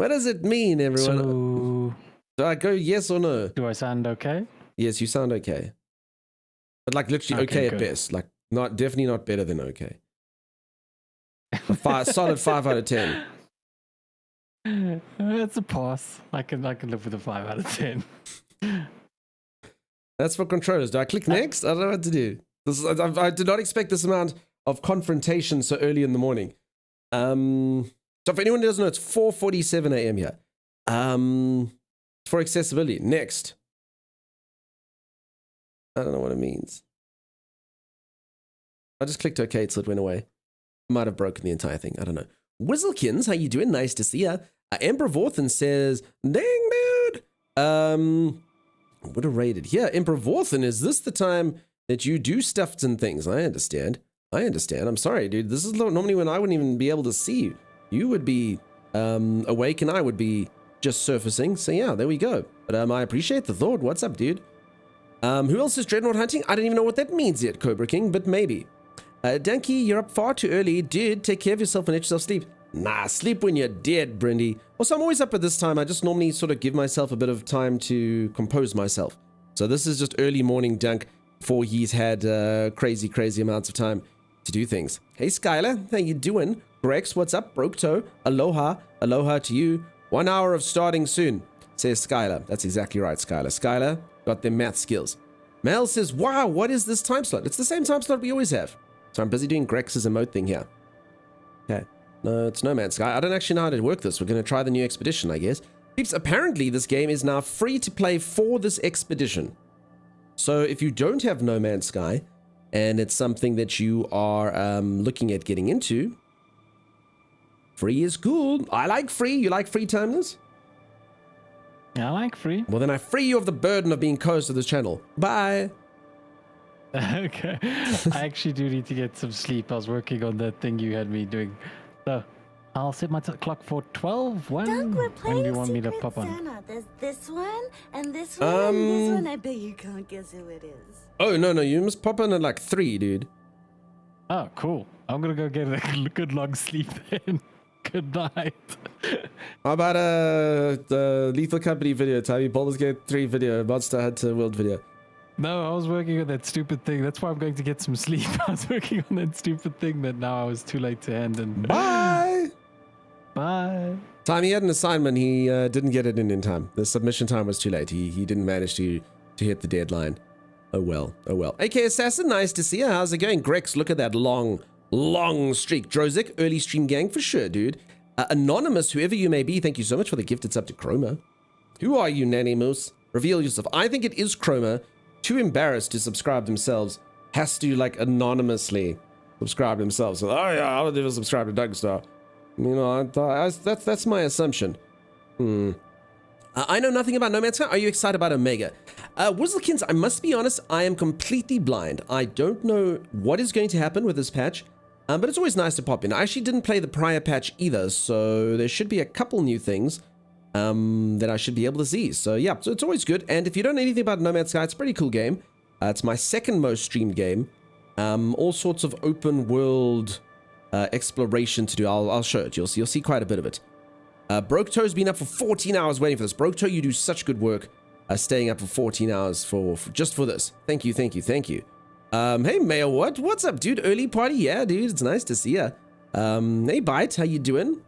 What does it mean, everyone? So, Do I go yes or no? do I sound okay? Yes, you sound okay. But like literally okay, at good. best. Like definitely not better than okay. Solid 5 out of 10. It's a pass. I can live with a 5 out of 10. That's for controllers. Do I click next? I don't know what to do. I did not expect this amount of confrontation so early in the morning. So if anyone doesn't know, it's 4:47 a.m. here. For accessibility. Next. I don't know what it means. I just clicked OK, so it went away. Might have broken the entire thing. I don't know. Whizzlekins, how you doing? Nice to see ya. Emperor Vorthen says, dang, dude. Would have rated. Yeah, Emperor Vorthen, is this the time that you do stuffs and things? I understand. I'm sorry, dude. This is normally when I wouldn't even be able to see you. You would be awake and I would be just surfacing. So yeah, there we go. But I appreciate the thought. What's up, dude? Who else is Dreadnought hunting? I don't even know what that means yet, Cobra King, but maybe. Danky, you're up far too early. Dude, take care of yourself and let yourself sleep. Nah, sleep when you're dead, Brindy. Also, I'm always up at this time. I just normally sort of give myself a bit of time to compose myself. So this is just early morning Dunk before he's had crazy amounts of time to do things. Hey, Skylar, how you doing? Grex, what's up? Broke toe. Aloha. Aloha to you. 1 hour of starting soon, says Skylar. That's exactly right, Skylar. Skylar got them math skills. Mel says, wow, what is this time slot? It's the same time slot we always have. So I'm busy doing Grex's emote thing here. Okay. No, it's No Man's Sky. I don't actually know how to work this. We're going to try the new expedition, I guess. Peeps, apparently this game is now free to play for this expedition. So if you don't have No Man's Sky, and it's something that you are looking at getting into, free is cool. I like free. You like free, Timeless? Yeah, I like free. Well, then I free you of the burden of being co-host of this channel. Bye. Okay. I actually do need to get some sleep. I was working on that thing you had me doing. So I'll set my clock for 12. When do you want me to pop on? Santa. There's this one, and this one, and this one. I bet you can't guess who it is. Oh, no. You must pop in at like 3, dude. Oh, cool. I'm going to go get a good long sleep then. Good night. How about the Lethal Company video, Tommy? Baldur's Gate 3 video, Monster Hunter World video. No, I was working on that stupid thing. That's why I'm going to get some sleep. I was working on that stupid thing that now I was too late to end. And Bye. Bye. Time he had an assignment, he didn't get it in time. The submission time was too late. He didn't manage to hit the deadline. Oh well. AK Assassin, nice to see you. How's it going? Grex, look at that long streak. Drozik, early stream gang for sure, dude. Anonymous, whoever you may be, thank you so much for the gift. It's up to Chroma. Who are you, Nanny Moose? Reveal yourself. I think it is Chroma. Too embarrassed to subscribe themselves, has to like anonymously subscribe themselves. So, oh yeah, I'll never subscribe to Dougstar. You know, that's my assumption. I know nothing about No Man's Sky. Are you excited about Omega? Whizzlekins, I must be honest, I am completely blind. I don't know what is going to happen with this patch, but it's always nice to pop in. I actually didn't play the prior patch either, so there should be a couple new things that I should be able to see. So yeah, so it's always good. And if you don't know anything about No Man's Sky, it's a pretty cool game. It's my second most streamed game. All sorts of open world exploration to do. I'll show it. You'll see quite a bit of it. Broke Toe's been up for 14 hours waiting for this. Broke Toe, you do such good work staying up for 14 hours for just for this. Thank you. Hey Mayo, what's up, dude? Early party? Yeah, dude, it's nice to see ya. Hey Bite, how you doing?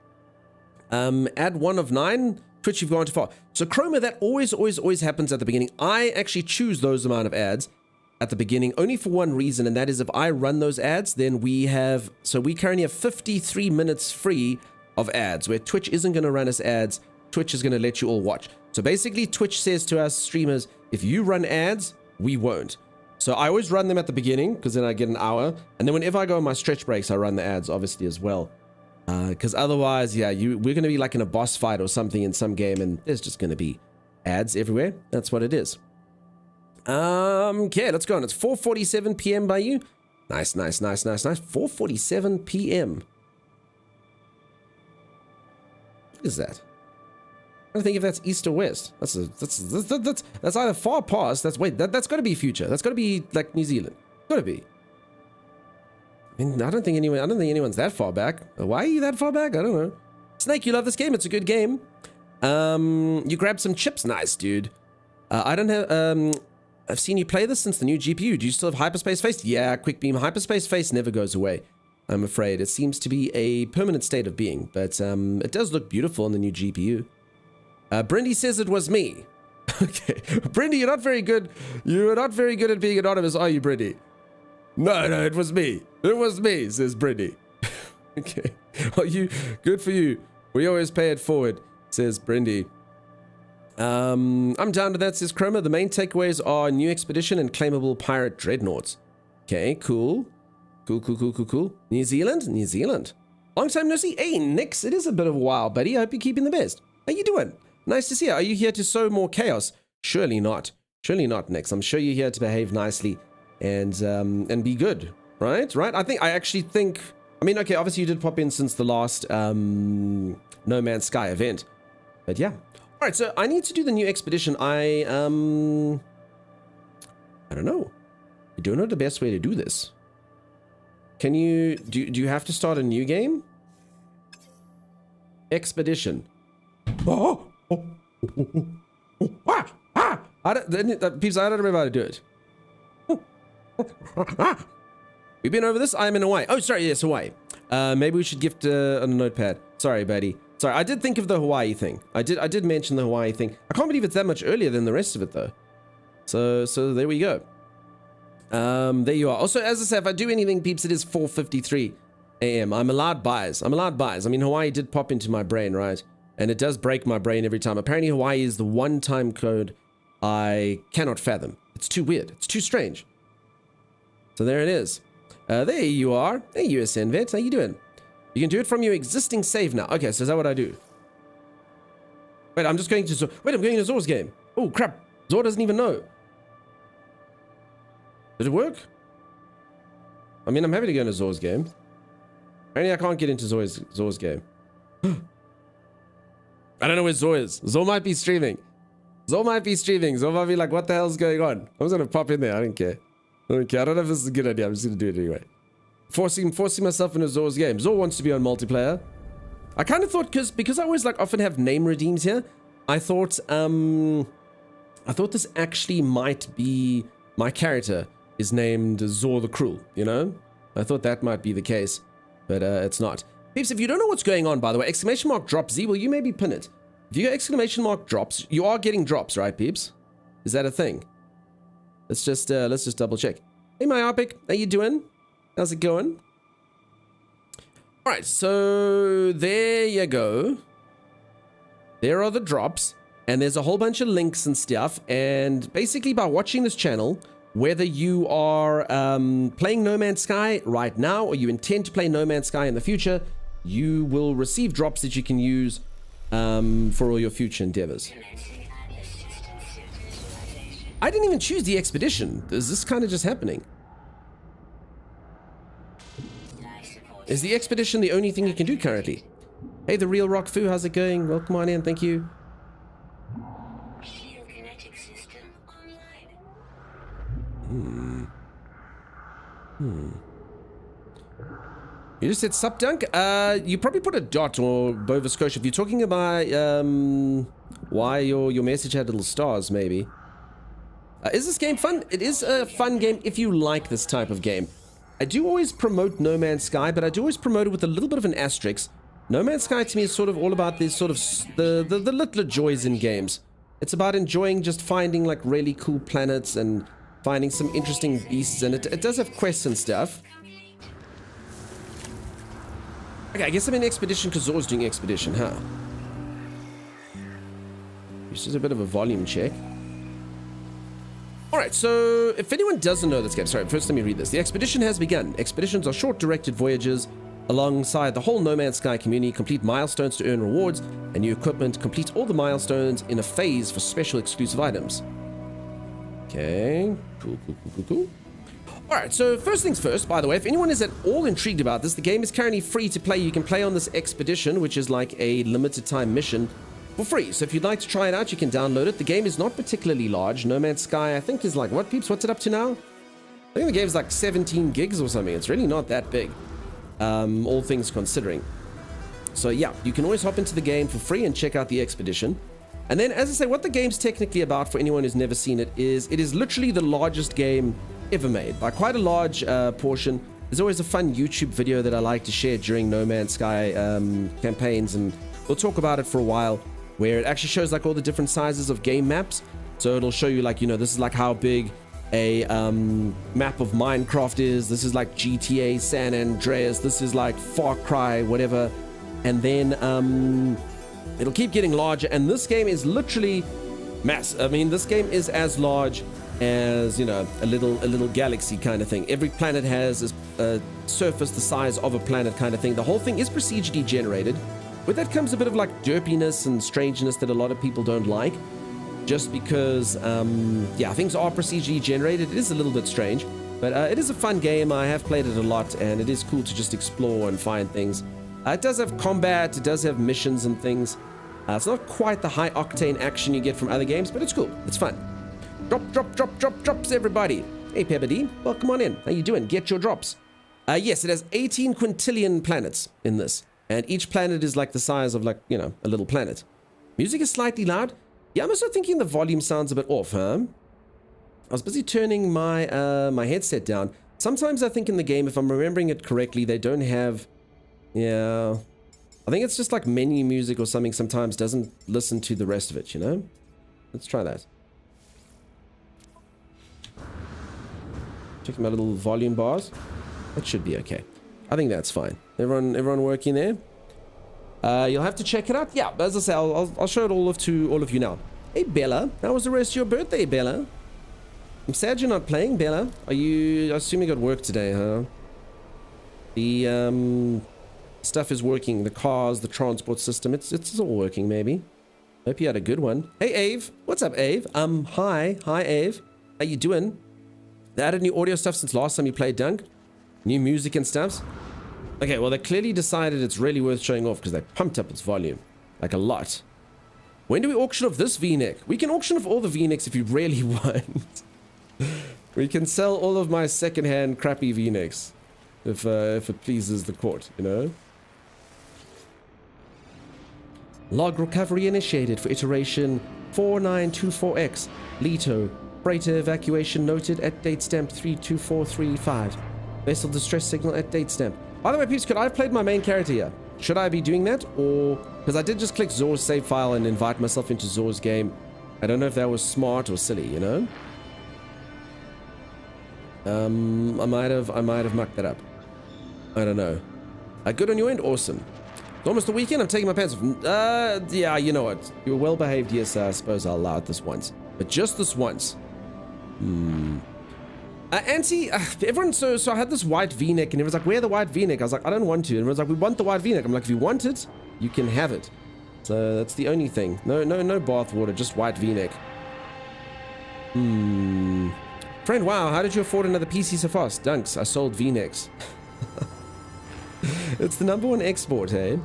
Add 1 of 9. Twitch, you've gone too far. So Chroma, that always happens at the beginning. I actually choose those amount of ads at the beginning only for one reason, and that is if I run those ads, then we currently have 53 minutes free of ads, where Twitch isn't going to run us ads. Twitch is going to let you all watch. So basically, Twitch says to us streamers, if you run ads, we won't. So I always run them at the beginning, because then I get an hour. And then whenever I go on my stretch breaks, I run the ads, obviously, as well. Because otherwise, yeah, we're going to be like in a boss fight or something in some game, and there's just going to be ads everywhere. That's what it is. Okay, let's go on. It's 4:47 p.m. by you. Nice. 4:47 p.m. What is that? I don't think if that's east or west. That's either far past. That's got to be future. That's got to be like New Zealand. Got to be. I mean, I don't think anyone's that far back. Why are you that far back? I don't know. Snake, you love this game. It's a good game. You grabbed some chips. Nice, dude. I don't have... I've seen you play this since the new GPU. Do you still have hyperspace face? Yeah, quick beam. Hyperspace face never goes away, I'm afraid. It seems to be a permanent state of being, but it does look beautiful in the new GPU. Brindy says it was me. Okay. Brindy, you're not very good. You're not very good at being anonymous, are you, Brindy? No, it was me. It was me, says Brindy. Okay. Well, good for you. We always pay it forward, says Brindy. I'm down to that, says Chroma. The main takeaways are new expedition and claimable pirate dreadnoughts. Okay, cool. Cool. New Zealand. Long time no see. Hey, Nix, it is a bit of a while, buddy. I hope you're keeping the best. How you doing? Nice to see you. Are you here to sow more chaos? Surely not, Nix. I'm sure you're here to behave nicely and be good, right? I actually think, I mean, okay, obviously you did pop in since the last No Man's Sky event, but yeah. All right, so I need to do the new expedition. I don't know. I don't know the best way to do this. Can you, do you have to start a new game? Expedition. I don't know how to do it. We've been over this. I'm in Hawaii. Oh, sorry. Yes, Hawaii. Maybe we should gift a notepad. Sorry, buddy. Sorry, I did think of the Hawaii thing. I did mention the Hawaii thing. I can't believe it's that much earlier than the rest of it, though. So there we go. There you are. Also, as I said, if I do anything, peeps, it is 4:53 a.m. I'm allowed buys. I mean, Hawaii did pop into my brain, right? And it does break my brain every time. Apparently, Hawaii is the one time code I cannot fathom. It's too weird. It's too strange. So there it is. There you are. Hey, USN vet. How you doing? You can do it from your existing save now. Okay, so is that what I do? Wait, I'm just going to... Wait, I'm going to Zor's game. Oh, crap. Zor doesn't even know. Did it work? I mean, I'm happy to go into Zor's game. Apparently, I can't get into Zor's game. I don't know where Zor is. Zor might be streaming. Zor might be like, what the hell's going on? I'm just going to pop in there. I don't care. I don't know if this is a good idea. I'm just going to do it anyway. Forcing myself into Zor's game. Zor wants to be on multiplayer. I kind of thought, because I always often have name redeems here, I thought this actually might be my character is named Zor the Cruel, you know? I thought that might be the case, but it's not. Peeps, if you don't know what's going on, by the way, exclamation mark drop Z, will you maybe pin it? If you go exclamation mark drops, you are getting drops, right, peeps? Is that a thing? Let's just double check. Hey, Myopic, how you doing? How's it going? All right, so there you go. There are the drops, and there's a whole bunch of links and stuff. And basically, by watching this channel, whether you are playing No Man's Sky right now or you intend to play No Man's Sky in the future, you will receive drops that you can use for all your future endeavors. I didn't even choose the expedition. Is this kind of just happening? Is the expedition the only thing you can do currently? Hey, the real Rock Fu, how's it going? Welcome on in, thank you. You just said sup dunk? You probably put a dot or Bova Scotia. If you're talking about why your message had little stars, maybe. Is this game fun? It is a fun game if you like this type of game. I do always promote No Man's Sky, but I do always promote it with a little bit of an asterisk. No Man's Sky to me is sort of all about these sort of the little joys in games. It's about enjoying just finding like really cool planets and finding some interesting beasts, and it does have quests and stuff. Okay, I guess I'm in Expedition because Zor's doing Expedition, huh? This is a bit of a volume check. Alright, so if anyone doesn't know this game, sorry, first let me read this. The expedition has begun. Expeditions are short directed voyages alongside the whole No Man's Sky community. Complete milestones to earn rewards and new equipment. Complete all the milestones in a phase for special exclusive items. Okay, cool. Alright, so first things first, by the way, if anyone is at all intrigued about this, the game is currently free to play. You can play on this expedition, which is like a limited time mission, for free. So if you'd like to try it out, you can download it. The game is not particularly large. No Man's Sky, I think, is like, what, peeps? What's it up to now? I think the game's like 17 gigs or something. It's really not that big, all things considering. So yeah, you can always hop into the game for free and check out the expedition. And then, as I say, what the game's technically about for anyone who's never seen it is literally the largest game ever made by quite a large portion. There's always a fun YouTube video that I like to share during No Man's Sky campaigns, and we'll talk about it for a while, where it actually shows like all the different sizes of game maps. So it'll show you like, you know, this is like how big a map of Minecraft is. This is like GTA San Andreas. This is like Far Cry, whatever. And then it'll keep getting larger, and this game is literally massive. I mean, this game is as large as, you know, a little galaxy kind of thing. Every planet has a surface the size of a planet kind of thing. The whole thing is procedurally generated. With that comes a bit of like derpiness and strangeness that a lot of people don't like, just because yeah, things are procedurally generated. It is a little bit strange, but it is a fun game. I have played it a lot, and it is cool to just explore and find things. It does have combat, it does have missions and things. It's not quite the high octane action you get from other games, but it's cool. It's fun. Drops, everybody. Hey, Pebberdy, welcome on in. How you doing? Get your drops. Yes, it has 18 quintillion planets in this, and each planet is like the size of, like, you know, a little planet. Music is slightly loud. Yeah, I'm also thinking the volume sounds a bit off, huh? I was busy turning my my headset down. Sometimes I think in the game, if I'm remembering it correctly, they don't have... Yeah, I think it's just like menu music or something sometimes doesn't listen to the rest of it, you know? Let's try that. Checking my little volume bars. That should be okay. I think that's fine. Everyone working there? You'll have to check it out. Yeah, as I say, I'll show it to all of you now. Hey, Bella, how was the rest of your birthday, Bella? I'm sad you're not playing, Bella. I assume you got work today, huh? The stuff is working. The cars, the transport system, it's all working, maybe. Hope you had a good one. Hey, Ave. What's up, Ave? Hi, Ave. How you doing? They added new audio stuff since last time you played Dunk. New music and stuff. Okay, well, they clearly decided it's really worth showing off because they pumped up its volume. Like a lot. When do we auction off this V-neck? We can auction off all the V-necks if you really want. We can sell all of my secondhand crappy V-necks. If it pleases the court, you know? Log recovery initiated for iteration 4924X. Leto. Freighter evacuation noted at date stamp 32435. Vessel distress signal at date stamp. By the way, peeps, could I have played my main character here? Should I be doing that? Or... because I did just click Zor's save file and invite myself into Zor's game. I don't know if that was smart or silly, you know? I might have mucked that up. I don't know. Good on your end? Awesome. It's almost the weekend. I'm taking my pants off. Yeah, you know what? You were well behaved. Yes, I suppose I'll allow it this once. But just this once. Auntie, everyone, so I had this white V-neck, and everyone's like, wear the white V-neck. I was like, I don't want to. And everyone's like, we want the white V-neck. I'm like, if you want it, you can have it. So that's the only thing. No bath water, just white V-neck. Friend, wow, how did you afford another PC so fast? Dunks, I sold V-necks. It's the #1 export, hey?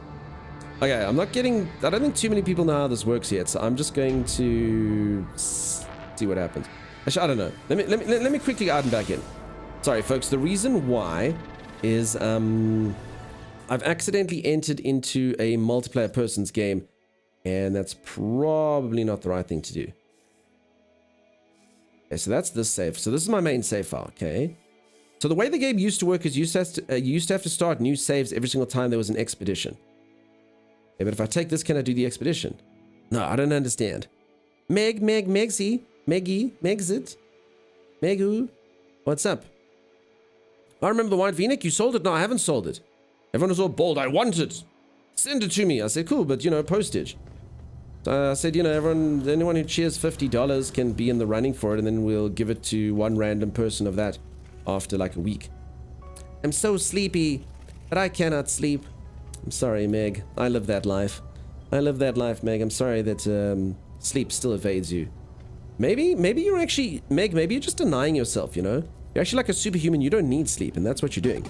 Okay, I don't think too many people know how this works yet, so I'm just going to see what happens. Actually, I don't know. Let me quickly add back in. Sorry, folks. The reason why is I've accidentally entered into a multiplayer person's game, and that's probably not the right thing to do. Okay, so that's this save. So this is my main save file, okay? So the way the game used to work is you used to have to start new saves every single time there was an expedition. Okay, but if I take this, can I do the expedition? No, I don't understand. Megzy, Megxit, Megu, what's up? I remember the white V-neck. You sold it? No, I haven't sold it. Everyone was all bold. I want it. Send it to me. I said, cool, but, you know, postage. So I said, you know, anyone who cheers $50 can be in the running for it, and then we'll give it to one random person of that after like a week. I'm so sleepy, but I cannot sleep. I'm sorry, Meg. I live that life. I live that life, Meg. I'm sorry that sleep still evades you. Maybe you're actually, Meg, maybe you're just denying yourself, you know? You're actually like a superhuman. You don't need sleep, and that's what you're doing.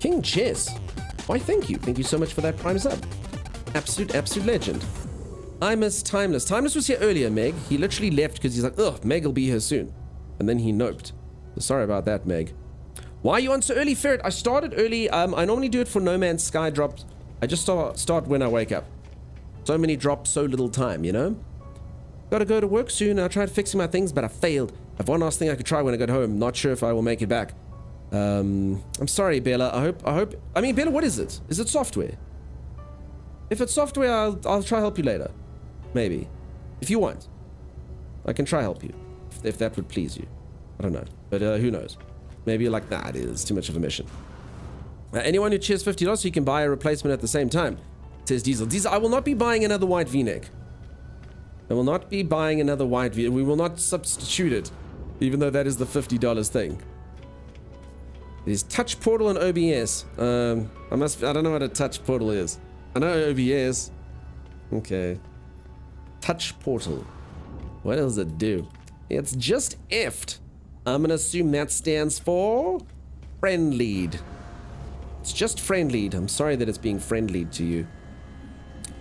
King Chess. Why, thank you. Thank you so much for that prime sub. Absolute legend. I miss Timeless. Timeless was here earlier, Meg. He literally left because he's like, ugh, Meg will be here soon. And then he noped. So sorry about that, Meg. Why are you on so early, Ferret? I started early. I normally do it for No Man's Sky drops I just start when I wake up. So many drops, so little time, you know? Gotta go to work soon. I tried fixing my things, but I failed. I've one last thing I could try when I get home. Not sure if I will make it back. I'm sorry, Bella. I mean, Bella, what is it? Is it software? If it's software, I'll try help you later. Maybe. If you want. I can try help you. If that would please you. I don't know. But who knows? Maybe you're like, nah, it is too much of a mission. Anyone who cheers $50 so you can buy a replacement at the same time. Says Diesel. Diesel, I will not be buying another white V-neck. I will not be buying another white V-neck. We will not substitute it. Even though that is the $50 thing. There's touch portal and OBS. I don't know what a touch portal is. I know OBS. Okay. Touch portal. What does it do? It's just effed. I'm gonna assume that stands for friend lead. It's just friend lead. I'm sorry that it's being friend lead to you.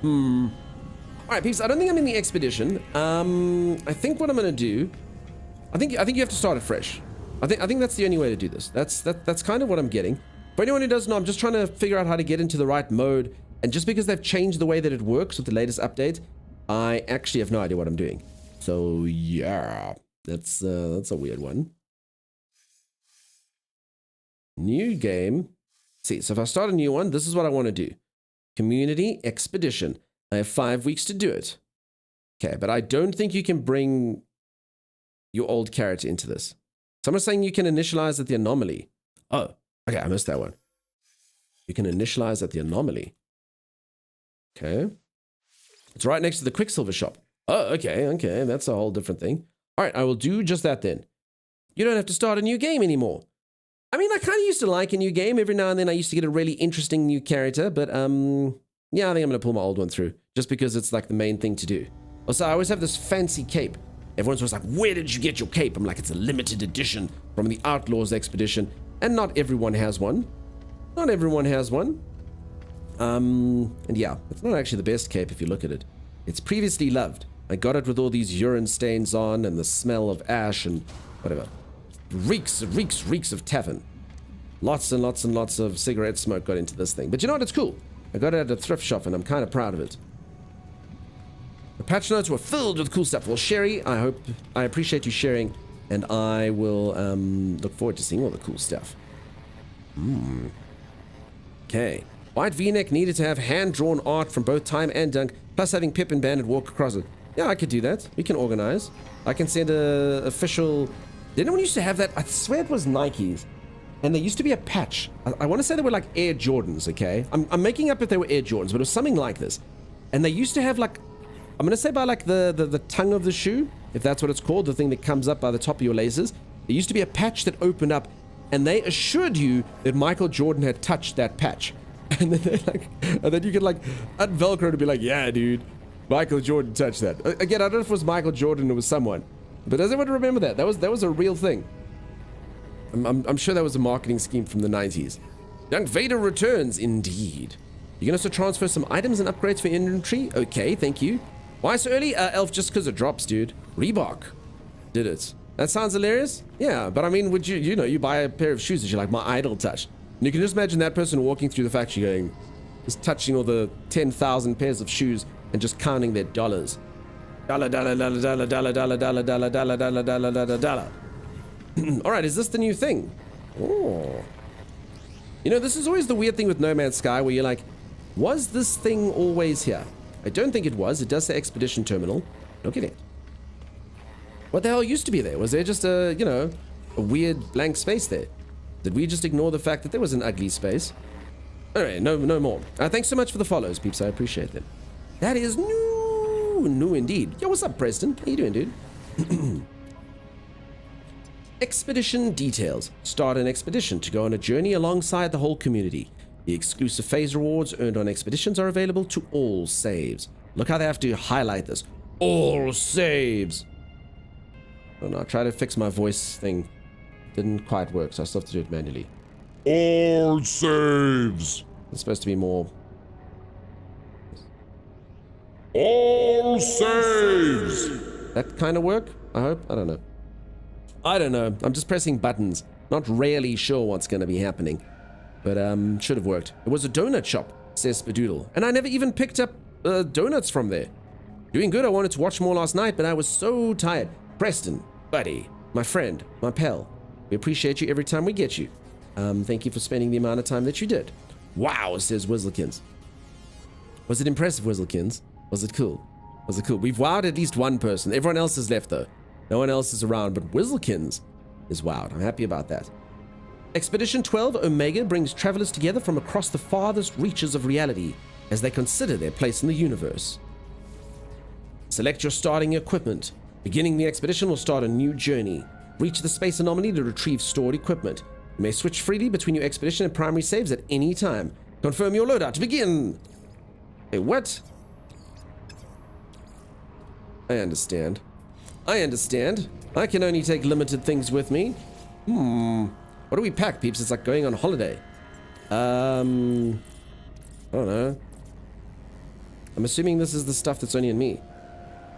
Alright, peeps, I don't think I'm in the expedition. I think what I'm gonna do, I think you have to start it fresh. I think that's the only way to do this. That's kind of what I'm getting. For anyone who doesn't know, I'm just trying to figure out how to get into the right mode. And just because they've changed the way that it works with the latest update, I actually have no idea what I'm doing. So yeah, that's a weird one. New game. See, so if I start a new one, this is what I want to do. Community Expedition. I have 5 weeks to do it. Okay, but I don't think you can bring your old character into this. Someone's saying you can initialize at the anomaly. Oh, okay, I missed that one. You can initialize at the anomaly. Okay. It's right next to the Quicksilver shop. Oh, okay, that's a whole different thing. All right, I will do just that then. You don't have to start a new game anymore. I mean, I kind of used to like a new game. Every now and then I used to get a really interesting new character, but yeah, I think I'm going to pull my old one through just because it's like the main thing to do. Also, I always have this fancy cape. Everyone's always like, where did you get your cape? I'm like, it's a limited edition from the Outlaws Expedition, and not everyone has one. Not everyone has one. And yeah, it's not actually the best cape if you look at it. It's previously loved. I got it with all these urine stains on and the smell of ash and whatever. Reeks of tavern. Lots and lots and lots of cigarette smoke got into this thing. But you know what? It's cool. I got it at a thrift shop and I'm kind of proud of it. The patch notes were filled with cool stuff. Well, Sherry, I appreciate you sharing, and I will look forward to seeing all the cool stuff. Okay. White V-neck needed to have hand-drawn art from both Time and Dunk, plus having Pip and Bandit walk across it. Yeah, I could do that. We can organize. I can send a official... Did anyone used to have that? I swear it was Nikes. And there used to be a patch. I want to say they were like Air Jordans, okay? I'm making up if they were Air Jordans, but it was something like this. And they used to have like... I'm going to say by like the tongue of the shoe, if that's what it's called, the thing that comes up by the top of your laces. There used to be a patch that opened up, and they assured you that Michael Jordan had touched that patch. And then and then you could like unvelcro to be like, yeah, dude, Michael Jordan touched that. Again, I don't know if it was Michael Jordan or it was someone, but does anyone remember that? That was a real thing. I'm sure that was a marketing scheme from the 90s. Young Vader returns, indeed. You can also transfer some items and upgrades for inventory. Okay, thank you. Why so early? Elf, just because it drops, dude. Reebok did it. That sounds hilarious. Yeah, but I mean, would you buy a pair of shoes that you're like, my idol touched. And you can just imagine that person walking through the factory going, just touching all the 10,000 pairs of shoes and just counting their dollars. Dollar, dollar, dollar, dollar, dollar, dollar, dollar, dollar, dollar, dollar, dollar, dollar, dollar. All right, is this the new thing? Oh. You know, this is always the weird thing with No Man's Sky where you're like, was this thing always here? I don't think it was. It does say Expedition Terminal. Look at it. What the hell used to be there? Was there just a weird blank space there? Did we just ignore the fact that there was an ugly space? Anyway, no more. Thanks so much for the follows, peeps. I appreciate them. That is new indeed. Yo, what's up, Preston? How you doing, dude? Expedition details. Start an expedition to go on a journey alongside the whole community. The exclusive phase rewards earned on expeditions are available to all saves. Look how they have to highlight this. All saves. Oh no, I tried to fix my voice thing. Didn't quite work, so I still have to do it manually. All saves. It's supposed to be more. All saves. That kind of work? I hope. I don't know. I'm just pressing buttons. Not really sure what's going to be happening. But should have worked. It was a donut shop. says Spadoodle. And I never even picked up donuts from there. Doing good. I wanted to watch more last night, but I was so tired. Preston, buddy, my friend, my pal, we appreciate you every time we get you. Thank you for spending the amount of time that you did. Wow, says Whizzlekins. Was it impressive, Whizzlekins? Was it cool? Was it cool? We've wowed at least one person. Everyone else is left, though. No one else is around, but Whizzlekins is wowed. I'm happy about that. Expedition 12 Omega brings travelers together from across the farthest reaches of reality as they consider their place in the universe. Select your starting equipment. Beginning the expedition will start a new journey. Reach the space anomaly to retrieve stored equipment. You may switch freely between your expedition and primary saves at any time. Confirm your loadout to begin. Hey, what? I understand. I understand. I can only take limited things with me. What do we pack, peeps? It's like going on holiday. I don't know. I'm assuming this is the stuff that's only in me.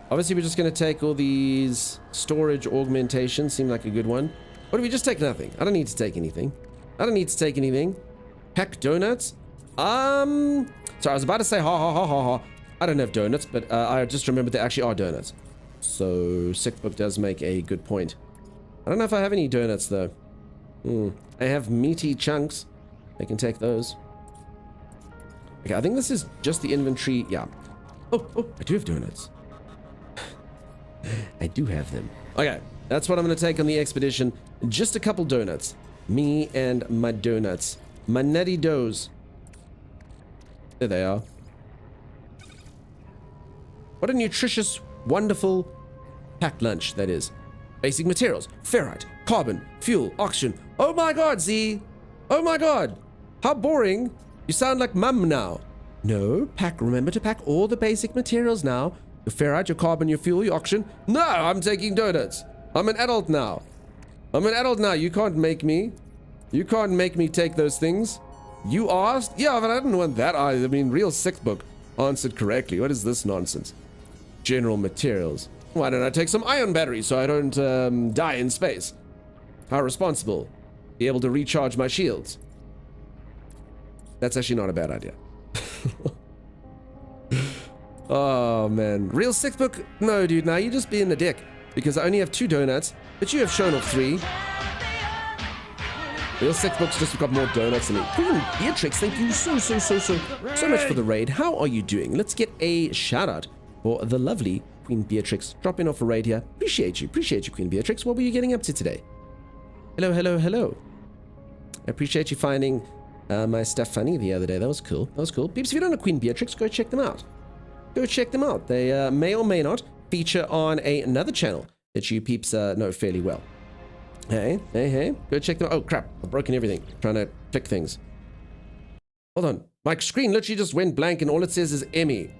Obviously, we're just going to take all these storage augmentations. Seem like a good one. What do we just take? Nothing. I don't need to take anything. I don't need to take anything. Pack donuts. Sorry, I was about to say ha. I don't have donuts, but I just remembered there actually are donuts. So, Sickbook does make a good point. I don't know if I have any donuts, though. I have meaty chunks. I can take those. Okay, I think this is just the inventory. Yeah. Oh, I do have donuts. I do have them. Okay, that's what I'm going to take on the expedition. Just a couple donuts. Me and my donuts. My nutty doughs. There they are. What a nutritious, wonderful packed lunch that is. Basic materials. Ferrite, carbon, fuel, oxygen. Oh my god, Z! Oh my god! How boring. You sound like mum now. No, remember to pack all the basic materials now. Your ferrite, your carbon, your fuel, your oxygen. No, I'm taking donuts. I'm an adult now. I'm an adult now. You can't make me. You can't make me take those things. You asked? Yeah, but I didn't want that. I mean, real Sickbook answered correctly. What is this nonsense? General materials. Why don't I take some ion batteries so I don't die in space? How responsible. Be able to recharge my shields. That's actually not a bad idea. Oh, man. Real Sickbook? No, dude. Now you're just being a dick. Because I only have 2 donuts, but you have shown off 3. Real Sickbook's just got more donuts than me. Queen Beatrix, thank you so much for the raid. How are you doing? Let's get a shout out for the lovely Queen Beatrix. Dropping off a raid here. Appreciate you, Queen Beatrix. What were you getting up to today? Hello. I appreciate you finding my stuff funny the other day. That was cool. Peeps, if you don't know Queen Beatrix, go check them out. They may or may not feature on another channel that you peeps know fairly well. Hey. Go check them out. Oh, crap. I've broken everything. Trying to click things. Hold on. My screen literally just went blank and all it says is Emmy.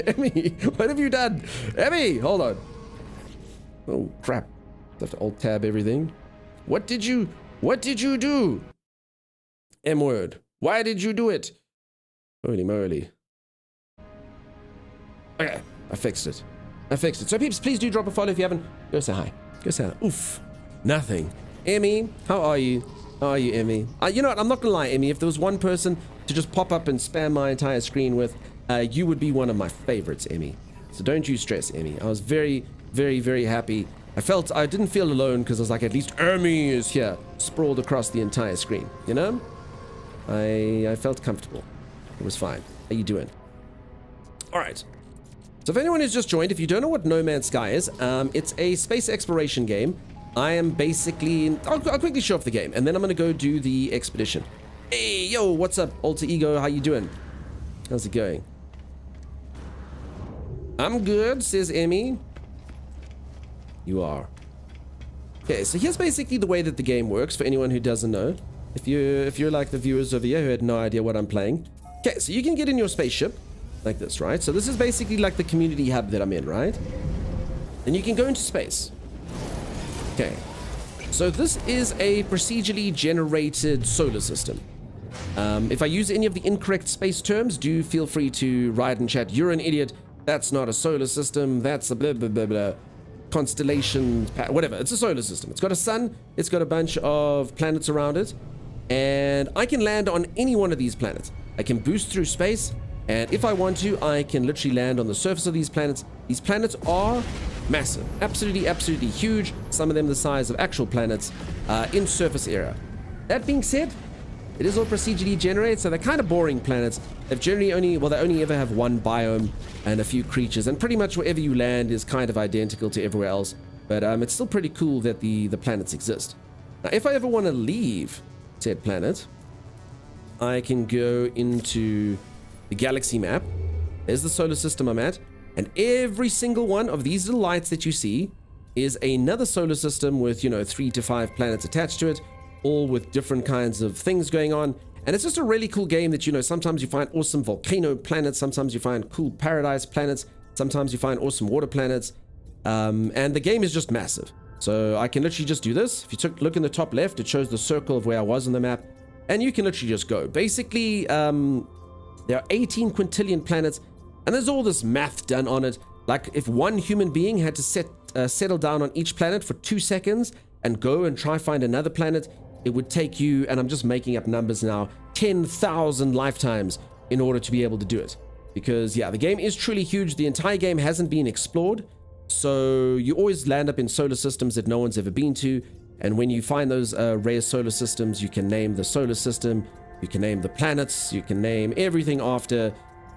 Emmy, what have you done? Emmy, hold on. Oh, crap. I have to alt-tab everything. What did you do? M-word. Why did you do it? Holy moly. Okay, I fixed it. So peeps, please do drop a follow if you haven't. Go say hi. Oof. Nothing. Emmy, how are you? Emmy? You know what? I'm not gonna lie, Emmy. If there was one person to just pop up and spam my entire screen with, you would be one of my favorites, Emmy. So don't you stress, Emmy. I was very happy. I didn't feel alone because I was like, at least Emmy is here, sprawled across the entire screen. You know? I felt comfortable. It was fine. How you doing? All right. So if anyone who's just joined, if you don't know what No Man's Sky is, it's a space exploration game. I am basically... I'll quickly show off the game, and then I'm going to go do the expedition. Hey, yo, what's up, Alter Ego? How you doing? How's it going? I'm good, says Emmy. You are. Okay, so here's basically the way that the game works for anyone who doesn't know. If you're like the viewers over here who had no idea what I'm playing. Okay, so you can get in your spaceship. Like this, right? So this is basically like the community hub that I'm in, right? And you can go into space. Okay. So this is a procedurally generated solar system. If I use any of the incorrect space terms, do feel free to write and chat. You're an idiot. That's not a solar system. That's a blah, blah, blah, blah. Constellation, whatever. It's a solar system. It's got a sun. It's got a bunch of planets around it. And I can land on any one of these planets. I can boost through space, and if I want to, I can literally land on the surface of these planets. These planets are massive, absolutely huge. Some of them the size of actual planets in surface area. That being said, it is all procedurally generated, so they're kind of boring planets. They've generally they only ever have one biome and a few creatures, and pretty much wherever you land is kind of identical to everywhere else. But it's still pretty cool that the planets exist. Now, if I ever want to leave said planet, I can go into the galaxy map. There's the solar system I'm at, and every single one of these little lights that you see is another solar system with, 3 to 5 planets attached to it, all with different kinds of things going on. And it's just a really cool game that, sometimes you find awesome volcano planets, sometimes you find cool paradise planets, sometimes you find awesome water planets, and the game is just massive. So I can literally just do this. If you look in the top left, it shows the circle of where I was on the map, and you can literally just go. Basically, there are 18 quintillion planets, and there's all this math done on it. Like, if one human being had to settle down on each planet for 2 seconds and go and try find another planet, it would take you, and I'm just making up numbers now, 10,000 lifetimes in order to be able to do it. Because, yeah, the game is truly huge. The entire game hasn't been explored, so you always land up in solar systems that no one's ever been to. And when you find those rare solar systems, you can name the solar system, you can name the planets, you can name everything after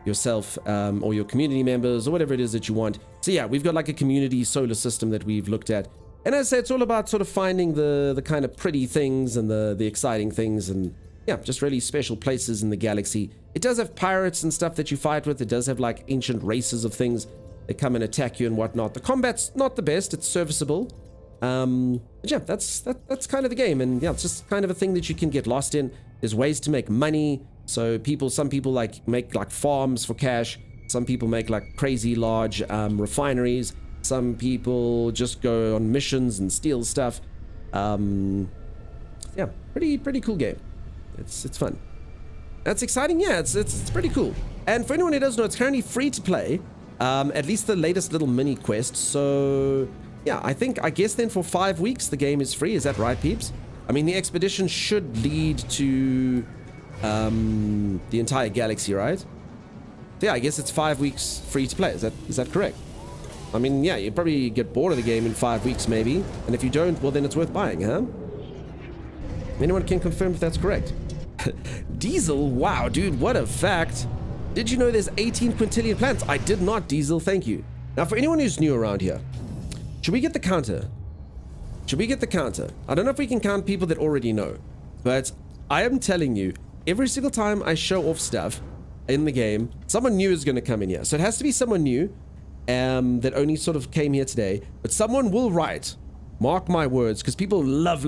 yourself or your community members or whatever it is that you want. So yeah, we've got like a community solar system that we've looked at. And as I say, it's all about sort of finding the kind of pretty things and the exciting things, and yeah, just really special places in the galaxy. It does have pirates and stuff that you fight with. It does have like ancient races of things that come and attack you and whatnot. The combat's not the best. It's serviceable. But yeah, that's kind of the game. And yeah, it's just kind of a thing that you can get lost in. There's ways to make money. So some people like make like farms for cash. Some people make like crazy large refineries. Some people just go on missions and steal stuff. Yeah, pretty cool game. It's fun. That's exciting. Yeah, it's pretty cool. And for anyone who doesn't know, it's currently free to play. At least the latest little mini quest. So yeah, I guess then for 5 weeks the game is free. Is that right, peeps? I mean, the expedition should lead to the entire galaxy, right? So yeah, I guess it's 5 weeks free to play. Is that correct? I mean, yeah, you'd probably get bored of the game in 5 weeks maybe. And if you don't, well then it's worth buying, huh? Anyone can confirm if that's correct. Diesel, wow, dude, what a fact. Did you know there's 18 quintillion planets? I did not, Diesel, thank you. Now, for anyone who's new around here, should we get the counter? Should we get the counter? I don't know if we can count people that already know, but I am telling you, every single time I show off stuff in the game, someone new is going to come in here. So it has to be someone new that only sort of came here today, but someone will write, mark my words, because people love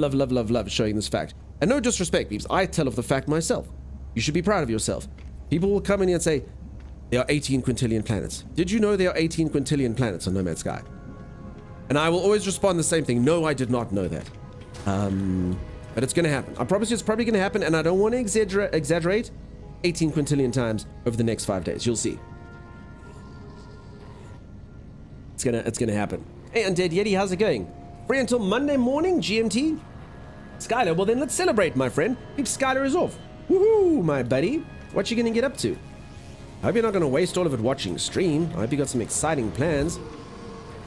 showing this fact. And no disrespect, peeps, I tell of the fact myself. You should be proud of yourself. People will come in here and say, there are 18 quintillion planets. Did you know there are 18 quintillion planets on Nomad Sky? And I will always respond the same thing. No, I did not know that. But it's going to happen. I promise you it's probably going to happen, and I don't want to exaggerate 18 quintillion times over the next 5 days. You'll see. It's gonna happen. Hey, Undead Yeti, how's it going? Free until Monday morning, GMT? Skylar, well then let's celebrate, my friend. Peeps, Skylar is off. Woohoo, my buddy. What you gonna get up to? I hope you're not gonna waste all of it watching stream. I hope you got some exciting plans.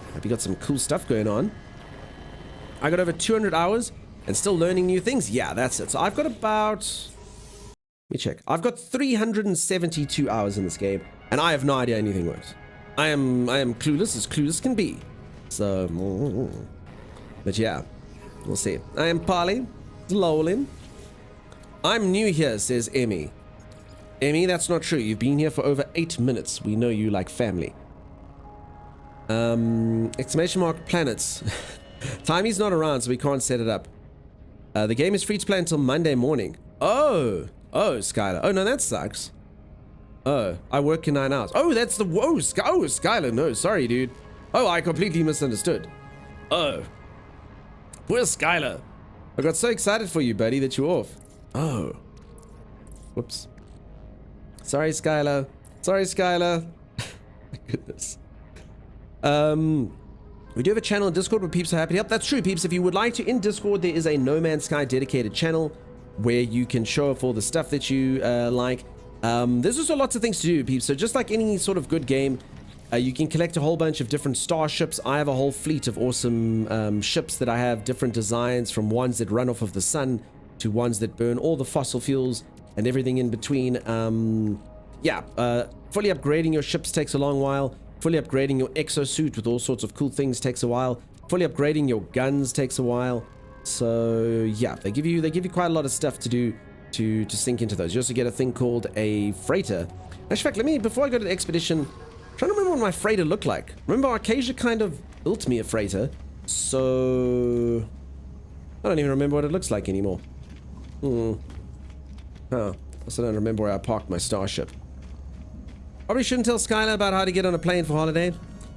I hope you got some cool stuff going on. I got over 200 hours and still learning new things. Yeah, that's it. So I've got about... Let me check. I've got 372 hours in this game, and I have no idea anything works. I am clueless as clueless can be. So, but yeah, we'll see. I am Polly, lolling. I'm new here, says Emmy. Emmy, that's not true. You've been here for over 8 minutes. We know you like family. Exclamation mark planets. Timey's not around, so we can't set it up. The game is free to play until Monday morning. Oh, Skylar. Oh, no, that sucks. Oh, I work in 9 hours. Oh, that's the... Whoa, Skylar. No, sorry, dude. Oh, I completely misunderstood. Oh. Where's Skylar? I got so excited for you, buddy, that you're off. Oh. Whoops. Sorry, Skylar. My goodness. We do have a channel in Discord where peeps are happy to help. That's true, peeps. If you would like to, in Discord, there is a No Man's Sky dedicated channel where you can show off all the stuff that you like. There's also lots of things to do, peeps. So just like any sort of good game, you can collect a whole bunch of different starships. I have a whole fleet of awesome ships that I have different designs, from ones that run off of the sun to ones that burn all the fossil fuels and everything in between. Fully upgrading your ships takes a long while. Fully upgrading your exosuit with all sorts of cool things takes a while. Fully upgrading your guns takes a while. So yeah, they give you quite a lot of stuff to do to sink into those. You also get a thing called a freighter. In fact, before I go to the expedition, I'm trying to remember what my freighter looked like. Remember, Arcasia kind of built me a freighter, so I don't even remember what it looks like anymore. I also don't remember where I parked my starship. Probably shouldn't tell Skylar about how to get on a plane for holiday.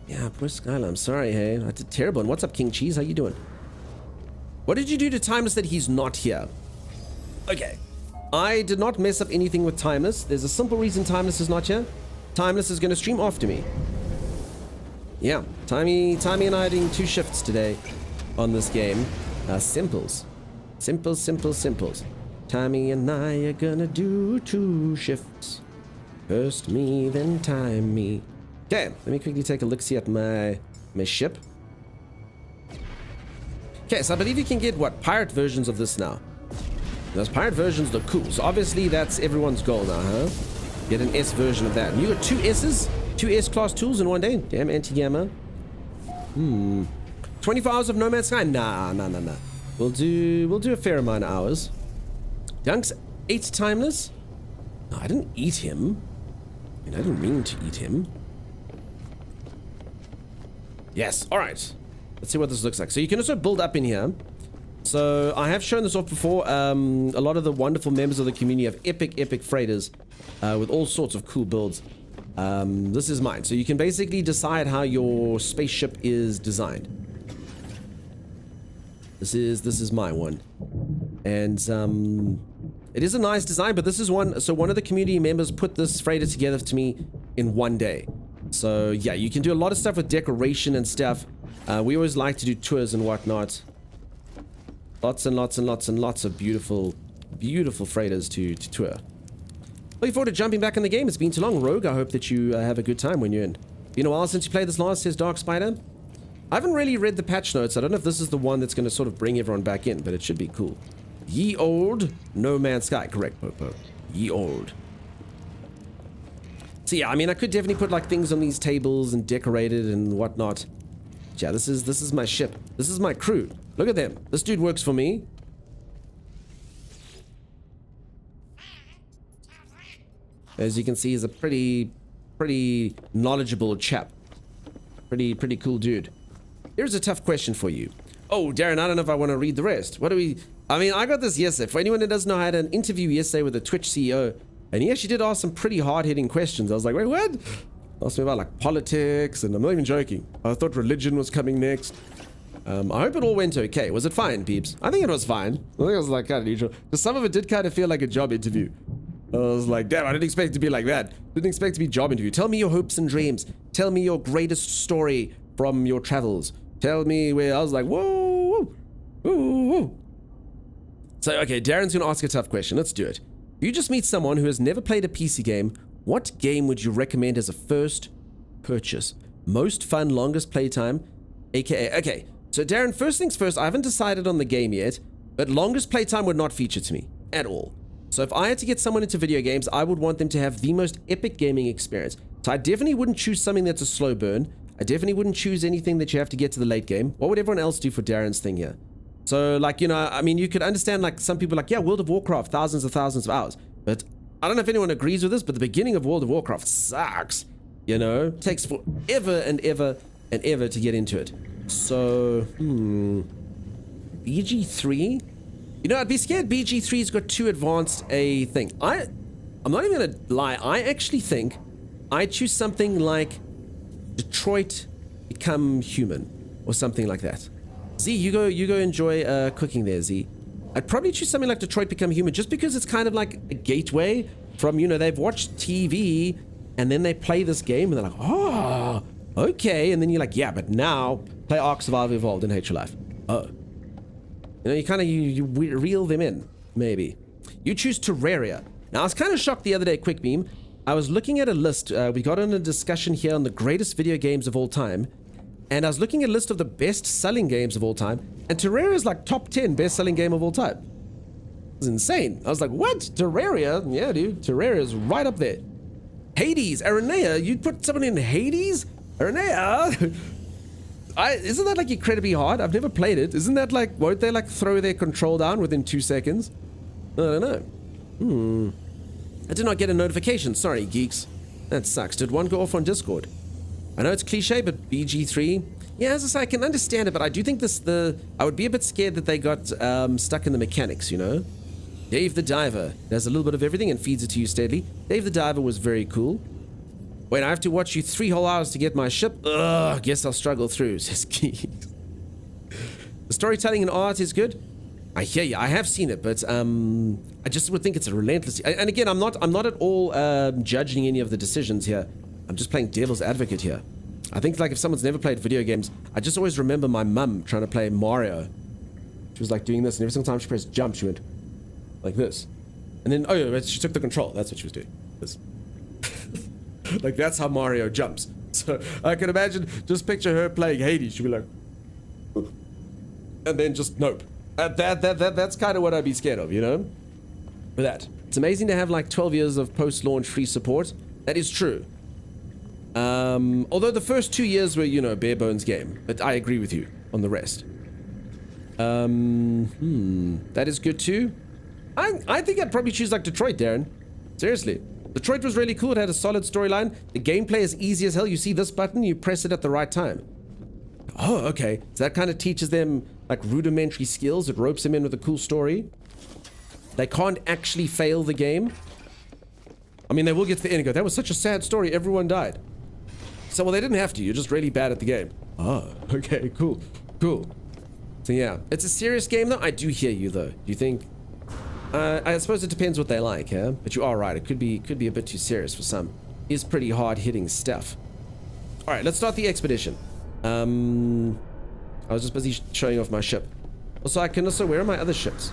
Yeah, poor Skylar, I'm sorry, hey. I did terrible. And what's up, King Cheese? How you doing? What did you do to Timeless that he's not here? Okay. I did not mess up anything with Timeless. There's a simple reason Timeless is not here. Timeless is going to stream after me. Yeah, Timey and I are doing 2 shifts today on this game. Simples. Simples. Timey and I are gonna do 2 shifts. First me, then time me. Okay, let me quickly take a look-see at my ship. Okay, so I believe you can get, pirate versions of this now. Those pirate versions look cool. So obviously that's everyone's goal now, huh? Get an S version of that. And you got 2 S's? 2 S-class tools in one day? Damn, anti-gamma. 24 hours of No Man's Sky? Nah. We'll do a fair amount of hours. Dunks 8 Timeless? No, I didn't eat him. I didn't mean to eat him. Yes, alright. Let's see what this looks like. So you can also build up in here. So I have shown this off before. A lot of the wonderful members of the community have epic freighters with all sorts of cool builds. This is mine. So you can basically decide how your spaceship is designed. This is my one. And it is a nice design, but this is one. So one of the community members put this freighter together to me in one day. So yeah, you can do a lot of stuff with decoration and stuff. We always like to do tours and whatnot. Lots and lots of beautiful freighters to tour. Looking forward to jumping back in the game. It's been too long, Rogue. I hope that you have a good time when you're in. Been a while since you played this last, says Dark Spider. I haven't really read the patch notes. I don't know if this is the one that's going to sort of bring everyone back in, but it should be cool. Ye old No Man's Sky. Correct, Popo. Ye old. So yeah, I could definitely put like things on these tables and decorate it and whatnot. Yeah, this is my ship. This is my crew. Look at them. This dude works for me. As you can see, he's a pretty knowledgeable chap. Pretty cool dude. Here's a tough question for you. Oh, Darren, I don't know if I want to read the rest. I got this yesterday. For anyone that doesn't know, I had an interview yesterday with the Twitch CEO, and he actually did ask some pretty hard-hitting questions. I was like, wait, what? Asked me about like politics, and I'm not even joking. I thought religion was coming next. I hope it all went okay. Was it fine, peeps? I think it was fine. I think it was like kind of neutral. But some of it did kind of feel like a job interview. I was like, damn, I didn't expect it to be like that. Didn't expect it to be a job interview. Tell me your hopes and dreams. Tell me your greatest story from your travels. Tell me where. I was like, whoa. So, okay, Darren's going to ask a tough question. Let's do it. If you just meet someone who has never played a PC game, what game would you recommend as a first purchase? Most fun, longest playtime, aka... Okay, so Darren, first things first, I haven't decided on the game yet, but longest playtime would not feature to me at all. So if I had to get someone into video games, I would want them to have the most epic gaming experience. So I definitely wouldn't choose something that's a slow burn. I definitely wouldn't choose anything that you have to get to the late game. What would everyone else do for Darren's thing here? So, like, you could understand, like, some people are like, yeah, World of Warcraft, thousands of hours. But I don't know if anyone agrees with this, but the beginning of World of Warcraft sucks. It takes forever and ever to get into it. So, BG3? I'd be scared BG3's got too advanced a thing. I'm not even gonna lie, I actually think I'd choose something like Detroit Become Human, or something like that. Z, you go enjoy cooking there, Z. I'd probably choose something like Detroit Become Human, just because it's kind of like a gateway from, they've watched TV, and then they play this game, and they're like, oh, okay, and then you're like, yeah, but now play Ark Survival Evolved in H Life. Oh. You kind of, you reel them in, maybe. You choose Terraria. Now, I was kind of shocked the other day, quick beam. I was looking at a list. We got on a discussion here on the greatest video games of all time. And I was looking at a list of the best-selling games of all time. And Terraria is like top 10 best-selling game of all time. It was insane. I was like, what? Terraria? Yeah, dude. Terraria is right up there. Hades. Aranea. You'd put someone in Hades? Aranea? Isn't that like incredibly hard? I've never played it. Isn't that like, won't they like throw their control down within 2 seconds? I don't know. I did not get a notification. Sorry, geeks. That sucks. Did one go off on Discord? I know it's cliche, but BG3. Yeah, as I say, I can understand it, but I do think I would be a bit scared that they got stuck in the mechanics, you know? Dave the Diver. Does a little bit of everything and feeds it to you steadily. Dave the Diver was very cool. Wait, I have to watch you 3 whole hours to get my ship? Ugh, guess I'll struggle through, says Geeks. The storytelling and art is good. I hear you. I have seen it, but I just would think it's a relentless. And again, I'm not at all judging any of the decisions here. I'm just playing devil's advocate here. I think like if someone's never played video games, I just always remember my mum trying to play Mario. She was like doing this, and every single time she pressed jump, she went like this, and then she took the control. That's what she was doing. This. Like that's how Mario jumps. So I can imagine. Just picture her playing Hades. She'd be like, and then just nope. That's kind of what I'd be scared of, you know? For that. It's amazing to have like 12 years of post-launch free support. That is true. Although the first 2 years were, you know, bare bones game. But I agree with you on the rest. That is good too. I think I'd probably choose like Detroit, Darren. Seriously. Detroit was really cool. It had a solid storyline. The gameplay is easy as hell. You see this button, you press it at the right time. Oh, okay. So that kind of teaches them like rudimentary skills. It ropes them in with a cool story. They can't actually fail the game. I mean, they will get to the end and go, that was such a sad story, everyone died. So, well, they didn't have to. You're just really bad at the game. Oh, okay, cool. So, yeah. It's a serious game, though. I do hear you, though. Do you think... I suppose it depends what they like, yeah? But you are right. It could be a bit too serious for some. It is pretty hard-hitting stuff. All right, let's start the expedition. I was just busy showing off my ship. Also, I can also... Where are my other ships?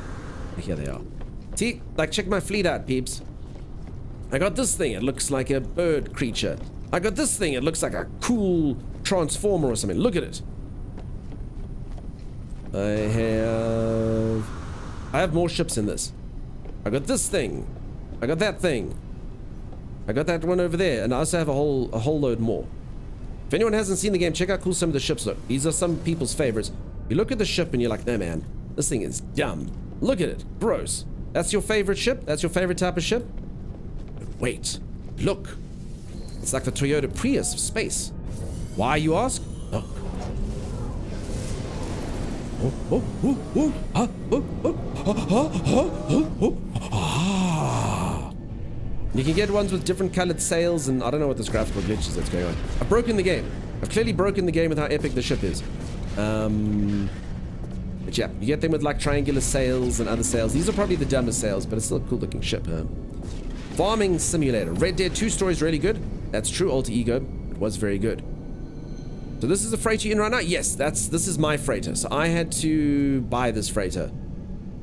Here they are. See? Like, check my fleet out, peeps. I got this thing. It looks like a bird creature. I got this thing. It looks like a cool transformer or something. Look at it. I have more ships in this. I got this thing. I got that thing. I got that one over there. And I also have a whole load more. If anyone hasn't seen the game, check out how cool some of the ships look. These are some people's favorites. You look at the ship and you're like, no, man. This thing is dumb. Look at it. Gross. That's your favorite ship? That's your favorite type of ship? Wait. Look. It's like the Toyota Prius of space. Why, you ask? Look. You can get ones with different colored sails, and I don't know what this graphical glitch is that's going on. I've broken the game. I've clearly broken the game with how epic the ship is. But yeah, you get them with like triangular sails and other sails. These are probably the dumbest sails, but it's still a cool looking ship. Farming Simulator. Red Dead 2 story is really good. That's true. Alter Ego. It was very good. So this is a freighter you're in right now? Yes, this is my freighter. So I had to buy this freighter.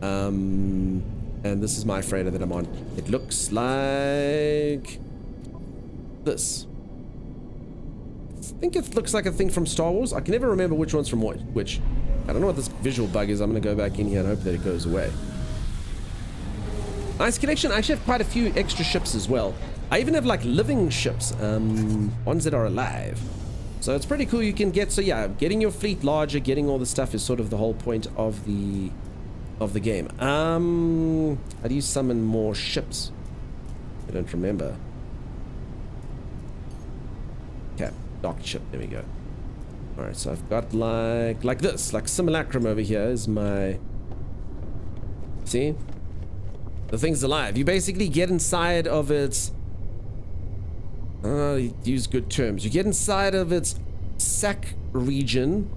And this is my freighter that I'm on. It looks like this. I think it looks like a thing from Star Wars. I can never remember which one's from which. I don't know what this visual bug is. I'm going to go back in here and hope that it goes away. Nice connection. I actually have quite a few extra ships as well. I even have like living ships, ones that are alive. So it's pretty cool. You can get, so yeah, getting your fleet larger, getting all the stuff is sort of the whole point of the game. How do you summon more ships? I don't remember. Okay, docked ship. There we go. All right, so I've got like this, like Simulacrum over here is my. See, the thing's alive. You basically get inside of its. Use good terms. You get inside of its sac region,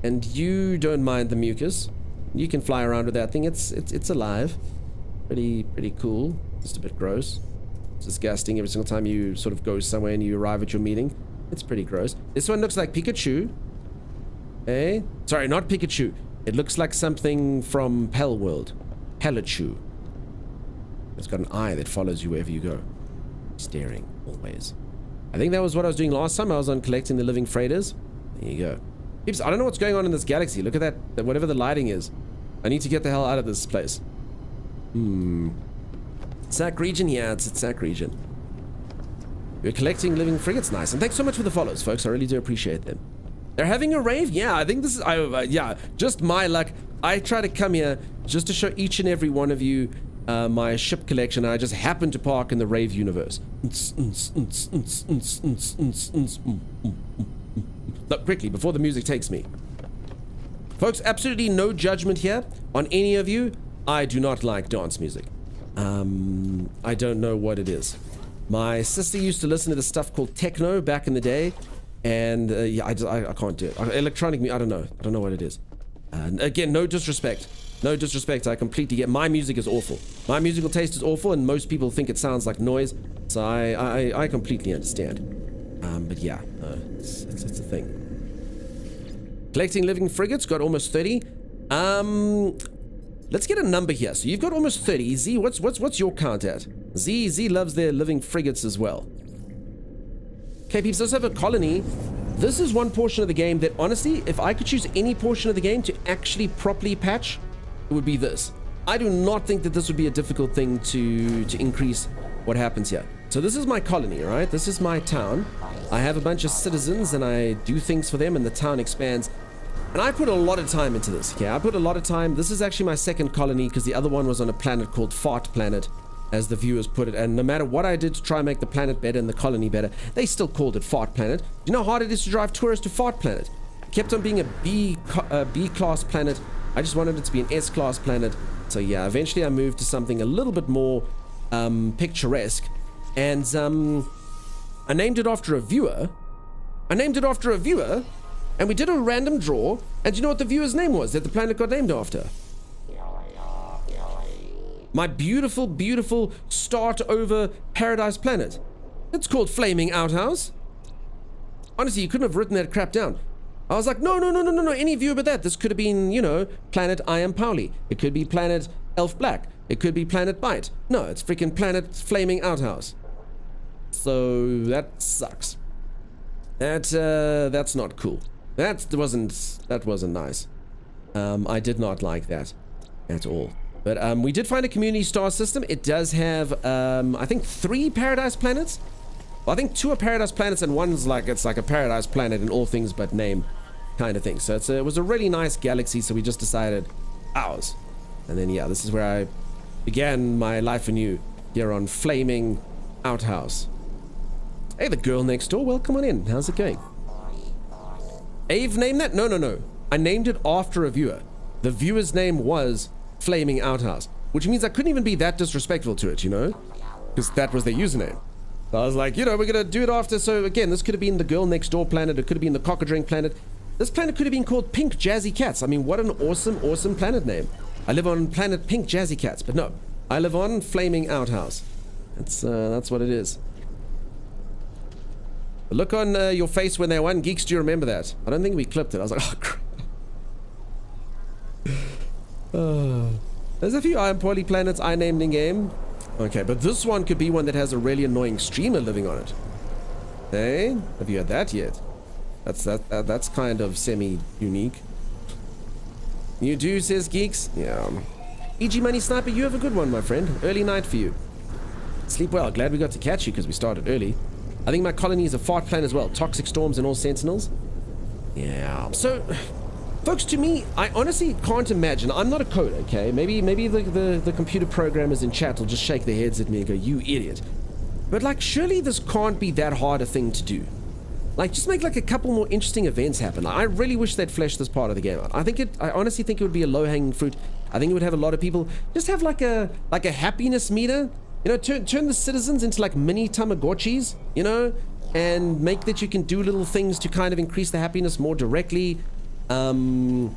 and you don't mind the mucus. You can fly around with that thing. It's alive. Pretty cool. Just a bit gross. It's disgusting every single time you sort of go somewhere and you arrive at your meeting. It's pretty gross. This one looks like Pikachu. Eh? Sorry, not Pikachu. It looks like something from Pell World. Pelachu. It's got an eye that follows you wherever you go. Staring, always. I think that was what I was doing last time. I was on collecting the living freighters. There you go. Peeps, I don't know what's going on in this galaxy. Look at that, whatever the lighting is. I need to get the hell out of this place. Sac region? Yeah, it's Sac region. We're collecting living frigates. Nice. And thanks so much for the follows, folks. I really do appreciate them. They're having a rave? Yeah, I think this is... yeah, just my luck. I try to come here just to show each and every one of you my ship collection. And I just happen to park in the rave universe. Look, quickly, before the music takes me. Folks, absolutely no judgment here on any of you. I do not like dance music. I don't know what it is. My sister used to listen to this stuff called techno back in the day, and yeah, I can't do it. Electronic music, I don't know what it is. Again, no disrespect. No disrespect, I completely get. My music is awful. My musical taste is awful, and most people think it sounds like noise, so I completely understand. But yeah, it's a thing. Collecting living frigates, got almost 30. Let's get a number here. So you've got almost 30. Z, what's your count at? Z loves their living frigates as well. Okay, peeps, let's have a colony. This is one portion of the game that, honestly, if I could choose any portion of the game to actually properly patch, it would be this. I do not think that this would be a difficult thing to increase what happens here. So this is my colony, right? This is my town. I have a bunch of citizens and I do things for them and the town expands. And I put a lot of time into this, okay? I put a lot of time. This is actually my second colony because the other one was on a planet called Fart Planet, as the viewers put it. And no matter what I did to try and make the planet better and the colony better, they still called it Fart Planet. Do you know how hard it is to drive tourists to Fart Planet? It kept on being a B-class planet. I just wanted it to be an S-class planet. So yeah, eventually I moved to something a little bit more picturesque. And I named it after a viewer. And we did a random draw, and do you know what the viewer's name was that the planet got named after? My beautiful, beautiful start over paradise planet. It's called Flaming Outhouse. Honestly, you couldn't have written that crap down. I was like, no, any viewer but that. This could have been, you know, planet I Am Pauli. It could be planet Elf Black. It could be planet Bite. No, it's freaking planet Flaming Outhouse. So that sucks. That's not cool. That wasn't nice. I did not like that at all. But we did find a community star system. It does have I think 3 paradise planets. Well, I think 2 are paradise planets and one's like it's like a paradise planet in all things but name kind of thing. So it was a really nice galaxy. So we just decided ours. And then yeah, this is where I began my life anew here on Flaming Outhouse. Hey, the girl next door. Welcome on in. How's it going? Ave named that? No. I named it after a viewer. The viewer's name was Flaming Outhouse, which means I couldn't even be that disrespectful to it, you know? Because that was their username. So I was like, you know, we're going to do it after. So again, this could have been the girl next door planet. It could have been the cockadrink planet. This planet could have been called Pink Jazzy Cats. I mean, what an awesome planet name. I live on planet Pink Jazzy Cats, but no. I live on Flaming Outhouse. That's what it is. The look on your face when they won, Geeks, do you remember that? I don't think we clipped it. I was like, oh, crap. There's a few I Am Pauli planets I named in game. Okay, but this one could be one that has a really annoying streamer living on it. Hey, have you had that yet? That's kind of semi-unique. You do, says Geeks? Yeah. EG Money Sniper, you have a good one, my friend. Early night for you. Sleep well. Glad we got to catch you because we started early. I think my colony is a fart plan as well. Toxic storms and all sentinels. Yeah. So, folks, to me, I honestly can't imagine. I'm not a coder, okay? Maybe the computer programmers in chat will just shake their heads at me and go, you idiot. But, like, surely this can't be that hard a thing to do. Like, just make, like, a couple more interesting events happen. I really wish they'd flesh this part of the game out. I honestly think it would be a low-hanging fruit. I think it would have a lot of people just have, like a happiness meter. You know, turn the citizens into like mini Tamagotchis, you know, and make that you can do little things to kind of increase the happiness more directly. You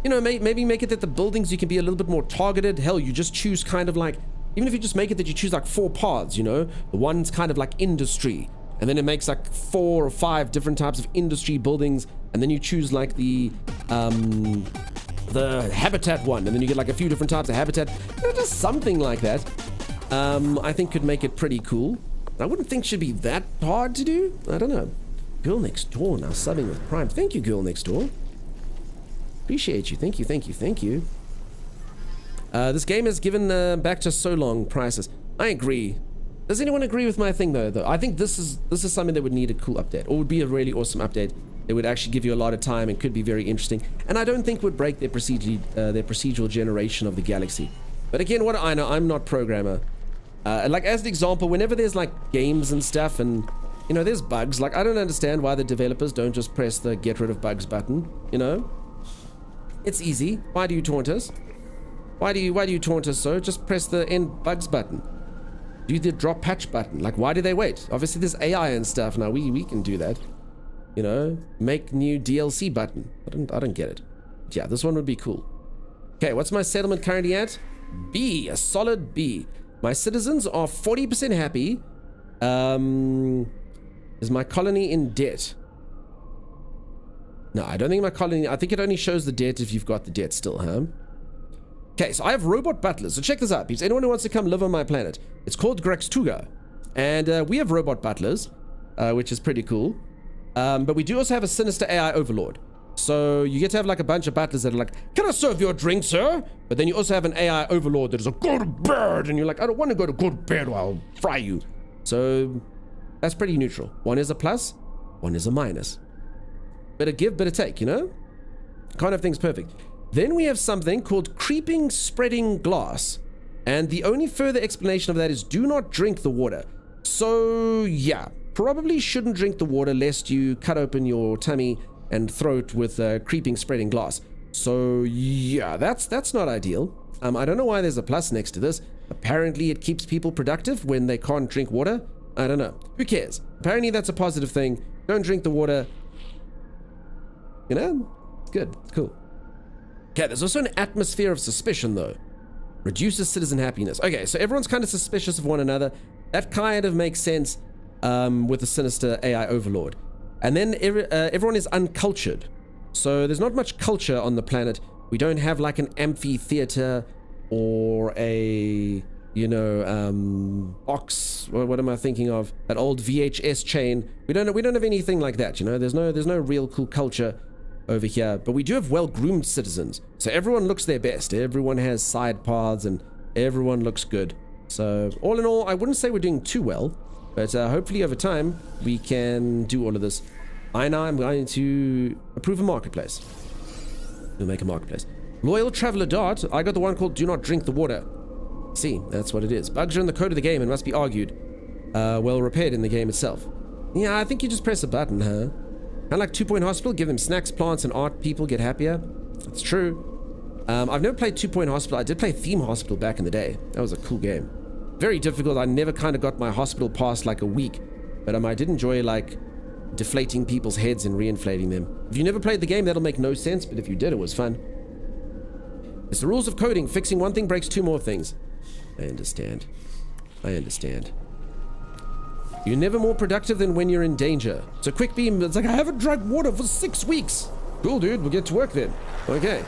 know, maybe make it that the buildings you can be a little bit more targeted. Hell, you just choose kind of like, even if you just make it that you choose like 4 paths, you know, the one's kind of like industry, and then it makes like 4 or 5 different types of industry buildings, and then you choose like the the habitat one, and then you get like a few different types of habitat. Just something like that. I think could make it pretty cool. I wouldn't think should be that hard to do. I don't know. Girl Next Door now subbing with Prime. Thank you, Girl Next Door. Appreciate you. Thank you, thank you, thank you. This game has given back to so long prices. I agree. Does anyone agree with my thing though? I think this is something that would need a cool update, or would be a really awesome update. It would actually give you a lot of time and could be very interesting. And I don't think would break their procedural generation of the galaxy. But again, what I know, I'm not programmer. Like as an example, whenever there's like games and stuff, and you know, there's bugs. Like I don't understand why the developers don't just press the get rid of bugs button. You know, it's easy. Why do you taunt us? Why do you taunt us so? Just press the end bugs button. Do the drop patch button. Like, why do they wait? Obviously, there's AI and stuff now. We can do that. You know, make new DLC button. I don't get it. But yeah, this one would be cool. Okay, what's my settlement currently at? B, a solid B. My citizens are 40% happy. Is my colony in debt? No, I don't think my colony. I think it only shows the debt if you've got the debt still, huh? Okay, so I have robot butlers. So check this out, peeps. Anyone who wants to come live on my planet, it's called Grextuga, and we have robot butlers, which is pretty cool. But we do also have a sinister AI overlord. So you get to have like a bunch of butlers that are like, "Can I serve your drink, sir?" But then you also have an AI overlord that is like, "Go to bed," and you're like, "I don't want to go to bed, or I'll fry you." So that's pretty neutral. One is a plus, one is a minus. Bit of give, bit of take, you know? Kind of thing's perfect. Then we have something called creeping spreading glass. And the only further explanation of that is do not drink the water. So yeah, probably shouldn't drink the water lest you cut open your tummy and throat with creeping spreading glass. So yeah, that's not ideal. I don't know why there's a plus next to this. Apparently it keeps people productive when they can't drink water. I don't know. Who cares? Apparently that's a positive thing. Don't drink the water. You know? It's good. It's cool. Okay, there's also an atmosphere of suspicion, though. Reduces citizen happiness. Okay, so everyone's kind of suspicious of one another. That kind of makes sense with the sinister AI overlord. And then everyone is uncultured. So there's not much culture on the planet. We don't have like an amphitheater or a, you know, box. What am I thinking of? That old VHS chain. We don't have anything like that, you know. There's no real cool culture over here, but we do have well-groomed citizens, so everyone looks their best. Everyone has side paths and everyone looks good. So all in all, I wouldn't say we're doing too well, but hopefully over time we can do all of this. I now am going to approve a marketplace. We'll make a marketplace. Loyal Traveler Dart, I got the one called Do Not Drink the Water. See, that's what it is. Bugs are in the code of the game and must be argued. Well repaired in the game itself. Yeah, I think you just press a button, huh? Kind of like 2 Point Hospital, give them snacks, plants, and art, people get happier. That's true. I've never played 2 Point Hospital. I did play Theme Hospital back in the day. That was a cool game. Very difficult. I never kind of got my hospital past like a week. But I did enjoy like deflating people's heads and reinflating them. If you never played the game, that'll make no sense. But if you did, it was fun. It's the rules of coding. Fixing one thing breaks two more things. I understand. I understand. You're never more productive than when you're in danger. So Quick Beam, it's like, I haven't drank water for 6 weeks. Cool, dude. We'll get to work then. Okay.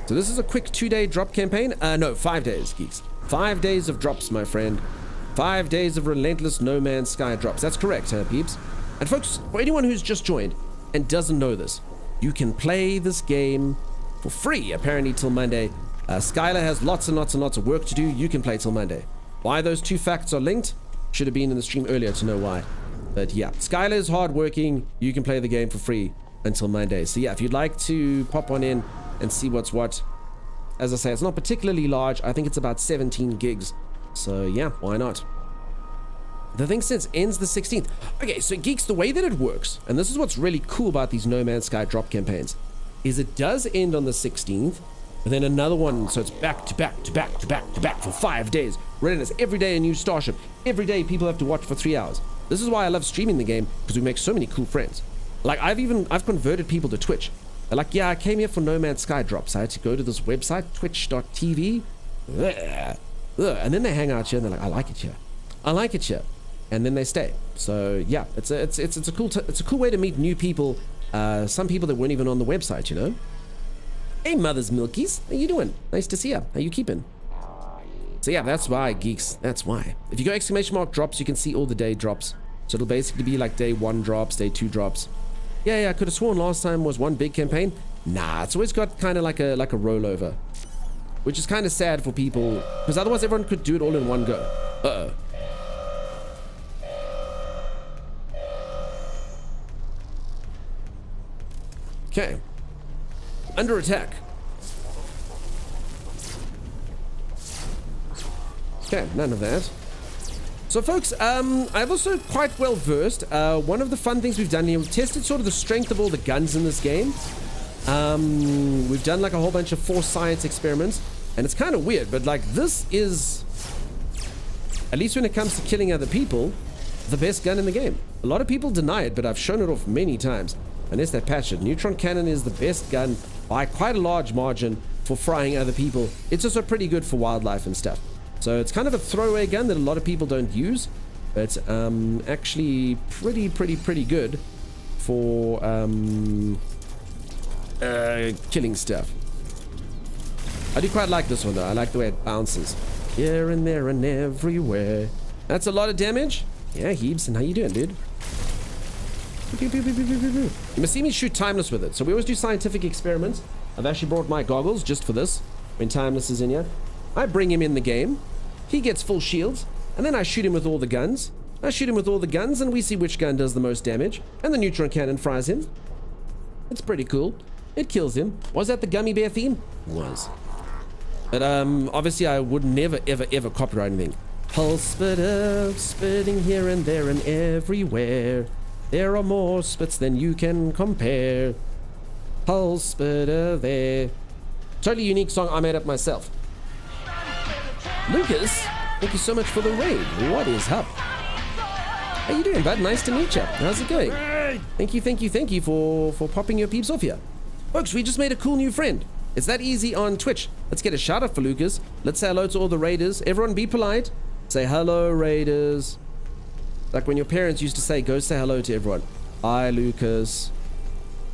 So this is a quick 2-day drop campaign. No, 5 days, geeks. 5 days of drops, my friend. 5 days of relentless No Man's Sky drops. That's correct, huh, peeps? And folks, for anyone who's just joined and doesn't know this, you can play this game for free, apparently, till Monday. Skylar has lots and lots and lots of work to do. You can play till Monday. Why those two facts are linked? Should have been in the stream earlier to know why. But yeah, Skylar is hardworking. You can play the game for free until Monday. So yeah, if you'd like to pop on in and see what's what. As I say, it's not particularly large. I think it's about 17 gigs. So yeah, why not? The thing since ends the 16th. Okay, so geeks, the way that it works, and this is what's really cool about these No Man's Sky drop campaigns, is it does end on the 16th, but then another one, so it's back to back to back to back to back for 5 days. Readiness, every day a new starship. Every day people have to watch for 3 hours. This is why I love streaming the game, because we make so many cool friends. Like I've converted people to Twitch. They're like, yeah, I came here for No Man's Sky drops. I had to go to this website, twitch.tv. And then they hang out here and they're like, I like it here. I like it here. And then they stay. So yeah, it's a cool way to meet new people. Some people that weren't even on the website, you know. Hey, Mother's Milkies. How you doing? Nice to see ya. How you keeping? So yeah, that's why, geeks. That's why. If you go exclamation mark drops, you can see all the day drops. So it'll basically be like day 1 drops, day 2 drops. Yeah, I could have sworn last time was one big campaign. Nah, it's always got kind of like a rollover, which is kind of sad for people because otherwise everyone could do it all in one go. Uh-oh. Okay. Under attack. Okay, none of that. So folks, I'm also quite well versed. One of the fun things we've done here, we've tested sort of the strength of all the guns in this game. We've done like a whole bunch of force science experiments, and it's kind of weird, but like this is, at least when it comes to killing other people, the best gun in the game. A lot of people deny it, but I've shown it off many times. Unless they patch it. Neutron cannon is the best gun by quite a large margin for frying other people. It's also pretty good for wildlife and stuff. So it's kind of a throwaway gun that a lot of people don't use, but actually pretty good for killing stuff. I do quite like this one though. I like the way it bounces here and there and everywhere. That's a lot of damage. Yeah, Heebs, and how you doing, dude? You must see me shoot Timeless with it. So we always do scientific experiments. I've actually brought my goggles just for this when Timeless is in here. I bring him in the game. He gets full shields, and then I shoot him with all the guns. I shoot him with all the guns, and we see which gun does the most damage. And the neutron cannon fries him. It's pretty cool. It kills him. Was that the gummy bear theme? Was. But obviously I would never ever copyright anything. Pulse spitter, spitting here and there and everywhere. There are more spits than you can compare. Pulse spitter there. Totally unique song I made up myself. Lucas, thank you so much for the raid. What is up? How you doing, bud? Nice to meet you. How's it going? Thank you for popping your peeps off here. Folks, we just made a cool new friend. It's that easy on Twitch. Let's get a shout out for Lucas. Let's say hello to all the raiders. Everyone be polite. Say hello, raiders. Like when your parents used to say, go say hello to everyone. Hi, Lucas.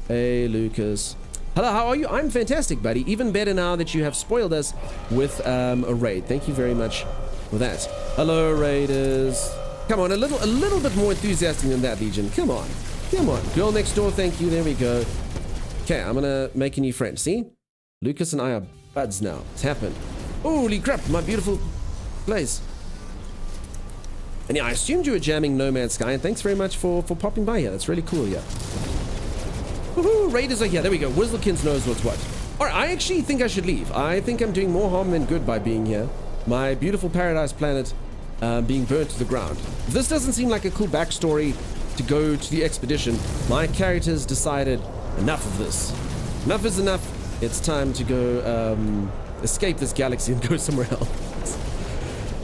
Hey, Lucas. Hello, how are you? I'm fantastic, buddy. Even better now that you have spoiled us with a raid. Thank you very much for that. Hello, raiders. Come on, a little bit more enthusiastic than that, Legion. Come on. Girl next door, thank you. There we go. Okay, I'm gonna make a new friend. See? Lucas and I are buds now. It's happened. Holy crap, my beautiful place. And yeah, I assumed you were jamming No Man's Sky, and thanks very much for popping by here. That's really cool, yeah. Woohoo, raiders are here. There we go. Whizzlekins knows what's what. Alright, I actually think I should leave. I think I'm doing more harm than good by being here. My beautiful paradise planet being burnt to the ground. This doesn't seem like a cool backstory to go to the expedition. My characters decided, enough of this. Enough is enough. It's time to go escape this galaxy and go somewhere else.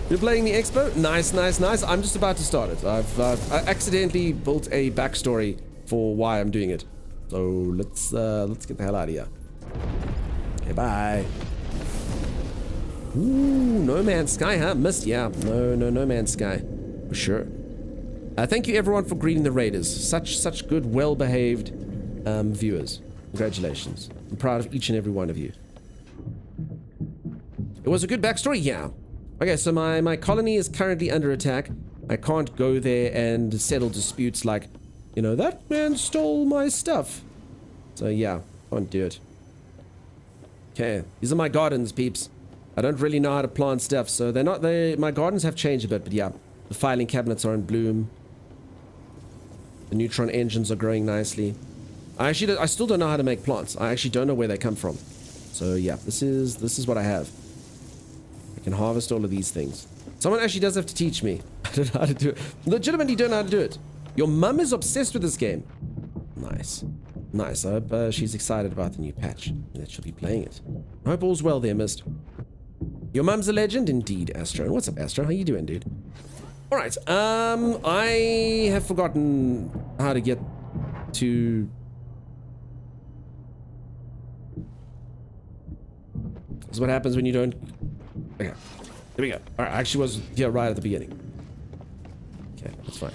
You're playing the expo? Nice. I'm just about to start it. I accidentally built a backstory for why I'm doing it. So let's get the hell out of here. Okay, bye. Ooh, No Man's Sky, huh? Missed, yeah. No Man's Sky. For sure. Thank you everyone for greeting the raiders. Such good, well-behaved viewers. Congratulations. I'm proud of each and every one of you. It was a good backstory, yeah. Okay, so my colony is currently under attack. I can't go there and settle disputes like, you know, that man stole my stuff. So yeah, can't do it. Okay, these are my gardens, peeps. I don't really know how to plant stuff, so my gardens have changed a bit, but yeah. The filing cabinets are in bloom. The neutron engines are growing nicely. I still don't know how to make plants. I actually don't know where they come from. So yeah, this is what I have. I can harvest all of these things. Someone actually does have to teach me. I don't know how to do it. Legitimately don't know how to do it. Your mum is obsessed with this game. Nice. I hope she's excited about the new patch and that she'll be playing it. I hope all's well there, mist. Your mum's a legend indeed, Astro. And what's up, Astro? How you doing, dude? Alright, I have forgotten how to get to... This is what happens when you don't... Okay, here we go. Alright, I actually was here right at the beginning. Okay, that's fine.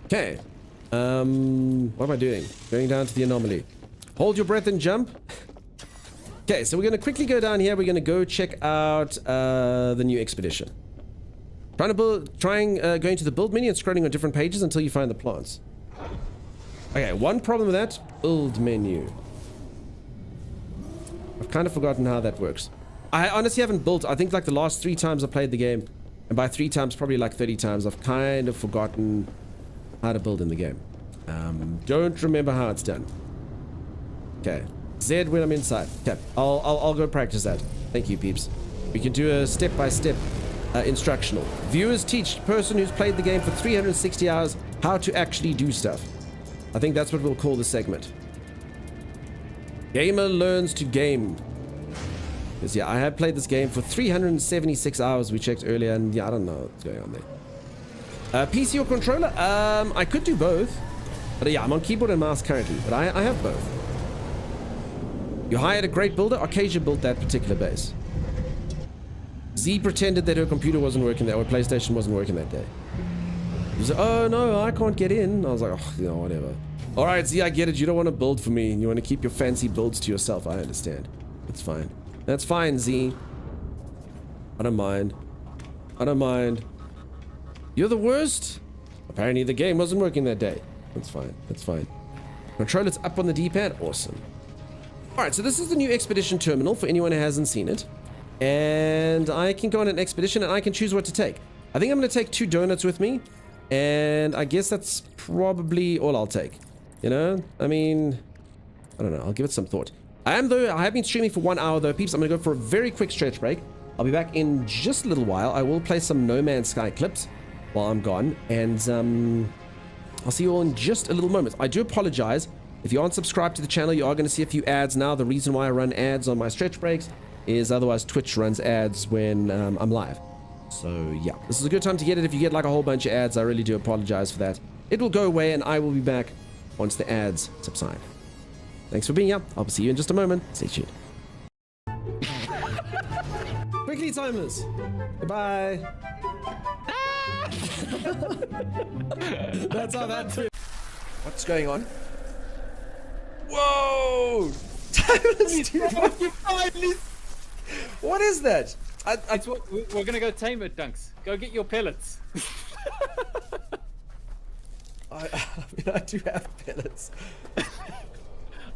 Okay. What am I doing? Going down to the anomaly. Hold your breath and jump. Okay, so we're going to quickly go down here. We're going to go check out the new expedition. Going to the build menu and scrolling on different pages until you find the plants. Okay, one problem with that, build menu. I've kind of forgotten how that works. I honestly haven't built, I think like the last 3 times I played the game, and by 3 times, probably like 30 times, I've kind of forgotten how to build in the game. Don't remember how it's done. Okay, Z when I'm inside. Okay, I'll go practice that. Thank you, peeps. We can do a step-by-step instructional. Viewers teach person who's played the game for 360 hours how to actually do stuff. I think that's what we'll call the segment. Gamer learns to game. Because yeah, I have played this game for 376 hours, we checked earlier, and yeah, I don't know what's going on there. PC or controller? I could do both. But yeah, I'm on keyboard and mouse currently, but I have both. You hired a great builder? Arcadia built that particular base. Z pretended that her computer wasn't working that, or PlayStation wasn't working that day. He said, oh no, I can't get in. I was like, oh, you know, whatever. Alright, Z, I get it. You don't want to build for me. You want to keep your fancy builds to yourself. I understand. That's fine. That's fine, Z. I don't mind. I don't mind. You're the worst? Apparently the game wasn't working that day. That's fine. That's fine. Controller's up on the D-pad. Awesome. Alright, so this is the new expedition terminal for anyone who hasn't seen it. And I can go on an expedition and I can choose what to take. I think I'm going to take 2 donuts with me. And I guess that's probably all I'll take. You know? I mean, I don't know. I'll give it some thought. I have been streaming for 1 hour though, peeps. I'm going to go for a very quick stretch break. I'll be back in just a little while. I will play some No Man's Sky clips while I'm gone. And I'll see you all in just a little moment. I do apologize. If you aren't subscribed to the channel, you are going to see a few ads now. The reason why I run ads on my stretch breaks is otherwise Twitch runs ads when I'm live. So yeah, this is a good time to get it. If you get like a whole bunch of ads, I really do apologize for that. It will go away and I will be back once the ads subside. Thanks for being here. I'll see you in just a moment. Stay tuned. Quickly, timers. Goodbye. That's how that fits. What's going on? Whoa! Timers, dude. What is that? We're gonna go tame it, Dunks. Go get your pellets. I mean, I do have pellets.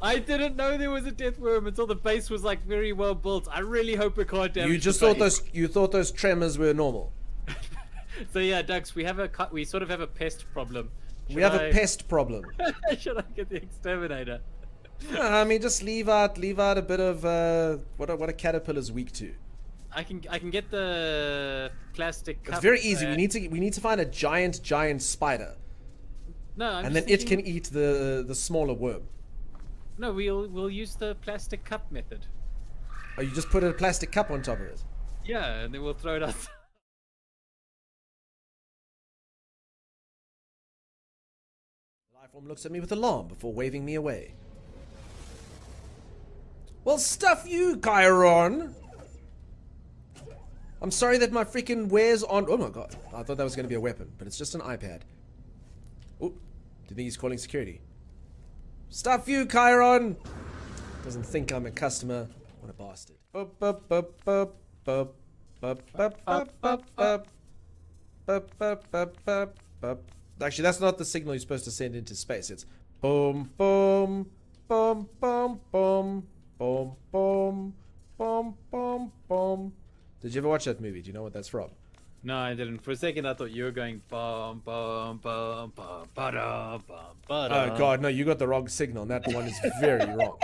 I didn't know there was a death worm until the base was like very well built. I really hope it can't damage. You just the thought base. you thought those tremors were normal. So yeah, Dunks, we sort of have a pest problem. We have a pest problem. Should I get the exterminator? I mean, just leave out a bit of what a caterpillar's weak to. I can get the plastic cup. It's very easy. We need to find a giant spider. No, and then it can eat the smaller worm. No, we'll use the plastic cup method. Oh, you just put a plastic cup on top of it. Yeah, and then we'll throw it out. Lifeform looks at me with alarm before waving me away. Well, stuff you, Chiron! I'm sorry that my freaking wears on. Oh my god, I thought that was going to be a weapon, but it's just an iPad. Oh, do you think he's calling security? Stuff you, Chiron! Doesn't think I'm a customer. What a bastard. Actually, that's not the signal you're supposed to send into space. It's boom, boom, boom, boom, boom, boom, boom, boom, boom, boom. Did you ever watch that movie? Do you know what that's from? No, I didn't. For a second, I thought you were going bum bum bum bum ba-da, bum ba-da. Oh god, no, you got the wrong signal, and that one is very wrong.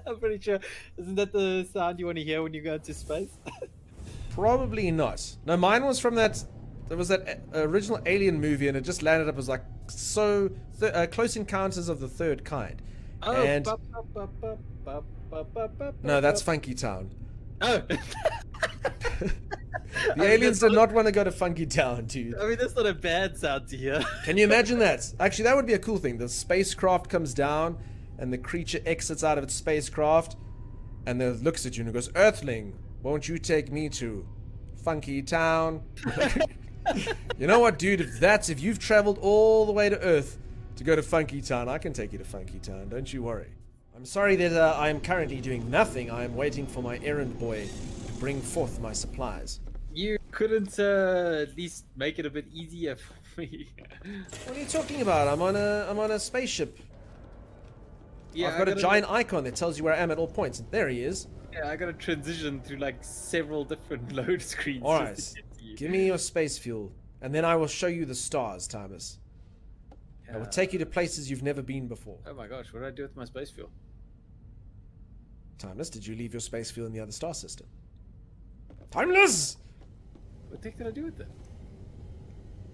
I'm pretty sure. Isn't that the sound you want to hear when you go into space? Probably not. No, mine was from that. There was that original Alien movie, and it just landed up as like so Close Encounters of the Third Kind. Oh, and no, that's Funky Town. Oh. The aliens did not want to go to Funky Town, dude. I mean, that's not a bad sound to hear. Can you imagine that? Actually, that would be a cool thing. The spacecraft comes down, and the creature exits out of its spacecraft, and then looks at you and goes, Earthling, won't you take me to Funky Town? You know what, dude? If you've traveled all the way to Earth to go to Funky Town, I can take you to Funky Town. Don't you worry. I'm sorry that I am currently doing nothing. I am waiting for my errand boy to bring forth my supplies. You couldn't at least make it a bit easier for me. What are you talking about? I'm on a spaceship. Yeah, I've got a giant icon that tells you where I am at all points. And there he is. Yeah, I gotta transition through like several different load screens. All just right, to get to you. give me your space fuel, and then I will show you the stars, Thomas. I will take you to places you've never been before. Oh my gosh, what did I do with my space fuel? Timeless, did you leave your space fuel in the other star system? Timeless! What the heck did I do with it?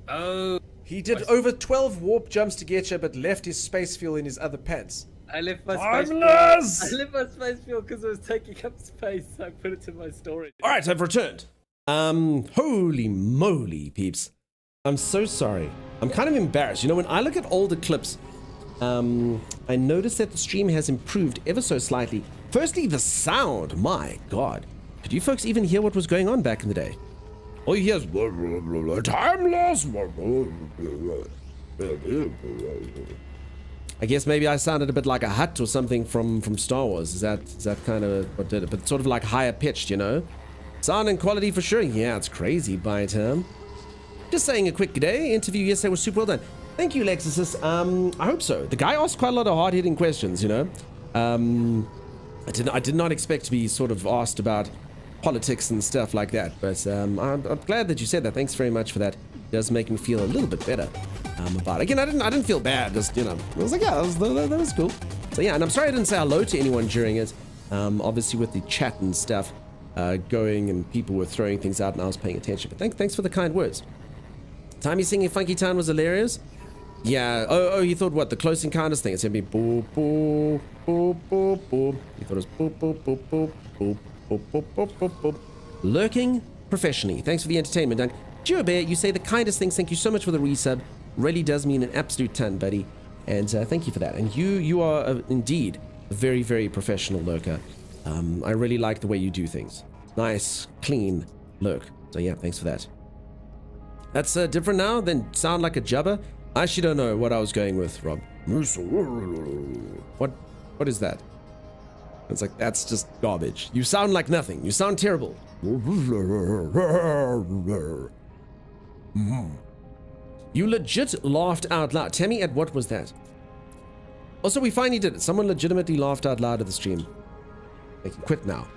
Oh, He did over 12 warp jumps to get you, but left his space fuel in his other pants. I left my space fuel. Timeless! I left my space fuel because it was taking up space. I put it in my storage. All right, I've returned. Holy moly, peeps. I'm so sorry. I'm kind of embarrassed. You know, when I look at older clips, I noticed that the stream has improved ever so slightly. Firstly, the sound. My God. Did you folks even hear what was going on back in the day? All you hear is timeless. I guess maybe I sounded a bit like a hut or something from Star Wars. Is that kind of what did it? But sort of like higher pitched, you know? Sound and quality for sure. Yeah, it's crazy by time. Just saying a quick g'day. Interview yesterday was super well done. Thank you, Lexus. I hope so. The guy asked quite a lot of hard-hitting questions, you know? I did not expect to be sort of asked about politics and stuff like that, but I'm glad that you said that. Thanks very much for that. It does make me feel a little bit better about it. Again, I didn't feel bad. Just, you know, I was like, yeah, that was cool. So yeah, and I'm sorry I didn't say hello to anyone during it. Obviously with the chat and stuff going and people were throwing things out and I was paying attention. But thanks for the kind words. Timey singing Funky Town was hilarious. Yeah. Oh, you thought what? The Close Encounters thing. It's gonna be boop boop boop boop boop. You thought it was boop boop boop boop boop boop boop boop boop boop. Lurking professionally. Thanks for the entertainment, Dunk. Geo Bear, you say the kindest things. Thank you so much for the resub. Really does mean an absolute ton, buddy. And thank you for that. And you are indeed a very, very professional lurker. I really like the way you do things. Nice, clean lurk. So yeah, thanks for that. That's different now than sound like a jubber. I actually don't know what I was going with, Rob. What is that? It's like, that's just garbage. You sound like nothing. You sound terrible. You legit laughed out loud. Tell me, at what was that? Also, we finally did it. Someone legitimately laughed out loud at the stream. They can quit now.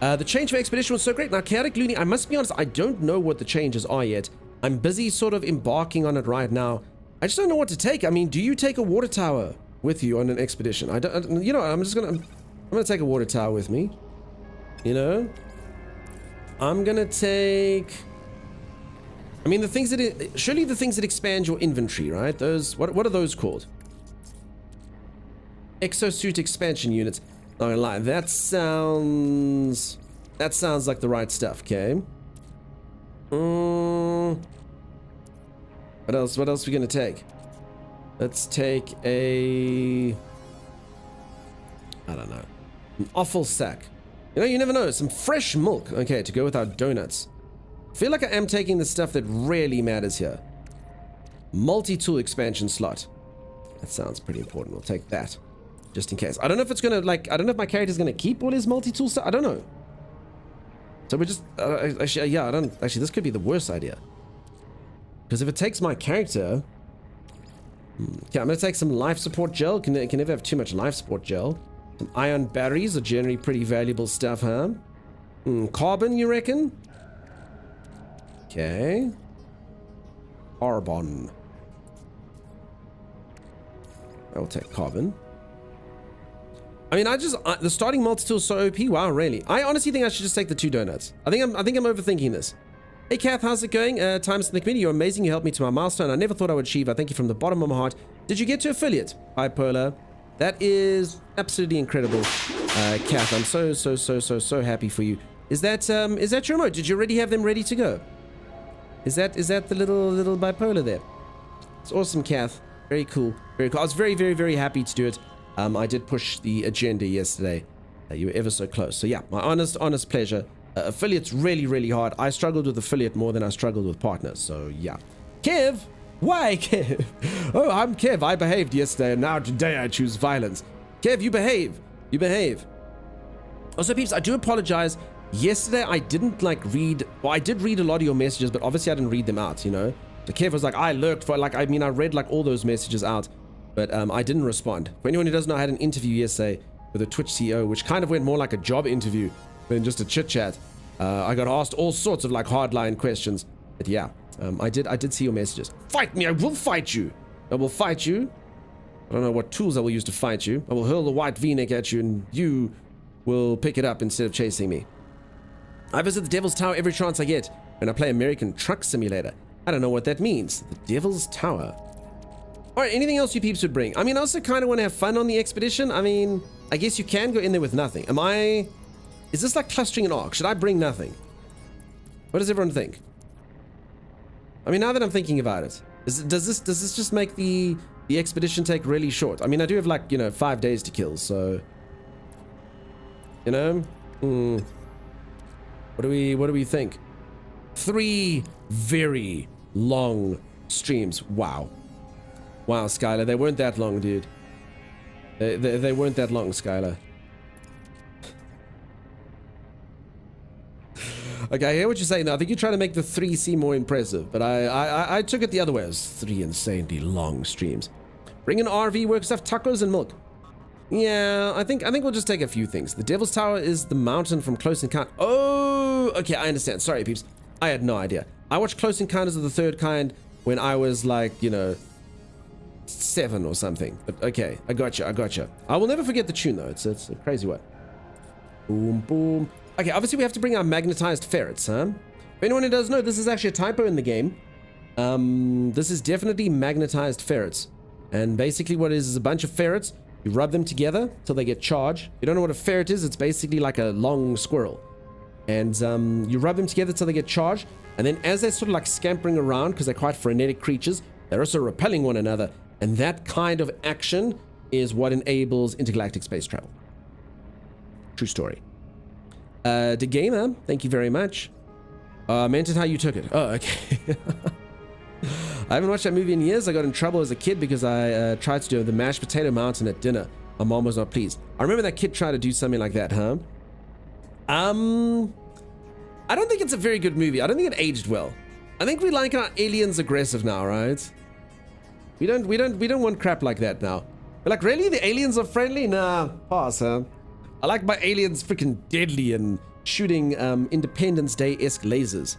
The change for Expedition was so great. Now, Chaotic Looney, I must be honest, I don't know what the changes are yet. I'm busy sort of embarking on it right now. I just don't know what to take. I mean, do you take a water tower with you on an expedition? I don't, you know, I'm gonna take a water tower with me. You know? I'm gonna take... I mean, the things that... surely the things that expand your inventory, right? Those... What are those called? Exosuit expansion units. Not gonna lie, that sounds like the right stuff, okay? What else are we gonna take? Let's take a... I don't know. An offal sack. You know, you never know. Some fresh milk. Okay, to go with our donuts. I feel like I am taking the stuff that really matters here. Multi-tool expansion slot. That sounds pretty important. We'll take that. Just in case. I don't know if it's gonna, like, I don't know if my character's gonna keep all his multi-tool stuff. I don't know. So we're just, actually, yeah, actually, this could be the worst idea. Because if it takes my character... Okay, I'm gonna take some life support gel. Can never have too much life support gel. Some ion batteries are generally pretty valuable stuff, huh? Carbon, you reckon? Okay. Carbon. I'll take carbon. I mean, the starting multi-tool is so OP. Wow, really? I honestly think I should just take the 2 donuts. I think I'm overthinking this. Hey, Kath, how's it going? Times in the community, you're amazing. You helped me to my milestone. I never thought I would achieve. I thank you from the bottom of my heart. Did you get to affiliate? Hi, Polar. That is absolutely incredible, Kath. I'm so happy for you. Is that your remote? Did you already have them ready to go? Is that the little bipolar there? It's awesome, Kath. Very cool. Very cool. I was very happy to do it. I did push the agenda yesterday. You were ever so close. So yeah, my honest pleasure. Affiliate's really hard. I struggled with affiliate more than I struggled with partners. So yeah. Kev! Why, Kev? Oh, I'm Kev. I behaved yesterday, and now today I choose violence. Kev, you behave. You behave. Also, peeps, I do apologize. Yesterday, I didn't read. Well, I did read a lot of your messages, but obviously I didn't read them out, you know? So Kev was like, I lurked for, I read all those messages out, but I didn't respond. For anyone who doesn't know, I had an interview yesterday with a Twitch CEO, which kind of went more like a job interview than just a chit chat. I got asked all sorts of hardline questions, but yeah, I did see your messages. Fight me! I will fight you! I will fight you. I don't know what tools I will use to fight you. I will hurl the white V-neck at you, and you will pick it up instead of chasing me. I visit the Devil's Tower every chance I get, and I play American Truck Simulator. I don't know what that means. The Devil's Tower. Alright, anything else you peeps would bring? I mean, I also kind of want to have fun on the expedition. I mean, I guess you can go in there with nothing. Is this like clustering an arc? Should I bring nothing? What does everyone think? I mean, now that I'm thinking about it, does this just make the expedition take really short? I mean, I do have 5 days to kill, so you know. What do we think? 3 very long streams. Wow, Skylar, they weren't that long, dude. They weren't that long, Skylar. Okay, I hear what you're saying now. I think you're trying to make the 3 seem more impressive, but I took it the other way. It was 3 insanely long streams. Bring an RV, work stuff, tacos, and milk. Yeah, I think we'll just take a few things. The Devil's Tower is the mountain from Close Encounter. Oh, okay, I understand. Sorry, peeps. I had no idea. I watched Close Encounters of the Third Kind when I was 7 or something. But okay, I gotcha. I will never forget the tune though. It's a crazy one. Boom, boom. Okay, obviously we have to bring our magnetized ferrets, huh? If anyone who doesn't know, this is actually a typo in the game. This is definitely magnetized ferrets. And basically what it is a bunch of ferrets. You rub them together till they get charged. If you don't know what a ferret is, it's basically like a long squirrel. And you rub them together till they get charged. And then as they're sort of scampering around, because they're quite frenetic creatures, they're also repelling one another. And that kind of action is what enables intergalactic space travel. True story. The gamer, thank you very much. Meant it how you took it. Oh, okay. I haven't watched that movie in years. I got in trouble as a kid because I tried to do the mashed potato mountain at dinner. My mom was not pleased. I remember that kid tried to do something like that, huh? I don't think it's a very good movie. I don't think it aged well. I think we like our aliens aggressive now, right? We don't want crap like that now. We're like, really? The aliens are friendly? Nah, pass, huh? I like my aliens freaking deadly and shooting Independence Day-esque lasers.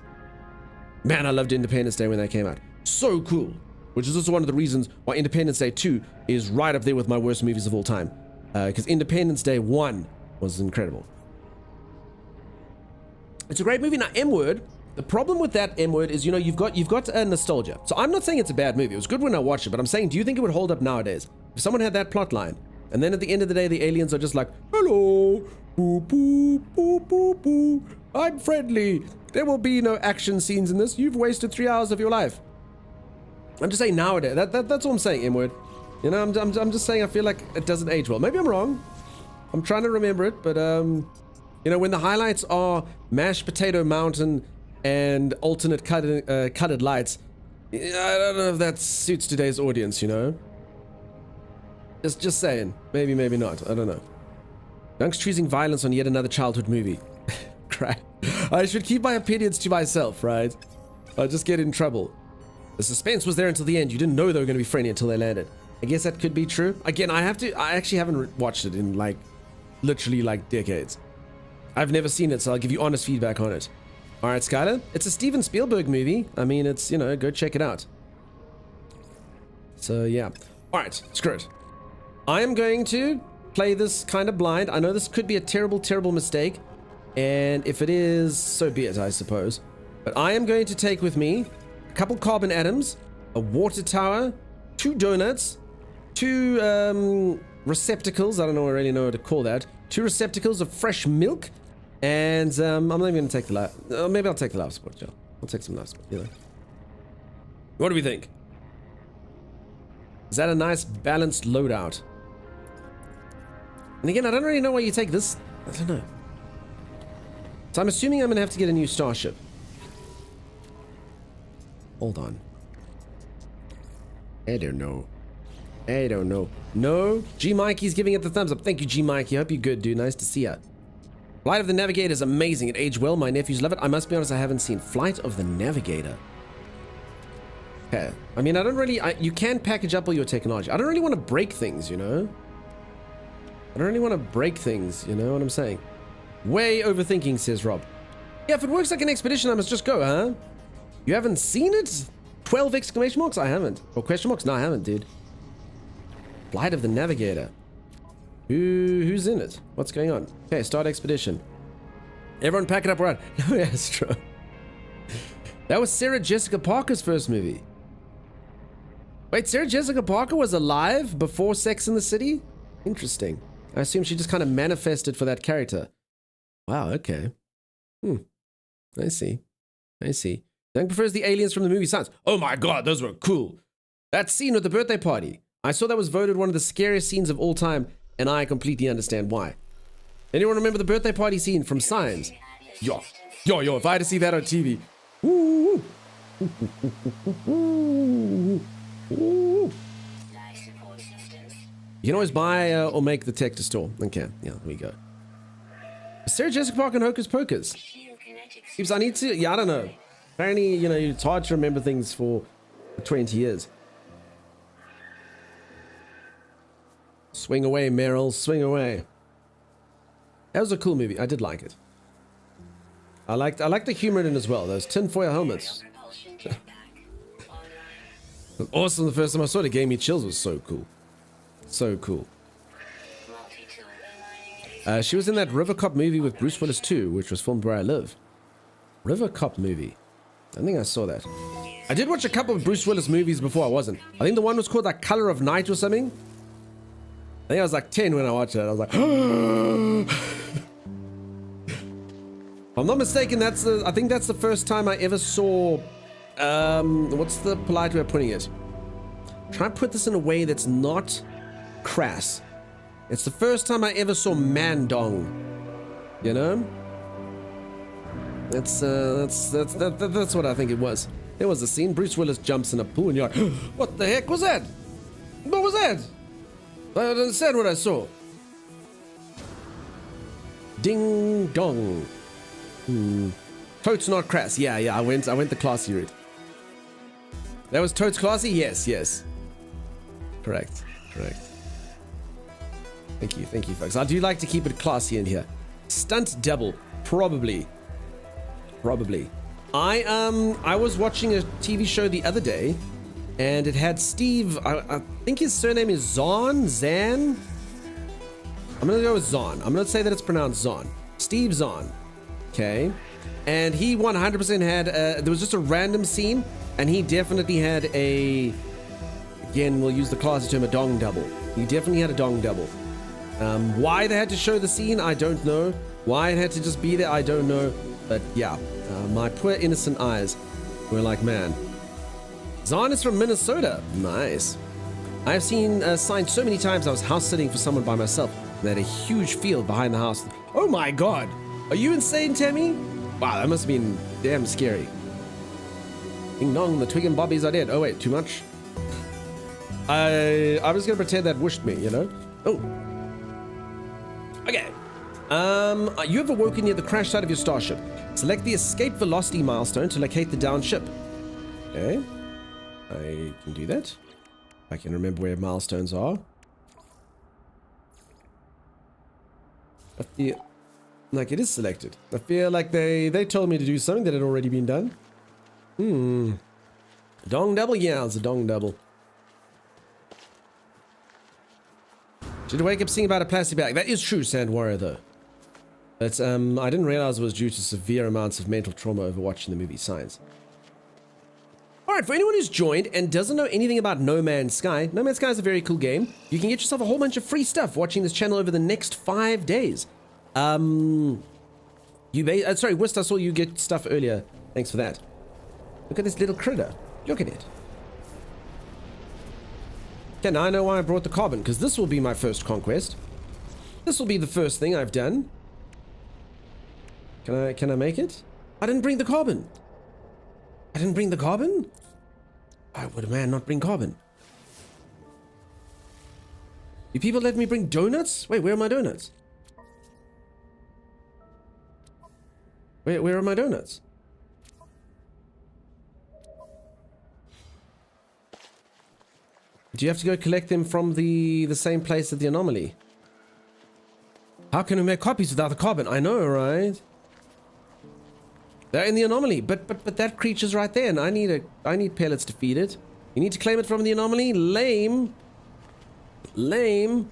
Man, I loved Independence Day when that came out. So cool. Which is also one of the reasons why Independence Day 2 is right up there with my worst movies of all time. Because Independence Day 1 was incredible. It's a great movie. Now, M-Word, the problem with that M-Word is, you've got nostalgia. So I'm not saying it's a bad movie. It was good when I watched it, but I'm saying, do you think it would hold up nowadays? If someone had that plot line, and then at the end of the day, the aliens are just like, hello, boo, boo, boo, boo, boo. I'm friendly. There will be no action scenes in this. You've wasted 3 hours of your life. I'm just saying nowadays. That's all I'm saying, M-Word. I'm just saying I feel like it doesn't age well. Maybe I'm wrong. I'm trying to remember it, but when the highlights are mashed potato mountain and alternate colored lights, I don't know if that suits today's audience, Just saying. Maybe not. I don't know. Dunk's choosing violence on yet another childhood movie. Crap. I should keep my opinions to myself, right? I'll just get in trouble. The suspense was there until the end. You didn't know they were going to be friendly until they landed. I guess that could be true. Again, I actually haven't watched it in literally decades. I've never seen it, so I'll give you honest feedback on it. All right, Skylar. It's a Steven Spielberg movie. I mean, it's, go check it out. So, yeah. All right, screw it. I am going to play this kind of blind. I know this could be a terrible, terrible mistake. And if it is, so be it, I suppose. But I am going to take with me a couple carbon atoms, a water tower, 2 donuts, 2 receptacles. I don't really know what to call that. 2 receptacles of fresh milk. And I'm not even going to take the life. Maybe I'll take the life support, Joe. I'll take some life support. What do we think? Is that a nice balanced loadout? And again, I don't really know why you take this. I don't know. So I'm assuming I'm going to have to get a new starship. Hold on. I don't know. I don't know. No, G Mikey's giving it the thumbs up. Thank you, G Mikey. Hope you're good, dude. Nice to see ya. Flight of the Navigator is amazing. It aged well. My nephews love it. I must be honest, I haven't seen Flight of the Navigator. Okay. I mean, I don't really... you can package up all your technology. I don't really want to break things, you know? I don't really want to break things, you know what I'm saying? Way overthinking, says Rob. Yeah, if it works like an expedition, I must just go, huh? You haven't seen it? 12 exclamation marks? I haven't. Or question marks? No, I haven't, dude. Flight of the Navigator. Who's in it? What's going on? Okay, start expedition. Everyone pack it up right. No, Astro. That was Sarah Jessica Parker's first movie. Wait, Sarah Jessica Parker was alive before Sex and the City? Interesting. I assume she just kind of manifested for that character. Wow, okay. I see. I see. Doug prefers the aliens from the movie Signs. Oh my god, those were cool. That scene with the birthday party. I saw that was voted one of the scariest scenes of all time, and I completely understand why. Anyone remember the birthday party scene from Signs? Yo, if I had to see that on TV. Woo, woo. You can always buy or make the tech to store. Okay, yeah, there we go. Sarah Jessica Parker and Hocus Pocus. Keeps, I need to, yeah, I don't know. Apparently, you know, it's hard to remember things for 20 years. Swing away, Meryl, swing away. That was a cool movie. I did like it. I liked the humor in it as well. Those tinfoil helmets. It was awesome the first time I saw it. It gave me chills. It was so cool. So cool. She was in that River Cop movie with Bruce Willis too, which was filmed where I live. River Cop movie. I think I saw that. I did watch a couple of Bruce Willis movies before I wasn't. I think the one was called like Color of Night or something. I think I was like 10 when I watched it. I was like, if I'm not mistaken, I think that's the first time I ever saw, what's the polite way of putting it? Try and put this in a way that's not crass. It's the first time I ever saw man-dong. You know? That's what I think it was. There was a scene. Bruce Willis jumps in a pool and you're like, what the heck was that? What was that? I don't understand what I saw. Ding dong. Totes not crass. Yeah, I went the classy route. That was totes classy? Yes. Correct. Thank you, folks. I do like to keep it classy in here. Stunt double, probably. I was watching a TV show the other day, and it had Steve. I think his surname is Zahn. I'm gonna go with Zahn. I'm gonna say that it's pronounced Zahn. Steve Zahn. Okay, and he 100% had. There was just a random scene, and he definitely had a. Again, we'll use the classy term, a dong double. He definitely had a dong double. Why they had to show the scene, I don't know. Why it had to just be there, I don't know. But yeah, my poor innocent eyes were like, man. Zahn is from Minnesota. Nice. I've seen signs so many times. I was house sitting for someone by myself. They had a huge field behind the house. Oh my god. Are you insane, Tammy? Wow, that must have been damn scary. Ding dong, the twig and bobbies are dead. Oh wait, too much? I was gonna pretend that wished me, you know? Oh. Okay. You have awoken near the crash site of your starship. Select the escape velocity milestone to locate the downed ship. Okay. I can do that. I can remember where milestones are. I feel like it is selected. I feel like they told me to do something that had already been done. Dong double? Yeah, it's a dong double. Did you wake up seeing about a plastic bag? That is true, Sand Warrior, though. But I didn't realize it was due to severe amounts of mental trauma over watching the movie Signs. Alright, for anyone who's joined and doesn't know anything about No Man's Sky, No Man's Sky is a very cool game. You can get yourself a whole bunch of free stuff watching this channel over the next 5 days. Sorry, Wist, I saw you get stuff earlier. Thanks for that. Look at this little critter. Look at it. Okay, now I know why I brought the carbon, because this will be my first conquest. This will be the first thing I've done. Can I make it? I didn't bring the carbon. Why would a man not bring carbon? Do people let me bring donuts? Wait, where are my donuts? Where are my donuts? Do you have to go collect them from the same place at the anomaly? How can we make copies without the carbon? I know, right? They're in the anomaly, but that creature's right there, and I need pellets to feed it. You need to claim it from the anomaly? Lame. Lame.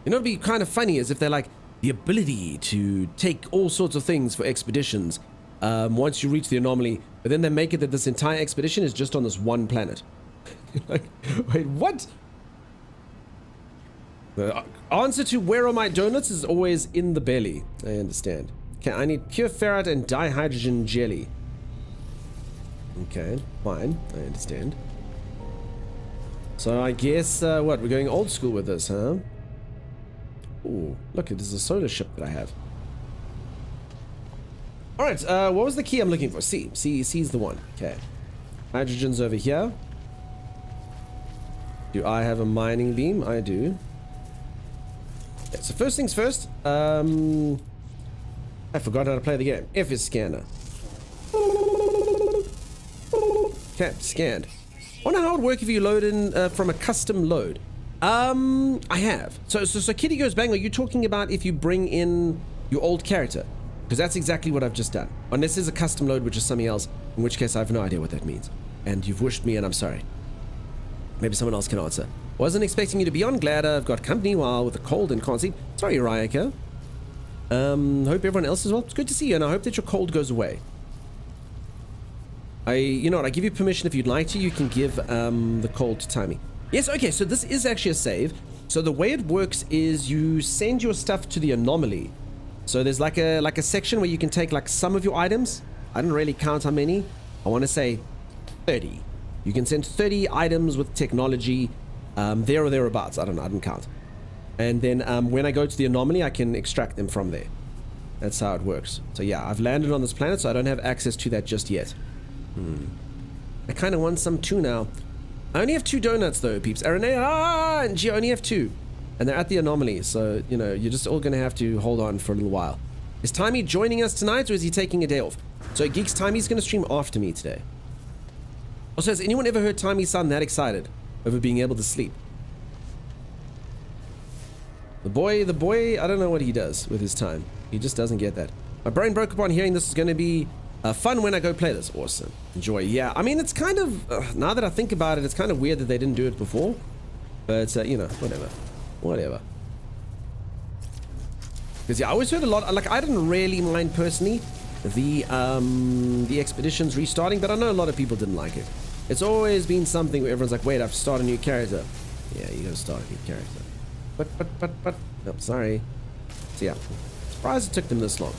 You know, it'd be kind of funny as if they're like, the ability to take all sorts of things for expeditions once you reach the anomaly, but then they make it that this entire expedition is just on this one planet. Like, wait, what? The answer to where are my donuts is always in the belly. I understand. Okay, I need pure ferrite and dihydrogen jelly. Okay, fine. I understand. So I guess, what, we're going old school with this, huh? Ooh, look, there's a solar ship that I have. Alright, what was the key I'm looking for? C. C's the one. Okay. Hydrogen's over here. Do I have a mining beam? I do. Okay, so first things first, I forgot how to play the game. F is scanner. Okay, scanned. I wonder how it would work if you load in from a custom load. I have. So Kitty Goes Bang, are you talking about if you bring in your old character? Because that's exactly what I've just done. Unless there's a custom load, which is something else, in which case I have no idea what that means. And you've wished me and I'm sorry. Maybe someone else can answer. Wasn't expecting you to be on. Glad I've got company while with a cold and can't sleep. Sorry, Rayaka. Hope everyone else is well. It's good to see you, and I hope that your cold goes away. You know what, I give you permission if you'd like to. You can give the cold to Timmy. Yes, okay, so this is actually a save. So the way it works is you send your stuff to the anomaly. So there's like a section where you can take like some of your items. I didn't really count how many. I want to say 30. You can send 30 items with technology there or thereabouts. I don't know, I didn't count. And then when I go to the anomaly, I can extract them from there. That's how it works. So yeah, I've landed on this planet, so I don't have access to that just yet. I kind of want some too now. I only have 2 donuts though, peeps. Aranea and G only have 2. And they're at the anomaly, so, you know, you're just all going to have to hold on for a little while. Is Timey joining us tonight, or is he taking a day off? So Geeks, Timey's going to stream after me today. Also, has anyone ever heard Timey sound that excited over being able to sleep? The boy, I don't know what he does with his time. He just doesn't get that. My brain broke upon hearing this is going to be fun when I go play this. Awesome. Enjoy. Yeah, I mean, it's kind of, now that I think about it, it's kind of weird that they didn't do it before. But, you know, whatever. Whatever. Because, yeah, I always heard a lot, like, I didn't really mind, personally, the expeditions restarting, but I know a lot of people didn't like it. It's always been something where everyone's like, wait, I have to start a new character. Yeah, you gotta start a new character. But, nope, sorry. So, yeah. Surprised it took them this long.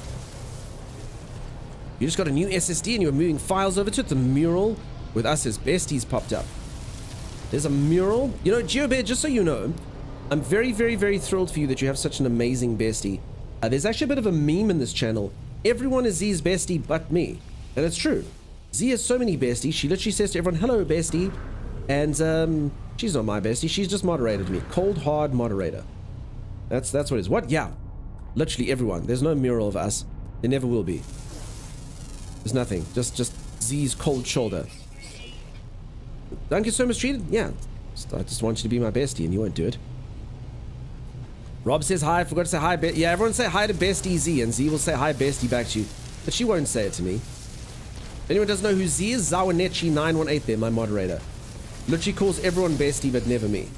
You just got a new SSD and you were moving files over to it. The mural with us as besties popped up. There's a mural. You know, GeoBear, just so you know, I'm very, very, very thrilled for you that you have such an amazing bestie. There's actually a bit of a meme in this channel. Everyone is Z's bestie but me. And it's true. Z has so many besties. She literally says to everyone, hello, bestie. And she's not my bestie. She's just moderated me. Cold, hard moderator. That's what it is. What? Yeah. Literally everyone. There's no mural of us. There never will be. There's nothing. Just Z's cold shoulder. Don't get so mistreated? Yeah. I just want you to be my bestie and you won't do it. Rob says hi. I forgot to say hi. Yeah, everyone say hi to bestie Z and Z will say hi bestie back to you. But she won't say it to me. If anyone doesn't know who Z is, Zawanechi918 there, my moderator. Literally calls everyone bestie but never me.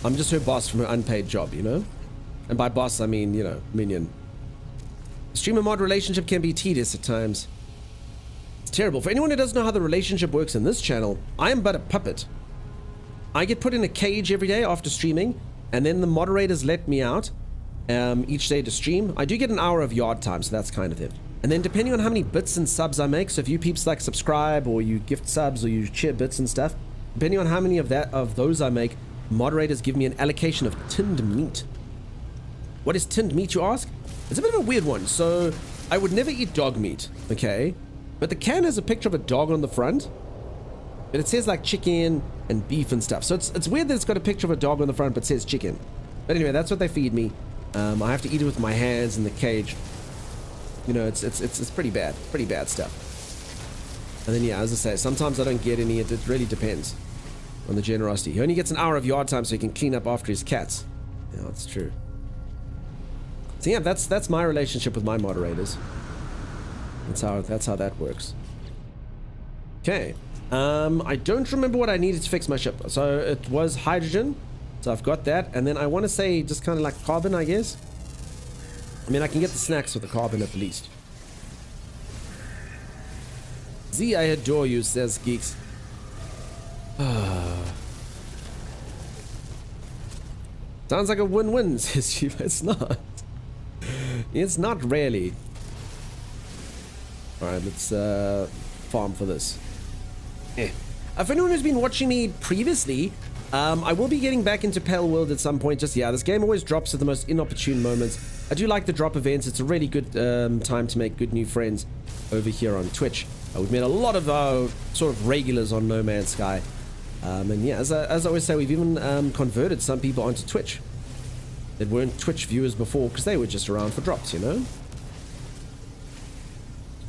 I'm just her boss from her unpaid job, you know? And by boss, I mean, you know, minion. Streamer mod relationship can be tedious at times. It's terrible. For anyone who doesn't know how the relationship works in this channel, I am but a puppet. I get put in a cage every day after streaming, and then the moderators let me out each day to stream. I do get an hour of yard time, so that's kind of it. And then depending on how many bits and subs I make, so if you peeps like subscribe, or you gift subs, or you cheer bits and stuff, depending on how many of those I make, moderators give me an allocation of tinned meat. What is tinned meat, you ask? It's a bit of a weird one. So I would never eat dog meat, okay? But the can has a picture of a dog on the front, but it says like chicken, and beef and stuff. So it's weird that it's got a picture of a dog on the front but says chicken. But anyway, that's what they feed me. I have to eat it with my hands in the cage. You know, it's pretty bad stuff. And then yeah, as I say, sometimes I don't get any. It really depends on the generosity. He only gets an hour of yard time so he can clean up after his cats. Yeah, that's true. So yeah, that's my relationship with my moderators. That's how that works. Okay. I don't remember what I needed to fix my ship. So it was hydrogen. So I've got that. And then I want to say just kind of like carbon, I guess. I mean, I can get the snacks with the carbon at least. Z, I adore you, says Geeks. Sounds like a win-win, says she. It's not. It's not really. Alright, let's farm for this. For anyone who's been watching me previously, I will be getting back into Pale World at some point. Just, yeah, this game always drops at the most inopportune moments. I do like the drop events. It's a really good time to make good new friends over here on Twitch. We've met a lot of sort of regulars on No Man's Sky. And yeah, as I always say, we've even converted some people onto Twitch that weren't Twitch viewers before because they were just around for drops, you know?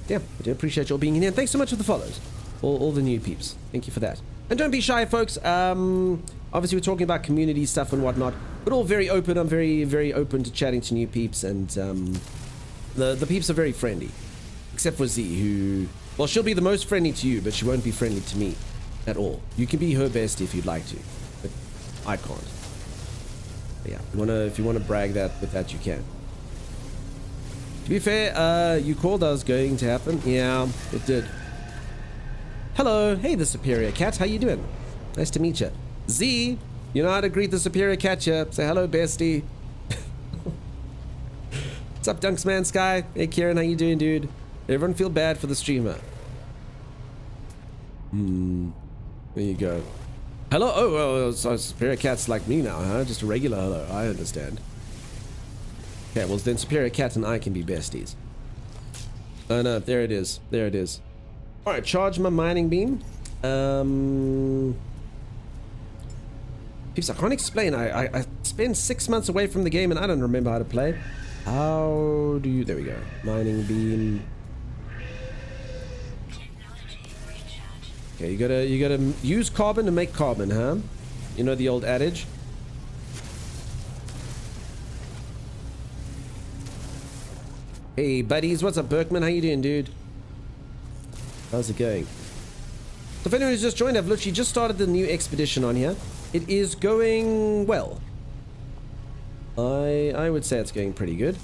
Yeah, I do appreciate you all being in here. Thanks so much for the follows. All the new peeps. Thank you for that. And don't be shy, folks. Obviously, we're talking about community stuff and whatnot, but all very open. I'm very, very open to chatting to new peeps, and the peeps are very friendly. Except for Z, who... Well, she'll be the most friendly to you, but she won't be friendly to me at all. You can be her bestie if you'd like to, but I can't. But yeah, if you wanna brag with that, you can. To be fair, you called that was going to happen. Yeah, it did. Hello, hey, the Superior Cat. How you doing? Nice to meet you. Z, you know how to greet the Superior Cat here. Say hello, bestie. What's up, Dunksman Sky? Hey, Kieran, how you doing, dude? Everyone feel bad for the streamer. There you go. Hello? Oh, well, so Superior Cat's like me now, huh? Just a regular hello. I understand. Okay, well, then Superior Cat and I can be besties. Oh, no, there it is. There it is. Alright, charge my mining beam. Peeps, I can't explain. I spent 6 months away from the game and I don't remember how to play. How do you... There we go. Mining beam... Okay, you gotta use carbon to make carbon, huh? You know the old adage? Hey buddies, what's up, Berkman? How you doing, dude? How's it going? So if anyone who's just joined, I've literally just started the new expedition on here. It is going well. I would say it's going pretty good.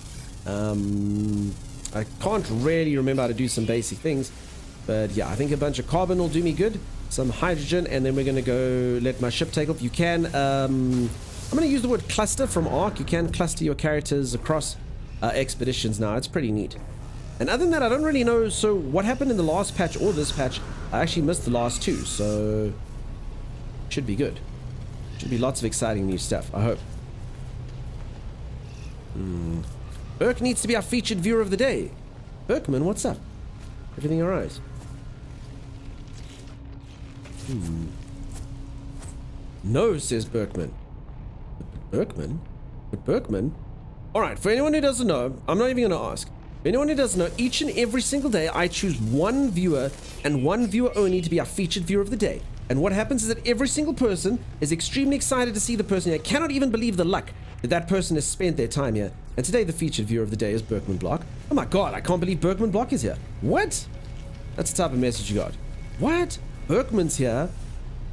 I can't really remember how to do some basic things. But yeah, I think a bunch of carbon will do me good. Some hydrogen, and then we're going to go let my ship take off. You can, I'm going to use the word cluster from Ark. You can cluster your characters across expeditions now. It's pretty neat. And other than that, I don't really know. So what happened in the last patch or this patch? I actually missed the last two, so should be good. Should be lots of exciting new stuff, I hope. Burke needs to be our featured viewer of the day. Berkman, what's up? Everything alright? No, says Berkman. Berkman? But Berkman? Alright, for anyone who doesn't know, I'm not even going to ask. For anyone who doesn't know, each and every single day I choose one viewer and one viewer only to be our featured viewer of the day. And what happens is that every single person is extremely excited to see the person here. I cannot even believe the luck that person has spent their time here. And today the featured viewer of the day is Berkman Block. Oh my god, I can't believe Berkman Block is here. What? That's the type of message you got. What? Berkman's here?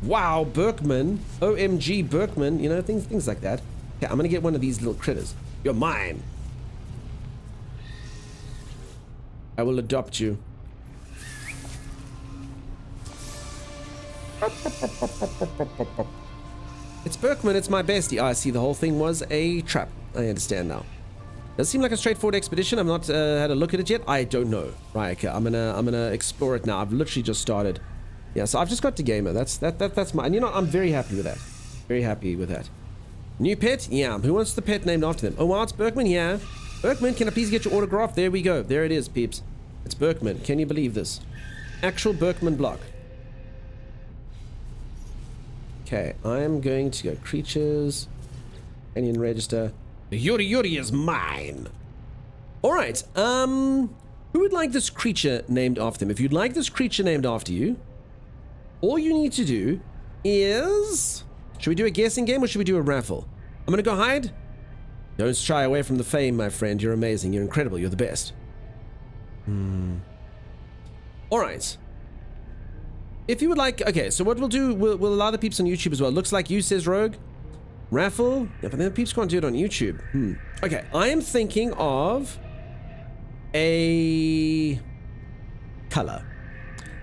Wow, Berkman. OMG, Berkman. You know, things like that. Okay, I'm gonna get one of these little critters. You're mine. I will adopt you. It's Berkman, it's my bestie. I see the whole thing was a trap. I understand now. Does seem like a straightforward expedition. I've not had a look at it yet. I don't know. Right, okay. I'm gonna explore it now. I've literally just started. Yeah, so I've just got to gamer. That's my, and you know, I'm very happy with that. Very happy with that. New pet? Yeah. Who wants the pet named after them? Oh wow, it's Berkman, yeah. Berkman, can I please get your autograph? There we go. There it is, peeps. It's Berkman. Can you believe this? Actual Berkman Block. Okay, I'm going to go creatures. Alien register. The Yuri Yuri is mine. All right. Who would like this creature named after them? If you'd like this creature named after you, all you need to do is... Should we do a guessing game or should we do a raffle? I'm going to go hide. Don't shy away from the fame, my friend. You're amazing. You're incredible. You're the best. All right. If you would like... Okay, so what we'll do, we'll allow the peeps on YouTube as well. Looks like you, says Rogue. Raffle? Yeah, but then peeps can't do it on YouTube. Okay, I am thinking of a color.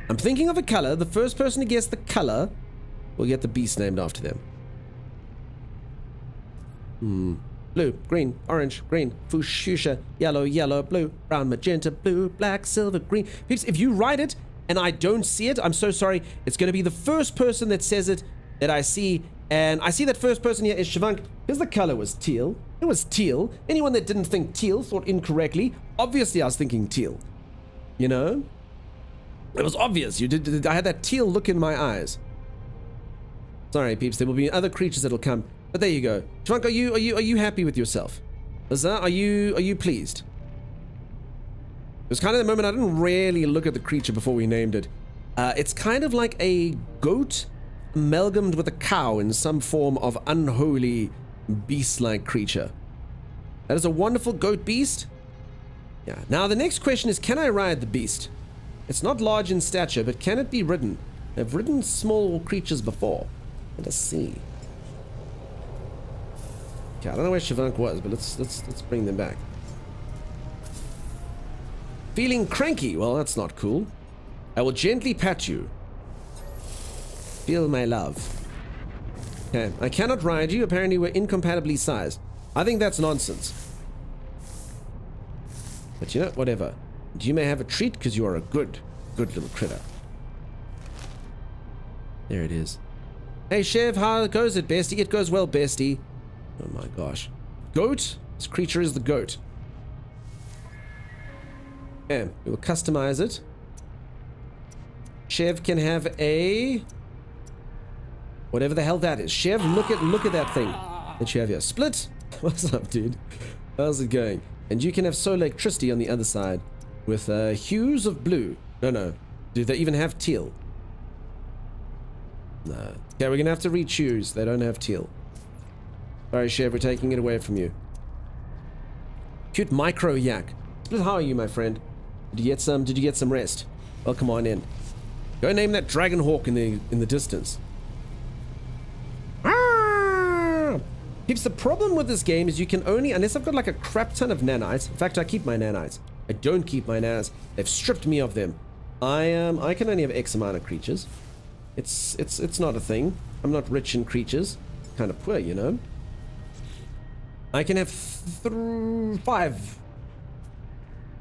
I'm thinking of a color. The first person to guess the color will get the beast named after them. Blue, green, orange, green, fuchsia, yellow, yellow, blue, brown, magenta, blue, black, silver, green. Peeps, if you write it and I don't see it, I'm so sorry. It's going to be the first person that says it that I see. And I see that first person here is Shivank, because the color was teal. It was teal. Anyone that didn't think teal thought incorrectly. Obviously, I was thinking teal. You know? It was obvious. I had that teal look in my eyes. Sorry, peeps. There will be other creatures that'll come. But there you go. Shivank, are you happy with yourself? Azza, are you pleased? It was kind of the moment I didn't really look at the creature before we named it. It's kind of like a goat amalgamated with a cow in some form of unholy beast-like creature. That is a wonderful goat beast. Yeah. Now the next question is, can I ride the beast? It's not large in stature, but can it be ridden? I've ridden small creatures before. Let us see. Okay, I don't know where Shivank was, but let's bring them back. Feeling cranky? Well, that's not cool. I will gently pat you. Feel my love. Okay, I cannot ride you. Apparently we're incompatibly sized. I think that's nonsense. But you know, whatever. You may have a treat because you are a good little critter. There it is. Hey, Chev, how goes it, bestie? It goes well, bestie. Oh my gosh. Goat? This creature is the goat. Okay, we will customize it. Chev can have a... whatever the hell that is. Chev, look at that thing that you have here. Split. What's up, dude? How's it going? And you can have solar electricity on the other side with hues of blue. No. Do they even have teal? No. Okay, we're gonna have to re-choose. They don't have teal. Sorry, Chev, we're taking it away from you. Cute micro yak. Split, how are you, my friend? Did you get some rest? Well, come on in. Go name that dragon hawk in the distance. Peeps, the problem with this game is you can only, unless I've got like a crap ton of nanites. In fact, I keep my nanites. I don't keep my nanas. They've stripped me of them. I can only have X amount of creatures. It's not a thing. I'm not rich in creatures. Kind of poor, you know. I can have 5. I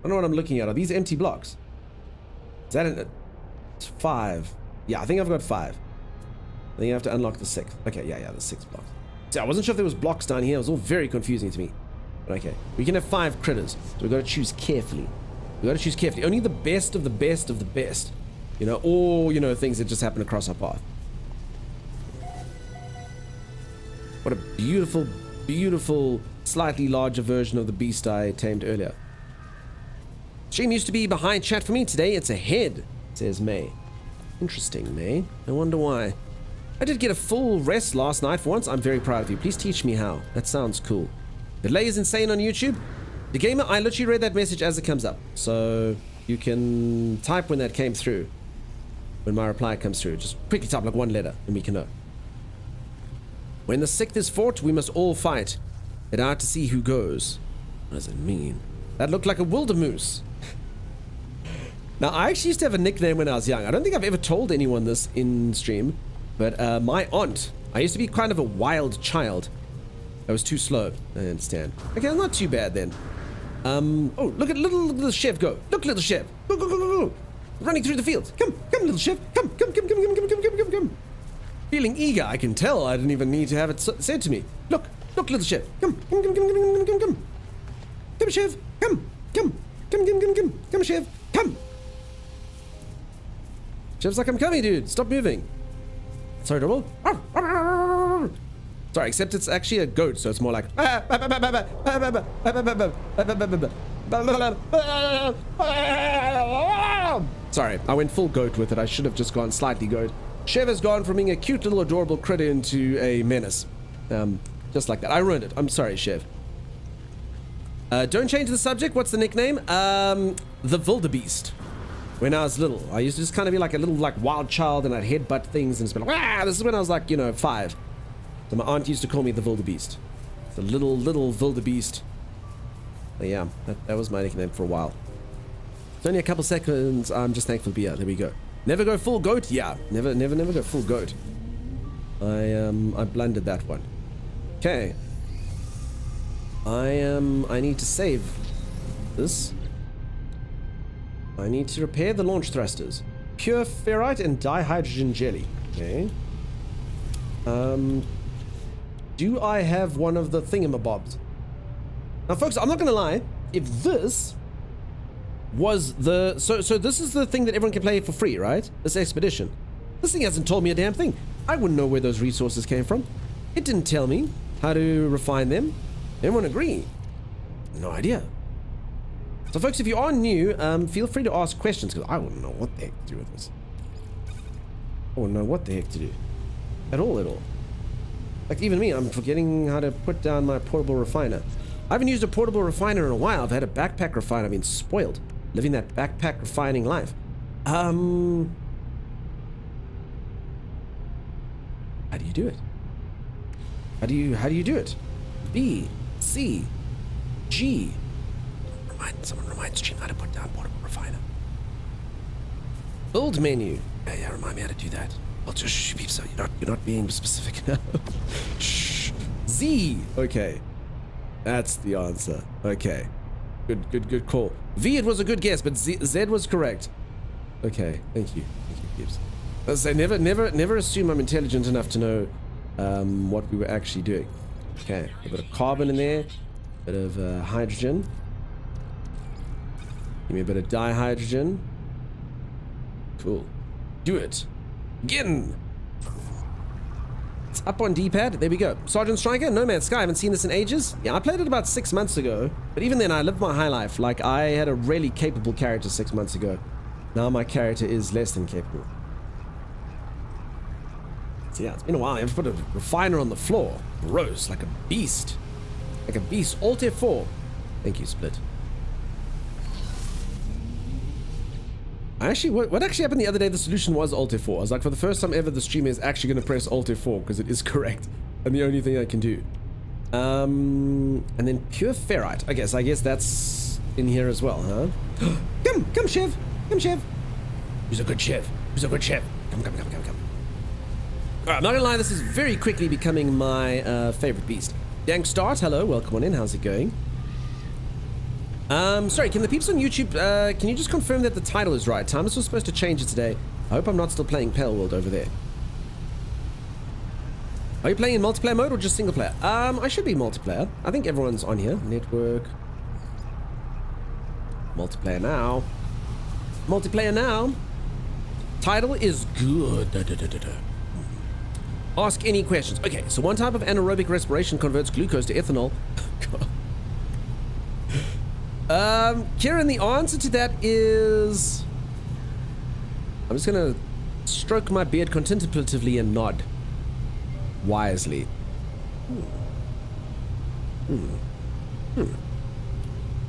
don't know what I'm looking at. Are these empty blocks? Is that it? 5. Yeah, I think I've got 5. I think I have to unlock the 6th. Okay, yeah, the 6 blocks. See, I wasn't sure if there was blocks down here. It was all very confusing to me. But okay, we can have 5 critters, so we've got to choose carefully. We've got to choose carefully. Only the best of the best of the best. You know, or, you know, things that just happen across our path. What a beautiful, beautiful, slightly larger version of the beast I tamed earlier. Stream used to be behind chat for me. Today it's ahead, says May. Interesting, May. I wonder why. I did get a full rest last night for once. I'm very proud of you. Please teach me how. That sounds cool. Delay is insane on YouTube. The gamer, I literally read that message as it comes up. So you can type when that came through. When my reply comes through. Just quickly type like 1 letter and we can know. When the 6th is fought, we must all fight. Head out to see who goes. What does it mean? That looked like a wildemoose. Now, I actually used to have a nickname when I was young. I don't think I've ever told anyone this in stream. But my aunt, I used to be kind of a wild child. I was too slow. I understand. Okay, not too bad then. Oh, look at little Chev go. Look, little Chev. Go. Running through the fields. Come, little Chev. Come. Feeling eager, I can tell. I didn't even need to have it said to me. Look, little Chev. Come. Come, Chev. Come, Chev. Come. Chev's like, I'm coming, dude. Stop moving. Sorry, double. Sorry, except it's actually a goat, so it's more like. Sorry, I went full goat with it. I should have just gone slightly goat. Chev has gone from being a cute little adorable critter into a menace. Just like that. I ruined it. I'm sorry, Chev. Don't change the subject. What's the nickname? The Wildebeest. When I was little, I used to just kind of be like a little wild child, and I'd headbutt things and just be like, this is when I was like, 5. So my aunt used to call me the Wildebeest. The little wildebeest. But yeah, that was my nickname for a while. It's only a couple seconds. I'm just thankful to be here. There we go. Never go full goat. Yeah, never go full goat. I blundered that one. Okay. I need to save this. I need to repair the launch thrusters. Pure ferrite and dihydrogen jelly. Okay. Do I have one of the thingamabobs? Now, folks, I'm not gonna lie. If this was the so this is the thing that everyone can play for free, right? This expedition. This thing hasn't told me a damn thing. I wouldn't know where those resources came from. It didn't tell me how to refine them. Everyone agree? No idea. So, folks, if you are new, feel free to ask questions, because I wouldn't know what the heck to do with this. I wouldn't know what the heck to do. At all. Like, even me, I'm forgetting how to put down my portable refiner. I haven't used a portable refiner in a while. I've had a backpack refiner. I've been spoiled. Living that backpack refining life. How do you do it? How do you do it? B, C, G. Someone remind Stream how to put down portable refiner. Build menu. Yeah, remind me how to do that. Well, just shh, so you're not being specific now. Shh. Z. Okay. That's the answer. Okay. Good call. V, it was a good guess, but Z was correct. Okay. Thank you, Gibbs. As I say, never assume I'm intelligent enough to know what we were actually doing. Okay. A bit of carbon in there. A bit of hydrogen. Give me a bit of dihydrogen. Cool. Do it. Again. It's up on D-pad. There we go. Sergeant Striker, No Man's Sky. I haven't seen this in ages. Yeah, I played it about 6 months ago. But even then, I lived my high life. Like, I had a really capable character 6 months ago. Now my character is less than capable. So yeah, it's been a while. I've put a refiner on the floor. Gross. Like a beast. Like a beast. Alt F4. Thank you, Split. Actually, what actually happened the other day, the solution was Alt F4. I was like, for the first time ever, the streamer is actually going to press Alt F4 because it is correct. And the only thing I can do. And then pure ferrite. I guess that's in here as well, huh? Come, Chev. Come, Chev. Who's a good Chev? Come. Alright, I'm not gonna lie, this is very quickly becoming my favorite beast. Dank Start, hello, welcome on in. How's it going? Sorry, can the peeps on YouTube, can you just confirm that the title is right? Thomas was supposed to change it today. I hope I'm not still playing Pale World over there. Are you playing in multiplayer mode or just single player? I should be multiplayer. I think everyone's on here. Network. Multiplayer now. Title is good. Ask any questions. Okay, so one type of anaerobic respiration converts glucose to ethanol. Kieran, the answer to that is... I'm just gonna stroke my beard contemplatively and nod. Wisely.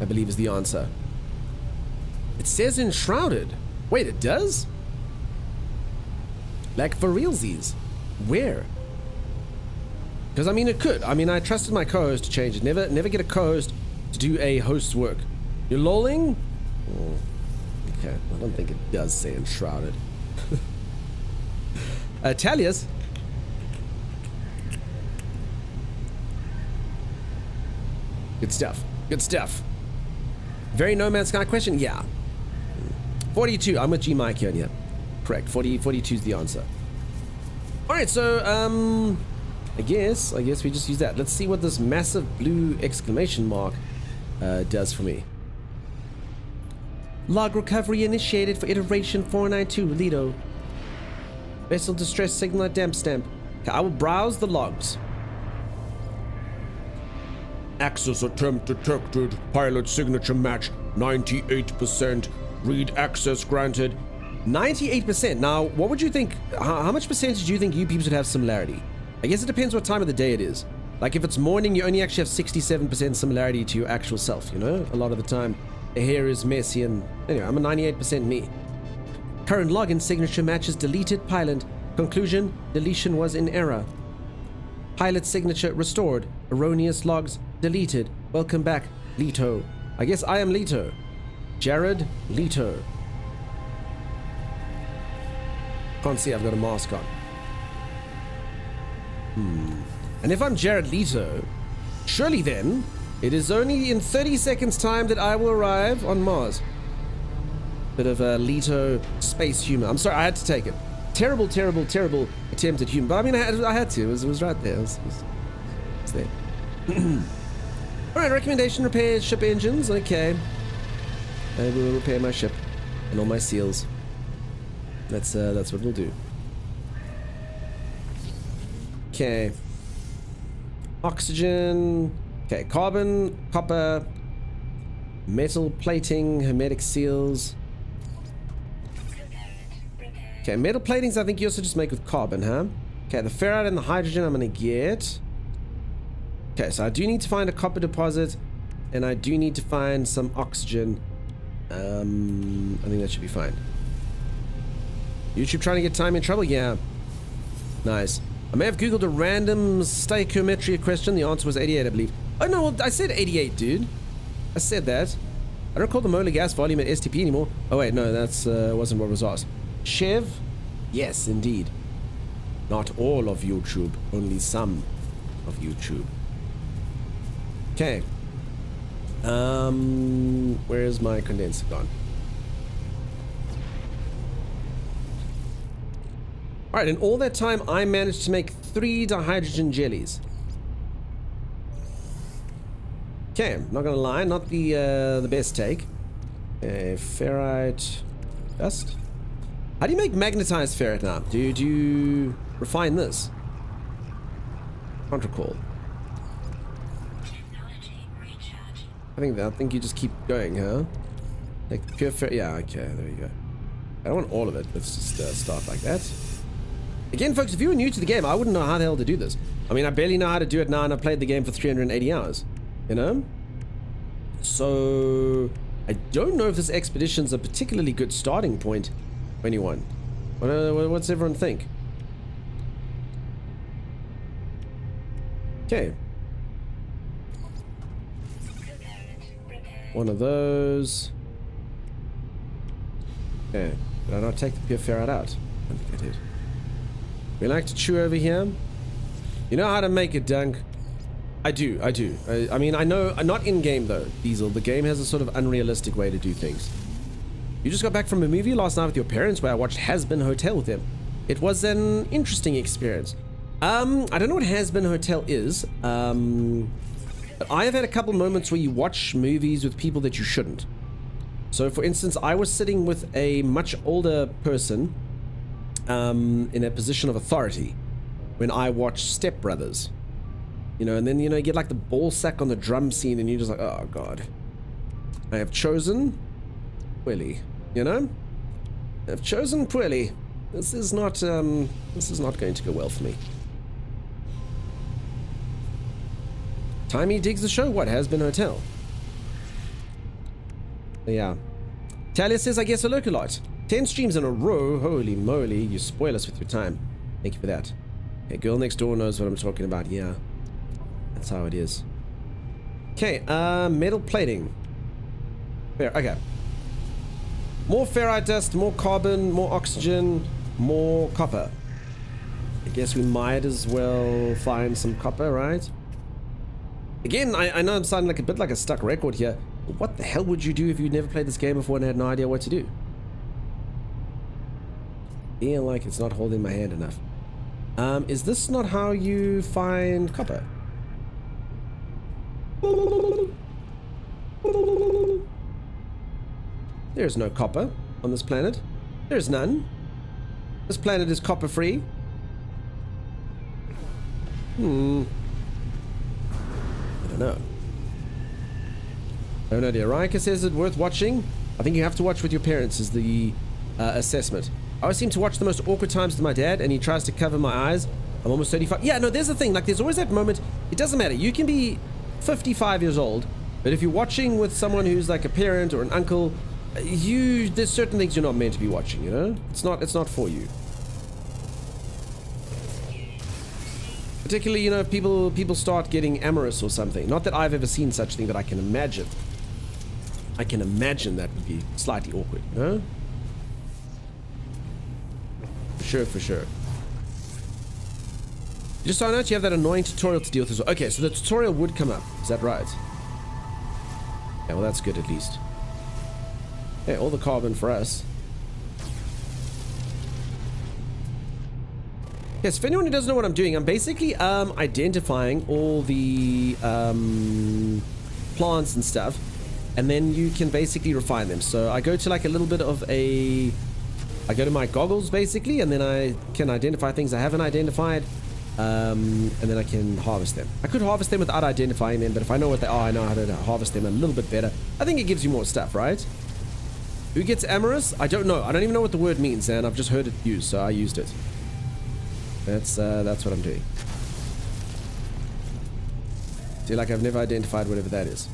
I believe is the answer. It says enshrouded. Wait, it does? Like for realsies. Where? Because I mean it could. I mean I trusted my co-host to change it. Never get a co-host to do a host's work. You're lolling? Oh, okay, I don't think it does say enshrouded. Talias. Good stuff. Very No Man's Sky question? Yeah. 42. I'm with G Mike here. Yeah. Correct. 42 is the answer. Alright, so, I guess we just use that. Let's see what this massive blue exclamation mark does for me. Log recovery initiated for iteration 492, Lido. Vessel distress signal at damp stamp. Okay, I will browse the logs. Access attempt detected. Pilot signature match 98%. Read access granted. 98%. Now, what would you think? How much percentage do you think you peeps would have similarity? I guess it depends what time of the day it is. Like if it's morning, you only actually have 67% similarity to your actual self, you know? A lot of the time, the hair is messy and... Anyway, I'm a 98% me. Current login signature matches deleted pilot. Conclusion, deletion was in error. Pilot signature restored. Erroneous logs deleted. Welcome back, Leto. I guess I am Leto. Jared Leto. Can't see, I've got a mask on. And if I'm Jared Leto, surely then, it is only in 30 seconds time that I will arrive on Mars. Bit of a Leto space humor. I'm sorry, I had to take it. Terrible, terrible, terrible attempt at humor. But I mean, I had to. It was right there. It was there. Alright, recommendation, repair ship engines. Okay. I will repair my ship and all my seals. That's what we'll do. Okay. Oxygen. Okay, carbon, copper, metal plating, hermetic seals. Okay, metal platings I think you also just make with carbon, huh? Okay, the ferrite and the hydrogen I'm gonna get. Okay, so I do need to find a copper deposit, and I do need to find some oxygen. I think that should be fine. YouTube trying to get time in trouble? Yeah. Nice. I may have googled a random stoichiometry question. The answer was 88, I believe. Oh no, I said 88, dude. I said that. I don't call the molar gas volume at STP anymore. Oh wait, no, that's wasn't what was asked. Chev? Yes, indeed. Not all of YouTube, only some of YouTube. Okay. Where is my condenser gone? Alright, in all that time, I managed to make 3 dihydrogen jellies. Okay, not gonna lie, not the best take. Ferrite dust. How do you make magnetized ferrite now? Do you refine this? Can't recall. I think you just keep going, huh? Like pure ferrite. Yeah, okay, there you go. I don't want all of it. Let's just start like that. Again, folks, if you were new to the game, I wouldn't know how the hell to do this. I mean, I barely know how to do it now, and I've played the game for 380 hours. You know? So, I don't know if this expedition's a particularly good starting point for anyone. What's everyone think? Okay. One of those. Okay. Did I not take the pure ferrite out? I don't think I did. We like to chew over here. You know how to make it, Dunk? I do. I mean, I know, not in-game though, Diesel. The game has a sort of unrealistic way to do things. You just got back from a movie last night with your parents where I watched Has-Been Hotel with them. It was an interesting experience. I don't know what Has-Been Hotel is, but I have had a couple moments where you watch movies with people that you shouldn't. So for instance, I was sitting with a much older person in a position of authority when I watched Step Brothers. You know, and then, you know, you get like the ball sack on the drum scene and you're just like, oh god. I have chosen poorly, you know? I've chosen poorly. This is not going to go well for me. Timey digs the show. What? Has-Been Hotel. Yeah. Talia says, I guess I lurk a lot. 10 streams in a row. Holy moly. You spoil us with your time. Thank you for that. Okay, girl next door knows what I'm talking about. Yeah. That's how it is. Okay, metal plating. Fair, okay. More ferrite dust, more carbon, more oxygen, more copper. I guess we might as well find some copper, right? Again, I know I'm sounding like a bit like a stuck record here. But what the hell would you do if you'd never played this game before and had no idea what to do? Feel like it's not holding my hand enough. Is this not how you find copper? There's no copper on this planet. There's none. This planet is copper free. I don't know. I have no idea. Rika says it worth watching. I think you have to watch with your parents is the assessment. I always seem to watch the most awkward times with my dad, and he tries to cover my eyes. I'm almost 35. Yeah, no, there's the thing. Like, there's always that moment. It doesn't matter. You can be 55 years old, but if you're watching with someone who's like a parent or an uncle, there's certain things you're not meant to be watching, you know? It's not for you. Particularly, you know, if people start getting amorous or something. Not that I've ever seen such thing, but I can imagine. I can imagine that would be slightly awkward, you know? For sure. Just so I know, you have that annoying tutorial to deal with as well. Okay, so the tutorial would come up. Is that right? Yeah, well, that's good at least. Hey, all the carbon for us. Yes, if anyone who doesn't know what I'm doing, I'm basically identifying all the plants and stuff, and then you can basically refine them. So I go to like a little bit of I go to my goggles basically, and then I can identify things I haven't identified, and then I can harvest them. I could harvest them without identifying them, but if I know what they are, I know how to harvest them a little bit better. I think it gives you more stuff, right? Who gets amorous? I don't know. I don't even know what the word means, and I've just heard it used, so I used it. That's what I'm doing. See, like I've never identified whatever that is.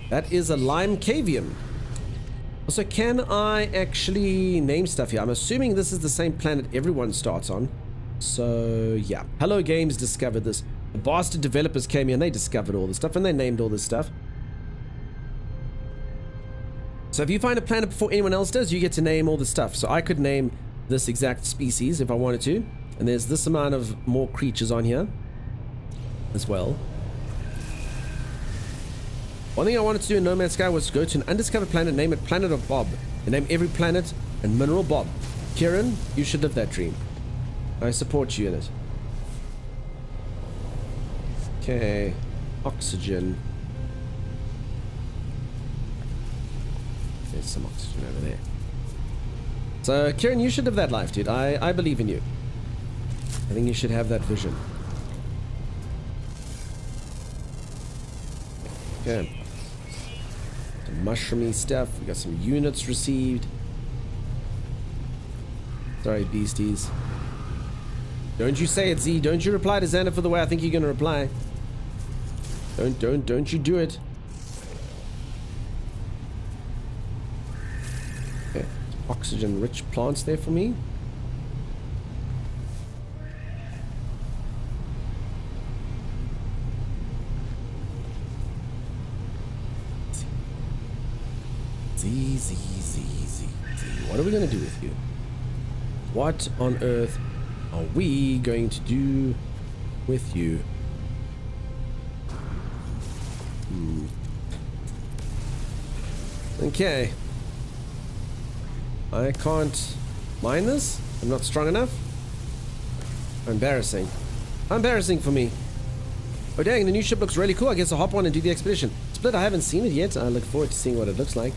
That is a lime cavium. Also, can I actually name stuff here? I'm assuming this is the same planet everyone starts on. So, yeah. Hello Games discovered this. The bastard developers came here and they discovered all this stuff and they named all this stuff. So if you find a planet before anyone else does, you get to name all the stuff. So I could name this exact species if I wanted to. And there's this amount of more creatures on here as well. One thing I wanted to do in No Man's Sky was go to an undiscovered planet, name it Planet of Bob, and name every planet and mineral Bob. Kieran, you should live that dream. I support you in it. Okay. Oxygen. There's some oxygen over there. So, Kieran, you should live that life, dude. I believe in you. I think you should have that vision. Okay. Some mushroomy stuff. We got some units received. Sorry, beasties. Don't you say it, Z. Don't you reply to Xander for the way I think you're gonna reply. Don't you do it. Okay. Oxygen-rich plants there for me. Z. What are we going to do with you? What on earth are we going to do with you? Okay. I can't mine this? I'm not strong enough? Embarrassing. Embarrassing for me. Oh dang, the new ship looks really cool. I guess I'll hop on and do the expedition. Split, I haven't seen it yet. I look forward to seeing what it looks like.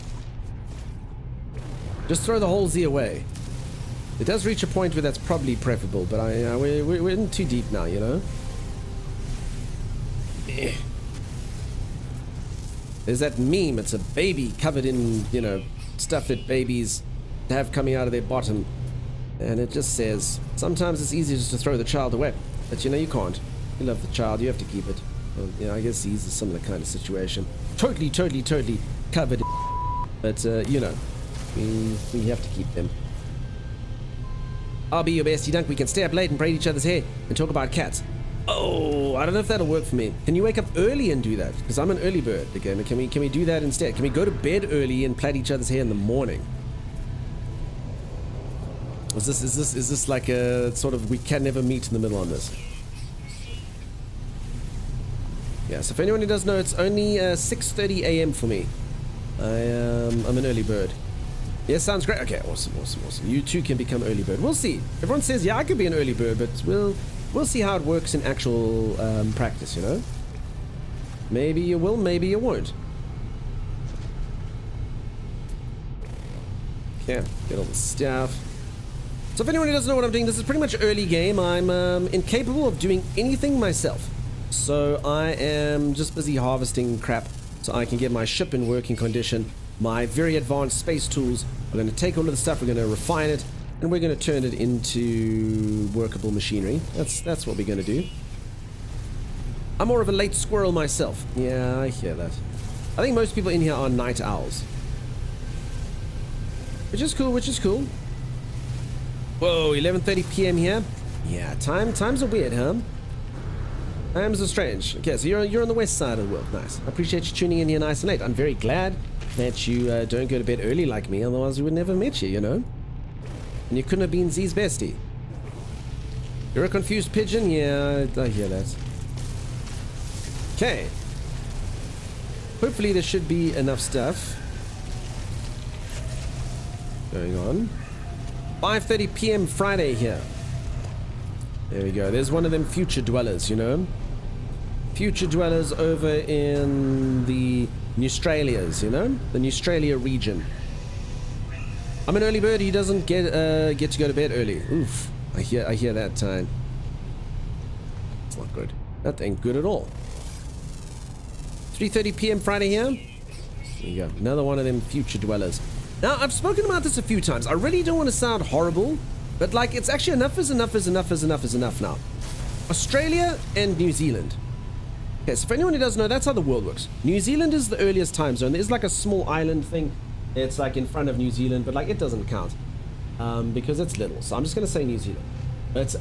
Just throw the whole Z away. It does reach a point where that's probably preferable, but we're in too deep now, you know? There's that meme. It's a baby covered in, you know, stuff that babies have coming out of their bottom. And it just says, sometimes it's easier just to throw the child away. But, you know, you can't. You love the child. You have to keep it. Well, you know, I guess these are some of the kind of situation. Totally covered in. But, you know, we have to keep them. I'll be your bestie dunk. We can stay up late and braid each other's hair and talk about cats. Oh, I don't know if that'll work for me. Can you wake up early and do that? Because I'm an early bird again. Can we do that instead? Can we go to bed early and plait each other's hair in the morning? Is this like a sort of we can never meet in the middle on this? Yeah, so if anyone who doesn't know, it's only 6:30 a.m. for me. I'm an early bird. Yeah, sounds great. Okay, awesome. You too can become early bird. We'll see. Everyone says, yeah, I could be an early bird, but we'll see how it works in actual practice, you know? Maybe you will, maybe you won't. Okay, get all the stuff. So if anyone who doesn't know what I'm doing, this is pretty much early game. I'm incapable of doing anything myself. So I am just busy harvesting crap so I can get my ship in working condition. My very advanced space tools are going to take all of the stuff, we're going to refine it, and we're going to turn it into workable machinery. That's what we're going to do. I'm more of a late squirrel myself. Yeah, I hear that. I think most people in here are night owls. Which is cool, which is cool. Whoa, 11:30 p.m. here. Yeah, times are weird, huh? Times are strange. Okay, so you're on the west side of the world. Nice. I appreciate you tuning in here nice and late. I'm very glad that you don't go to bed early like me, otherwise we would never met you, you know? And you couldn't have been Z's bestie. You're a confused pigeon? Yeah, I hear that. Okay. Hopefully there should be enough stuff going on. 5:30 p.m. Friday here. There we go. There's one of them future dwellers, you know? Future dwellers over in the Neustralias, you know? The Neustralia region. I'm an early bird. He doesn't get to go to bed early. Oof. I hear that time. It's not good. That ain't good at all. 3:30 p.m. Friday here. There you go. Another one of them future dwellers. Now, I've spoken about this a few times. I really don't want to sound horrible, but like, it's actually enough is enough is enough is enough is enough now. Australia and New Zealand. Okay, so for anyone who doesn't know, that's how the world works. New Zealand is the earliest time zone. There's like a small island thing. It's like in front of New Zealand, but like it doesn't count because it's little. So I'm just going to say New Zealand. But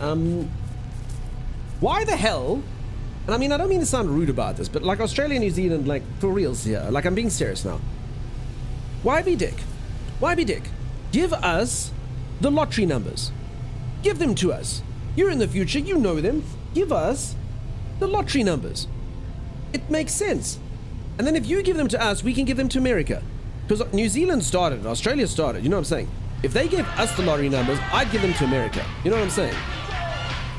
why the hell? And I mean, I don't mean to sound rude about this, but like Australia and New Zealand, like for reals here, like I'm being serious now. Why be dick? Why be dick? Give us the lottery numbers. Give them to us. You're in the future, you know them. Give us the lottery numbers. It makes sense. And then if you give them to us, we can give them to America. Because New Zealand started, Australia started, you know what I'm saying? If they gave us the lottery numbers, I'd give them to America. You know what I'm saying?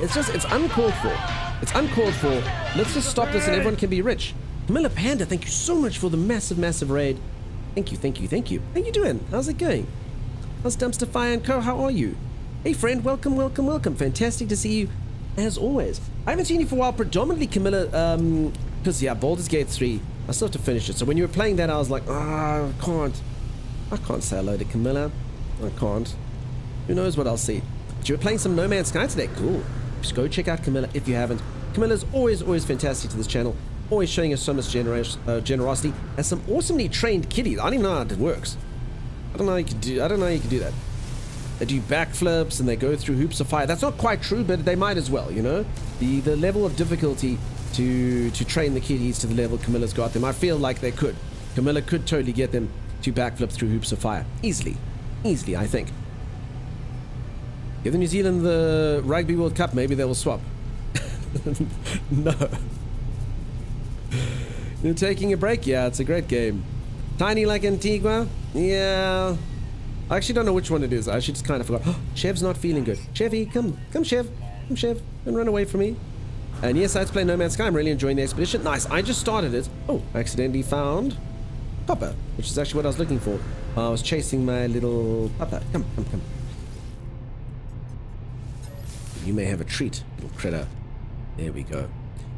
It's uncalled for. It's uncalled for. Let's just stop this and everyone can be rich. Camilla Panda, thank you so much for the massive raid. Thank you, thank you, thank you. How you doing? How's it going? How's Dumpster Fire and Co? How are you? Hey friend, welcome, welcome, welcome. Fantastic to see you as always. I haven't seen you for a while, predominantly Camilla, because yeah, Baldur's Gate 3, I still have to finish it. So when you were playing that, I was like, I can't say hello to Camilla. I can't. Who knows what I'll see. But you were playing some No Man's Sky today. Cool. Just go check out Camilla if you haven't. Camilla's always fantastic to this channel. Always showing us so much generosity. Has some awesomely trained kitties. I don't even know how it works. I don't know how you can do that. They do backflips and they go through hoops of fire. That's not quite true, but they might as well, you know? The level of difficulty to train the kitties to the level Camilla's got them, I feel like they could. Camilla could totally get them to backflip through hoops of fire. Easily, I think. Give the New Zealand the Rugby World Cup, maybe they will swap. No. You're taking a break? Yeah, it's a great game. Tiny like Antigua? Yeah. I actually don't know which one it is. I actually just kind of forgot. Oh, Chev's not feeling good. Chevy, come Chev. Come Chev. Don't run away from me. And yes, I had to play No Man's Sky. I'm really enjoying the expedition. Nice. I just started it. Oh, I accidentally found Papa, which is actually what I was looking for. I was chasing my little Papa. Come. You may have a treat, little critter. There we go.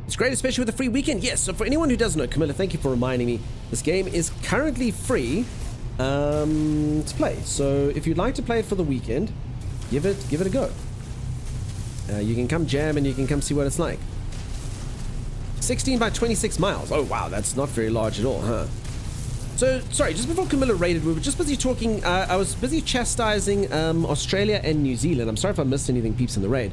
It's great, especially with a free weekend. Yes, so for anyone who doesn't know, Camilla, thank you for reminding me. This game is currently free to play. So if you'd like to play it for the weekend, give it a go. You can come jam and you can come see what it's like. 16 by 26 miles. Oh, wow, that's not very large at all, huh? So, sorry, just before Camilla raided, we were just busy talking. I was busy chastising Australia and New Zealand. I'm sorry if I missed anything, peeps, in the raid.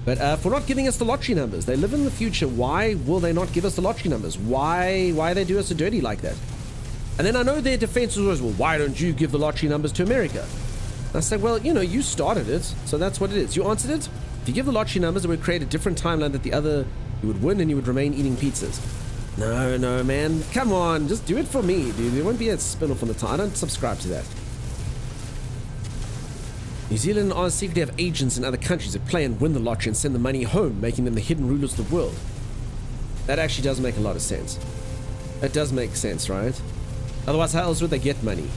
But for not giving us the lottery numbers. They live in the future. Why will they not give us the lottery numbers? Why they do us so dirty like that? And then I know their defense was, well, why don't you give the lottery numbers to America? And I said, well, you know, you started it, so that's what it is. You answered it. If you give the lottery numbers, it would create a different timeline that the other, you would win and you would remain eating pizzas. No, man. Come on. Just do it for me, dude. There won't be a spin-off on the time. I don't subscribe to that. New Zealand and Oz secretly have agents in other countries that play and win the lottery and send the money home, making them the hidden rulers of the world. That actually does make a lot of sense. It does make sense, right? Otherwise, how else would they get money?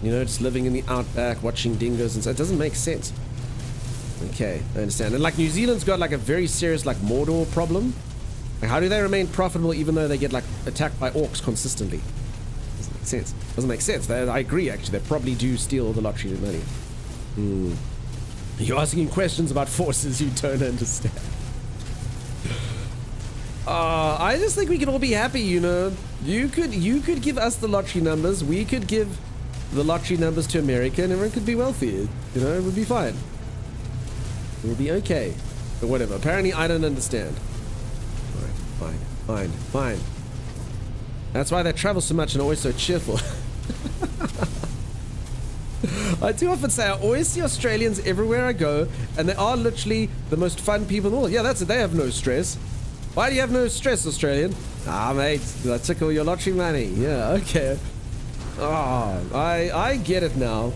You know, just living in the outback, watching dingoes and so. It doesn't make sense. Okay, I understand. And like New Zealand's got like a very serious like Mordor problem. Like, how do they remain profitable even though they get like attacked by orcs consistently? Doesn't make sense. Doesn't make sense. I agree, actually. They probably do steal the lottery money. You're asking questions about forces you don't understand. I just think we can all be happy, you know. You could give us the lottery numbers. We could give the lottery numbers to America, and everyone could be wealthy. You know, it would be fine. It would be okay. But whatever. Apparently, I don't understand. Fine. That's why they travel so much and are always so cheerful. I do often say I always see Australians everywhere I go, and they are literally the most fun people in the world. Yeah, that's it. They have no stress. Why do you have no stress, Australian? Ah, mate, I took all your lottery money. Yeah, okay. Oh, I get it now.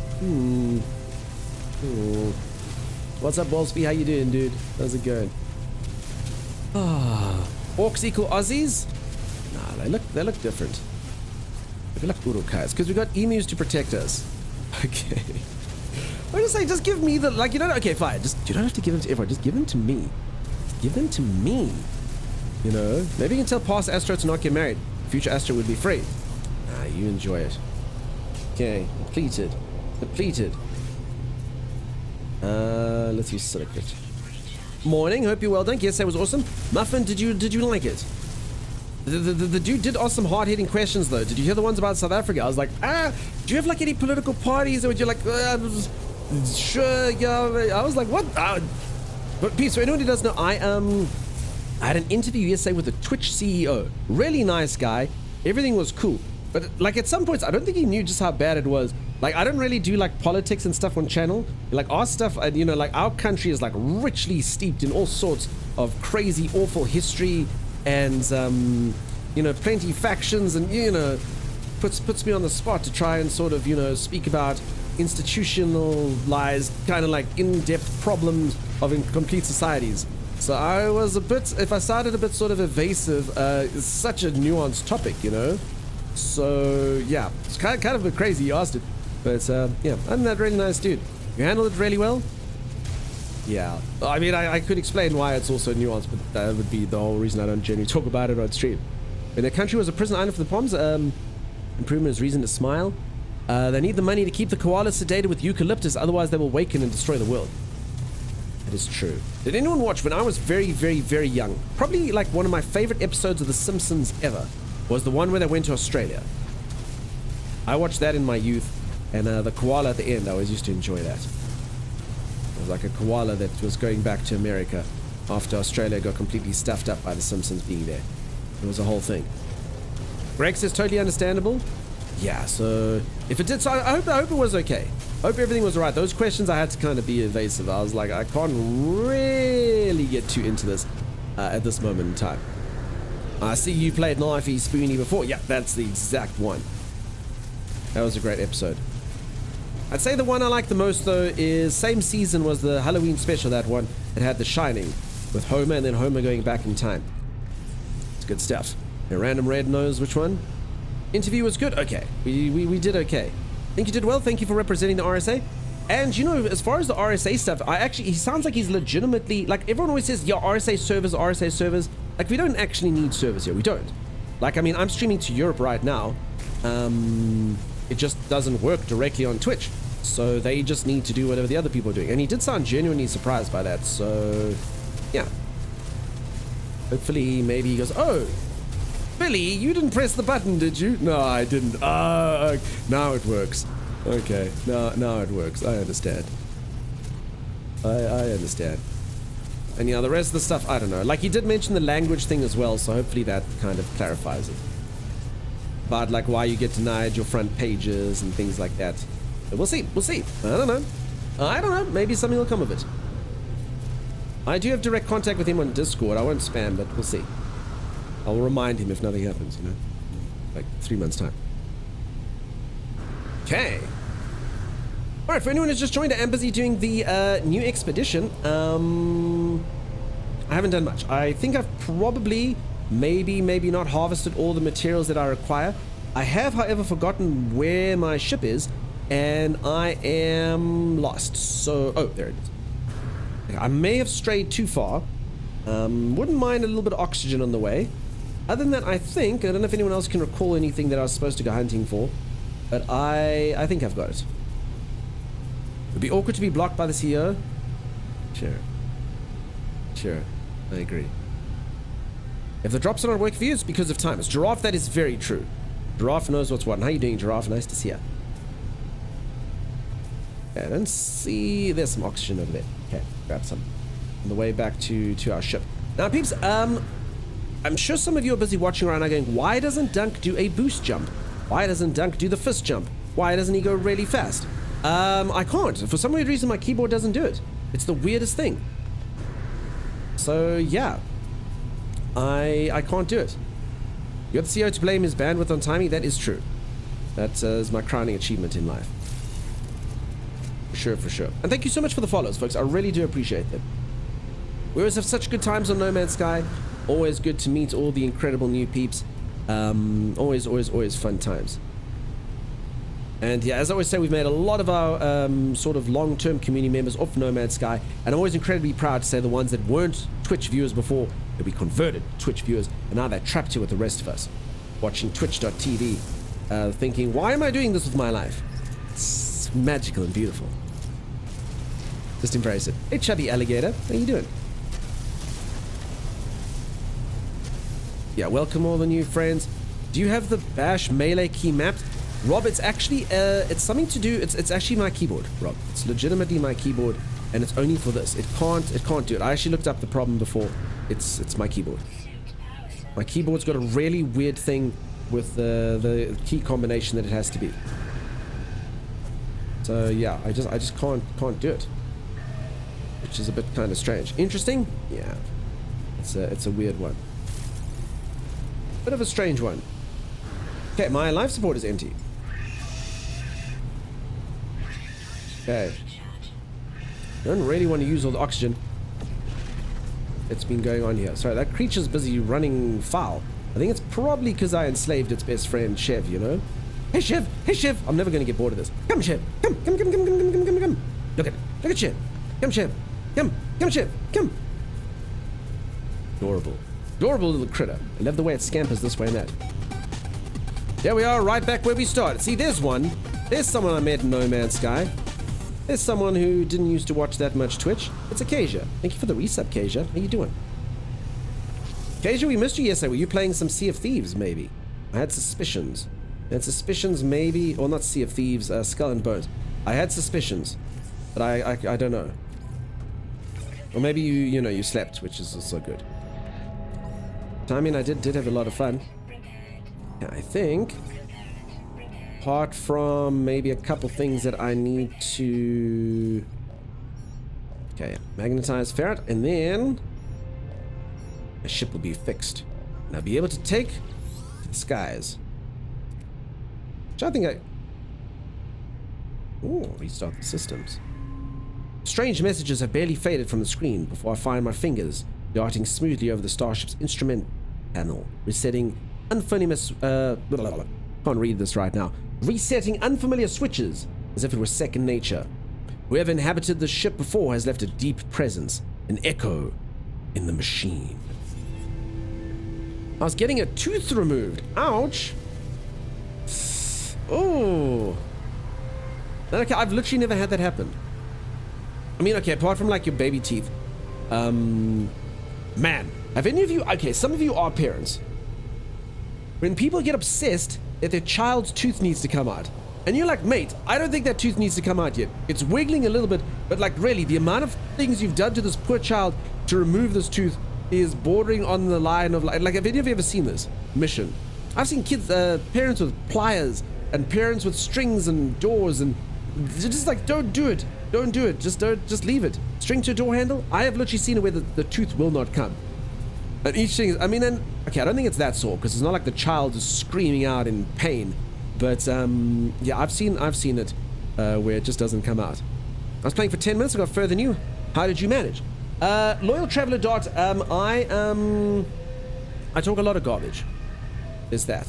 What's up, Wolfsby? How you doing, dude? How's it going? Orcs equal Aussies? Nah, they look different. They look Urukai. Because we got emus to protect us. Okay. I just say, just give me the, like, you don't, okay, fine. Just, you don't have to give them to everyone. Just give them to me. Just give them to me. You know? Maybe you can tell past Astro to not get married. Future Astro would be free. Nah, you enjoy it. Okay. Depleted. Let's use silicate. Morning. Hope you're well done. Yes, that was awesome. Muffin, did you like it? The dude did ask some hard-hitting questions, though. Did you hear the ones about South Africa? I was like, do you have, like, any political parties? Or would you, like, sure, yeah. I was like, what? But, Pete, so anyone who doesn't know, I had an interview yesterday with the Twitch CEO. Really nice guy. Everything was cool. But, like, at some points, I don't think he knew just how bad it was. Like, I don't really do, like, politics and stuff on channel. Like, our stuff, you know, like, our country is, like, richly steeped in all sorts of crazy, awful history and, you know, plenty factions, and, you know, puts me on the spot to try and sort of, you know, speak about institutionalized, kind of like in-depth problems of incomplete societies. So I was a bit, if I sounded a bit sort of evasive, it's such a nuanced topic, you know? So, yeah, it's kind of a bit crazy you asked it. But, yeah, I'm that really nice dude. You handled it really well? Yeah. I mean, I could explain why it's also nuanced, but that would be the whole reason I don't generally talk about it on stream. When the country was a prison island for the Poms, improvement is reason to smile. They need the money to keep the koalas sedated with eucalyptus, otherwise they will awaken and destroy the world. That is true. Did anyone watch when I was very, very, very young? Probably like one of my favorite episodes of The Simpsons ever was the one where they went to Australia. I watched that in my youth, and the koala at the end, I always used to enjoy that. It was like a koala that was going back to America after Australia got completely stuffed up by The Simpsons being there. It was a whole thing. Greg says totally understandable. Yeah, so if it did, so I hope it was okay. I hope everything was alright. Those questions I had to kind of be evasive. I was like, I can't really get too into this at this moment in time. I see you played Knifey Spoony before. Yeah, that's the exact one. That was a great episode. I'd say the one I like the most, though, is same season was the Halloween special, that one. It had The Shining with Homer, and then Homer going back in time. It's good stuff. A random red knows which one. Interview was good. Okay, we did okay. I think you did well. Thank you for representing the RSA. And, you know, as far as the RSA stuff, he sounds like he's legitimately, like, everyone always says, yeah, RSA servers. Like, we don't actually need servers here. We don't. Like, I mean, I'm streaming to Europe right now. It just doesn't work directly on Twitch. So they just need to do whatever the other people are doing. And he did sound genuinely surprised by that. So, yeah. Hopefully, maybe he goes, oh, Billy, you didn't press the button, did you? No, I didn't. Now it works. Okay, now it works. I understand. I understand. And yeah, the rest of the stuff, I don't know. Like, he did mention the language thing as well, so hopefully that kind of clarifies it. But, like, why you get denied your front pages and things like that. But we'll see. I don't know. Maybe something will come of it. I do have direct contact with him on Discord. I won't spam, but we'll see. I'll remind him if nothing happens, you know? Like 3 months' time. Okay. Alright, for anyone who's just joined, I'm busy doing the new expedition. I haven't done much. I think I've probably, maybe not harvested all the materials that I require. I have, however, forgotten where my ship is, and I am lost. So, oh, there it is. I may have strayed too far. Wouldn't mind a little bit of oxygen on the way. Other than that, I don't know if anyone else can recall anything that I was supposed to go hunting for, but I think I've got it. It'd be awkward to be blocked by the CEO. Sure, I agree. If the drops are not working for you, it's because of time. It's Giraffe, that is very true. Giraffe knows what's what. And how you doing, Giraffe? Nice to see you. Okay, I don't see... There's some oxygen over there. Okay, grab some. On the way back to our ship. Now, peeps, I'm sure some of you are busy watching right now going, why doesn't Dunk do a boost jump? Why doesn't Dunk do the fist jump? Why doesn't he go really fast? I can't. For some weird reason, my keyboard doesn't do it. It's the weirdest thing. So, yeah. I can't do it. You got the CEO to blame his bandwidth on timing. That is true. That is my crowning achievement in life. For sure. And thank you so much for the follows, folks. I really do appreciate them. We always have such good times on No Man's Sky. Always good to meet all the incredible new peeps. Always fun times. And yeah, as I always say, we've made a lot of our sort of long-term community members off No Man's Sky. And I'm always incredibly proud to say the ones that weren't Twitch viewers before, that we converted Twitch viewers, and now they're trapped here with the rest of us, watching twitch.tv, thinking, why am I doing this with my life? It's magical and beautiful. Just embrace it. Hey, chubby alligator, how you doing? Yeah, welcome all the new friends. Do you have the bash melee key mapped? Rob, it's actually, it's something to do, it's actually my keyboard, Rob. It's legitimately my keyboard, and it's only for this. It can't do it. I actually looked up the problem before. It's my keyboard. My keyboard's got a really weird thing with the key combination that it has to be. So yeah, I just can't do it. Which is a bit kind of strange. Interesting? Yeah. It's a weird one. Bit of a strange one. Okay, my life support is empty. Okay. Don't really want to use all the oxygen that's been going on here. Sorry, that creature's busy running foul. I think it's probably because I enslaved its best friend, Chev, you know? Hey, Chev! Hey, Chev! I'm never going to get bored of this. Come, Chev! Come! Look at Chev! Come, Chev! Come, Chev! Come! Adorable little critter. I love the way it scampers this way and that. There we are, right back where we started. See, there's one. There's someone I met in No Man's Sky. There's someone who didn't used to watch that much Twitch. It's Acacia. Thank you for the resub, Acacia. How you doing? Acacia, we missed you yesterday. Were you playing some Sea of Thieves, maybe? I had suspicions. Maybe, or not Sea of Thieves, Skull and Bones. I had suspicions, but I don't know. Or maybe you slept, which is also good. I mean, I did have a lot of fun. Yeah, I think, apart from maybe a couple things that I need to... Okay, magnetize ferret, and then my ship will be fixed. And I'll be able to take to the skies. Which I think Ooh, restart the systems. Strange messages have barely faded from the screen before I find my fingers darting smoothly over the starship's instrument panel, resetting unfamiliar... can't read this right now. Resetting unfamiliar switches as if it was second nature. Whoever inhabited the ship before has left a deep presence, an echo in the machine. I was getting a tooth removed. Ouch. Oh. Okay, I've literally never had that happen. I mean, okay, apart from like your baby teeth. Man, have any of you... Okay, some of you are parents. When people get obsessed that their child's tooth needs to come out, and you're like, mate, I don't think that tooth needs to come out yet. It's wiggling a little bit, but like really, the amount of things you've done to this poor child to remove this tooth is bordering on the line of like have any of you ever seen this mission? I've seen kids, parents with pliers and parents with strings and doors, and just like, don't do it. Don't do it. Just leave it. String to a door handle. I have literally seen it where the tooth will not come. And each thing is, I mean, and okay, I don't think it's that sore because it's not like the child is screaming out in pain. But yeah, I've seen it where it just doesn't come out. I was playing for 10 minutes. I got further than you. How did you manage? Loyal Traveler Dot. I talk a lot of garbage. There's that.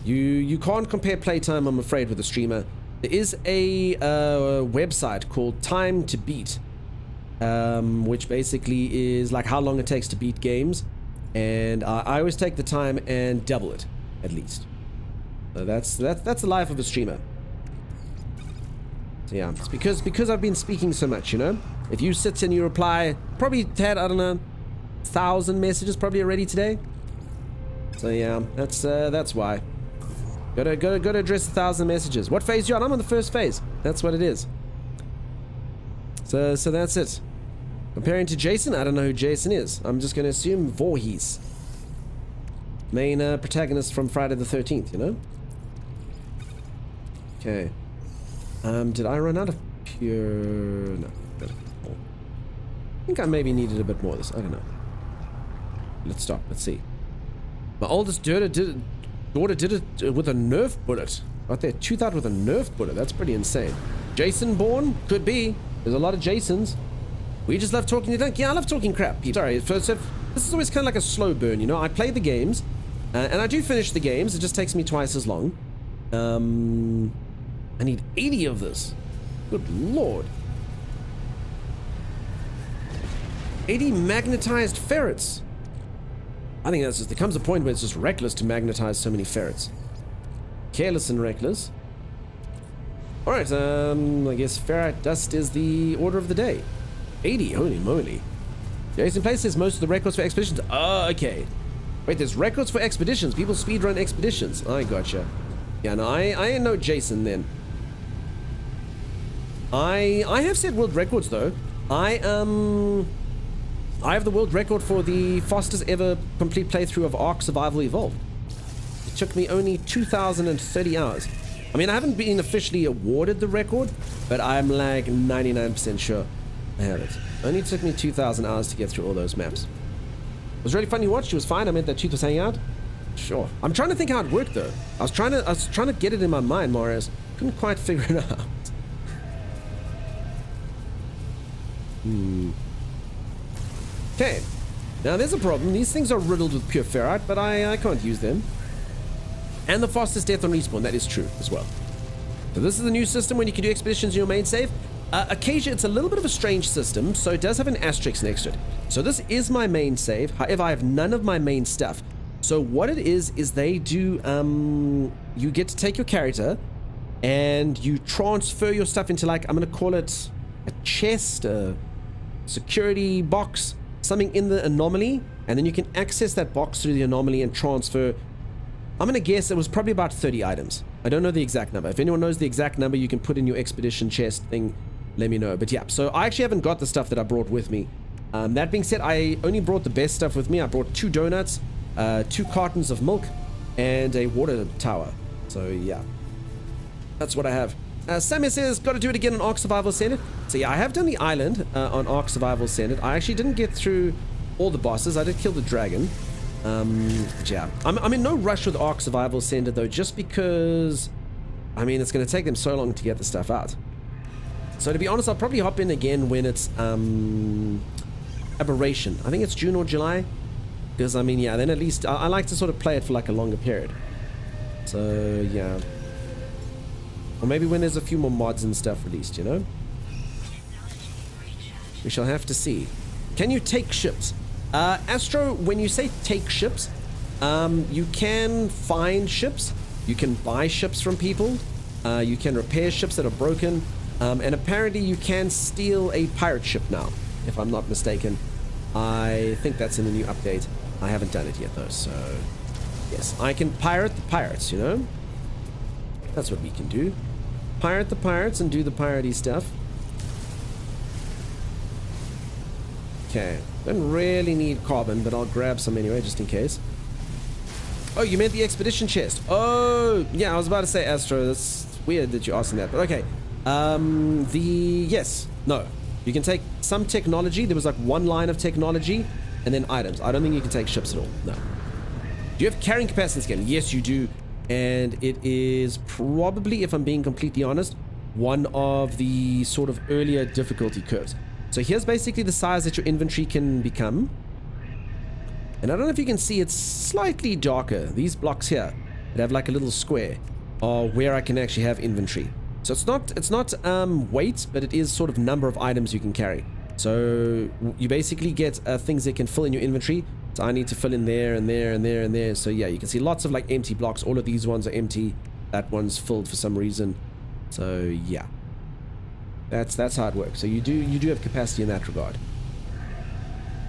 You can't compare playtime, I'm afraid, with a streamer. There is a website called Time to Beat, which basically is like how long it takes to beat games. And I always take the time and double it, at least. So that's the life of a streamer. So yeah, it's because I've been speaking so much, you know? If you sit and you reply, probably had, I don't know, 1,000 messages probably already today. So yeah, that's why. Gotta address 1,000 messages. What phase you on? I'm on the first phase. That's what it is. So that's it. Comparing to Jason, I don't know who Jason is. I'm just gonna assume Voorhees. Main protagonist from Friday the 13th, you know? Okay. Did I run out of pure... No. I think I maybe needed a bit more of this. I don't know. Let's stop. Let's see. My oldest daughter did it with a Nerf bullet. Right there. Tooth out with a Nerf bullet. That's pretty insane. Jason born? Could be. There's a lot of Jasons. We just love talking to them. Yeah, I love talking crap. Sorry. So this is always kind of like a slow burn, you know? I play the games, and I do finish the games. It just takes me twice as long. I need 80 of this. Good lord. 80 magnetized ferrets. I think that's just, there comes a point where it's just reckless to magnetize so many ferrets. Careless and reckless. Alright, I guess ferret dust is the order of the day. 80, holy moly. Jason Place says most of the records for expeditions. Oh, okay. Wait, there's records for expeditions. People speedrun expeditions. I gotcha. Yeah, no, I ain't no Jason then. I have set world records though. I have the world record for the fastest ever complete playthrough of Ark Survival Evolved. It took me only 2,030 hours. I mean, I haven't been officially awarded the record, but I'm like 99% sure I have it. Only took me 2,000 hours to get through all those maps. It was really fun to watch. It was fine. I meant that Tooth was hanging out. Sure. I'm trying to think how it worked though. I was trying to get it in my mind, Marius. Couldn't quite figure it out. Okay. Now there's a problem. These things are riddled with pure ferrite, but I can't use them. And the fastest death on respawn, that is true as well. So this is the new system when you can do expeditions in your main save. Acacia, it's a little bit of a strange system, so it does have an asterisk next to it. So this is my main save. However, I have none of my main stuff. So what it is they do, you get to take your character and you transfer your stuff into, like, I'm going to call it a chest, a security box, something in the anomaly, and then you can access that box through the anomaly and transfer. I'm going to guess it was probably about 30 items. I don't know the exact number. If anyone knows the exact number, you can put in your expedition chest thing, let me know. But yeah, so I actually haven't got the stuff that I brought with me. That being said, I only brought the best stuff with me. I brought 2 donuts, 2 cartons of milk, and a water tower. So yeah, that's what I have. Sammy says, got to do it again on Ark Survival Ascended. So yeah, I have done the island on Ark Survival Ascended. I actually didn't get through all the bosses. I did kill the dragon. Yeah, I'm in no rush with Ark Survival Ascended though, just because, I mean, it's going to take them so long to get the stuff out. So to be honest, I'll probably hop in again when it's Aberration. I think it's June or July. Because, I mean, yeah, then at least I like to sort of play it for like a longer period. So, yeah. Or maybe when there's a few more mods and stuff released, you know? We shall have to see. Can you take ships? Astro, when you say take ships, you can find ships. You can buy ships from people. You can repair ships that are broken. And apparently you can steal a pirate ship now, if I'm not mistaken. I think that's in the new update. I haven't done it yet though, so yes, I can pirate the pirates, you know? That's what we can do. Pirate the pirates and do the piratey stuff. Okay, don't really need carbon, but I'll grab some anyway, just in case. Oh, you meant the expedition chest. Oh, yeah, I was about to say, Astro, that's weird that you're asking that, but okay. Yes, no. You can take some technology. There was like 1 line of technology and then items. I don't think you can take ships at all. No. Do you have carrying capacity in this game? Yes, you do. And it is probably, if I'm being completely honest, one of the sort of earlier difficulty curves. So here's basically the size that your inventory can become. And I don't know if you can see, it's slightly darker. These blocks here that have like a little square are where I can actually have inventory. So it's not weight, but it is sort of number of items you can carry. So you basically get things that can fill in your inventory. So I need to fill in there and there and there and there. So yeah, you can see lots of like empty blocks. All of these ones are empty. That one's filled for some reason. So yeah, that's how it works. So you do have capacity in that regard.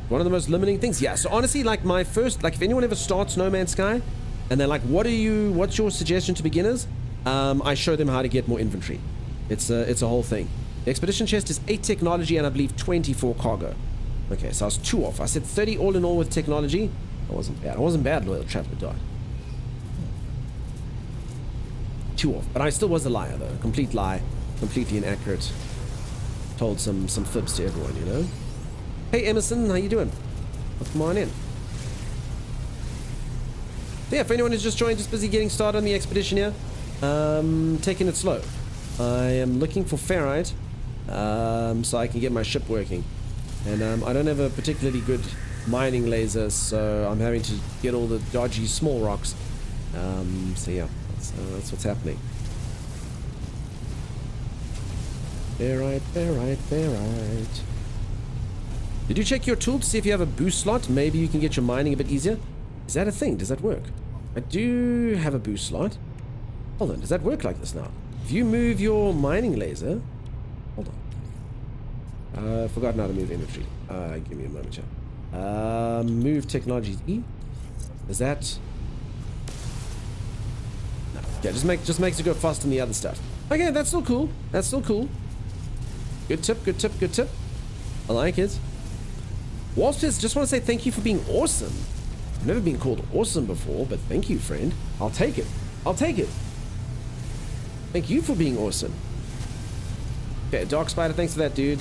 One of the most limiting things. Yeah, so honestly, like my first, like if anyone ever starts No Man's Sky and they're like, what's your suggestion to beginners? I show them how to get more inventory. It's a whole thing. The expedition chest is 8 technology and I believe 24 cargo. Okay, so I was 2 off. I said 30 all in all with technology. I wasn't bad. I wasn't bad, Loyal Traveler Dot. 2 off. But I still was a liar though. Complete lie. Completely inaccurate. Told some fibs to everyone, you know? Hey Emerson, how you doing? Come on in. So yeah, if anyone has just joined, just busy getting started on the expedition here. Taking it slow. I am looking for ferrite, so I can get my ship working. And I don't have a particularly good mining laser, so I'm having to get all the dodgy small rocks. So yeah, that's what's happening. Ferrite, ferrite, ferrite. Did you check your tool to see if you have a boost slot? Maybe you can get your mining a bit easier. Is that a thing? Does that work? I do have a boost slot. Hold on, does that work like this now? If you move your mining laser... Hold on. Forgotten how to move inventory. Give me a moment here. Move technology E. Is that... No. Yeah, just makes it go faster than the other stuff. Okay, that's still cool. That's still cool. Good tip, good tip, good tip. I like it. Walsters, just want to say thank you for being awesome. I've never been called awesome before, but thank you, friend. I'll take it. I'll take it. Thank you for being awesome. Okay, Dark Spider, thanks for that, dude.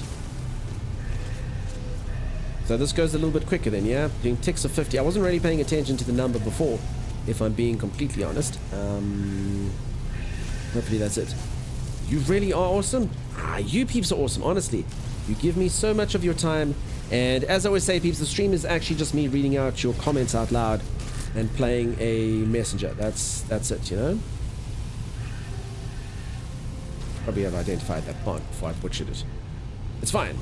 So this goes a little bit quicker then, yeah? Doing ticks of 50. I wasn't really paying attention to the number before, if I'm being completely honest. Hopefully that's it. You really are awesome. You peeps are awesome, honestly. You give me so much of your time. And as I always say, peeps, the stream is actually just me reading out your comments out loud and playing a messenger. That's it, you know? Probably have identified that plant before I butchered it. It's fine.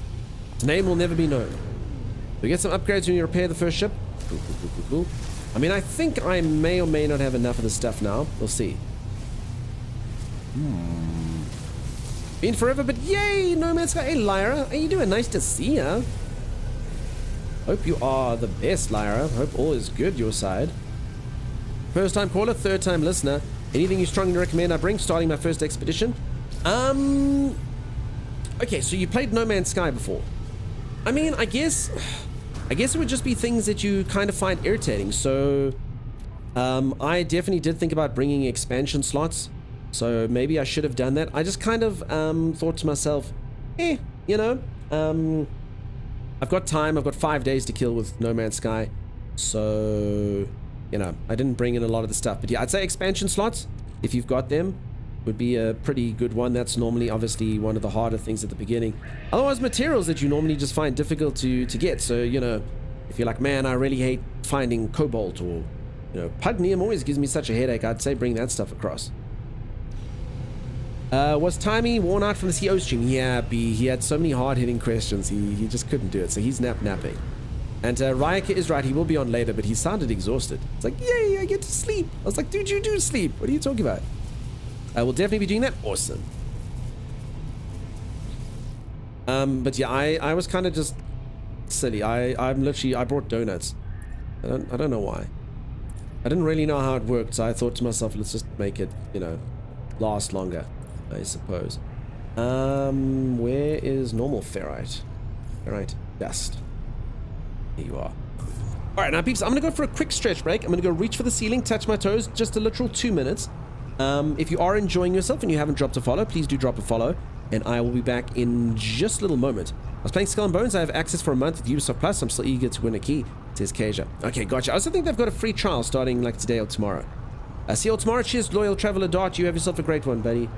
Its name will never be known. We get some upgrades when you repair the first ship. Cool, cool, cool, cool, cool. I mean, I think I may or may not have enough of this stuff now. We'll see. Been forever, but yay! No Man's Sky. Hey, Lyra. How you doing? Nice to see ya. Hope you are the best, Lyra. Hope all is good your side. First time caller, third time listener. Anything you strongly recommend I bring starting my first expedition? Okay, so you played No Man's Sky before. I mean, I guess it would just be things that you kind of find irritating. So, I definitely did think about bringing expansion slots. So maybe I should have done that. I just kind of thought to myself, you know, I've got time. I've got 5 days to kill with No Man's Sky. So, you know, I didn't bring in a lot of the stuff. But yeah, I'd say expansion slots, if you've got them, would be a pretty good one. That's normally obviously one of the harder things at the beginning. Otherwise, materials that you normally just find difficult to get. So, you know, if you're like, man, I really hate finding cobalt, or, you know, pugnium always gives me such a headache, I'd say bring that stuff across. Was Timey worn out from the CO stream? Yeah, B. He had so many hard-hitting questions, he just couldn't do it, so he's napping. And Ryaka is right, he will be on later, but he sounded exhausted. It's like, yay, I get to sleep. I was like, dude, you do sleep. What are you talking about? I will definitely be doing that. Awesome. But yeah, I was kind of just silly. I brought donuts. I don't know why. I didn't really know how it worked, so I thought to myself, let's just make it, you know, last longer, I suppose. Where is normal ferrite? Ferrite dust. Here you are. Alright, now peeps, I'm gonna go for a quick stretch break. I'm gonna go reach for the ceiling, touch my toes, just a literal 2 minutes. If you are enjoying yourself and you haven't dropped a follow, please do drop a follow, and I will be back in just a little moment. I was playing Skull and Bones. I have access for a month with Ubisoft Plus. I'm still eager to win a key, says Kasia. Okay, gotcha. I also think they've got a free trial starting like today or tomorrow. See you all tomorrow. Cheers, Loyal Traveler Dart. You have yourself a great one, buddy.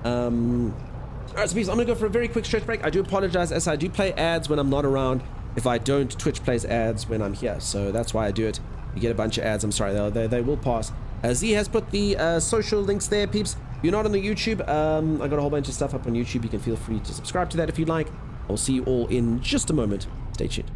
Alright, so please, I'm gonna go for a very quick stretch break. I do apologize, as I do play ads when I'm not around. If I don't, Twitch plays ads when I'm here, so that's why I do it. You get a bunch of ads. I'm sorry, they will pass. Z has put the social links there, peeps. If you're not on the YouTube, I got a whole bunch of stuff up on YouTube. You can feel free to subscribe to that if you'd like. I'll see you all in just a moment. Stay tuned.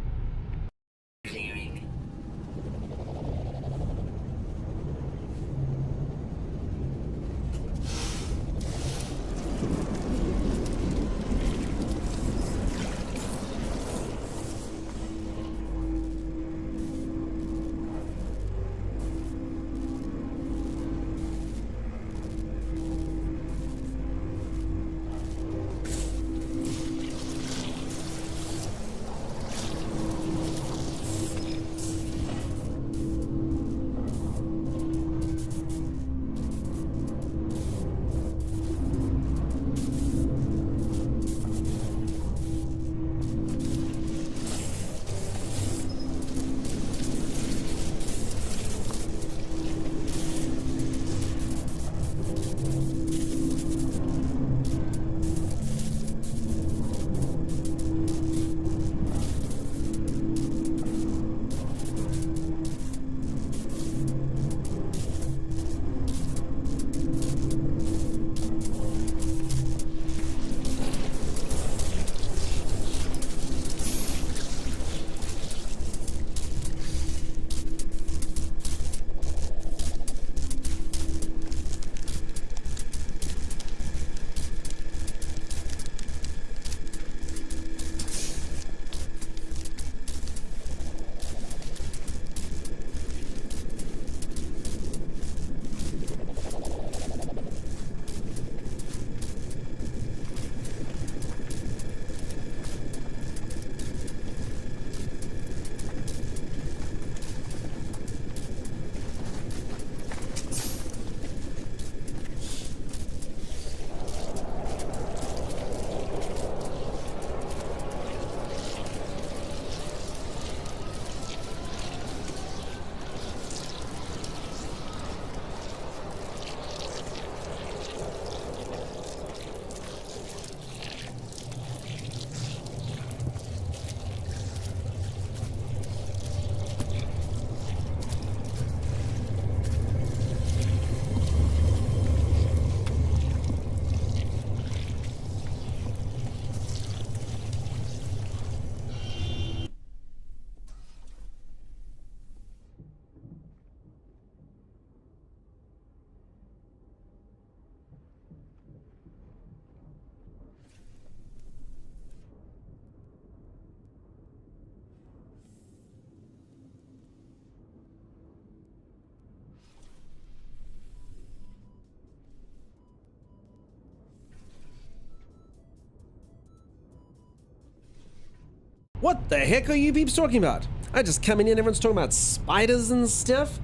What the heck are you peeps talking about? I just come in here and everyone's talking about spiders and stuff.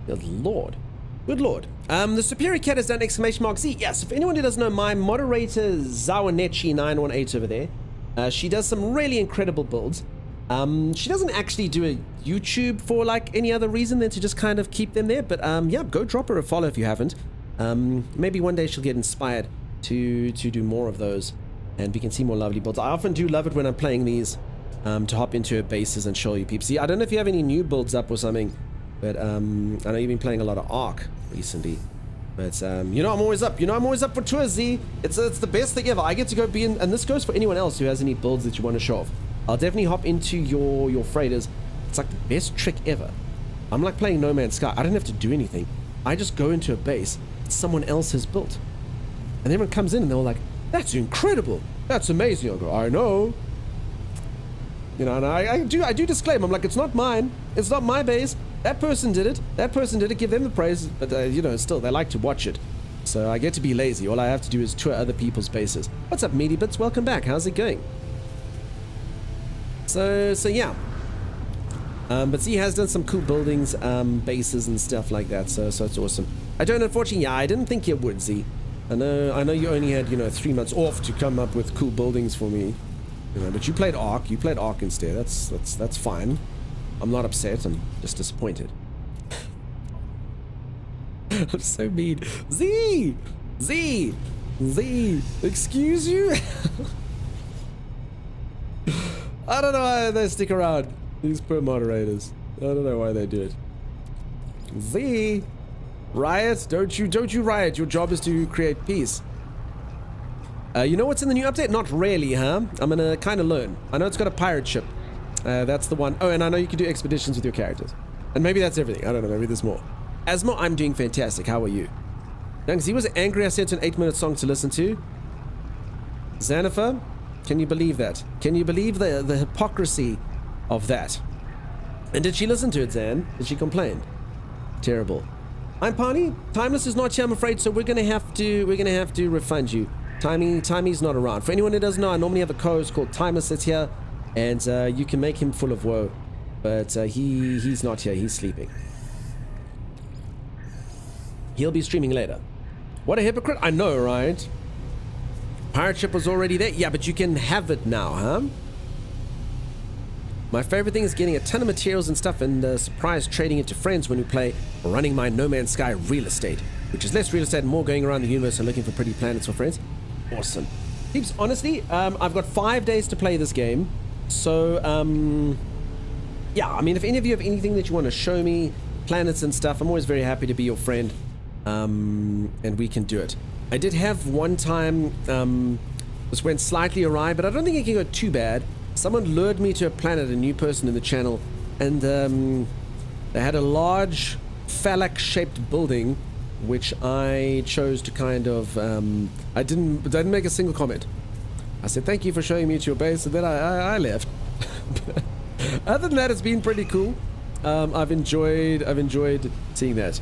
Good lord. Good lord. The Superior Cat has done !Z. Yes, if anyone who doesn't know, my moderator Zawanechi918 over there, she does some really incredible builds. She doesn't actually do a YouTube for like any other reason than to just kind of keep them there. But yeah, go drop her a follow if you haven't. Maybe one day she'll get inspired to do more of those and we can see more lovely builds. I often do love it when I'm playing these. To hop into her bases and show you peeps. See, I don't know if you have any new builds up or something, but I know you've been playing a lot of Ark recently. But you know I'm always up. You know I'm always up for tours, Z. It's the best thing ever. I get to go be in, and this goes for anyone else who has any builds that you want to show off. I'll definitely hop into your freighters. It's like the best trick ever. I'm like playing No Man's Sky. I don't have to do anything. I just go into a base that someone else has built, and everyone comes in and they're all like, "That's incredible. That's amazing." I go, "I know." You know, and I do disclaim, I'm like, it's not mine. It's not my base. That person did it. That person did it. Give them the praise. But, you know, still, they like to watch it. So I get to be lazy. All I have to do is tour other people's bases. What's up, Meaty Bits? Welcome back. How's it going? So yeah. But Z has done some cool buildings, bases and stuff like that. So it's awesome. I don't, unfortunately, yeah, I didn't think you would, Z. I know you only had, you know, 3 months off to come up with cool buildings for me. You know, but you played Ark. You played Ark instead. That's fine. I'm not upset. I'm just disappointed. I'm so mean. Z! Excuse you? I don't know why they stick around. These poor moderators. I don't know why they do it. Z! Riot! Don't you riot. Your job is to create peace. You know what's in the new update? Not really, huh? I'm gonna kind of learn. I know it's got a pirate ship. That's the one. Oh, and I know you can do expeditions with your characters. And maybe that's everything. I don't know. Maybe there's more. Asmo, I'm doing fantastic. How are you? Youngs, he was angry I sent an 8-minute song to listen to. Xanafer, can you believe that? Can you believe the hypocrisy of that? And did she listen to it, Zan? Did she complain? Terrible. I'm Pani. Timeless is not here, I'm afraid, so we're gonna have to refund you. Timey's not around. For anyone who doesn't know, I normally have a co-host called Timeless that's here, and you can make him full of woe. But he's not here. He's sleeping. He'll be streaming later. What a hypocrite! I know, right? Pirate ship was already there. Yeah, but you can have it now, huh? My favorite thing is getting a ton of materials and stuff and surprise trading it to friends when we play running my No Man's Sky real estate, which is less real estate and more going around the universe and looking for pretty planets for friends. Awesome. Peeps, honestly, I've got 5 days to play this game. So, yeah, I mean, if any of you have anything that you want to show me, planets and stuff, I'm always very happy to be your friend. And we can do it. I did have one time, this went slightly awry, but I don't think it can go too bad. Someone lured me to a planet, a new person in the channel, and they had a large phallic-shaped building, which I chose to kind of, I didn't make a single comment. I said, thank you for showing me to your base, and then I left. Other than that, it's been pretty cool. I've enjoyed seeing that.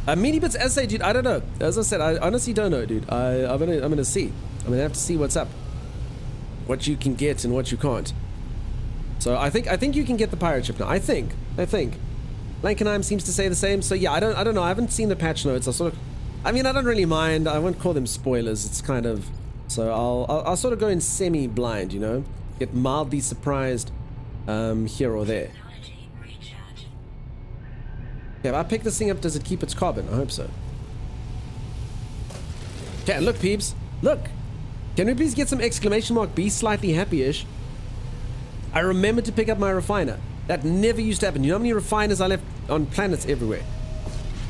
Meaty-bits essay, dude, I don't know. As I said, I honestly don't know, dude. I'm gonna see. I'm gonna have to see what's up. What you can get and what you can't. So I think you can get the pirate ship now. I think. Lankenheim seems to say the same. So yeah, I don't know. I haven't seen the patch notes. I mean, I don't really mind. I won't call them spoilers. It's kind of, so I'll sort of go in semi-blind, you know, get mildly surprised here or there. Yeah, if I pick this thing up, does it keep its carbon? I hope so. Okay, look, peeps. Look. Can we please get some exclamation mark be slightly happy-ish? I remembered to pick up my refiner. That never used to happen. You know how many refiners I left on planets everywhere?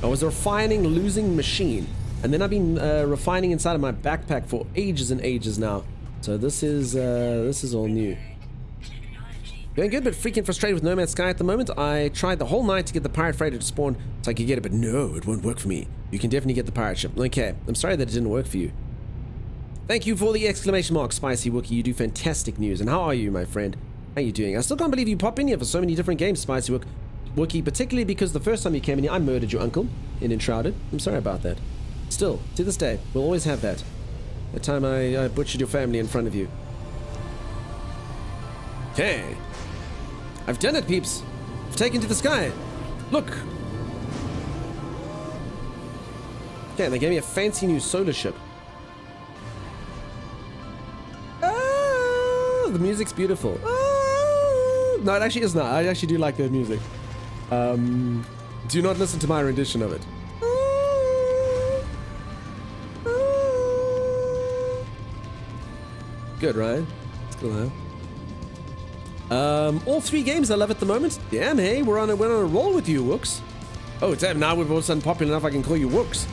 I was a refining, losing machine. And then I've been refining inside of my backpack for ages and ages now. So this is all new. Going good, but freaking frustrated with No Man's Sky at the moment. I tried the whole night to get the pirate freighter to spawn so I could get it, but no, it won't work for me. You can definitely get the pirate ship. Okay, I'm sorry that it didn't work for you. Thank you for the exclamation mark, Spicy Wookie. You do fantastic news. And how are you, my friend? How you doing? I still can't believe you pop in here for so many different games, Spicy Wookie, particularly because the first time you came in here, I murdered your uncle in Enshrouded. I'm sorry about that. Still, to this day, we'll always have that. The time I butchered your family in front of you. Okay. I've done it, peeps. I've taken to the sky. Look. Okay, they gave me a fancy new solar ship. The music's beautiful. No, it actually is not. I actually do like the music. Do not listen to my rendition of it. Good, right? It's cool, huh? All 3 games I love at the moment. Damn, hey, we're on a roll with you, Wooks. Oh, damn, now we've all of a sudden popular enough I can call you Wooks.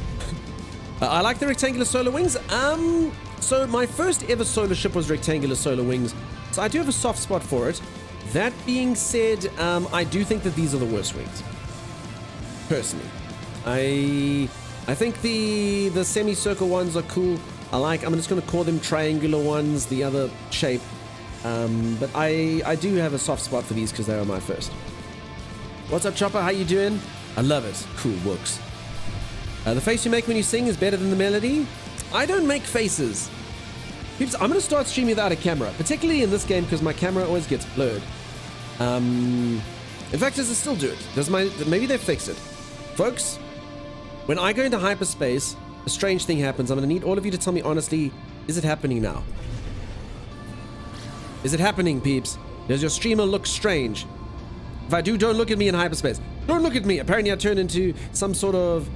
I like the rectangular solar wings. So my first ever solar ship was rectangular solar wings, so I do have a soft spot for it. That being said, I do think that these are the worst wings. Personally, I think the semicircle ones are cool. I'm just gonna call them triangular ones, the other shape. But I do have a soft spot for these because they were my first. What's up, Chopper? How you doing? I love it. Cool works. The face you make when you sing is better than the melody. I don't make faces. Peeps, I'm going to start streaming without a camera, particularly in this game because my camera always gets blurred. In fact, does it still do it? Maybe they fixed it. Folks, when I go into hyperspace, a strange thing happens. I'm going to need all of you to tell me honestly, is it happening now? Is it happening, peeps? Does your streamer look strange? If I do, don't look at me in hyperspace. Don't look at me. Apparently I turned into some sort of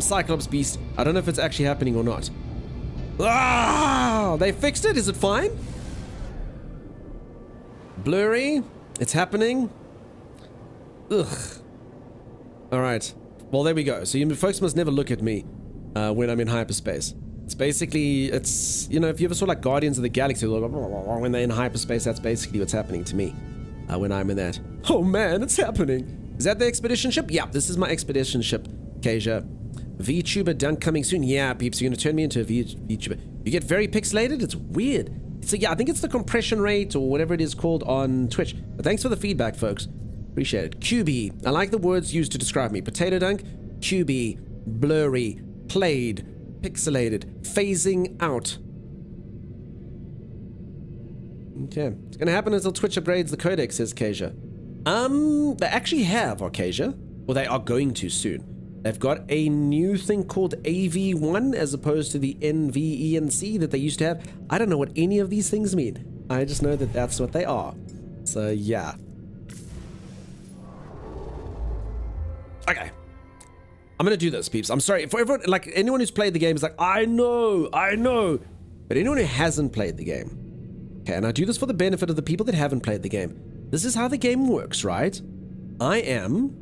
Cyclops beast. I don't know if it's actually happening or not. Ah! They fixed it? Is it fine? Blurry? It's happening? Ugh. Alright. Well, there we go. So you folks must never look at me when I'm in hyperspace. It's basically, it's, you know, if you ever saw like Guardians of the Galaxy, like, when they're in hyperspace, that's basically what's happening to me when I'm in that. Oh man, it's happening. Is that the expedition ship? Yeah, this is my expedition ship, Kasia. VTuber dunk coming soon. Yeah, peeps, you're going to turn me into a VTuber. You get very pixelated? It's weird. So yeah, I think it's the compression rate or whatever it is called on Twitch. But thanks for the feedback, folks. Appreciate it. QB. I like the words used to describe me. Potato dunk, QB, blurry, played, pixelated, phasing out. Okay. It's going to happen until Twitch upgrades the codec, says Kasia. They actually have, Kasia. Or they are going to soon. They've got a new thing called AV1 as opposed to the NVENC that they used to have. I don't know what any of these things mean. I just know that that's what they are. So, yeah. Okay. I'm going to do this, peeps. I'm sorry. For everyone, like, anyone who's played the game is like, I know. But anyone who hasn't played the game. Okay, and I do this for the benefit of the people that haven't played the game. This is how the game works, right? I am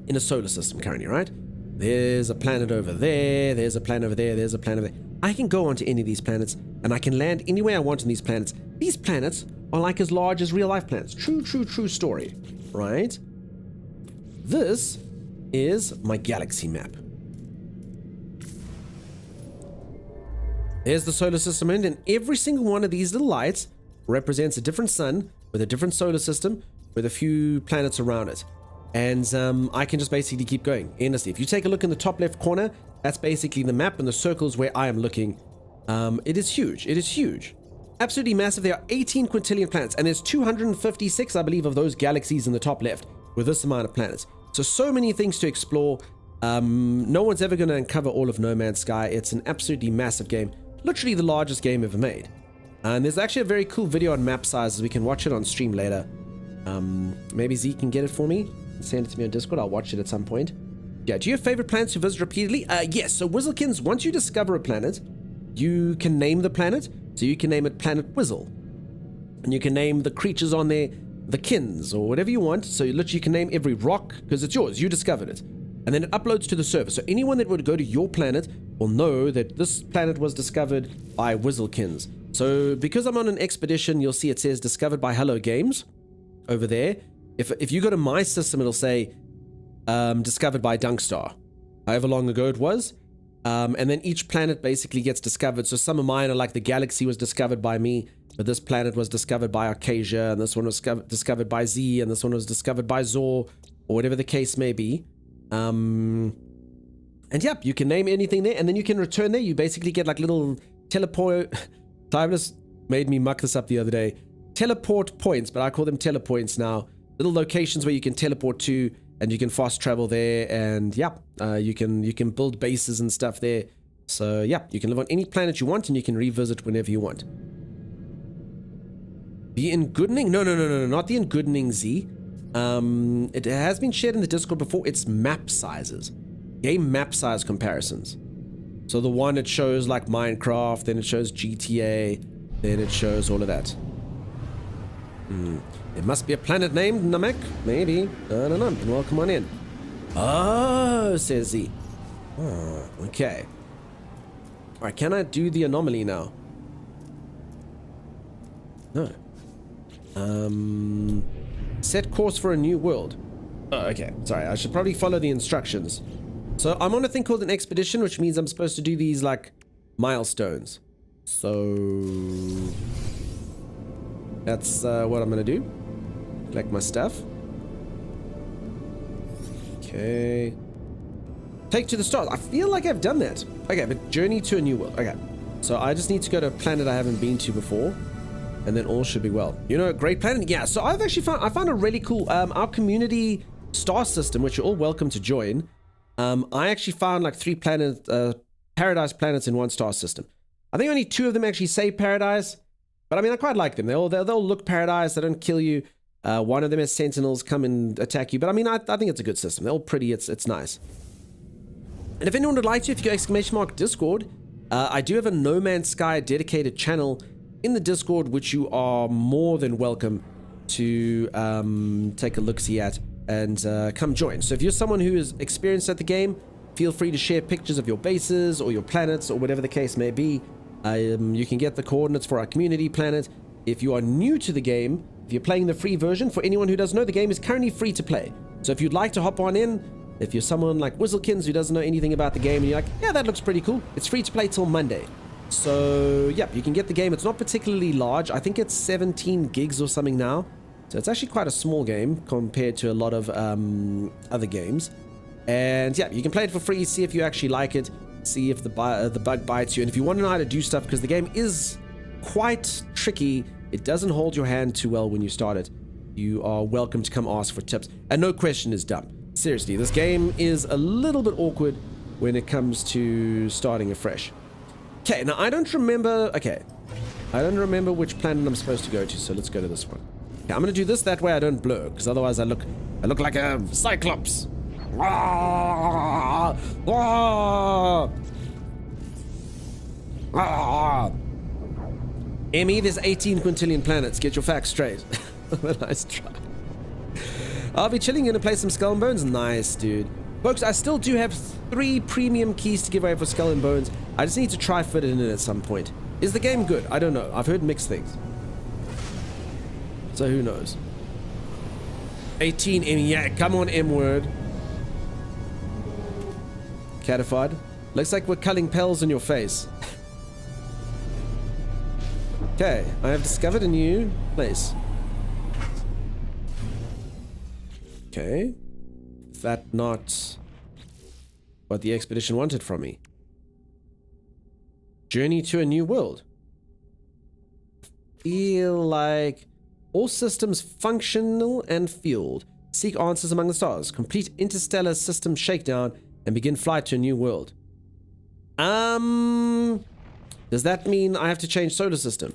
in a solar system currently, right? There's a planet over there, there's a planet over there, there's a planet over there. I can go onto any of these planets, and I can land anywhere I want on these planets. These planets are like as large as real-life planets. True story, right? This is my galaxy map. There's the solar system end, and every single one of these little lights represents a different sun with a different solar system with a few planets around it. And I can just basically keep going endlessly. If you take a look in the top left corner, that's basically the map, and the circles where I am looking. It is huge. It is huge. Absolutely massive. There are 18 quintillion planets, and there's 256, I believe, of those galaxies in the top left with this amount of planets. So many things to explore. No one's ever going to uncover all of No Man's Sky. It's an absolutely massive game. Literally the largest game ever made. And there's actually a very cool video on map sizes. We can watch it on stream later. Maybe Z can get it for me. Send it to me on Discord. I'll watch it at some point. Yeah, do you have favorite planets you visit repeatedly? Yes. So Whizzlekins, once you discover a planet, you can name the planet. So you can name it Planet Whizzle. And you can name the creatures on there the Kins or whatever you want. So you literally can name every rock because it's yours. You discovered it. And then it uploads to the server. So anyone that would go to your planet will know that this planet was discovered by Whizzlekins. So because I'm on an expedition, you'll see it says discovered by Hello Games over there. If you go to my system, it'll say discovered by Dunkstar, however long ago it was. And then each planet basically gets discovered. So some of mine are like the galaxy was discovered by me, but this planet was discovered by Arcasia, and this one was discovered by Z, and this one was discovered by Zor, or whatever the case may be. And yep, you can name anything there, and then you can return there. You basically get like little teleport. Timeless made me muck this up the other day. Teleport points, but I call them telepoints now. Little locations where you can teleport to, and you can fast travel there, and yeah, you can build bases and stuff there. So yeah, you can live on any planet you want, and you can revisit whenever you want. The Ingoodening? No, not the Ingoodening Z. It has been shared in the Discord before. It's map sizes, game map size comparisons. So the one it shows like Minecraft, then it shows GTA, then it shows all of that. It must be a planet named Namek. Maybe. I don't know. Well, come on in. Oh, says Z. Oh, okay. Alright, can I do the anomaly now? No. Set course for a new world. Oh, okay. Sorry, I should probably follow the instructions. So I'm on a thing called an expedition, which means I'm supposed to do these, like, milestones. So that's what I'm gonna do. Collect my stuff. Okay. Take to the stars. I feel like I've done that. Okay, but journey to a new world. Okay. So I just need to go to a planet I haven't been to before, and then all should be well. You know, great planet. Yeah. So I've actually found a really cool our community star system, which you're all welcome to join. I actually found like 3 paradise planets in one star system. I think only 2 of them actually say paradise, but I mean I quite like them. They'll look paradise. They don't kill you. One of them has sentinels come and attack you, but I mean I think it's a good system. They're all pretty. It's nice. And if anyone would like to, if you go !Discord, I do have a No Man's Sky dedicated channel in the Discord, which you are more than welcome to take a look-see at and come join. So if you're someone who is experienced at the game, Feel free to share pictures of your bases or your planets or whatever the case may be. You can get the coordinates for our community planet. If you are new to the game, if you're playing the free version, for anyone who doesn't know, the game is currently free to play. So if you'd like to hop on in, if you're someone like Whizzlekins who doesn't know anything about the game and you're like, yeah, that looks pretty cool, it's free to play till Monday. So yeah, you can get the game. It's not particularly large. I think it's 17 gigs or something now. So it's actually quite a small game compared to a lot of other games. And yeah, you can play it for free, see if you actually like it, see if the bug bites you. And if you want to know how to do stuff, because the game is quite tricky, it doesn't hold your hand too well when you start it, you are welcome to come ask for tips. And no question is dumb. Seriously, this game is a little bit awkward when it comes to starting afresh. Okay, now I don't remember... Okay, I don't remember which planet I'm supposed to go to, so let's go to this one. Okay, I'm going to do this that way I don't blur, because otherwise I look like a Cyclops. Emmy, there's 18 quintillion planets. Get your facts straight. Nice try. I'll be chilling, gonna play some Skull and Bones. Nice, dude. Folks, I still do have 3 premium keys to give away for Skull and Bones. I just need to try fit it in at some point. Is the game good? I don't know. I've heard mixed things. So who knows? 18 Emmy. Yeah, come on, M-word. Catified. Looks like we're culling pels in your face. Okay, I have discovered a new place. Okay. Is that not what the expedition wanted from me? Journey to a new world. Feel like all systems functional and fueled. Seek answers among the stars. Complete interstellar system shakedown and begin flight to a new world. Does that mean I have to change solar system?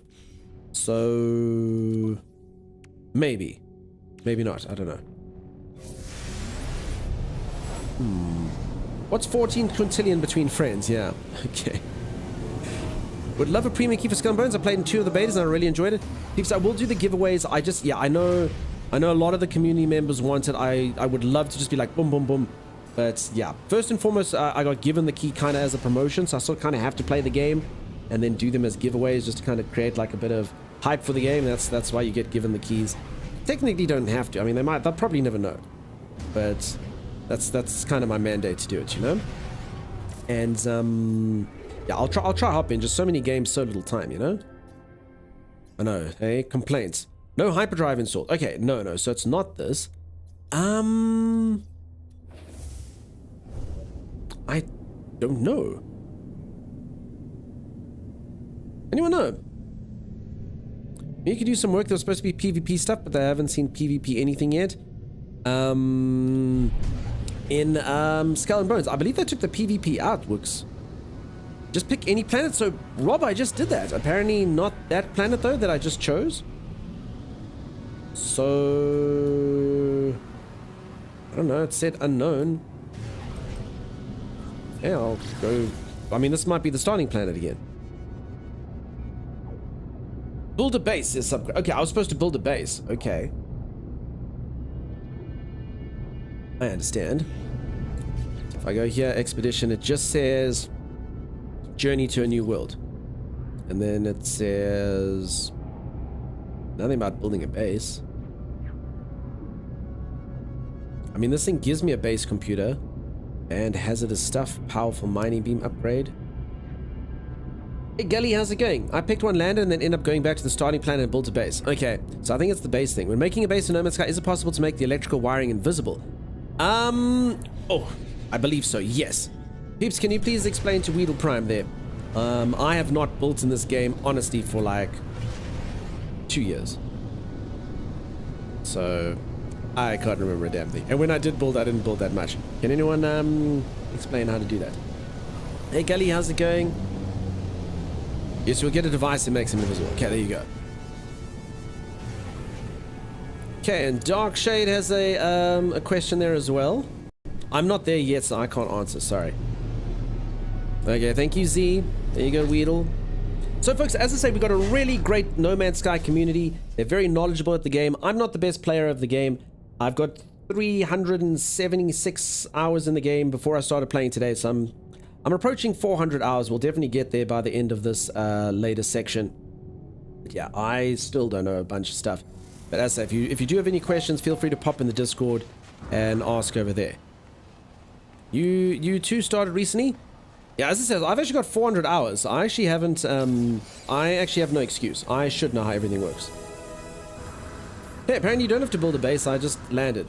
So maybe not, I don't know. What's 14 quintillion between friends? Yeah, okay. Would love a premium key for Skull and Bones. I played in 2 of the betas and I really enjoyed it. Peeps, I will do the giveaways. I know a lot of the community members want it. I would love to just be like boom boom boom. But yeah, first and foremost, I got given the key kind of as a promotion, so I still kind of have to play the game and then do them as giveaways just to kind of create like a bit of hype for the game. That's why you get given the keys. Technically don't have to. I mean, they'll probably never know. But that's kind of my mandate to do it, you know? And yeah, I'll try hop in. Just so many games, so little time, you know? I know. Hey, complaints. No hyperdrive installed. Okay, no. So it's not this. I don't know. Anyone know? You could do some work. There was supposed to be PvP stuff, but I haven't seen PvP anything yet. In Skull and Bones, I believe they took the PvP out, Wooks. Just pick any planet. So, Rob, I just did that. Apparently not that planet, though, that I just chose. So... I don't know. It said unknown. Yeah, I'll go... I mean, this might be the starting planet again. Build a base is some... Okay, I was supposed to build a base. Okay. I understand. If I go here, expedition, it just says... Journey to a new world. And then it says... Nothing about building a base. I mean, this thing gives me a base computer. And hazardous stuff. Powerful mining beam upgrade. Hey Gully, how's it going? I picked one lander and then end up going back to the starting planet and built a base. Okay, so I think it's the base thing. When making a base in No Man's Sky, is it possible to make the electrical wiring invisible? Oh, I believe so, yes. Peeps, can you please explain to Weedle Prime there? I have not built in this game, honestly, for like 2 years. So, I can't remember a damn thing. And when I did build, I didn't build that much. Can anyone explain how to do that? Hey Gully, how's it going? Yes, we'll get a device that makes him invisible. Okay, there you go. Okay, and Darkshade has a question there as well. I'm not there yet, so I can't answer. Sorry. Okay, thank you, Z. There you go, Weedle. So, folks, as I say, we've got a really great No Man's Sky community. They're very knowledgeable at the game. I'm not the best player of the game. I've got 376 hours in the game before I started playing today, so I'm approaching 400 hours. We'll definitely get there by the end of this latest section. But yeah, I still don't know a bunch of stuff. But as I say, if you do have any questions, feel free to pop in the Discord and ask over there. You two started recently? Yeah, as I said, I've actually got 400 hours. I actually haven't, I actually have no excuse. I should know how everything works. Hey, apparently you don't have to build a base, I just landed.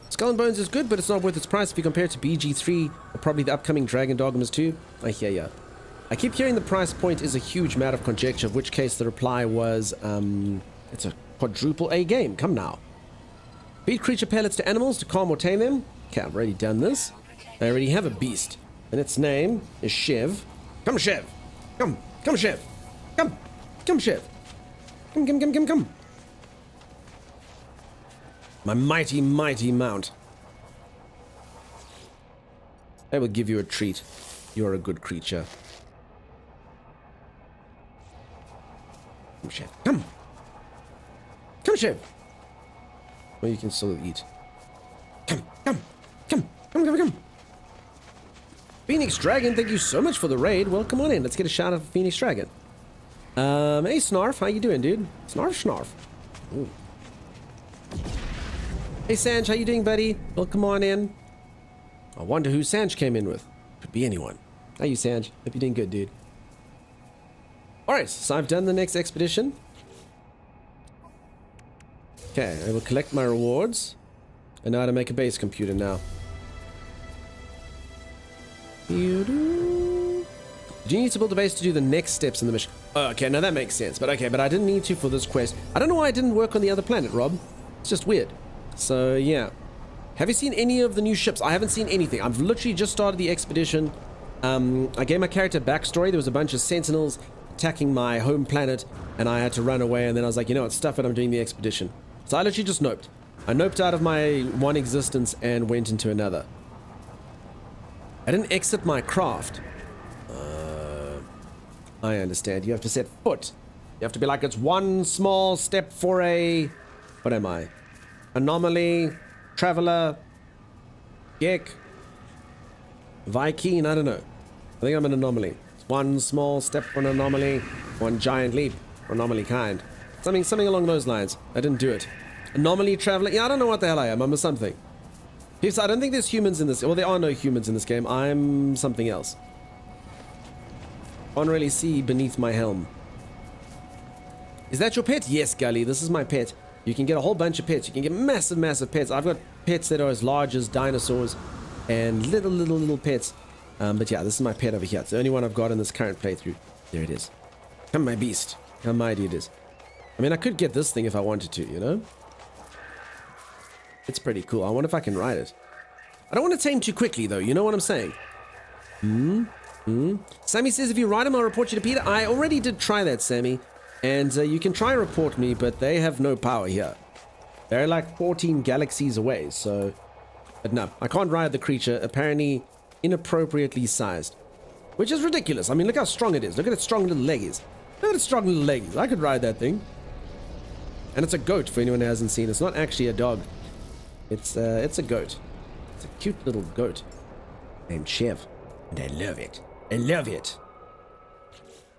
Skull and Bones is good, but it's not worth its price if you compare it to BG3 or probably the upcoming Dragon Dogmas 2. I hear ya. I keep hearing the price point is a huge matter of conjecture, of which case the reply was, it's a quadruple A game. Come now. Feed creature pellets to animals to calm or tame them. Okay, I've already done this. I already have a beast, and its name is Shev. Come, Shev. Come, Shev. Come, Shev. Come. My mighty, mighty mount. I will give you a treat. You're a good creature. Come, Shev. Come, Shev. Well, you can still eat. Come. Phoenix Dragon, thank you so much for the raid. Well, come on in. Let's get a shout out for Phoenix Dragon. Hey, Snarf. How you doing, dude? Snarf. Ooh. Hey, Sanj. How you doing, buddy? Well, come on in. I wonder who Sanj came in with. Could be anyone. How you, Sanj? Hope you're doing good, dude. Alright, so I've done the next expedition. Okay, I will collect my rewards. I know how to make a base computer now. Do you need to build a base to do the next steps in the mission? Oh, okay, now that makes sense. But okay, but I didn't need to for this quest. I don't know why I didn't work on the other planet, Rob. It's just weird. So, yeah. Have you seen any of the new ships? I haven't seen anything. I've literally just started the expedition. I gave my character backstory. There was a bunch of sentinels attacking my home planet, and I had to run away, and then I was like, you know what, stuff it, I'm doing the expedition. So I literally just noped. I noped out of my one existence and went into another. I didn't exit my craft. I understand. You have to set foot. You have to be like, it's one small step for a... What am I? Anomaly, Traveler, Gek, Viking, I don't know. I think I'm an anomaly. It's one small step for an anomaly, one giant leap for anomaly kind. Something along those lines. I didn't do it. Anomaly, Traveler, yeah, I don't know what the hell I am. I'm a something. Peeps, I don't think there's humans in this. Well, there are no humans in this game. I'm something else. Can't really see beneath my helm. Is that your pet? Yes, Gully, this is my pet. You can get a whole bunch of pets. You can get massive pets. I've got pets that are as large as dinosaurs and little pets. But yeah, this is my pet over here. It's the only one I've got in this current playthrough. There it is. Come, my beast. How mighty it is. I mean, I could get this thing if I wanted to, you know? It's pretty cool. I wonder if I can ride it. I don't want to tame too quickly, though. You know what I'm saying? Sammy says, if you ride him, I'll report you to Peter. I already did try that, Sammy. And you can try report me, but they have no power here. They're like 14 galaxies away, so... But no, I can't ride the creature, apparently inappropriately sized. Which is ridiculous. I mean, look how strong it is. Look at its strong little leggies. Look at its strong little leggies. I could ride that thing. And it's a goat, for anyone who hasn't seen. It's not actually a dog. It's a goat. It's a cute little goat named Chev. And I love it. I love it.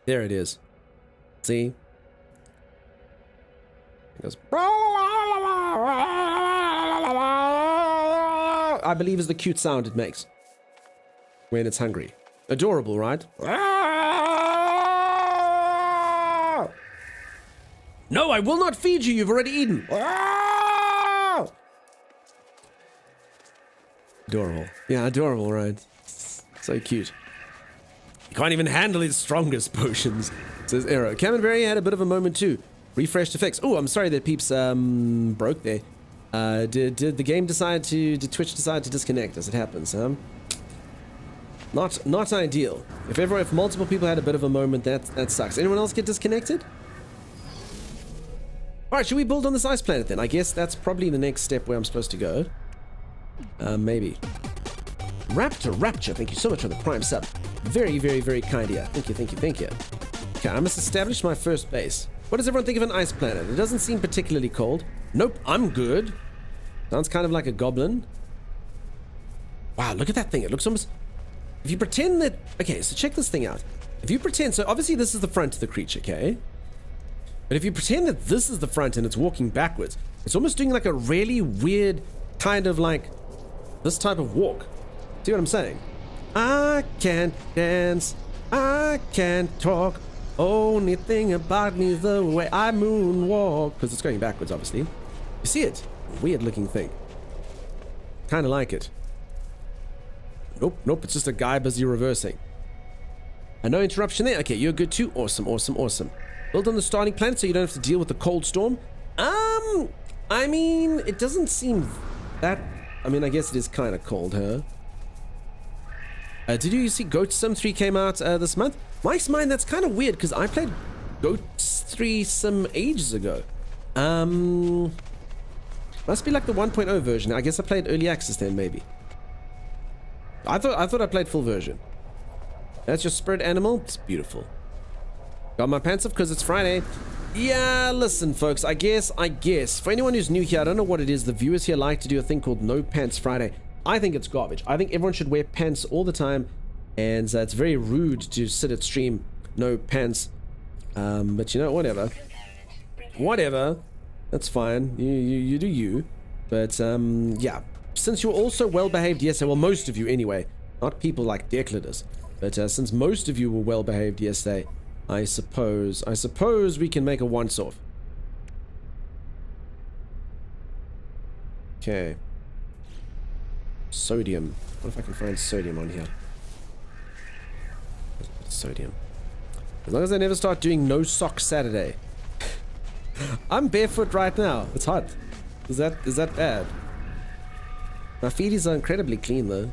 There it is. See? It goes, I believe is the cute sound it makes when it's hungry. Adorable, right? No, I will not feed you. You've already eaten. Adorable. Yeah, adorable, right? So cute. You can't even handle its strongest potions, says Arrow. Cammonberry had a bit of a moment too. Refresh to fix. Oh, I'm sorry that Peeps broke there. Did the game decide to... Did Twitch decide to disconnect as it happens, Not ideal. If multiple people had a bit of a moment, that sucks. Anyone else get disconnected? Alright, should we build on this ice planet then? I guess that's probably the next step where I'm supposed to go. Maybe. Rapture, thank you so much for the prime sub. Very kind of you. Thank you. Okay, I must establish my first base. What does everyone think of an ice planet? It doesn't seem particularly cold. Nope, I'm good. Sounds kind of like a goblin. Wow, look at that thing. It looks almost... If you pretend that... Okay, so check this thing out. If you pretend... So obviously this is the front of the creature, okay? But if you pretend that this is the front and it's walking backwards, it's almost doing like a really weird kind of like this type of walk. See what I'm saying? I can't dance. I can't talk. Only thing about me the way I moonwalk. Because it's going backwards, obviously. You see it? Weird looking thing. Kind of like it. Nope, nope, it's just a guy busy reversing. And no interruption there. Okay, you're good too. Awesome, awesome, awesome. Build on the starting planet so you don't have to deal with the cold storm. I mean, it doesn't seem that... I mean, I guess it is kind of cold, huh? Did you see Goat Sim 3 came out this month? Mike's mind, that's kind of weird because I played Goat 3 Sim ages ago. Must be like the 1.0 version. I guess I played early access then, maybe. I thought I played full version. That's your spirit animal. It's beautiful. Got my pants off because it's Friday. Yeah, listen, folks. I guess. For anyone who's new here, I don't know what it is. The viewers here like to do a thing called No Pants Friday. I think it's garbage. I think everyone should wear pants all the time. And it's very rude to sit at stream no pants. But you know, whatever. Whatever. That's fine. You do you. But, yeah. Since you're also well-behaved yesterday, well, most of you anyway. Not people like Decladus. But since most of you were well-behaved yesterday, I suppose we can make a once-off. Okay. Sodium. What if I can find sodium on here? Sodium. As long as I never start doing no sock Saturday. I'm barefoot right now. It's hot. Is that bad? My feeties are incredibly clean though.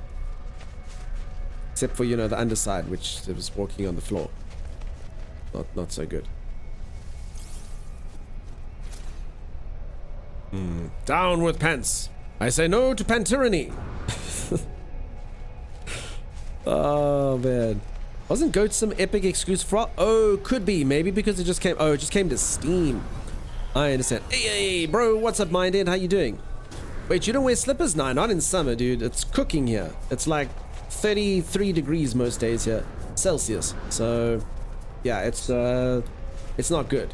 Except for, you know, the underside, which was walking on the floor. Not so good. Down with pants. I say no to pantyranny. Oh man. Wasn't Goat some epic exclusive for? Oh, could be. Maybe because it just came. Oh, it just came to Steam. I understand. Hey, bro, what's up, Minded? How you doing? Wait, you don't wear slippers? No, not in summer, dude. It's cooking here. It's like 33 degrees most days here, Celsius. So, yeah, it's not good.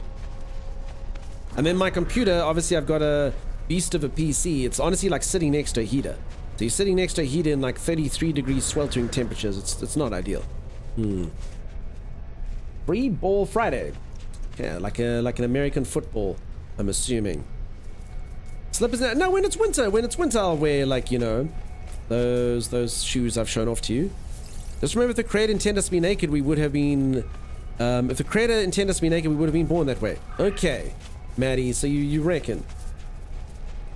And then my computer, obviously, I've got a beast of a PC. It's honestly like sitting next to a heater. So you're sitting next to a heater in like 33 degrees sweltering temperatures. It's not ideal. Free Ball Friday. Yeah, like an American football, I'm assuming. Slippers now. No, when it's winter I'll wear, like, you know, those shoes I've shown off to you. Just remember, if the creator intended us to be naked, we would have been if the creator intended us to be naked, we would have been born that way. Okay, Maddie, so you reckon?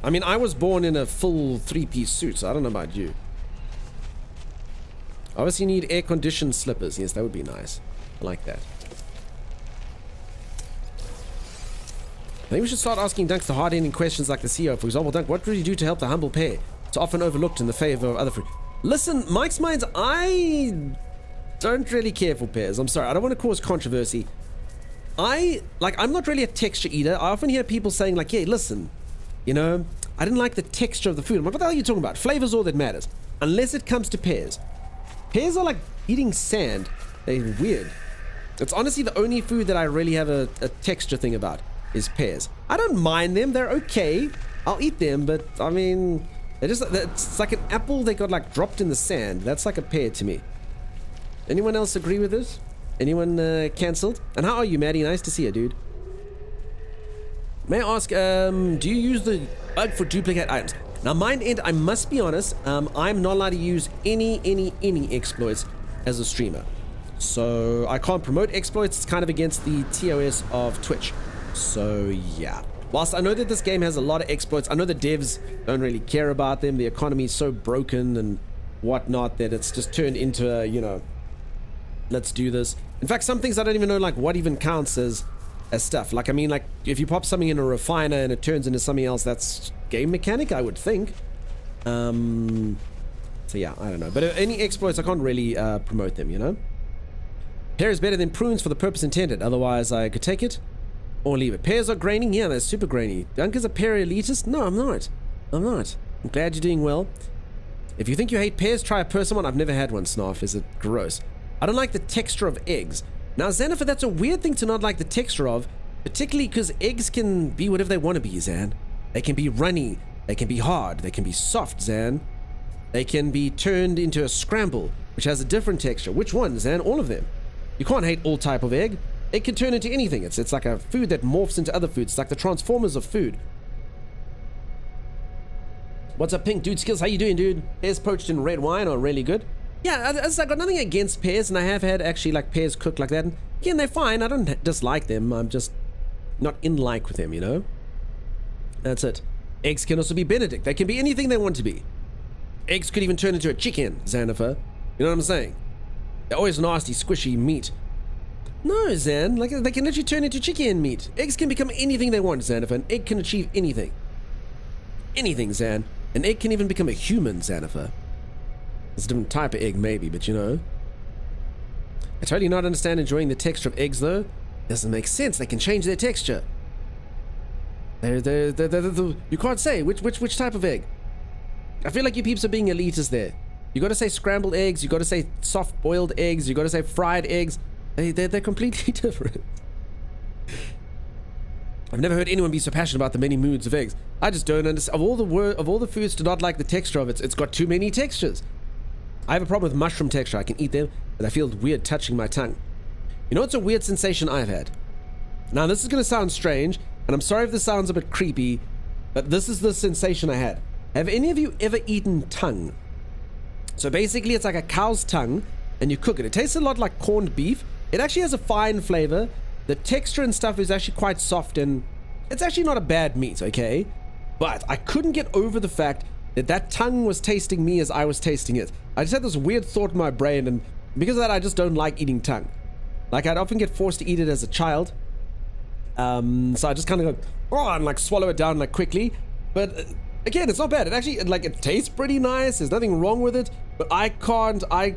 I mean, I was born in a full 3-piece suit, so I don't know about you. Obviously you need air-conditioned slippers. Yes, that would be nice. I like that. I think we should start asking Dunks the hard-hitting questions like the CEO. For example, Dunk, what would you do to help the humble pair? It's often overlooked in the favor of other fruit. Listen, Mike's Minds, I don't really care for pears. I'm sorry, I don't want to cause controversy. I'm not really a texture eater. I often hear people saying like, yeah, listen, you know, I didn't like the texture of the food. I'm like, what the hell are you talking about? Flavor's all that matters. Unless it comes to pears. Pears are like eating sand. They're weird. It's honestly the only food that I really have a texture thing about is pears. I don't mind them. They're okay. I'll eat them, but I mean, it's like an apple they got like dropped in the sand. That's like a pear to me. Anyone else agree with this? Anyone cancelled? And how are you, Maddie? Nice to see you, dude. May I ask, do you use the bug for duplicate items? Now, mine end, I must be honest, I'm not allowed to use any exploits as a streamer. So I can't promote exploits. It's kind of against the TOS of Twitch. So yeah. Whilst I know that this game has a lot of exploits, I know the devs don't really care about them. The economy is so broken and whatnot that it's just turned into a, you know, let's do this. In fact, some things I don't even know like what even counts as stuff. Like, I mean, like if you pop something in a refiner and it turns into something else, that's game mechanic, I would think. So yeah, I don't know. But any exploits, I can't really promote them, you know? Pear is better than prunes for the purpose intended. Otherwise, I could take it. or leave it. Pears are grainy? Yeah, they're super grainy. Dunk is a pear elitist? No, I'm not. I'm not. I'm glad you're doing well. If you think you hate pears, try a Persimmon one. I've never had one, Snarf. Is it gross? I don't like the texture of eggs. Now, Xanafer, that's a weird thing to not like the texture of, particularly because eggs can be whatever they want to be, Zan. They can be runny. They can be hard. They can be soft, Zan. They can be turned into a scramble, which has a different texture. Which one, Zan? All of them. You can't hate all type of egg. It can turn into anything. It's like a food that morphs into other foods. It's like the Transformers of food. What's up, Pink Dude Skills? How you doing, dude? Pears poached in red wine are really good. Yeah, I got nothing against pears, and I have had actually like pears cooked like that. And again, they're fine. I don't dislike them. I'm just not in like with them, you know? That's it. Eggs can also be Benedict. They can be anything they want to be. Eggs could even turn into a chicken, Xanafer. You know what I'm saying? They're always nasty, squishy meat. No, Zan. Like, they can literally turn into chicken meat. Eggs can become anything they want, Xanafer. An egg can achieve anything. Anything, Zan. An egg can even become a human, Xanafer. It's a different type of egg, maybe, but you know. I totally not understand enjoying the texture of eggs, though. Doesn't make sense. They can change their texture. You can't say which type of egg. I feel like you peeps are being elitist there. You got to say scrambled eggs. You got to say soft boiled eggs. You got to say fried eggs. They're completely different. I've never heard anyone be so passionate about the many moods of eggs. I just don't understand. Of all the foods to not like the texture of it's got too many textures. I have a problem with mushroom texture. I can eat them, but I feel weird touching my tongue. You know what's a weird sensation I've had? Now, this is going to sound strange, and I'm sorry if this sounds a bit creepy, but this is the sensation I had. Have any of you ever eaten tongue? So basically, it's like a cow's tongue, and you cook it. It tastes a lot like corned beef. It actually has a fine flavor. The texture and stuff is actually quite soft, and it's actually not a bad meat, okay? But I couldn't get over the fact that that tongue was tasting me as I was tasting it. I just had this weird thought in my brain, and because of that, I just don't like eating tongue. Like, I'd often get forced to eat it as a child. So I just kind of go, oh, and like swallow it down like quickly. But again, it's not bad. It actually, like, it tastes pretty nice. There's nothing wrong with it. But I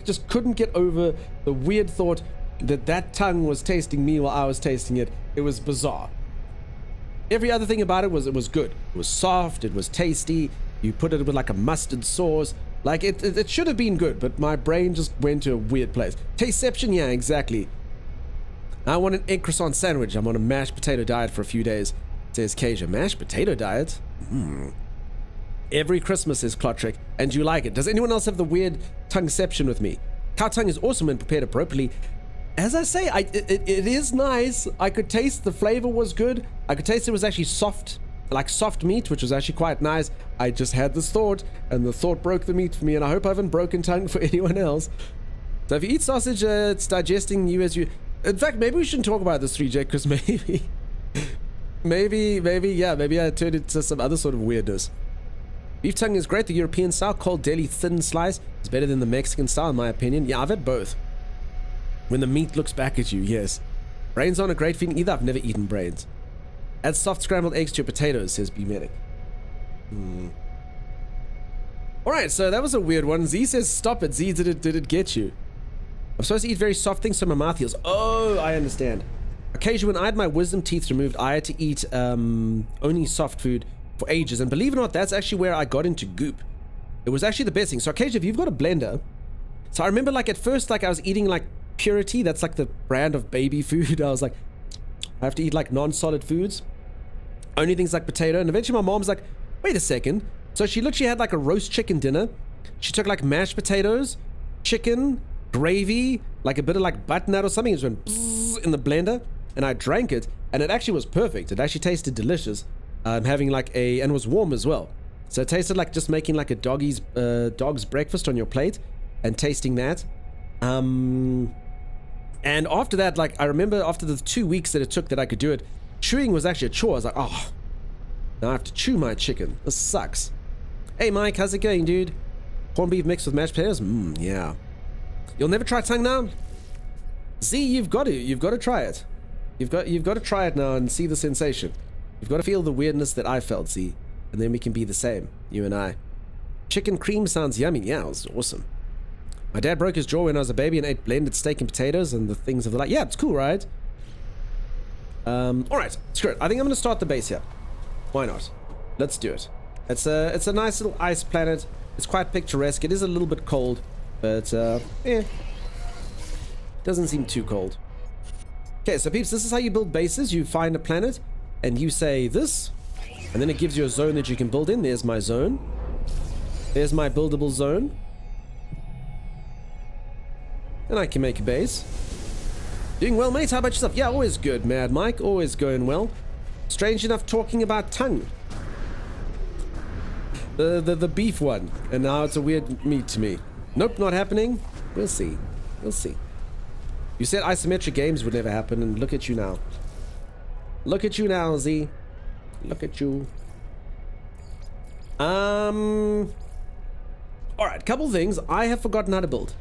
just couldn't get over the weird thought that that tongue was tasting me while I was tasting it. It was bizarre. Every other thing about it was good. It was soft. It was tasty. You put it with like a mustard sauce. Like, it should have been good, but my brain just went to a weird place. Tasteception? Yeah, exactly. I want an egg croissant sandwich. I'm on a mashed potato diet for a few days. Says Kasia. Mashed potato diet? Every Christmas, says Clotrick. And do you like it? Does anyone else have the weird tongueception with me? Cow tongue is awesome when prepared appropriately. As I say, it is nice. I could taste the flavor was good. I could taste it was actually soft, like soft meat, which was actually quite nice. I just had this thought, and the thought broke the meat for me, and I hope I haven't broken tongue for anyone else. So if you eat sausage, it's digesting you as you... In fact, maybe we shouldn't talk about this, 3J, because maybe I turned into some other sort of weirdness. Beef tongue is great. The European style, cold deli thin slice, is better than the Mexican style, in my opinion. Yeah, I've had both. When the meat looks back at you, yes. Brains aren't a great feeling either. I've never eaten brains. Add soft scrambled eggs to your potatoes, says B-Medic. Alright, so that was a weird one. Z says, stop it. Z, did it get you? I'm supposed to eat very soft things so my mouth heals. Oh, I understand. Occasionally, when I had my wisdom teeth removed, I had to eat only soft food for ages. And believe it or not, that's actually where I got into goop. It was actually the best thing. So occasionally, if you've got a blender... So I remember, like, at first, like, I was eating, like, Purity. That's, like, the brand of baby food. I was like, I have to eat, like, non-solid foods. Only things like potato. And eventually, my mom's like, wait a second. So she literally had, like, a roast chicken dinner. She took, like, mashed potatoes, chicken... gravy, like a bit of like butternut or something. It just went bzzz in the blender, and I drank it, and it actually was perfect. It actually tasted delicious. Having like and it was warm as well, so it tasted like just making like a dog's breakfast on your plate and tasting that. And after that, like I remember after the 2 weeks that it took that I could do it, chewing was actually a chore. I was like, oh, now I have to chew my chicken. This sucks. Hey Mike, how's it going, dude? Corned beef mixed with mashed potatoes? Yeah. You'll never try tongue now? Z, you've got to try it. You've got to try it now and see the sensation. You've got to feel the weirdness that I felt, Z, and then we can be the same, you and I. Chicken cream sounds yummy. Yeah, it was awesome. My dad broke his jaw when I was a baby and ate blended steak and potatoes and the things of the like. Yeah, it's cool, right? All right, screw it. I think I'm gonna start the base here. Why not? Let's do it. It's a nice little ice planet. It's quite picturesque. It is a little bit cold, but doesn't seem too cold. Okay, so peeps, this is how you build bases. You find a planet, and you say this, and then it gives you a zone that you can build in. There's my zone. There's my buildable zone. And I can make a base. Doing well, mate. How about yourself? Yeah, always good, Mad Mike. Always going well. Strange enough talking about tongue. The beef one. And now it's a weird meat to me. Nope, not happening. We'll see. We'll see. You said isometric games would never happen, and look at you now. Look at you now, Z. Look at you. Alright, couple things. I have forgotten how to build.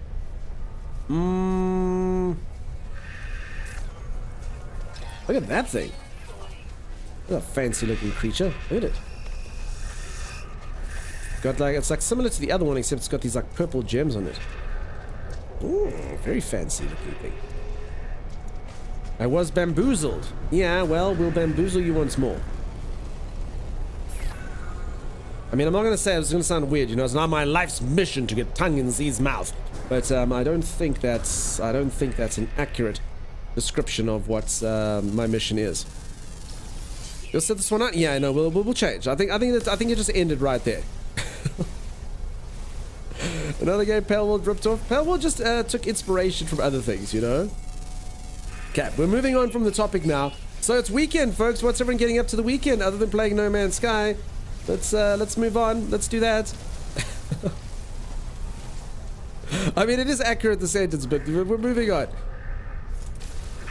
Look at that thing. What a fancy looking creature. Look at it. Got like, it's like similar to the other one, except it's got these like purple gems on it. Ooh, very fancy looking thing. I was bamboozled. Yeah, well, we'll bamboozle you once more. I mean, I'm not going to say it's going to sound weird, you know, it's not my life's mission to get tongue in Z's mouth. But I don't think that's an accurate description of what my mission is. You'll set this one out? Yeah, no, we'll change. I think it just ended right there. Another game Palworld ripped off. Palworld just took inspiration from other things, you know? Okay, we're moving on from the topic now. So it's weekend, folks. What's everyone getting up to the weekend other than playing No Man's Sky? Let's move on. Let's do that. I mean, it is accurate, the sentence, but we're moving on.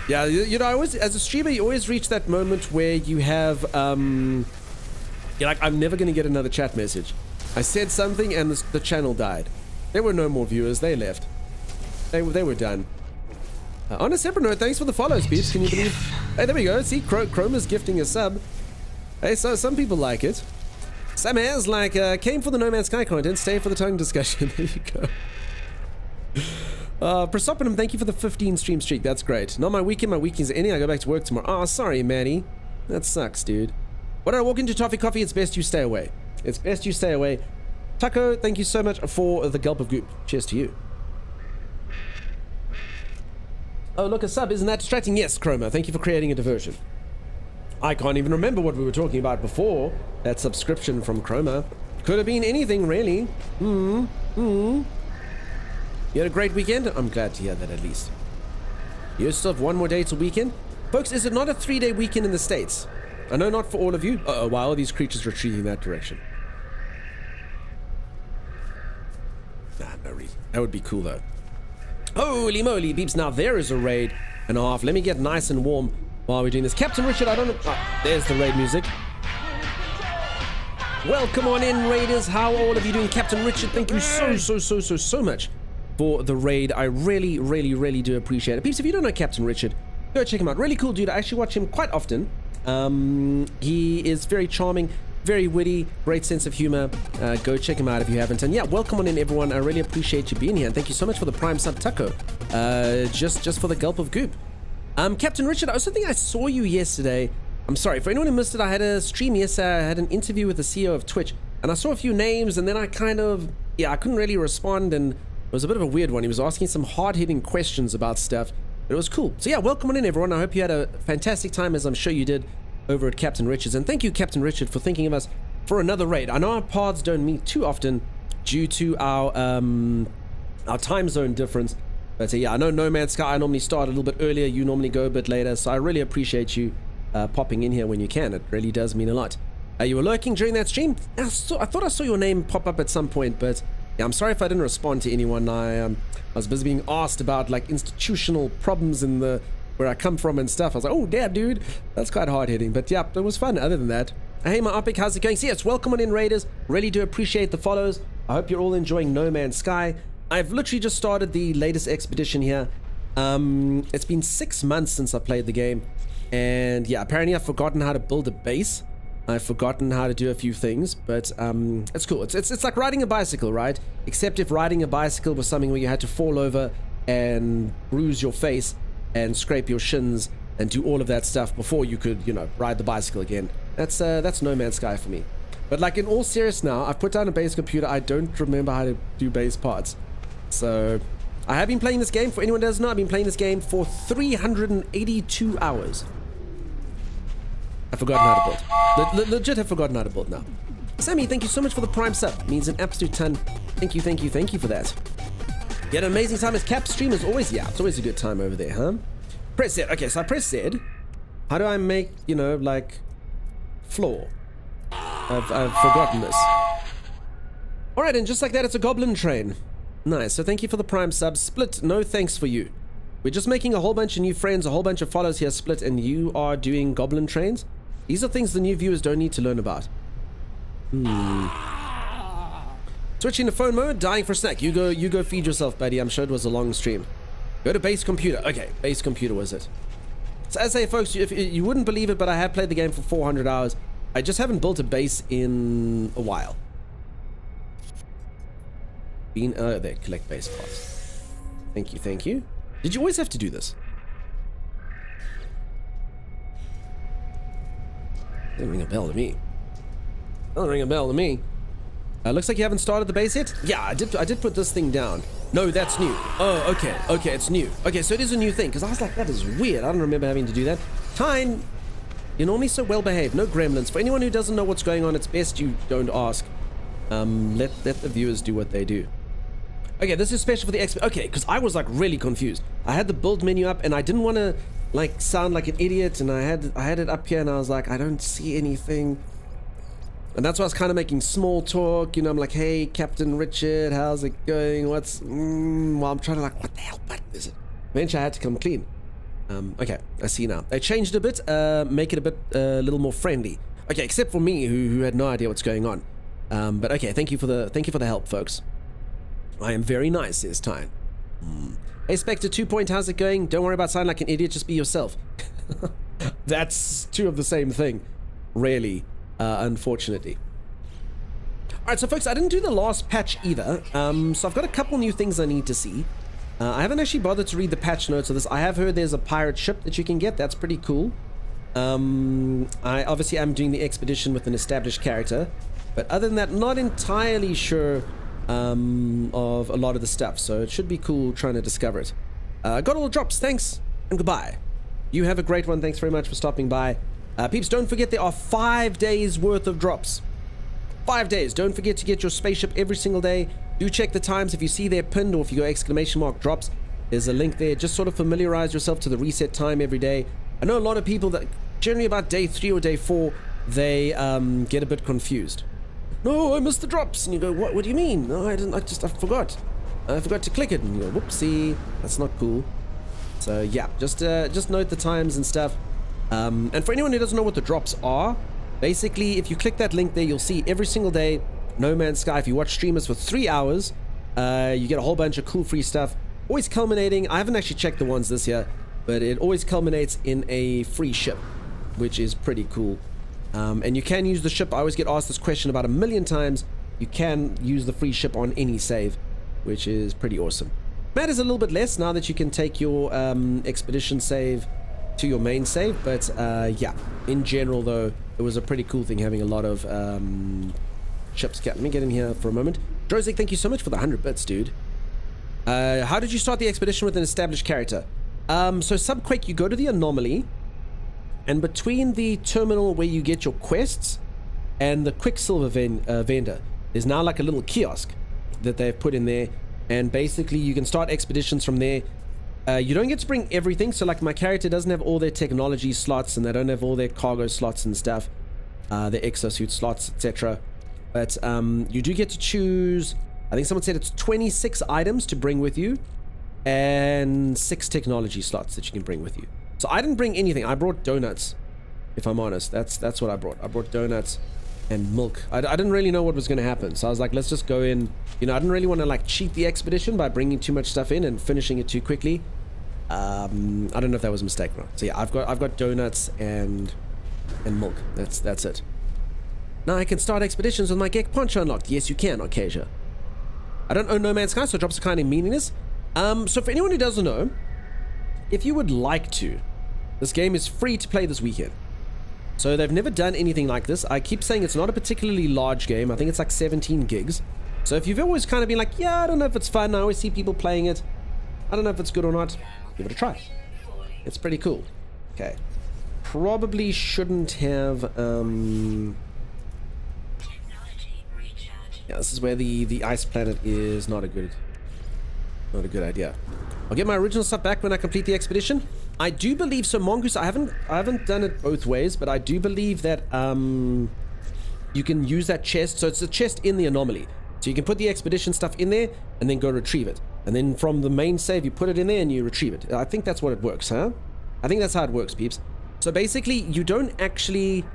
Yeah, you know, I always, as a streamer, you always reach that moment where you have, you're like, I'm never going to get another chat message. I said something and the channel died. There were no more viewers. They left. They were done. On a separate note, thanks for the follows, peeps. Can you believe? Hey, there we go. See, Chrome is gifting a sub. Hey, so some people like it. Sam has like, came for the No Man's Sky content, stay for the tongue discussion. There you go. Prosopinum, thank you for the 15 stream streak. That's great. Not my weekend. My weekend's ending. I go back to work tomorrow. Oh, sorry, Manny. That sucks, dude. When I walk into Toffee Coffee, it's best you stay away. It's best you stay away. Taco, thank you so much for the gulp of goop. Cheers to you. Oh, look, a sub. Isn't that distracting? Yes, Chroma. Thank you for creating a diversion. I can't even remember what we were talking about before that subscription from Chroma. Could have been anything, really. You had a great weekend? I'm glad to hear that, at least. You still have one more day till weekend? Folks, is it not a 3-day weekend in the States? I know not for all of you. Uh-oh, why are these creatures retreating that direction? Nah, no reason. That would be cool, though. Holy moly, beeps. Now there is a raid and a half. Let me get nice and warm while we're doing this. Captain Richard, I don't know. Oh, there's the raid music. Welcome on in, raiders. How are all of you doing? Captain Richard, thank you so much for the raid. I really do appreciate it. Peeps, if you don't know Captain Richard, go check him out. Really cool dude. I actually watch him quite often. He is very charming, very witty, great sense of humor. Go check him out if you haven't. And yeah, welcome on in, everyone. I really appreciate you being here. And thank you so much for the Prime sub, Taco. Just for the gulp of goop. Captain Richard, I also think I saw you yesterday. I'm sorry, for anyone who missed it, I had a stream yesterday. I had an interview with the CEO of Twitch. And I saw a few names, and then I I couldn't really respond, and it was a bit of a weird one. He was asking some hard-hitting questions about stuff. But it was cool. So yeah, welcome on in, everyone. I hope you had a fantastic time, as I'm sure you did, over at Captain Richard's. And thank you, Captain Richard, for thinking of us for another raid. I know our paths don't meet too often due to our time zone difference. But yeah, I know No Man's Sky, I normally start a little bit earlier. You normally go a bit later. So I really appreciate you popping in here when you can. It really does mean a lot. You were lurking during that stream? I thought I saw your name pop up at some point, but yeah, I'm sorry if I didn't respond to anyone. I was busy being asked about like institutional problems in where I come from and stuff. I was like, oh damn, dude, that's quite hard hitting. But yeah, it was fun. Other than that, hey, my Epic, how's it going? So yes, welcome on in, raiders. Really do appreciate the follows. I hope you're all enjoying No Man's Sky. I've literally just started the latest expedition here. It's been 6 months since I played the game, and yeah, apparently I've forgotten how to build a base. I've forgotten how to do a few things, but it's cool. It's like riding a bicycle, right? Except if riding a bicycle was something where you had to fall over and bruise your face and scrape your shins and do all of that stuff before you could, you know, ride the bicycle again. That's No Man's Sky for me. But like in all seriousness now, I've put down a base computer. I don't remember how to do base parts. So I have been playing this game. For anyone who doesn't know, I've been playing this game for 382 hours. I've forgotten how to build. Legit have forgotten how to build now. Sammy, thank you so much for the Prime sub. It means an absolute ton. Thank you for that. You had an amazing time as Cap stream as always. Yeah, it's always a good time over there, huh? Press Z. Okay, so I press Z. How do I make, you know, like, floor? I've forgotten this. Alright, and just like that, it's a goblin train. Nice, so thank you for the Prime sub. Split, no thanks for you. We're just making a whole bunch of new friends, a whole bunch of follows here, Split, and you are doing goblin trains? These are things the new viewers don't need to learn about. Switching to phone mode, dying for a snack. You go feed yourself, buddy. I'm sure it was a long stream. Go to base computer. Okay, base computer was it. So as I say, folks, if you wouldn't believe it, but I have played the game for 400 hours. I just haven't built a base in a while. There, collect base parts. Thank you. Did you always have to do this? Didn't ring a bell to me. Doesn't ring a bell to me. Looks like you haven't started the base yet? Yeah, I did put this thing down. No, that's new. Oh, okay, it's new. Okay, so it is a new thing, because I was like, that is weird. I don't remember having to do that. Tyne, you're normally so well behaved. No gremlins. For anyone who doesn't know what's going on, it's best you don't ask. Let the viewers do what they do. Okay, this is special for the XP. Okay, because I was like really confused. I had the build menu up, and I didn't want to like sound like an idiot, and I had it up here, and I was like, I don't see anything. And that's why I was kind of making small talk, you know. I'm like, hey, Captain Richard, how's it going? What's well, I'm trying to like, what the hell button is it? Eventually I had to come clean. Okay, I see now. They changed it a bit, make it a bit a little more friendly. Okay, except for me who had no idea what's going on. But okay, thank you for the help, folks. I am very nice, says Tyne. Hey Spectre 2 Point, how's it going? Don't worry about sounding like an idiot, just be yourself. That's two of the same thing, really. Unfortunately. Alright, so folks, I didn't do the last patch either, so I've got a couple new things I need to see. I haven't actually bothered to read the patch notes of this. I have heard there's a pirate ship that you can get. That's pretty cool. I obviously am doing the expedition with an established character, but other than that, not entirely sure of a lot of the stuff, so it should be cool trying to discover it. Got all the drops, thanks, and goodbye. You have a great one, thanks very much for stopping by. Peeps, don't forget there are 5 days worth of drops. 5 days. Don't forget to get your spaceship every single day. Do check the times. If you see they're pinned, or if you go exclamation mark drops, there's a link there. Just sort of familiarize yourself to the reset time every day. I know a lot of people that generally about day 3 or day 4, they get a bit confused. No, I missed the drops. And you go, what do you mean? No, I didn't. I forgot. I forgot to click it. And you go, whoopsie. That's not cool. So yeah, just note the times and stuff. And for anyone who doesn't know what the drops are, basically, if you click that link there, you'll see every single day, No Man's Sky. If you watch streamers for 3 hours, you get a whole bunch of cool free stuff. Always culminating, I haven't actually checked the ones this year, but it always culminates in a free ship, which is pretty cool. And you can use the ship. I always get asked this question about 1,000,000 times. You can use the free ship on any save, which is pretty awesome. Matters a little bit less now that you can take your expedition save to your main save, but yeah, in general though, it was a pretty cool thing having a lot of ships. Let me get in here for a moment. Drozek, thank you so much for the 100 bits, dude. How did you start the expedition with an established character? So Subquake, you go to the anomaly, and between the terminal where you get your quests and the Quicksilver vendor, there's now like a little kiosk that they've put in there, and basically you can start expeditions from there. You don't get to bring everything, so like my character doesn't have all their technology slots, and they don't have all their cargo slots and stuff, their exosuit slots, etc. But you do get to choose, I think someone said it's 26 items to bring with you, and 6 technology slots that you can bring with you. So I didn't bring anything. I brought donuts, if I'm honest. That's what I brought. I brought donuts and milk. I didn't really know what was going to happen, so I was like, let's just go in. You know, I didn't really want to like cheat the expedition by bringing too much stuff in and finishing it too quickly. I don't know if that was a mistake or not. So yeah, I've got donuts and milk. That's it. Now I can start expeditions with my Gek Poncho unlocked. Yes, you can, Arcasia. I don't own No Man's Sky, so drops are kind of meaningless. So for anyone who doesn't know, if you would like to, This game is free to play this weekend. So they've never done anything like this. I keep saying it's not a particularly large game. I think it's like 17 gigs. So if you've always kind of been like, yeah, I don't know if it's fun. I always see people playing it. I don't know if it's good or not. Give it a try. It's pretty cool. Okay. Probably shouldn't have... Yeah, this is where the ice planet is not a good idea. I'll get my original stuff back when I complete the expedition. I do believe so, Mongoose. I haven't done it both ways, but I do believe that you can use that chest. So it's a chest in the anomaly. So you can put the expedition stuff in there and then go retrieve it. And then from the main save, you put it in there and you retrieve it. I think that's what it works, huh? I think that's how it works, peeps. So basically, you don't actually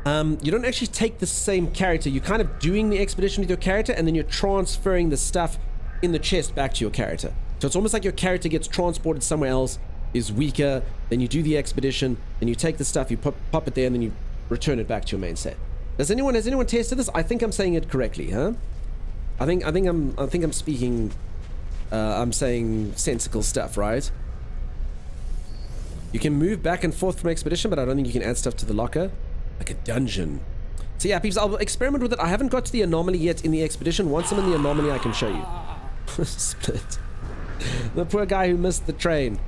take the same character. You're kind of doing the expedition with your character, and then you're transferring the stuff in the chest back to your character. So it's almost like your character gets transported somewhere else, is weaker, then you do the expedition, then you take the stuff, you pop it there, and then you return it back to your main set. Has anyone tested this? I think I'm saying it correctly, huh? I think I'm speaking. I'm saying sensical stuff, right? You can move back and forth from expedition, but I don't think you can add stuff to the locker. Like a dungeon. So yeah, peeps, I'll experiment with it. I haven't got to the anomaly yet in the expedition. Once I'm in the anomaly, I can show you. Split. The poor guy who missed the train.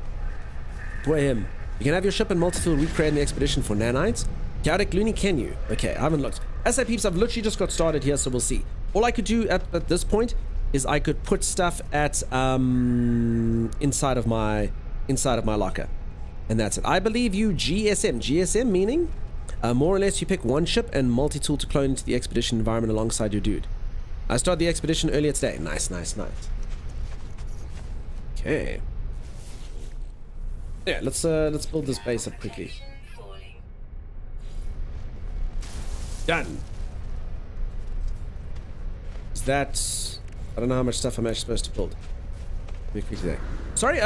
Poor him. You can have your ship and multi-fuel recreate in the expedition for nanites. Chaotic Looney, can you? Okay, I haven't looked. As I peeps, I've literally just got started here, so we'll see. All I could do at this point is I could put stuff at inside of my locker. And that's it. I believe you GSM. GSM meaning? More or less, you pick one ship and multi-tool to clone into the expedition environment alongside your dude. I started the expedition earlier today. Nice, nice, nice. Okay. Yeah, let's build this base up quickly. Done. Is that... I don't know how much stuff I'm actually supposed to build. Let me quickly there. Sorry,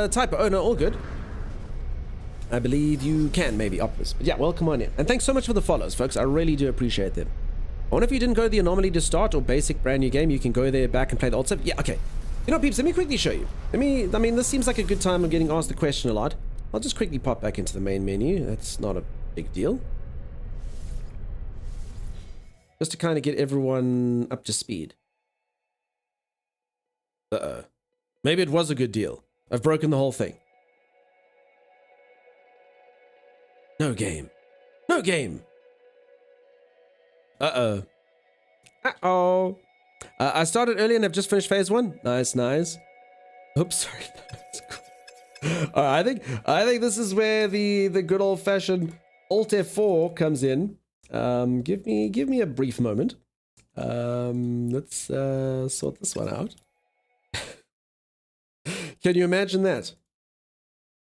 typo. Oh, no, all good. I believe you can, maybe, Optus. But yeah, welcome on in. And thanks so much for the follows, folks. I really do appreciate them. I wonder if you didn't go to the anomaly to start or basic brand new game, you can go there back and play the old stuff. Yeah, okay. You know, peeps, let me quickly show you. I mean, this seems like a good time. I'm getting asked the question a lot. I'll just quickly pop back into the main menu. That's not a big deal. Just to kind of get everyone up to speed. Uh-oh. Maybe it was a good deal. I've broken the whole thing. No game. No game. Uh-oh. Uh-oh. I started early and I've just finished phase 1. Nice, nice. Oops, sorry. I think this is where the good old-fashioned Alt F4 comes in. Give me a brief moment. Let's sort this one out. Can you imagine that?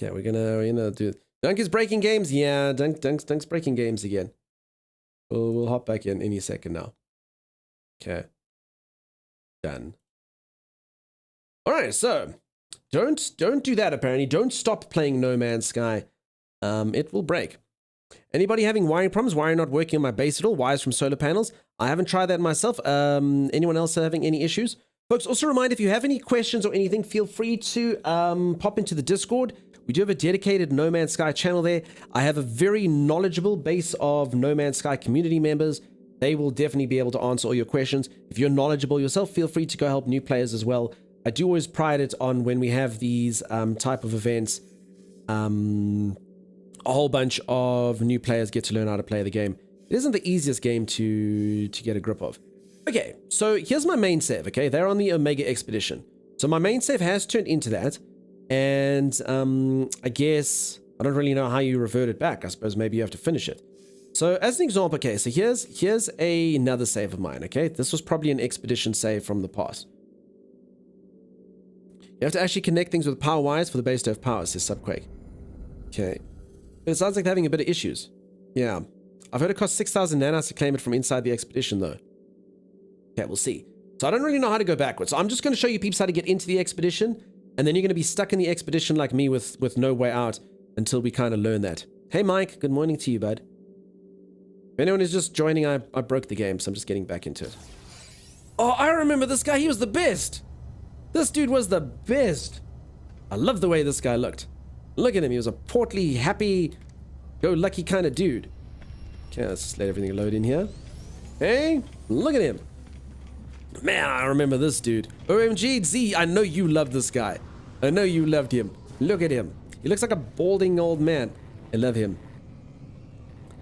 Okay, we're gonna do. Dunk is breaking games. Yeah, Dunk's breaking games again. We'll hop back in any second now. Okay. Done. All right, so don't do that. Apparently, don't stop playing No Man's Sky. It will break. Anybody having wiring problems? Wiring not working on my base at all? Wires from solar panels? I haven't tried that myself. Anyone else having any issues? Folks, also a reminder, if you have any questions or anything, feel free to pop into the Discord. We do have a dedicated No Man's Sky channel there. I have a very knowledgeable base of No Man's Sky community members. They will definitely be able to answer all your questions. If you're knowledgeable yourself, feel free to go help new players as well. I do always pride it on when we have these type of events. A whole bunch of new players get to learn how to play the game. It isn't the easiest game to get a grip of. Okay, so here's my main save, okay? They're on the Omega Expedition. So my main save has turned into that. And I guess, I don't really know how you revert it back. I suppose maybe you have to finish it. So as an example, okay, so here's another save of mine, okay? This was probably an expedition save from the past. You have to actually connect things with power wires for the base to have power, says Subquake. Okay. It sounds like they're having a bit of issues. Yeah. I've heard it costs 6,000 nanas to claim it from inside the expedition, though. Okay, we'll see. So I don't really know how to go backwards. So I'm just going to show you peeps how to get into the expedition, and then you're going to be stuck in the expedition like me with no way out until we kind of learn that. Hey, Mike. Good morning to you, bud. If anyone is just joining, I broke the game, so I'm just getting back into it. Oh, I remember this guy. He was the best. This dude was the best. I love the way this guy looked. Look at him. He was a portly, happy, go-lucky kind of dude. Okay, let's just let everything load in here. Hey, look at him. Man, I remember this dude. OMG, Z, I know you loved this guy. I know you loved him. Look at him. He looks like a balding old man. I love him.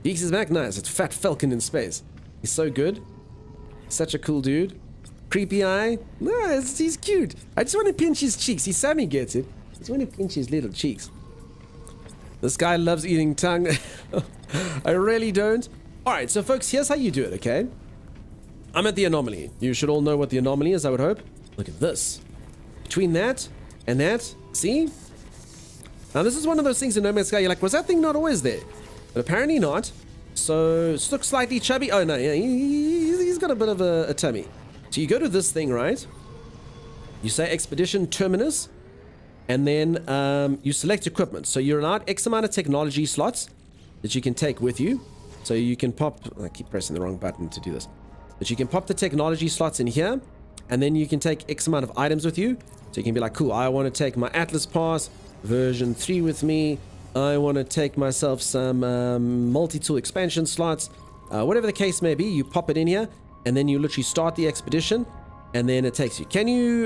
Geeks is back. Nice. It's Fat Falcon in space. He's so good. Such a cool dude. Creepy eye. Nice. He's cute. I just want to pinch his cheeks. He Sammy gets it. I just want to pinch his little cheeks. This guy loves eating tongue. I really don't. Alright, so folks, here's how you do it, okay? I'm at the anomaly. You should all know what the anomaly is, I would hope. Look at this. Between that and that, see? Now this is one of those things in No Man's Sky, you're like, was that thing not always there? But apparently not. So, looks slightly chubby. Oh no, yeah, he's got a bit of a tummy. So you go to this thing, right? You say Expedition Terminus. And then you select equipment. So you're allowed X amount of technology slots that you can take with you. So you can pop... I keep pressing the wrong button to do this. But you can pop the technology slots in here. And then you can take X amount of items with you. So you can be like, cool, I want to take my Atlas Pass version 3 with me. I want to take myself some multi-tool expansion slots. Whatever the case may be, you pop it in here. And then you literally start the expedition. And then it takes you. Can you...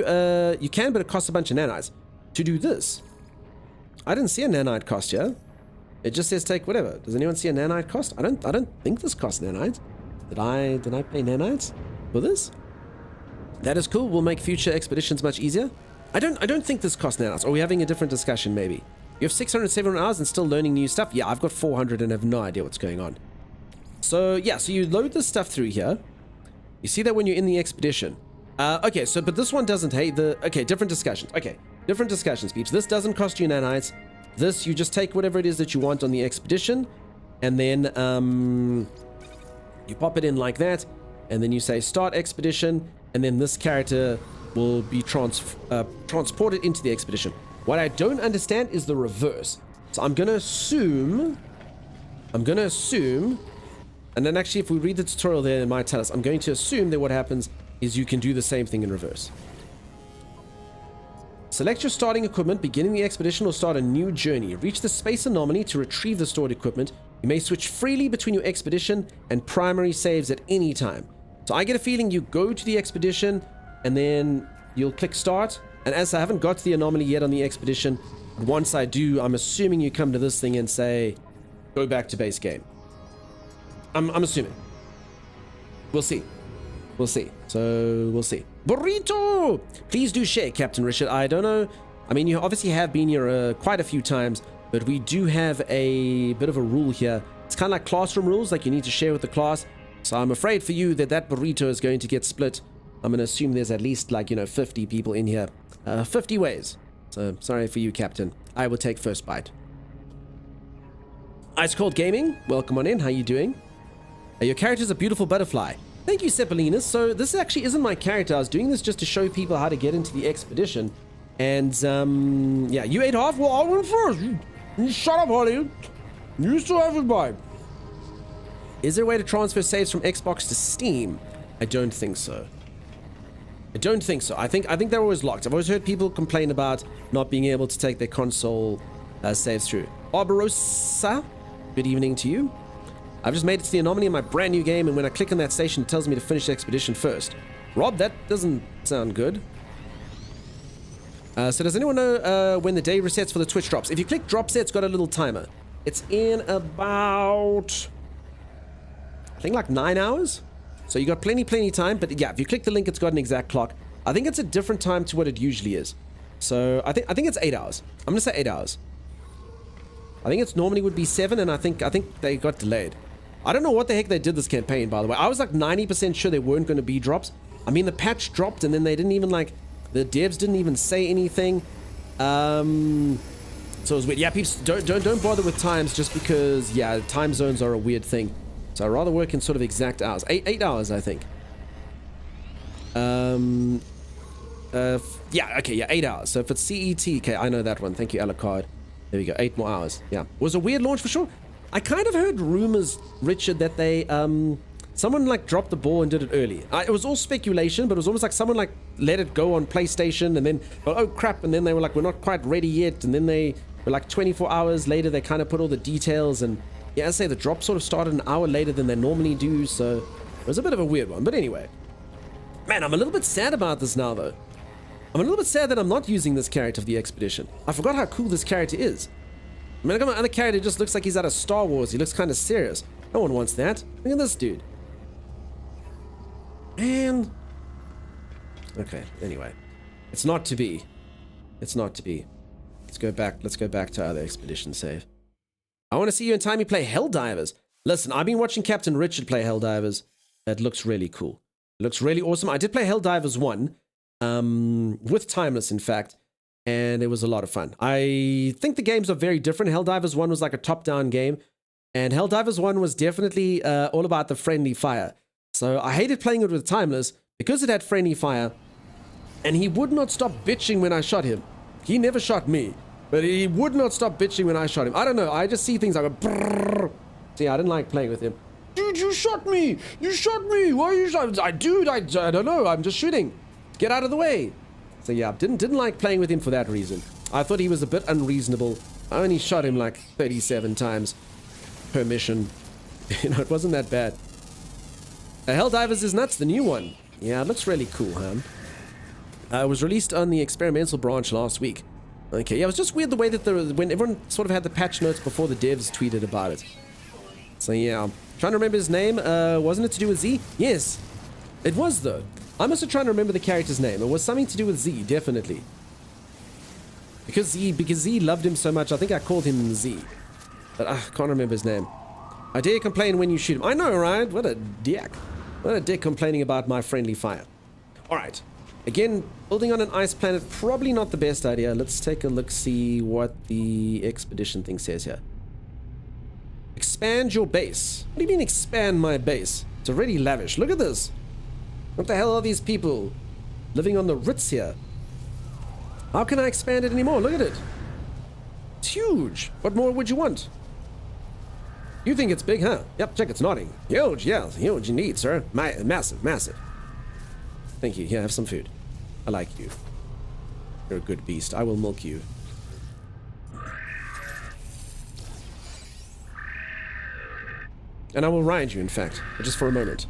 you can, but it costs a bunch of nanites. To do this, I didn't see a nanite cost here. It just says take whatever. Does anyone see a nanite cost? I don't think this costs nanites. Did I pay nanites for this? That is cool. We'll make future expeditions much easier. I don't think this costs nanites. Are we having a different discussion maybe? You have 600, 700 hours and still learning new stuff? Yeah, I've got 400 and have no idea what's going on. So yeah, so you load this stuff through here. You see that when you're in the expedition. Okay, so but this one doesn't. Hey, different discussions. Okay. Different discussions, peeps. This doesn't cost you nanites. This, you just take whatever it is that you want on the expedition, and then you pop it in like that, and then you say start expedition, and then this character will be transported into the expedition. What I don't understand is the reverse. So I'm gonna assume, and then actually if we read the tutorial there, it might tell us. I'm going to assume that what happens is you can do the same thing in reverse. Select your starting equipment, beginning the expedition, or start a new journey. Reach the space anomaly to retrieve the stored equipment. You may switch freely between your expedition and primary saves at any time. So I get a feeling you go to the expedition, and then you'll click start. And as I haven't got to the anomaly yet on the expedition, once I do, I'm assuming you come to this thing and say, go back to base game. I'm assuming. We'll see. We'll see. So, we'll see. Burrito! Please do share, Captain Richard. I don't know. I mean, you obviously have been here quite a few times, but we do have a bit of a rule here. It's kind of like classroom rules, like you need to share with the class. So I'm afraid for you that burrito is going to get split. I'm going to assume there's at least 50 people in here. 50 ways. So, sorry for you, Captain. I will take first bite. Ice Cold Gaming, welcome on in. How you doing? Your character's a beautiful butterfly. Thank you, Cephalinus. So this actually isn't my character. I was doing this just to show people how to get into the expedition. And, yeah, you ate half? Well, I went first. You shut up, Holly. You still haven't bite. Is there a way to transfer saves from Xbox to Steam? I don't think so. I don't think so. I think they're always locked. I've always heard people complain about not being able to take their console saves through. Barbarossa, good evening to you. I've just made it to the anomaly in my brand new game, and when I click on that station, it tells me to finish the expedition first. Rob, that doesn't sound good. So does anyone know when the day resets for the Twitch drops? If you click drop set, it's got a little timer. It's in about, I think, like 9 hours. So you got plenty time, but yeah, if you click the link, it's got an exact clock. I think it's a different time to what it usually is. So I think it's 8 hours. I'm gonna say 8 hours. I think it's normally would be 7, and I think they got delayed. I don't know what the heck they did this campaign, by the way. I was like 90% sure there weren't going to be drops. I mean, the patch dropped, and then they didn't even the devs didn't even say anything. So it was weird. Yeah, peeps, don't bother with times just because, yeah, time zones are a weird thing. So I'd rather work in sort of exact hours. 8 hours, I think. Yeah, okay, yeah, 8 hours. So if it's CET, okay, I know that one. Thank you, Alucard. There we go, 8 more hours. Yeah, was a weird launch for sure. I kind of heard rumors, Richard, that they, someone dropped the ball and did it early. It was all speculation, but it was almost like someone let it go on PlayStation and then, oh crap, and then they were like, we're not quite ready yet, and then they but like 24 hours later, they kind of put all the details. And yeah, as I say, the drop sort of started an hour later than they normally do. So it was a bit of a weird one. But anyway, man, I'm a little bit sad about this now, though. I'm a little bit sad that I'm not using this character for the expedition. I forgot how cool this character is. I mean, I got my other character, just looks like he's out of Star Wars. He looks kind of serious. No one wants that. Look at this dude. Man. Okay, anyway. It's not to be. It's not to be. Let's go back to our other expedition save. I want to see you in time you play Helldivers. Listen, I've been watching Captain Richard play Helldivers. It looks really cool. It looks really awesome. I did play Helldivers 1. With Timeless, in fact, and it was a lot of fun. I think the games are very different. Helldivers 1 was like a top-down game, and Helldivers 1 was definitely all about the friendly fire. So I hated playing it with Timeless because it had friendly fire, and he would not stop bitching when I shot him. He never shot me, but he would not stop bitching when I shot him. I don't know, I just see things, I go brrrr. See, I didn't like playing with him. Dude, you shot me! You shot me! Why are you shot? I don't know, I'm just shooting. Get out of the way. So yeah, didn't like playing with him for that reason. I thought he was a bit unreasonable. I only shot him like 37 times per mission. You know, it wasn't that bad. Helldivers is nuts, the new one. Yeah, it looks really cool, huh? It was released on the experimental branch last week. Okay, yeah, it was just weird the way that when everyone sort of had the patch notes before the devs tweeted about it. So yeah, trying to remember his name. Wasn't it to do with Z? Yes, it was though. I'm also trying to remember the character's name. It was something to do with Z, definitely. Because Z loved him so much, I think I called him Z. But I can't remember his name. I dare complain when you shoot him. I know, right? What a dick. What a dick complaining about my friendly fire. Alright. Again, building on an ice planet, probably not the best idea. Let's take a look, see what the expedition thing says here. Expand your base. What do you mean expand my base? It's already lavish. Look at this. What the hell are these people living on the Ritz here? How can I expand it anymore? Look at it. It's huge. What more would you want? You think it's big, huh? Yep, check, it's nodding. Huge, yeah, huge indeed, sir. Massive, massive. Thank you. Here, have some food. I like you. You're a good beast. I will milk you. And I will ride you, in fact, but just for a moment.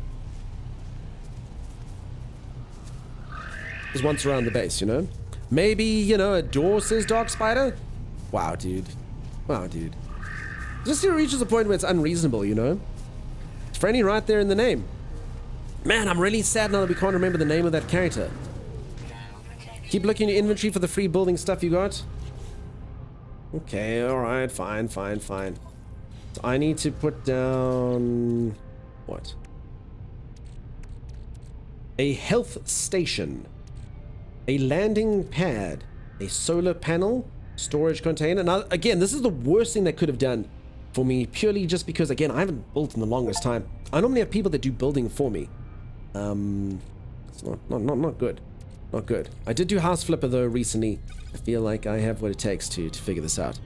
Just once around the base, you know? Maybe, you know, a door says Dark Spider? Wow, dude. Wow, dude. Just reaches a point where it's unreasonable, you know? It's friendly right there in the name. Man, I'm really sad now that we can't remember the name of that character. Keep looking in your inventory for the free building stuff you got. Okay, alright, fine. So I need to put down... what? A health station. A landing pad. A solar panel. Storage container. Now, again, this is the worst thing they could have done for me, purely just because, again, I haven't built in the longest time. I normally have people that do building for me. It's not good. Not good. I did do House Flipper, though, recently. I feel like I have what it takes to figure this out.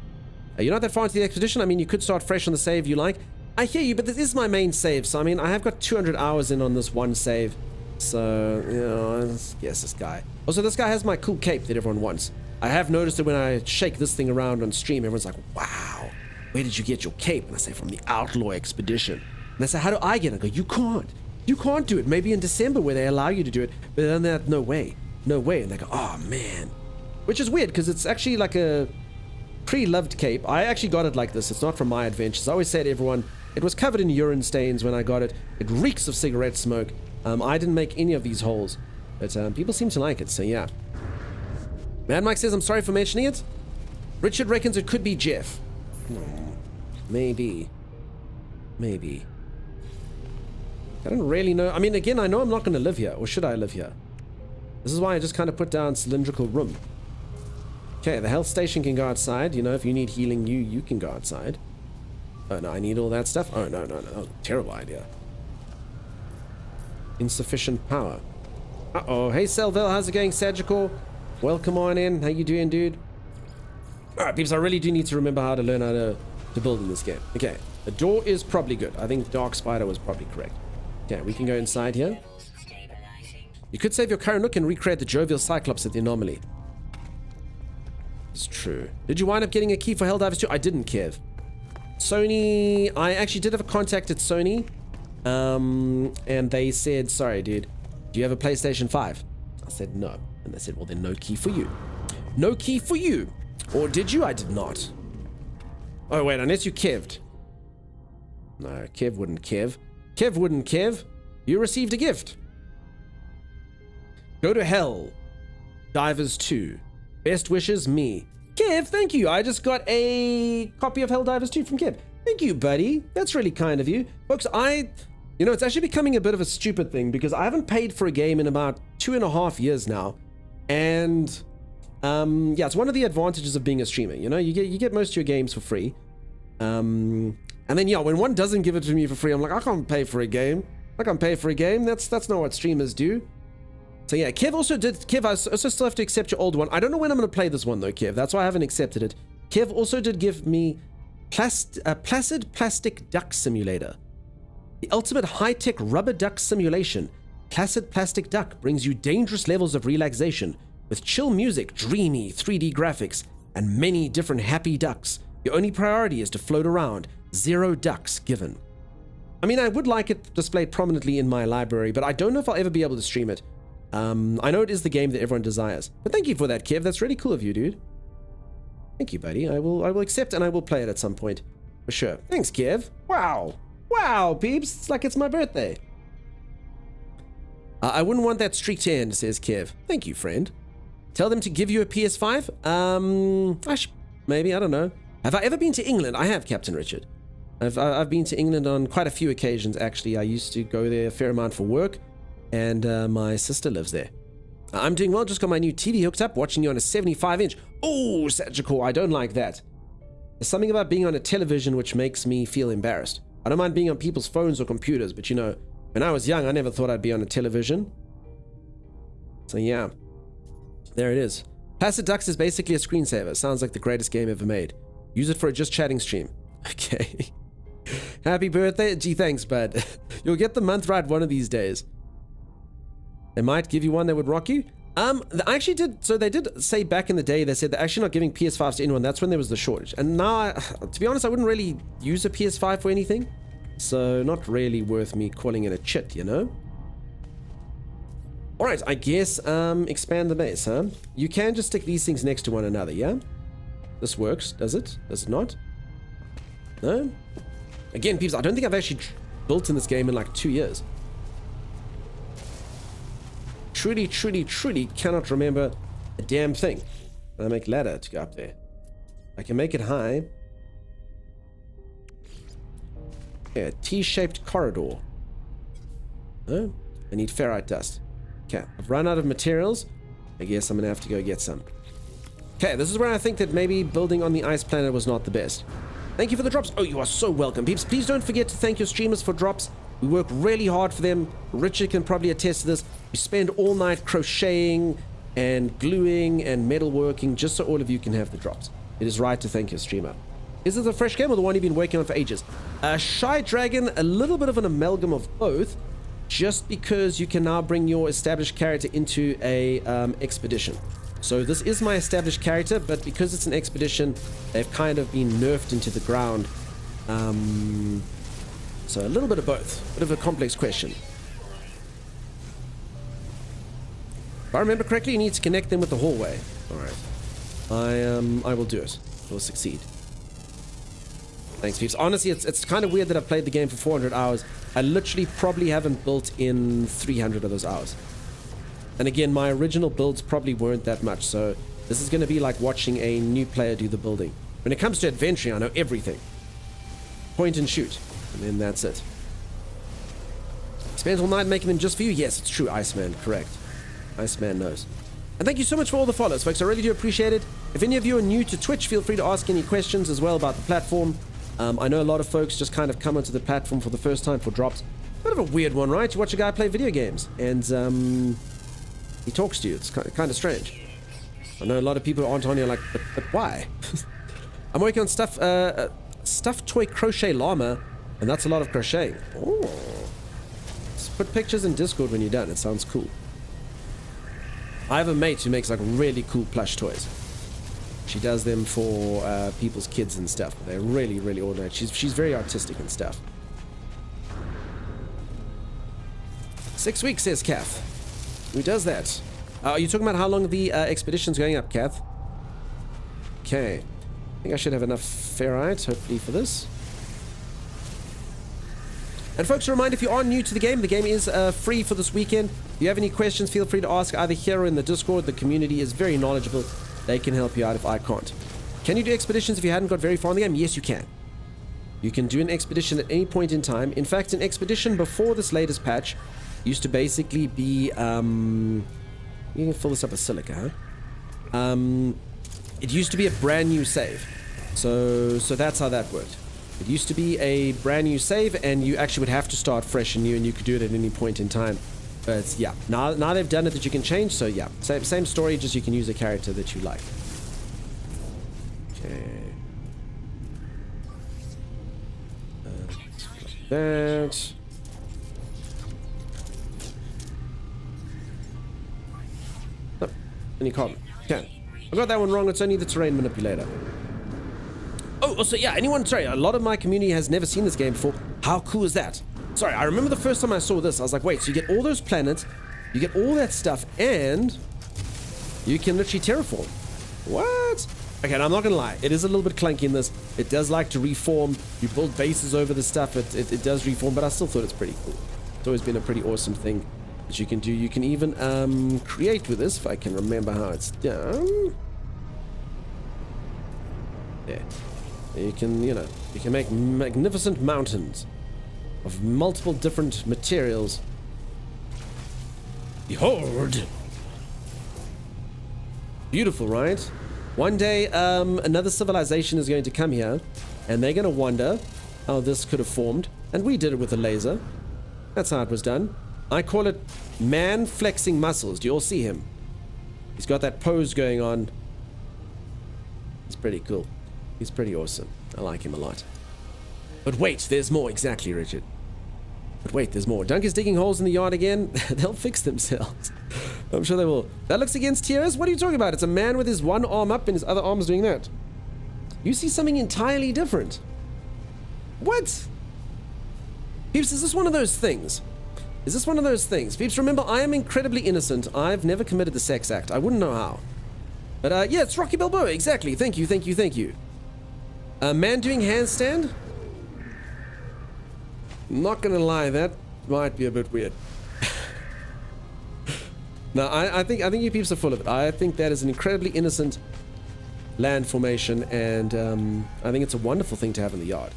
You're not that far into the expedition. I mean, you could start fresh on the save you like. I hear you, but this is my main save. So, I mean, I have got 200 hours in on this one save. So, you know, yes, this guy. Also, this guy has my cool cape that everyone wants. I have noticed that when I shake this thing around on stream, everyone's like, wow, where did you get your cape? And I say, from the Outlaw Expedition. And I say, how do I get it? I go, you can't. You can't do it. Maybe in December where they allow you to do it. But then they're like, no way. No way. And they go, oh, man. Which is weird because it's actually like a pre-loved cape. I actually got it like this. It's not from my adventures. I always say to everyone, it was covered in urine stains when I got it. It reeks of cigarette smoke. I didn't make any of these holes. But people seem to like it, so yeah. Mad Mike says, I'm sorry for mentioning it. Richard reckons it could be Jeff. Maybe. Maybe. I don't really know. I mean, again, I know I'm not going to live here. Or should I live here? This is why I just kind of put down cylindrical room. Okay, the health station can go outside. You know, if you need healing, you can go outside. Oh, no, I need all that stuff? Oh, no. Oh, terrible idea. Insufficient power. Uh-oh. Hey, Selville, how's it going, Sagicor? Welcome on in. How you doing, dude? Alright, peeps, I really do need to remember how to learn how to build in this game. Okay, the door is probably good. I think Dark Spider was probably correct. Okay, we can go inside here. You could save your current look and recreate the Jovial Cyclops at the anomaly. It's true. Did you wind up getting a key for Helldivers 2? I didn't, Kev. Sony, I actually did have a contact at Sony. And they said, sorry, dude, do you have a PlayStation 5? I said, no. And they said, well, then no key for you. No key for you. Or did you? I did not. Oh, wait, unless you kev'd. No, Kev wouldn't kev. Kev wouldn't kev. You received a gift. Go to hell. Divers 2. Best wishes, me. Kev, thank you. I just got a copy of Helldivers 2 from Kev. Thank you, buddy. That's really kind of you. Folks, you know, it's actually becoming a bit of a stupid thing because I haven't paid for a game in about 2.5 years now. And, yeah, it's one of the advantages of being a streamer. You know, you get most of your games for free. And then, yeah, when one doesn't give it to me for free, I'm like, I can't pay for a game. I can't pay for a game. That's not what streamers do. So yeah, Kev also did. Kev, I also still have to accept your old one. I don't know when I'm going to play this one though, Kev. That's why I haven't accepted it. Kev also did give me Placid Plastic Duck Simulator. The ultimate high-tech rubber duck simulation. Placid Plastic Duck brings you dangerous levels of relaxation with chill music, dreamy 3D graphics, and many different happy ducks. Your only priority is to float around. 0 ducks given. I mean, I would like it displayed prominently in my library, but I don't know if I'll ever be able to stream it. I know it is the game that everyone desires. But thank you for that, Kev. That's really cool of you, dude. Thank you, buddy. I will accept and I will play it at some point. For sure. Thanks, Kev. Wow. Wow, peeps. It's like it's my birthday. I wouldn't want that streak to end, says Kev. Thank you, friend. Tell them to give you a PS5? Maybe, I don't know. Have I ever been to England? I have, Captain Richard. I've been to England on quite a few occasions, actually. I used to go there a fair amount for work. And my sister lives there. I'm doing well, just got my new TV hooked up, watching you on a 75-inch. Oh, Sagicor, I don't like that. There's something about being on a television which makes me feel embarrassed. I don't mind being on people's phones or computers, but you know, when I was young, I never thought I'd be on a television. So yeah, there it is. Placid Ducks is basically a screensaver. Sounds like the greatest game ever made. Use it for a just chatting stream. Okay. Happy birthday. Gee, thanks, bud. You'll get the month right one of these days. They might give you one that would rock you. I actually did. So they did say back in the day, they said they're actually not giving PS5s to anyone. That's when there was the shortage. And now, to be honest, I wouldn't really use a PS5 for anything. So not really worth me calling it a chit, you know? All right, I guess expand the base, huh? You can just stick these things next to one another, yeah? This works, does it? Does it not? No? Again, peeps, I don't think I've actually built in this game in like 2 years. Truly cannot remember a damn thing. I make ladder to go up there. I can make it high. Yeah, T-shaped corridor. Oh, I need ferrite dust. Okay, I've run out of materials. I guess I'm gonna have to go get some. Okay, this is where I think that maybe building on the ice planet was not the best. Thank you for the drops. Oh, you are so welcome, peeps. Please don't forget to thank your streamers for drops. We work really hard for them. Richard can probably attest to this. We spend all night crocheting and gluing and metalworking just so all of you can have the drops. It is right to thank your streamer. Is this a fresh game or the one you've been working on for ages? Shy Dragon, a little bit of an amalgam of both, just because you can now bring your established character into a expedition. So this is my established character, but because it's an expedition, they've kind of been nerfed into the ground. So a little bit of both. Bit of a complex question. If I remember correctly, you need to connect them with the hallway. Alright. I will do it. We'll succeed. Thanks, peeps. Honestly, it's kind of weird that I've played the game for 400 hours. I literally probably haven't built in 300 of those hours. And again, my original builds probably weren't that much, so this is going to be like watching a new player do the building. When it comes to adventuring, I know everything. Point and shoot. And then that's it. Spent all night making them just for you? Yes, it's true, Iceman. Correct. Iceman knows. And thank you so much for all the follows, folks. I really do appreciate it. If any of you are new to Twitch, feel free to ask any questions as well about the platform. I know a lot of folks just kind of come onto the platform for the first time for drops. Bit of a weird one, right? You watch a guy play video games, and he talks to you. It's kind of strange. I know a lot of people aren't on here like, but why? I'm working on stuffed toy crochet llama, and that's a lot of crocheting. Oh. Just put pictures in Discord when you're done. It sounds cool. I have a mate who makes like really cool plush toys. She does them for people's kids and stuff. They're really, really ornate. She's very artistic and stuff. 6 weeks, says Kath. Who does that? Are you talking about how long the expedition's going up, Kath? Okay. I think I should have enough ferrite, hopefully, for this. And folks, a reminder, if you are new to the game is free for this weekend. If you have any questions, feel free to ask either here or in the Discord. The community is very knowledgeable. They can help you out if I can't. Can you do expeditions if you hadn't got very far in the game? Yes, you can. You can do an expedition at any point in time. In fact, an expedition before this latest patch used to basically be... you can fill this up with silica, huh? It used to be a brand new save. So that's how that worked. It used to be a brand new save, and you actually would have to start fresh and new, and you could do it at any point in time. But yeah, now they've done it that you can change, so yeah, same story, just you can use a character that you like. Okay. Like that. Oh, any carbon. Okay. I got that one wrong, it's only the terrain manipulator. Oh, also, yeah, sorry, a lot of my community has never seen this game before. How cool is that? Sorry, I remember the first time I saw this, I was like, wait, so you get all those planets, you get all that stuff, and you can literally terraform. What? Okay, and I'm not gonna lie, it is a little bit clunky in this. It does like to reform. You build bases over the stuff, it does reform, but I still thought it's pretty cool. It's always been a pretty awesome thing that you can do. You can even create with this, if I can remember how it's done. There. You can, you can make magnificent mountains of multiple different materials. Behold! Beautiful, right? One day, another civilization is going to come here, and they're going to wonder how this could have formed, and we did it with a laser. That's how it was done. I call it man flexing muscles. Do you all see him? He's got that pose going on. It's pretty cool. He's pretty awesome. I like him a lot. But wait, there's more. Exactly, Richard. But wait, there's more. Dunk is digging holes in the yard again. They'll fix themselves. I'm sure they will. That looks against tiers? What are you talking about? It's a man with his one arm up and his other arm's doing that. You see something entirely different. What? Peeps, is this one of those things? Is this one of those things? Peeps, remember, I am incredibly innocent. I've never committed the sex act. I wouldn't know how. But, yeah, it's Rocky Balboa. Exactly. Thank you, thank you, thank you. A man doing handstand? Not gonna lie, that might be a bit weird. No, I think you peeps are full of it. I think that is an incredibly innocent land formation, and I think it's a wonderful thing to have in the yard.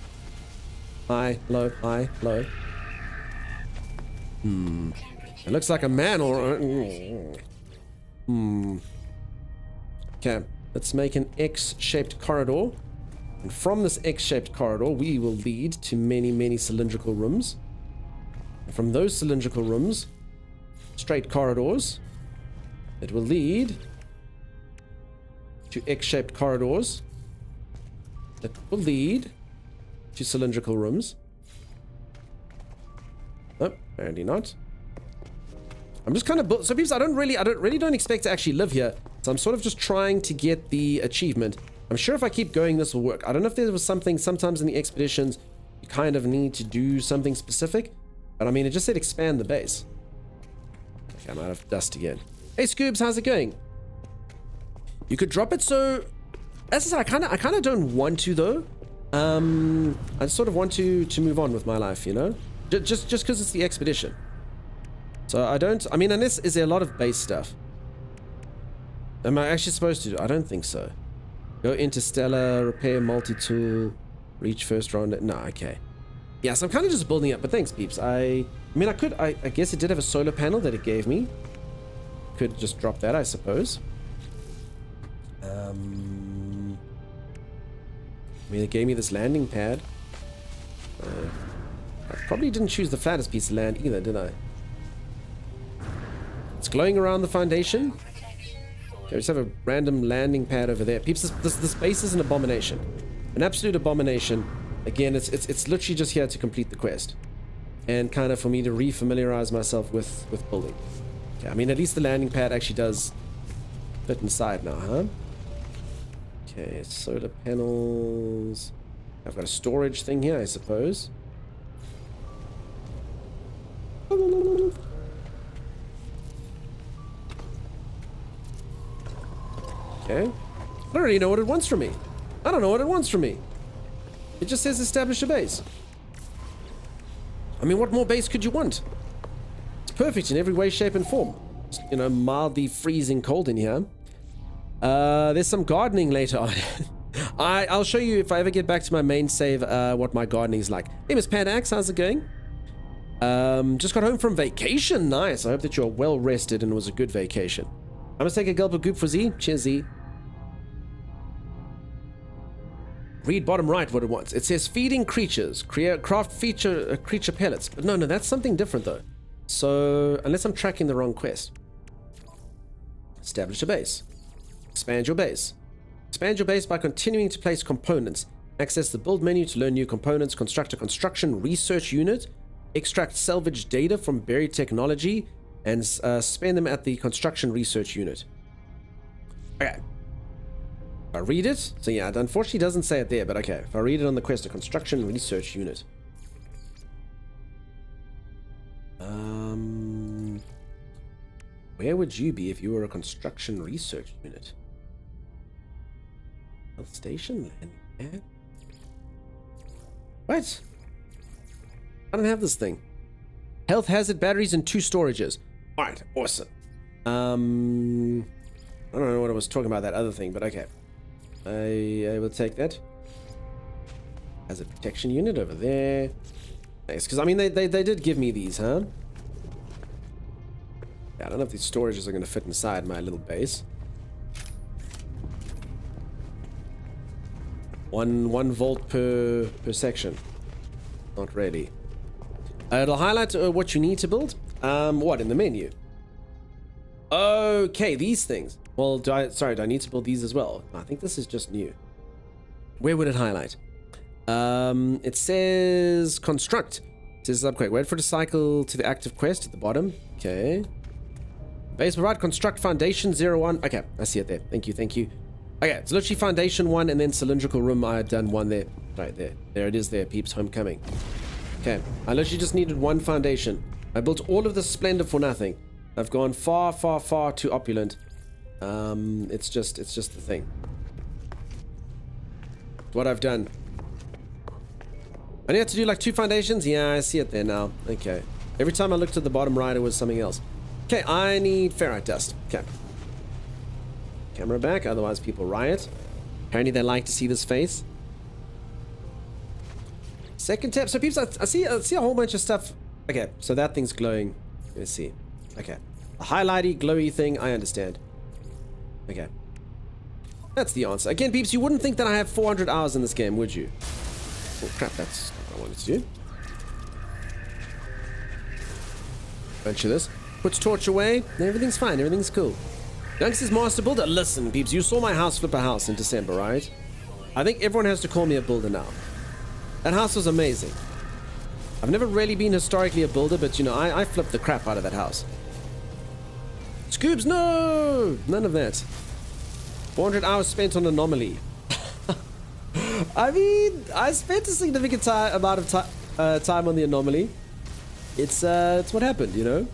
High, low, high, low. It looks like a man or... Okay, let's make an X-shaped corridor. And from this X-shaped corridor, we will lead to many, many cylindrical rooms. And from those cylindrical rooms, straight corridors, it will lead to X-shaped corridors that will lead to cylindrical rooms. Oh, apparently not. I'm just kind of... So people, I really don't expect to actually live here. So I'm sort of just trying to get the achievement. I'm sure if I keep going, this will work. I don't know if there was something, sometimes in the expeditions, you kind of need to do something specific. But I mean, it just said expand the base. Okay, I'm out of dust again. Hey, Scoobs, how's it going? You could drop it, so... As I said, I kind of don't want to, though. I sort of want to move on with my life, you know? Just because it's the expedition. So I don't... I mean, unless... Is there a lot of base stuff? Am I actually supposed to? I don't think so. Go interstellar, repair multi-tool, reach first round. No, okay. Yeah, so I'm kind of just building up, but thanks, peeps. I mean, I guess it did have a solar panel that it gave me. Could just drop that, I suppose. I mean, it gave me this landing pad. I probably didn't choose the fattest piece of land either, did I? It's glowing around the foundation. Okay, we just have a random landing pad over there. Peeps, this base is an abomination. An absolute abomination. Again, it's literally just here to complete the quest. And kind of for me to re-familiarize myself with building. Okay, I mean, at least the landing pad actually does fit inside now, huh? Okay, solar panels. I've got a storage thing here, I suppose. Okay. I don't really know what it wants from me. I don't know what it wants from me. It just says establish a base. I mean, what more base could you want? It's perfect in every way, shape, and form. It's, you know, mildly freezing cold in here. There's some gardening later on. I'll show you if I ever get back to my main save what my gardening's like. Hey, Miss Panax, how's it going? Just got home from vacation. Nice. I hope that you're well rested and it was a good vacation. I'm gonna take a gulp of goop for Z. Cheers, Z. Read bottom right what it wants. It says feeding creatures. Craft creature pellets. But no, that's something different though. So, unless I'm tracking the wrong quest. Establish a base. Expand your base. Expand your base by continuing to place components. Access the build menu to learn new components. Construct a construction research unit. Extract salvage data from buried technology. And spend them at the construction research unit. Okay. If I read it, so yeah, it unfortunately doesn't say it there, but okay. If I read it on the quest, a construction research unit. Where would you be if you were a construction research unit? Health station? Yeah. What? I don't have this thing. Health hazard batteries and 2 storages. Alright, awesome. I don't know what I was talking about that other thing, but okay. I will take that. Hazard protection unit over there. Nice, because I mean they did give me these, huh? Yeah, I don't know if these storages are going to fit inside my little base. 1 volt per section. Not really. It'll highlight what you need to build. What in the menu? Okay, these things. Well, do I need to build these as well? I think this is just new. Where would it highlight? It says construct. It says upgrade. Wait for it to cycle to the active quest at the bottom. Okay. Base provide construct foundation 01. Okay, I see it there. Thank you. Okay, it's literally foundation 1 and then cylindrical room. I had done 1 there. Right there. There it is there, peeps. Homecoming. Okay, I literally just needed 1 foundation. I built all of this splendor for nothing. I've gone far too opulent. It's just the thing. What I've done. I only had to do like 2 foundations. Yeah, I see it there now. Okay. Every time I looked at the bottom right, it was something else. Okay, I need ferrite dust. Okay. Camera back, otherwise people riot. Apparently they like to see this face. Second tab. So peeps, I see a whole bunch of stuff. Okay, so that thing's glowing. Let's see. Okay. A highlighty, glowy thing, I understand. Okay. That's the answer. Again, peeps, you wouldn't think that I have 400 hours in this game, would you? Oh, crap, that's not what I wanted to do. Bunch of this. Puts torch away, and everything's fine, everything's cool. Dunks is master builder. Listen, peeps, you saw my house flip a house in December, right? I think everyone has to call me a builder now. That house was amazing. I've never really been historically a builder, but you know, I flipped the crap out of that house. Scoobs, no! None of that. 400 hours spent on Anomaly. I mean, I spent a significant amount of time on the Anomaly. It's what happened, you know?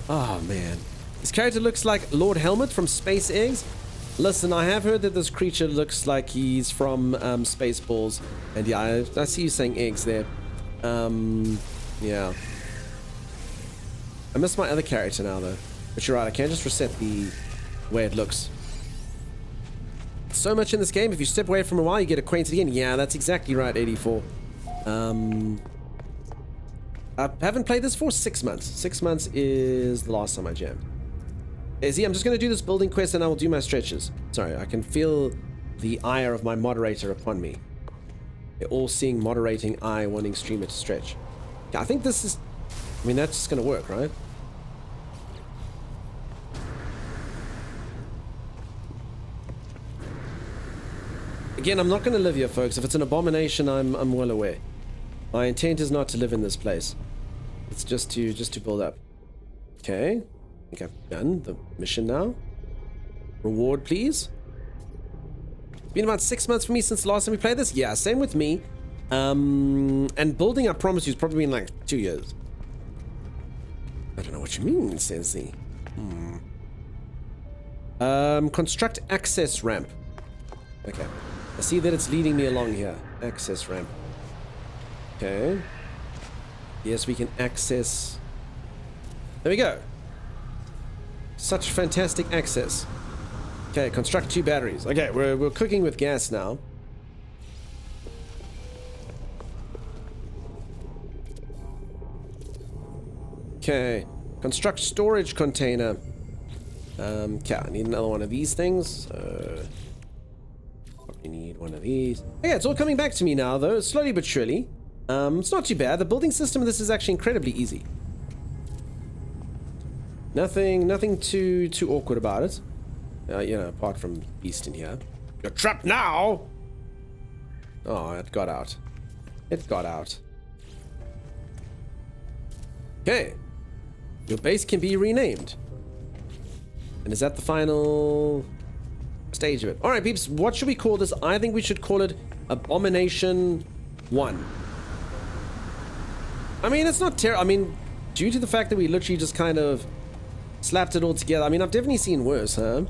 Oh, man. This character looks like Lord Helmet from Space Eggs. Listen, I have heard that this creature looks like he's from Spaceballs. And yeah, I see you saying eggs there. Yeah. I miss my other character now, though. But you're right, I can't just reset the way it looks. So much in this game, if you step away from a while, you get acquainted again. Yeah, that's exactly right, 84. I haven't played this for 6 months. 6 months is the last time I jammed. See, I'm just going to do this building quest and I will do my stretches. Sorry, I can feel the ire of my moderator upon me. The all-seeing moderating eye wanting streamer to stretch. Yeah, I think this is... I mean, that's just going to work, right? Again, I'm not going to live here, folks. If it's an abomination, I'm well aware. My intent is not to live in this place. It's just to build up. Okay. I think I've done the mission now. Reward, please. Been about 6 months for me since the last time we played this. Yeah, same with me. And building, I promise you, it's probably been like 2 years. I don't know what you mean, Sensei. Construct access ramp. Okay. I see that it's leading me along here. Access ramp. Okay. Yes, we can access. There we go. Such fantastic access. Okay, construct 2 batteries. Okay, we're cooking with gas now. Okay, construct storage container. Okay, I need another one of these things. Probably need one of these. Okay, it's all coming back to me now, though, slowly but surely. It's not too bad. The building system of this is actually incredibly easy. Nothing too awkward about it. You know, apart from Beast in here. You're trapped now! Oh, it got out. It got out. Okay. Your base can be renamed. And is that the final stage of it? Alright, peeps, what should we call this? I think we should call it Abomination 1. I mean, it's not terrible. I mean, due to the fact that we literally just kind of slapped it all together. I mean, I've definitely seen worse, huh?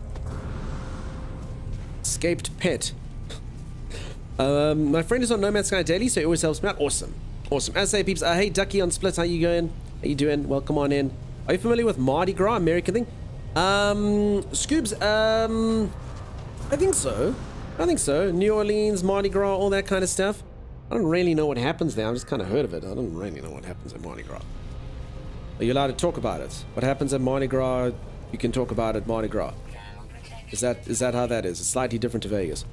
Escaped pet. My friend is on No Man's Sky daily, so he always helps me out. Awesome. Awesome. As I say, peeps, hey, Ducky on Split, how you going? How you doing? Welcome on in. Are you familiar with Mardi Gras, American thing? Scoobs, I think so. I think so. New Orleans, Mardi Gras, all that kind of stuff. I don't really know what happens there. I've just kind of heard of it. I don't really know what happens at Mardi Gras. Are you allowed to talk about it? What happens at Mardi Gras, you can talk about at Mardi Gras. Is that how that is? It's slightly different to Vegas.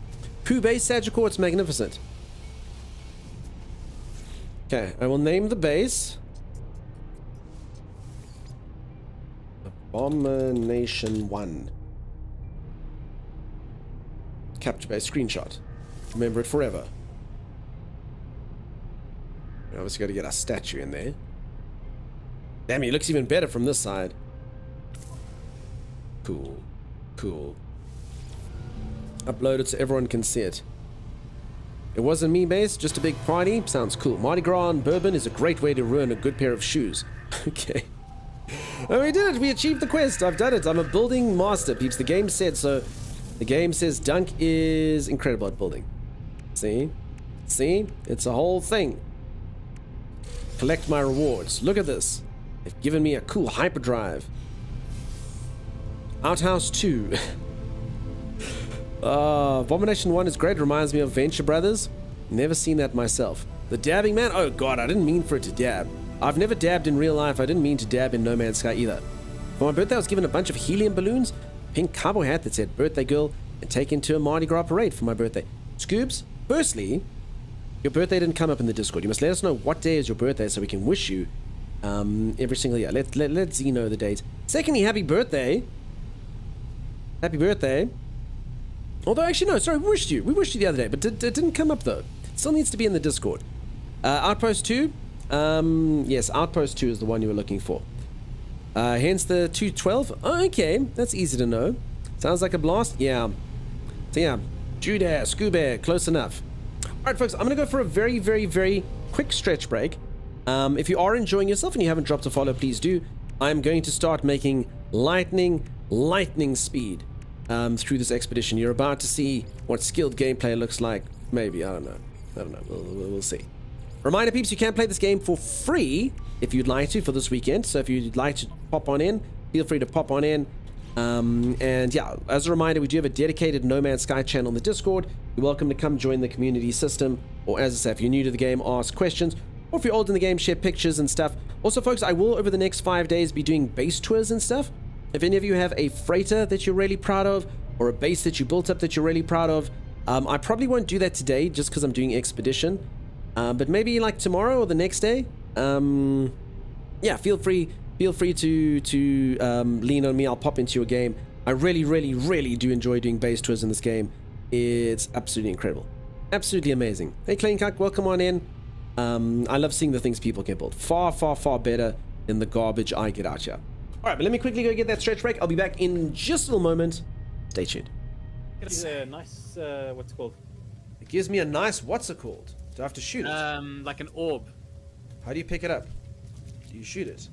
Pooh Base Sagicor, it's magnificent. Okay, I will name the base Abomination 1. Capture base screenshot. Remember it forever. We obviously got to get our statue in there. Damn, he looks even better from this side. Cool. Cool. Upload it so everyone can see it. It wasn't me, base, just a big party. Sounds cool. Mardi Gras and bourbon is a great way to ruin a good pair of shoes. Okay. Oh, we did it. We achieved the quest. I've done it. I'm a building master, peeps. The game said so. The game says Dunk is incredible at building. See? See? It's a whole thing. Collect my rewards. Look at this. They've given me a cool hyperdrive. Outhouse 2. Abomination 1 is great. Reminds me of Venture Brothers. Never seen that myself. The dabbing man? Oh god, I didn't mean for it to dab. I've never dabbed in real life. I didn't mean to dab in No Man's Sky either. For my birthday, I was given a bunch of helium balloons, pink cowboy hat that said birthday girl, and taken to a Mardi Gras parade for my birthday. Scoobs, firstly, your birthday didn't come up in the Discord. You must let us know what day is your birthday so we can wish you every single year. Let Z know the date. Secondly, happy birthday. Happy birthday. Although, actually, no, sorry, we wished you the other day, but it didn't come up, though. It still needs to be in the Discord. Outpost 2. Yes, Outpost 2 is the one you were looking for. Hence the 212. Oh, okay, that's easy to know. Sounds like a blast. Yeah. So, yeah, Judah, Scuba, close enough. All right, folks, I'm going to go for a very, very, very quick stretch break. If you are enjoying yourself and you haven't dropped a follow, please do. I'm going to start making lightning speed through this expedition. You're about to see what skilled gameplay looks like. Maybe, I don't know. We'll see. Reminder, peeps, you can play this game for free if you'd like to for this weekend. So if you'd like to pop on in, feel free to pop on in. And yeah, as a reminder, we do have a dedicated No Man's Sky channel in the Discord. You're welcome to come join the community system. Or as I said, if you're new to the game, ask questions. Or if you're old in the game, share pictures and stuff. Also, folks, I will, over the next 5 days, be doing base tours and stuff. If any of you have a freighter that you're really proud of, or a base that you built up that you're really proud of, I probably won't do that today just because I'm doing expedition. But maybe like tomorrow or the next day. Yeah, feel free to lean on me. I'll pop into your game. I really do enjoy doing base tours in this game. It's absolutely incredible. Absolutely amazing. Hey, Clean Cuck, welcome on in. I love seeing the things people can build. Far better than the garbage I get out here. Alright, but let me quickly go get that stretch break. I'll be back in just a little moment. Stay tuned. It's a nice, what's it called? It gives me a nice, what's it called? Do I have to shoot it? Like an orb. How do you pick it up? Do you shoot it?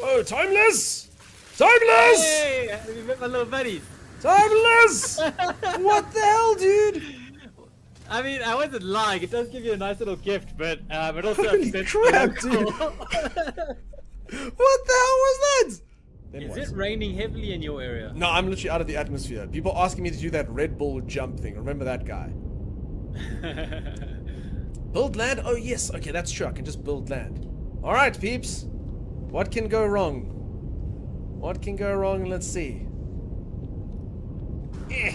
Oh, timeless! Timeless! Hey, have you met my little buddy? Timeless! What the hell, dude? I mean, I wasn't lying. It does give you a nice little gift, but it also Holy upsets crap, the dude. local. What the hell was that? Then Is what? it raining heavily in your area? No, I'm literally out of the atmosphere. People asking me to do that Red Bull jump thing. Remember that guy? Build land? Oh, yes. Okay, that's true. I can just build land. All right, peeps. What can go wrong? What can go wrong? Let's see. Eh.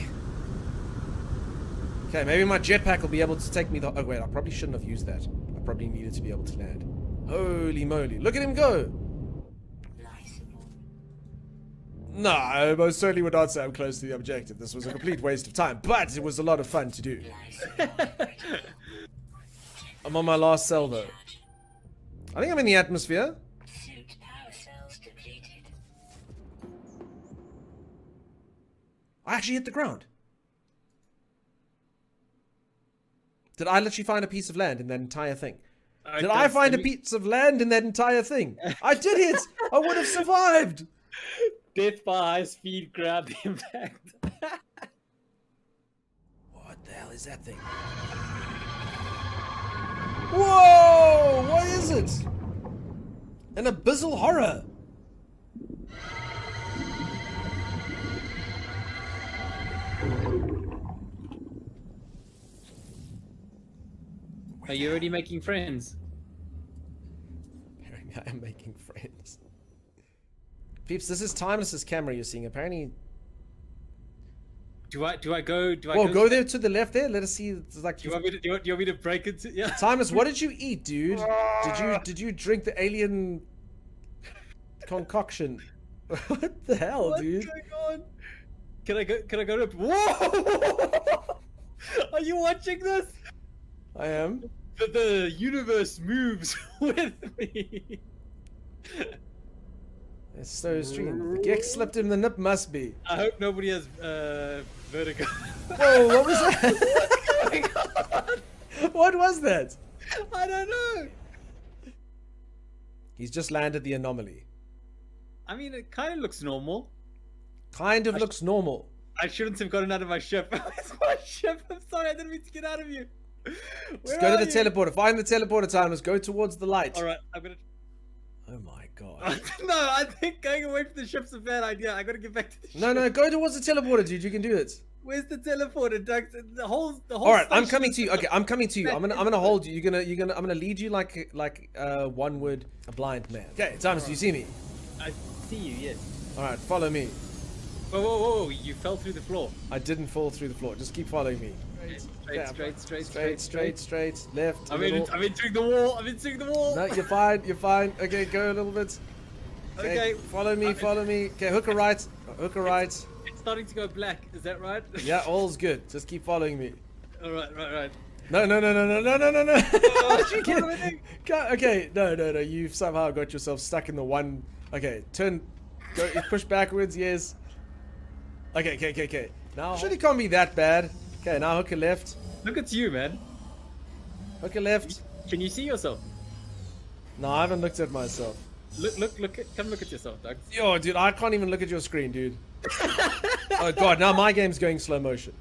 Okay, maybe my jetpack will be able to take me the... Oh, wait. I probably shouldn't have used that. I probably needed to be able to land. Holy moly. Look at him go. No, I most certainly would not say I'm close to the objective. This was a complete waste of time, but it was a lot of fun to do. I'm on my last cell, though. I think I'm in the atmosphere. Suit power cells depleted. I actually hit the ground. Did I literally find a piece of land in that entire thing? Did I find a piece of land in that entire thing? I did hit! I would have survived! Death by high speed grab impact. What the hell is that thing? Whoa! What is it? An abyssal horror! Are you already making friends? I am making friends. Peeps, this is Timeless's camera you're seeing. Apparently... Do I go? Whoa, go there to the left there. Let us see. It's like... Do you want me to break it? Yeah. Timeless, what did you eat, dude? Did you drink the alien concoction? What the hell, What's dude? going on? Can I go to? Whoa! Are you watching this? I am. The universe moves with me. It's so strange. The Gex slipped in the nip, must be. I hope nobody has vertigo. Whoa, what was that? What was that? I don't know. He's just landed the anomaly. I mean, it kind of looks normal. Kind of looks normal. I shouldn't have gotten out of my ship. It's my ship. I'm sorry, I didn't mean to get out of you. Just go to the teleporter. Find the teleporter, Timeless. Go towards the light. All right, I'm gonna. Oh my god. No, I think going away from the ship's a bad idea. I gotta get back to the ship. No, go towards the teleporter, dude. You can do it. Where's the teleporter, Doug? The whole. All right, I'm station coming is- to you. Okay, I'm coming to you. I'm gonna hold you. I'm gonna lead you like one would a blind man. Okay, Timeless, do you see me? I see you. Yes. All right, follow me. Whoa! You fell through the floor. I didn't fall through the floor. Just keep following me. Straight. Left. I'm entering the wall. I'm entering the wall. No, you're fine. You're fine. Okay, go a little bit. Okay. Follow me. Okay, hook a right. It's starting to go black. Is that right? Yeah, all's good. Just keep following me. All right. No. Oh, You can't- Okay, no. You've somehow got yourself stuck in the one. Okay, turn. Go. Push backwards. Yes. Okay. Now. Surely can't be that bad. Okay, now hook a left. Look at you, man. Hook a left. Can you see yourself? No, I haven't looked at myself. Look. Come look at yourself, Doug. Yo, dude, I can't even look at your screen, dude. Oh god, now my game's going slow motion.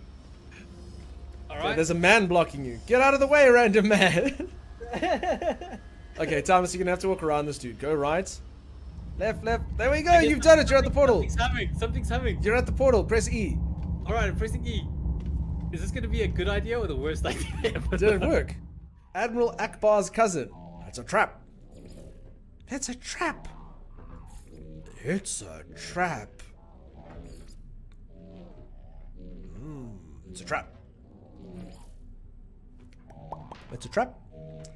All Okay, right. there's a man blocking you. Get out of the way, random man. Okay, Thomas, you're gonna have to walk around this dude. Go right. Left. There we go. You've done it. You're at the portal. Something's happening. You're at the portal. Press E. All right, I'm pressing E. Is this gonna be a good idea or the worst idea ever? Did it work? Admiral Akbar's cousin. It's a trap. It's a trap. It's a trap. It's a trap. It's a trap.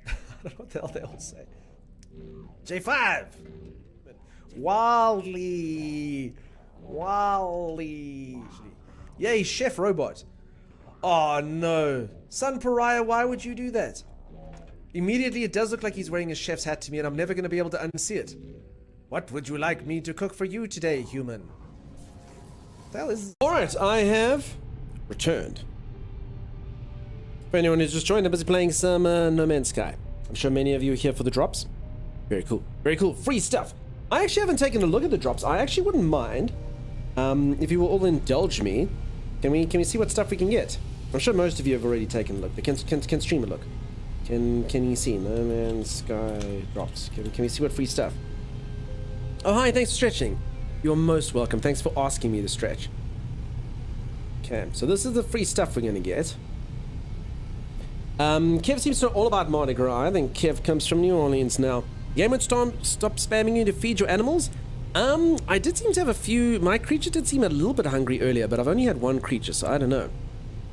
I don't know what the hell they all say. J5. Wally. Yay, Chef Robot. Oh no. Sun Pariah, why would you do that? Immediately it does look like he's wearing a chef's hat to me and I'm never going to be able to unsee it. What would you like me to cook for you today, human? All right, I have returned. For anyone who's just joined, I'm busy playing some No Man's Sky. I'm sure many of you are here for the drops. Very cool. Very cool. Free stuff. I actually haven't taken a look at the drops. I actually wouldn't mind if you will all indulge me. Can we see what stuff we can get? I'm sure most of you have already taken a look, but can stream a look. Can you see No Man's Sky drops? Can we see what free stuff? Oh, hi, thanks for stretching. You're most welcome. Thanks for asking me to stretch. Okay, so this is the free stuff we're going to get. Kev seems to know all about Mardi Gras. I think Kev comes from New Orleans now. Game would stop spamming you to feed your animals? I did seem to have a few. My creature did seem a little bit hungry earlier, but I've only had one creature, so I don't know.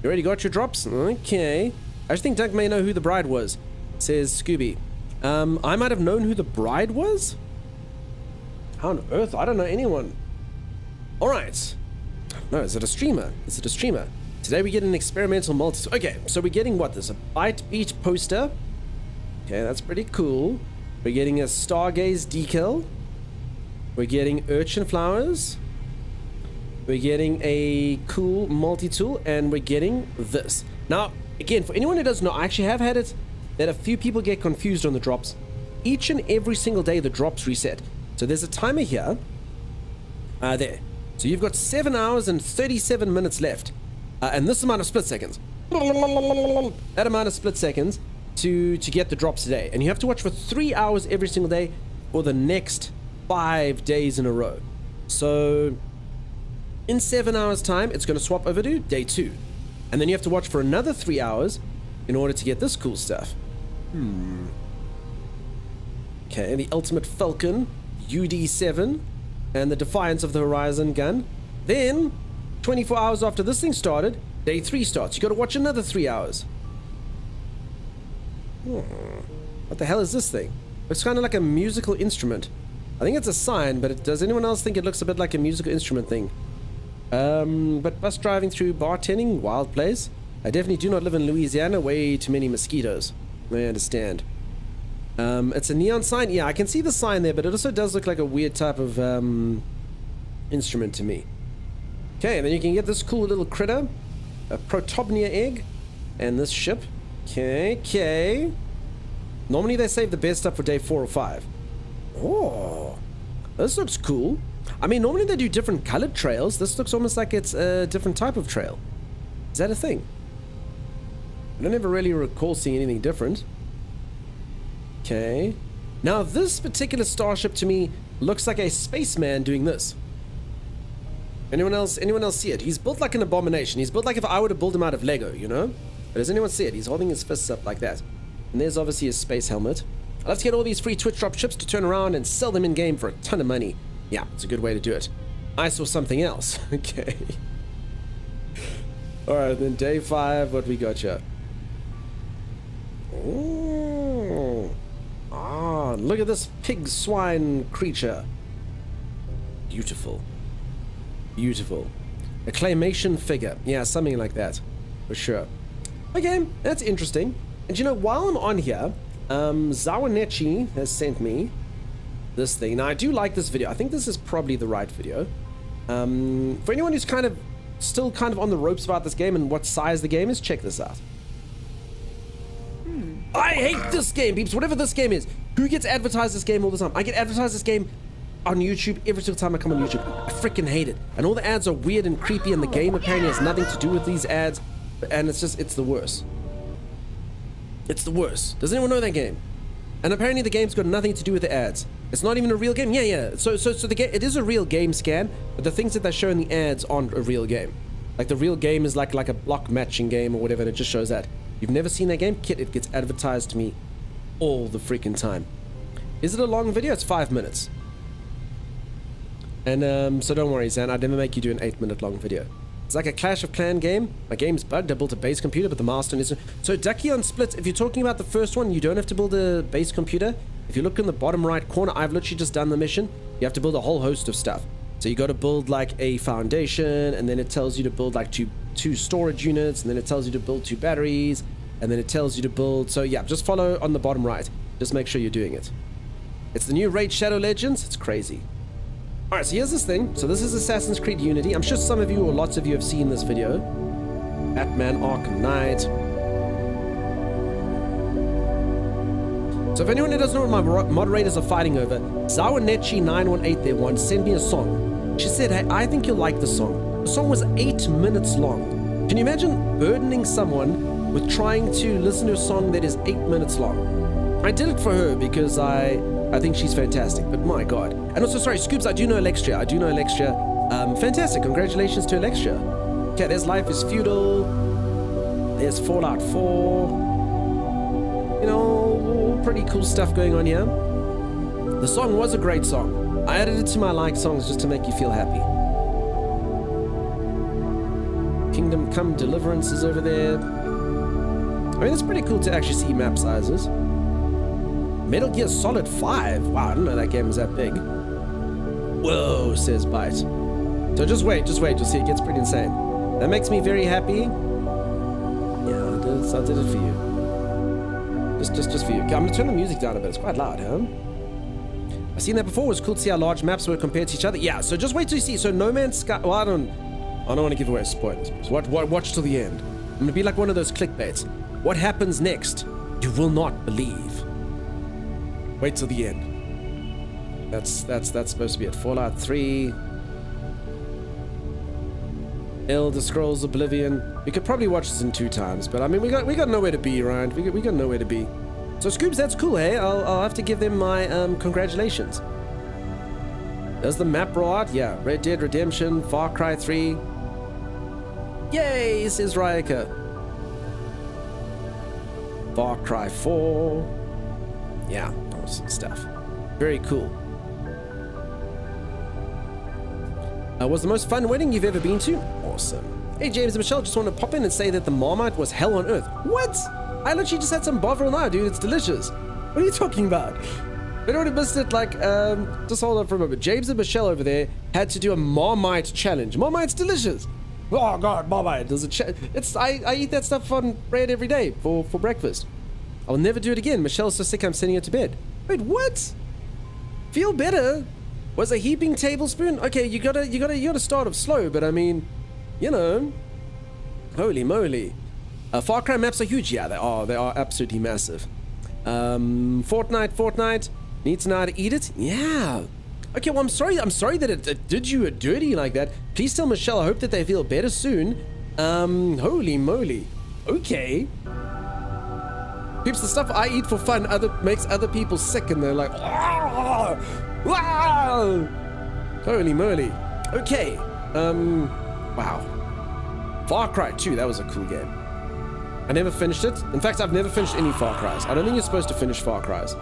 You already got your drops? Okay. I just think Doug may know who the bride was, says Scooby. I might have known who the bride was? How on earth? I don't know anyone. Alright. No, is it a streamer? Is it a streamer? Today we get an experimental multi. Okay, so we're getting what? This a Bite Beat poster. Okay, that's pretty cool. We're getting a Stargaze decal. We're getting urchin flowers. We're getting a cool multi-tool, and we're getting this. Now, again, for anyone who doesn't know, I actually have had it that a few people get confused on the drops. Each and every single day the drops reset. So there's a timer here. There. So you've got 7 hours and 37 minutes left. And this amount of split seconds. That amount of split seconds to get the drops today. And you have to watch for 3 hours every single day for the next 5 days in a row. So in 7 hours time, it's going to swap over to day 2. And then you have to watch for another 3 hours in order to get this cool stuff. Okay, the Ultimate Falcon UD7 and the Defiance of the Horizon gun. Then 24 hours after this thing started, day 3 starts. You got to watch another 3 hours. What the hell is this thing? Looks kind of like a musical instrument. I think it's a sign, but does anyone else think it looks a bit like a musical instrument thing? But bus driving through bartending, wild place. I definitely do not live in Louisiana. Way too many mosquitoes. I understand. It's a neon sign. Yeah, I can see the sign there, but it also does look like a weird type of instrument to me. Okay, and then you can get this cool little critter, a Protobnia egg, and this ship. Okay. Normally they save the best stuff for day 4 or 5. Oh, this looks cool. I mean, normally they do different colored trails. This looks almost like it's a different type of trail. Is that a thing? I don't ever really recall seeing anything different. Okay. Now this particular starship to me looks like a spaceman doing this. Anyone else see it? He's built like an abomination. He's built like if I were to build him out of Lego, you know? But does anyone see it? He's holding his fists up like that. And there's obviously his space helmet. I'd love to get all these free Twitch drop ships to turn around and sell them in game for a ton of money. Yeah, it's a good way to do it. I saw something else. Okay. Alright, then day 5, what we got here? Oh. Ah, look at this pig swine creature. Beautiful. Beautiful. A claymation figure. Yeah, something like that. For sure. Okay, that's interesting. And you know, while I'm on here, Zawanechi has sent me this thing. Now, I do like this video. I think this is probably the right video. For anyone who's still kind of on the ropes about this game and what size the game is, check this out. I hate this game, peeps. Whatever this game is. Who gets advertised this game all the time? I get advertised this game on YouTube every single time I come on YouTube. I freaking hate it. And all the ads are weird and creepy, and the game apparently has nothing to do with these ads. And it's the worst. It's the worst. Does anyone know that game? And apparently the game's got nothing to do with the ads. It's not even a real game. Yeah. So the game, it is a real game scan, but the things that they show in the ads aren't a real game. Like the real game is like a block matching game or whatever, and it just shows that. You've never seen that game? Kit, it gets advertised to me all the freaking time. Is it a long video? It's 5 minutes. And so don't worry, Zan, I'd never make you do an 8-minute long video. It's like a Clash of Clan game. My game's bugged. I built a base computer, but the milestone isn't. So Ducky on Splits, if you're talking about the first one, you don't have to build a base computer. If you look in the bottom right corner, I've literally just done the mission. You have to build a whole host of stuff. So you got to build like a foundation, and then it tells you to build like two storage units, and then it tells you to build 2 batteries, and then it tells you to build. So yeah, just follow on the bottom right. Just make sure you're doing it. It's the new Raid Shadow Legends. It's crazy. All right, so here's this thing. So this is Assassin's Creed Unity. I'm sure some of you or lots of you have seen this video. Batman Arkham Knight. So if anyone who doesn't know what my moderators are fighting over, Zawanechi918 there once sent me a song. She said, hey, I think you'll like the song. The song was 8 minutes long. Can you imagine burdening someone with trying to listen to a song that is 8 minutes long? I did it for her because I think she's fantastic, but my God. And also, sorry, Scoops, I do know Alexia. Fantastic, congratulations to Alexia. Okay, there's Life is Feudal. There's Fallout 4. You know, pretty cool stuff going on here. The song was a great song. I added it to my liked songs just to make you feel happy. Kingdom Come Deliverance is over there. I mean, it's pretty cool to actually see map sizes. Metal Gear Solid 5. Wow, I didn't know that game was that big. Whoa, says Byte. So just wait, you'll see it gets pretty insane. That makes me very happy. Yeah, I did it for you. Just for you. Okay, I'm gonna turn the music down a bit. It's quite loud, huh? I've seen that before. It was cool to see how large maps were compared to each other. Yeah, so just wait till you see. So No Man's Sky. Well, I don't want to give away spoilers. So watch till the end. I'm gonna be like one of those clickbaits. What happens next? You will not believe. Wait till the end. That's supposed to be it. Fallout 3. Elder Scrolls Oblivion. We could probably watch this in 2 times, but I mean, we got nowhere to be, Ryan. We got nowhere to be. So Scoops, that's cool, hey? I'll have to give them my congratulations. Does the map roll out? Yeah. Red Dead Redemption, Far Cry 3. Yay, says Ryaka. Far Cry 4. Yeah, awesome stuff. Very cool. Was the most fun wedding you've ever been to? Awesome. Hey, James and Michelle, just want to pop in and say that the Marmite was hell on earth. What? I literally just had some Bovril now, dude. It's delicious. What are you talking about? If anyone missed it, like, just hold on for a moment. James and Michelle over there had to do a Marmite challenge. Marmite's delicious. Oh, God, Marmite. I eat that stuff on bread every day for breakfast. I'll never do it again. Michelle's so sick I'm sending her to bed. Wait, what? Feel better? Was a heaping tablespoon? Okay, you gotta start off slow, but I mean, you know, holy moly. Far Cry maps are huge. Yeah, they are absolutely massive. Fortnite. Need to know how to eat it? Yeah. Okay, well, I'm sorry that it did you a dirty like that. Please tell Michelle I hope that they feel better soon. Holy moly. Okay. Peeps, the stuff I eat for fun makes other people sick, and they're like, wow! Holy moly. Okay. Wow. Far Cry 2, that was a cool game. I never finished it. In fact, I've never finished any Far Cries. I don't think you're supposed to finish Far Cries.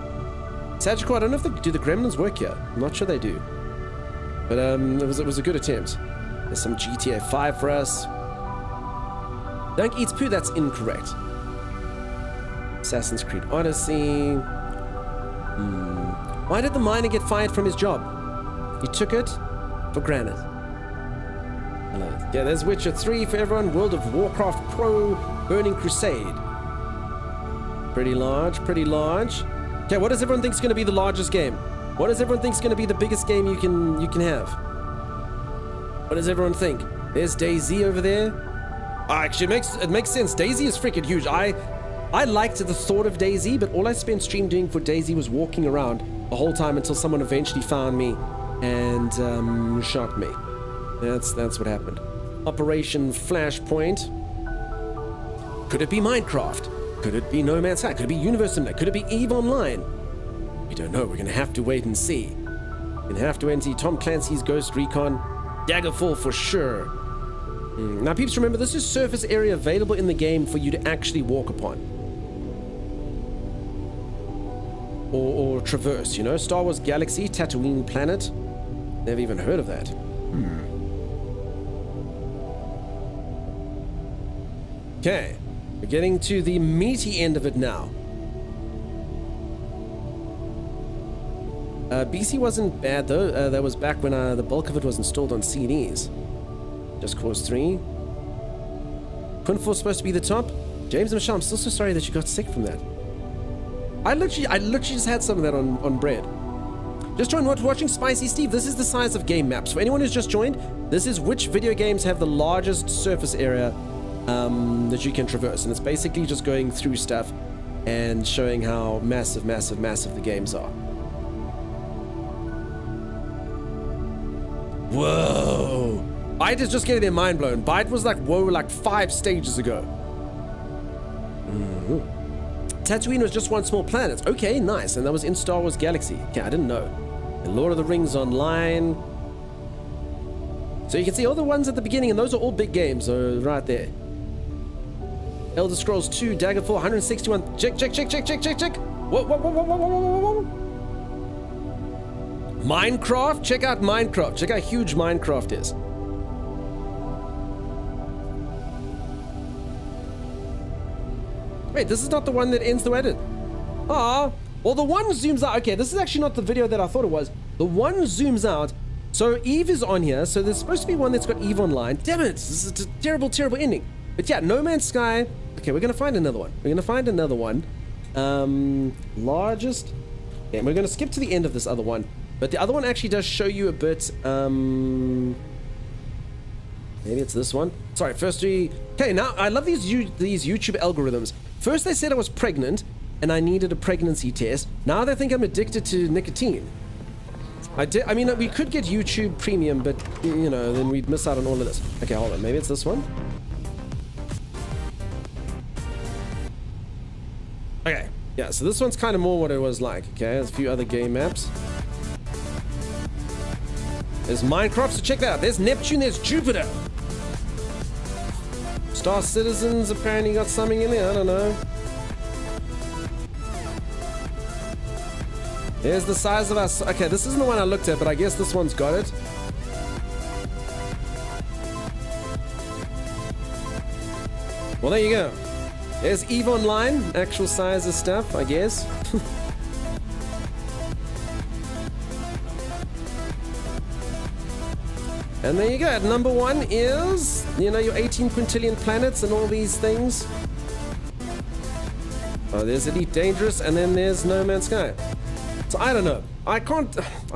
Sagicor, I don't know if do the Gremlins work here. I'm not sure they do. But it was a good attempt. There's some GTA 5 for us. Dunk eats poo, that's incorrect. Assassin's Creed Odyssey. Why did the miner get fired from his job? He took it for granted. Hello. Yeah, there's Witcher 3 for everyone. World of Warcraft Pro. Burning Crusade. Pretty large. Okay, what does everyone think is going to be the largest game? What does everyone think is going to be the biggest game you can have? What does everyone think? There's DayZ over there. Oh, actually, it makes sense. DayZ is freaking huge. I liked the thought of DayZ, but all I spent stream doing for DayZ was walking around the whole time until someone eventually found me and shot me. That's what happened. Operation Flashpoint. Could it be Minecraft? Could it be No Man's Sky? Could it be Universe Simulator? Could it be EVE Online? We don't know. We're gonna have to wait and see. We're gonna have to wait and see. Tom Clancy's Ghost Recon. Daggerfall for sure. Now, peeps, remember, this is surface area available in the game for you to actually walk upon. Or traverse, you know? Star Wars Galaxy, Tatooine Planet. Never even heard of that. Okay. We're getting to the meaty end of it now. BC wasn't bad, though. That was back when the bulk of it was installed on CDs. Just Cause 3. Quinfor's supposed to be the top. James and Michelle, I'm still so sorry that you got sick from that. I literally just had some of that on bread. Just joined watching Spicy Steve. This is the size of game maps. For anyone who's just joined, this is which video games have the largest surface area that you can traverse. And it's basically just going through stuff and showing how massive, massive, massive the games are. Whoa. Byte is just getting their mind blown. Byte was like, whoa, like 5 stages ago. Tatooine was just one small planet. Okay, nice. And that was in Star Wars Galaxy. Okay, I didn't know. And Lord of the Rings Online. So you can see all the ones at the beginning, and those are all big games right there. Elder Scrolls 2, Daggerfall, 161. Check. Whoa. Minecraft? Check out Minecraft. Check how huge Minecraft is. Wait, this is not the one that ends the edit. Ah, well, the one zooms out. Okay, this is actually not the video that I thought it was. The one zooms out. So Eve is on here. So there's supposed to be one that's got Eve online. Damn it. This is a terrible, terrible ending. But yeah, No Man's Sky. Okay, we're going to find another one. Largest. Okay, we're going to skip to the end of this other one. But the other one actually does show you a bit. Maybe it's this one. Sorry, first we... Okay, now I love these YouTube algorithms. First they said I was pregnant and I needed a pregnancy test. Now they think I'm addicted to nicotine. I mean, we could get YouTube Premium, but, you know, then we'd miss out on all of this. Okay, hold on. Maybe it's this one. Okay. Yeah, so this one's kind of more what it was like. Okay, there's a few other game maps. There's Minecraft, so check that out. There's Neptune, there's Jupiter. Star Citizens apparently got something in there, I don't know. There's the size of us. Okay, this isn't the one I looked at, but I guess this one's got it. Well, there you go. There's EVE Online, actual size of stuff, I guess. And there you go. At number 1 is, you know, your 18 quintillion planets and all these things. Oh, there's Elite Dangerous, and then there's No Man's Sky. So I don't know. I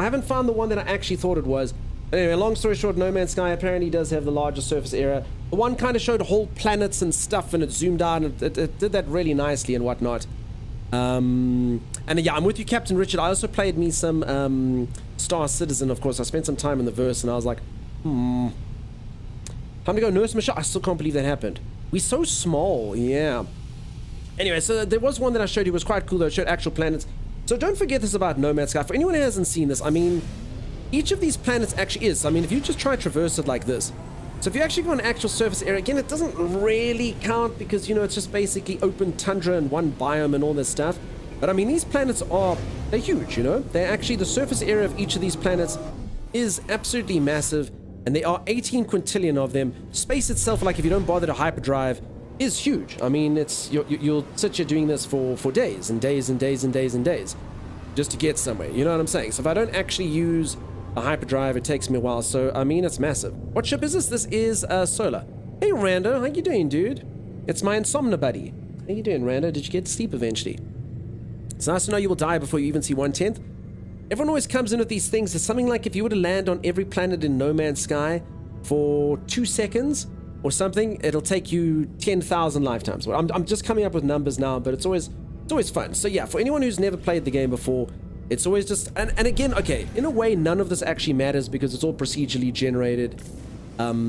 haven't found the one that I actually thought it was. But anyway, long story short, No Man's Sky apparently does have the largest surface area. The one kind of showed whole planets and stuff, and it zoomed out, and it did that really nicely and whatnot. And yeah, I'm with you, Captain Richard. I also played me some Star Citizen, of course. I spent some time in the verse, and I was like, time to go nurse Michelle. I still can't believe that happened. We're so small, yeah. Anyway, so there was one that I showed you. It was quite cool, though. It showed actual planets. So don't forget this about No Man's Sky. For anyone who hasn't seen this, I mean, each of these planets actually is. I mean, if you just try to traverse it like this. So if you actually go on actual surface area, again, it doesn't really count because, you know, it's just basically open tundra and one biome and all this stuff. But I mean, these planets they're huge, you know. They're actually, the surface area of each of these planets is absolutely massive. And there are 18 quintillion of them. Space itself, like if you don't bother to hyperdrive, is huge. I mean, you'll sit here doing this for days and days and days and days and days just to get somewhere. You know what I'm saying? So if I don't actually use a hyperdrive, it takes me a while. So I mean, it's massive. What ship is this? This is Solar. Hey Rando, how you doing, dude? It's my Insomnia buddy. How you doing, Rando? Did you get to sleep eventually? It's nice to know you will die before you even see 1/10. Everyone always comes in with these things. It's something like if you were to land on every planet in No Man's Sky for 2 seconds or something, it'll take you 10,000 lifetimes. Well, I'm just coming up with numbers now, but it's always fun. So yeah, for anyone who's never played the game before, it's always just, and again, okay, in a way, none of this actually matters because it's all procedurally generated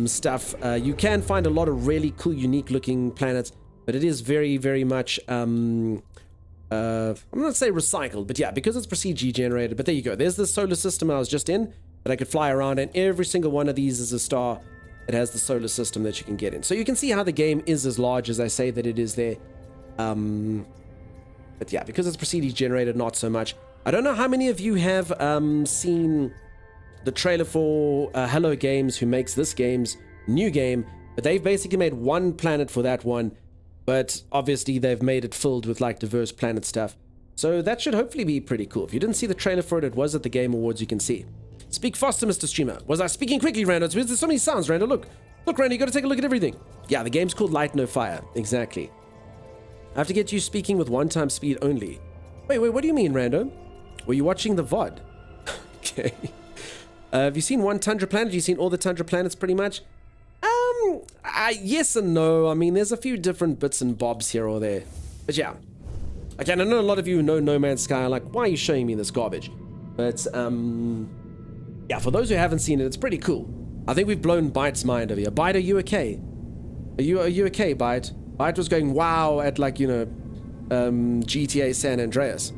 stuff. You can find a lot of really cool, unique looking planets, but it is very, very much, I'm not say recycled, but yeah, because it's procedurally generated. But there you go. There's the solar system I was just in that I could fly around, and every single one of these is a star. It has the solar system that you can get in. So you can see how the game is as large as I say that it is there. But yeah, because it's procedurally generated, not so much. I don't know how many of you have seen the trailer for Hello Games, who makes this game's new game, but they've basically made one planet for that one. But obviously they've made it filled with like diverse planet stuff. So that should hopefully be pretty cool. If you didn't see the trailer for it, it was at the Game Awards, you can see. Speak faster, Mr. Streamer. Was I speaking quickly, Rando? There's so many sounds, Rando. Look, Rando, you gotta take a look at everything. Yeah, the game's called Light No Fire. Exactly. I have to get you speaking with 1x speed only. Wait, what do you mean, Rando? Were you watching the VOD? Okay. Have you seen one Tundra planet? Have you seen all the Tundra planets pretty much? Yes and no. I mean, there's a few different bits and bobs here or there. But yeah. Again, I know a lot of you who know No Man's Sky are like, why are you showing me this garbage? But, yeah, for those who haven't seen it, it's pretty cool. I think we've blown Byte's mind over here. Byte, are you okay? Are you okay, Byte? Byte was going wow at, like, you know, GTA San Andreas.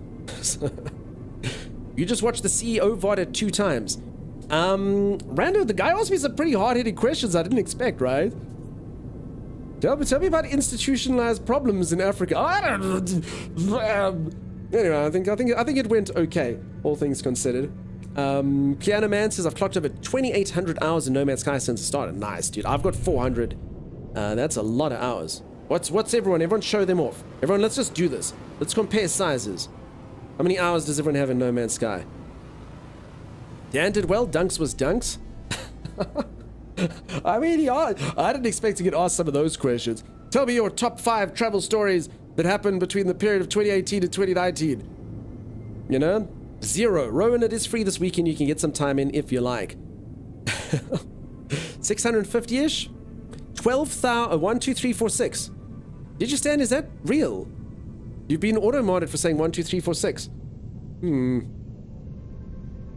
You just watched the CEO VOD at 2 times. Rando, the guy asked me some pretty hard-hitting questions I didn't expect, right? Tell me about institutionalized problems in Africa. Anyway, I think it went okay, all things considered. Piano Man says I've clocked over 2,800 hours in No Man's Sky since it started. Nice, dude. I've got 400. That's a lot of hours. What's everyone? Everyone show them off. Everyone, let's just do this. Let's compare sizes. How many hours does everyone have in No Man's Sky? Dan did well. Dunks was Dunks. I mean, I didn't expect to get asked some of those questions. Tell me your top 5 travel stories that happened between the period of 2018 and 2019. You know? 0. Rowan, it is free this weekend. You can get some time in if you like. 650-ish? 12,000. 1, 2, 3, 4, 6. Did you stand? Is that real? You've been auto-modded for saying 1, 2, 3, 4, 6. I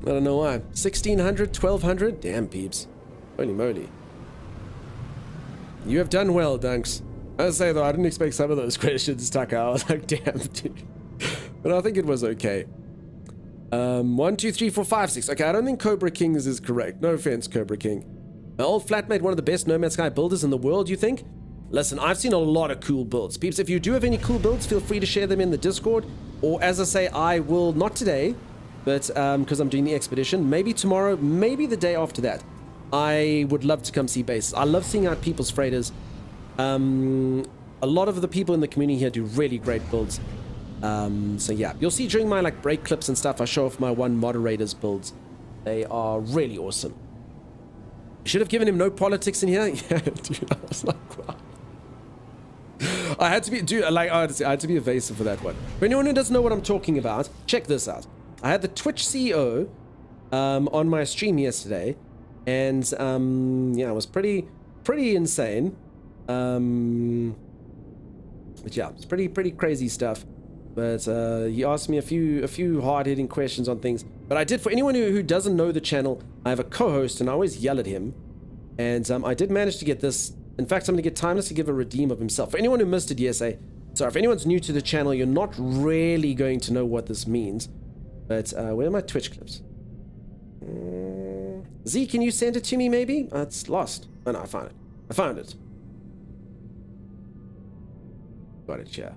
don't know why. 1,600, 1,200? Damn, peeps. Holy moly. You have done well, Dunks. I say though, I didn't expect some of those questions, Tucker. I was like, damn, dude. But I think it was okay. 1, 2, 3, 4, 5, 6. Okay, I don't think Cobra Kings is correct. No offense, Cobra King. My old flatmate, one of the best No Man's Sky builders in the world, you think? Listen, I've seen a lot of cool builds. Peeps, if you do have any cool builds, feel free to share them in the Discord. Or as I say, I will, not today, but because I'm doing the expedition, maybe tomorrow, maybe the day after that. I would love to come see bases. I love seeing out people's freighters. A lot of the people in the community here do really great builds. So yeah, you'll see during my like break clips and stuff, I show off my one moderator's builds. They are really awesome. You should have given him no politics in here. Yeah, dude, I was like, wow. I had to be, dude, like, I had to be evasive for that one. For anyone who doesn't know what I'm talking about, check this out. I had the Twitch CEO on my stream yesterday, and yeah, it was pretty insane. But yeah, it's pretty crazy stuff. But he asked me a few hard-hitting questions on things. But I did, for anyone who doesn't know the channel, I have a co-host, and I always yell at him. And I did manage to get this. In fact, I'm going to get Timeless to give a redeem of himself. For anyone who missed it, sorry, if anyone's new to the channel, you're not really going to know what this means. But where are my Twitch clips? Z, can you send it to me, maybe? It's lost. Oh, no, I found it. I found it. Got it, yeah.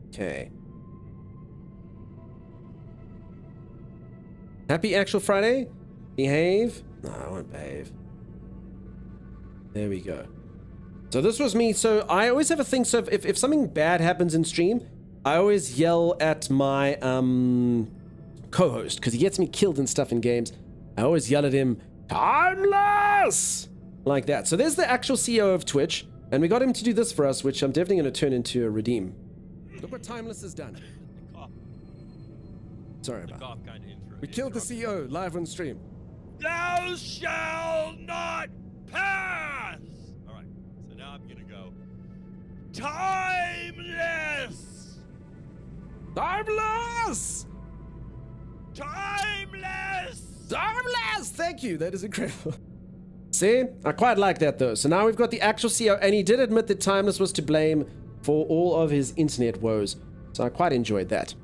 Okay. Happy actual Friday? Behave? No, I won't behave. There we go. So this was me. So I always have a thing. So if something bad happens in stream, I always yell at my co-host because he gets me killed and stuff in games. I always yell at him, Timeless! Like that. So there's the actual CEO of Twitch. And we got him to do this for us, which I'm definitely going to turn into a redeem. Look what Timeless has done. Sorry about that. We killed the CEO live on stream. Thou shalt not pass! Alright, so now I'm gonna go. Timeless! Timeless! Timeless! Timeless! Thank you, that is incredible. See, I quite like that though. So now we've got the actual CEO, and he did admit that Timeless was to blame for all of his internet woes. So I quite enjoyed that.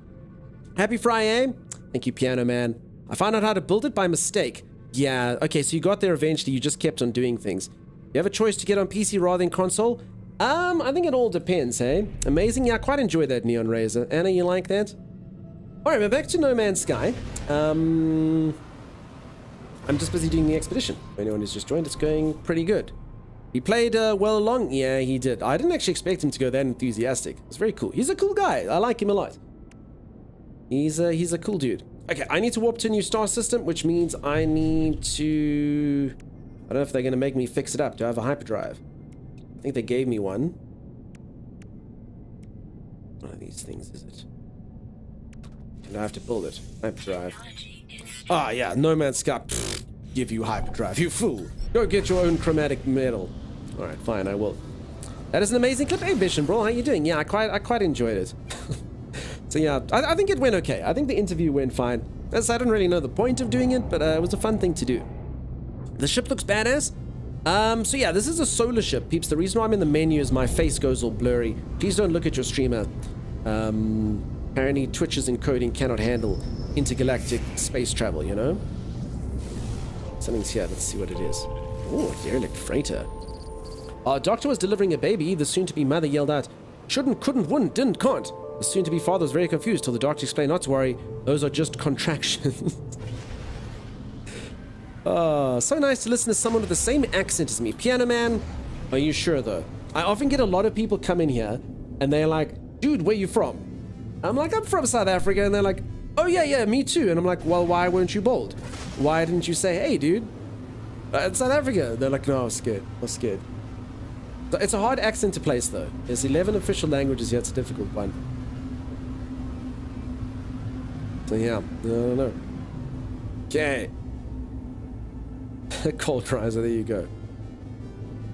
Happy Friday. Thank you, Piano Man. I found out how to build it by mistake. Yeah, okay, so you got there eventually, you just kept on doing things. You have a choice to get on PC rather than console? I think it all depends, hey? Amazing, yeah, I quite enjoyed that, Neon Razor. Anna, you like that? Alright, we're back to No Man's Sky. I'm just busy doing the expedition. For anyone who's just joined, it's going pretty good. He played well along. Yeah, he did. I didn't actually expect him to go that enthusiastic. It's very cool. He's a cool guy. I like him a lot. He's a cool dude. Okay, I need to warp to a new star system, which means I need to... I don't know if they're going to make me fix it up. Do I have a hyperdrive? I think they gave me one. One of these things, is it? I have to build it. Hyperdrive. Ah, yeah, No Man's Sky. Pfft, give you hyperdrive, you fool. Go get your own chromatic metal. Alright, fine, I will. That is an amazing clip. Hey, Vision, bro, how you doing? Yeah, I quite enjoyed it. So yeah, I think it went okay. I think the interview went fine. As I don't really know the point of doing it, but it was a fun thing to do. The ship looks badass. So yeah, this is a solar ship, peeps. The reason why I'm in the menu is my face goes all blurry. Please don't look at your streamer. Apparently Twitch's encoding cannot handle intergalactic space travel, you know? Something's here. Let's see what it is. Oh, derelict freighter. Our doctor was delivering a baby. The soon-to-be mother yelled out, "Shouldn't, couldn't, wouldn't, didn't, can't." The soon-to-be father was very confused till the doctor explained not to worry. Those are just contractions. Oh, so nice to listen to someone with the same accent as me. Piano Man, are you sure though? I often get a lot of people come in here and they're like, "Dude, where you from?" I'm like, "I'm from South Africa." And they're like, "Oh yeah, me too." And I'm like, "Well, why weren't you bold? Why didn't you say, hey dude, it's South Africa?" They're like, "No, I was scared. So it's a hard accent to place though. There's 11 official languages here. It's a difficult one. So yeah, I don't know. Okay. Cold riser, there you go.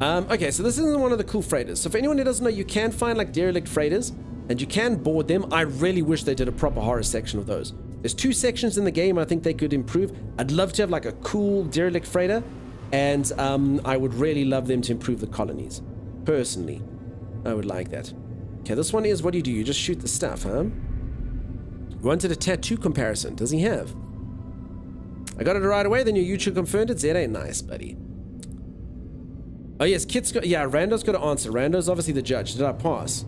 Okay, so this isn't one of the cool freighters. So for anyone who doesn't know, you can find like derelict freighters and you can board them. I really wish they did a proper horror section of those. There's 2 sections in the game I think they could improve. I'd love to have like a cool derelict freighter, and I would really love them to improve the colonies. Personally, I would like that. Okay, this one is, what do? You just shoot the stuff, huh? You wanted a tattoo comparison. Does he have? I got it right away, then your YouTube confirmed it. Zed ain't nice, buddy. Oh yes, Kit's got, yeah, Rando's got to answer. Rando's obviously the judge. Did I pass?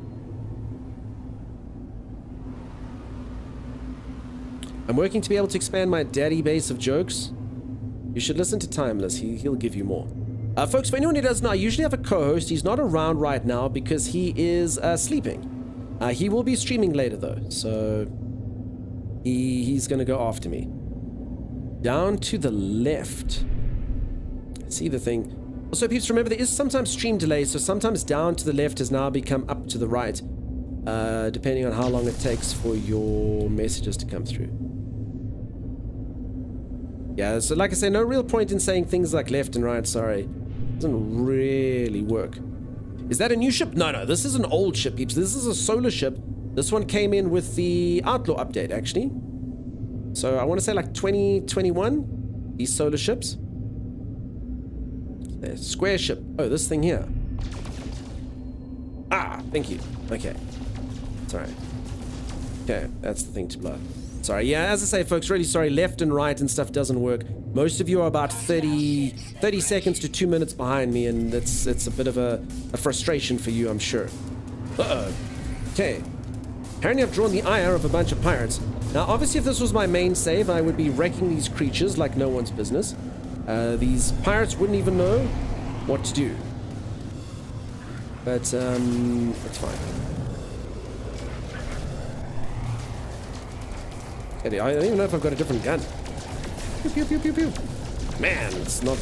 I'm working to be able to expand my daddy base of jokes. You should listen to Timeless. He'll give you more. Folks, for anyone who doesn't know, I usually have a co-host. He's not around right now because he is sleeping. He will be streaming later though, so he's gonna go after me. Down to the left. See the thing. Also, peeps, remember there is sometimes stream delay, so sometimes down to the left has now become up to the right, depending on how long it takes for your messages to come through. Yeah, so like I say, no real point in saying things like left and right, sorry. Doesn't really work. Is that a new ship? No, this is an old ship, peeps. This is a solar ship. This one came in with the Outlaw update, actually. So I want to say like 2021, these solar ships. There's square ship. Oh, this thing here. Ah, thank you. Okay. Sorry. Okay, that's the thing to blow. Sorry, yeah, as I say, folks, really sorry. Left and right and stuff doesn't work. Most of you are about 30 seconds to 2 minutes behind me, and it's a bit of a frustration for you, I'm sure. Uh-oh. Okay. Apparently I've drawn the ire of a bunch of pirates. Now, obviously, if this was my main save, I would be wrecking these creatures like no one's business. These pirates wouldn't even know what to do. But, it's fine. I don't even know if I've got a different gun. Pew, pew, pew, pew, pew. Man, it's not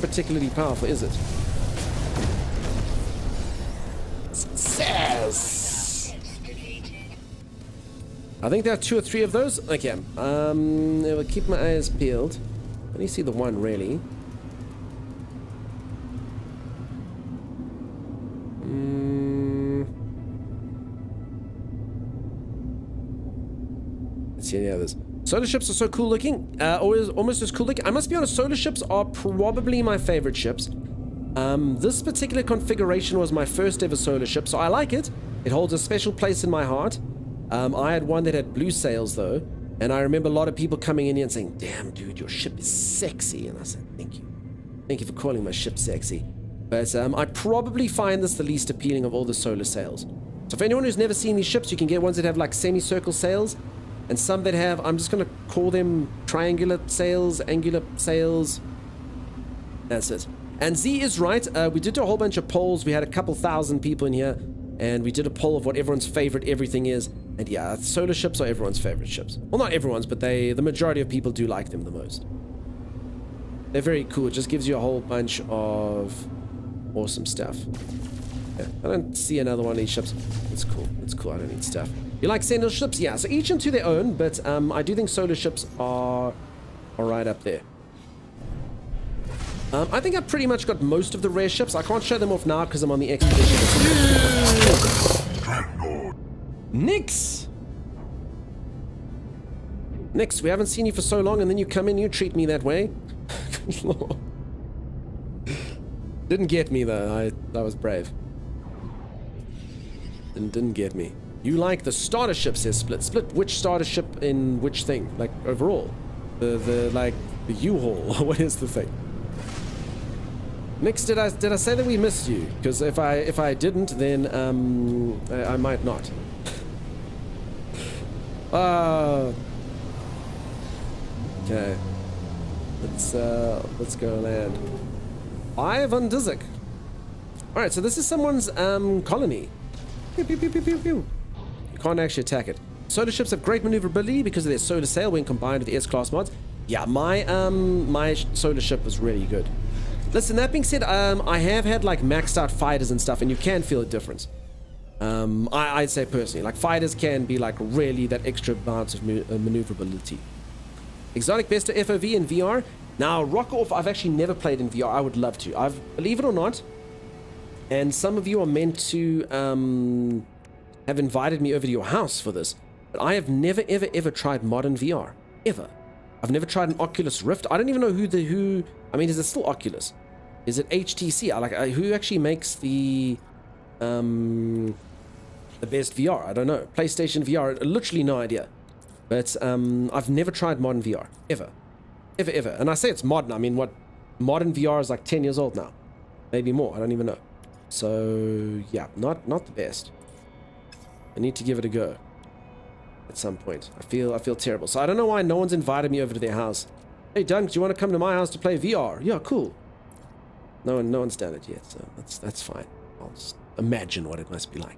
particularly powerful, is it? Success! I think there are 2 or 3 of those. Okay. I will keep my eyes peeled. Let me see the one, really. Let's see any others. Solar ships are so cool looking. Almost as cool looking. I must be honest, solar ships are probably my favorite ships. This particular configuration was my first ever solar ship, so I like it. It holds a special place in my heart. I had one that had blue sails though, and I remember a lot of people coming in here and saying, "Damn dude, your ship is sexy." And I said, "Thank you. Thank you for calling my ship sexy." But I probably find this the least appealing of all the solar sails. So for anyone who's never seen these ships, you can get ones that have like semicircle sails, and some that have, I'm just going to call them triangular sails, angular sails. That's it. And Z is right. We did a whole bunch of polls. We had a couple thousand people in here, and we did a poll of what everyone's favorite everything is. And yeah, solar ships are everyone's favorite ships. Well, not everyone's, but the majority of people do like them the most. They're very cool. It just gives you a whole bunch of awesome stuff. Yeah, I don't see another one of these ships. It's cool. It's cool. I don't need stuff. You like sentinel ships? Yeah, so each into their own, but I do think solar ships are right up there. I think I've pretty much got most of the rare ships. I can't show them off now because I'm on the expedition. Nix! Nix, we haven't seen you for so long, and then you come in, you treat me that way. Good Lord. Didn't get me though. I was brave. Didn't get me. You like the starter ship, says Split. Split, which starter ship in which thing? Like overall? The like the U-Haul, or what is the thing? Nix, did I say that we missed you? Because if I didn't, then I might not. Okay. Let's go land. Ivan Dizik. Alright, so this is someone's colony. Pew, pew, pew, pew, pew, pew. You can't actually attack it. Solar ships have great maneuverability because of their solar sail when combined with the S-class mods. Yeah, my solar ship was really good. Listen, that being said, I have had like maxed out fighters and stuff, and you can feel a difference. I'd say personally, like fighters can be like really that extra amount of maneuverability. Exotic best of FOV in VR. Now, Rock Off, I've actually never played in VR. I would love to. Believe it or not, and some of you are meant to have invited me over to your house for this, but I have never, ever tried modern VR. Ever. I've never tried an Oculus Rift. I don't even know who. I mean, is it still Oculus? Is it HTC? Who actually makes the best VR? I don't know. PlayStation VR. Literally no idea. But I've never tried modern VR ever. And I say it's modern. I mean, what modern VR is like 10 years old now, maybe more. I don't even know. So yeah, not the best. I need to give it a go at some point. I feel terrible. So I don't know why no one's invited me over to their house. Hey Dunk, do you want to come to my house to play VR? Yeah, cool. No one's done it yet, so that's fine. I'll just imagine what it must be like.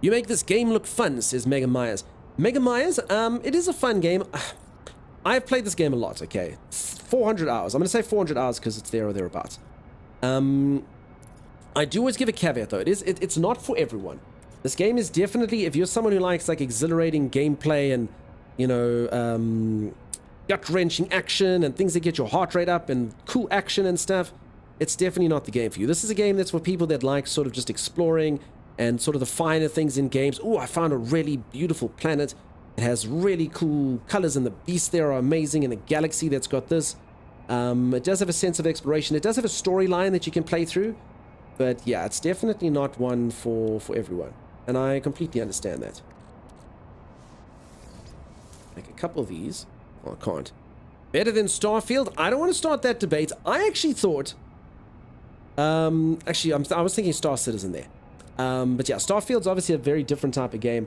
You make this game look fun, says Mega Myers. Mega Myers, it is a fun game. I've played this game a lot, okay? 400 hours. I'm going to say 400 hours because it's there or thereabouts. I do always give a caveat though. It's not for everyone. This game is definitely, if you're someone who likes like exhilarating gameplay and, you know, gut-wrenching action and things that get your heart rate up and cool action and stuff, it's definitely not the game for you. This is a game that's for people that like sort of just exploring and sort of the finer things in games. Oh, I found a really beautiful planet. It has really cool colors and the beasts there are amazing, and the galaxy that's got this. It does have a sense of exploration. It does have a storyline that you can play through. But yeah, it's definitely not one for everyone. And I completely understand that. Make a couple of these. Oh, I can't. Better than Starfield? I don't want to start that debate. I actually thought... I was thinking Star Citizen there. But yeah, Starfield's obviously a very different type of game.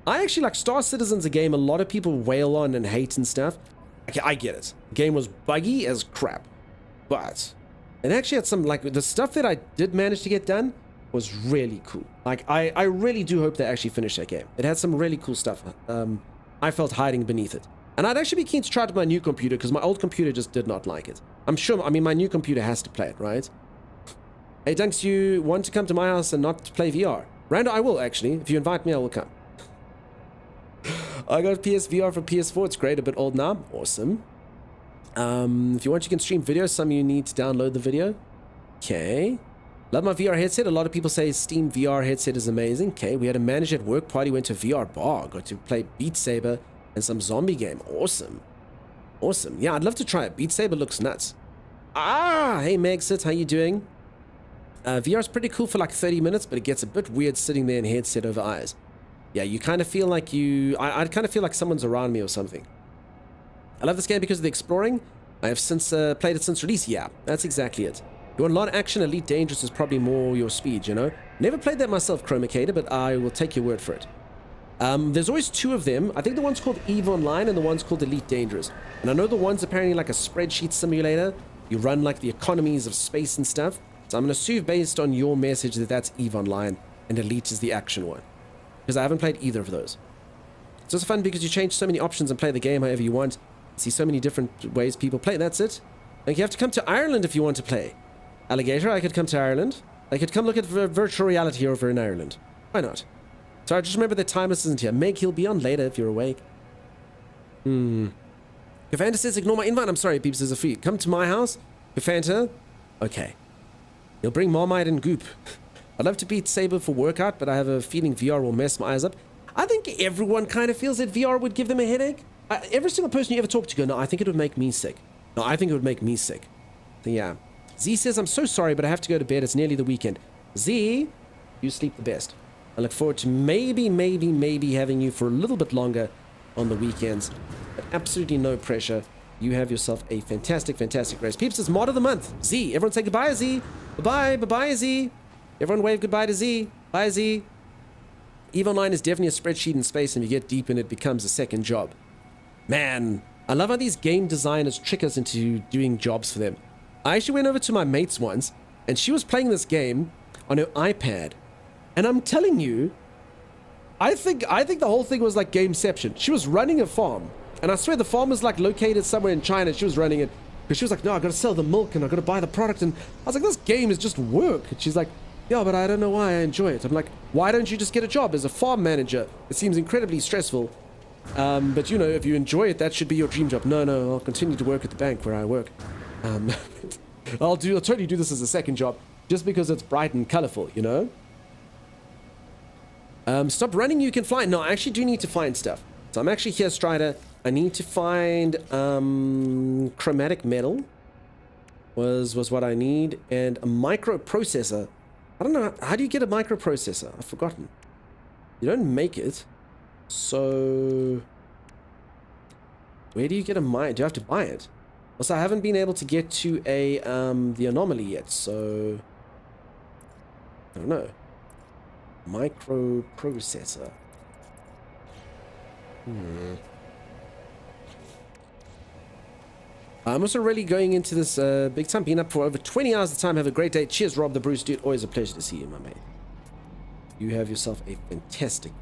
I actually like Star Citizen's a game a lot of people wail on and hate and stuff. Okay, I get it. The game was buggy as crap. But it actually had some, like, the stuff that I did manage to get done was really cool. Like, I really do hope they actually finish that game. It had some really cool stuff. I felt hiding beneath it. And I'd actually be keen to try it with my new computer because my old computer just did not like it. I'm sure, I mean, my new computer has to play it, right? Hey, Dunks, you want to come to my house and not play VR? Rando, I will, actually. If you invite me, I will come. I got PSVR for PS4. It's great, a bit old now. Awesome. If you want, you can stream videos. Some of you need to download the video. Okay. Love my VR headset. A lot of people say Steam VR headset is amazing. Okay, we had a manager at work party, went to VR bar, got to play Beat Saber and some zombie game. Awesome. Awesome. Yeah, I'd love to try it. Beat Saber looks nuts. Ah, hey Megsit, how you doing? VR is pretty cool for like 30 minutes, but it gets a bit weird sitting there in headset over eyes. Yeah, you kind of feel like I kind of feel like someone's around me or something. I love this game because of the exploring. I have since played it since release. Yeah, that's exactly it. You want a lot of action, Elite Dangerous is probably more your speed, you know? Never played that myself, Chromicator, but I will take your word for it. There's always two of them. I think the one's called EVE Online and the one's called Elite Dangerous. And I know the one's apparently like a spreadsheet simulator. You run like the economies of space and stuff. So I'm going to assume based on your message that that's EVE Online and Elite is the action one. Because I haven't played either of those. It's also fun because you change so many options and play the game however you want. You see so many different ways people play. That's it. Like you have to come to Ireland if you want to play. Alligator, I could come to Ireland. I could come look at virtual reality over in Ireland. Why not? Sorry, just remember that Timeless isn't here. Meg, he'll be on later if you're awake. Kafanta says, ignore my invite. I'm sorry, peeps, there's a free. Come to my house. Kafanta? Okay. You'll bring Marmite and Goop. I'd love to beat Saber for workout, but I have a feeling VR will mess my eyes up. I think everyone kind of feels that VR would give them a headache. Every single person you ever talk to go, no, I think it would make me sick. No, I think it would make me sick. So, yeah. Z says, I'm so sorry, but I have to go to bed. It's nearly the weekend. Z, you sleep the best. I look forward to maybe having you for a little bit longer on the weekends. But absolutely no pressure. You have yourself a fantastic race. Peeps, it's mod of the month. Z, everyone say goodbye, Z. Bye-bye, Z. Everyone wave goodbye to Z. Bye, Z. EVE Online is definitely a spreadsheet in space, and if you get deep in it, becomes a second job. Man, I love how these game designers trick us into doing jobs for them. I actually went over to my mate's once, and she was playing this game on her iPad. And I'm telling you, I think the whole thing was like Gameception. She was running a farm, and I swear the farm was like located somewhere in China. She was running it because she was like, no, I gotta sell the milk and I gotta buy the product. And I was like, this game is just work. And she's like, yeah, but I don't know why I enjoy it. I'm like, why don't you just get a job as a farm manager? It seems incredibly stressful. But you know, if you enjoy it, that should be your dream job. No, I'll continue to work at the bank where I work. I'll totally do this as a second job just because it's bright and colorful, you know? Stop running, you can fly. No, I actually do need to find stuff. So I'm actually here, Strider. I need to find chromatic metal was what I need, and a microprocessor. I don't know, how do you get a microprocessor? I've forgotten. You don't make it. So where do you get a do you have to buy it? Also, I haven't been able to get to the anomaly yet, so I don't know. Microprocessor. I'm also really going into this big time. Been up for over 20 hours of time. Have a great day. Cheers, Rob the Bruce, dude. Always a pleasure to see you, my mate. You have yourself a fantastic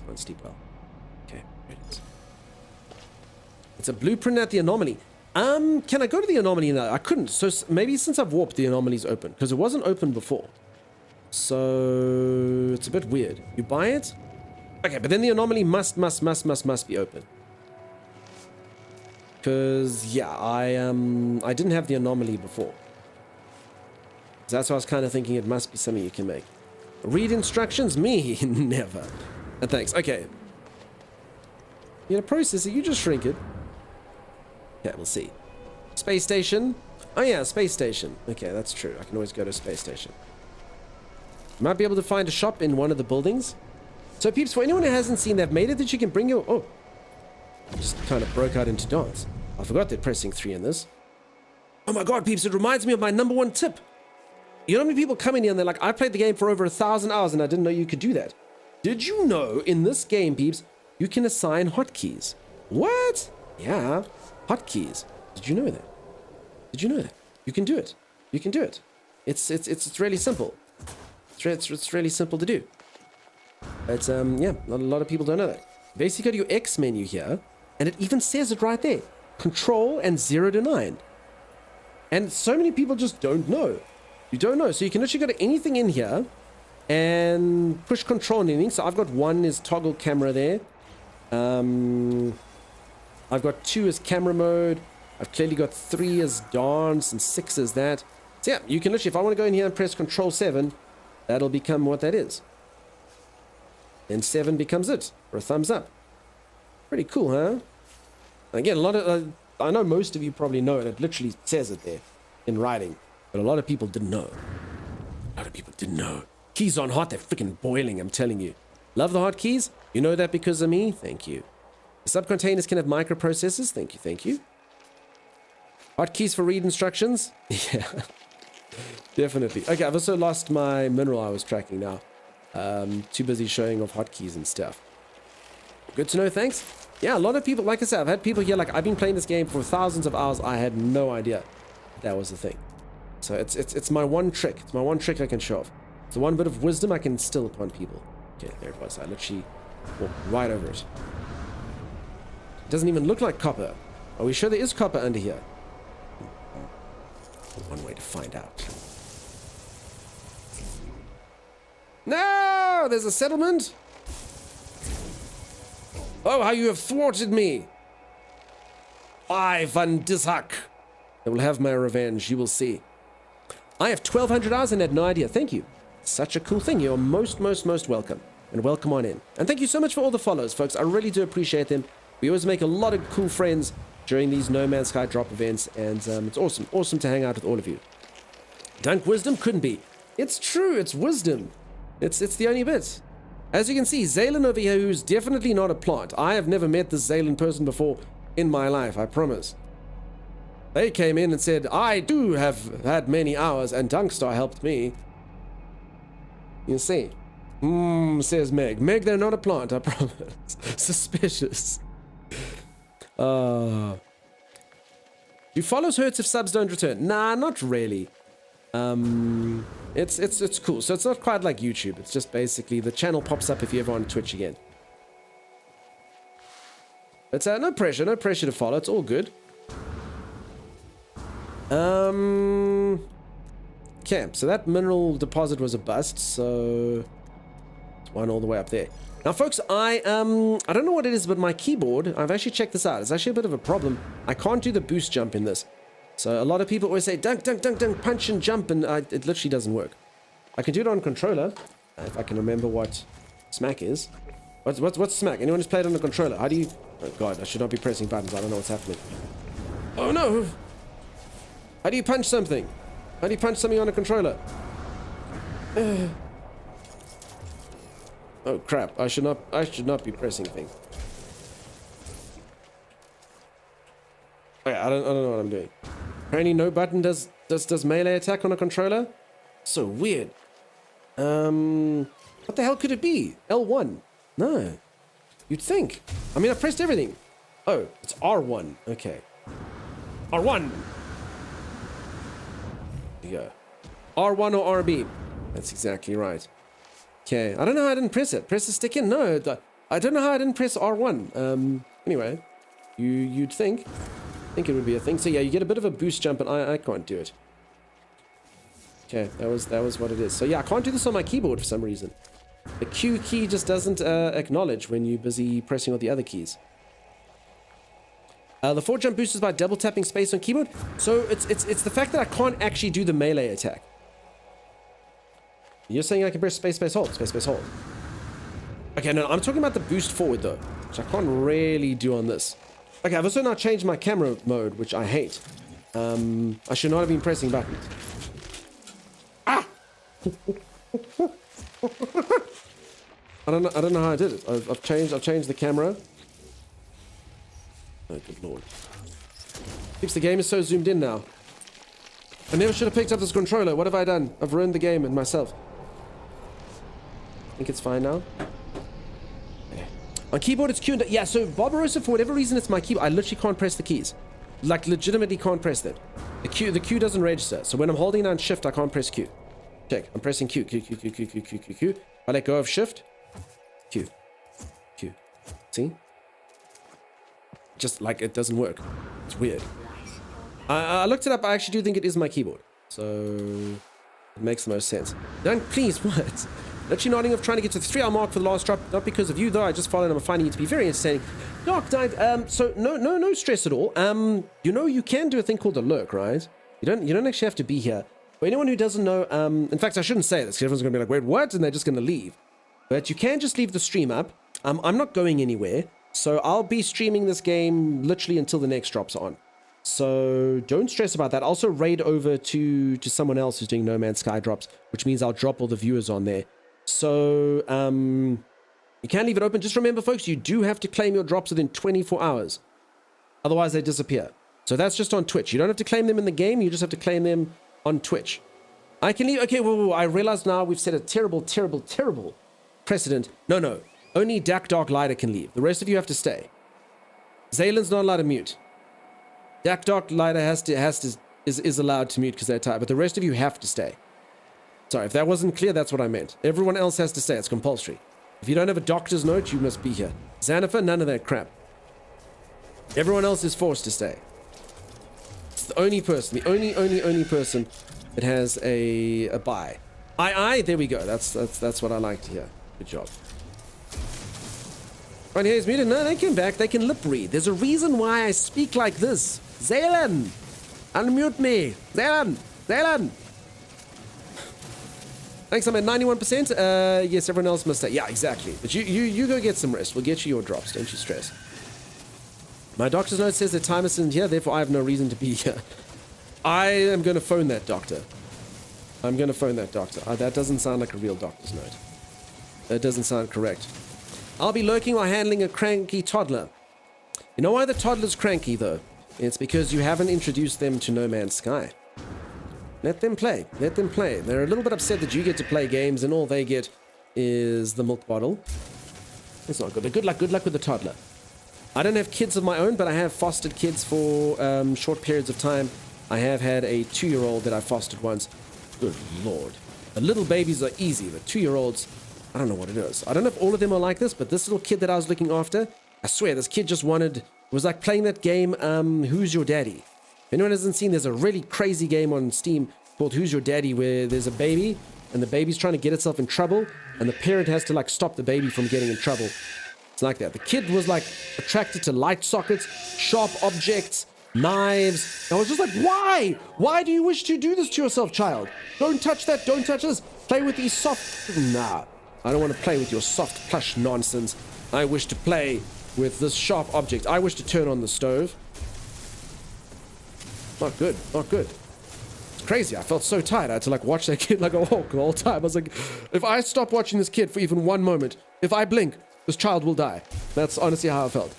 one. Sleep well. Okay, here it is. It's a blueprint at the anomaly. Can I go to the anomaly now? I couldn't. So maybe since I've warped, the anomaly's open because it wasn't open before. So it's a bit weird. You buy it? Okay, but then the anomaly must be open. Because yeah, I didn't have the anomaly before. So that's why I was kind of thinking it must be something you can make. Read instructions? Me? Never. And thanks. Okay. You know, processor, you just shrink it. Yeah, we'll see. Space station. Oh yeah, space station. Okay, that's true. I can always go to space station. Might be able to find a shop in one of the buildings. So peeps, for anyone who hasn't seen, they've made it that you can bring your... Oh. Just kind of broke out into dance. I forgot they're pressing 3 in this. Oh my god, peeps, it reminds me of my #1 tip. You know how many people come in here and they're like, I played the game for over 1,000 hours and I didn't know you could do that. Did you know in this game, peeps, you can assign hotkeys? What? Yeah, hotkeys. Did you know that? Did you know that? You can do it. You can do it. It's really simple. It's really simple to do. It's yeah, a lot of people don't know that. Basically, go to your X menu here, and it even says it right there. Control and 0 to 9. And so many people just don't know. You don't know. So you can literally go to anything in here and push control on anything. So I've got 1 is toggle camera there. I've got 2 is camera mode. I've clearly got 3 as dance and 6 is that. So yeah, you can literally, if I want to go in here and press control 7, that'll become what that is. Then 7 becomes it, or a thumbs up. Pretty cool, huh? Again, a lot of, I know most of you probably know it. It literally says it there in writing. But a lot of people didn't know. A lot of people didn't know. Keys on hot, they're freaking boiling, I'm telling you. Love the hotkeys? You know that because of me? Thank you. The subcontainers can have microprocessors? Thank you, thank you. Hotkeys for read instructions? Yeah. Definitely. Okay, I've also lost my mineral I was tracking now. Too busy showing off hotkeys and stuff. Good to know, thanks. Yeah, a lot of people, like I said, I've had people here, like, I've been playing this game for thousands of hours. I had no idea that was the thing. So it's my one trick. It's my one trick I can show off. It's the one bit of wisdom I can instill upon people. Okay, there it was. I literally walked right over it. It doesn't even look like copper. Are we sure there is copper under here? One way to find out. No! There's a settlement? Oh, how you have thwarted me! I, Van Dishak. I will have my revenge, you will see. I have 1,200 hours and had no idea. Thank you. Such a cool thing. You're most welcome. And welcome on in. And thank you so much for all the follows, folks. I really do appreciate them. We always make a lot of cool friends during these No Man's Sky drop events, and it's awesome. Awesome to hang out with all of you. Dunk Wisdom couldn't be. It's true, it's wisdom. It's the only bit. As you can see, Zaylen over here, who's definitely not a plant. I have never met this Zaylen person before in my life, I promise. They came in and said, I too have had many hours, and Dunkstar helped me. You see. Says Meg. Meg, they're not a plant, I promise. Suspicious. Do follows hurts if subs don't return? Nah, not really. It's cool. So it's not quite like YouTube. It's just basically the channel pops up if you're ever on Twitch again. But no pressure to follow. It's all good. Camp. So that mineral deposit was a bust. So it's one all the way up there. Now, folks, I don't know what it is, but my keyboard, I've actually checked this out. It's actually a bit of a problem. I can't do the boost jump in this. So a lot of people always say, dunk, dunk, dunk, dunk, punch and jump, and it literally doesn't work. I can do it on controller, if I can remember what smack is. What's smack? Anyone who's played on a controller? How do you... Oh, God, I should not be pressing buttons. I don't know what's happening. Oh, no! How do you punch something? How do you punch something on a controller? Oh, crap. I should not be pressing things. Okay, I don't know what I'm doing. Apparently no button does melee attack on a controller? So weird. What the hell could it be? L1? No. You'd think. I mean, I pressed everything. Oh, it's R1. Okay. R1! There you go. R1 or RB. That's exactly right. Okay, I don't know how I didn't press it. Press the stick in? No, I don't know how I didn't press R1. Anyway, you'd think it would be a thing. So yeah, you get a bit of a boost jump, and I can't do it. Okay, that was what it is. So yeah, I can't do this on my keyboard for some reason. The Q key just doesn't acknowledge when you're busy pressing all the other keys. The 4 jump boost is by double tapping space on keyboard. So it's the fact that I can't actually do the melee attack. You're saying I can press space, space, hold, space, space, hold. Okay, no, I'm talking about the boost forward though, which I can't really do on this. Okay, I've also now changed my camera mode, which I hate. I should not have been pressing buttons. Ah! I don't know how I did it. I've changed the camera. Oh, good lord. Keeps the game is so zoomed in now. I never should have picked up this controller. What have I done? I've ruined the game and myself. I think it's fine now. Okay. On keyboard, it's Q and... Yeah, so Barbarossa, for whatever reason, it's my keyboard. I literally can't press the keys. Like, legitimately can't press that. The Q doesn't register. So when I'm holding down Shift, I can't press Q. Check. I'm pressing Q. Q. I let go of Shift. Q. See? Just like it doesn't work. It's weird. I looked it up. I actually do think it is my keyboard. So it makes the most sense. Don't, please, what? Literally nodding off trying to get to the 3-hour mark for the last drop. Not because of you, though. I just followed and I'm finding you to be very entertaining. Dark died. So no stress at all. You know, you can do a thing called a lurk, right? You don't actually have to be here. For anyone who doesn't know, in fact, I shouldn't say this because everyone's going to be like, wait, what? And they're just going to leave. But you can just leave the stream up. I'm not going anywhere. So I'll be streaming this game literally until the next drops on. So don't stress about that. I'll also raid over to someone else who's doing No Man's Sky drops, which means I'll drop all the viewers on there. So you can leave it open. Just remember, folks, you do have to claim your drops within 24 hours. Otherwise, they disappear. So that's just on Twitch. You don't have to claim them in the game. You just have to claim them on Twitch. I can leave. Okay, whoa. I realize now we've set a terrible precedent. No. Only Dark Lighter can leave. The rest of you have to stay. Zaylen's not allowed to mute. Dark Lighter is allowed to mute because they're tired, but the rest of you have to stay. Sorry, if that wasn't clear, that's what I meant. Everyone else has to stay. It's compulsory. If you don't have a doctor's note, you must be here. Xanafer, none of that crap. Everyone else is forced to stay. It's the only person, the only person that has a buy. There we go. That's what I like to hear. Good job. Right here is muted. No, they came back. They can lip read. There's a reason why I speak like this. Zaylan, unmute me. Zaylan. Thanks, I'm at 91%. Yes, everyone else must stay. Yeah, exactly. But you go get some rest. We'll get you your drops. Don't you stress. My doctor's note says that time isn't here, therefore I have no reason to be here. I am going to phone that doctor. That doesn't sound like a real doctor's note. That doesn't sound correct. I'll be lurking while handling a cranky toddler. You know why the toddler's cranky, though? It's because you haven't introduced them to No Man's Sky. Let them play. They're a little bit upset that you get to play games and all they get is the milk bottle. It's not good. But good luck with the toddler. I don't have kids of my own, but I have fostered kids for short periods of time. I have had a 2-year-old that I fostered once. Good lord. The little babies are easy, but 2-year-olds, I don't know what it is. I don't know if all of them are like this, but this little kid that I was looking after, I swear, this kid just wanted, it was like playing that game, Who's Your Daddy? If anyone hasn't seen, there's a really crazy game on Steam called Who's Your Daddy, where there's a baby, and the baby's trying to get itself in trouble, and the parent has to like stop the baby from getting in trouble. It's like that. The kid was like attracted to light sockets, sharp objects, knives. I was just like, why? Why do you wish to do this to yourself, child? Don't touch that, don't touch this. Play with these soft... Nah, I don't want to play with your soft plush nonsense. I wish to play with this sharp object. I wish to turn on the stove. Not good, not good. It's crazy. I felt so tired. I had to like watch that kid like a hawk the whole time. I was like, if I stop watching this kid for even one moment, if I blink, this child will die. That's honestly how I felt.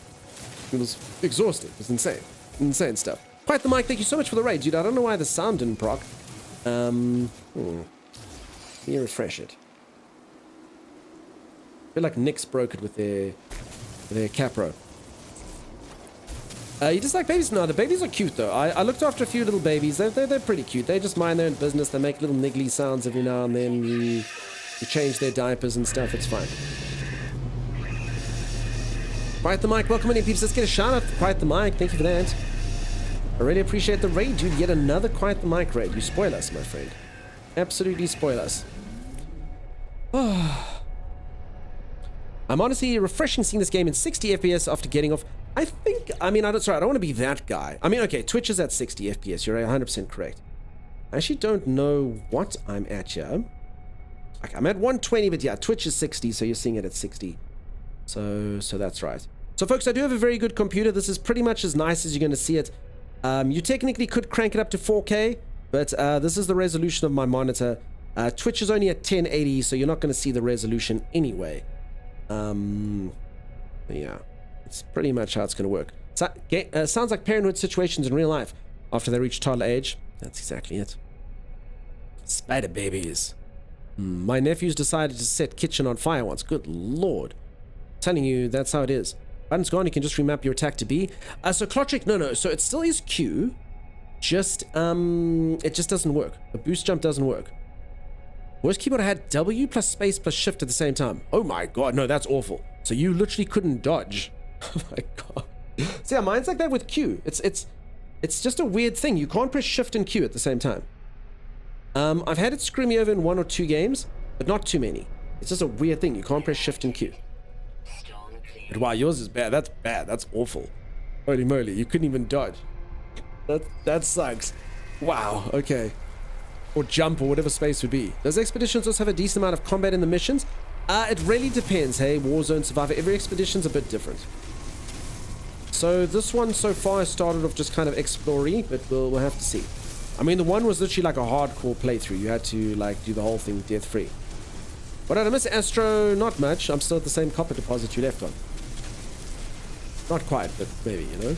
It was exhausting. It was insane. Insane stuff. Quite the mic, thank you so much for the raid, dude. I don't know why the sound didn't proc. Let me refresh it. I feel like Nyx broke it with their Capro. You just like babies? No, the babies are cute though. I looked after a few little babies. They're pretty cute. They just mind their own business. They make little niggly sounds every now and then. You change their diapers and stuff. It's fine. Quiet the mic. Welcome in, peeps. Let's get a shout out for Quiet the mic. Thank you for that. I really appreciate the raid, dude. Yet another Quiet the mic raid. You spoil us, my friend. Absolutely spoil us. I'm honestly refreshing seeing this game in 60 FPS after getting off. I don't want to be that guy. I mean, okay, Twitch is at 60 FPS. You're 100% correct. I actually don't know what I'm at here. Okay, I'm at 120, but yeah, Twitch is 60, so you're seeing it at 60. So that's right. So folks, I do have a very good computer. This is pretty much as nice as you're going to see it. You technically could crank it up to 4K, but this is the resolution of my monitor. Twitch is only at 1080, so you're not going to see the resolution anyway. Yeah, it's pretty much how it's going to work. Sounds like parenthood situations in real life after they reach toddler age. That's exactly it. Spider babies. My nephews decided to set kitchen on fire once. Good lord. Telling you, that's how it is. Button's gone, you can just remap your attack to B. So Clotric, no, so it still is Q, just, it just doesn't work. The boost jump doesn't work. Worst keyboard I had W plus space plus shift at the same time. Oh my god, no, that's awful. So you literally couldn't dodge. Oh my god. So yeah, mine's like that with Q. It's just a weird thing. You can't press shift and Q at the same time. I've had it screw me over in 1 or 2 games, but not too many. It's just a weird thing. You can't press shift and Q. But wow, yours is bad. That's bad. That's awful. Holy moly, you couldn't even dodge. That sucks. Wow, okay. Or jump or whatever space would be. Does Expeditions also have a decent amount of combat in the missions? It really depends, hey. Warzone, Survivor, every expedition's a bit different. So this one so far started off just kind of exploring, but we'll have to see. I mean, the one was literally like a hardcore playthrough. You had to like do the whole thing death free. What did I miss? Astro, not much. I'm still at the same copper deposit you left on. Not quite, but maybe, you know.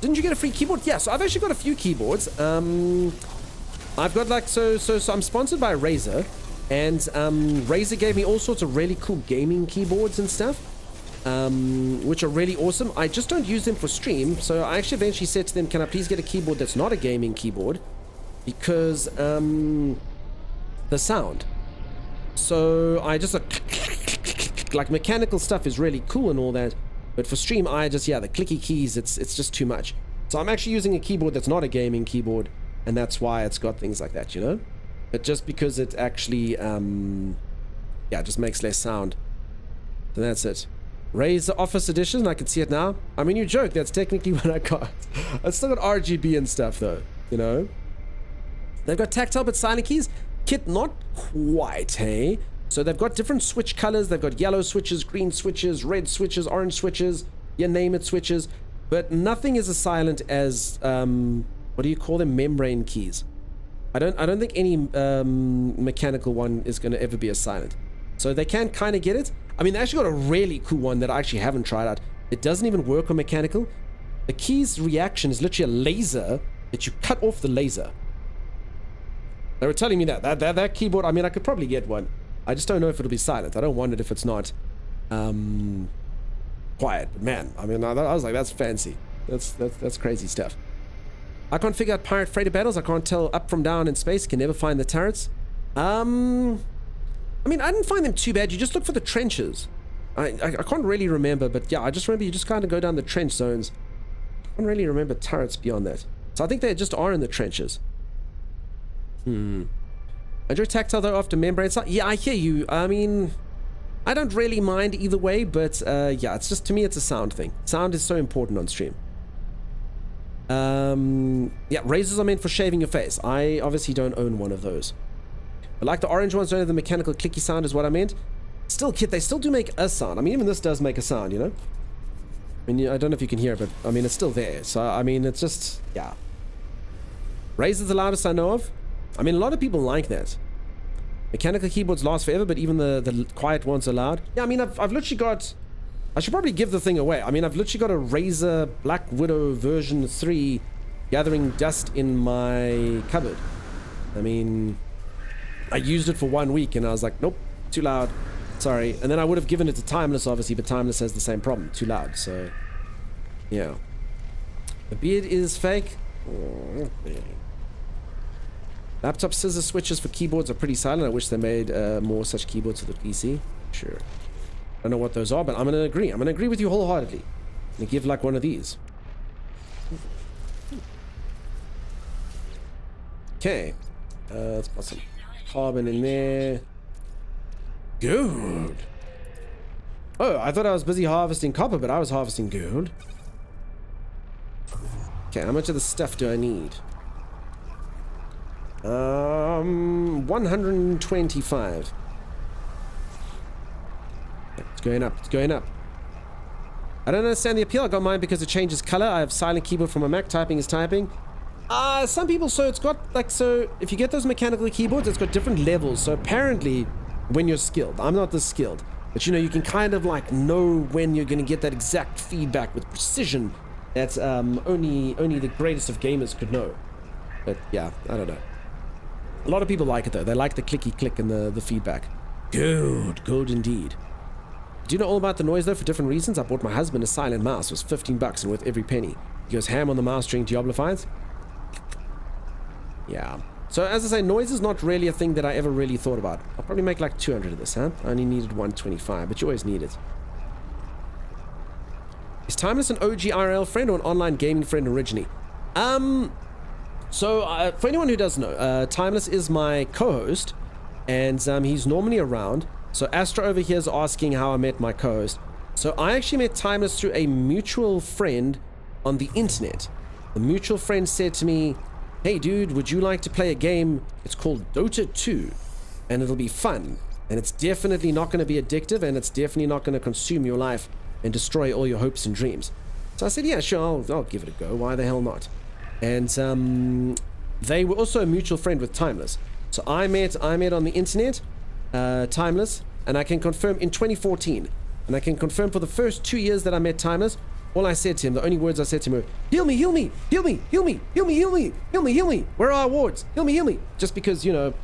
Didn't you get a free keyboard? Yeah, so I've actually got a few keyboards. I've got like, so I'm sponsored by Razer, and Razer gave me all sorts of really cool gaming keyboards and stuff, which are really awesome. I just don't use them for stream, so I actually eventually said to them, can I please get a keyboard that's not a gaming keyboard? Because the sound. So I just like mechanical stuff is really cool and all that, but for stream I just, yeah, the clicky keys, it's just too much. So I'm actually using a keyboard that's not a gaming keyboard, and that's why it's got things like that, you know. But just because it actually yeah, it just makes less sound. So that's it. Raise the Office Edition. I can see it now. I mean, you joke. That's technically what I got. I still got RGB and stuff, though. You know? They've got tactile but silent keys. Kit, not quite, hey? So they've got different switch colors. They've got yellow switches, green switches, red switches, orange switches. You name it, switches. But nothing is as silent as, what do you call them? Membrane keys. I don't think any mechanical one is going to ever be as silent. So they can kind of get it. I mean, they actually got a really cool one that I actually haven't tried out. It doesn't even work on mechanical. The key's reaction is literally a laser that you cut off the laser. They were telling me that keyboard, I mean, I could probably get one. I just don't know if it'll be silent. I don't want it if it's not quiet. But man, I mean, I was like, that's fancy. That's crazy stuff. I can't figure out pirate freighter battles. I can't tell up from down in space. Can never find the turrets. I mean, I didn't find them too bad. You just look for the trenches. I can't really remember, but yeah, I just remember you just kind of go down the trench zones. I don't really remember turrets beyond that. So I think they just are in the trenches. Enjoy tactile though after membrane. Yeah, I hear you. I mean, I don't really mind either way, but yeah, it's just, to me, it's a sound thing. Sound is so important on stream. Yeah, razors are meant for shaving your face. I obviously don't own one of those. But like the orange ones don't have the mechanical clicky sound is what I meant. Still, Kit, they still do make a sound. I mean, even this does make a sound, you know? I mean, I don't know if you can hear it, but I mean, it's still there. So, I mean, it's just, yeah. Razor's the loudest I know of. I mean, a lot of people like that. Mechanical keyboards last forever, but even the quiet ones are loud. Yeah, I mean, I've literally got... I should probably give the thing away. I mean, I've literally got a Razer Black Widow version 3 gathering dust in my cupboard. I mean, I used it for 1 week and I was like, nope, too loud. Sorry. And then I would have given it to Timeless, obviously, but Timeless has the same problem. Too loud, so... yeah. The beard is fake. Laptop scissor switches for keyboards are pretty silent. I wish they made more such keyboards for the PC. Sure. I don't know what those are, but I'm going to agree. I'm going to agree with you wholeheartedly. I'm going to give like one of these. Okay. Let's put some carbon in there. Gold. Oh, I thought I was busy harvesting copper, but I was harvesting gold. Okay, how much of the stuff do I need? 125. It's going up. It's going up. I don't understand the appeal. I got mine because it changes color. I have silent keyboard from a Mac. Typing is typing. Some people, so it's got like, so if you get those mechanical keyboards, it's got different levels. So apparently when you're skilled, I'm not this skilled, but you know, you can kind of like know when you're going to get that exact feedback with precision. That's only the greatest of gamers could know. But yeah, I don't know. A lot of people like it though. They like the clicky click and the feedback. Gold indeed. Do you know all about the noise though for different reasons? I bought my husband a silent mouse. It was $15 and worth every penny. He goes ham on the mouse during Diablo fights. Yeah. So as I say, noise is not really a thing that I ever really thought about. I'll probably make like 200 of this, huh? I only needed 125, but you always need it. Is Timeless an OG IRL friend or an online gaming friend originally? So for anyone who doesn't know, Timeless is my co-host, and he's normally around. So Astra over here is asking how I met my co-host. So I actually met Timeless through a mutual friend on the internet. The mutual friend said to me, hey dude, would you like to play a game? It's called Dota 2, and it'll be fun. And it's definitely not going to be addictive, and it's definitely not going to consume your life and destroy all your hopes and dreams. So I said, yeah, sure, I'll give it a go. Why the hell not? And they were also a mutual friend with Timeless. So I met on the internet, Timeless, and I can confirm in 2014. And I can confirm for the first 2 years that I met Timeless, all I said to him, the only words I said to him were, heal me, heal me, heal me, heal me, heal me, heal me, heal me, heal me. Where are our wards? Heal me, heal me. Just because, you know,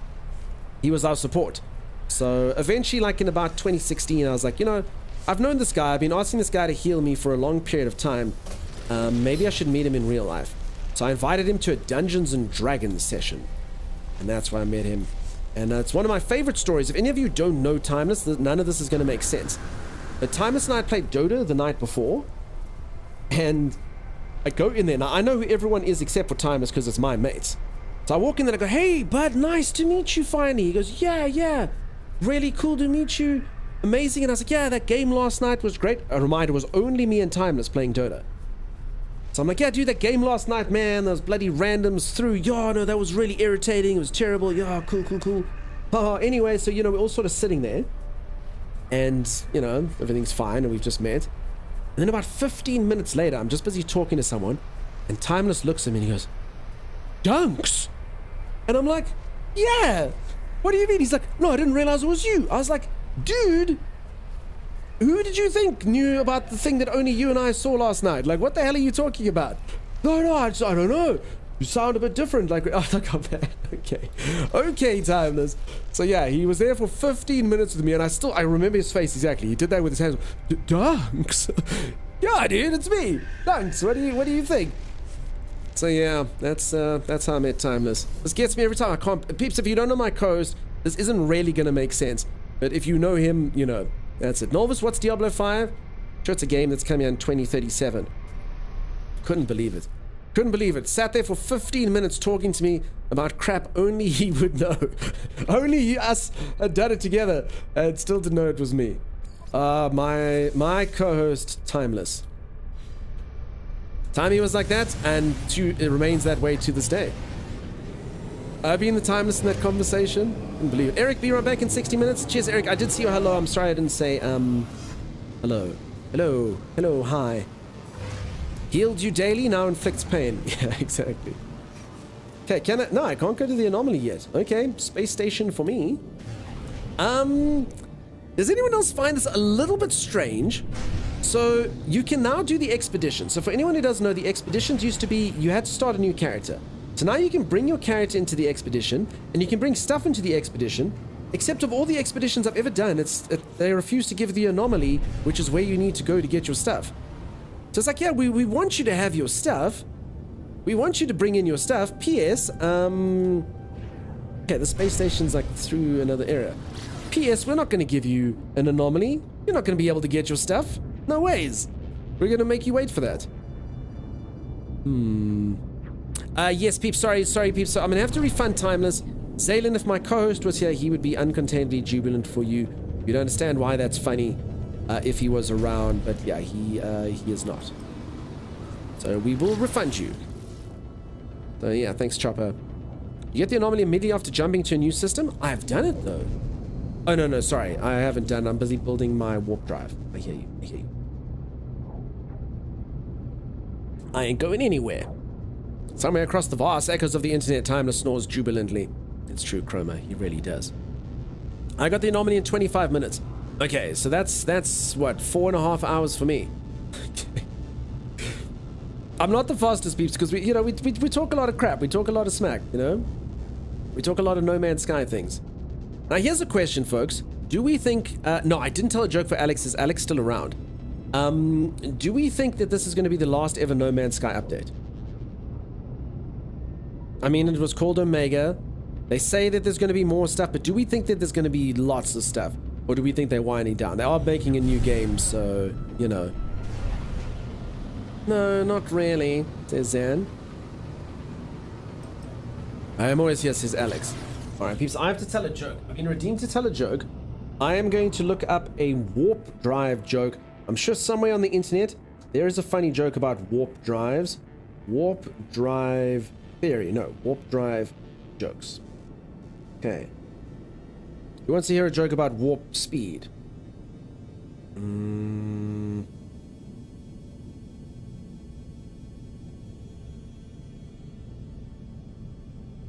he was our support. So eventually, like in about 2016, I was like, you know, I've known this guy. I've been asking this guy to heal me for a long period of time. Maybe I should meet him in real life. So I invited him to a Dungeons and Dragons session. And that's where I met him. And it's one of my favorite stories. If any of you don't know Timeless, none of this is going to make sense. But Timeless and I played Dota the night before. And I go in there. Now, I know who everyone is except for Timeless because it's my mates. So I walk in there and I go, hey, bud, nice to meet you finally. He goes, yeah. really cool to meet you. Amazing. And I was like, yeah, that game last night was great. A reminder, was only me and Timeless playing Dota. So I'm like, yeah, dude, that game last night, man, those bloody randoms through. Yeah, no, that was really irritating. It was terrible. Yeah, cool. Anyway, so, you know, we're all sort of sitting there. And, you know, everything's fine and we've just met. And then about 15 minutes later, I'm just busy talking to someone. And Timeless looks at me and he goes, Dunks? And I'm like, yeah. What do you mean? He's like, no, I didn't realize it was you. I was like, dude, who did you think knew about the thing that only you and I saw last night? Like, what the hell are you talking about? No, I don't know. You sound a bit different. Like, oh, okay, Timeless. So yeah, he was there for 15 minutes with me, and I remember his face exactly. He did that with his hands. Dunks. Yeah, dude, it's me. Dunks. What do you think? So yeah, that's how I met Timeless. This gets me every time. I can't. Peeps, if you don't know my co-host, this isn't really gonna make sense. But if you know him, you know. That's it. Norvis, what's Diablo 5? Sure, it's a game that's coming out in 2037. Couldn't believe it. Sat there for 15 minutes talking to me about crap only he would know. Only us had done it together and still didn't know it was me. My co-host, Timeless. Timey was like that, and it remains that way to this day. I've been the Timeless in that conversation. Couldn't believe it. Eric, be right back in 60 minutes. Cheers, Eric. I did see your hello. I'm sorry I didn't say, hello. Hello, hi. Healed you daily, now inflicts pain. Yeah, exactly. Okay, no, I can't go to the anomaly yet. Okay, space station for me. Does anyone else find this a little bit strange? So, you can now do the expedition. So for anyone who doesn't know, the expeditions used to be, you had to start a new character. So now you can bring your character into the expedition, and you can bring stuff into the expedition, except of all the expeditions I've ever done, they refuse to give the anomaly, which is where you need to go to get your stuff. So it's like, yeah, we want you to have your stuff. We want you to bring in your stuff. P.S. Okay, the space station's like through another area. P.S. We're not going to give you an anomaly. You're not going to be able to get your stuff. No ways. We're going to make you wait for that. Yes, peeps. Sorry, peeps. So I'm going to have to refund Timeless. Zaylin, if my co-host was here, he would be uncontainably jubilant for you. You'd understand why that's funny if he was around. But yeah, he is not. So we will refund you. So yeah, thanks, Chopper. You get the anomaly immediately after jumping to a new system? I've done it, though. Oh, no, sorry. I haven't done it. I'm busy building my warp drive. I hear you. I ain't going anywhere. Somewhere across the vast echoes of the internet, Timeless snores jubilantly. It's true, Chroma. He really does. I got the anomaly in 25 minutes. Okay, so that's what, 4.5 hours for me. I'm not the fastest, peeps, because we talk a lot of crap. We talk a lot of smack, you know? We talk a lot of No Man's Sky things. Now, here's a question, folks. Do we think... no, I didn't tell a joke for Alex. Is Alex still around? Do we think that this is going to be the last ever No Man's Sky update? I mean, it was called Omega. They say that there's going to be more stuff, but do we think that there's going to be lots of stuff? Or do we think they're winding down? They are making a new game, so, you know. No, not really, says Zan. I am always here, says Alex. Alright, peeps, I have to tell a joke. I've been redeemed to tell a joke. I am going to look up a warp drive joke. I'm sure somewhere on the internet there is a funny joke about warp drives. Warp drive theory. No, warp drive jokes. Okay. Who wants to hear a joke about warp speed?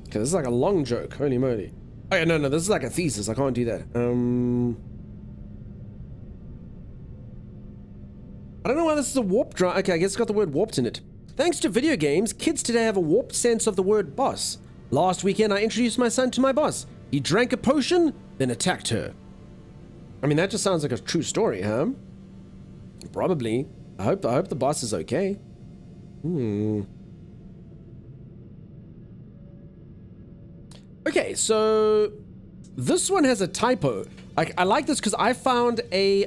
Okay, this is like a long joke. Holy moly. Oh yeah, no, this is like a thesis. I can't do that. I don't know why this is a warp drive. Okay, I guess it's got the word warped in it. Thanks to video games, kids today have a warped sense of the word boss. Last weekend, I introduced my son to my boss. He drank a potion, then attacked her. I mean, that just sounds like a true story, huh? Probably. I hope the boss is okay. Okay, so this one has a typo. I like this because I found a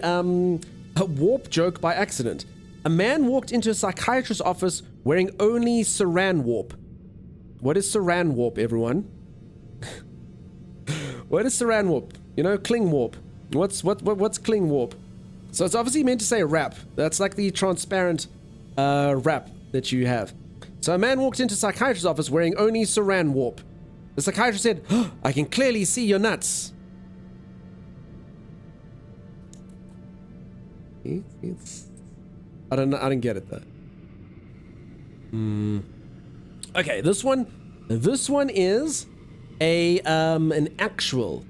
warp joke by accident. A man walked into a psychiatrist's office wearing only Saran warp. What is Saran warp, everyone? What is Saran warp? You know, cling warp. What's cling warp? So it's obviously meant to say wrap. That's like the transparent wrap that you have. So a man walked into a psychiatrist's office wearing only saran warp. The psychiatrist said, "Oh, I can clearly see your nuts." I don't get it though. Okay, this one is an actual.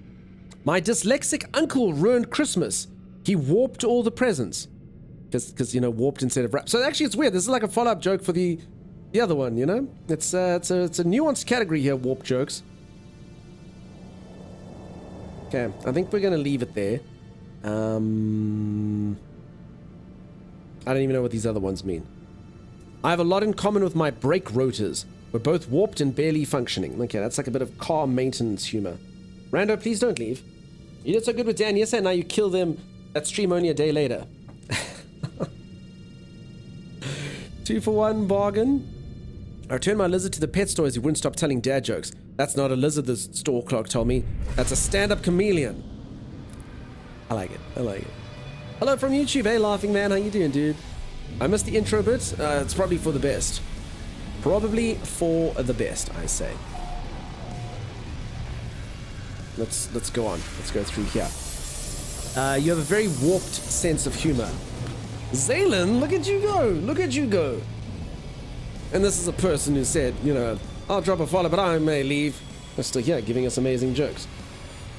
My dyslexic uncle ruined Christmas. He warped all the presents. Because, you know, warped instead of wrapped. So actually it's weird. This is like a follow-up joke for the other one, you know? It's a nuanced category here, warp jokes. Okay, I think we're going to leave it there. I don't even know what these other ones mean. I have a lot in common with my brake rotors. We're both warped and barely functioning. Okay, that's like a bit of car maintenance humor. Rando, please don't leave. You did so good with Dan yesterday, and now you kill them that stream only a day later. 2-for-1 bargain. I returned my lizard to the pet store as he wouldn't stop telling dad jokes. That's not a lizard, the store clerk told me. That's a stand-up chameleon. I like it. I like it. Hello from YouTube. Hey, Laughing Man. How you doing, dude? I missed the intro bit. It's probably for the best. Probably for the best, I say. Let's go on. Let's go through here. You have a very warped sense of humor. Zaylen, look at you go. Look at you go. And this is a person who said, you know, I'll drop a follow, but I may leave. They're still here, giving us amazing jokes.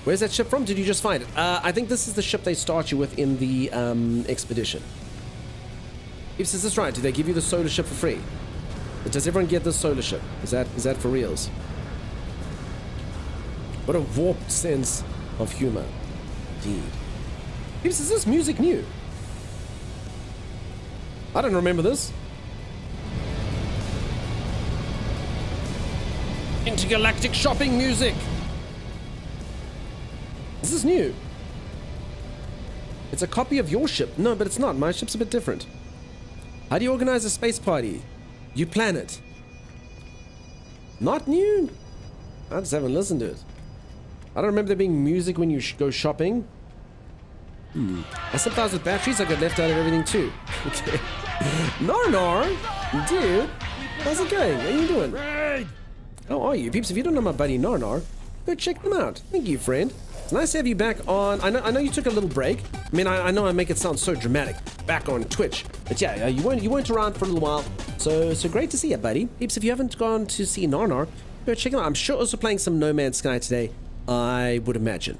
Where's that ship from? Did you just find it? I think this is the ship they start you with in the expedition. If is this right? Do they give you the solar ship for free? Does everyone get this solar ship? Is that for reals? What a warped sense of humor. Indeed. Is this music new? I don't remember this. Intergalactic shopping music. This is new. It's a copy of your ship. No, but it's not. My ship's a bit different. How do you organize a space party? You plan it. Not new. I just haven't listened to it. I don't remember there being music when you go shopping. I sympathize with batteries. I got left out of everything too. Okay. Narnar, dude, how's it going? What are you doing? Raid! How are you, peeps? If you don't know my buddy Narnar, go check them out. Thank you, friend. It's nice to have you back on. I know you took a little break. I mean, I know I make it sound so dramatic. Back on Twitch, but yeah, you weren't around for a little while. So great to see you, buddy. Peeps, if you haven't gone to see Narnar, go check him out. I'm sure also playing some No Man's Sky today. I would imagine.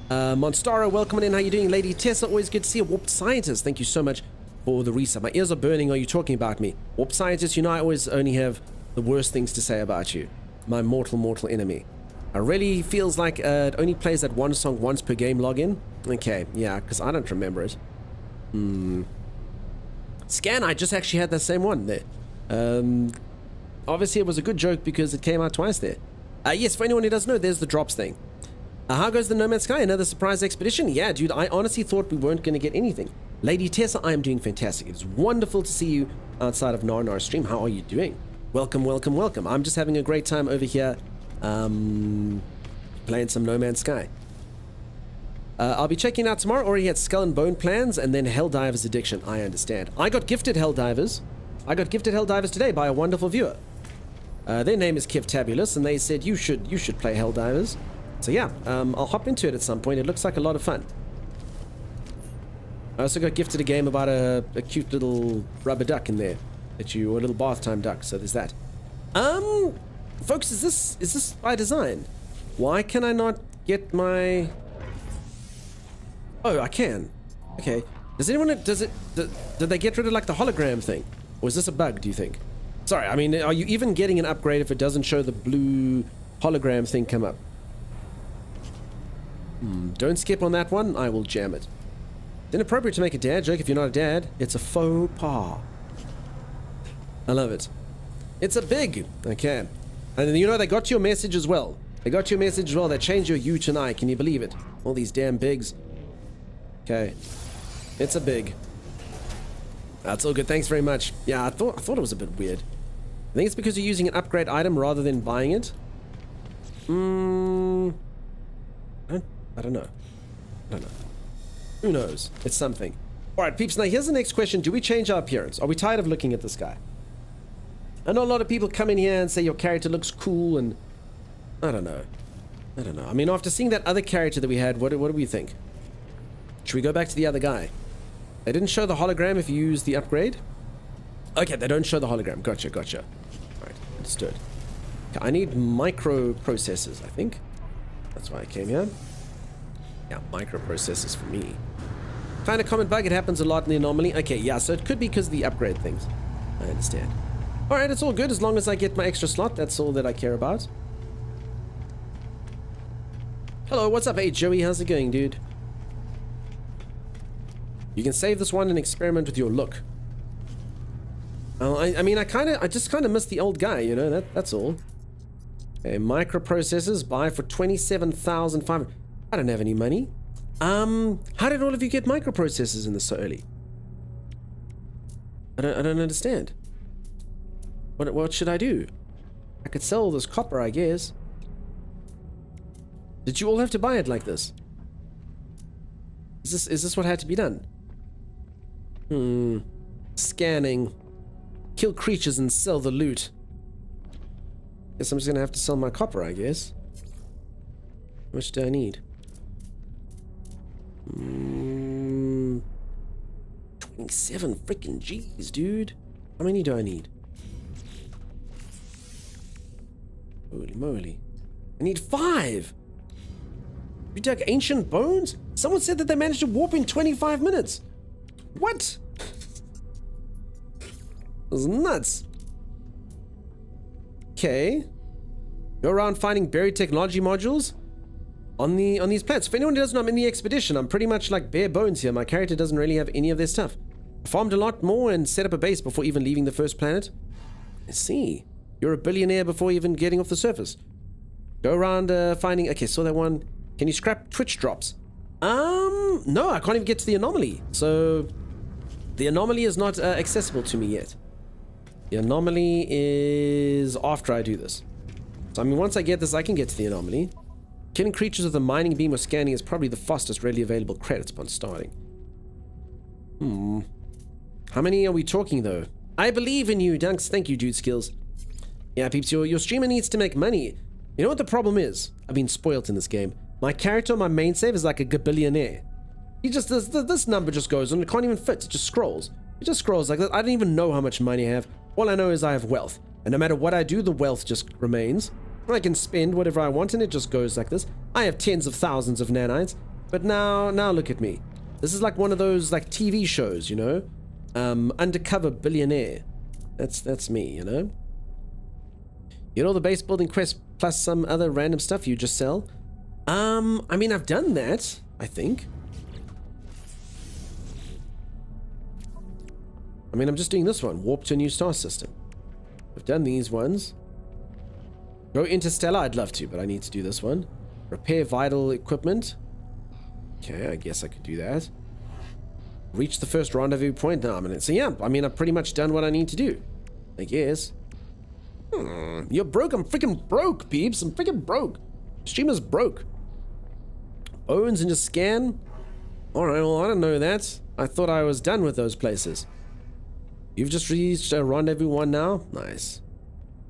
Monstaro, welcome in. How you doing, Lady Tessa? Always good to see you. Warped Scientist, thank you so much for the resub. My ears are burning. Are you talking about me? Warped Scientist, you know I always only have the worst things to say about you. My mortal enemy. It really feels like it only plays that one song once per game login. Okay, yeah, because I don't remember it. Scan, I just actually had that same one there. Obviously it was a good joke because it came out twice there. Yes, for anyone who doesn't know, there's the drops thing. How goes the No Man's Sky? Another surprise expedition? Yeah, dude, I honestly thought we weren't going to get anything. Lady Tessa, I am doing fantastic. It's wonderful to see you outside of Narnar stream. How are you doing? Welcome, welcome, welcome. I'm just having a great time over here playing some No Man's Sky. I'll be checking out tomorrow. Already had Skull and Bone plans and then Helldivers Addiction. I understand. I got gifted Helldivers. Today by a wonderful viewer. Their name is Kivtabulous, and they said you should play Helldivers. So yeah, I'll hop into it at some point. It looks like a lot of fun. I also got gifted a game about a cute little rubber duck in there, or a little bath time duck. So there's that. Folks, is this by design? Why can I not get my? Oh, I can. Okay. Did they get rid of like the hologram thing, or is this a bug? Do you think? Sorry, I mean, are you even getting an upgrade if it doesn't show the blue hologram thing come up? Don't skip on that one. I will jam it. It's inappropriate to make a dad joke if you're not a dad. It's a faux pas. I love it. It's a big. Okay. And then, you know, they got your message as well. They changed your you to I. Can you believe it? All these damn bigs. Okay. It's a big. That's all good. Thanks very much. Yeah, I thought it was a bit weird. I think it's because you're using an upgrade item rather than buying it. I don't know. Who knows? It's something. Alright, peeps, now here's the next question. Do we change our appearance? Are we tired of looking at this guy? I know a lot of people come in here and say your character looks cool and... I don't know. I mean, after seeing that other character that we had, what do we think? Should we go back to the other guy? They didn't show the hologram if you use the upgrade? Okay, they don't show the hologram. Gotcha. Alright, understood. Okay, I need microprocessors, I think. That's why I came here. Yeah, microprocessors for me. Find a common bug, it happens a lot in the anomaly. Okay, yeah, so it could be because of the upgrade things. I understand. Alright, it's all good as long as I get my extra slot. That's all that I care about. Hello, what's up? Hey, Joey, how's it going, dude? You can save this one and experiment with your look. I mean, I just kind of miss the old guy, you know, that's all. Okay, microprocessors, buy for 27,500. I don't have any money. How did all of you get microprocessors in this so early? I don't understand. What should I do? I could sell all this copper, I guess. Did you all have to buy it like this? Is this what had to be done? Scanning. Kill creatures and sell the loot. Guess I'm just gonna have to sell my copper, I guess. How much do I need? 27 freaking G's, dude. How many do I need? Holy moly. I need 5! You dug ancient bones? Someone said that they managed to warp in 25 minutes. What? That's nuts. Okay. Go around finding buried technology modules on these planets. If anyone doesn't know, I'm in the expedition. I'm pretty much like bare bones here. My character doesn't really have any of their stuff. I farmed a lot more and set up a base before even leaving the first planet. I see. You're a billionaire before even getting off the surface. Go around finding... Okay, saw that one. Can you scrap Twitch drops? No, I can't even get to the anomaly. So, the anomaly is not accessible to me yet. The anomaly is after I do this. So, I mean, once I get this, I can get to the anomaly. Killing creatures with a mining beam or scanning is probably the fastest readily available credits upon starting. How many are we talking, though? I believe in you, Dunks. Thank you, Dude Skills. Yeah, peeps, your streamer needs to make money. You know what the problem is? I've been spoiled in this game. My character on my main save is like a gabillionaire. He just does, this number just goes and it can't even fit. It just scrolls. It just scrolls like that. I don't even know how much money I have. All I know is I have wealth. And no matter what I do, the wealth just remains. I can spend whatever I want and it just goes like this. I have tens of thousands of nanites. But now look at me. This is like one of those like TV shows, you know? Undercover billionaire. That's me, you know? You know the base building quest plus some other random stuff you just sell? I mean, I've done that, I think. I mean, I'm just doing this one. Warp to a new star system. I've done these ones. Go interstellar, I'd love to, but I need to do this one. Repair vital equipment. Okay, I guess I could do that. Reach the first rendezvous point. No, so yeah, I mean, I've pretty much done what I need to do. I guess. You're broke. I'm freaking broke, peeps. I'm freaking broke. Streamer's broke. Bones and just scan? Alright, well, I don't know that. I thought I was done with those places. You've just reached a rendezvous one now? Nice.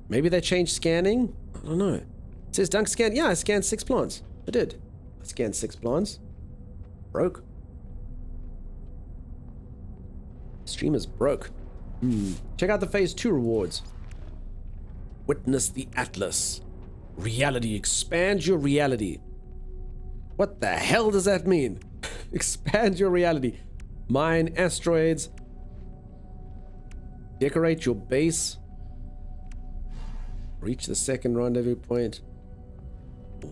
Maybe they changed scanning? I don't know. It says Dunk scan. Yeah, I scanned 6 plants. I did. I scanned 6 plants. Broke. Streamer's broke. Check out the phase 2 rewards. Witness the Atlas. Reality. Expand your reality. What the hell does that mean? Expand your reality. Mine asteroids. Decorate your base. Reach the second rendezvous point.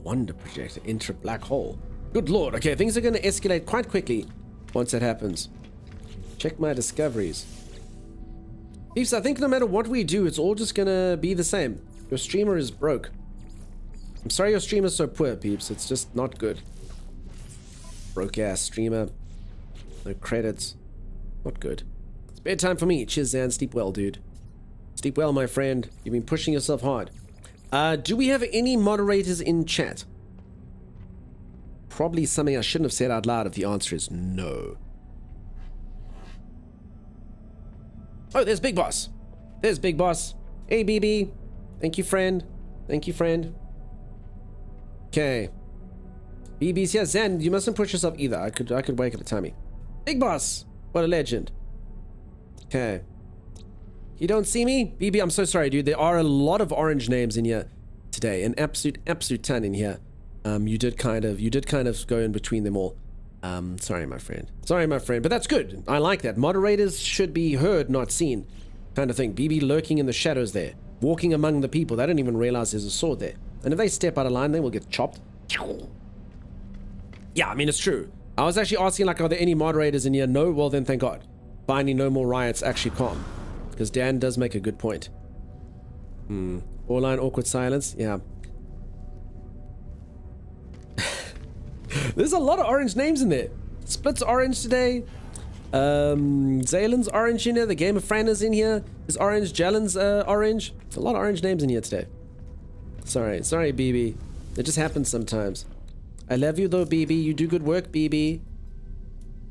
Wonder projector. Enter black hole. Good lord. Okay, things are going to escalate quite quickly once that happens. Check my discoveries. Peeps, I think no matter what we do, it's all just going to be the same. Your streamer is broke. I'm sorry your streamer's so poor, peeps. It's just not good. Broke ass streamer. No credits. Not good. It's bedtime for me. Cheers, Zan. Sleep well, dude. Sleep well, my friend. You've been pushing yourself hard. Do we have any moderators in chat? probably something I shouldn't have said out loud if the answer is no. Oh, there's Big Boss. There's Big Boss. Hey, BB. Thank you, friend. Thank you, friend. Okay. BB's here. Zen, you mustn't push yourself either. I could wake up a tummy. Big Boss. What a legend. Okay. You don't see me? BB, I'm so sorry, dude. There are a lot of orange names in here today. An absolute ton in here. You did kind of go in between them all. Sorry, my friend. Sorry, my friend. But that's good. I like that. Moderators should be heard, not seen. Kind of thing. BB lurking in the shadows there. Walking among the people. They don't even realize there's a sword there. And if they step out of line, they will get chopped. Yeah, I mean, it's true. I was actually asking, like, are there any moderators in here? No? Well, then thank God. Finally, no more riots. Actually calm. Because Dan does make a good point. All line awkward silence. Yeah. There's a lot of orange names in there. Split's orange today. Zalen's orange in here. The Game of Fran is in here. Is orange. Jalen's orange. There's a lot of orange names in here today. Sorry, BB. It just happens sometimes. I love you though, BB. You do good work, BB.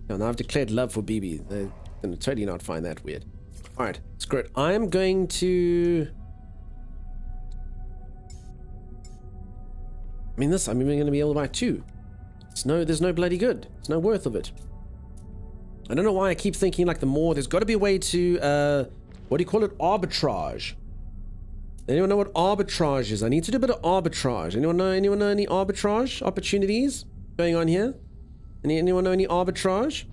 No, now I've declared love for BB. They're gonna totally not find that weird. Alright, screw it. I'm going to... we're gonna be able to buy 2. There's no bloody good. There's no worth of it. I don't know why I keep thinking like the more... there's got to be a way to, what do you call it? Arbitrage. Anyone know what arbitrage is? I need to do a bit of arbitrage. Anyone know any arbitrage opportunities going on here? Anyone know any arbitrage?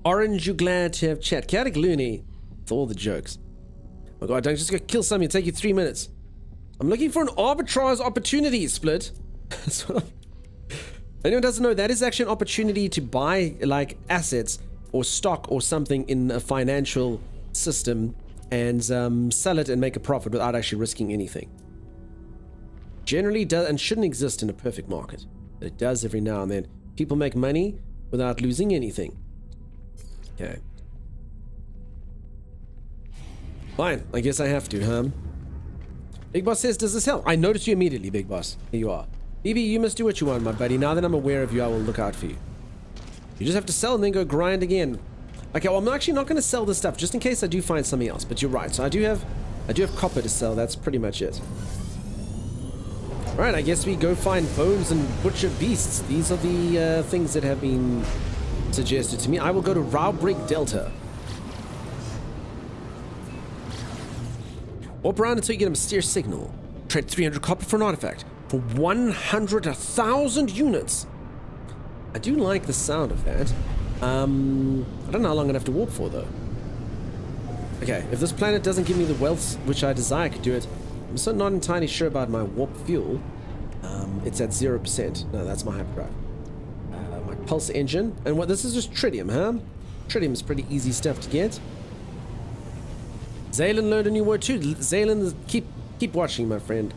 Orange, you glad to have chat. Chaotic Looney. With all the jokes. Oh my god, don't just go kill something. It'll take you 3 minutes. I'm looking for an arbitrage opportunity, Split. That's what anyone doesn't know, that is actually an opportunity to buy like assets or stock or something in a financial system and sell it and make a profit without actually risking anything. Generally does and shouldn't exist in a perfect market, but it does every now and then. People make money without losing anything. Okay. Fine, I guess I have to, huh? Big Boss says, does this help? I noticed you immediately, Big Boss. Here you are. BB, you must do what you want, my buddy. Now that I'm aware of you, I will look out for you. You just have to sell and then go grind again. Okay, well, I'm actually not going to sell this stuff, just in case I do find something else. But you're right. So I do have copper to sell. That's pretty much it. Alright, I guess we go find bones and butcher beasts. These are the things that have been suggested to me. I will go to Rowbrick Delta. Warp around until you get a mysterious signal. Trade 300 copper for an artifact. For 100,000 units. I do like the sound of that. I don't know how long I'd have to warp for, though. Okay, if this planet doesn't give me the wealth which I desire, I could do it. I'm still not entirely sure about my warp fuel. It's at 0%. No, that's my hyperdrive. My pulse engine. And what, this is just tritium, huh? Tritium is pretty easy stuff to get. Zaylen learned a new word too. Zaylen, keep watching, my friend.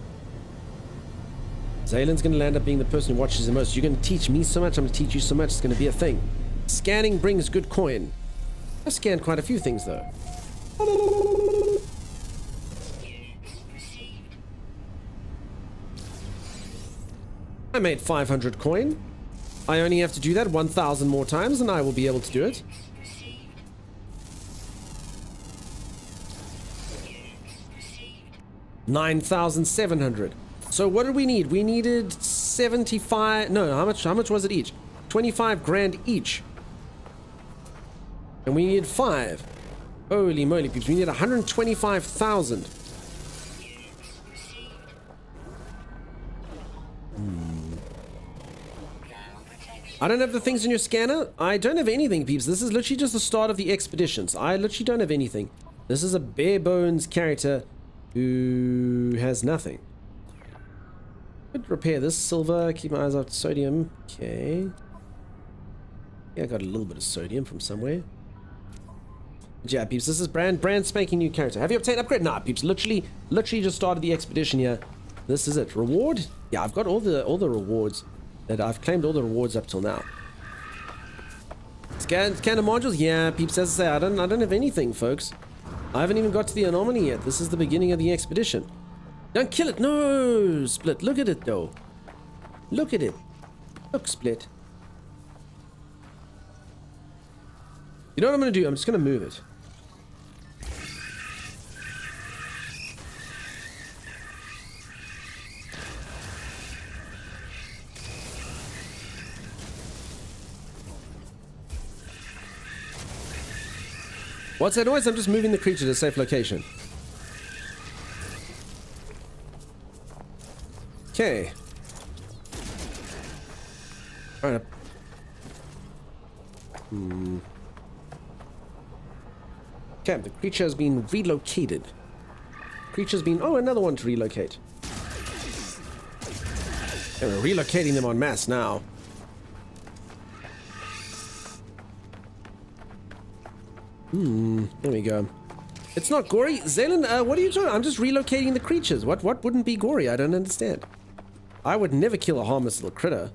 Zaylen's going to land up being the person who watches the most. You're going to teach me so much, I'm going to teach you so much, it's going to be a thing. Scanning brings good coin. I've scanned quite a few things, though. I made 500 coin. I only have to do that 1,000 more times, and I will be able to do it. $9,700. So what did we need? We needed 75. No, how much was it each? 25 grand each. And we needed 5. Holy moly, peeps. We need 125,000. I don't have the things in your scanner. I don't have anything, peeps. This is literally just the start of the expeditions. I literally don't have anything. This is a bare bones character who has nothing. Could repair this silver. Keep my eyes out for sodium. Okay. Yeah, I got a little bit of sodium from somewhere. But yeah, peeps, this is brand spanking new character. Have you obtained upgrade? Nah, peeps. Literally just started the expedition here. This is it. Reward? Yeah, I've got all the rewards. That I've claimed all the rewards up till now. Scan the modules? Yeah, peeps, as I say, I don't have anything, folks. I haven't even got to the anomaly yet. This is the beginning of the expedition. Don't kill it. No, Split. Look at it, though. Look at it. Look, Split. You know what I'm going to do? I'm just going to move it. What's that noise? I'm just moving the creature to a safe location. Okay. Alright. Okay, the creature has been relocated. Creature's been... Oh, another one to relocate. And we're relocating them en masse now. There we go. It's not gory. Zaylen, what are you talking? I'm just relocating the creatures. What wouldn't be gory? I don't understand. I would never kill a harmless little critter.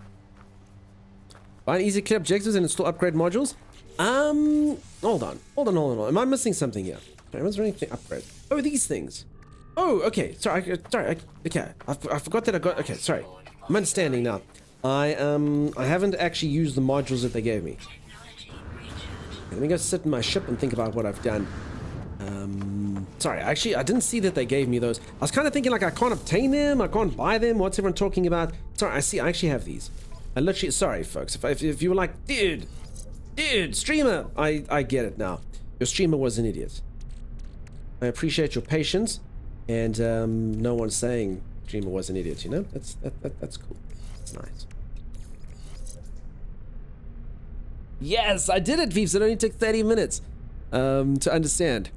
Find easy clear objectives and install upgrade modules. Hold on. Am I missing something here? Okay, was there anything upgrade? Oh, these things. Oh, okay. Sorry. Okay. I forgot that I got. Okay, sorry. I'm understanding now. I haven't actually used the modules that they gave me. Let me go sit in my ship and think about what I've done. Sorry, actually, I didn't see that they gave me those. I was kind of thinking like I can't obtain them, I can't buy them. What's everyone talking about? Sorry, I actually have these. I literally, sorry, folks. If you were like, dude, streamer, I get it now. Your streamer was an idiot. I appreciate your patience, and no one's saying streamer was an idiot. You know, that's cool. That's nice. Yes, I did it, Veeps. It only took 30 minutes to understand.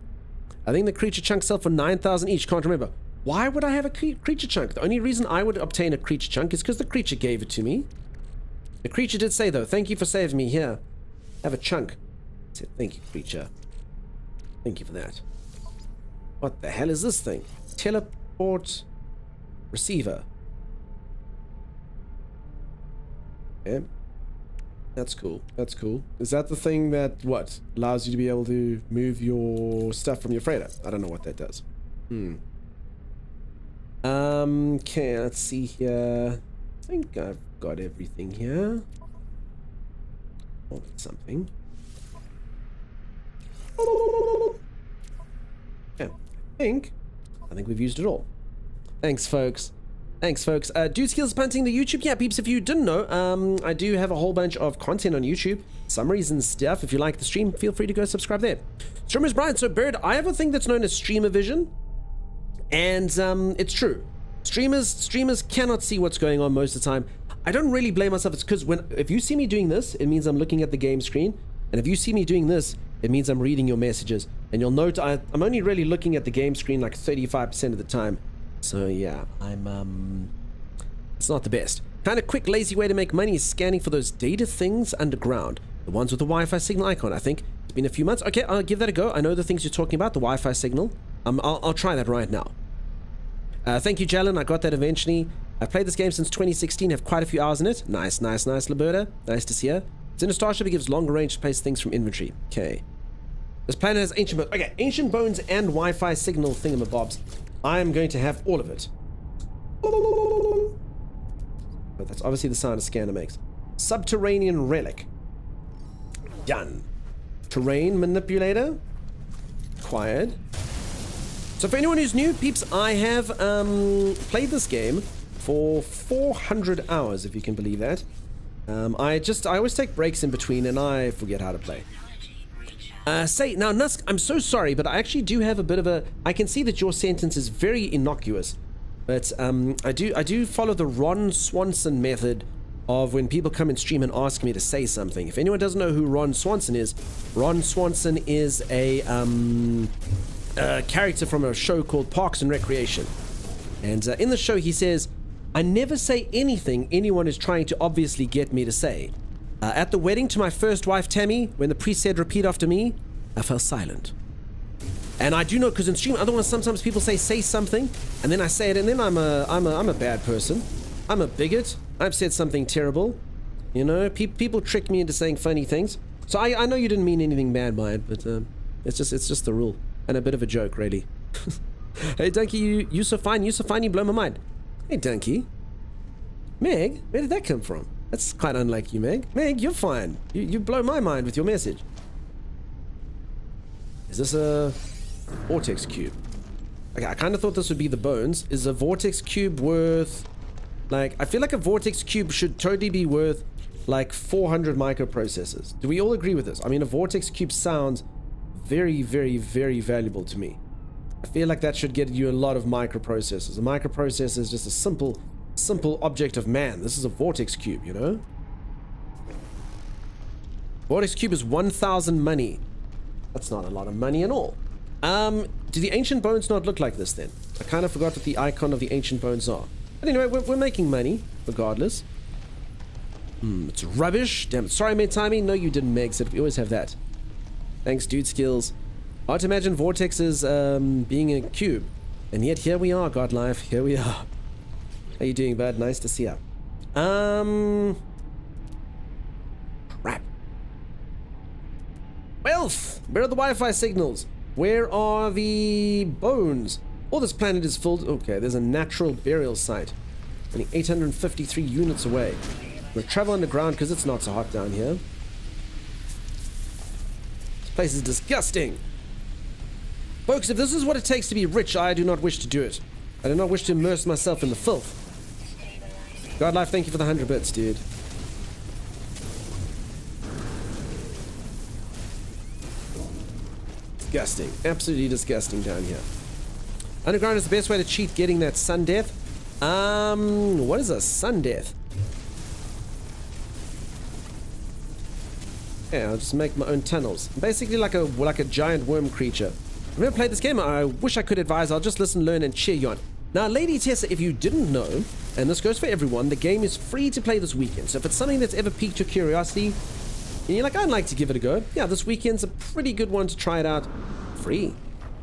I think the creature chunks sell for 9,000 each. Can't remember. Why would I have a creature chunk? The only reason I would obtain a creature chunk is because the creature gave it to me. The creature did say, though, thank you for saving me. Here, have a chunk. I said, thank you, creature. Thank you for that. What the hell is this thing? Teleport receiver. Okay. That's cool. That's cool. Is that the thing that, what, allows you to be able to move your stuff from your freighter? I don't know what that does. Okay, let's see here. I think I've got everything here. Oh, something. Yeah, I think we've used it all. Thanks, folks. Dude Skills Punting the YouTube. Yeah, peeps, if you didn't know, I do have a whole bunch of content on YouTube, summaries and stuff. If you like the stream, feel free to go subscribe there. Streamers Brian, so Bird, I have a thing that's known as streamer vision, and it's true. Streamers cannot see what's going on most of the time. I don't really blame myself. It's because if you see me doing this, it means I'm looking at the game screen, and if you see me doing this, it means I'm reading your messages. And you'll note I'm only really looking at the game screen like 35% of the time. So yeah, it's not the best. Kind of quick, lazy way to make money is scanning for those data things underground. The ones with the Wi-Fi signal icon, I think. It's been a few months. Okay, I'll give that a go. I know the things you're talking about, the Wi-Fi signal. I'll try that right now. Thank you, Jalen. I got that eventually. I've played this game since 2016, have quite a few hours in it. Nice, Liberta. Nice to see her. It's in a starship, it gives longer range to place things from inventory. Okay. This planet has ancient bones. Okay, ancient bones and Wi-Fi signal thingamabobs. I'm going to have all of it. But that's obviously the sound a scanner makes. Subterranean relic. Done. Terrain manipulator. Acquired. So for anyone who's new, peeps, I have played this game for 400 hours, if you can believe that. I always take breaks in between and I forget how to play. Now, Nusk, I'm so sorry, but I actually do have a bit of a... I can see that your sentence is very innocuous, but I do follow the Ron Swanson method of when people come and stream and ask me to say something. If anyone doesn't know who Ron Swanson is a character from a show called Parks and Recreation. And in the show, he says, I never say anything anyone is trying to obviously get me to say. At the wedding to my first wife, Tammy, when the priest said, repeat after me, I fell silent. And I do know, because in stream, otherwise sometimes people say something, and then I say it, and then I'm a bad person. I'm a bigot. I've said something terrible. You know, people trick me into saying funny things. So I know you didn't mean anything bad by it, but it's just the rule. And a bit of a joke, really. Hey, Donkey, you so fine, you blow my mind. Hey, Donkey. Meg, where did that come from? That's quite unlike you, Meg. Meg, you're fine. You blow my mind with your message. Is this a vortex cube? Okay, I kind of thought this would be the bones. Is a vortex cube worth... Like, I feel like a vortex cube should totally be worth like 400 microprocessors. Do we all agree with this? I mean, a vortex cube sounds very, very, very valuable to me. I feel like that should get you a lot of microprocessors. A microprocessor is just a simple object of man. This is a vortex cube, you know? Vortex cube is 1,000 money. That's not a lot of money at all. Do the ancient bones not look like this then? I kind of forgot what the icon of the ancient bones are. But anyway, we're making money, regardless. It's rubbish. Damn it. Sorry, I made timing. No, you didn't, Meg. Said we always have that. Thanks, dude skills. Hard to imagine vortexes being a cube. And yet here we are, Godlife. Here we are. How you doing, bud? Nice to see you. Crap. Wealth! Where are the Wi-Fi signals? Where are the bones? All this planet is filled... Okay, there's a natural burial site. Only 853 units away. We'll travel underground because it's not so hot down here. This place is disgusting. Folks, if this is what it takes to be rich, I do not wish to do it. I do not wish to immerse myself in the filth. Godlife, thank you for the 100 bits, dude. Disgusting. Absolutely disgusting down here. Underground is the best way to cheat getting that sun death. What is a sun death? Yeah, I'll just make my own tunnels. Basically like a giant worm creature. I've never played this game. I wish I could advise. I'll just listen, learn, and cheer you on. Now, Lady Tessa, if you didn't know, and this goes for everyone, the game is free to play this weekend. So if it's something that's ever piqued your curiosity, and you're like, I'd like to give it a go, yeah, this weekend's a pretty good one to try it out free.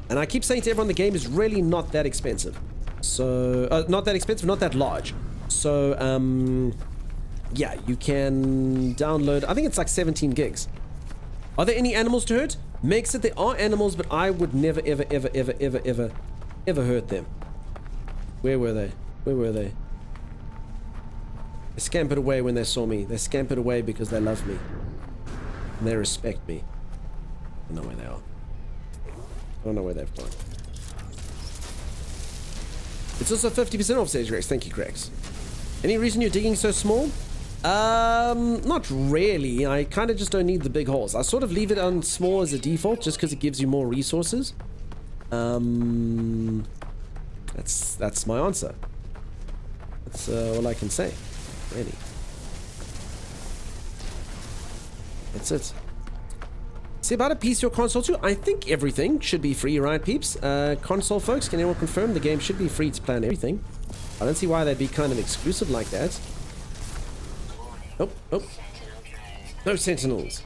And I keep saying to everyone, the game is really not that expensive. So, not that expensive, not that large. So, yeah, you can download, I think it's like 17 gigs. Are there any animals to hurt? Meg said there are animals, but I would never, ever, ever, ever, ever, ever, ever hurt them. Where were they? Where were they? They scampered away when they saw me. They scampered away because they love me. And they respect me. I don't know where they are. I don't know where they've gone. It's also 50% off, Sage Rex. Thank you, Grex. Any reason you're digging so small? Not really. I kind of just don't need the big holes. I sort of leave it on small as a default just because it gives you more resources. That's my answer. That's all I can say. Really. That's it. See, about a PC or console too, I think everything should be free, right, peeps? Console folks, can anyone confirm the game should be free to play on everything? I don't see why they'd be kind of exclusive like that. Oh, oh. No sentinels.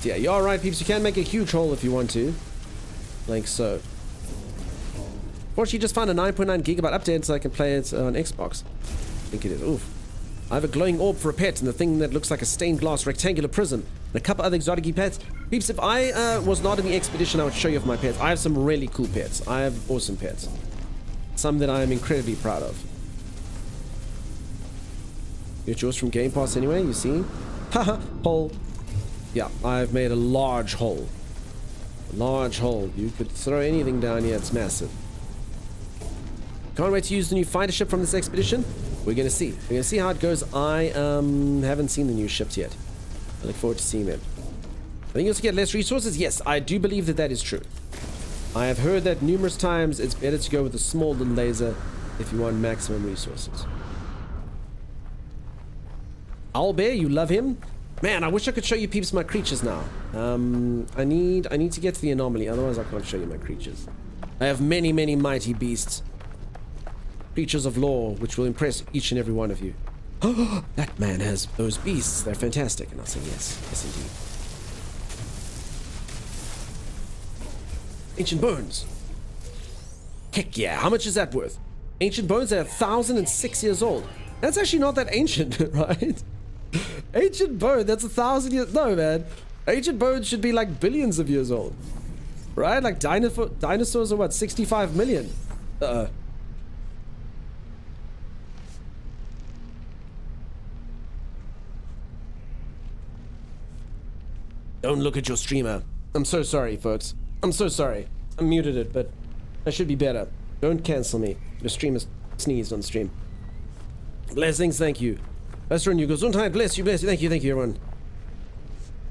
Yeah, you're alright, peeps. You can make a huge hole if you want to. Like so. Fortunately, just found a 9.9 gigabyte update so I can play it on Xbox. I think it is. Oof. I have a glowing orb for a pet and the thing that looks like a stained glass rectangular prism and a couple other exotic pets. Peeps, if I was not in the expedition, I would show you off my pets. I have some really cool pets. I have awesome pets. Some that I am incredibly proud of. You get yours from Game Pass anyway, you see? Haha, hole. Yeah, I've made a large hole. A large hole. You could throw anything down here, it's massive. Can't wait to use the new fighter ship from this expedition. We're gonna see. We're gonna see how it goes. I haven't seen the new ships yet. I look forward to seeing them. I think you also get less resources. Yes, I do believe that that is true. I have heard that numerous times. It's better to go with a small little laser if you want maximum resources. Owlbear, you love him? Man, I wish I could show you peeps my creatures now. I need to get to the anomaly, otherwise I can't show you my creatures. I have many, many mighty beasts. Creatures of lore, which will impress each and every one of you. Oh, that man has those beasts. They're fantastic. And I'll say yes. Yes, indeed. Ancient bones. Heck yeah. How much is that worth? Ancient bones are 1,006 years old. That's actually not that ancient, right? Ancient bone, that's 1,000 years. No, man. Ancient bones should be like billions of years old. Right? Like dinosaurs are what, 65 million? Don't look at your streamer. I'm so sorry, folks. I'm so sorry. I muted it, but I should be better. Don't cancel me. Your streamer sneezed on stream. Blessings, thank you. Bless you, Gesundheit, bless you, thank you, everyone.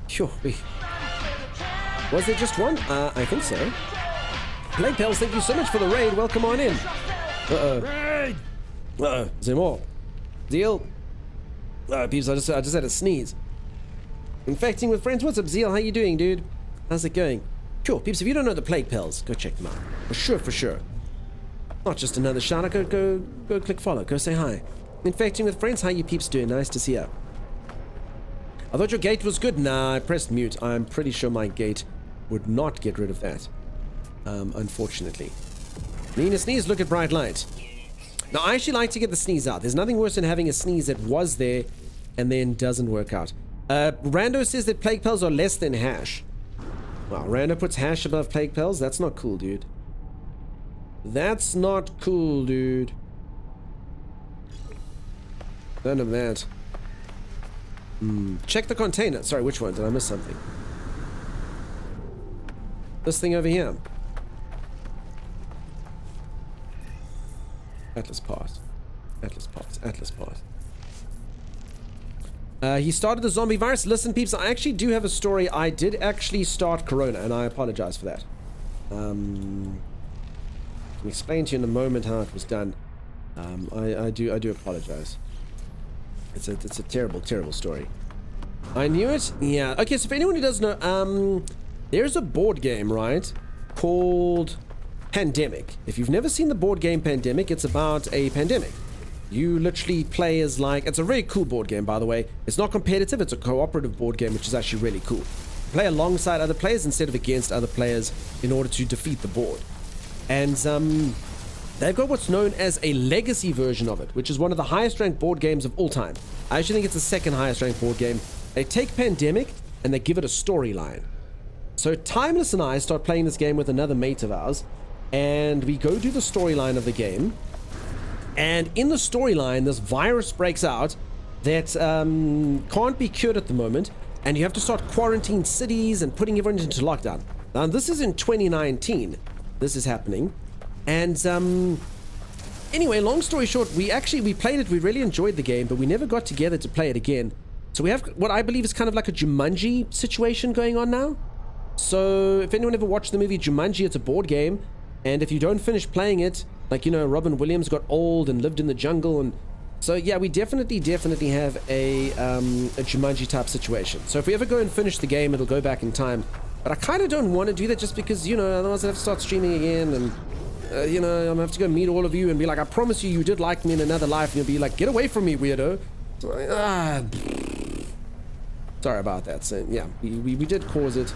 Phew, was there just one? I think so. Plague Pals, thank you so much for the raid. Welcome on in. Raid! Is there more? Zeal? Peeps, I just had a sneeze. Infecting with friends. What's up, Zeal? How you doing, dude? How's it going? Cool. Peeps, if you don't know the Plague Pals, go check them out. For sure. Not just another shout out. Go click follow. Go say hi. Infecting with friends. How you peeps doing? Nice to see you. I thought your gate was good. Nah, I pressed mute. I'm pretty sure my gate would not get rid of that. Unfortunately. Need a sneeze? Look at bright light. Now, I actually like to get the sneeze out. There's nothing worse than having a sneeze that was there and then doesn't work out. Rando says that Plague Pals are less than hash. Wow, Rando puts hash above Plague Pals? That's not cool, dude. That's not cool, dude. None of that. Check the container. Sorry, which one? Did I miss something? This thing over here. Atlas Pass. Atlas Pass. Atlas Pass. He started the zombie virus. Listen, peeps, I actually do have a story. I did actually start Corona, and I apologize for that. I can explain to you in a moment how it was done. I do apologize. It's a terrible story. I knew it. Yeah. Okay. So for anyone who doesn't know, there's a board game, right, called Pandemic. If you've never seen the board game Pandemic, it's about a pandemic. You literally play as like, it's a very cool board game, by the way. It's not competitive, it's a cooperative board game, which is actually really cool. Play alongside other players instead of against other players in order to defeat the board. And they've got what's known as a legacy version of it, which is one of the highest ranked board games of all time. I actually think it's the second highest ranked board game. They take Pandemic and they give it a storyline. So Timeless and I start playing this game with another mate of ours, and we go do the storyline of the game. And in the storyline, this virus breaks out that can't be cured at the moment, and you have to start quarantine cities and putting everyone into lockdown. Now, this is in 2019. This is happening. And anyway, long story short, we played it. We really enjoyed the game, but we never got together to play it again. So we have what I believe is kind of like a Jumanji situation going on now. So if anyone ever watched the movie Jumanji, it's a board game. And if you don't finish playing it, like, you know, Robin Williams got old and lived in the jungle, and so yeah, we definitely have a Jumanji type situation. So if we ever go and finish the game, it'll go back in time. But I kind of don't want to do that just because, you know, otherwise I have to start streaming again, and you know, I'm gonna have to go meet all of you and be like, I promise you did like me in another life, and you'll be like, get away from me, weirdo. So, sorry about that. So yeah, we did cause it,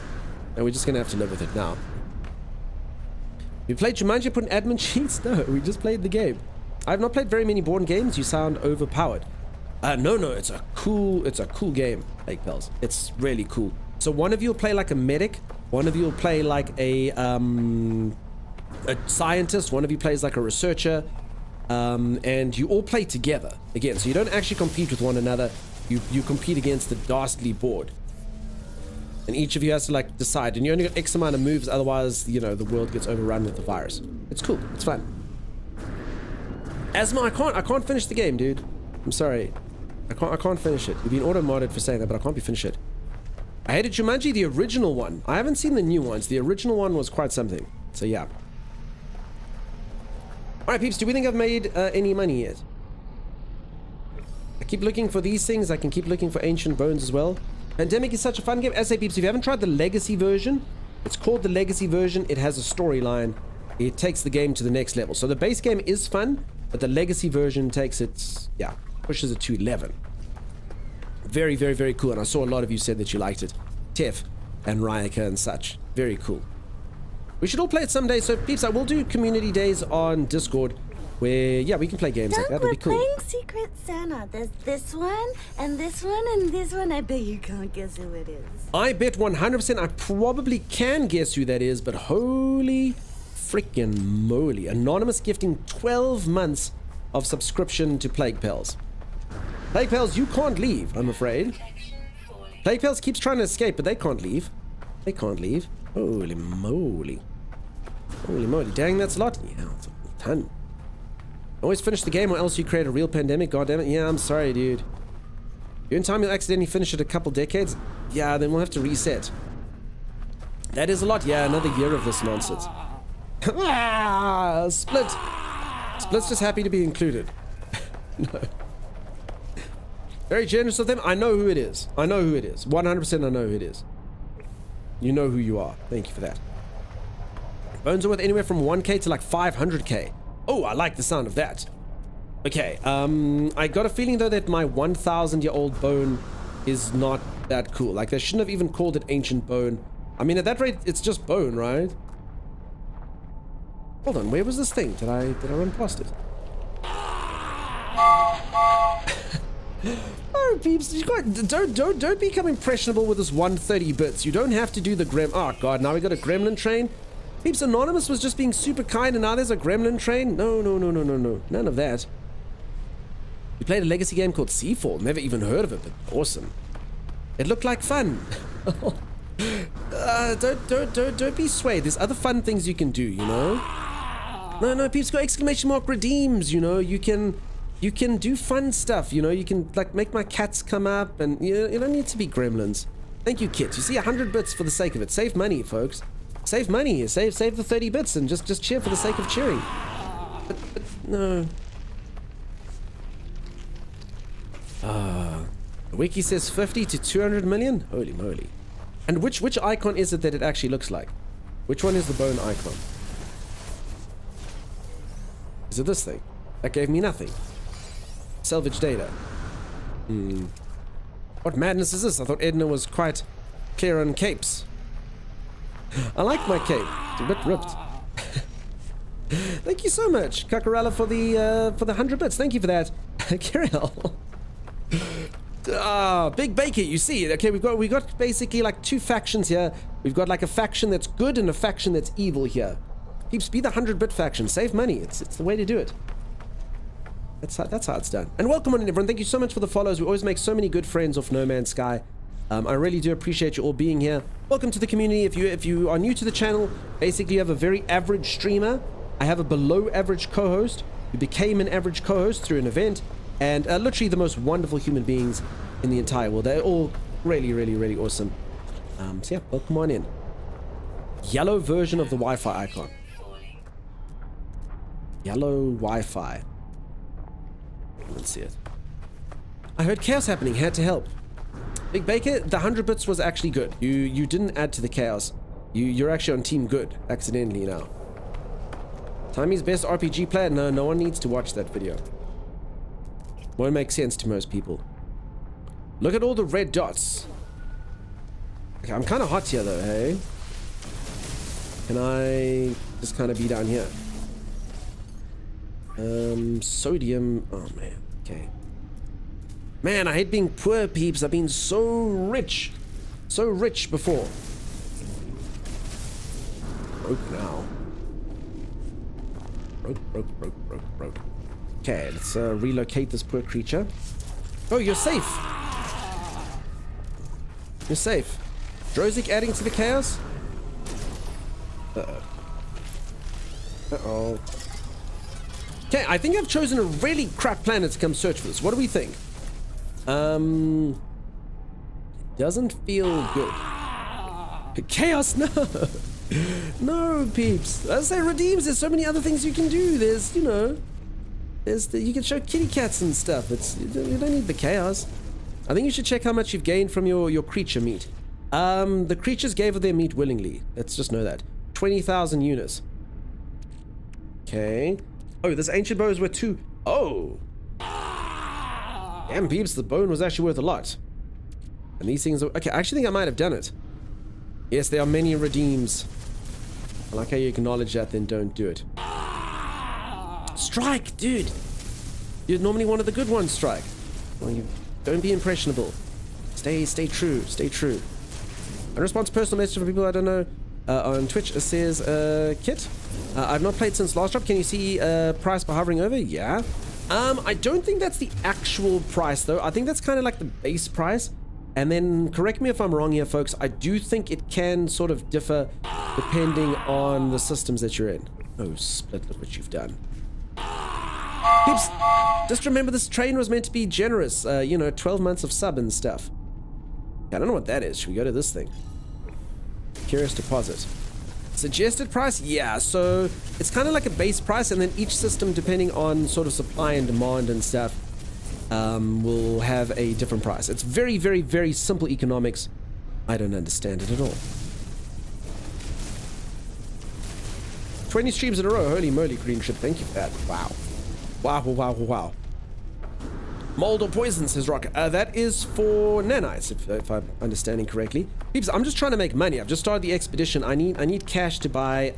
and we're just gonna have to live with it now. You played Jumanji, put in admin sheets? No, we just played the game. I've not played very many board games. You sound overpowered. No, it's a cool game, Plague Pals. It's really cool. So one of you will play like a medic, one of you will play like a scientist, one of you plays like a researcher, and you all play together again. So you don't actually compete with one another. You compete against the Dastly board. And each of you has to like decide, and you only got X amount of moves, otherwise, you know, the world gets overrun with the virus. It's cool, it's fun. Asma, I can't finish the game, dude. I'm sorry. I can't finish it. You've been auto-modded for saying that, but I can't finish it. I hated Jumanji, the original one. I haven't seen the new ones. The original one was quite something. So yeah. Alright, peeps, do we think I've made any money yet? I keep looking for these things. I can keep looking for Ancient Bones as well. Pandemic is such a fun game. As I say, peeps, if you haven't tried the Legacy version, it's called the Legacy version. It has a storyline. It takes the game to the next level. So the base game is fun, but the Legacy version takes it, yeah, pushes it to 11. Very, very, very cool. And I saw a lot of you said that you liked it. Tef and Ryaka and such. Very cool. We should all play it someday. So, peeps, I will do community days on Discord. where, yeah, we can play games like Dunk, that. we're That'd be cool. playing Secret Santa. There's this one, and this one, and this one. I bet you can't guess who it is. I bet 100% I probably can guess who that is, but holy freaking moly. Anonymous gifting 12 months of subscription to Plague Pals. Plague Pals, you can't leave, I'm afraid. Plague Pals keeps trying to escape, but they can't leave. They can't leave. Holy moly. Holy moly. Dang, that's a lot. Yeah, it's a ton. Always finish the game or else you create a real pandemic. God damn it. Yeah, I'm sorry, dude. You're in time you'll accidentally finish it a couple decades? Yeah, then we'll have to reset. That is a lot. Yeah, another year of this nonsense. Split. Split's just happy to be included. No. Very generous of them. I know who it is. I know who it is. 100% I know who it is. You know who you are. Thank you for that. Bones are worth anywhere from 1k to like 500k. Oh, I like the sound of that. Okay, I got a feeling though that my 1,000-year-old bone is not that cool. Like, they shouldn't have even called it ancient bone. I mean, at that rate, it's just bone, right? Hold on, where was this thing? Did I run past it? Oh, peeps, you got, don't become impressionable with this 130 bits. You don't have to do the oh god, now we got a gremlin train. Peeps, Anonymous was just being super kind and now there's a gremlin train? No. None of that. We played a legacy game called Seafall. Never even heard of it, but awesome. It looked like fun. Don't be swayed. There's other fun things you can do, you know? No, peeps, go exclamation mark redeems, you know? You can do fun stuff, you know? You can, like, make my cats come up and you don't need to be gremlins. Thank you, Kit. You see, 100 bits for the sake of it. Save money, folks. Save money. Save the 30 bits and just cheer for the sake of cheering. But no. The wiki says 50 to 200 million? Holy moly. And which icon is it that it actually looks like? Which one is the bone icon? Is it this thing? That gave me nothing. Salvage data. What madness is this? I thought Edna was quite clear on capes. I like my cape. It's a bit ripped. Thank you so much, Kakarala, for the 100 bits. Thank you for that. Kirill. Big Baker, you see. Okay, we got basically like two factions here. We've got like a faction that's good and a faction that's evil here. Peeps, be the 100-bit faction. Save money. It's the way to do it. That's how it's done. And welcome on in, everyone. Thank you so much for the follows. We always make so many good friends off No Man's Sky. I really do appreciate you all being here. Welcome to the community. If you are new to the channel, basically you have a very average streamer. I have a below average co-host who became an average co-host through an event, and literally the most wonderful human beings in the entire world. They're all really awesome. So yeah, welcome on in. Yellow version of the Wi-Fi icon. Yellow Wi-Fi. Let's see it. I heard chaos happening. Had to help. Big Baker, the 100 bits was actually good. You didn't add to the chaos. You're actually on team good accidentally now. Timmy's best RPG player? No one needs to watch that video. Won't make sense to most people. Look at all the red dots. Okay, I'm kind of hot here though, hey? Can I just kind of be down here? Sodium. Oh man, okay. Man, I hate being poor, peeps. I've been so rich before. Broke now. Broke. Okay, let's relocate this poor creature. Oh, you're safe. You're safe. Drozik adding to the chaos? Uh-oh. Okay, I think I've chosen a really crap planet to come search for this. What do we think? Doesn't feel good. Chaos, no. No, peeps. As I say, redeems, there's so many other things you can do. There's, you know, you can show kitty cats and stuff. You don't need the chaos. I think you should check how much you've gained from your creature meat. The creatures gave their meat willingly. Let's just know that. 20,000 units. Okay. Oh, this ancient bow is worth 2. Oh. Damn, peeps, the bone was actually worth a lot. And these things are... Okay, I actually think I might have done it. Yes, there are many redeems. I like how you acknowledge that, then don't do it. Strike, dude. You're normally one of the good ones, Strike. Well, you don't be impressionable. Stay true. Stay true. I respond to personal messages from people I don't know on Twitch. It says, Kit, I've not played since last drop. Can you see price by hovering over? Yeah. I don't think that's the actual price, though. I think that's kind of like the base price. And then, correct me if I'm wrong here, folks, I do think it can sort of differ depending on the systems that you're in. Oh, split, look what you've done. Peeps, just remember this train was meant to be generous. 12 months of sub and stuff. I don't know what that is. Should we go to this thing? Curious deposit. Suggested price? Yeah, so it's kind of like a base price, and then each system, depending on sort of supply and demand and stuff, will have a different price. It's very, very, very simple economics. I don't understand it at all. 20 streams in a row. Holy moly, green ship. Thank you for that. Wow. Wow. Mold or poison, says Rock. That is for nanites, if I'm understanding correctly. Peeps, I'm just trying to make money. I've just started the expedition. I need cash to buy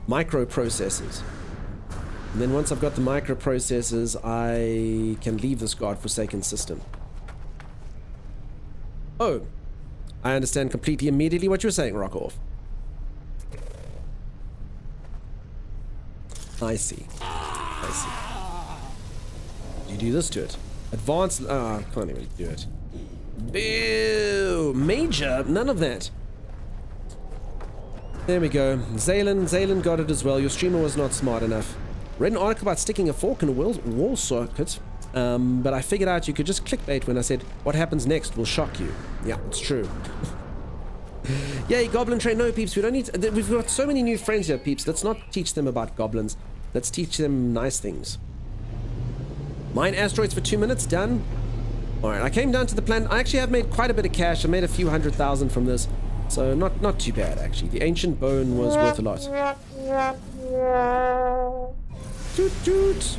microprocessors. And then once I've got the microprocessors, I can leave this godforsaken system. Oh, I understand completely immediately what you're saying, Rock Off. I see. You do this to it. Advanced. I can't even do it. Boo! Major? None of that. There we go. Zaylen got it as well. Your streamer was not smart enough. Read an article about sticking a fork in a wall socket, but I figured out you could just clickbait when I said, what happens next will shock you. Yeah, it's true. Yay, Goblin Train. No, peeps, we don't need to, we've got so many new friends here, peeps. Let's not teach them about goblins. Let's teach them nice things. Mine asteroids for 2 minutes, done. Alright, I came down to the planet. I actually have made quite a bit of cash. I made a few 100,000 from this. So not too bad, actually. The ancient bone was worth a lot. Toot toot.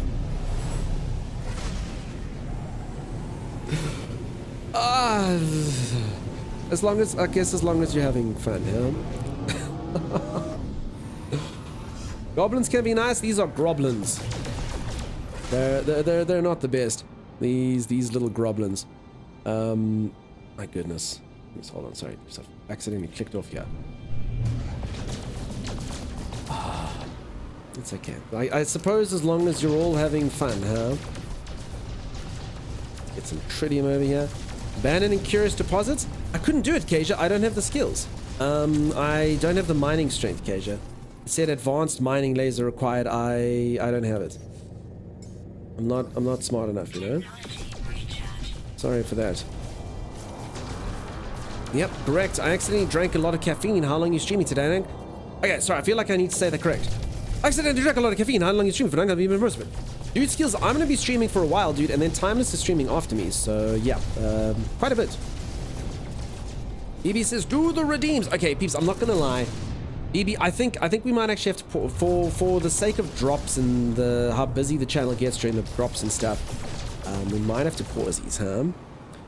As long as you're having fun, yeah? Goblins can be nice. These are groblins. They're not the best. These little groblins. My goodness. Just hold on, sorry. Just accidentally clicked off here. It's okay. I suppose as long as you're all having fun, huh? Get some tritium over here. Abandoning curious deposits? I couldn't do it, Kasia. I don't have the skills. I don't have the mining strength, Kasia. It said advanced mining laser required. I don't have it. I'm not smart enough, you know? Sorry for that. Yep, correct. I accidentally drank a lot of caffeine. How long are you streaming today, Nang? Okay, sorry, I feel like I need to say that correct. I accidentally drank a lot of caffeine. How long are you streaming for? Nang? I've been immersed. Dude Skills, I'm going to be streaming for a while, dude, and then Timeless is streaming after me, so yeah, quite a bit. BB says, do the redeems. Okay, peeps, I'm not going to lie. BB, I think we might actually have to for the sake of drops and how busy the channel gets during the drops and stuff, we might have to pause these, huh?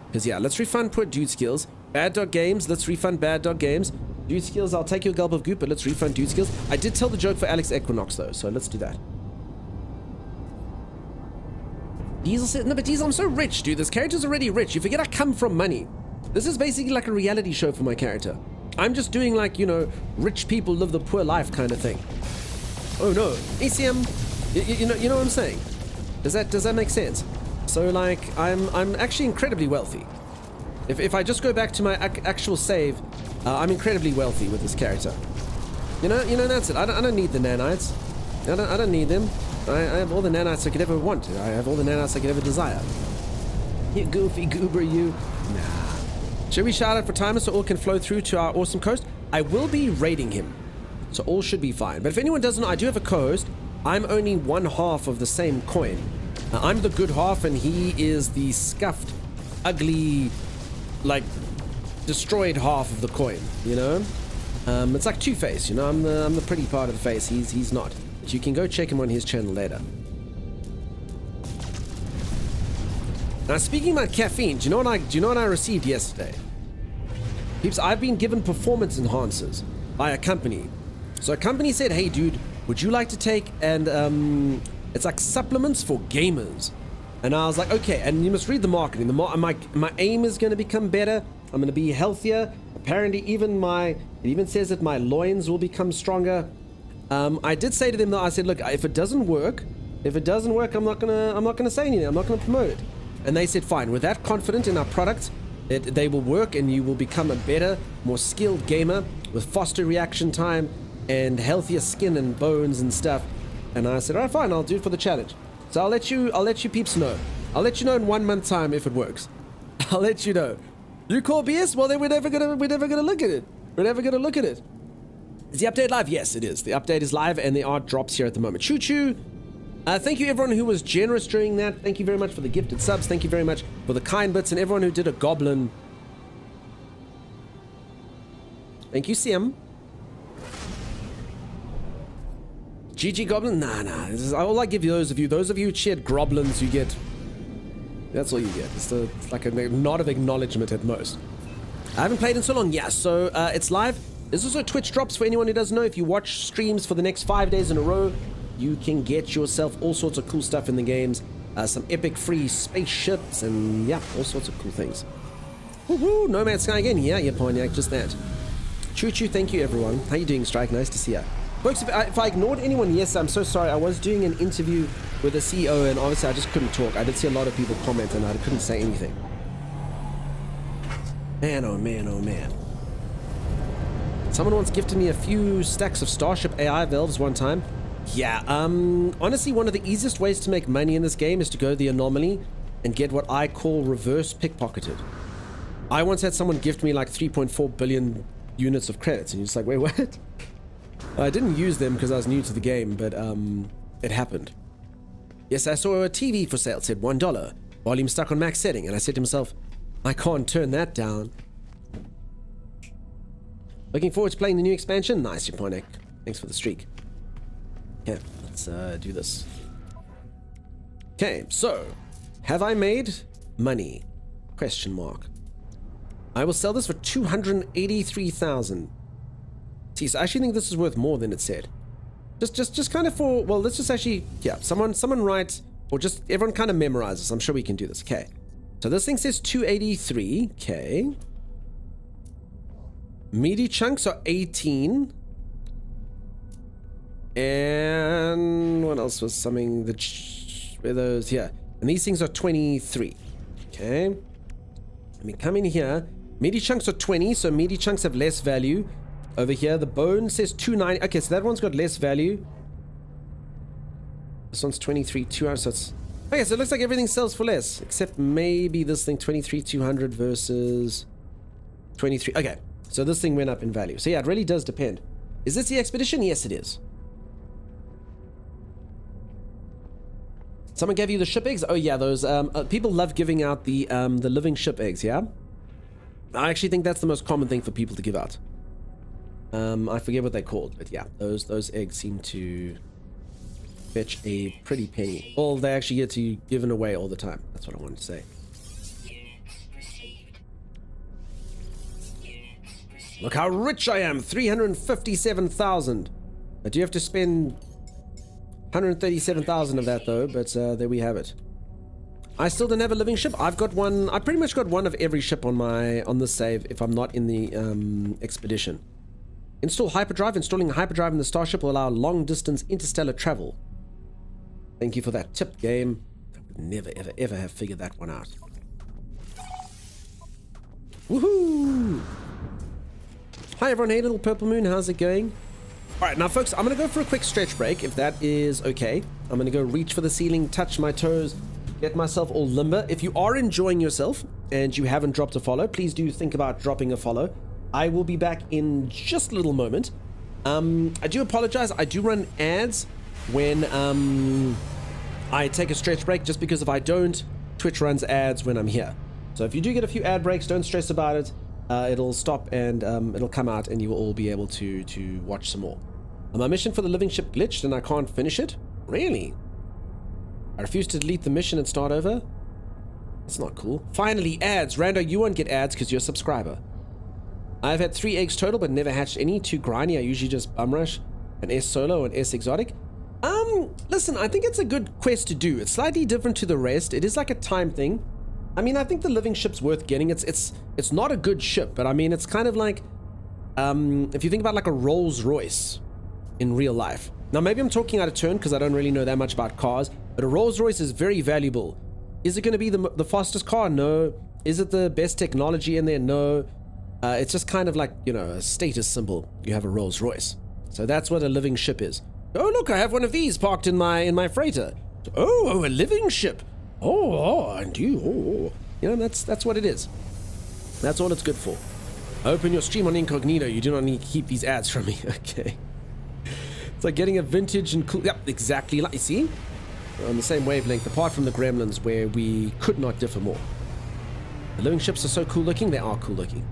Because yeah, let's refund poor Dude Skills. Bad Dog Games, let's refund Bad Dog Games. Dude Skills, I'll take your gulp of goop, but let's refund Dude Skills. I did tell the joke for Alex Equinox though, so let's do that. Diesel said, no, but Diesel, I'm so rich, dude. This character's already rich. You forget I come from money. This is basically like a reality show for my character. I'm just doing like, you know, rich people live the poor life kind of thing. Oh no, ECM, you know what I'm saying? Does that make sense? So like, I'm actually incredibly wealthy. If I just go back to my actual save, I'm incredibly wealthy with this character. You know that's it. I don't need the nanites. I don't need them. I have all the nanites I could ever want. I have all the nanites I could ever desire. You goofy goober, you. Nah. Should we shout out for Timer so all can flow through to our awesome coast? I will be raiding him, so all should be fine. But if anyone doesn't know, I do have a co-host. I'm only one half of the same coin. I'm the good half, and he is the scuffed, ugly, like, destroyed half of the coin, you know? It's like Two-Face, you know? I'm the pretty part of the face. He's not. But you can go check him on his channel later. Now, speaking about caffeine, do you know what I received yesterday? Peeps, I've been given performance enhancers by a company. So a company said, hey dude, would you like to take, and it's like supplements for gamers. And I was like, okay, and you must read the marketing. My aim is going to become better. I'm going to be healthier. Apparently, it even says that my loins will become stronger. I did say to them though, I said, look, if it doesn't work, I'm not gonna say anything. I'm not gonna promote it. And they said, fine. We're that confident in our product that they will work, and you will become a better, more skilled gamer with faster reaction time and healthier skin and bones and stuff. And I said, all right, fine. I'll do it for the challenge. So I'll let you peeps know. I'll let you know in 1 month's time if it works. I'll let you know. You call BS? Well, then we're never gonna look at it. We're never gonna look at it. Is the update live? Yes, it is. The update is live, and there are drops here at the moment. Choo choo. Thank you everyone who was generous during that. Thank you very much for the gifted subs. Thank you very much for the kind bits, and everyone who did a goblin. Thank you, Sim. GG Goblin? Nah. This is all I give you, those of you who shared Groblins, you get. That's all you get. It's like a nod of acknowledgement at most. I haven't played in so long. Yeah, so it's live. There's also Twitch drops for anyone who doesn't know. If you watch streams for the next 5 days in a row, you can get yourself all sorts of cool stuff in the games. Some epic free spaceships and yeah, all sorts of cool things. Woohoo! No Man's Sky again. Yeah, Ponyak, just that. Choo choo, thank you everyone. How you doing, Strike? Nice to see ya. Folks, if I ignored anyone, yes, I'm so sorry. I was doing an interview with the CEO and obviously I just couldn't talk. I did see a lot of people comment and I couldn't say anything. Man, oh man, oh man. Someone once gifted me a few stacks of Starship AI valves one time. Yeah, honestly, one of the easiest ways to make money in this game is to go the anomaly and get what I call reverse pickpocketed. I once had someone gift me like 3.4 billion units of credits and you're just like, wait, what? I didn't use them because I was new to the game, but it happened. Yes, I saw a TV for sale. It said $1. Volume stuck on max setting, and I said to myself, I can't turn that down. Looking forward to playing the new expansion. Nice, Japonik. Thanks for the streak. Okay, let's do this. Okay, so have I made money? Question mark. I will sell this for 283,000. See, so I actually think this is worth more than it said. Just kind of for, well, let's just actually, yeah, someone write, or just everyone kind of memorizes. I'm sure we can do this. Okay. So this thing says 283. Okay. Meaty chunks are 18. And what else was something that, where those, yeah. And these things are 23. Okay. Let me come in here. Meaty chunks are 20, so meaty chunks have less value. Over here, the bone says 290. Okay, so that one's got less value. This one's 23, 200. So it's okay. So it looks like everything sells for less, except maybe this thing 23, 200 versus 23. Okay, so this thing went up in value. So yeah, it really does depend. Is this the expedition? Yes, it is. Someone gave you the ship eggs. Oh yeah, those people love giving out the living ship eggs. Yeah, I actually think that's the most common thing for people to give out. I forget what they're called, but yeah, those eggs seem to fetch a pretty penny. Well, they actually get to given away all the time. That's what I wanted to say. Look how rich I am! 357,000. I do have to spend 137,000 of that though, but there we have it. I still don't have a living ship. I've got one. I pretty much got one of every ship on the save if I'm not in the expedition. Install hyperdrive. Installing a hyperdrive in the Starship will allow long-distance interstellar travel. Thank you for that tip, game. I would never, ever, ever have figured that one out. Woohoo! Hi, everyone. Hey, little Purple Moon. How's it going? All right, now, folks, I'm going to go for a quick stretch break, if that is okay. I'm going to go reach for the ceiling, touch my toes, get myself all limber. If you are enjoying yourself and you haven't dropped a follow, please do think about dropping a follow. I will be back in just a little moment. I do apologize. I do run ads when I take a stretch break, just because if I don't, Twitch runs ads when I'm here. So if you do get a few ad breaks, don't stress about it. It'll stop and it'll come out and you will all be able to watch some more. My mission for the living ship glitched and I can't finish it? Really? I refuse to delete the mission and start over? That's not cool. Finally, ads. Rando, you won't get ads because you're a subscriber. I've had 3 eggs total, but never hatched any. Too grindy. I usually just bum rush. An S solo, an S exotic. Listen, I think it's a good quest to do. It's slightly different to the rest. It is like a time thing. I mean, I think the living ship's worth getting. It's not a good ship, but I mean, it's kind of like, if you think about like a Rolls Royce in real life. Now, maybe I'm talking out of turn because I don't really know that much about cars, but a Rolls Royce is very valuable. Is it going to be the fastest car? No. Is it the best technology in there? No. It's just kind of like, you know, a status symbol. You have a Rolls Royce. So that's what a living ship is. Oh, look, I have one of these parked in my freighter. Oh, a living ship. And you, you know, that's what it is. That's all it's good for. Open your stream on incognito. You do not need to keep these ads from me. Okay. It's like getting a vintage and cool. Yep, exactly like, you see? We're on the same wavelength, apart from the Gremlins, where we could not differ more. The living ships are so cool looking, they are cool looking.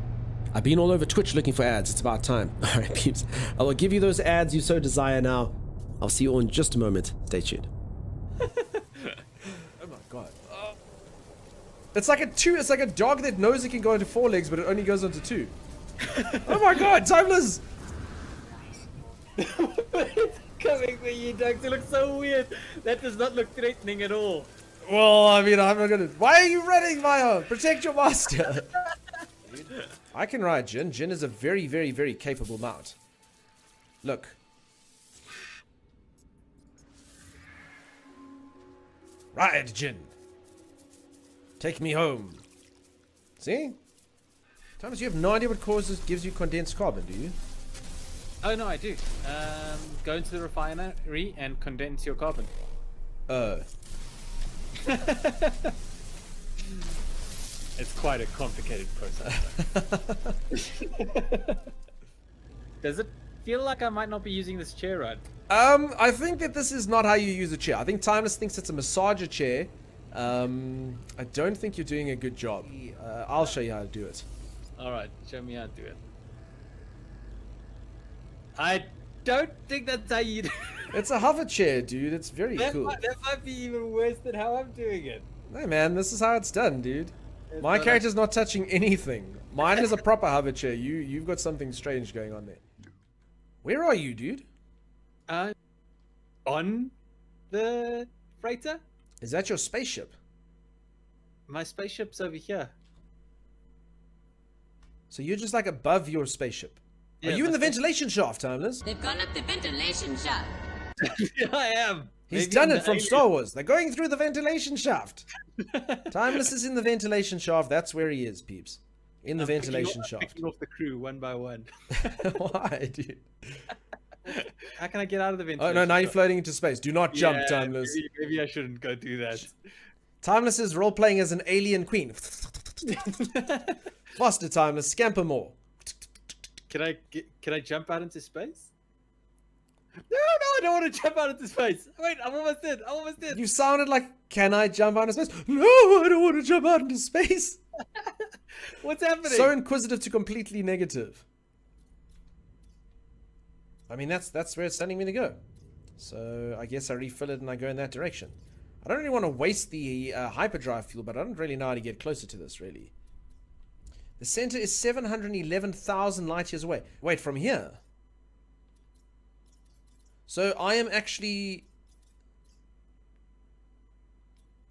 I've been all over Twitch looking for ads. It's about time. Alright, peeps. I will give you those ads you so desire now. I'll see you all in just a moment. Stay tuned. Oh my god. It's like a dog that knows it can go into 4 legs, but it only goes into 2. Oh my god, Timeless! It's coming for you, Doug. It looks so weird. That does not look threatening at all. Well, I mean, I'm not gonna. Why are you running, Maya? Protect your master. I can ride Jin. Jin is a very, very, very capable mount. Look. Ride, Jin. Take me home. See? Thomas, you have no idea what gives you condensed carbon, do you? Oh no, I do. Go into the refinery and condense your carbon. It's quite a complicated process. Does it feel like I might not be using this chair right? I think that this is not how you use a chair. I think Timeless thinks it's a massager chair. I don't think you're doing a good job. I'll show you how to do it. Alright, show me how to do it. I don't think that's how you do it. It's a hover chair, dude. It's very cool. That might be even worse than how I'm doing it. Hey man, this is how it's done, dude. My character's not touching anything. Mine is a proper hover chair. You've got something strange going on there. Where are you, dude? On the freighter? Is that your spaceship? My spaceship's over here. So you're just like above your spaceship. Yeah, are you in the ventilation shaft, Timeless? They've gone up the ventilation shaft. Yeah, I am. He's Maybe done I'm it the from alien. Star Wars. They're going through the ventilation shaft. Timeless is in the ventilation shaft. That's where he is, peeps. In the ventilation shaft. Picking off the crew one by one. Why, dude? How can I get out of the Oh ventilation? no, now you're shaft? floating into space. Do not jump, Yeah, Timeless. Maybe I shouldn't go do that. Timeless is role-playing as an alien queen. Faster, Timeless. Scamper more. Can I jump out into space? No, I don't want to jump out into space. Wait, I'm almost in. You sounded like, can I jump out into space? No, I don't want to jump out into space. What's happening? So inquisitive to completely negative. I mean, that's where it's telling me to go. So I guess I refill it and I go in that direction. I don't really want to waste the hyperdrive fuel, but I don't really know how to get closer to this, really. The center is 711,000 light years away. Wait, from here? So I am actually...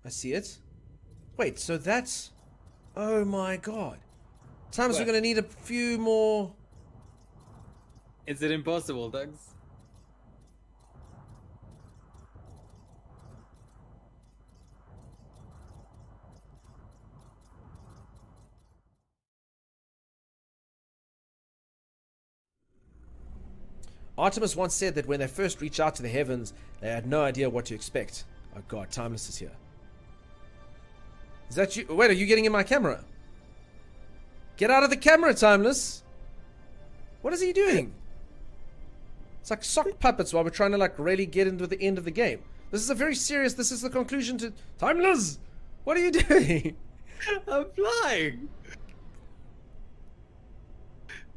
I see it. Wait, so that's... Oh my god. Times we're What? going to need a few more... Is it impossible, Doug's? Artemis once said that when they first reached out to the heavens, they had no idea what to expect. Oh god, Timeless is here. Is that you? Wait, are you getting in my camera? Get out of the camera, Timeless! What is he doing? It's like sock puppets while we're trying to like really get into the end of the game. This is a very serious, this is the conclusion to... Timeless! What are you doing? I'm flying.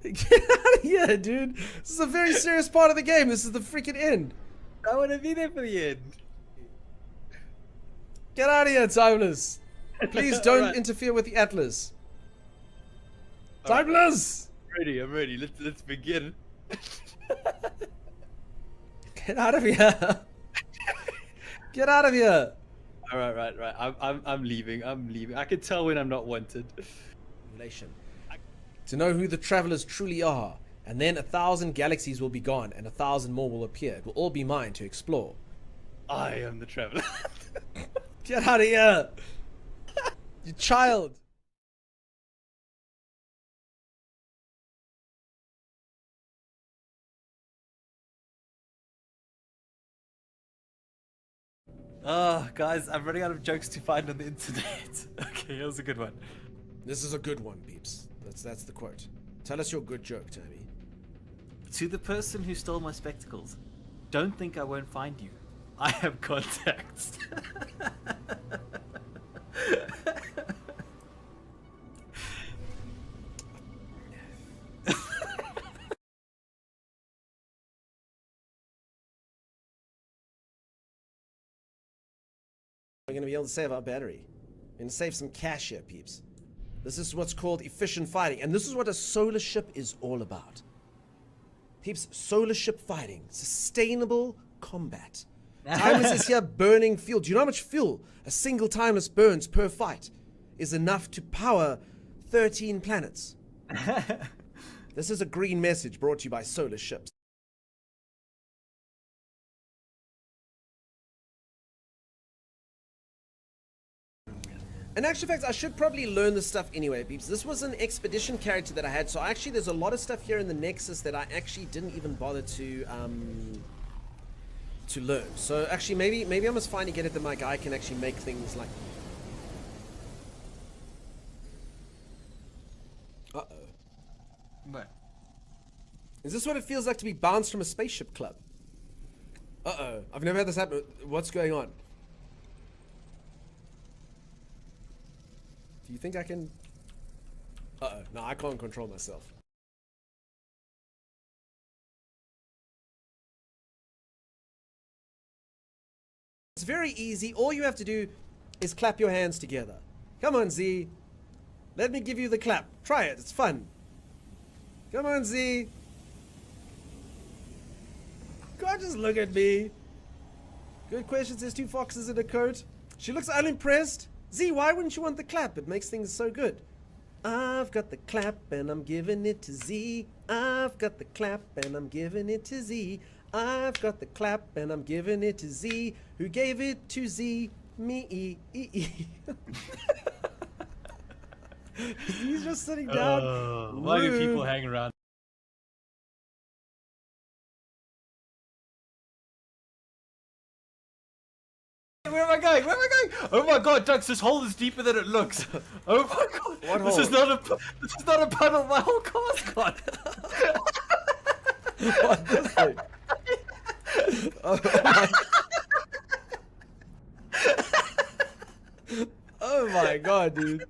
Get out of here, dude! This is a very serious part of the game. This is the freaking end. I want to be there for the end. Get out of here, Timeless! Please don't Alright. interfere with the Atlas. Alright. Timeless! I'm ready. Let's begin. Get out of here. Get out of here. All right, right. I'm leaving. I'm leaving. I can tell when I'm not wanted. Relation. To know who the travelers truly are, and then 1,000 galaxies will be gone, and 1,000 more will appear. It will all be mine to explore. I am the traveler. Get out of here. You child. Guys, I'm running out of jokes to find on the internet. Okay, here's a good one. This is a good one, peeps. That's the quote. Tell us your good joke, Toby. To the person who stole my spectacles, don't think I won't find you. I have contacts. We're going to be able to save our battery. We're going to save some cash here, peeps. This is what's called efficient fighting. And this is what a solar ship is all about. Peeps, solar ship fighting. Sustainable combat. Timeless is here burning fuel. Do you know how much fuel a single Timeless burns per fight? Is enough to power 13 planets. This is a green message brought to you by solar ships. In actual fact, I should probably learn this stuff anyway, peeps. This was an expedition character that I had, so actually there's a lot of stuff here in the Nexus that I actually didn't even bother to learn. So actually maybe I must finally get it that my guy can actually make things like... Uh-oh. What? Is this what it feels like to be bounced from a spaceship club? Uh-oh. I've never had this happen. What's going on? Do you think I can... Uh-oh. No, I can't control myself. It's very easy. All you have to do is clap your hands together. Come on, Z. Let me give you the clap. Try it. It's fun. Come on, Z. God, just look at me. Good questions. There's 2 foxes in a coat. She looks unimpressed. Z, why wouldn't you want the clap? It makes things so good. I've got the clap and I'm giving it to Z. I've got the clap and I'm giving it to Z. I've got the clap and I'm giving it to Z. Who gave it to Z? Me. He's just sitting down. Why do Rude. people hang around? Where am I going? Where am I going? Oh my god, Dux, this hole is deeper than it looks. Oh my god. What this hole? is not a puddle, my whole car's gone. What this thing? Oh my god, dude.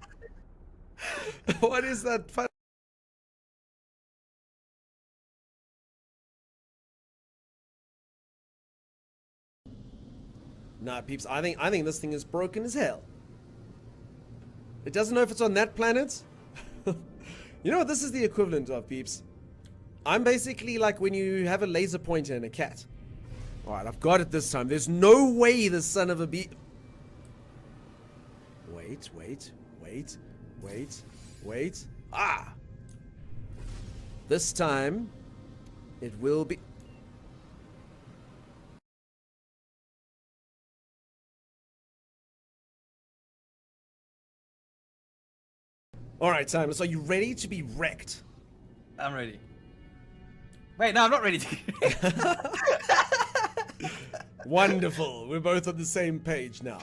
What is that fun? Nah, peeps, I think this thing is broken as hell. It doesn't know if it's on that planet. You know what this is the equivalent of, peeps? I'm basically like when you have a laser pointer and a cat. Alright, I've got it this time. There's no way this son of a bee... Wait. Ah! This time, it will be... Alright, Timeless, are you ready to be wrecked? I'm ready. Wait, no, I'm not ready to. Wonderful. We're both on the same page now.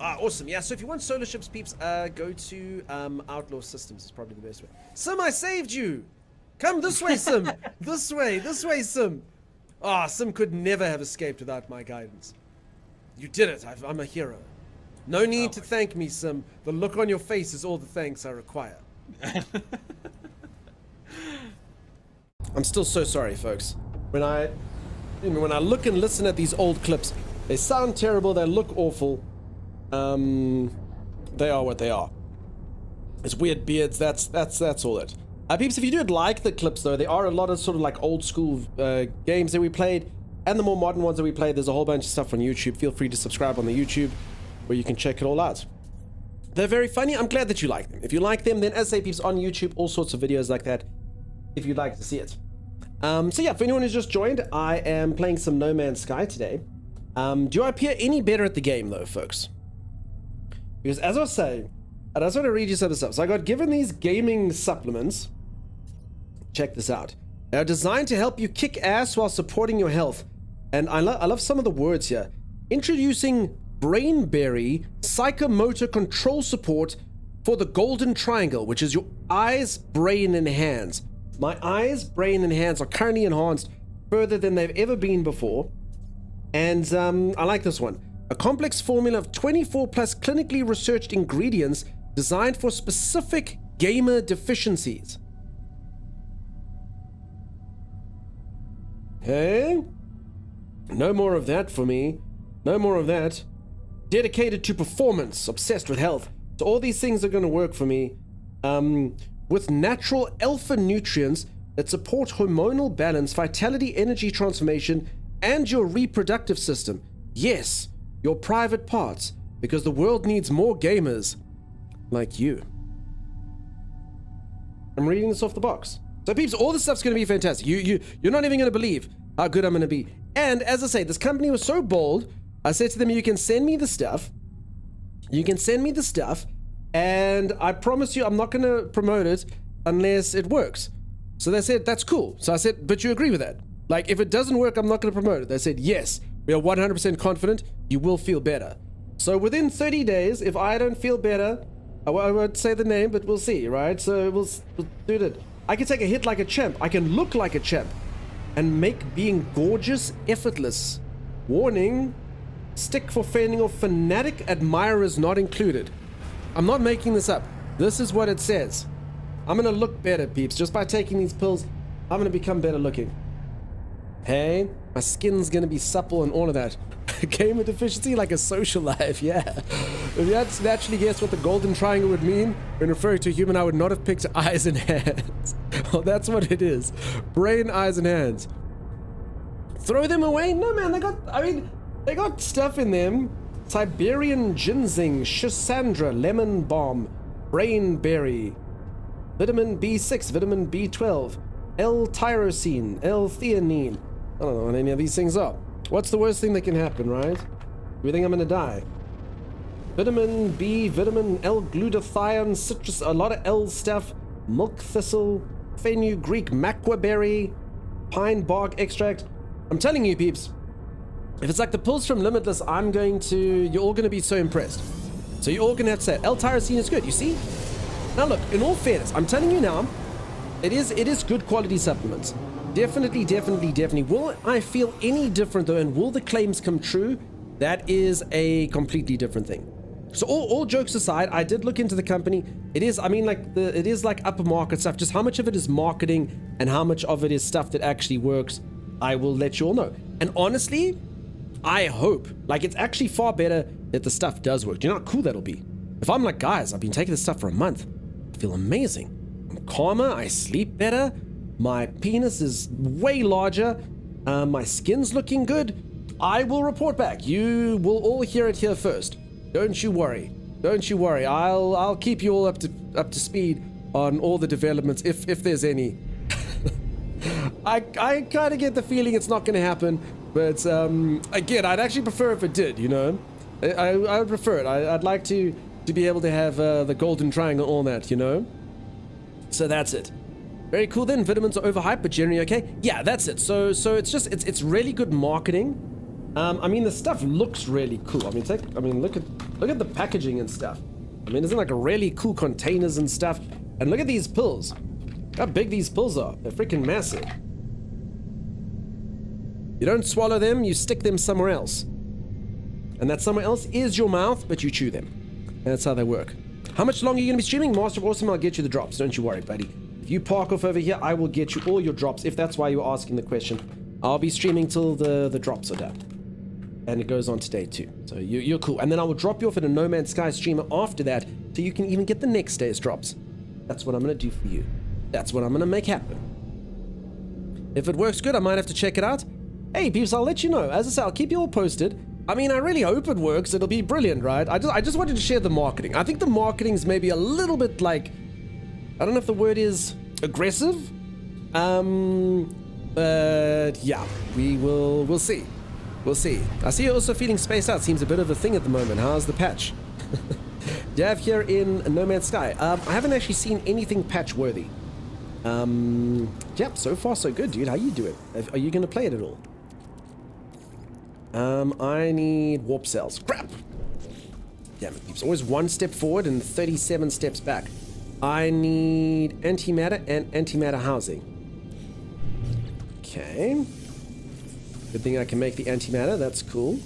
Awesome. Yeah, so if you want solar ships, peeps, go to Outlaw Systems. It's probably the best way. Sim, I saved you! Come this way, Sim! This way, Sim! Sim could never have escaped without my guidance. You did it. I'm a hero. No need to thank me, Sim. The look on your face is all the thanks I require. I'm still so sorry, folks. When I look and listen at these old clips, they sound terrible, they look awful. They are what they are. It's weird beards. That's all it. Peeps, if you did like the clips though, there are a lot of sort of like old school games that we played, and the more modern ones that we played. There's a whole bunch of stuff on YouTube. Feel free to subscribe on the YouTube, where you can check it all out. They're very funny. I'm glad that you like them. If you like them, then as I say, peeps, on YouTube, all sorts of videos like that, if you'd like to see it. So yeah, for anyone who's just joined, I am playing some No Man's Sky today. Do I appear any better at the game though, folks? Because as I was saying, and I just want to read you some of the stuff. So I got given these gaming supplements. Check this out. They are designed to help you kick ass while supporting your health. And I love some of the words here. Introducing Brainberry Psychomotor Control Support for the Golden Triangle, which is your eyes, brain, and hands. My eyes, brain, and hands are currently enhanced further than they've ever been before. And I like this one. A complex formula of 24 plus clinically researched ingredients designed for specific gamer deficiencies. Okay. No more of that for me. No more of that. Dedicated to performance, obsessed with health. So all these things are going to work for me. With natural alpha nutrients that support hormonal balance, vitality, energy transformation, and your reproductive system. Yes, your private parts, because the world needs more gamers like you. I'm reading this off the box. So peeps, all this stuff's going to be fantastic. You're not even going to believe how good I'm going to be. And as I say, this company was so bold. I said to them, you can send me the stuff. You can send me the stuff. And I promise you, I'm not going to promote it unless it works. So they said, that's cool. So I said, but you agree with that? Like, if it doesn't work, I'm not going to promote it. They said, yes, we are 100% confident you will feel better. So within 30 days, if I don't feel better, I won't say the name, but we'll see, right? So we'll do it. I can take a hit like a champ. I can look like a champ and make being gorgeous effortless. Warning, stick for fainting or fanatic admirers not included. I'm not making this up. This is what it says. I'm going to look better, peeps. Just by taking these pills, I'm going to become better looking. Hey, my skin's going to be supple and all of that. Gamer deficiency like a social life, yeah. If you had to naturally guess what the golden triangle would mean when referring to a human, I would not have picked eyes and hands. Well, that's what it is. Brain, eyes, and hands. Throw them away? No, man, they got stuff in them. Siberian ginseng, Schisandra, lemon balm, brainberry, vitamin B6, vitamin B12, L-tyrosine, L-theanine. I don't know what any of these things are. What's the worst thing that can happen, right? You think I'm gonna die? Vitamin B, vitamin L-glutathione, citrus, a lot of L stuff, milk thistle, fenugreek, maquaberry, pine bark extract. I'm telling you, peeps, if it's like the pills from Limitless, you're all gonna be so impressed. So you're all gonna have to say, L-tyrosine is good, you see? Now look, in all fairness, I'm telling you now, it is good quality supplements. Definitely. Will I feel any different though, and will the claims come true? That is a completely different thing. So all jokes aside, I did look into the company. It is like upper market stuff. Just how much of it is marketing and how much of it is stuff that actually works, I will let you all know. And honestly, I hope, like, it's actually far better that the stuff does work. Do you know how cool that'll be? If I'm like, guys, I've been taking this stuff for a month, I feel amazing. I'm calmer, I sleep better, my penis is way larger, my skin's looking good. I will report back. You will all hear it here first. Don't you worry. I'll keep you all up to speed on all the developments if there's any. I kind of get the feeling it's not going to happen, but again, I'd actually prefer if it did. You know, I would prefer it. I'd like to be able to have the golden triangle on that. You know, so that's it. Very cool then. Vitamins are overhyped, but generally okay. Yeah, that's it. So it's really good marketing. I mean, the stuff looks really cool. I mean, look at the packaging and stuff. I mean, isn't like a really cool containers and stuff. And look at these pills. How big these pills are. They're freaking massive. You don't swallow them, you stick them somewhere else. And that somewhere else is your mouth, but you chew them. And that's how they work. How much longer are you going to be streaming? Master of Awesome, I'll get you the drops. Don't you worry, buddy. If you park off over here, I will get you all your drops, if that's why you're asking the question. I'll be streaming till the drops are done. And it goes on today too. So you're cool. And then I will drop you off in a No Man's Sky streamer after that so you can even get the next day's drops. That's what I'm going to do for you. That's what I'm going to make happen. If it works good, I might have to check it out. Hey, peeps, I'll let you know. As I say, I'll keep you all posted. I mean, I really hope it works. It'll be brilliant, right? I just wanted to share the marketing. I think the marketing's maybe a little bit like, I don't know if the word is aggressive. But yeah, we'll see. We'll see. I see you're also feeling spaced out. Seems a bit of a thing at the moment. How's the patch? Do you have here in No Man's Sky? I haven't actually seen anything patch worthy. Yep, so far so good, dude. How you doing? Are you gonna play it at all? I need warp cells. Crap! Damn it, it's always one step forward and 37 steps back. I need antimatter and antimatter housing. Okay. Good thing I can make the antimatter. That's cool.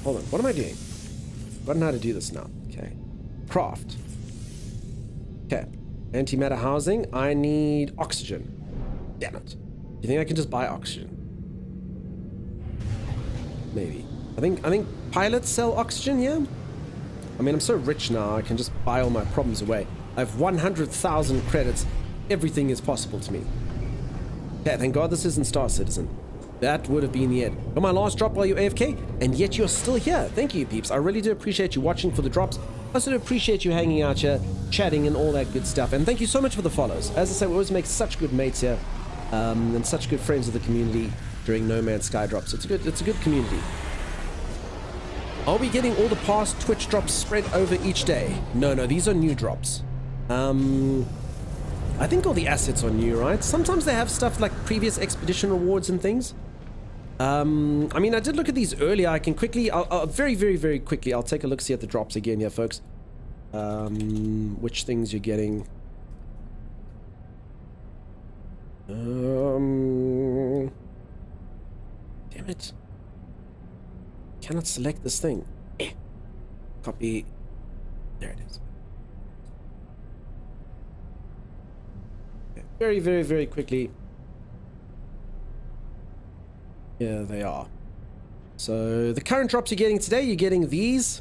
Hold on. What am I doing? I've forgotten how to do this now. Okay. Craft. Okay. Antimatter housing. I need oxygen. Damn it. Do you think I can just buy oxygen? Maybe. I think pilots sell oxygen here. I mean, I'm so rich now, I can just buy all my problems away. I have 100,000 credits. Everything is possible to me. Okay, thank God this isn't Star Citizen. That would have been the end. Got my last drop while you're AFK, and yet you're still here. Thank you, peeps. I really do appreciate you watching for the drops. I also do appreciate you hanging out here, chatting and all that good stuff. And thank you so much for the follows. As I say, we always make such good mates here, and such good friends of the community during No Man's Sky drops. It's a good community. Are we getting all the past Twitch drops spread over each day? No, these are new drops. I think all the assets are new, right? Sometimes they have stuff like previous expedition rewards and things. I mean, I did look at these earlier. I can quickly, I'll very, very, very quickly, I'll take a look, see at the drops again here, folks. Which things you're getting. Damn it. Cannot select this thing. Copy. There it is. Okay. Very, very, very quickly. Yeah, they are. So the current drops you're getting today, you're getting these.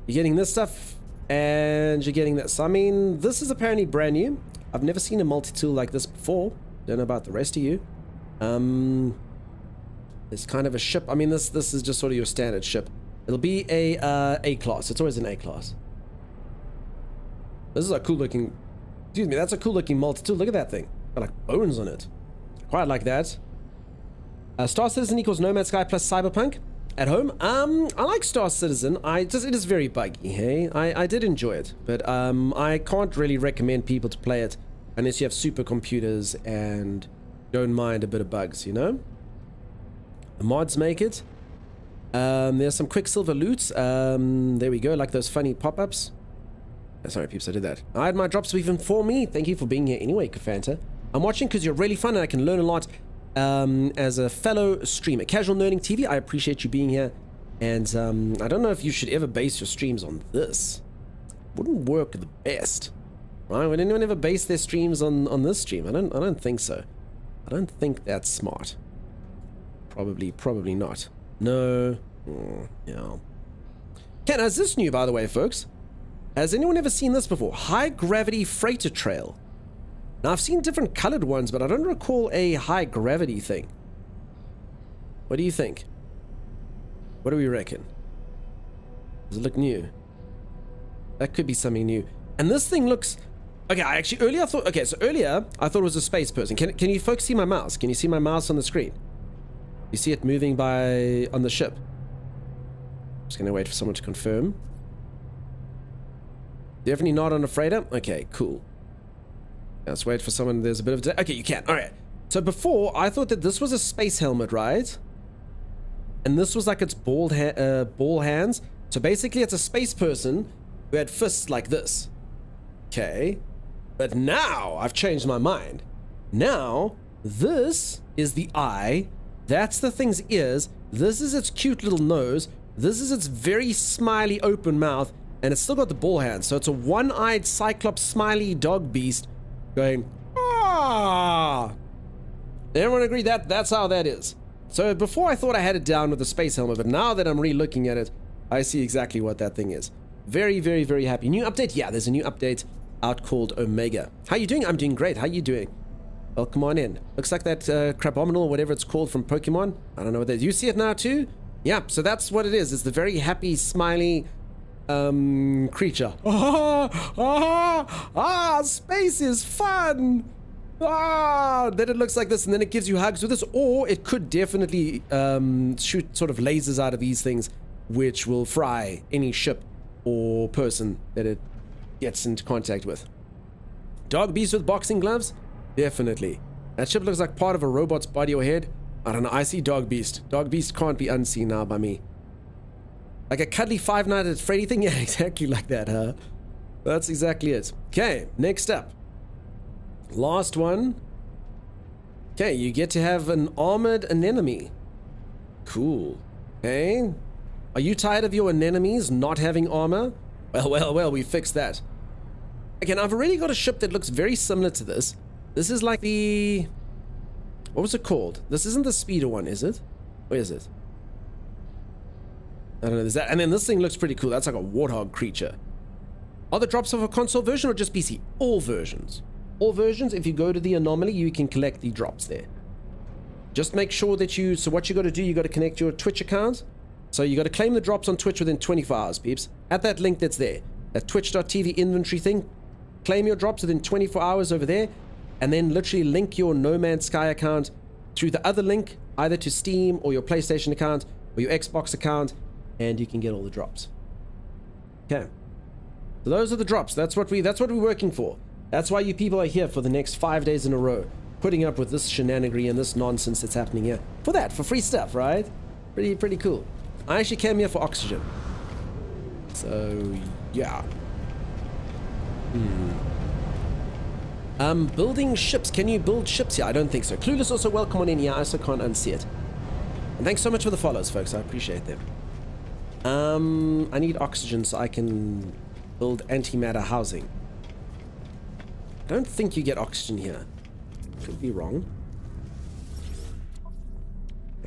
You're getting this stuff. And you're getting this. I mean, this is apparently brand new. I've never seen a multi-tool like this before. Don't know about the rest of you. It's kind of a ship. I mean, this is just sort of your standard ship. It'll be a A-class. It's always an A-class. This is a cool looking... Excuse me, that's a cool looking multi-tool. Look at that thing. Got like bones on it. Quite like that. Star Citizen equals No Man's Sky plus Cyberpunk at home. I like Star Citizen. It is very buggy, hey? I did enjoy it, but I can't really recommend people to play it unless you have supercomputers and don't mind a bit of bugs, you know? The mods make it. There's some Quicksilver loot. There we go, like those funny pop-ups. Sorry, peeps, I did that. I had my drops even for me. Thank you for being here anyway, Kafanta. I'm watching because you're really fun and I can learn a lot as a fellow streamer. Casual Nerding TV, I appreciate you being here. And I don't know if you should ever base your streams on this. Wouldn't work the best. Right? Would anyone ever base their streams on this stream? I don't think so. I don't think that's smart. Probably not. No. Yeah. Ken, is this new, by the way, folks? Has anyone ever seen this before? High gravity freighter trail. Now, I've seen different colored ones, but I don't recall a high gravity thing. What do you think? What do we reckon? Does it look new? That could be something new. And this thing looks... Okay, earlier I thought it was a space person. Can you folks see my mouse? Can you see my mouse on the screen? You see it moving on the ship. Just gonna wait for someone to confirm. Definitely not on a freighter? Okay, cool. Let's wait for someone. There's a bit of... Okay, you can. Alright. So before, I thought that this was a space helmet, right? And this was like its ball hands. So basically, it's a space person who had fists like this. Okay. But now, I've changed my mind. Now, this is the eye. That's the thing's ears. This is its cute little nose. This is its very smiley open mouth. And it's still got the ball hands. So it's a one-eyed cyclops smiley dog beast going, ah! Everyone agree that's how that is. So before I thought I had it down with the space helmet, but now that I'm re-looking at it, I see exactly what that thing is. Very, very, very happy. New update? Yeah, there's a new update out called Omega. How you doing? I'm doing great. How you doing? Welcome on in. Looks like that Crabominal, whatever it's called from Pokemon. I don't know what that is. You see it now too? Yeah, so that's what it is. It's the very happy, smiley creature. Space is fun. Then it looks like this, and then it gives you hugs with this, or it could definitely shoot sort of lasers out of these things, which will fry any ship or person that it gets into contact with. Dog beast with boxing gloves? Definitely. That ship looks like part of a robot's body or head. I don't know. I see Dog Beast. Dog Beast can't be unseen now by me. Like a cuddly Five Nights at Freddy thing? Yeah, exactly like that, huh? That's exactly it. Okay, next up. Last one. Okay, you get to have an armored anemone. Cool. Okay. Are you tired of your anemones not having armor? Well, we fixed that. Again, I've already got a ship that looks very similar to this. This is like the... What was it called? This isn't the speeder one, is it? Where is it? I don't know, there's that. And then this thing looks pretty cool. That's like a warthog creature. Are the drops of a console version or just PC? All versions. All versions, if you go to the anomaly, you can collect the drops there. Just make sure that you... So what you got to do, you got to connect your Twitch account. So you got to claim the drops on Twitch within 24 hours, peeps. At that link that's there. That twitch.tv inventory thing. Claim your drops within 24 hours over there. And then literally link your No Man's Sky account through the other link, either to Steam or your PlayStation account or your Xbox account, and you can get all the drops. Okay. So those are the drops. That's what we're working for. That's why you people are here for the next 5 days in a row, putting up with this shenanigery and this nonsense that's happening here. For that, for free stuff, right? Pretty cool. I actually came here for oxygen. So, yeah. Building ships. Can you build ships here? I don't think so. Clueless also welcome on in. Yeah, I also can't unsee it. And thanks so much for the follows, folks. I appreciate them. I need oxygen so I can build antimatter housing. I don't think you get oxygen here. Could be wrong.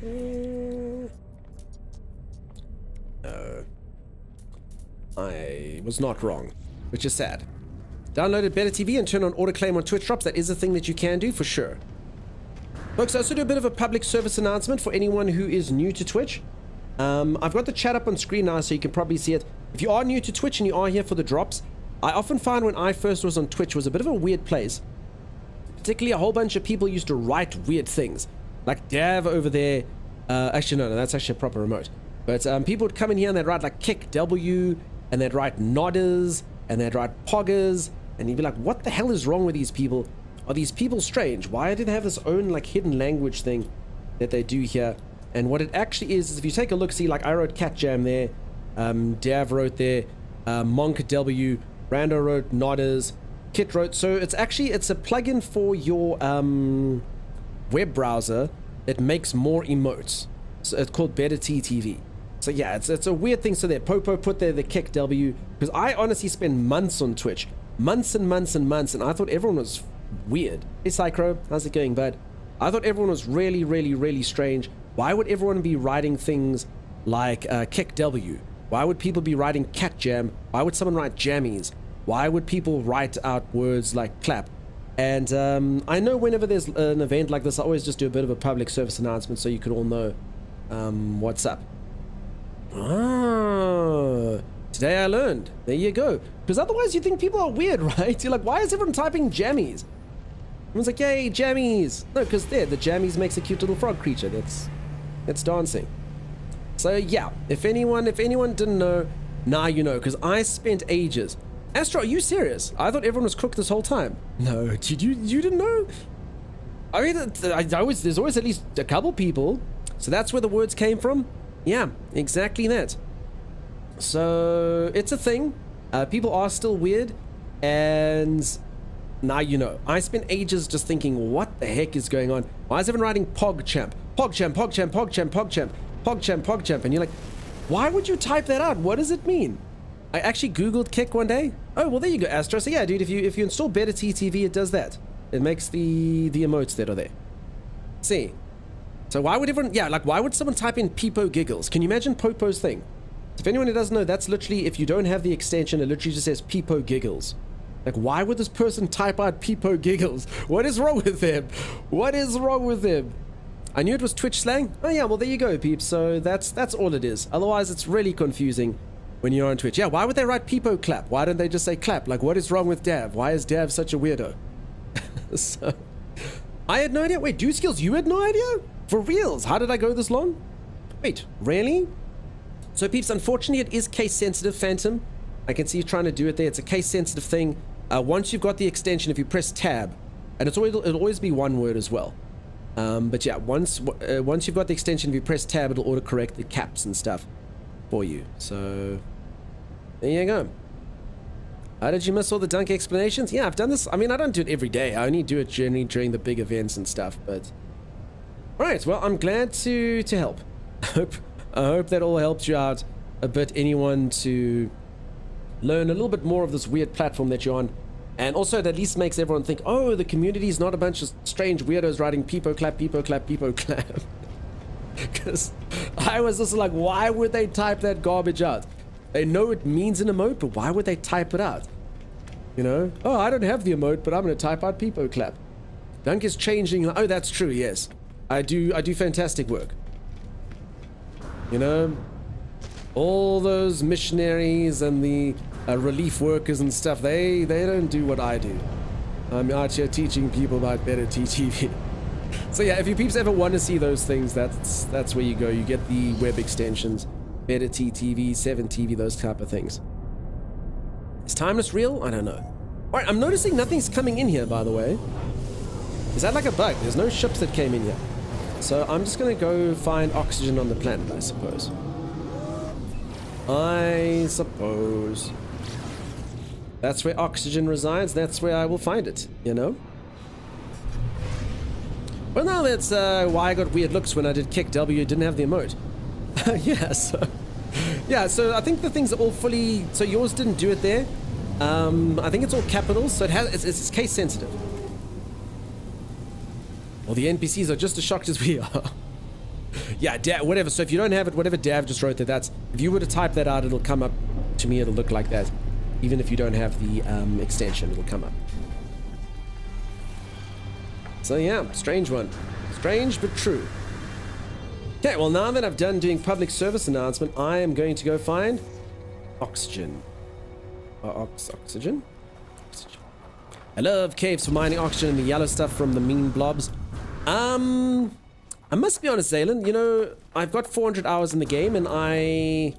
No. I was not wrong, which is sad. Downloaded Better TV and turn on autoclaim on Twitch drops. That is a thing that you can do for sure. Folks, I also do a bit of a public service announcement for anyone who is new to Twitch. I've got the chat up on screen now, so you can probably see it. If you are new to Twitch and you are here for the drops, I often found when I first was on Twitch was a bit of a weird place. Particularly a whole bunch of people used to write weird things. Like Dav over there. Actually, no, that's actually a proper remote. But people would come in here and they'd write like kick W, and they'd write nodders, and they'd write poggers. And you'd be like, what the hell is wrong with these people? Are these people strange? Why do they have this own like hidden language thing that they do here? And what it actually is if you take a look, see, like I wrote Cat Jam there, Dav wrote there, Monk W, Rando wrote Nodders, Kit wrote. So it's a plugin for your web browser that makes more emotes. So it's called Better TV. So yeah, it's a weird thing. So there, Popo put there the Kick W, because I honestly spent months on Twitch. Months and months and months, and I thought everyone was weird. Hey Psychro, how's it going, bud? I thought everyone was really, really, really strange. Why would everyone be writing things like Kick W? Why would people be writing Cat Jam? Why would someone write Jammies? Why would people write out words like clap? And I know whenever there's an event like this, I always just do a bit of a public service announcement so you can all know what's up. Today I learned. There you go. Because otherwise you think people are weird, right? You're like, why is everyone typing jammies? Everyone's like, yay, jammies. No, because there, the jammies makes a cute little frog creature that's dancing. So yeah, if anyone didn't know, now you know, because I spent ages. Astro, are you serious? I thought everyone was cooked this whole time. No, did you didn't know? I mean, there's always at least a couple people. So that's where the words came from. Yeah, exactly that. So it's a thing. People are still weird, and now you know. I spent ages just thinking, what the heck is going on? Why is everyone writing PogChamp? PogChamp, PogChamp, PogChamp, PogChamp, PogChamp, PogChamp, and you're like, why would you type that out? What does it mean? I actually Googled Kick one day. Oh, well, there you go, Astro. So yeah, dude, if you install Better TV, it does that. It makes the emotes that are there. See? So why would everyone, yeah, like why would someone type in Peepo Giggles? Can you imagine Popo's thing? If anyone who doesn't know, that's literally, if you don't have the extension, it literally just says Peepo Giggles. Like, why would this person type out Peepo Giggles? What is wrong with them? What is wrong with them? I knew it was Twitch slang. Oh yeah, well there you go, peeps. So that's all it is. Otherwise, it's really confusing when you're on Twitch. Yeah, why would they write Peepo clap? Why don't they just say clap? Like, what is wrong with Dav? Why is Dav such a weirdo? So, I had no idea. Wait, Dude Skills, you had no idea? For reals? How did I go this long? Wait, really? So peeps, unfortunately, it is case sensitive, Phantom. I can see you trying to do it there. It's a case sensitive thing. Once you've got the extension, if you press tab, and it'll always be one word as well. But yeah, once you've got the extension, if you press tab, it'll autocorrect the caps and stuff for you. So there you go. How did you miss all the dunk explanations? Yeah, I've done this. I mean, I don't do it every day. I only do it generally during the big events and stuff. But all right, well, I'm glad to help. I hope that all helped you out a bit. Anyone to learn a little bit more of this weird platform that you're on. And also, it at least makes everyone think, oh, the community is not a bunch of strange weirdos writing Peepo clap, Peepo clap, Peepo clap. Because I was just like, why would they type that garbage out? They know it means an emote, but why would they type it out? You know? Oh, I don't have the emote, but I'm going to type out Peepo clap. Dunk is changing. Oh, that's true, yes. I do fantastic work. You know? All those missionaries and the relief workers and stuff, they don't do what I do. I'm out here teaching people about better TTV. So yeah, if you peeps ever want to see those things, that's where you go. You get the web extensions, better TTV, 7TV, those type of things. Is Timeless real? I don't know. All right, I'm noticing nothing's coming in here, by the way. Is that like a bug? There's no ships that came in here. So I'm just gonna go find oxygen on the planet, I suppose. That's where oxygen resides. That's where I will find it, you know? Well, now that's why I got weird looks when I did kick W, didn't have the emote. Yeah, so I think the things are all fully... So yours didn't do it there. I think it's all capitals, so it's case sensitive. Well, the NPCs are just as shocked as we are. Yeah, whatever. So if you don't have it, whatever Dav just wrote that's... If you were to type that out, it'll come up. To me, it'll look like that. Even if you don't have the extension, it'll come up. So yeah, strange one. Strange, but true. Okay, well now that I've done doing public service announcement, I am going to go find oxygen. Oxygen? Oxygen. I love caves for mining oxygen and the yellow stuff from the mean blobs. I must be honest, Zaylen, you know, I've got 400 hours in the game and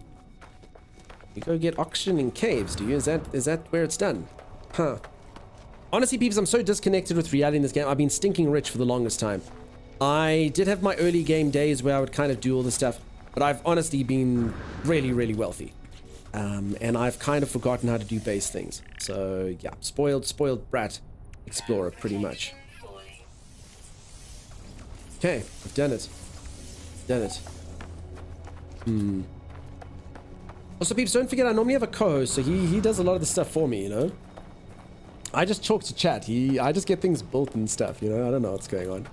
you go get oxygen in caves, do you? Is that where it's done? Huh. Honestly, peeps, I'm so disconnected with reality in this game. I've been stinking rich for the longest time. I did have my early game days where I would kind of do all this stuff, but I've honestly been really, really wealthy. And I've kind of forgotten how to do base things. So, yeah, spoiled brat explorer, pretty much. Okay, I've done it. Also, peeps, don't forget I normally have a co-host, so he does a lot of the stuff for me, you know? I just talk to chat. I just get things built and stuff, you know? I don't know what's going on.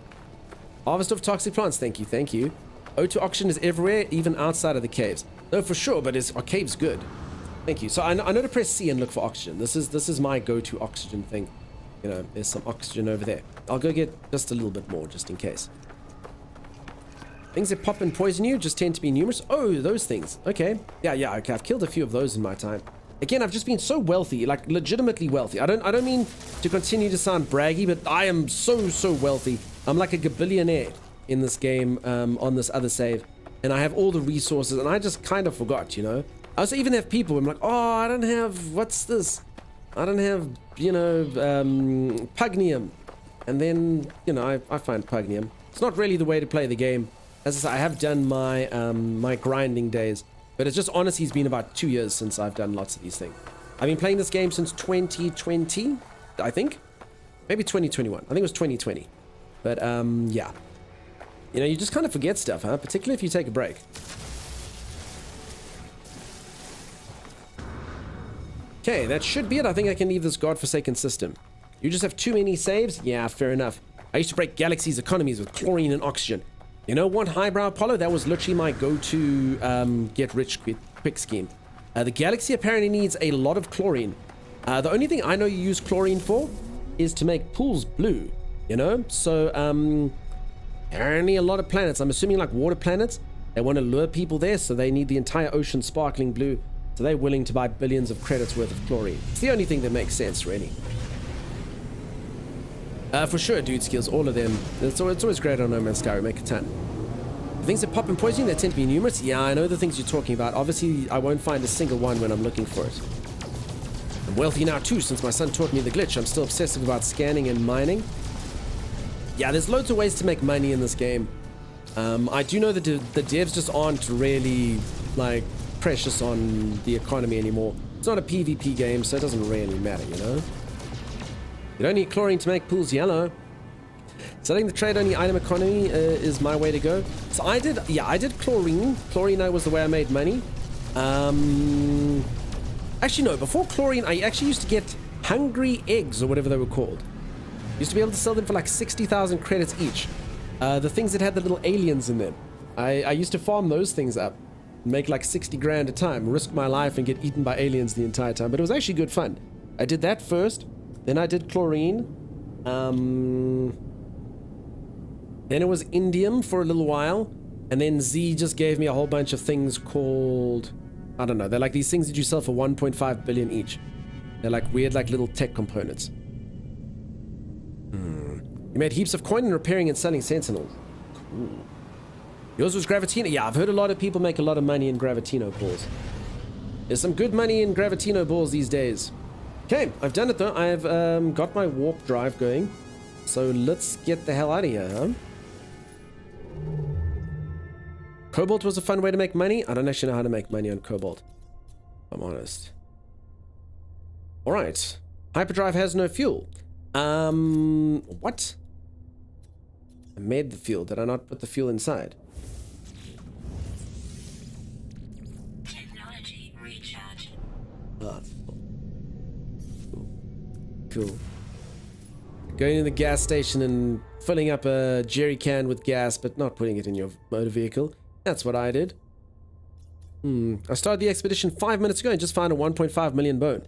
Harvest of toxic plants, thank you. O2 oxygen is everywhere, even outside of the caves. No, for sure, but are caves good? Thank you. So I know to press C and look for oxygen. This is my go-to oxygen thing. You know, there's some oxygen over there. I'll go get just a little bit more, just in case. Things that pop and poison you just tend to be numerous. Oh, those things. Okay. Yeah, okay. I've killed a few of those in my time. Again, I've just been so wealthy, like legitimately wealthy. I don't mean to continue to sound braggy, but I am so wealthy. I'm like a gabillionaire in this game, on this other save. And I have all the resources, and I just kind of forgot, you know? I also even have people who I'm like, oh, I don't have, what's this? I don't have, you know, Pugnium. And then, you know, I find Pugnium. It's not really the way to play the game. As I say, I have done my my grinding days, but it's just honestly, it's been about 2 years since I've done lots of these things. I've been playing this game since 2020, I think. Maybe 2021. I think it was 2020. But, yeah. You know, you just kind of forget stuff, huh? Particularly if you take a break. Okay, that should be it. I think I can leave this godforsaken system. You just have too many saves? Yeah, fair enough. I used to break galaxies' economies with chlorine and oxygen. You know what, Highbrow Apollo? That was literally my go-to get rich quick scheme. The galaxy apparently needs a lot of chlorine. The only thing I know you use chlorine for is to make pools blue, you know? So, apparently a lot of planets, I'm assuming like water planets, they want to lure people there, so they need the entire ocean sparkling blue. So they're willing to buy billions of credits worth of chlorine. It's the only thing that makes sense, really. For sure, dude skills, all of them. It's always great on No Man's Sky, we make a ton. The things that pop in poisoning, they tend to be numerous. Yeah, I know the things you're talking about. Obviously, I won't find a single one when I'm looking for it. I'm wealthy now too, since my son taught me the glitch. I'm still obsessive about scanning and mining. Yeah, there's loads of ways to make money in this game. I do know that the devs just aren't really, like, precious on the economy anymore. It's not a PvP game, so it doesn't really matter, you know? You don't need chlorine to make pools yellow. Selling the trade-only item economy is my way to go. So I did chlorine. Chlorine was the way I made money. Actually, no, before chlorine, I actually used to get hungry eggs, or whatever they were called. Used to be able to sell them for like 60,000 credits each. The things that had the little aliens in them. I used to farm those things up. Make like 60 grand a time. Risk my life and get eaten by aliens the entire time. But it was actually good fun. I did that first. Then I did chlorine. Then it was indium for a little while. And then Z just gave me a whole bunch of things called... I don't know. They're like these things that you sell for 1.5 billion each. They're like weird, like little tech components. You made heaps of coin in repairing and selling Sentinels. Cool. Yours was Gravitino. Yeah, I've heard a lot of people make a lot of money in Gravitino balls. There's some good money in Gravitino balls these days. Okay, I've done it though. I've got my warp drive going. So let's get the hell out of here, huh? Cobalt was a fun way to make money. I don't actually know how to make money on Cobalt, if I'm honest. Alright. Hyperdrive has no fuel. What? I made the fuel. Did I not put the fuel inside? Technology recharge. Ah, cool. Going to the gas station and filling up a jerry can with gas, but not putting it in your motor vehicle. That's what I did. I started the expedition 5 minutes ago and just found a 1.5 million bone.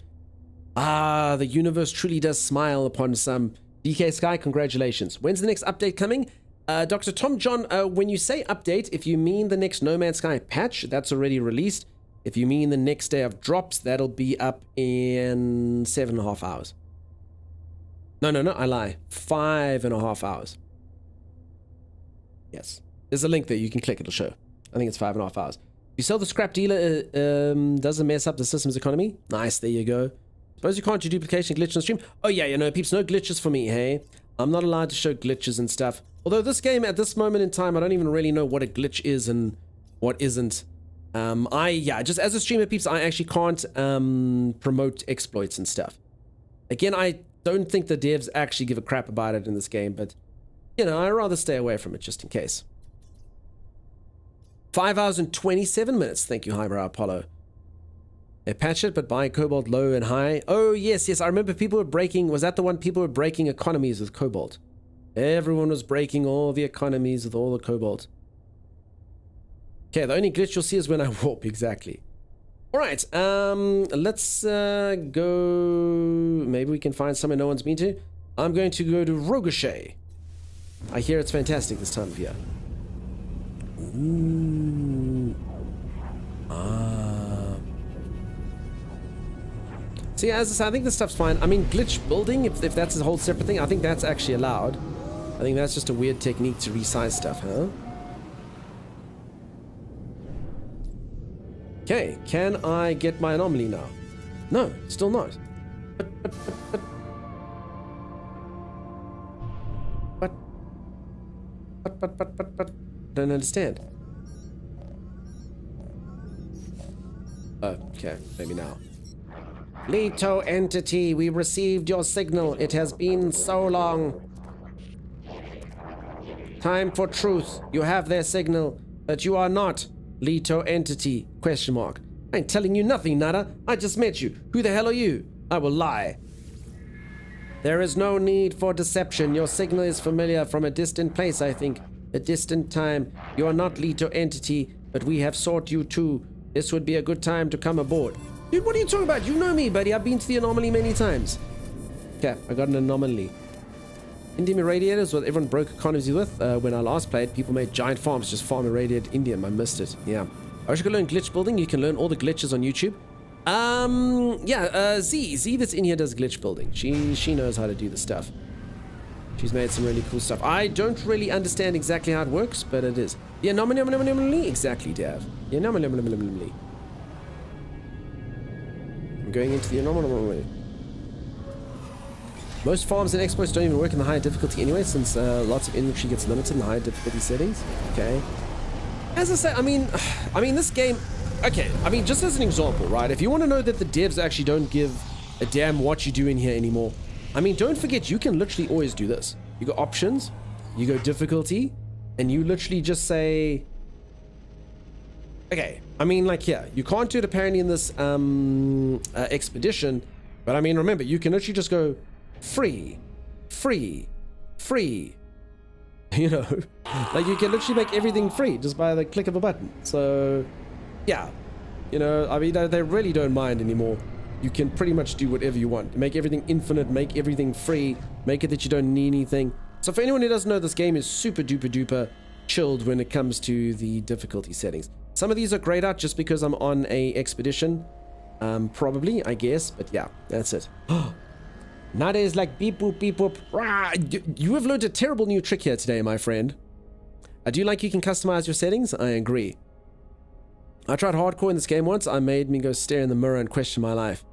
Ah, the universe truly does smile upon some. DK Sky, congratulations. When's the next update coming? Dr. Tom John, when you say update, if you mean the next No Man's Sky patch, that's already released. If you mean the next day of drops, that'll be up in 7.5 hours. No, I lie. 5.5 hours. Yes. There's a link there. You can click. It'll show. I think it's 5.5 hours. You sell the scrap dealer, doesn't mess up the system's economy. Nice. There you go. Suppose you can't do duplication glitch on stream. Oh yeah, you know, peeps, no glitches for me, hey? I'm not allowed to show glitches and stuff. Although this game, at this moment in time, I don't even really know what a glitch is and what isn't. Just as a streamer, peeps, I actually can't promote exploits and stuff. Again, I don't think the devs actually give a crap about it in this game, but, you know, I'd rather stay away from it just in case. 5 hours and 27 minutes. Thank you, Highbrow Apollo. They patched it, but buy Cobalt low and high. Oh, yes. I remember people were breaking... Was that the one people were breaking economies with Cobalt? Everyone was breaking all the economies with all the Cobalt. Okay, the only glitch you'll see is when I warp, exactly. Alright, let's go... Maybe we can find somewhere no one's been to. I'm going to go to Rogoshay. I hear it's fantastic this time of year. Ooh. See, as I said, I think this stuff's fine. I mean, glitch building, if that's a whole separate thing, I think that's actually allowed. I think that's just a weird technique to resize stuff, huh? Okay, can I get my anomaly now? No, still not. But, don't understand. Oh, okay, maybe now. Leto entity, we received your signal. It has been so long. Time for truth. You have their signal, but you are not Leto entity, question mark. I ain't telling you nothing, Nada. I just met you. Who the hell are you? I will lie. There is no need for deception. Your signal is familiar from a distant place, I think. A distant time. You are not Leto entity, but we have sought you too. This would be a good time to come aboard. Dude, what are you talking about? You know me, buddy. I've been to the anomaly many times. Okay, I got an anomaly. Indium irradiator is what everyone broke economies with. When I last played, people made giant farms just farm irradiated indium. I missed it. Yeah. I wish I could learn glitch building. You can learn all the glitches on YouTube. Z that's in here does glitch building. She knows how to do the stuff. She's made some really cool stuff. I don't really understand exactly how it works, but it is. The anomaly. Exactly, Dav. The anomaly. I'm going into the anomaly. Most farms and exploits don't even work in the higher difficulty anyway, since lots of inventory gets limited in the higher difficulty settings. Okay. As I say, I mean, this game. Okay, I mean, just as an example, right? If you want to know that the devs actually don't give a damn what you do in here anymore, I mean, don't forget you can literally always do this. You go options, you go difficulty, and you literally just say. Okay, I mean, like, yeah, you can't do it apparently in this expedition, but I mean, remember, you can literally just go free. You know, like you can literally make everything free just by the click of a button. So, yeah, you know, I mean, they really don't mind anymore. You can pretty much do whatever you want. Make everything infinite, make everything free, make it that you don't need anything. So for anyone who doesn't know, this game is super duper duper chilled when it comes to the difficulty settings. Some of these are grayed out just because I'm on a expedition, probably, I guess, but yeah, that's it. Nowadays, like beep boop beep boop. Rah, you have learned a terrible new trick here today, my friend. I do like you can customize your settings. I agree. I tried hardcore in this game once. I made me go stare in the mirror and question my life.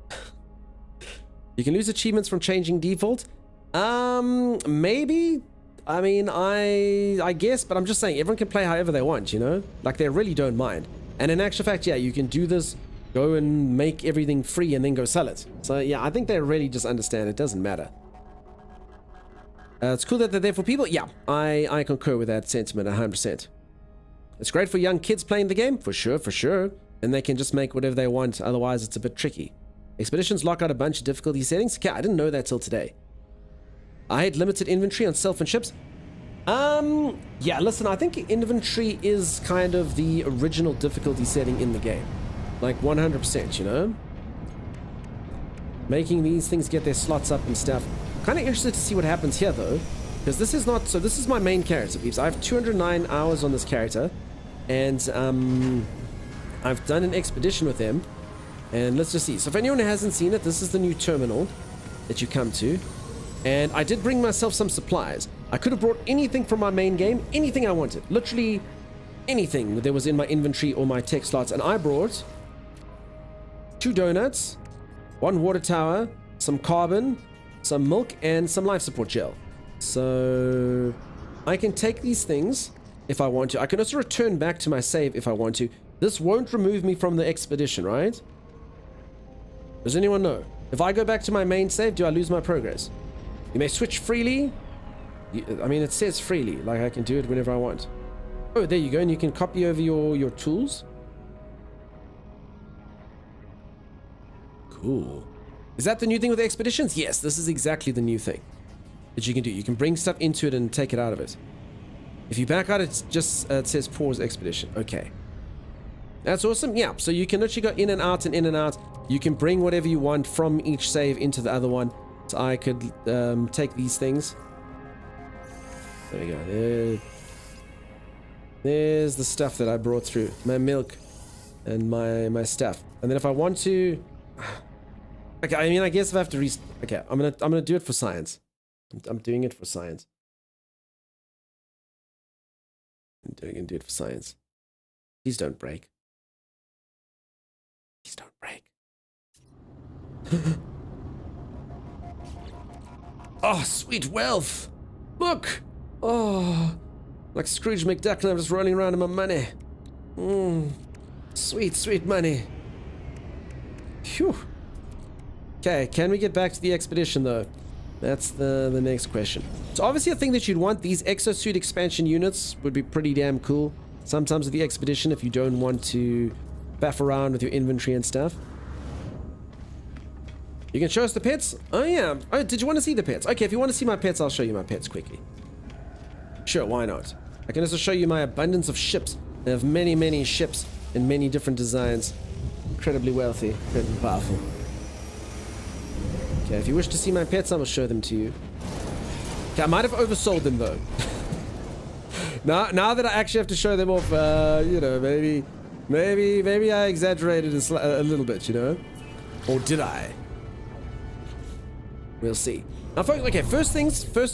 You can lose achievements from changing default. Maybe. I mean, I guess, but I'm just saying everyone can play however they want, you know? Like, they really don't mind. And in actual fact, yeah, you can do this, go and make everything free and then go sell it. So, yeah, I think they really just understand it doesn't matter. It's cool that they're there for people. Yeah, I concur with that sentiment 100%. It's great for young kids playing the game, for sure. And they can just make whatever they want, otherwise it's a bit tricky. Expeditions lock out a bunch of difficulty settings. Okay, I didn't know that till today. I had limited inventory on self and ships. Yeah, listen, I think inventory is kind of the original difficulty setting in the game. Like 100%, you know? Making these things get their slots up and stuff. Kind of interested to see what happens here, though. Because this is not... So this is my main character, peeps. I have 209 hours on this character. And, I've done an expedition with him. And let's just see. So if anyone hasn't seen it, this is the new terminal that you come to. And I did bring myself some supplies. I could have brought anything from my main game. Anything I wanted. Literally anything that was in my inventory or my tech slots. And I brought 2 donuts, 1 water tower, some carbon, some milk, and some life support gel. So I can take these things if I want to. I can also return back to my save if I want to. This won't remove me from the expedition, right? Does anyone know? If I go back to my main save, do I lose my progress? You may switch freely. I mean, it says freely, like I can do it whenever I want. Oh, there you go, and you can copy over your tools. Cool. Is that the new thing with the expeditions? Yes, this is exactly the new thing that you can do. You can bring stuff into it and take it out of it. If you back out, it's just it says pause expedition. Okay. That's awesome. Yeah, so you can literally go in and out and in and out. You can bring whatever you want from each save into the other one. So I could take these things. There we go. There's the stuff that I brought through. My milk and my stuff. And then if I want to... Okay, I mean, I guess if I have to okay, I'm gonna do it for science. I'm doing it for science. I'm gonna do it for science. Please don't break. Please don't break. Oh, sweet wealth! Look! Oh, like Scrooge McDuck, I'm just rolling around in my money. Sweet, sweet money. Phew. Okay, can we get back to the expedition though? That's the next question. So obviously a thing that you'd want, these exosuit expansion units would be pretty damn cool. Sometimes with the expedition if you don't want to faff around with your inventory and stuff. You can show us the pets? Oh yeah. Oh, did you want to see the pets? Okay, if you want to see my pets, I'll show you my pets quickly. Sure, why not? I can also show you my abundance of ships. I have many, many ships in many different designs. Incredibly wealthy, incredibly powerful. Okay, if you wish to see my pets, I will show them to you. Okay, I might have oversold them though. now that I actually have to show them off, you know, maybe I exaggerated a little bit, you know? Or did I? We'll see. Now, folks, okay, first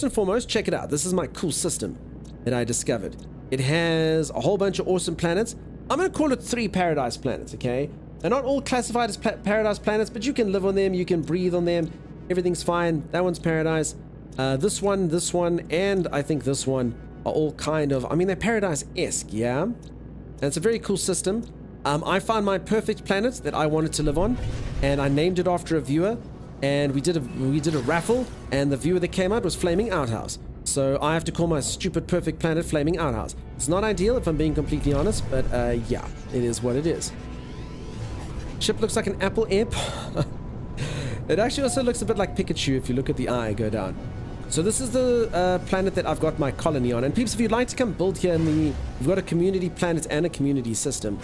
and foremost, check it out. This is my cool system that I discovered. It has a whole bunch of awesome planets. I'm going to call it 3 paradise planets, okay? They're not all classified as paradise planets, but you can live on them, you can breathe on them. Everything's fine. That one's paradise. This one, and I think this one are all kind of, I mean, they're paradise-esque, yeah? And it's a very cool system. I found my perfect planet that I wanted to live on, and I named it after a viewer, and we did a raffle, and the viewer that came out was Flaming Outhouse. So I have to call my stupid perfect planet Flaming Outhouse. It's not ideal if I'm being completely honest, but yeah, it is what it is. Ship looks like an Apple AirPod. It actually also looks a bit like Pikachu if you look at the eye go down. So this is the planet that I've got my colony on. And peeps, if you'd like to come build here we've got a community planet and a community system.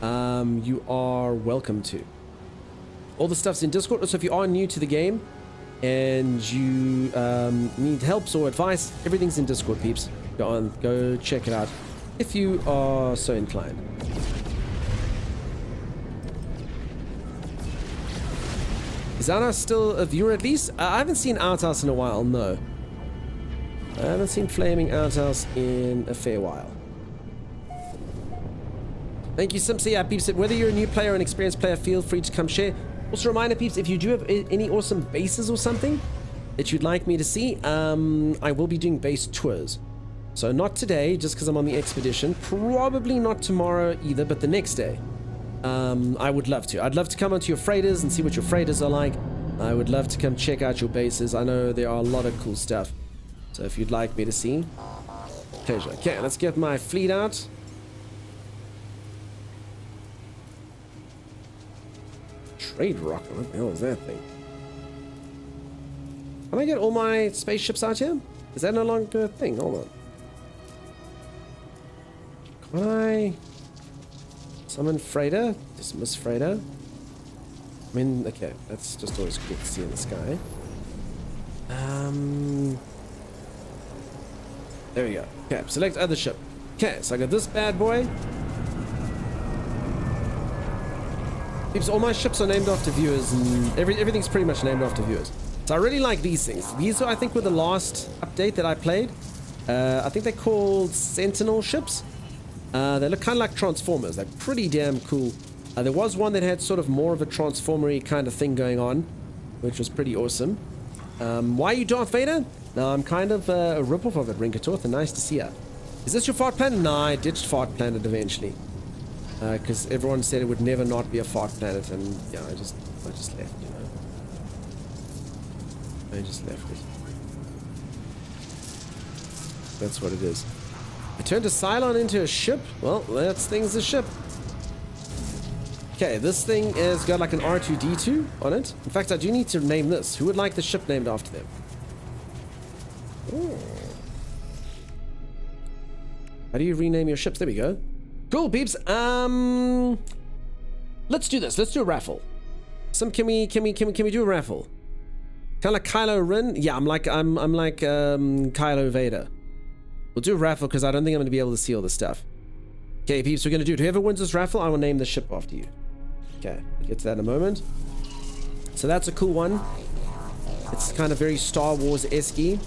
You are welcome to. All the stuff's in Discord. So if you are new to the game and you need help or advice, everything's in Discord, peeps. Go check it out if you are so inclined. Is Outhouse still a viewer at least? I haven't seen Outhouse in a while, no. I haven't seen Flaming Outhouse in a fair while. Thank you, Simpsy. Yeah, peeps, whether you're a new player or an experienced player, feel free to come share. Also, reminder, peeps, if you do have any awesome bases or something that you'd like me to see, I will be doing base tours. So not today, just because I'm on the expedition. Probably not tomorrow either, but the next day. I would love to. I'd love to come onto your freighters and see what your freighters are like. I would love to come check out your bases. I know there are a lot of cool stuff. So if you'd like me to see, pleasure. Okay, let's get my fleet out. Trade rocket? What the hell is that thing? Can I get all my spaceships out here? Is that no longer a thing? Hold on. Can I summon freighter? Dismiss freighter? I mean, okay, that's just always cool to see in the sky. There we go. Okay, select other ship. Okay, so I got this bad boy. Peeps, all my ships are named after viewers, and everything's pretty much named after viewers. So I really like these things. These, I think, were the last update that I played. I think they're called Sentinel ships. They look kind of like Transformers. They're pretty damn cool. There was one that had sort of more of a Transformer-y kind of thing going on, which was pretty awesome. Why are you Darth Vader? No, I'm kind of a ripoff of it, Rinkatorth, and nice to see ya. Is this your fart planet? No, I ditched fart planet eventually. Because everyone said it would never not be a fart planet, and yeah, I just left, you know. I just left it. That's what it is. I turned a Cylon into a ship? Well, that thing's a ship. Okay, this thing has got like an R2-D2 on it. In fact, I do need to name this. Who would like the ship named after them? Ooh. How do you rename your ships? There we go. Cool, peeps. Let's do this. Let's do a raffle. Can we do a raffle? Kind of like Kylo Ren? Yeah, I'm like Kylo Vader. We'll do a raffle because I don't think I'm going to be able to see all this stuff. Okay, peeps, we're going to do it. Whoever wins this raffle, I will name the ship after you. Okay, we'll get to that in a moment. So that's a cool one. It's kind of very Star Wars-esque.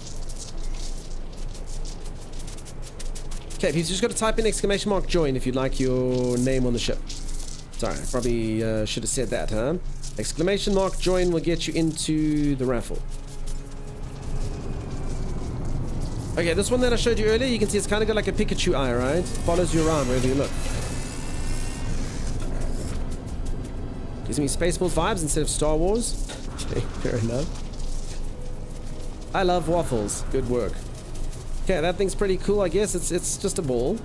Okay, peeps, you just got to type in ! join if you'd like your name on the ship. Sorry, I probably should have said that, huh? ! join will get you into the raffle. Okay, this one that I showed you earlier, you can see it's kind of got like a Pikachu eye, right? Follows you around wherever you look. Gives me Spaceballs vibes instead of Star Wars. Okay, fair enough. I love waffles. Good work. Okay, that thing's pretty cool, I guess. It's just a ball.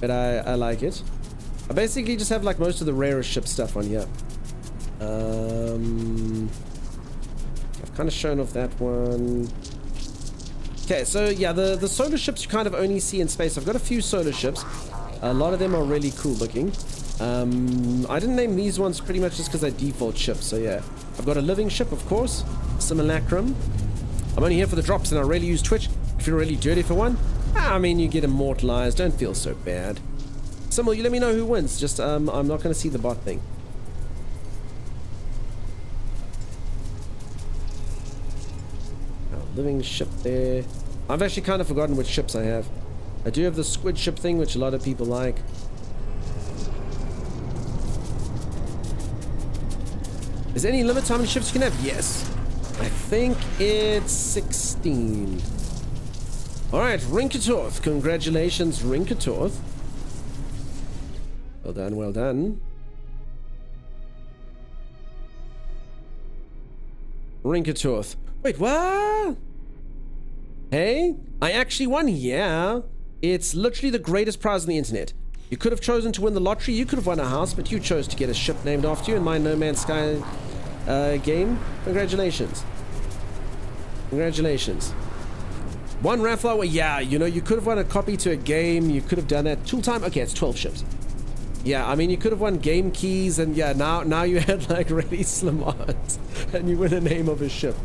But I like it. I basically just have like most of the rarest ship stuff on here. I've kind of shown off that one. Okay, so yeah, the solar ships you kind of only see in space. I've got a few solar ships. A lot of them are really cool looking. I didn't name these ones pretty much just because they're default ships. So yeah, I've got a living ship, of course, Simulacrum. I'm only here for the drops, and I really use Twitch. If you're really dirty for one, I mean, you get immortalized. Don't feel so bad. Simul, you let me know who wins. Just I'm not going to see the bot thing. Living ship there. I've actually kind of forgotten which ships I have. I do have the squid ship thing, which a lot of people like. Is there any limit to how many ships you can have? Yes. I think it's 16. Alright, Rinkatorth. Congratulations, Rinkatorth. Well done, well done. Rinkatorth. Wait, what? Hey, I actually won. Yeah, it's literally the greatest prize on the internet. You could have chosen to win the lottery, you could have won a house, but you chose to get a ship named after you in my No Man's Sky game. Congratulations. Congratulations. One raffle, yeah, you know, you could have won a copy to a game, you could have done that. Tool time, okay, it's 12 ships. Yeah, I mean, you could have won game keys, and yeah, now you had like really slim odds, and you win a name of a ship.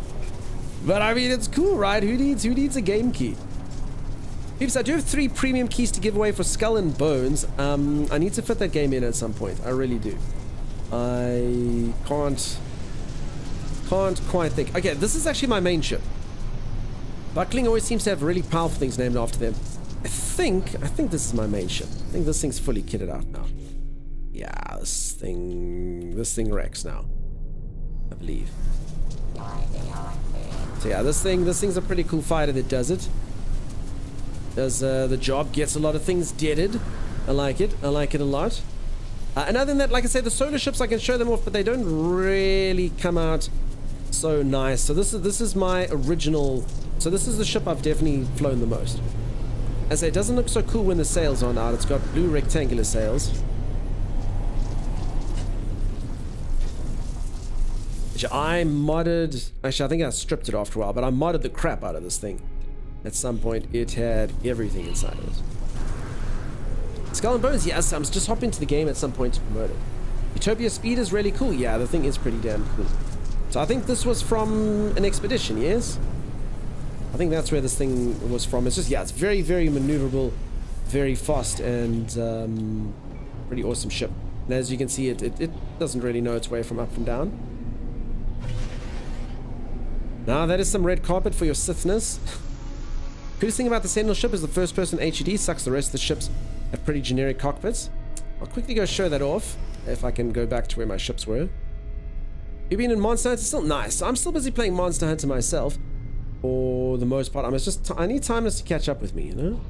But I mean, it's cool, right? Who needs a game key? Peeps, I do have 3 premium keys to give away for Skull and Bones. I need to fit that game in at some point. I really do. I can't quite think. Okay, this is actually my main ship. Buckling always seems to have really powerful things named after them. I think this is my main ship. I think this thing's fully kitted out now. Yeah, this thing wrecks now, I believe. So yeah, this thing's a pretty cool fighter that does it. Does the job, gets a lot of things deaded. I like it a lot. And other than that, like I say, the solar ships, I can show them off, but they don't really come out so nice. So this is my original. So this is the ship I've definitely flown the most. As I say, it doesn't look so cool when the sails aren't out. It's got blue rectangular sails. Which I modded. Actually, I think I stripped it after a while, but I modded the crap out of this thing. At some point, it had everything inside of it. Skull and Bones, yes, I'm just hopping into the game at some point to promote it. Utopia Speed is really cool. Yeah, the thing is pretty damn cool. So I think this was from an expedition, yes? I think that's where this thing was from. It's just, yeah, it's very, very maneuverable, very fast, and pretty awesome ship. And as you can see, it doesn't really know its way from up and down. Now, that is some red carpet for your Sithness. Coolest thing about the Sentinel ship is the first person HUD sucks. The rest of the ships have pretty generic cockpits. I'll quickly go show that off, if I can go back to where my ships were. You've been in Monster Hunter? Still nice. I'm still busy playing Monster Hunter myself. For the most part, I need Timeless to catch up with me, you know?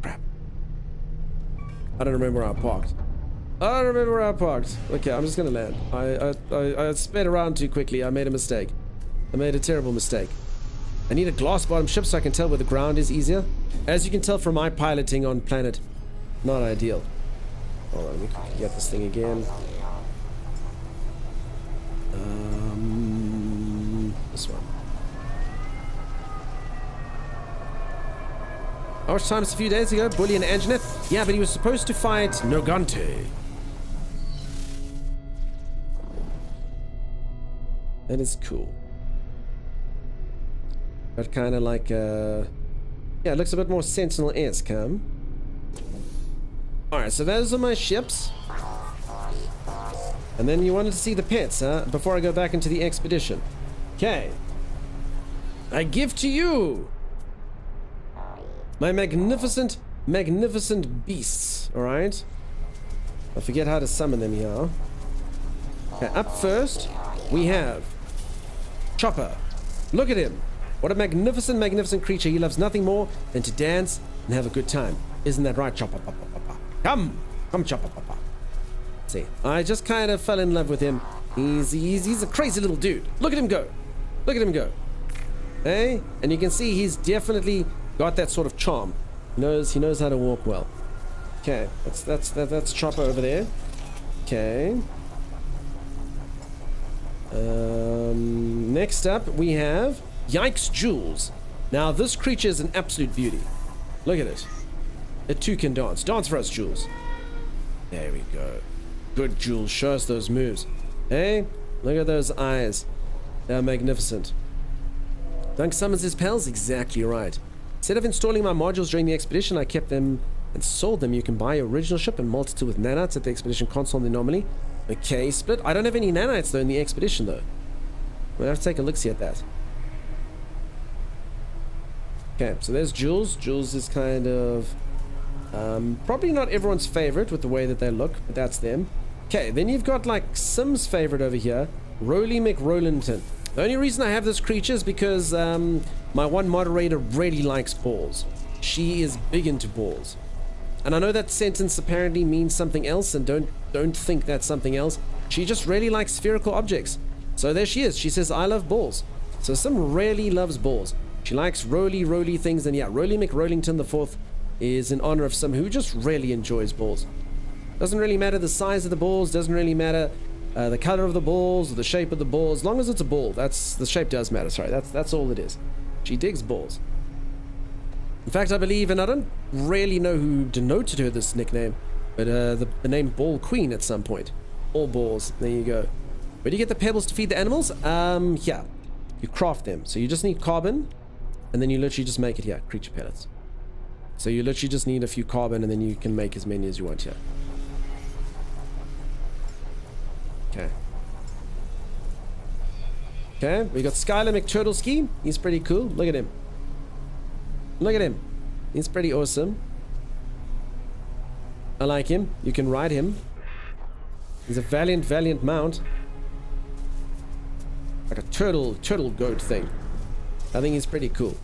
Crap. I don't remember where I parked. Okay, I'm just gonna land. I sped around too quickly. I made a mistake. I made a terrible mistake. I need a glass bottom ship so I can tell where the ground is easier. As you can tell from my piloting on planet, not ideal. Hold on, we can get this thing again. This one. I watched Timeless a few days ago, Bully and Anjaneth. Yeah, but he was supposed to fight Nogante. That is cool. But kind of like, yeah, it looks a bit more Sentinel-esque, huh? Alright, so those are my ships. And then you wanted to see the pets, huh? Before I go back into the expedition. Okay. I give to you my magnificent beasts, alright? I forget how to summon them here. Okay, up first, we have Chopper. Look at him. What a magnificent creature. He loves nothing more than to dance and have a good time. Isn't that right, Chopper? Come, Chopper. See, I just kind of fell in love with him. He's a crazy little dude. Look at him go. Hey, and you can see he's definitely got that sort of charm. He knows how to walk well. Okay, that's Chopper over there. Okay. Next up we have Yikes Jules. Now this creature is an absolute beauty. Look at it. It too can dance. Dance for us, Jules. There we go. Good, Jules. Show us those moves. Hey, look at those eyes. They're magnificent. Dunk summons his pals. Exactly right. Instead of installing my modules during the expedition, I kept them and sold them. You can buy your original ship and multi-tool with nanites at the expedition console in the anomaly. Okay, Split. I don't have any nanites though in the expedition though. We'll have to take a look-see at that. Okay, so there's Jules. Jules is kind of probably not everyone's favorite with the way that they look, but that's them. Okay, then you've got like Sim's favorite over here, Roly McRollington. The only reason I have this creature is because my one moderator really likes balls. She is big into balls. And I know that sentence apparently means something else, and don't think that's something else. She just really likes spherical objects. So there she is. She says, I love balls. So Sim really loves balls. She likes roly things, and yeah, Roly McRollington the Fourth is in honor of Sim, who just really enjoys balls. Doesn't really matter the size of the balls, doesn't really matter the color of the balls or the shape of the ball. As long as it's a ball, that's the shape does matter. Sorry, that's all it is. She digs balls. In fact, I believe, and I don't really know who denoted her this nickname, but the name Ball Queen at some point. All balls. There you go. Where do you get the pebbles to feed the animals? Yeah, you craft them. So you just need carbon, and then you literally just make it here. Creature pellets. So you literally just need a few carbon, and then you can make as many as you want here. Okay. Okay, we got Skylar McTurtleski. He's pretty cool. Look at him. Look at him. He's pretty awesome. I like him. You can ride him. He's a valiant mount. Like a turtle goat thing. I think he's pretty cool.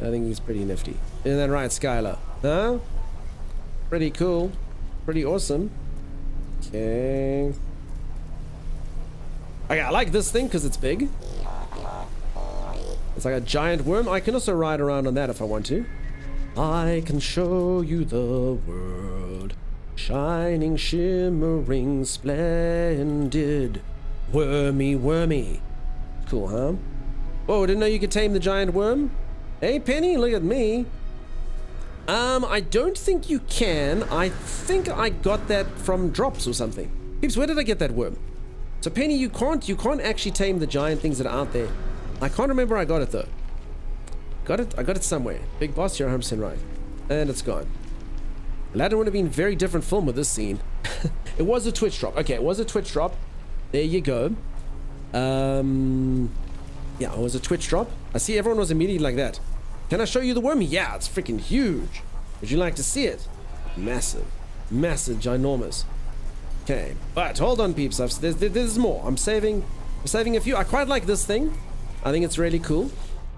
I think he's pretty nifty. Isn't that right, Skylar? Huh? Pretty cool. Pretty awesome. Okay. Okay, I like this thing because it's big. It's like a giant worm. I can also ride around on that if I want to. I can show you the world. Shining, shimmering, splendid. Wormy. Cool, huh? Oh, didn't know you could tame the giant worm? Hey, Penny, look at me. I don't think you can. I think I got that from drops or something. Peeps, where did I get that worm? So Penny, you can't actually tame the giant things that are out there. I can't remember where I got it though. I got it somewhere. Big Boss, you're 100% right. And it's gone. Aladdin would have been a very different film with this scene. It was a Twitch drop. Okay, it was a Twitch drop. There you go. Yeah, it was a Twitch drop. I see everyone was immediately like that. Can I show you the worm? Yeah, it's freaking huge. Would you like to see it? Massive, ginormous. Okay, but hold on, peeps. There's more. I'm saving a few. I quite like this thing. I think it's really cool.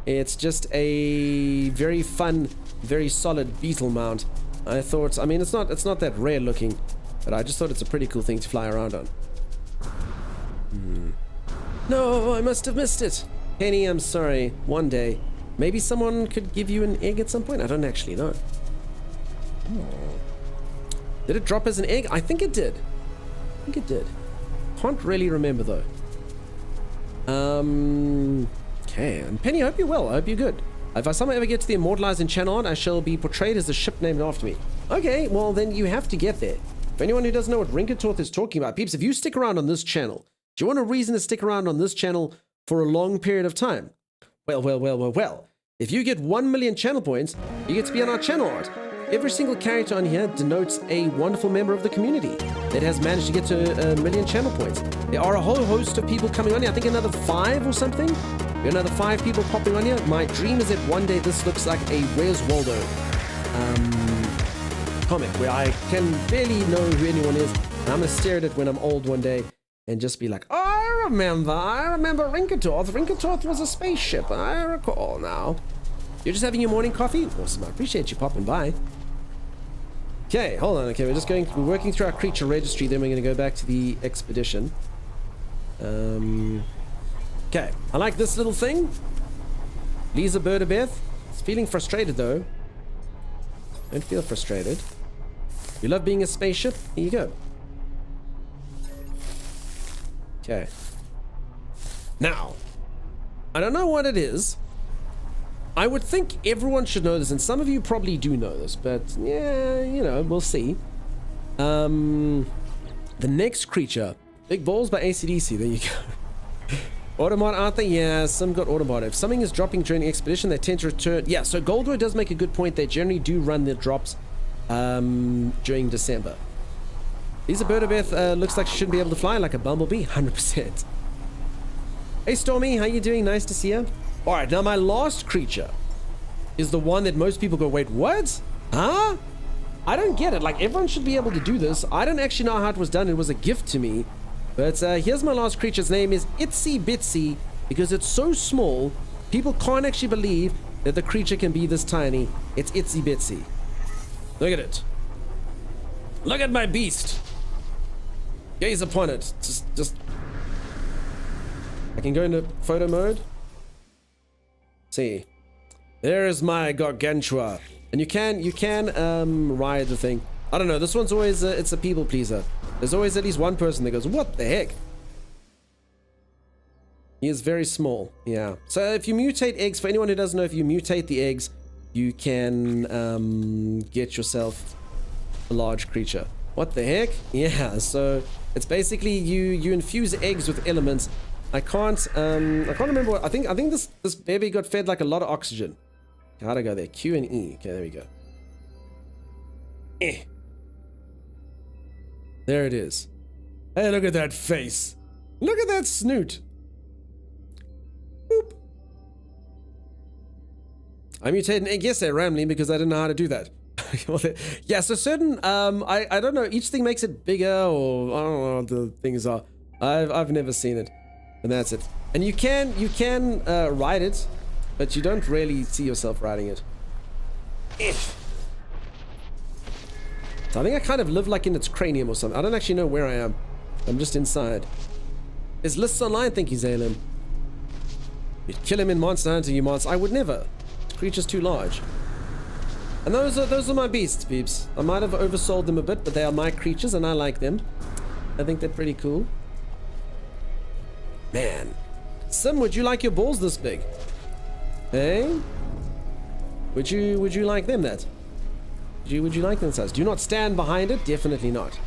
It's just a very fun, very solid beetle mount. I thought, I mean, it's not that rare looking, but I just thought it's a pretty cool thing to fly around on. No, I must have missed it. Penny, I'm sorry. One day. Maybe someone could give you an egg at some point? I don't actually know. Did it drop as an egg? I think it did. Can't really remember though. Okay, and Penny, I hope you're well. I hope you're good. If I somehow ever get to the Immortalized Enchanted, I shall be portrayed as a ship named after me. Okay, well then you have to get there. For anyone who doesn't know what Rinkertorth is talking about, peeps, if you stick around on this channel, do you want a reason to stick around on this channel for a long period of time? Well. If you get 1 million channel points, you get to be on our channel art. Every single character on here denotes a wonderful member of the community that has managed to get to 1 million channel points. There are a whole host of people coming on here. I think another 5 or something. We got another 5 people popping on here. My dream is that one day this looks like a Where's Waldo comic where I can barely know who anyone is. And I'm going to stare at it when I'm old one day and just be like, oh, I remember Rinkertorth. Rinkertorth was a spaceship. I recall now. You're just having your morning coffee? Awesome. I appreciate you popping by. Okay, hold on. Okay, we're working through our creature registry, then we're going to go back to the expedition. Okay, I like this little thing. Lisa Birdabeth. It's feeling frustrated though. Don't feel frustrated. You love being a spaceship? Here you go. Okay. Now, I don't know what it is, I would think everyone should know this, and some of you probably do know this, but yeah, you know, we'll see. The next creature, Big Balls by AC/DC. There you go. Autobot out there, yeah, some got Autobot. If something is dropping during the expedition, they tend to return. Yeah, so Goldroy does make a good point. They generally do run their drops during December. Lisa Birdabeth looks like she shouldn't be able to fly like a bumblebee, 100%. Hey Stormy, how you doing? Nice to see you. All right, now my last creature is the one that most people go, wait, what? Huh? I don't get it. Like, everyone should be able to do this. I don't actually know how it was done. It was a gift to me. But here's my last creature. Its name is Itsy Bitsy because it's so small, people can't actually believe that the creature can be this tiny. It's Itsy Bitsy. Look at it. Look at my beast. Gaze upon it. Just... I can go into photo mode. See, there is my Gargantua, and you can ride the thing. I don't know, this one's always it's a people pleaser. There's always at least one person that goes, what the heck? He is very small. Yeah, so if you mutate eggs, for anyone who doesn't know, if you mutate the eggs, you can get yourself a large creature. What the heck? Yeah, so it's basically you infuse eggs with elements. I can't remember what, I think this baby got fed like a lot of oxygen. How'd I go there? Q and E. Okay, there we go. There it is. Hey, look at that face. Look at that snoot. Boop. I mutated an egg yesterday randomly because I didn't know how to do that. Yeah, so certain, I don't know, each thing makes it bigger, or I don't know what the things are. I've never seen it. And that's it. And you can ride it, but you don't really see yourself riding it. So I think I kind of live like in its cranium or something. I don't actually know where I am. I'm just inside. There's lists online, thank you, Zaylim. You'd kill him in Monster Hunter, you monster. I would never. This creature's too large. And those are my beasts, peeps. I might have oversold them a bit, but they are my creatures and I like them. I think they're pretty cool. Man. Sim, would you like your balls this big? Hey? Would you like them that? Would you like them size? Do you not stand behind it? Definitely not.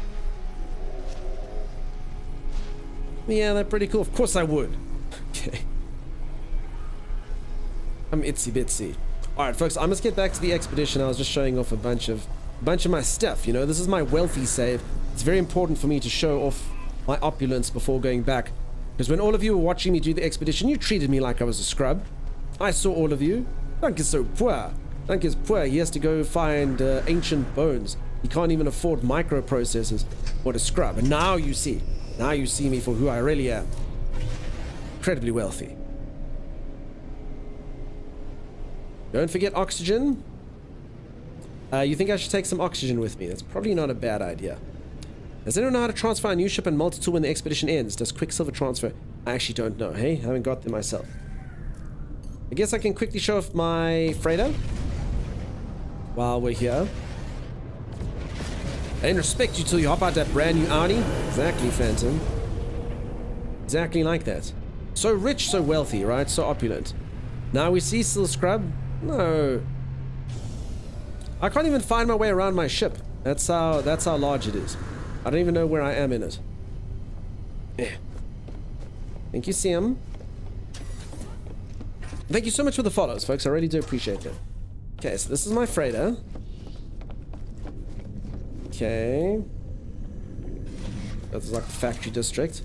Yeah, they're pretty cool. Of course I would. Okay. I'm itsy bitsy. Alright folks, I must get back to the expedition. I was just showing off a bunch of my stuff, you know. This is my wealthy save. It's very important for me to show off my opulence before going back. Because when all of you were watching me do the expedition, you treated me like I was a scrub. I saw all of you. Dunk is so poor. Dunk is poor. He has to go find ancient bones. He can't even afford microprocessors. What a scrub. And now you see. Now you see me for who I really am. Incredibly wealthy. Don't forget oxygen. You think I should take some oxygen with me? That's probably not a bad idea. Does anyone know how to transfer a new ship and multi-tool when the expedition ends? Does Quicksilver transfer? I actually don't know. Hey, I haven't got them myself. I guess I can quickly show off my freighter while we're here. I didn't respect you till you hop out that brand new Audi. Exactly, Phantom. Exactly like that. So rich, so wealthy, right? So opulent. Now we see still scrub? No. I can't even find my way around my ship. That's how large it is. I don't even know where I am in it. Yeah. Thank you, Sam. Thank you so much for the follows, folks. I really do appreciate it. Okay, so this is my freighter. Okay. That's like the factory district.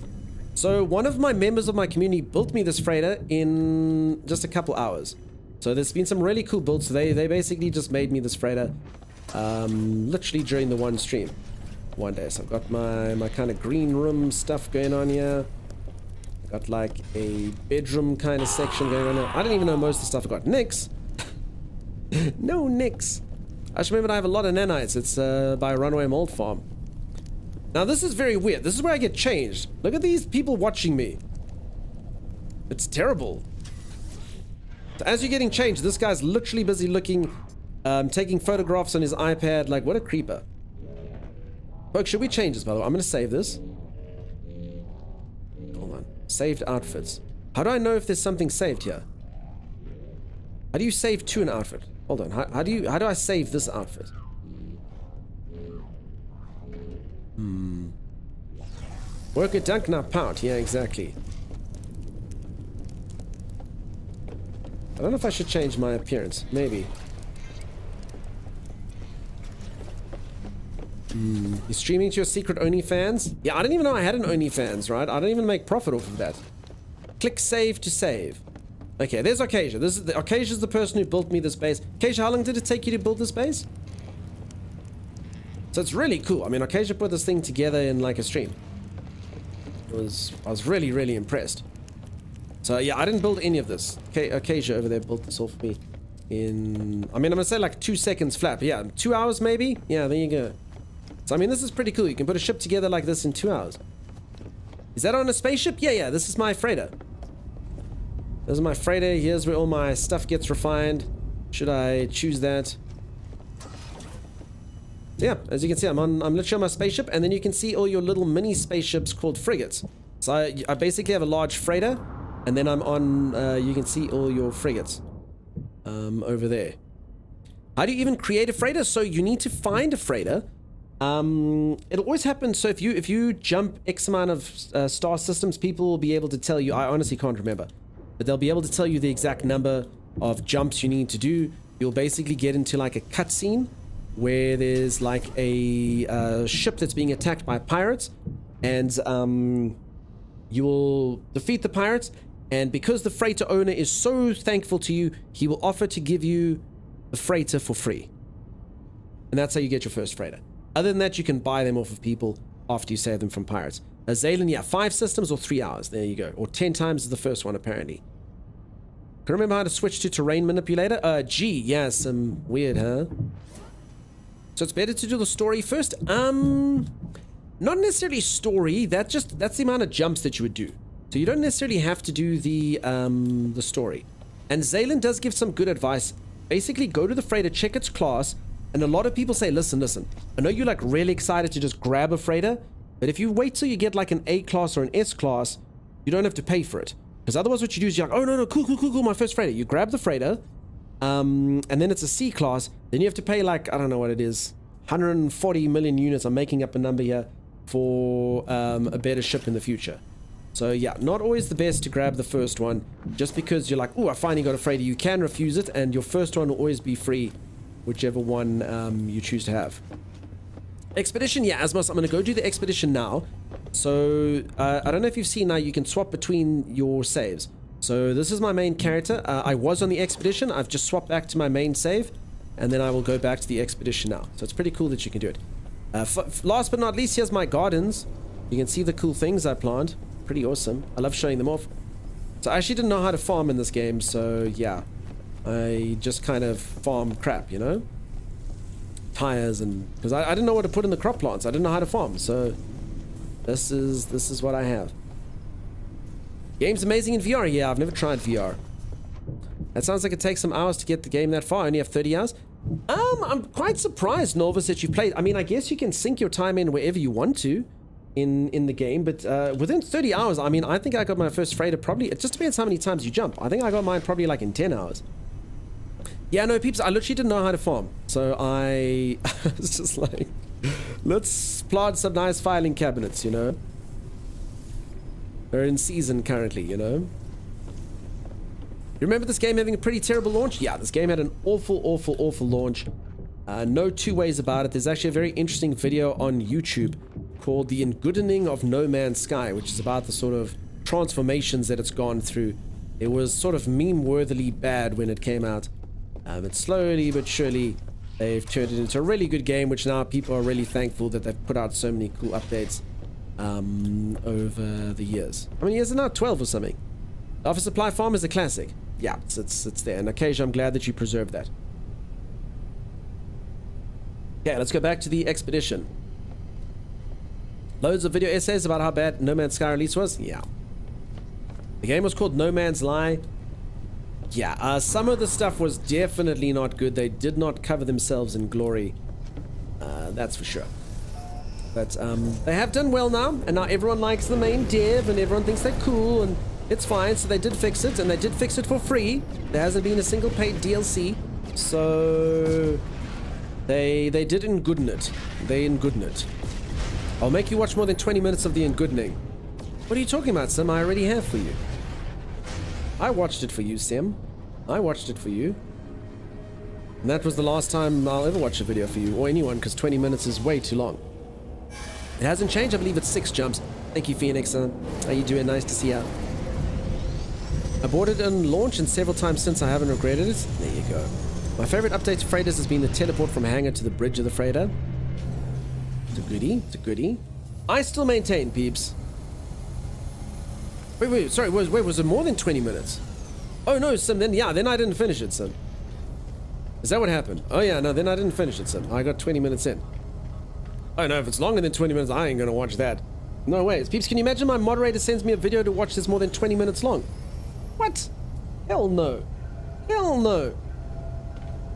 So one of my members of my community built me this freighter in just a couple hours. So there's been some really cool builds. So they basically just made me this freighter literally during the one stream. One day. So I've got my kind of green room stuff going on here. Got like a bedroom kind of section going on here. I didn't even know most of the stuff I got. Nix. No Nix. I just remembered I have a lot of nanites. It's by Runaway Mold Farm. Now this is very weird. This is where I get changed. Look at these people watching me. It's terrible. So as you're getting changed, this guy's literally busy looking, taking photographs on his iPad. Like, what a creeper. Folks, should we change this, by the way? I'm going to save this. Hold on. Saved outfits. How do I know if there's something saved here? How do you save to an outfit? Hold on. How do I save this outfit? Work a dunk, not pout. Yeah, exactly. I don't know if I should change my appearance. Maybe. You're streaming to your secret OnlyFans? Yeah, I didn't even know I had an OnlyFans, right? I don't even make profit off of that. Click save to save. Okay, there's Arcasia. Arcasia's the person who built me this base. Arcasia, how long did it take you to build this base? So it's really cool. I mean, Arcasia put this thing together in like a stream. I was really, really impressed. So yeah, I didn't build any of this. Okay, Arcasia over there built this all for me in, I mean, I'm gonna say like 2 seconds flat. But yeah, 2 hours maybe? Yeah, there you go. So I mean, this is pretty cool. You can put a ship together like this in 2 hours. Is that on a spaceship? Yeah, this is my freighter. This is my freighter. Here's where all my stuff gets refined. Should I choose that? So yeah, as you can see, I'm literally on my spaceship, and then you can see all your little mini spaceships called frigates. So I basically have a large freighter, and then I'm on, you can see all your frigates over there. How do you even create a freighter? So you need to find a freighter. It'll always happen. So if you jump X amount of star systems, people will be able to tell you. I honestly can't remember, but they'll be able to tell you the exact number of jumps you need to do. You'll basically get into like a cutscene where there's like a ship that's being attacked by pirates, and you will defeat the pirates. And because the freighter owner is so thankful to you, he will offer to give you the freighter for free. And that's how you get your first freighter. Other than that, you can buy them off of people after you save them from pirates. Zaylin, yeah, 5 systems or 3 hours. There you go. Or 10 times is the first one, apparently. Can remember how to switch to terrain manipulator? G, yeah, some weird, huh? So it's better to do the story first? Not necessarily story. That's the amount of jumps that you would do. So you don't necessarily have to do the story. And Zaylin does give some good advice. Basically, go to the freighter, check its class, and a lot of people say, listen, I know you're like really excited to just grab a freighter, but if you wait till you get like an A class or an S class, you don't have to pay for it. Because otherwise what you do is you're like, oh no, cool, my first freighter. You grab the freighter, and then it's a C class, then you have to pay like, I don't know what it is, 140 million units, I'm making up a number here, for a better ship in the future. So yeah, not always the best to grab the first one, just because you're like, oh, I finally got a freighter. You can refuse it, and your first one will always be free, whichever one you choose to have. Expedition, yeah, Asmos, I'm going to go do the expedition now. So, I don't know if you've seen now, you can swap between your saves. So this is my main character. I was on the expedition. I've just swapped back to my main save, and then I will go back to the expedition now. So it's pretty cool that you can do it. Last but not least, here's my gardens. You can see the cool things I plant. Pretty awesome. I love showing them off. So I actually didn't know how to farm in this game, so yeah. I just kind of farm crap, you know? Tires and... because I didn't know what to put in the crop plants. I didn't know how to farm, so... This is what I have. Game's amazing in VR. Yeah, I've never tried VR. That sounds like it takes some hours to get the game that far. I only have 30 hours. I'm quite surprised, Norvis, that you played. I mean, I guess you can sink your time in wherever you want to in the game, but within 30 hours, I mean, I think I got my first freighter probably... It just depends how many times you jump. I think I got mine probably like in 10 hours. Yeah, no, peeps, I literally didn't know how to farm. So I was just like, let's plant some nice filing cabinets, you know? They're in season currently, you know? You remember this game having a pretty terrible launch? Yeah, this game had an awful launch. No two ways about it. There's actually a very interesting video on YouTube called The Engoodening of No Man's Sky, which is about the sort of transformations that it's gone through. It was sort of meme-worthily bad when it came out. But slowly but surely, they've turned it into a really good game, which now people are really thankful that they've put out so many cool updates over the years. How many years are now? 12 or something. The Office Supply Farm is a classic. Yeah, it's there. And Acacia, I'm glad that you preserved that. Okay, let's go back to the expedition. Loads of video essays about how bad No Man's Sky release was? Yeah. The game was called No Man's Lie. Yeah, some of the stuff was definitely not good. They did not cover themselves in glory. That's for sure. But they have done well now, and now everyone likes the main dev, and everyone thinks they're cool, and It's fine. So they did fix it, and they did fix it for free. There hasn't been a single paid DLC. So they did engooden it. They engooden it. I'll make you watch more than 20 minutes of the engoodening. What are you talking about, Sim? I already have for you. I watched it for you, Sim. I watched it for you. And that was the last time I'll ever watch a video for you, or anyone, because 20 minutes is way too long. It hasn't changed. I believe it's 6 jumps. Thank you, Phoenix. How you doing? Nice to see you. I bought it on launch, and several times since I haven't regretted it. There you go. My favorite update to freighters has been the teleport from hangar to the bridge of the freighter. It's a goodie. It's a goodie. I still maintain, peeps. Wait, sorry. Was it more than 20 minutes? Oh, no, Sim. Then I didn't finish it, Sim. Is that what happened? Oh, yeah, no, then I didn't finish it, Sim. I got 20 minutes in. Oh, no, if it's longer than 20 minutes, I ain't gonna watch that. No ways. Peeps, can you imagine my moderator sends me a video to watch that's more than 20 minutes long? What? Hell no. Hell no.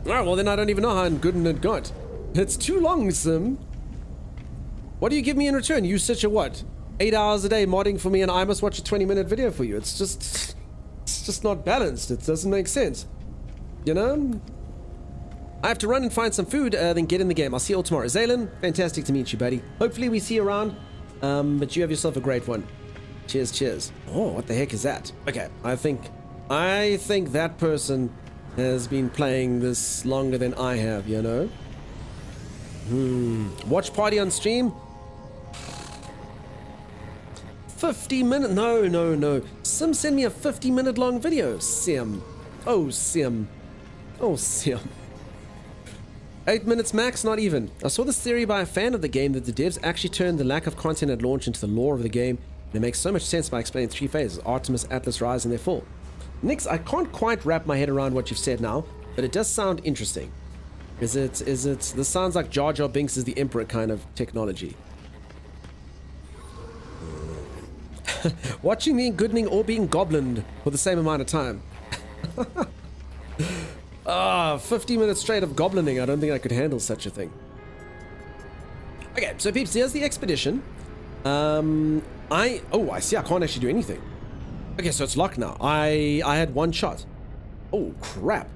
Alright, well then I don't even know how good it got. It's too long, Sim. What do you give me in return? You such a what? 8 hours a day modding for me and I must watch a 20-minute video for you. It's just not balanced. It doesn't make sense. You know? I have to run and find some food, then get in the game. I'll see you all tomorrow. Zaylin, fantastic to meet you, buddy. Hopefully we see you around. But you have yourself a great one. Cheers, cheers. Oh, what the heck is that? Okay, I think that person has been playing this longer than I have, you know? Watch party on stream? 50 minutes? No. Sim send me a 50-minute long video. Sim. Oh, Sim. Oh, Sim. 8 minutes max, not even. I saw this theory by a fan of the game that the devs actually turned the lack of content at launch into the lore of the game, and it makes so much sense by explaining 3 phases: Artemis, Atlas, Rise, and their fall. Nix, I can't quite wrap my head around what you've said now, but it does sound interesting. Is it, this sounds like Jar Jar Binks is the Emperor kind of technology. Watching the engoodening or being goblined for the same amount of time. 50 minutes straight of goblining. I don't think I could handle such a thing. Okay, so peeps, here's the expedition. I see I can't actually do anything. Okay, so it's locked now. I had 1 shot. Oh, crap.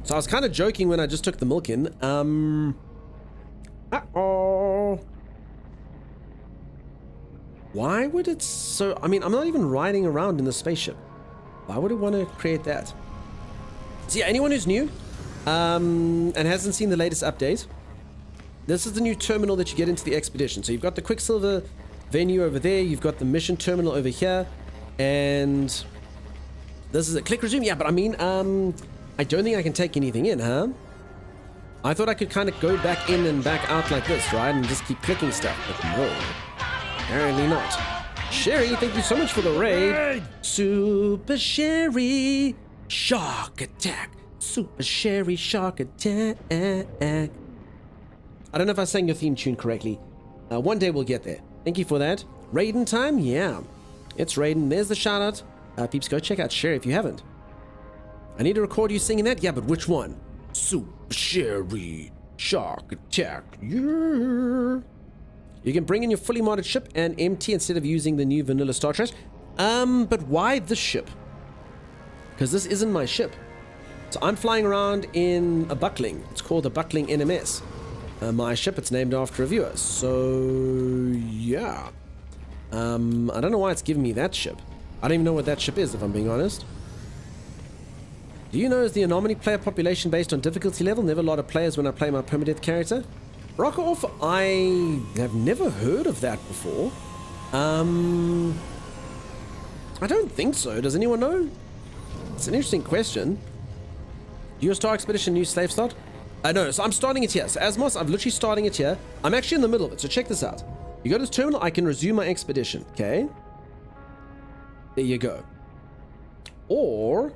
So I was kind of joking when I just took the milk in. Why would it so... I mean, I'm not even riding around in the spaceship. Why would it want to create that? So yeah, anyone who's new and hasn't seen the latest update, this is the new terminal that you get into the expedition. So you've got the Quicksilver venue over there, you've got the mission terminal over here, and this is a click resume. Yeah, but I mean, I don't think I can take anything in, huh? I thought I could kind of go back in and back out like this, right? And just keep clicking stuff, but no. Apparently not. Sherry, thank you so much for the raid. Super Sherry. Shark attack. Super Sherry shark attack. I don't know if I sang your theme tune correctly. One day we'll get there. Thank you for that. Raiden time? Yeah. It's Raiden. There's the shout out. Peeps, go check out Sherry if you haven't. I need to record you singing that? Yeah, but which one? Super Sherry shark attack. Yeah. You can bring in your fully modded ship and empty instead of using the new vanilla Star Trash. But why this ship? Because this isn't my ship. So I'm flying around in a Buckling. It's called the Buckling NMS. My ship, it's named after a viewer. So, yeah. I don't know why it's giving me that ship. I don't even know what that ship is, if I'm being honest. Do you know, is the anomaly player population based on difficulty level? Never a lot of players when I play my permadeath character. Rock off, I have never heard of that before. I don't think so. Does anyone know? It's an interesting question. Your Star Expedition new slave slot? I know, so I'm starting it here. So Asmos, I'm literally starting it here. I'm actually in the middle of it, so check this out. You go to this terminal, I can resume my expedition, okay? There you go. Or,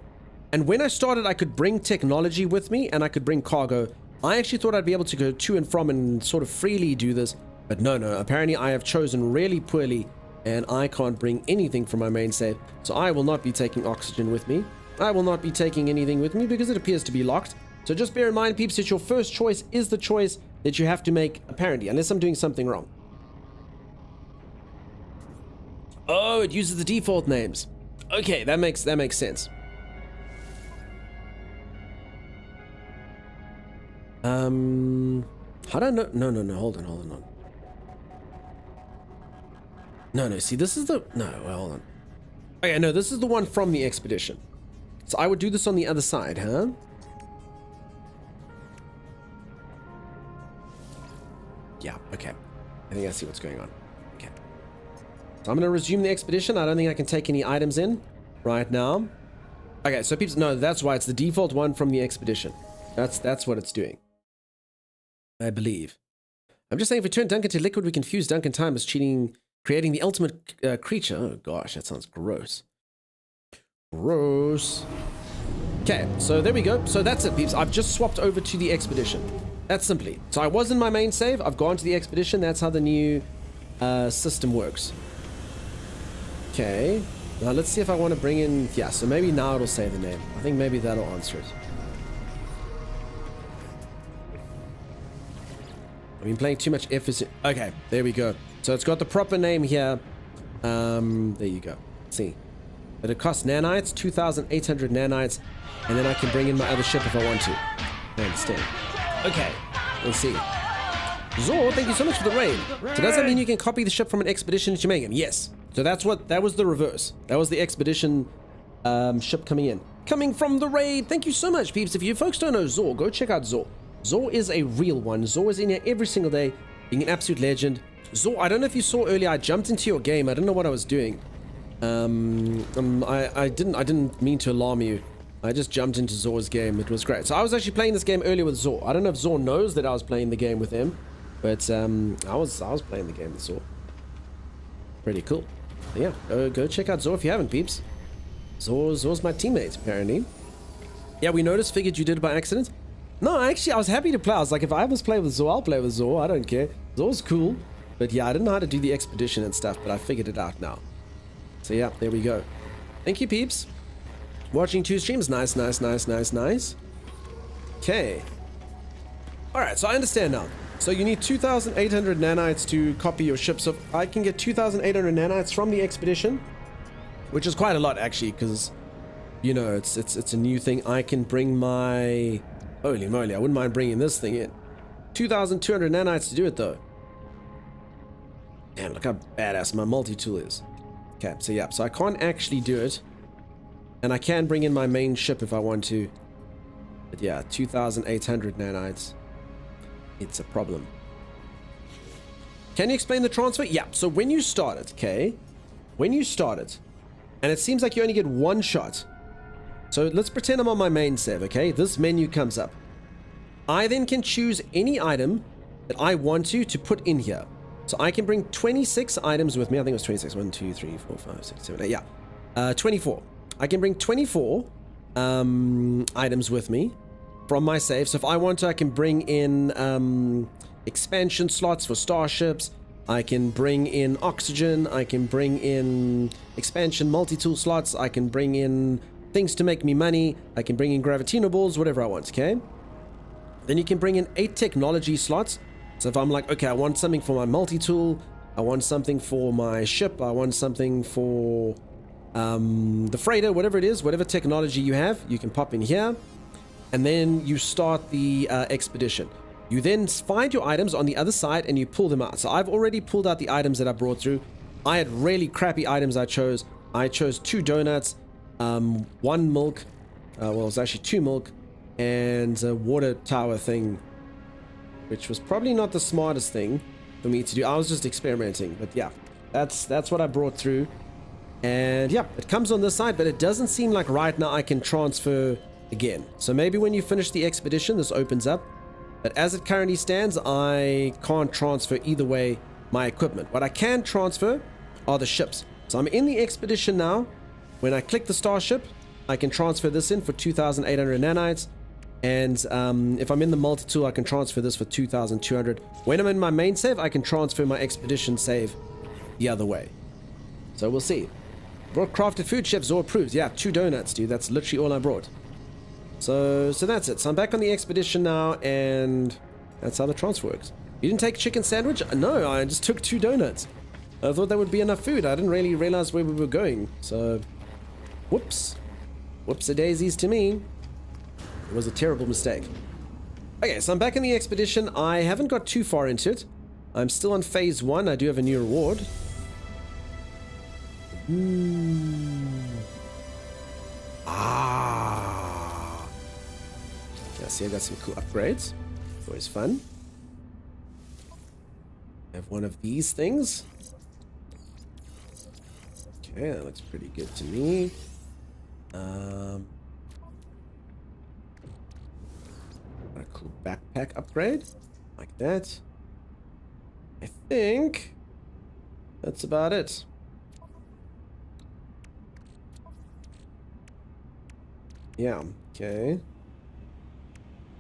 and when I started, I could bring technology with me and I could bring cargo. I actually thought I'd be able to go to and from and sort of freely do this, but no, apparently I have chosen really poorly and I can't bring anything from my main save, so I will not be taking oxygen with me. I will not be taking anything with me because it appears to be locked. So just bear in mind, peeps, that your first choice is the choice that you have to make, apparently, unless I'm doing something wrong. Oh, it uses the default names. Okay, that makes sense. How do I know? No, hold on. No, see, this is the, no, well, hold on. Okay, no, this is the one from the expedition. So I would do this on the other side, huh? Yeah, okay. I think I see what's going on. Okay. So I'm going to resume the expedition. I don't think I can take any items in right now. Okay, so people, no, that's why it's the default one from the expedition. That's what it's doing, I believe. I'm just saying, if we turn Duncan to liquid, we can fuse Duncan time as cheating, creating the ultimate creature. Oh gosh, that sounds gross. Gross. Okay, so there we go. So that's it, peeps. I've just swapped over to the expedition. That's simply. So I was in my main save. I've gone to the expedition. That's how the new system works. Okay. Now let's see if I want to bring in... Yeah, so maybe now it'll say the name. I think maybe that'll answer it. I've been playing too much F. Okay, there we go. So it's got the proper name here. There you go. Let's see. But it costs nanites, 2,800 nanites, and then I can bring in my other ship if I want to. I understand. Okay, let's see. Zor, thank you so much for the raid. So does that mean you can copy the ship from an expedition to Jamaican? Yes. So that was the reverse. That was the expedition ship coming in. Coming from the raid. Thank you so much, peeps. If you folks don't know Zor, go check out Zor. Zor is a real one. Zor is in here every single day, being an absolute legend. Zor, I don't know if you saw earlier, I jumped into your game. I don't know what I was doing. I didn't mean to alarm you. I just jumped into Zor's game. It was great. So I was actually playing this game earlier with Zor. I don't know if Zor knows that I was playing the game with him, but I was playing the game with Zor. Pretty cool. Yeah, go check out Zor if you haven't, peeps. Zor's my teammate, apparently. Yeah, we noticed, figured you did it by accident. No, actually, I was happy to play. I was like, if I was playing with Zor, I'll play with Zor. I don't care. Zor's cool. But yeah, I didn't know how to do the expedition and stuff, but I figured it out now. So yeah, there we go. Thank you, peeps. Watching 2 streams. Nice. Okay. Alright, so I understand now. So you need 2,800 nanites to copy your ship. So I can get 2,800 nanites from the expedition, which is quite a lot, actually, because, you know, it's a new thing. I can bring my... Holy moly, I wouldn't mind bringing this thing in. 2,200 nanites to do it, though. Damn, look how badass my multi-tool is. Okay, so yeah, so I can't actually do it. And I can bring in my main ship if I want to. But yeah, 2,800 nanites. It's a problem. Can you explain the transfer? Yeah, so when you start it, okay? When you start it, and it seems like you only get one shot. So let's pretend I'm on my main save, okay? This menu comes up. I then can choose any item that I want to put in here. So I can bring 26 items with me. I think it was 26. 1, 2, 3, 4, 5, 6, 7, 8. Yeah. 24. I can bring 24 items with me from my save. So if I want to, I can bring in expansion slots for starships. I can bring in oxygen. I can bring in expansion multi-tool slots. I can bring in things to make me money. I can bring in gravitino balls, whatever I want, okay? Then you can bring in 8 technology slots. So if I'm like, okay, I want something for my multi-tool, I want something for my ship, I want something for the freighter, whatever it is, whatever technology you have, you can pop in here. And then you start the expedition. You then find your items on the other side and you pull them out. So I've already pulled out the items that I brought through. I had really crappy items I chose. I chose 2 donuts, 1 milk, well, it was actually 2 milk, and a water tower thing, which was probably not the smartest thing for me to do. I was just experimenting, but yeah, that's what I brought through. And yeah, it comes on this side, but it doesn't seem like right now I can transfer again. So maybe when you finish the expedition, this opens up. But as it currently stands, I can't transfer either way my equipment. What I can transfer are the ships. So I'm in the expedition now. When I click the starship, I can transfer this in for 2,800 nanites. And if I'm in the multi-tool, I can transfer this for 2,200. When I'm in my main save, I can transfer my expedition save the other way. So we'll see. Brought crafted food, Chef Zor approves. Yeah, 2 donuts, dude. That's literally all I brought. So that's it. So I'm back on the expedition now, and that's how the transfer works. You didn't take chicken sandwich? No, I just took 2 donuts. I thought that would be enough food. I didn't really realize where we were going. So Whoops. Whoops-a-daisies to me. It was a terrible mistake. Okay, so I'm back in the expedition. I haven't got too far into it. I'm still on phase 1. I do have a new reward. Ah. Yeah, see, I got some cool upgrades. Always fun. I have one of these things. Okay, that looks pretty good to me. A cool backpack upgrade. Like that. I think that's about it. Yeah, okay.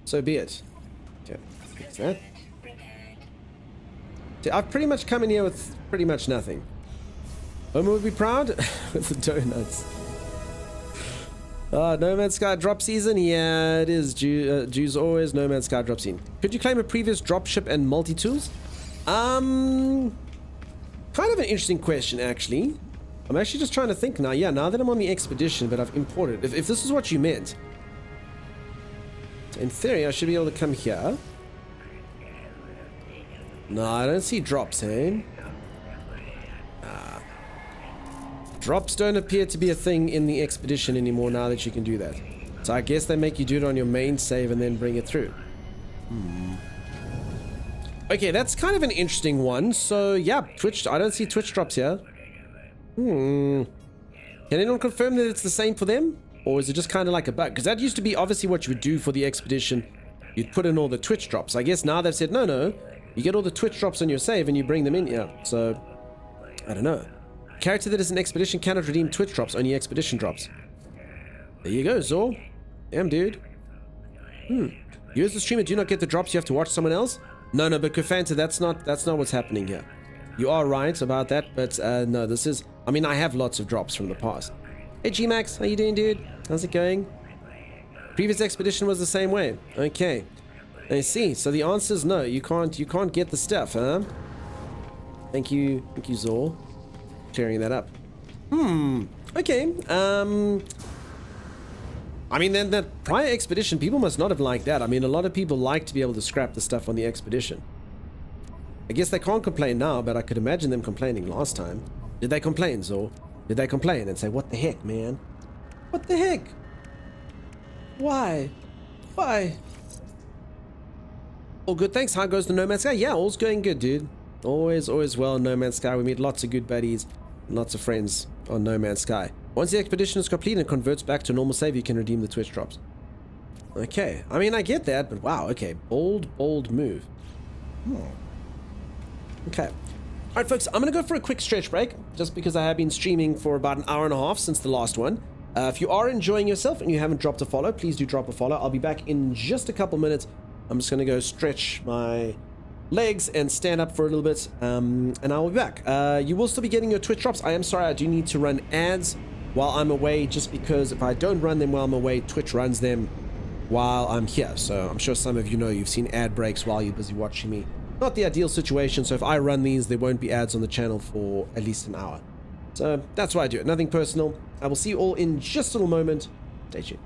So be it. Okay, fix that. See, I've pretty much come in here with pretty much nothing. Homer would be proud with the donuts. No Man's Sky drop season? Yeah, it is. Jews always No Man's Sky drop season. Could you claim a previous dropship and multi-tools? Kind of an interesting question, actually. I'm actually just trying to think now. Yeah, now that I'm on the expedition, but I've imported. If this is what you meant. In theory, I should be able to come here. No, I don't see drops, eh? Drops don't appear to be a thing in the expedition anymore now that you can do that. So I guess they make you do it on your main save and then bring it through. Okay, that's kind of an interesting one. So yeah, Twitch. I don't see Twitch drops here. Can anyone confirm that it's the same for them? Or is it just kind of like a bug? Because that used to be obviously what you would do for the expedition. You'd put in all the Twitch drops. I guess now they've said, no. You get all the Twitch drops on your save and you bring them in here. So, I don't know. Character that is an expedition cannot redeem Twitch drops, only expedition drops. There you go, Zor. Damn, dude. You as the streamer do not get the drops, you have to watch someone else? No, but Kufanta, that's not what's happening here. You are right about that, but no, this is... I mean, I have lots of drops from the past. Hey, G-Max, how you doing, dude? How's it going? Previous expedition was the same way. Okay. I see. So the answer is no. You can't get the stuff, huh? Thank you, Zor. Clearing that up. Okay. I mean, then that prior expedition, people must not have liked that. I mean, a lot of people like to be able to scrap the stuff on the expedition. I guess they can't complain now, but I could imagine them complaining last time. Did they complain, Zor? Did they complain and say, what the heck, man? What the heck? Why? All good, thanks. How goes the No Man's Sky? Yeah, all's going good, dude. Always well, No Man's Sky. We meet lots of good buddies, lots of friends on No Man's Sky. Once the expedition is complete and converts back to normal save, you can redeem the Twitch drops. Okay, I mean, I get that, but wow, okay, bold move. Okay. Alright, folks, I'm going to go for a quick stretch break, just because I have been streaming for about an hour and a half since the last one. If you are enjoying yourself and you haven't dropped a follow, please do drop a follow. I'll be back in just a couple minutes. I'm just going to go stretch my legs and stand up for a little bit, and I'll be back. You will still be getting your Twitch drops. I am sorry, I do need to run ads while I'm away, just because if I don't run them while I'm away, Twitch runs them while I'm here. So I'm sure some of you know you've seen ad breaks while you're busy watching me. Not the ideal situation, so if I run these, there won't be ads on the channel for at least an hour. So that's why I do it. Nothing personal. I will see you all in just a little moment. Stay tuned.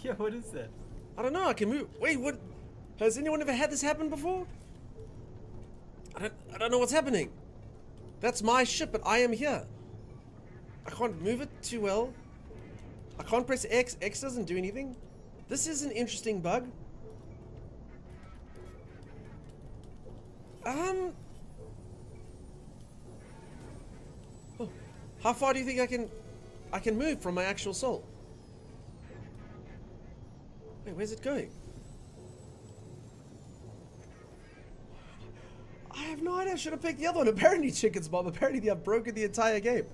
Yeah, what is that? I don't know. I can move. Wait, what? Has anyone ever had this happen before? I don't know what's happening. That's my ship, but I am here. I can't move it too well. I can't press X. X doesn't do anything. This is an interesting bug. Oh, how far do you think I can move from my actual soul? Wait, where's it going? I have no idea. I should have picked the other one. Apparently, Chicken's Bob. Apparently, I've broken the entire game.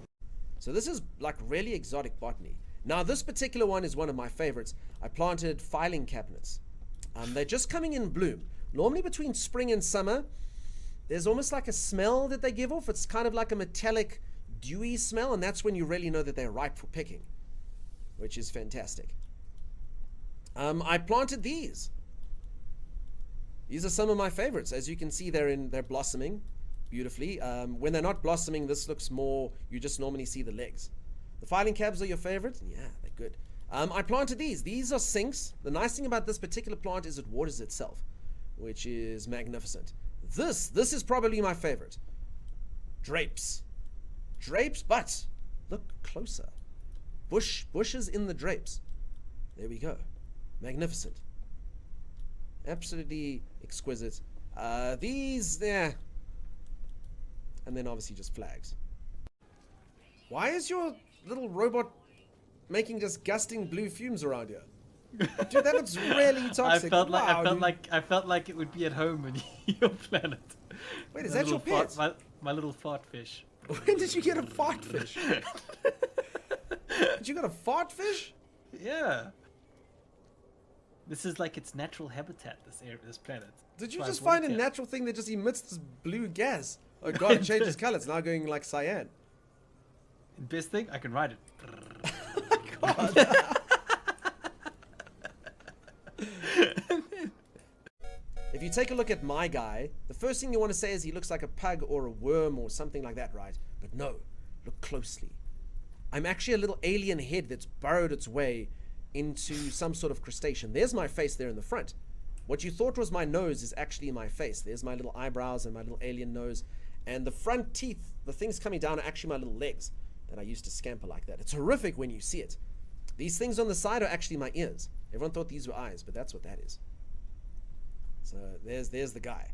So this is like really exotic botany. Now, this particular one is one of my favorites. I planted filing cabinets. They're just coming in bloom. Normally between spring and summer, there's almost like a smell that they give off. It's kind of like a metallic, dewy smell, and that's when you really know that they're ripe for picking, which is fantastic. I planted these. These are some of my favorites. As you can see, they're blossoming beautifully. When they're not blossoming, this looks more, you just normally see the legs. The filing cabs are your favorite? Yeah, they're good. I planted these. These are sinks. The nice thing about this particular plant is it waters itself, which is magnificent. This is probably my favorite. Drapes. Drapes, but look closer. Bushes in the drapes. There we go. Magnificent. Absolutely exquisite. These there. And then obviously just flags. Why is your little robot making disgusting blue fumes around here? Dude, that looks really toxic. I felt like it would be at home on your planet. Wait, is that your pet? My little fart fish. When did you get a fart fish? Did you get a fart fish? Yeah. This is like its natural habitat. This planet. Did you That's just why I find a wanted to- natural thing that just emits this blue gas? Oh god, it changes color. It's now going like cyan. Best thing, I can ride it. If you take a look at my guy, the first thing you want to say is he looks like a pug or a worm or something like that, right? But no, look closely. I'm actually a little alien head that's burrowed its way into some sort of crustacean. There's my face there in the front. What you thought was my nose is actually my face. There's my little eyebrows and my little alien nose. And the front teeth, the things coming down, are actually my little legs that I used to scamper like that. It's horrific when you see it. These things on the side are actually my ears. Everyone thought these were eyes, but that's what that is. So there's the guy.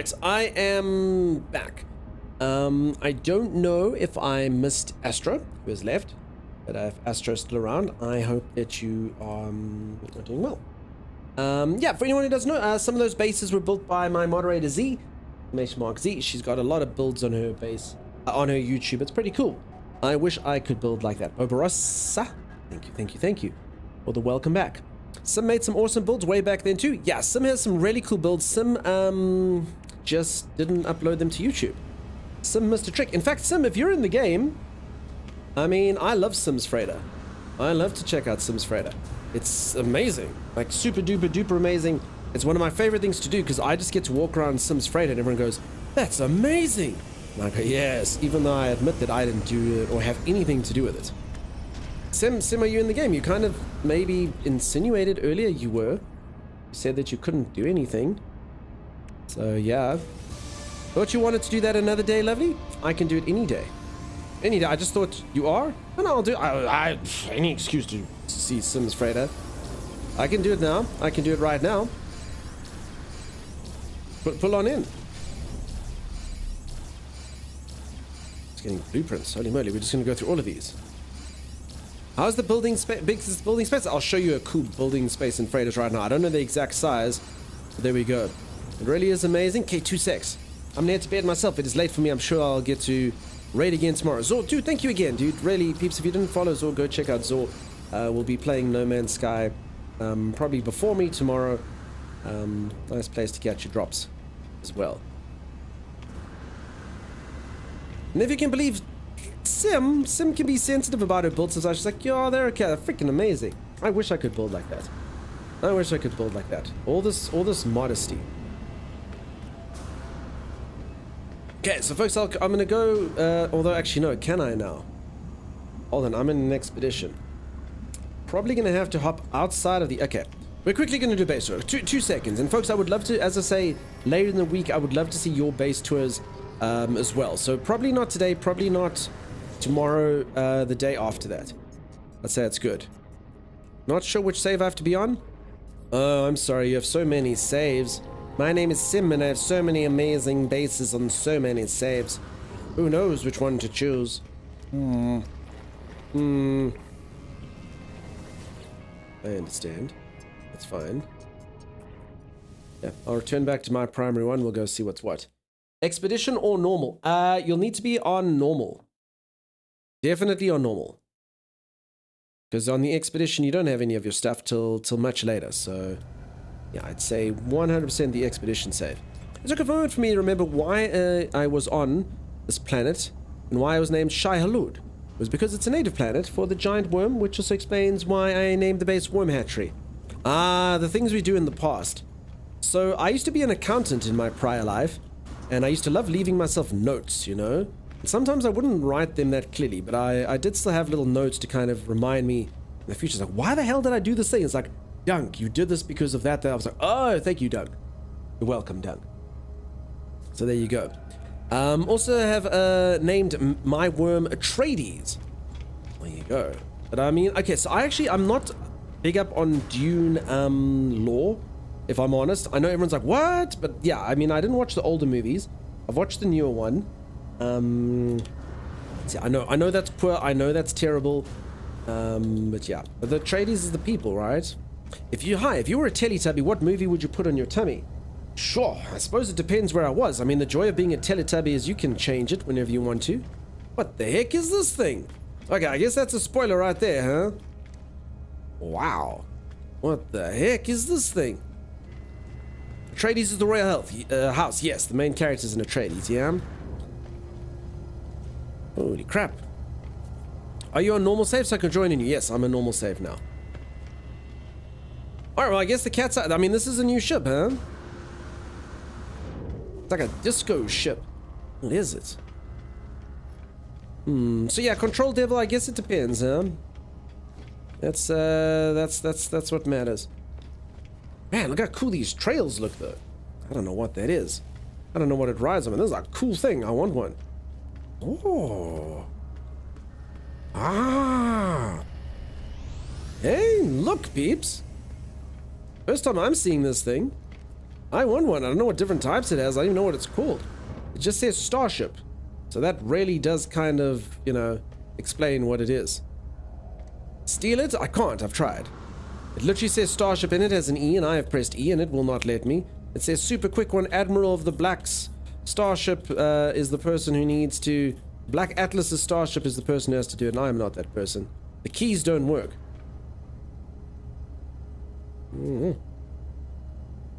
right, I am back. I don't know if I missed Astro, who has left, but if Astro's still around, I hope that you are doing well. Yeah, for anyone who doesn't know, some of those bases were built by my moderator Z, Mark Z. She's got a lot of builds on her base, on her YouTube. It's pretty cool. I wish I could build like that. Oberossa, thank you for the welcome back. Sim made some awesome builds way back then too. Yeah, Sim has some really cool builds. Sim just didn't upload them to YouTube. Sim missed a trick. In fact, Sim, if you're in the game, I mean, I love Sims Freighter. I love to check out Sims Freighter. It's amazing, like super duper duper amazing. It's one of my favorite things to do because I just get to walk around Sims Freighter and everyone goes, "That's amazing." And I go, "Yes," even though I admit that I didn't do it or have anything to do with it. Sim, are you in the game? You kind of maybe insinuated earlier you were. You said that you couldn't do anything. So yeah. Thought you wanted to do that another day, lovely? I can do it any day. Any day. I just thought you are? And I'll do any excuse to see Sims Freighter. I can do it now. I can do it right now. Pull on in. It's getting blueprints. Holy moly, we're just going to go through all of these. How's the building space? I'll show you a cool building space in Freighters right now. I don't know the exact size, but there we go. It really is amazing. K2 sex. I'm near to bed myself. It is late for me. I'm sure I'll get to raid again tomorrow. Zor, dude, thank you again, dude. Really, peeps, if you didn't follow Zor, go check out Zor. We'll be playing No Man's Sky probably before me tomorrow. Nice place to get your drops as well. And if you can believe Sim can be sensitive about her builds. She's like, yo, they're okay. They're freaking amazing. I wish I could build like that. I wish I could build like that. All this modesty. Okay, so folks, I'm gonna go, although actually no, can I now? Hold on, I'm in an expedition. Probably gonna have to hop outside of the, okay. We're quickly gonna do base tour, 2 seconds. And folks, I would love to, as I say, later in the week, I would love to see your base tours as well. So probably not today, probably not tomorrow, the day after that. Let's say it's good. Not sure which save I have to be on? Oh, I'm sorry, you have so many saves. My name is Sim and I have so many amazing bases on so many saves. Who knows which one to choose? I understand. That's fine. Yeah, I'll return back to my primary one. We'll go see what's what. Expedition or normal? You'll need to be on normal. Definitely on normal. Because on the expedition, you don't have any of your stuff till much later, so... yeah, I'd say 100% the expedition save. It took a moment for me to remember why I was on this planet and why I was named Shai Halud. It was because it's a native planet for the giant worm, which also explains why I named the base Worm Hatchery. Ah, the things we do in the past. So I used to be an accountant in my prior life, and I used to love leaving myself notes, you know? And sometimes I wouldn't write them that clearly, but I did still have little notes to kind of remind me in the future. It's like, why the hell did I do this thing? It's like, Dunk, you did this because of that. I was like, oh, thank you, Dunk. You're welcome, Dunk. So there you go. Also have named my worm Atreides. There you go. But I mean, okay, so I'm not big up on Dune lore, if I'm honest. I know everyone's like, what? But yeah, I mean, I didn't watch the older movies. I've watched the newer one. See, I know that's poor. I know that's terrible. But yeah, the Atreides is the people, right? If you were a Teletubby, what movie would you put on your tummy? Sure, I suppose it depends where I was. I mean, the joy of being a Teletubby is you can change it whenever you want to. What the heck is this thing? Okay, I guess that's a spoiler right there, huh? Wow. What the heck is this thing? Atreides is the royal house. Yes, the main character's an Atreides, yeah? Holy crap. Are you on normal save so I can join in you? Yes, I'm a normal save now. Alright, well, I guess the cat's out. I mean, this is a new ship, huh? It's like a disco ship. What is it? So yeah, Control Devil, I guess it depends, huh? That's what matters. Man, look how cool these trails look, though. I don't know what that is. I don't know what it rides on. This is a cool thing. I want one. Oh. Ah. Hey, look, peeps. First time I'm seeing this thing. I want one. I don't know what different types it has. I don't even know what it's called. It just says Starship. So that really does kind of, you know, explain what it is. Steal it? I can't. I've tried. It literally says Starship in it as an E, and I have pressed E, and it will not let me. It says super quick one, Admiral of the Blacks. Starship is the person who needs to... Black Atlas's Starship is the person who has to do it, and I am not that person. The keys don't work.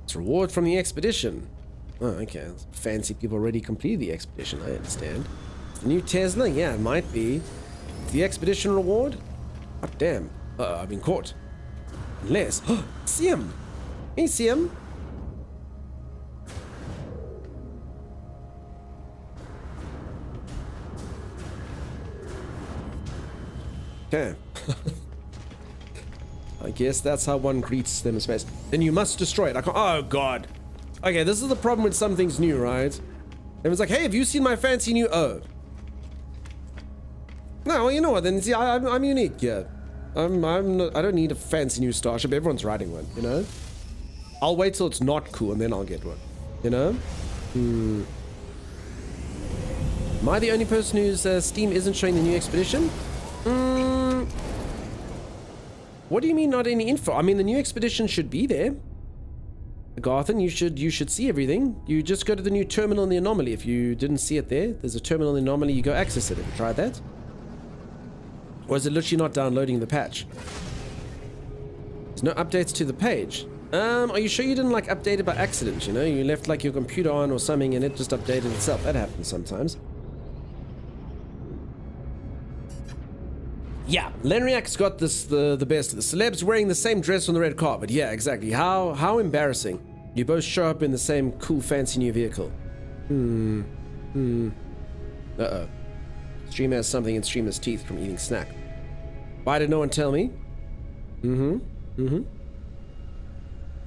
It's reward from the expedition. Oh, okay. Fancy people already completed the expedition, I understand. The new Tesla? Yeah, it might be. The expedition reward? Oh, damn. I've been caught. Unless... see him! Hey, see him? Okay. I guess that's how one greets them in space. Then you must destroy it. I can't... Oh, God. Okay, this is the problem with some things new, right? Everyone's like, hey, have you seen my fancy new... Oh. No, well, you know what, then, see, I'm unique, yeah. I'm not, I don't need a fancy new Starship. Everyone's riding one, you know? I'll wait till it's not cool, and then I'll get one. You know? Am I the only person whose Steam isn't showing the new expedition? What do you mean not any info? I mean, the new expedition should be there. Garthen, you should see everything. You just go to the new terminal in the anomaly. If you didn't see it there, there's a terminal in the anomaly. You go access it. Have you tried that? Or is it literally not downloading the patch? There's no updates to the page. Are you sure you didn't like update it by accident? You know, you left like your computer on or something and it just updated itself. That happens sometimes. Yeah, Lenriak's got this the best of the celebs wearing the same dress on the red carpet. Yeah, exactly. How embarrassing. You both show up in the same cool fancy new vehicle. Uh-oh. Streamer has something in Streamer's teeth from eating snack. Why did no one tell me?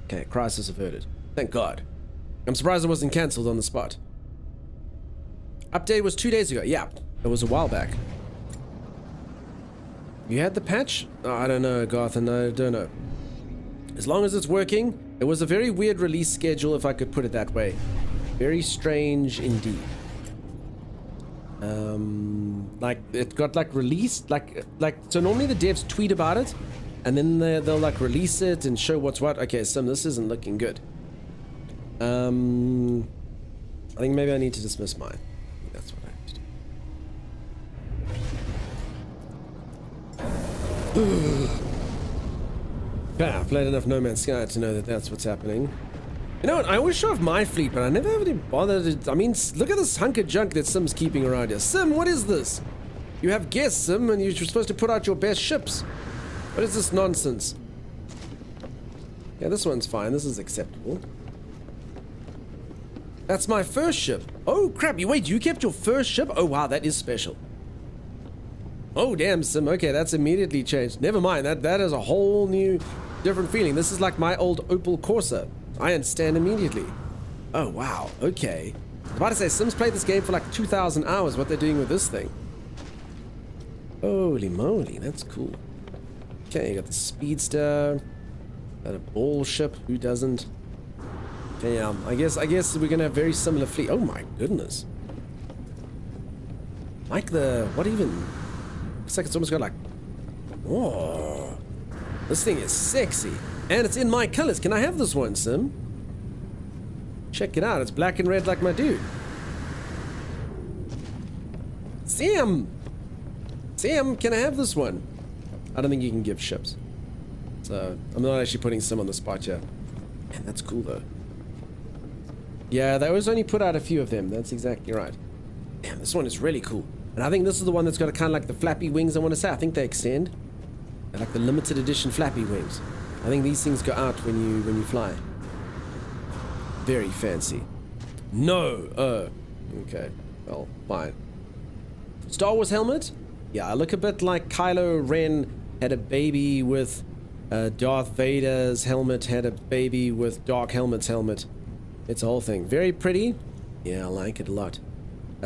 Okay, crisis averted. Thank God. I'm surprised it wasn't cancelled on the spot. Update was 2 days ago. Yeah, it was a while back. You had the patch? Oh, I don't know, Garthen. I don't know. As long as it's working, it was a very weird release schedule, if I could put it that way. Very strange indeed. Like it got like released, like so normally the devs tweet about it, and then they'll like release it and show what's what. Okay, Sim, this isn't looking good. I think maybe I need to dismiss mine. I think that's what I have to do. Yeah, I've played enough No Man's Sky to know that that's what's happening. You know what, I always show off my fleet, but I never have any bothered to, I mean, look at this hunk of junk that Sim's keeping around here. Sim, what is this? You have guests, Sim, and you're supposed to put out your best ships. What is this nonsense? Yeah, this one's fine. This is acceptable. That's my first ship. Oh, crap. Wait, you kept your first ship? Oh, wow, that is special. Oh, damn, Sim. Okay, that's immediately changed. Never mind. That is a whole new, different feeling. This is like my old Opel Corsa. I understand immediately. Oh, wow. Okay. I was about to say, Sims played this game for like 2,000 hours. What they're doing with this thing. Holy moly, that's cool. Okay, you got the Speedster. Got a ball ship. Who doesn't? Okay, I guess we're gonna have very similar fleet. Oh my goodness. Like the... what even... looks like it's almost got like... whoa. This thing is sexy. And it's in my colors. Can I have this one, Sim? Check it out. It's black and red like my dude. Sam! Sam, can I have this one? I don't think you can give ships. So, I'm not actually putting Sim on the spot yet. Man, that's cool though. Yeah, they always only put out a few of them. That's exactly right. Damn, this one is really cool. And I think this is the one that's got kind of like the flappy wings, I want to say. I think they extend. They're like the limited edition flappy wings. I think these things go out when you fly. Very fancy. No! Okay. Well, fine. Star Wars helmet? Yeah, I look a bit like Kylo Ren had a baby with Darth Vader's helmet, had a baby with Dark Helmet's helmet. It's a whole thing. Very pretty. Yeah, I like it a lot.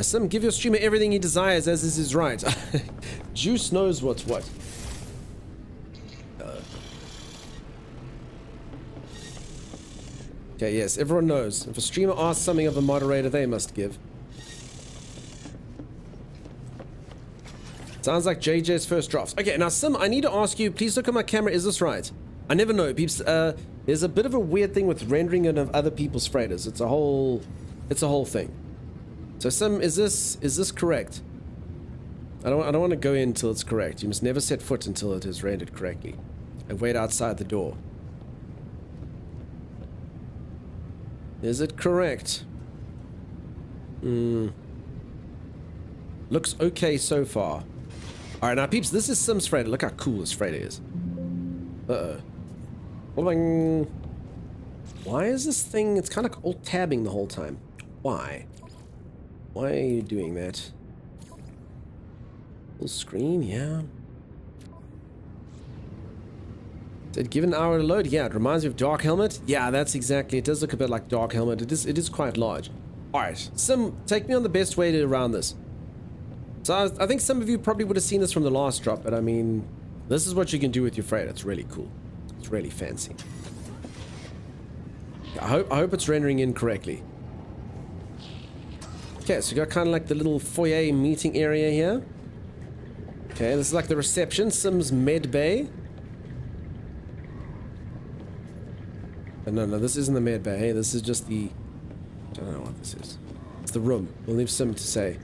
Sim, give your streamer everything he desires, as is his right. Juice knows what's what. Okay, yes, everyone knows. If a streamer asks something of a moderator, they must give. Sounds like JJ's first drafts. Okay, now Sim, I need to ask you, please look at my camera, is this right? I never know, peeps. There's a bit of a weird thing with rendering it of other people's freighters. It's a whole thing. So Sim, is this correct? I don't want to go in until it's correct. You must never set foot until it is rendered correctly. And wait outside the door. Is it correct? Looks okay so far. Alright, now peeps, this is Sim's freighter. Look how cool this freighter is. Uh-oh. Why is this thing... It's kind of alt tabbing the whole time. Why? Why are you doing that? Full screen, yeah. Said give an hour to load. Yeah, it reminds me of Dark Helmet. Yeah, that's exactly. It does look a bit like Dark Helmet. It is quite large. Alright, Sim, take me on the best way to around this. So I think some of you probably would have seen this from the last drop, but I mean, this is what you can do with your freighter. It's really cool. It's really fancy. I hope it's rendering in correctly. Okay, so you got kind of like the little foyer meeting area here. Okay, this is like the reception, Sim's med bay. No, this isn't the med bay. This is just the... I don't know what this is. It's the room. We'll leave Sim to say.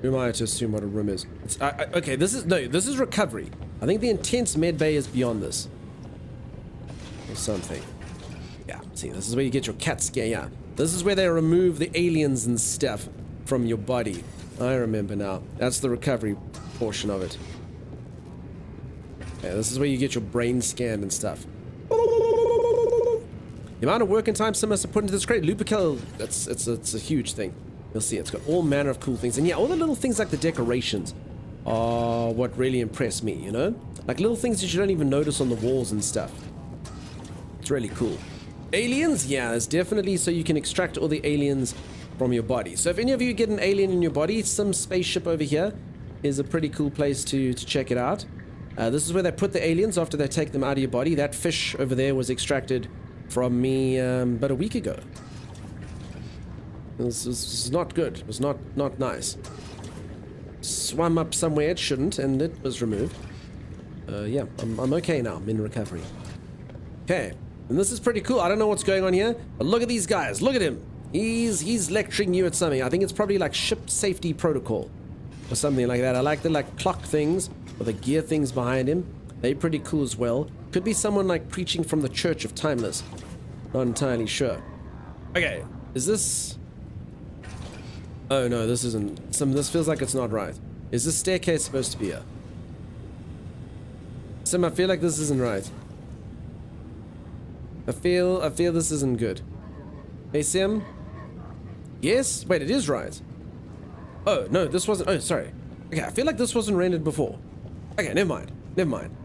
Who am I to assume what a room is? It's, okay, this is recovery. I think the intense med bay is beyond this. Or something. Yeah, see, this is where you get your CAT scan. Yeah, this is where they remove the aliens and stuff from your body. I remember now. That's the recovery portion of it. Yeah, this is where you get your brain scanned and stuff. The amount of work and time Sim has to put into this crate, Lupercal, it's a huge thing. You'll see, it's got all manner of cool things. And yeah, all the little things like the decorations are what really impress me, you know? Like little things that you don't even notice on the walls and stuff. It's really cool. Aliens? Yeah, it's definitely so you can extract all the aliens from your body. So if any of you get an alien in your body, some spaceship over here is a pretty cool place to check it out. This is where they put the aliens after they take them out of your body. That fish over there was extracted from me about a week ago. This is not good. It was not nice. Swam up somewhere it shouldn't, and it was removed. Yeah, I'm okay now. I'm in recovery. Okay, and this is pretty cool. I don't know what's going on here, but look at these guys. Look at him. He's lecturing you at something. I think it's probably like ship safety protocol or something like that. I like the like clock things or the gear things behind him. They're pretty cool as well. Could be someone like preaching from the Church of Timeless. Not entirely sure. Okay, is this... Oh no, this isn't. This feels like it's not right. Is this staircase supposed to be here? Sim, I feel like this isn't right. I feel this isn't good. Hey Sim? Yes? Wait, it is right. Oh, no, this wasn't... Oh, sorry. Okay, I feel like this wasn't rendered before. Okay, never mind. Never mind.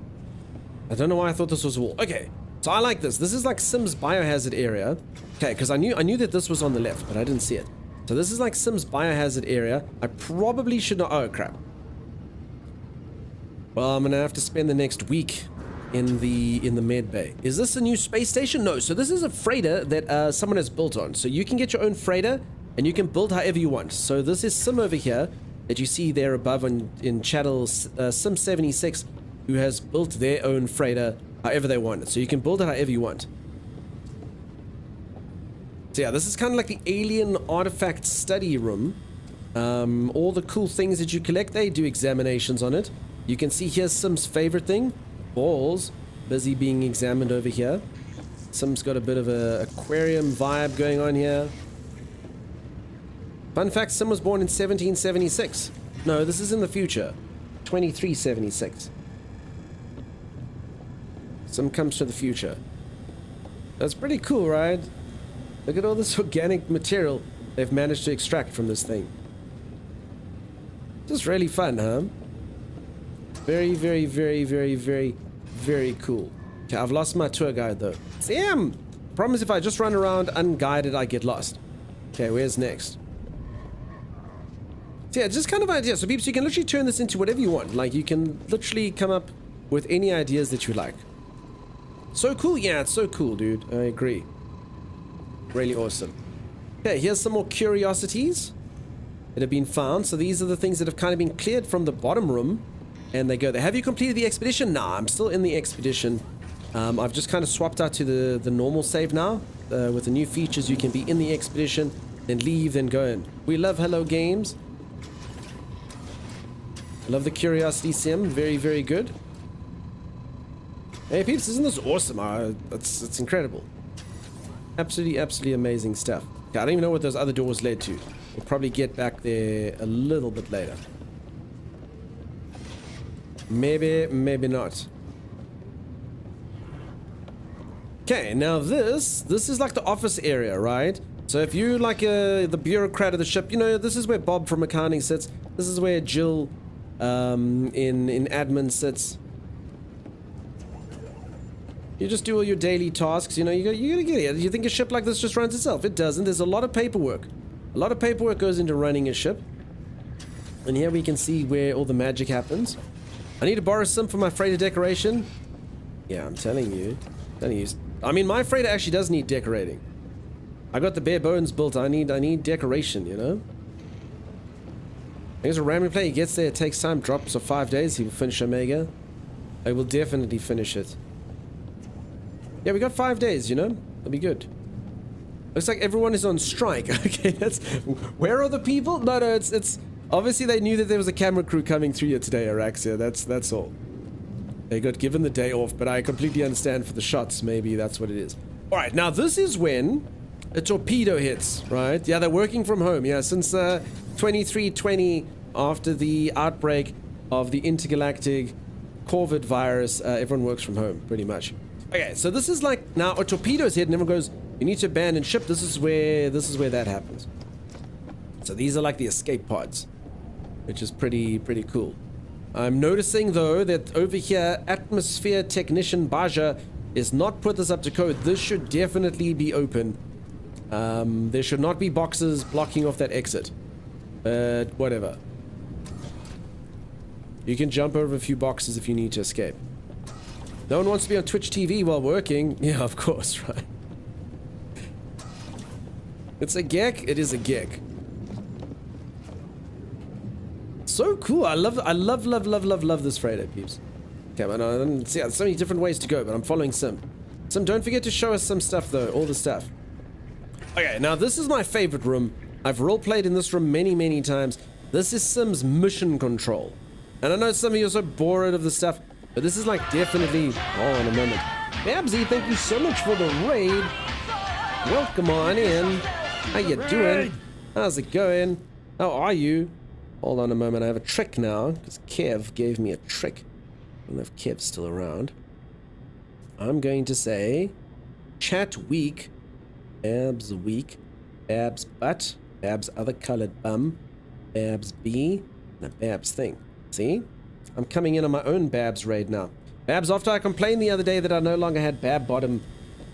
I don't know why I thought this was a wall. Okay, so I like this. This is like Sim's biohazard area. Okay, because I knew that this was on the left, but I didn't see it. So this is like Sim's biohazard area. I probably should not... Oh, crap. Well, I'm going to have to spend the next week in the med bay. Is this a new space station? No. So this is a freighter that someone has built on. So you can get your own freighter and you can build however you want. So this is Sim over here that you see there above in channel Sim 76, who has built their own freighter however they want it. So you can build it however you want. So yeah, this is kind of like the alien artifact study room. All the cool things that you collect, they do examinations on it. You can see here's Sim's favorite thing. Balls busy being examined over here. Sim's got a bit of a aquarium vibe going on here. Fun fact, Sim was born in 1776. No, this is in the future. 2376. Sim comes to the future. That's pretty cool, right? Look at all this organic material they've managed to extract from this thing. Just really fun, huh? Very, very, very, very, very, very cool. Okay, I've lost my tour guide though. Sam! Promise if I just run around unguided, I get lost. Okay, where's next? So yeah, just kind of idea. So peeps, you can literally turn this into whatever you want. Like, you can literally come up with any ideas that you like. So cool. Yeah, it's so cool, dude. I agree. Really awesome. Okay, here's some more curiosities that have been found. So these are the things that have kind of been cleared from the bottom room. And they go there. Have you completed the expedition? Nah, I'm still in the expedition. I've just kind of swapped out to the normal save now. With the new features, you can be in the expedition, then leave, then go in. We love Hello Games. I love the Curiosity Sim. Very, very good. Hey peeps, isn't this awesome? It's incredible. Absolutely, absolutely amazing stuff. Okay, I don't even know what those other doors led to. We'll probably get back there a little bit later. Maybe, maybe not. Okay, now this is like the office area, right? So if you like the bureaucrat of the ship, you know, this is where Bob from accounting sits. This is where Jill in admin sits. You just do all your daily tasks, you know, you gotta get it. You think a ship like this just runs itself? It doesn't. There's a lot of paperwork. A lot of paperwork goes into running a ship. And here we can see where all the magic happens. I need to borrow some for my freighter decoration. Yeah, I'm telling you. I mean, my freighter actually does need decorating. I got the bare bones built. I need decoration, you know? Here's a random player. He gets there, it takes time, drops for 5 days. He will finish Omega. I will definitely finish it. Yeah, we got 5 days, you know? That'll be good. Looks like everyone is on strike. Okay, that's... Where are the people? No, it's... Obviously, they knew that there was a camera crew coming through here today, Araxia. That's all. They got given the day off, but I completely understand for the shots. Maybe that's what it is. Alright, now this is when a torpedo hits, right? Yeah, they're working from home. Yeah, since 2320, after the outbreak of the intergalactic COVID virus, everyone works from home, pretty much. Okay, so this is like, now a torpedo's hit and everyone goes, you need to abandon ship. This is where that happens. So these are like the escape pods, which is pretty cool. I'm noticing though that over here, atmosphere technician Baja is not put this up to code. This should definitely be open. There should not be boxes blocking off that exit. But whatever. You can jump over a few boxes if you need to escape. No one wants to be on Twitch TV while working. Yeah, of course, right? It's a gek. It is a gek. So cool. I love this freighter, peeps. Okay, but I don't see. There's so many different ways to go, but I'm following Sim. Sim, don't forget to show us some stuff though. All the stuff. Okay, now this is my favorite room. I've roleplayed in this room many times. This is Sim's mission control. And I know some of you are so bored of the stuff, but this is like definitely... Oh, in a moment. Babsy, thank you so much for the raid. Welcome on in. How you doing? How's it going? How are you? Hold on a moment, I have a trick now, because Kev gave me a trick. I don't know if Kev's still around. I'm going to say... Chat weak. Babs weak. Babs butt. Babs other colored bum. Babs B. And a Babs thing. See? I'm coming in on my own Babs raid now. Babs, after I complained the other day that I no longer had Bab bottom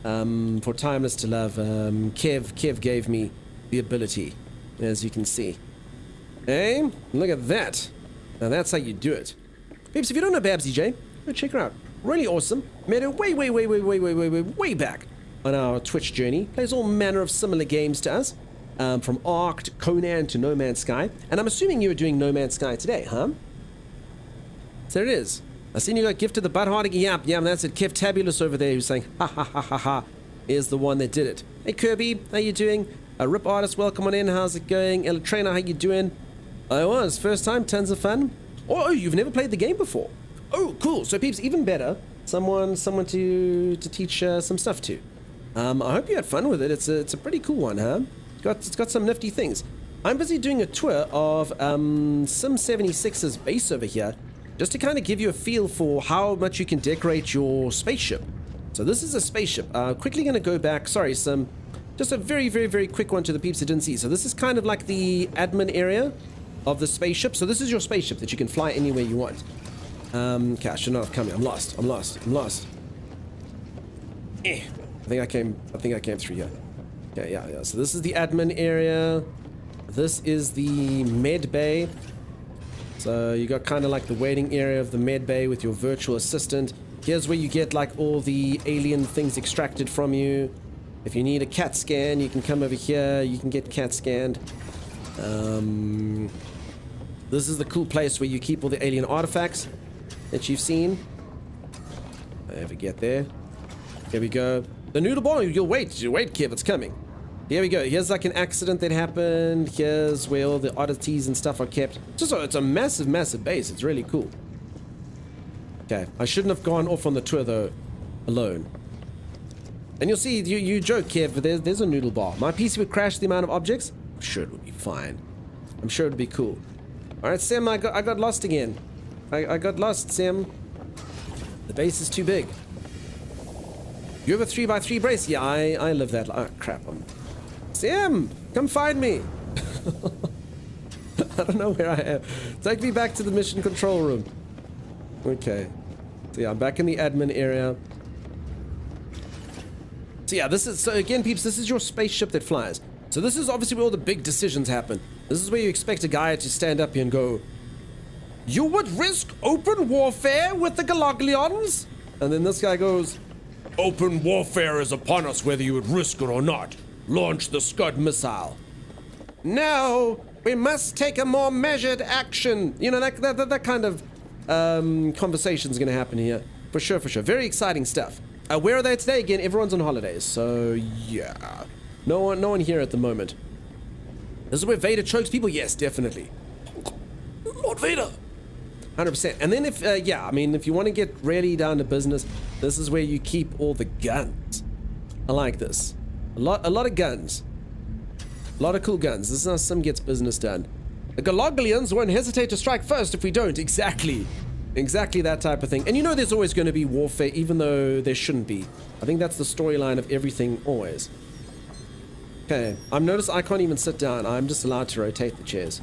for Timeless to Love, Kev gave me the ability, as you can see. Hey, look at that. Now that's how you do it. Peeps, if you don't know Babsy J, go check her out. Really awesome. Made her way back on our Twitch journey. Plays all manner of similar games to us. From Ark to Conan to No Man's Sky. And I'm assuming you were doing No Man's Sky today, huh? So there it is. I seen you got gifted the butthearted yap. Yeah, that's it. Kev Tabulous over there who's saying, ha ha ha ha ha, is the one that did it. Hey Kirby, how you doing? Rip Artist, welcome on in. How's it going? Ella Trainer, how you doing? I was. First time, tons of fun. Oh, you've never played the game before. Oh, cool. So peeps, even better. Someone to teach some stuff to. I hope you had fun with it. It's a pretty cool one, huh? It's got some nifty things. I'm busy doing a tour of Sim 76's base over here, just to kind of give you a feel for how much you can decorate your spaceship. So this is a spaceship. Quickly going to go back. Sorry, Sim. Just a very quick one to the peeps who didn't see. So this is kind of like the admin area of the spaceship. So this is your spaceship that you can fly anywhere you want. Okay, I should not have come here. I'm lost. I think I came through here. Okay, yeah. So this is the admin area. This is the med bay. So you got kind of like the waiting area of the med bay with your virtual assistant. Here's where you get like all the alien things extracted from you. If you need a CAT scan, you can come over here. You can get CAT scanned. This is the cool place where you keep all the alien artifacts that you've seen. If I ever get there. Here we go. The noodle ball. You'll wait, Kev. It's coming. Here we go. Here's like an accident that happened. Here's where all the oddities and stuff are kept. It's a massive, massive base. It's really cool. Okay. I shouldn't have gone off on the tour though, alone. And you'll see, you joke, Kev, but there's a noodle bar. My PC would crash the amount of objects. I'm sure it would be fine. I'm sure it would be cool. All right, Sam, I got lost again. I got lost, Sam. The base is too big. You have a 3x3 brace? Yeah, I live that. Oh, crap. Sam, come find me. I don't know where I am. Take me back to the mission control room. Okay. So yeah, I'm back in the admin area. So yeah, so again, peeps, this is your spaceship that flies. So this is obviously where all the big decisions happen. This is where you expect a guy to stand up here and go, "You would risk open warfare with the Galaglions?" And then this guy goes, "Open warfare is upon us whether you would risk it or not. Launch the Scud missile." No, we must take a more measured action. You know, that kind of conversation is going to happen here. For sure. Very exciting stuff. Where are they today? Again, everyone's on holidays. So, yeah. No one here at the moment. This is where Vader chokes people? Yes, definitely. Lord Vader. 100%. And then if you want to get really down to business, this is where you keep all the guns. I like this. A lot of guns. A lot of cool guns. This is how Sim gets business done. The Galaglions won't hesitate to strike first if we don't. Exactly that type of thing. And you know there's always going to be warfare, even though there shouldn't be. I think that's the storyline of everything always. Okay, I've noticed I can't even sit down. I'm just allowed to rotate the chairs.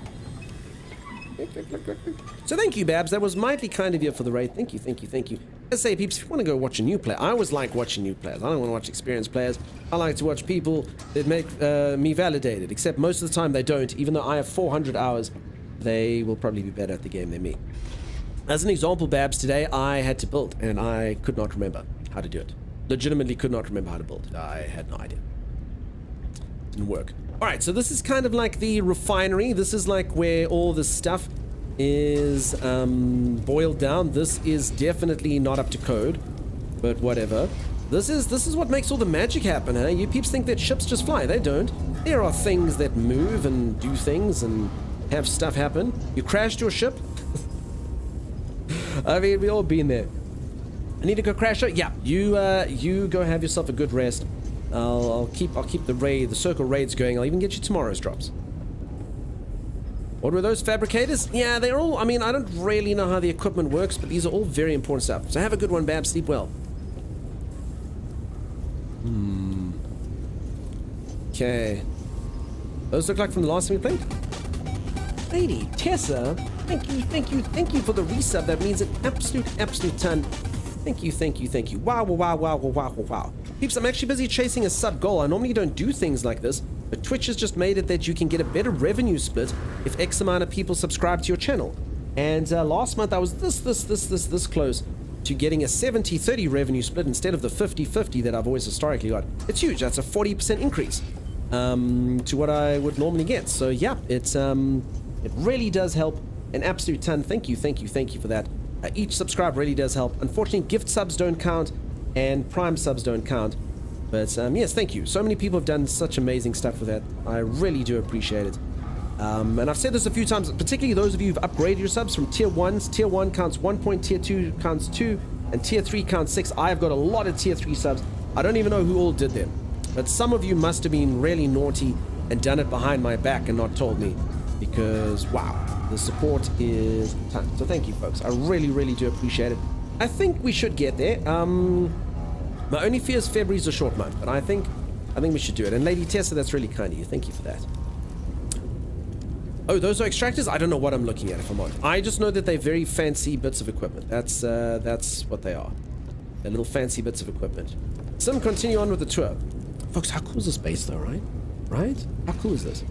So thank you, Babs. That was mightily kind of you for the raid. Thank you. Let's say, peeps, if you want to go watch a new player, I always like watching new players. I don't want to watch experienced players. I like to watch people that make me validated, except most of the time they don't. Even though I have 400 hours, they will probably be better at the game than me. As an example, Babs, today I had to build, and I could not remember how to do it. Legitimately could not remember how to build. I had no idea. Didn't work. Alright, so this is kind of like the refinery. This is like where all this stuff is boiled down. This is definitely not up to code, but whatever. This is what makes all the magic happen, huh? You peeps think that ships just fly. They don't. There are things that move and do things and have stuff happen. You crashed your ship? I mean, we all been there. I need to go crash it. Yeah, you go have yourself a good rest. I'll keep the circle raids going. I'll even get you tomorrow's drops. What were those fabricators? Yeah, they're all, I mean, I don't really know how the equipment works, but these are all very important stuff. So have a good one, Babs. Sleep well. Okay. Those look like from the last time we played? Lady Tessa, thank you for the resub. That means an absolute ton. Thank you. Wow. Peeps, I'm actually busy chasing a sub goal. I normally don't do things like this, but Twitch has just made it that you can get a better revenue split if X amount of people subscribe to your channel. And last month I was this close to getting a 70-30 revenue split instead of the 50-50 that I've always historically got. It's huge. That's a 40% increase to what I would normally get. So yeah, it really does help an absolute ton. Thank you for that. Each subscribe really does help. Unfortunately, gift subs don't count and prime subs don't count. But yes, thank you. So many people have done such amazing stuff with that. I really do appreciate it. And I've said this a few times, particularly those of you who've upgraded your subs from tier 1s. Tier 1 counts 1 point, tier 2 counts 2, and tier 3 counts 6. I've got a lot of tier 3 subs. I don't even know who all did them. But some of you must have been really naughty and done it behind my back and not told me. Because, wow, the support is a ton. So thank you, folks. I really do appreciate it. I think we should get there. My only fear is February's a short month, but I think we should do it. And Lady Tessa, that's really kind of you. Thank you for that. Oh, those are extractors? I don't know what I'm looking at, if I'm honest. I just know that they're very fancy bits of equipment. That's what they are. They're little fancy bits of equipment. Sim, continue on with the tour. Folks, how cool is this base though, right? Right? How cool is this?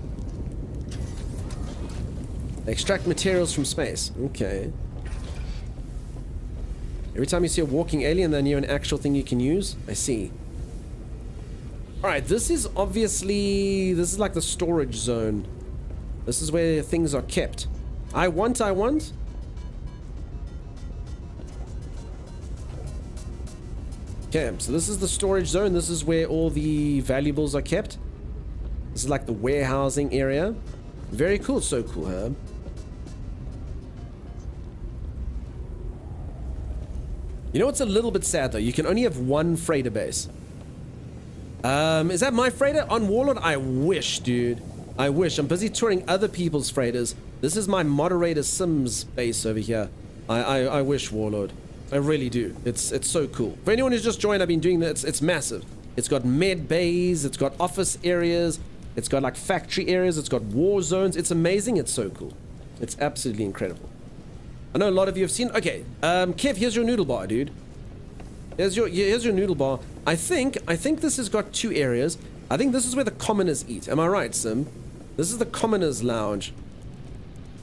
They extract materials from space. Okay. Every time you see a walking alien, they're near an actual thing you can use. I see. All right, this is obviously, this is like the storage zone. This is where things are kept. I want. Okay, so this is the storage zone. This is where all the valuables are kept. This is like the warehousing area. Very cool, so cool, Herb. You know what's a little bit sad though? You can only have one freighter base. Is that my freighter on Warlord? I wish, dude. I wish. I'm busy touring other people's freighters. This is my moderator Sims base over here. I wish, Warlord. I really do. It's so cool. For anyone who's just joined, I've been doing that. It's massive. It's got med bays. It's got office areas. It's got like factory areas. It's got war zones. It's amazing. It's so cool. It's absolutely incredible. I know a lot of you have seen. Okay, Kev, here's your noodle bar, dude. Here's your noodle bar. I think this has got two areas. I think this is where the commoners eat. Am I right, Sim? This is the commoners' lounge.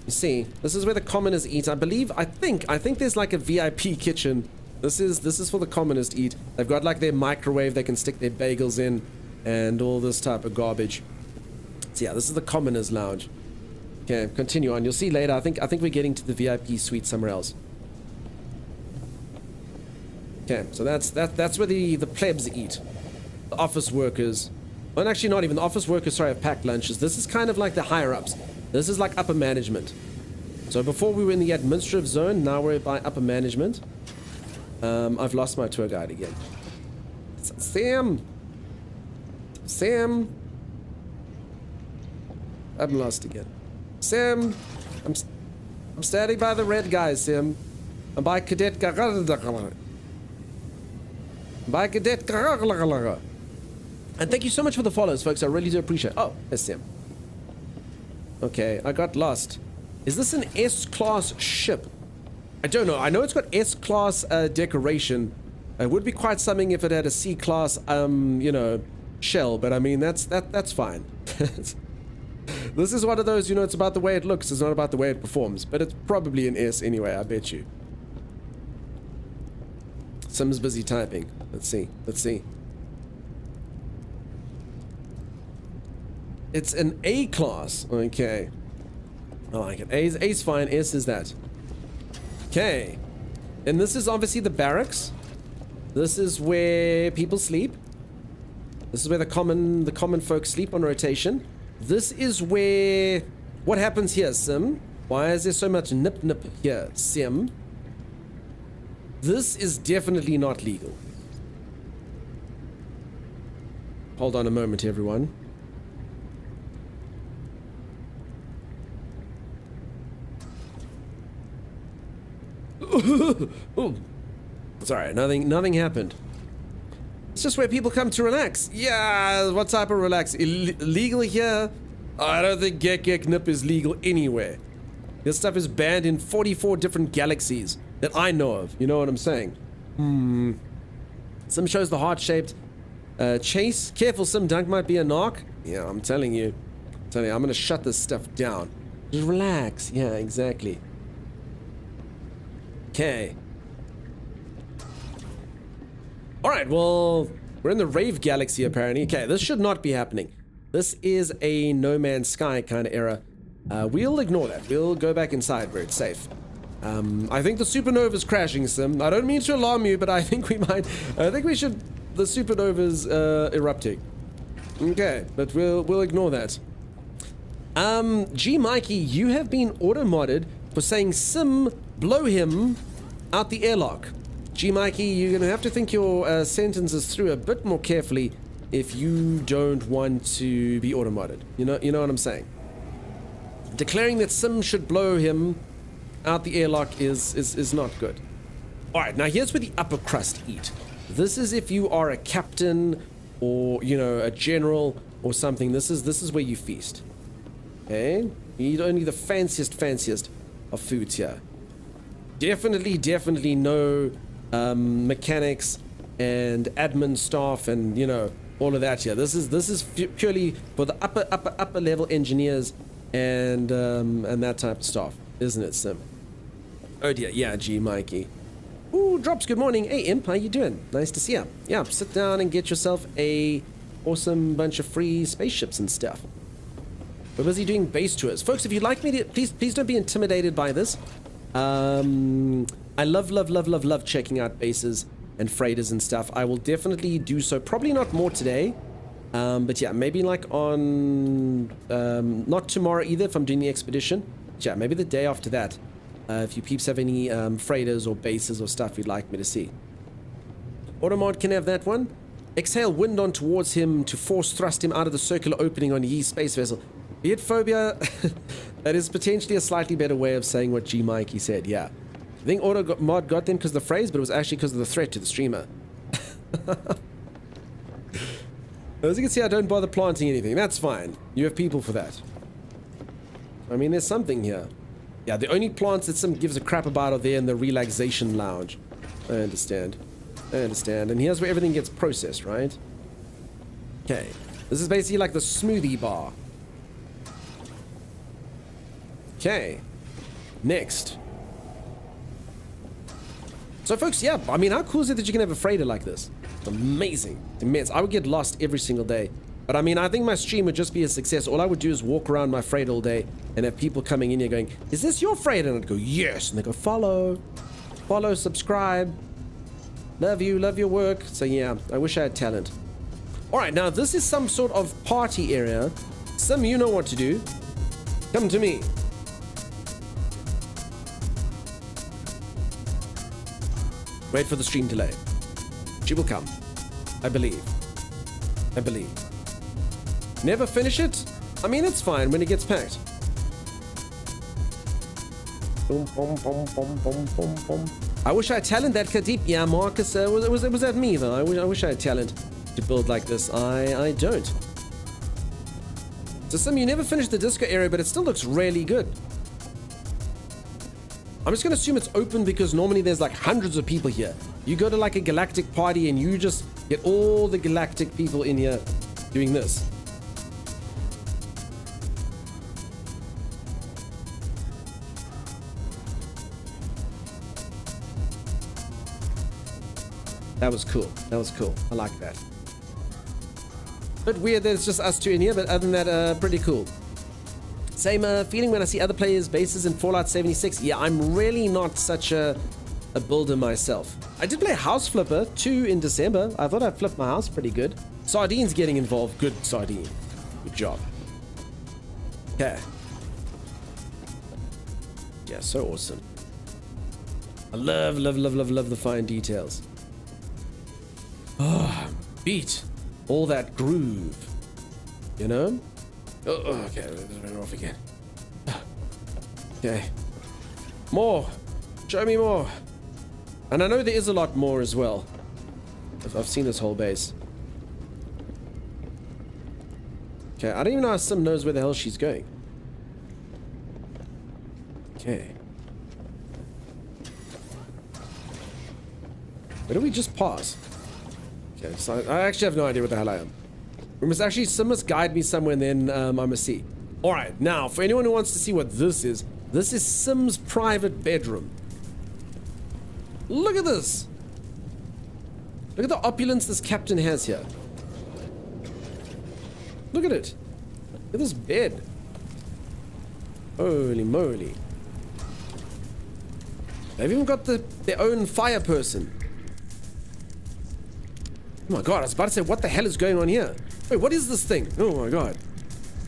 You see, this is where the commoners eat. I think there's like a VIP kitchen. This is for the commoners to eat. They've got like their microwave they can stick their bagels in and all this type of garbage. So yeah, this is the commoners' lounge. Okay, continue on. You'll see later. I think we're getting to the VIP suite somewhere else. Okay, so that's where the plebs eat. The office workers. Well, actually not even. The office workers, sorry, have packed lunches. This is kind of like the higher-ups. This is like upper management. So before we were in the administrative zone, now we're by upper management. I've lost my tour guide again. Sam! I'm lost again. Sam! I'm standing by the red guys, Sam. I'm by Cadet And thank you so much for the follows, folks. I really do appreciate it. Oh, there's Sam. Okay, I got lost. Is this an S-class ship? I don't know. I know it's got S-class decoration. It would be quite something if it had a C-class, you know, shell. But I mean, that's fine. This is one of those, you know, it's about the way it looks. It's not about the way it performs. But it's probably an S anyway, I bet you. Sim's busy typing. Let's see. It's an A class. Okay. I like it. A's fine. S is that. Okay. And this is obviously the barracks. This is where people sleep. This is where the common folk sleep on rotation. This is where... What happens here, Sim? Why is there so much nip here, Sim? This is definitely not legal. Hold on a moment, everyone. Oh, sorry, nothing happened. It's just where people come to relax. Yeah, what type of relax? Illegal here? I don't think Gek Nip is legal anywhere. This stuff is banned in 44 different galaxies that I know of. You know what I'm saying? Sim shows the heart-shaped chase. Careful, Sim. Dunk might be a knock. Yeah, I'm telling you. I'm gonna shut this stuff down. Just relax. Yeah, exactly. Okay. Alright, well, we're in the Rave Galaxy apparently. Okay, this should not be happening. This is a No Man's Sky kind of era. We'll ignore that. We'll go back inside where it's safe. I think the supernova's crashing, Sim. I don't mean to alarm you, but I think we might... I think we should... The supernova's erupting. Okay, but we'll ignore that. G Mikey, you have been auto-modded for saying Sim, blow him out the airlock. G Mikey, you're gonna have to think your sentences through a bit more carefully if you don't want to be auto-modded. You know what I'm saying? Declaring that Sim should blow him out the airlock is not good. Alright, now here's where the upper crust eat. This is if you are a captain or, you know, a general or something. This is where you feast. Okay? You eat only the fanciest of foods here. Definitely no mechanics and admin staff and, you know, all of that here. This is purely for the upper level engineers and that type of stuff, isn't it, Sim? Oh dear, yeah, G Mikey. Ooh, Drops, good morning. Hey Imp, how you doing? Nice to see ya. Yeah, sit down and get yourself a awesome bunch of free spaceships and stuff. We're busy doing base tours. Folks, if you'd like me to, please don't be intimidated by this. I love checking out bases and freighters and stuff. I will definitely do so. Probably not more today. But yeah, maybe like on, not tomorrow either if I'm doing the expedition. But yeah, maybe the day after that. If you peeps have any freighters or bases or stuff you'd like me to see. Automod can have that one. Exhale wind on towards him to force thrust him out of the circular opening on Yee's space vessel. Be it phobia. That is potentially a slightly better way of saying what G Mikey said, yeah. I think Automod got them because of the phrase, but it was actually because of the threat to the streamer. As you can see, I don't bother planting anything. That's fine. You have people for that. I mean, there's something here. Yeah, the only plants that Sim gives a crap about are there in the relaxation lounge. I understand. I understand. And here's where everything gets processed, right? Okay. This is basically like the smoothie bar. Okay. Next. So, folks, yeah, I mean, how cool is it that you can have a freighter like this? It's amazing. It's immense. I would get lost every single day. But, I mean, I think my stream would just be a success. All I would do is walk around my freighter all day and have people coming in here going, is this your freighter? And I'd go, yes. And they go, follow. Follow, subscribe. Love you, love your work. So, yeah, I wish I had talent. All right, now, this is some sort of party area. Some of you know what to do. Come to me. Wait for the stream delay. She will come. I believe. I believe. Never finish it? I mean, it's fine when it gets packed. Boom, boom, boom, boom, boom, boom, boom. I wish I had talent that Kadeep. Yeah, Marcus, it was at me though. I wish I had talent to build like this. I don't. So Sim, you never finished the disco area, but it still looks really good. I'm just gonna assume it's open because normally there's like hundreds of people here. You go to like a galactic party and you just get all the galactic people in here doing this. That was cool. That was cool. I like that. Bit weird that it's just us two in here, but other than that, pretty cool. Same feeling when I see other players' bases in Fallout 76. Yeah, I'm really not such a builder myself. I did play House Flipper 2 in December. I thought I flipped my house pretty good. Sardine's getting involved. Good, Sardine. Good job. Okay. Yeah, so awesome. I love the fine details. Oh, beat. All that groove. You know? Oh, okay, we're off again. Okay. More. Show me more. And I know there is a lot more as well. I've seen this whole base. Okay, I don't even know how Sim knows where the hell she's going. Okay. Where do we just pause? Okay, so I actually have no idea what the hell I am. We must actually, Sim must guide me somewhere and then I must see. Alright, now, for anyone who wants to see what this is Sim's private bedroom. Look at this! Look at the opulence this captain has here. Look at it. Look at this bed. Holy moly. They've even got their own fire person. Oh my god, I was about to say, what the hell is going on here? Wait, what is this thing? Oh my god.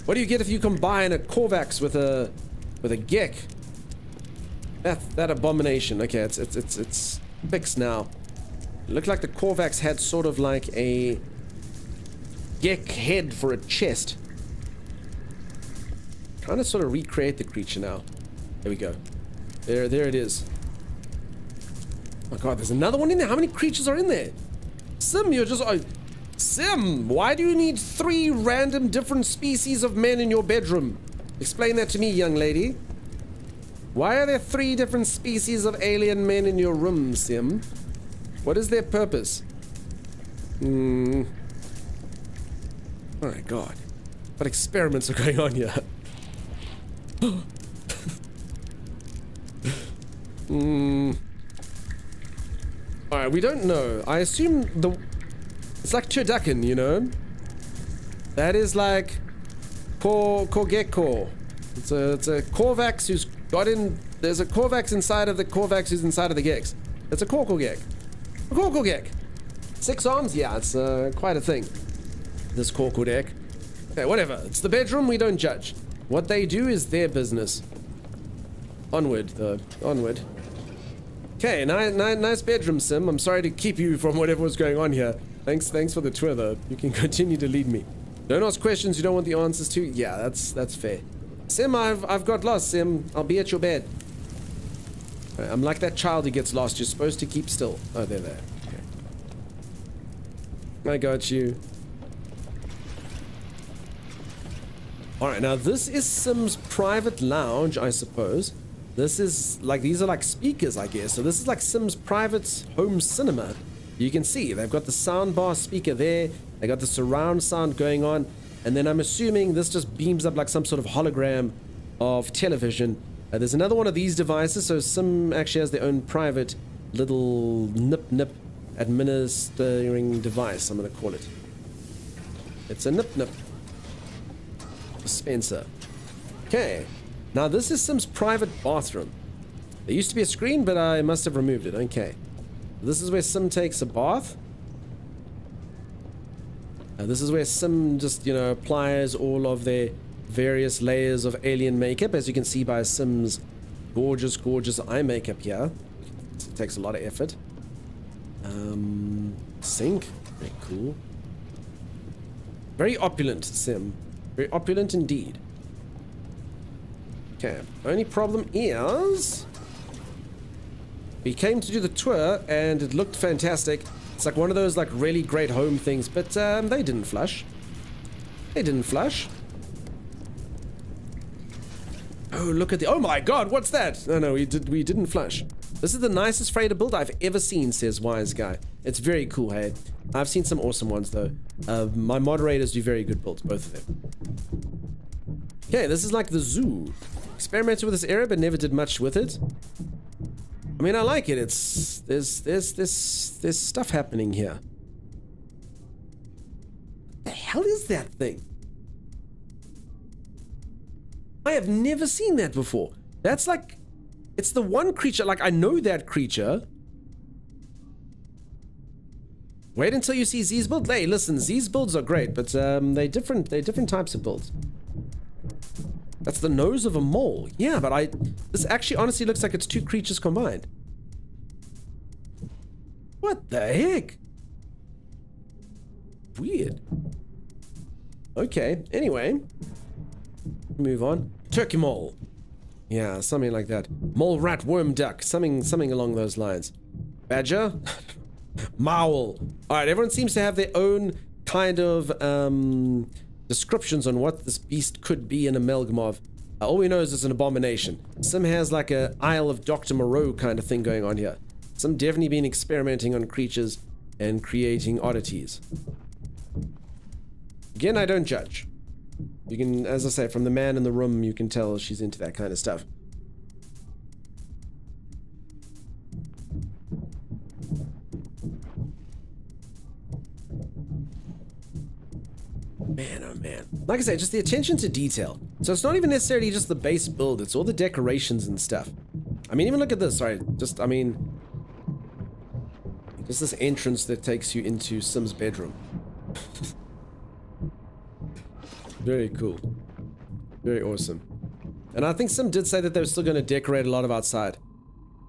What do you get if you combine a Korvax with a Gek? That abomination. Okay, it's fixed now. It looked like the Korvax had sort of like a Gek head for a chest. Trying to sort of recreate the creature now. There we go. There it is. Oh my god, there's another one in there. How many creatures are in there? Sim, you're just... Sim, why do you need 3 random different species of men in your bedroom? Explain that to me, young lady. Why are there 3 different species of alien men in your room, Sim? What is their purpose? Oh my god. What experiments are going on here? Alright, we don't know. I assume it's like turducken, you know? That is like Korgekko. It's a Korvax who's got in. There's a Korvax inside of the Korvax who's inside of the Gex. It's a Korkogek. A Korkogek. 6 arms? Yeah, it's quite a thing. This Korkodek. Okay, whatever. It's the bedroom. We don't judge. What they do is their business. Onward, though. Onward. Okay, nice bedroom, Sim. I'm sorry to keep you from whatever was going on here. Thanks for the tour, though. You can continue to lead me. Don't ask questions you don't want the answers to. Yeah, that's fair. Sim, I've got lost, Sim. I'll be at your bed. Right, I'm like that child who gets lost. You're supposed to keep still. Oh, they're there. Okay. I got you. Alright, now this is Sim's private lounge, I suppose. This is like, these are like speakers, I guess. So this is like Sim's private home cinema. You can see they've got the soundbar speaker there. They got the surround sound going on. And then I'm assuming this just beams up like some sort of hologram of television. There's another one of these devices. So Sim actually has their own private little nip administering device, I'm going to call it. It's a nip dispenser. Okay. Now this is Sim's private bathroom. There used to be a screen, but I must have removed it. Okay. This is where Sim takes a bath. This is where Sim just, you know, applies all of their various layers of alien makeup, as you can see by Sim's gorgeous eye makeup here. It takes a lot of effort. Sink. Very cool. Very opulent, Sim. Very opulent indeed. Okay, only problem is we came to do the tour and it looked fantastic. It's like one of those like really great home things, but they didn't flush. They didn't flush. Oh, look at the, oh my god, what's that? No, we didn't flush. This is the nicest freighter build I've ever seen, says Wise Guy. It's very cool, hey. I've seen some awesome ones though. My moderators do very good builds, both of them. Okay, this is like the zoo. Experimented with this area, but never did much with it. I mean, I like it. It's there's stuff happening here. What the hell is that thing? I have never seen that before. That's like, it's the one creature, like I know that creature. Wait until you see Z's build. Hey, listen, Z's builds are great, but they're different types of builds. That's the nose of a mole. Yeah, but this actually honestly looks like it's two creatures combined. What the heck? Weird. Okay, anyway. Move on. Turkey mole. Yeah, something like that. Mole, rat, worm, duck. Something along those lines. Badger? Mowl. Alright, everyone seems to have their own kind of descriptions on what this beast could be an amalgam of. All we know is it's an abomination. Sim has like a Isle of Dr. Moreau kind of thing going on here. Sim definitely been experimenting on creatures and creating oddities. Again, I don't judge. You can, as I say, from the man in the room, you can tell she's into that kind of stuff. Man, oh man. Like I say, just the attention to detail. So it's not even necessarily just the base build, it's all the decorations and stuff. I mean, even look at this, right? Just this entrance that takes you into Sim's bedroom. Very cool. Very awesome. And I think Sim did say that they were still going to decorate a lot of outside.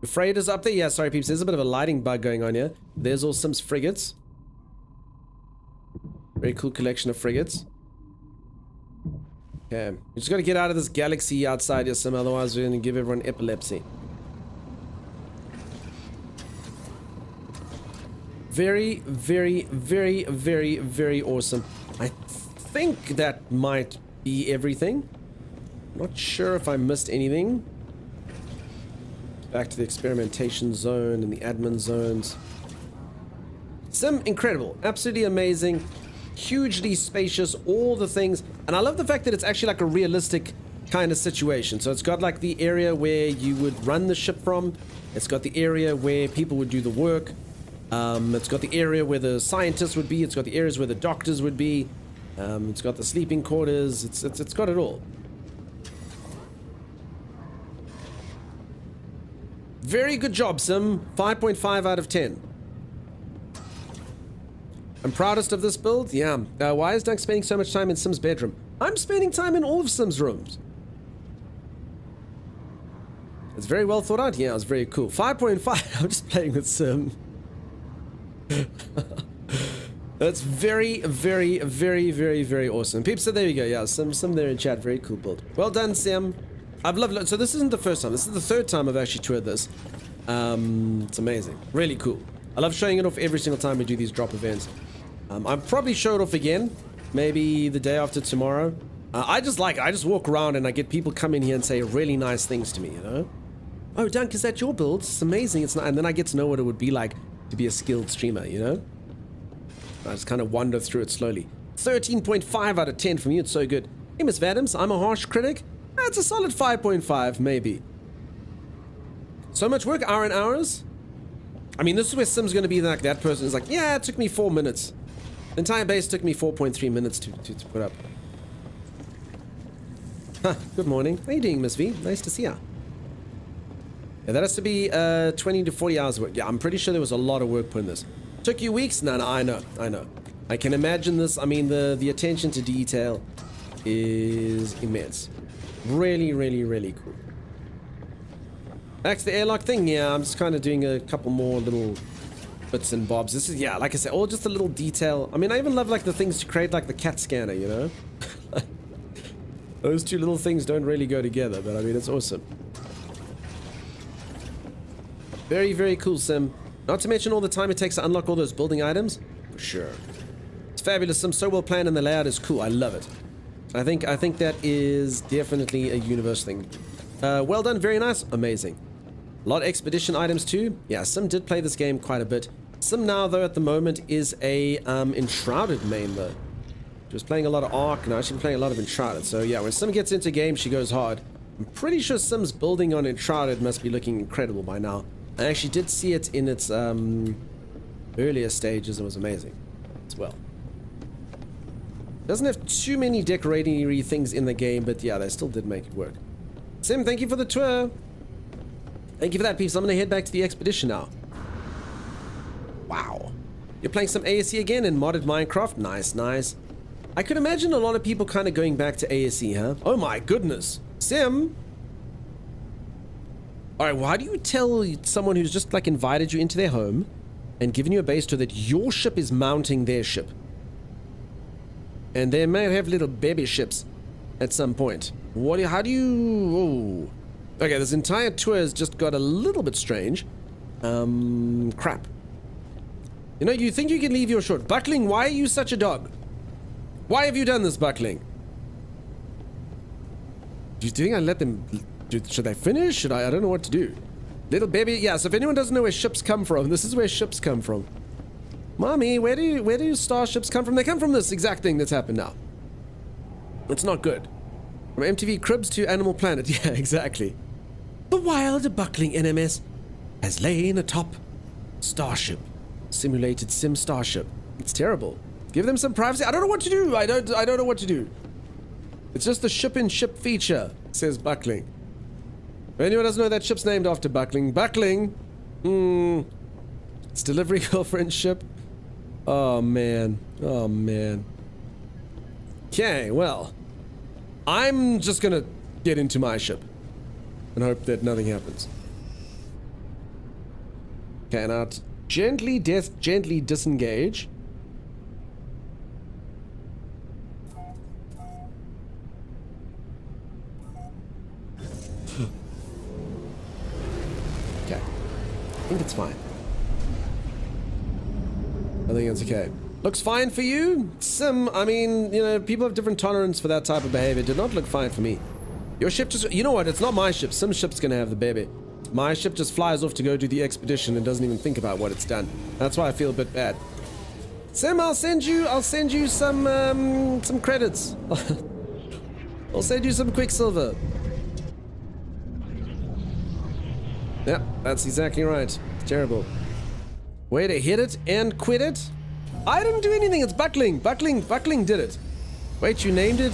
The freighters up there? Yeah, sorry peeps, there's a bit of a lighting bug going on here. There's all Sim's frigates. Very cool collection of frigates. Okay, we just got to get out of this galaxy outside here, Sim, otherwise we're going to give everyone epilepsy. Very, very, very, very, very awesome. I think that might be everything. Not sure if I missed anything. Back to the experimentation zone and the admin zones. Sim, incredible. Absolutely amazing. Hugely spacious, all the things. And I love the fact that it's actually like a realistic kind of situation. So it's got like the area where you would run the ship from. It's got the area where people would do the work. It's got the area where the scientists would be. It's got the areas where the doctors would be. It's got the sleeping quarters. It's got it all. Very good job, Sim. 5.5 out of 10. I'm proudest of this build. Yeah. Why is Dunk spending so much time in Sim's bedroom? I'm spending time in all of Sim's rooms. It's very well thought out. Yeah, it's very cool. 5.5. I'm just playing with Sim. That's very, very, very, very, very awesome. Peeps, so there you go. Yeah, some there in chat. Very cool build. Well done, Sim. I've loved it. So this isn't the first time. This is the third time I've actually toured this. It's amazing. Really cool. I love showing it off every single time we do these drop events. I'll probably show it off again. Maybe the day after tomorrow. I just walk around and I get people come in here and say really nice things to me, you know? Oh, Dunk, is that your build? It's amazing. It's not, and then I get to know what it would be like to be a skilled streamer, you know? I just kind of wander through it slowly. 13.5 out of 10 from you. It's so good. Hey, Miss Vadams, I'm a harsh critic. That's a solid 5.5, maybe. So much work, hour and hours? I mean, this is where Sim's going to be like that person who's like, yeah, it took me 4 minutes. The entire base took me 4.3 minutes to put up. Huh, good morning. How you doing, Miss V? Nice to see ya. Yeah, that has to be 20 to 40 hours of work. Yeah, I'm pretty sure there was a lot of work put in this. Took you weeks? No, I know. I can imagine this. I mean, the attention to detail is immense. Really, really, really cool. Back to the airlock thing. Yeah, I'm just kind of doing a couple more little bits and bobs. This is, yeah, like I said, all just a little detail. I mean, I even love like the things to create like the cat scanner, you know? Those two little things don't really go together, but I mean, it's awesome. Very, very cool, Sim. Not to mention all the time it takes to unlock all those building items. For sure. It's fabulous, Sim. So well planned and the layout is cool. I love it. I think that is definitely a universe thing. Well done. Very nice. Amazing. A lot of expedition items too. Yeah, Sim did play this game quite a bit. Sim now, though, at the moment is a Enshrouded main, though. She was playing a lot of Ark. Now she's playing a lot of Enshrouded. So yeah, when Sim gets into games, she goes hard. I'm pretty sure Sim's building on Enshrouded must be looking incredible by now. I actually did see it in its earlier stages. It was amazing as well. Doesn't have too many decorating things in the game, but yeah, they still did make it work. Sim, thank you for the tour. Thank you for that, peeps. I'm going to head back to the expedition now. Wow. You're playing some ASE again in modded Minecraft? Nice, nice. I could imagine a lot of people kind of going back to ASE, huh? Oh my goodness. Sim? Alright, why do you tell someone who's just like invited you into their home and given you a base tour that your ship is mounting their ship? And they may have little baby ships at some point. How do you... Oh. Okay, this entire tour has just got a little bit strange. Crap. You know, you think you can leave your short. Buckling, why are you such a dog? Why have you done this, Buckling? Do you think I let them... Should I finish? Should I don't know what to do. Little baby... Yeah, so if anyone doesn't know where ships come from, this is where ships come from. Mommy, where do starships come from? They come from this exact thing that's happened now. It's not good. From MTV Cribs to Animal Planet. Yeah, exactly. The wild Buckling NMS has lain atop starship. Simulated sim starship. It's terrible. Give them some privacy. I don't know what to do. I don't know what to do. It's just the ship-in-ship feature, says Buckling. If anyone doesn't know that ship's named after Buckling. Buckling. It's delivery girlfriend ship. Oh, man. Oh, man. Okay, well. I'm just gonna get into my ship. And hope that nothing happens. Okay, now gently disengage. Okay. I think it's fine. I think it's okay. Looks fine for you? Sim, I mean, you know, people have different tolerance for that type of behavior. Did not look fine for me. Your ship just... You know what? It's not my ship. Sim's ship's gonna have the baby. My ship just flies off to go do the expedition and doesn't even think about what it's done. That's why I feel a bit bad. Sim, I'll send you some credits. I'll send you some Quicksilver. Yep, that's exactly right. It's terrible. Way to hit it and quit it. I didn't do anything. It's Buckling. Buckling did it. Wait, you named it,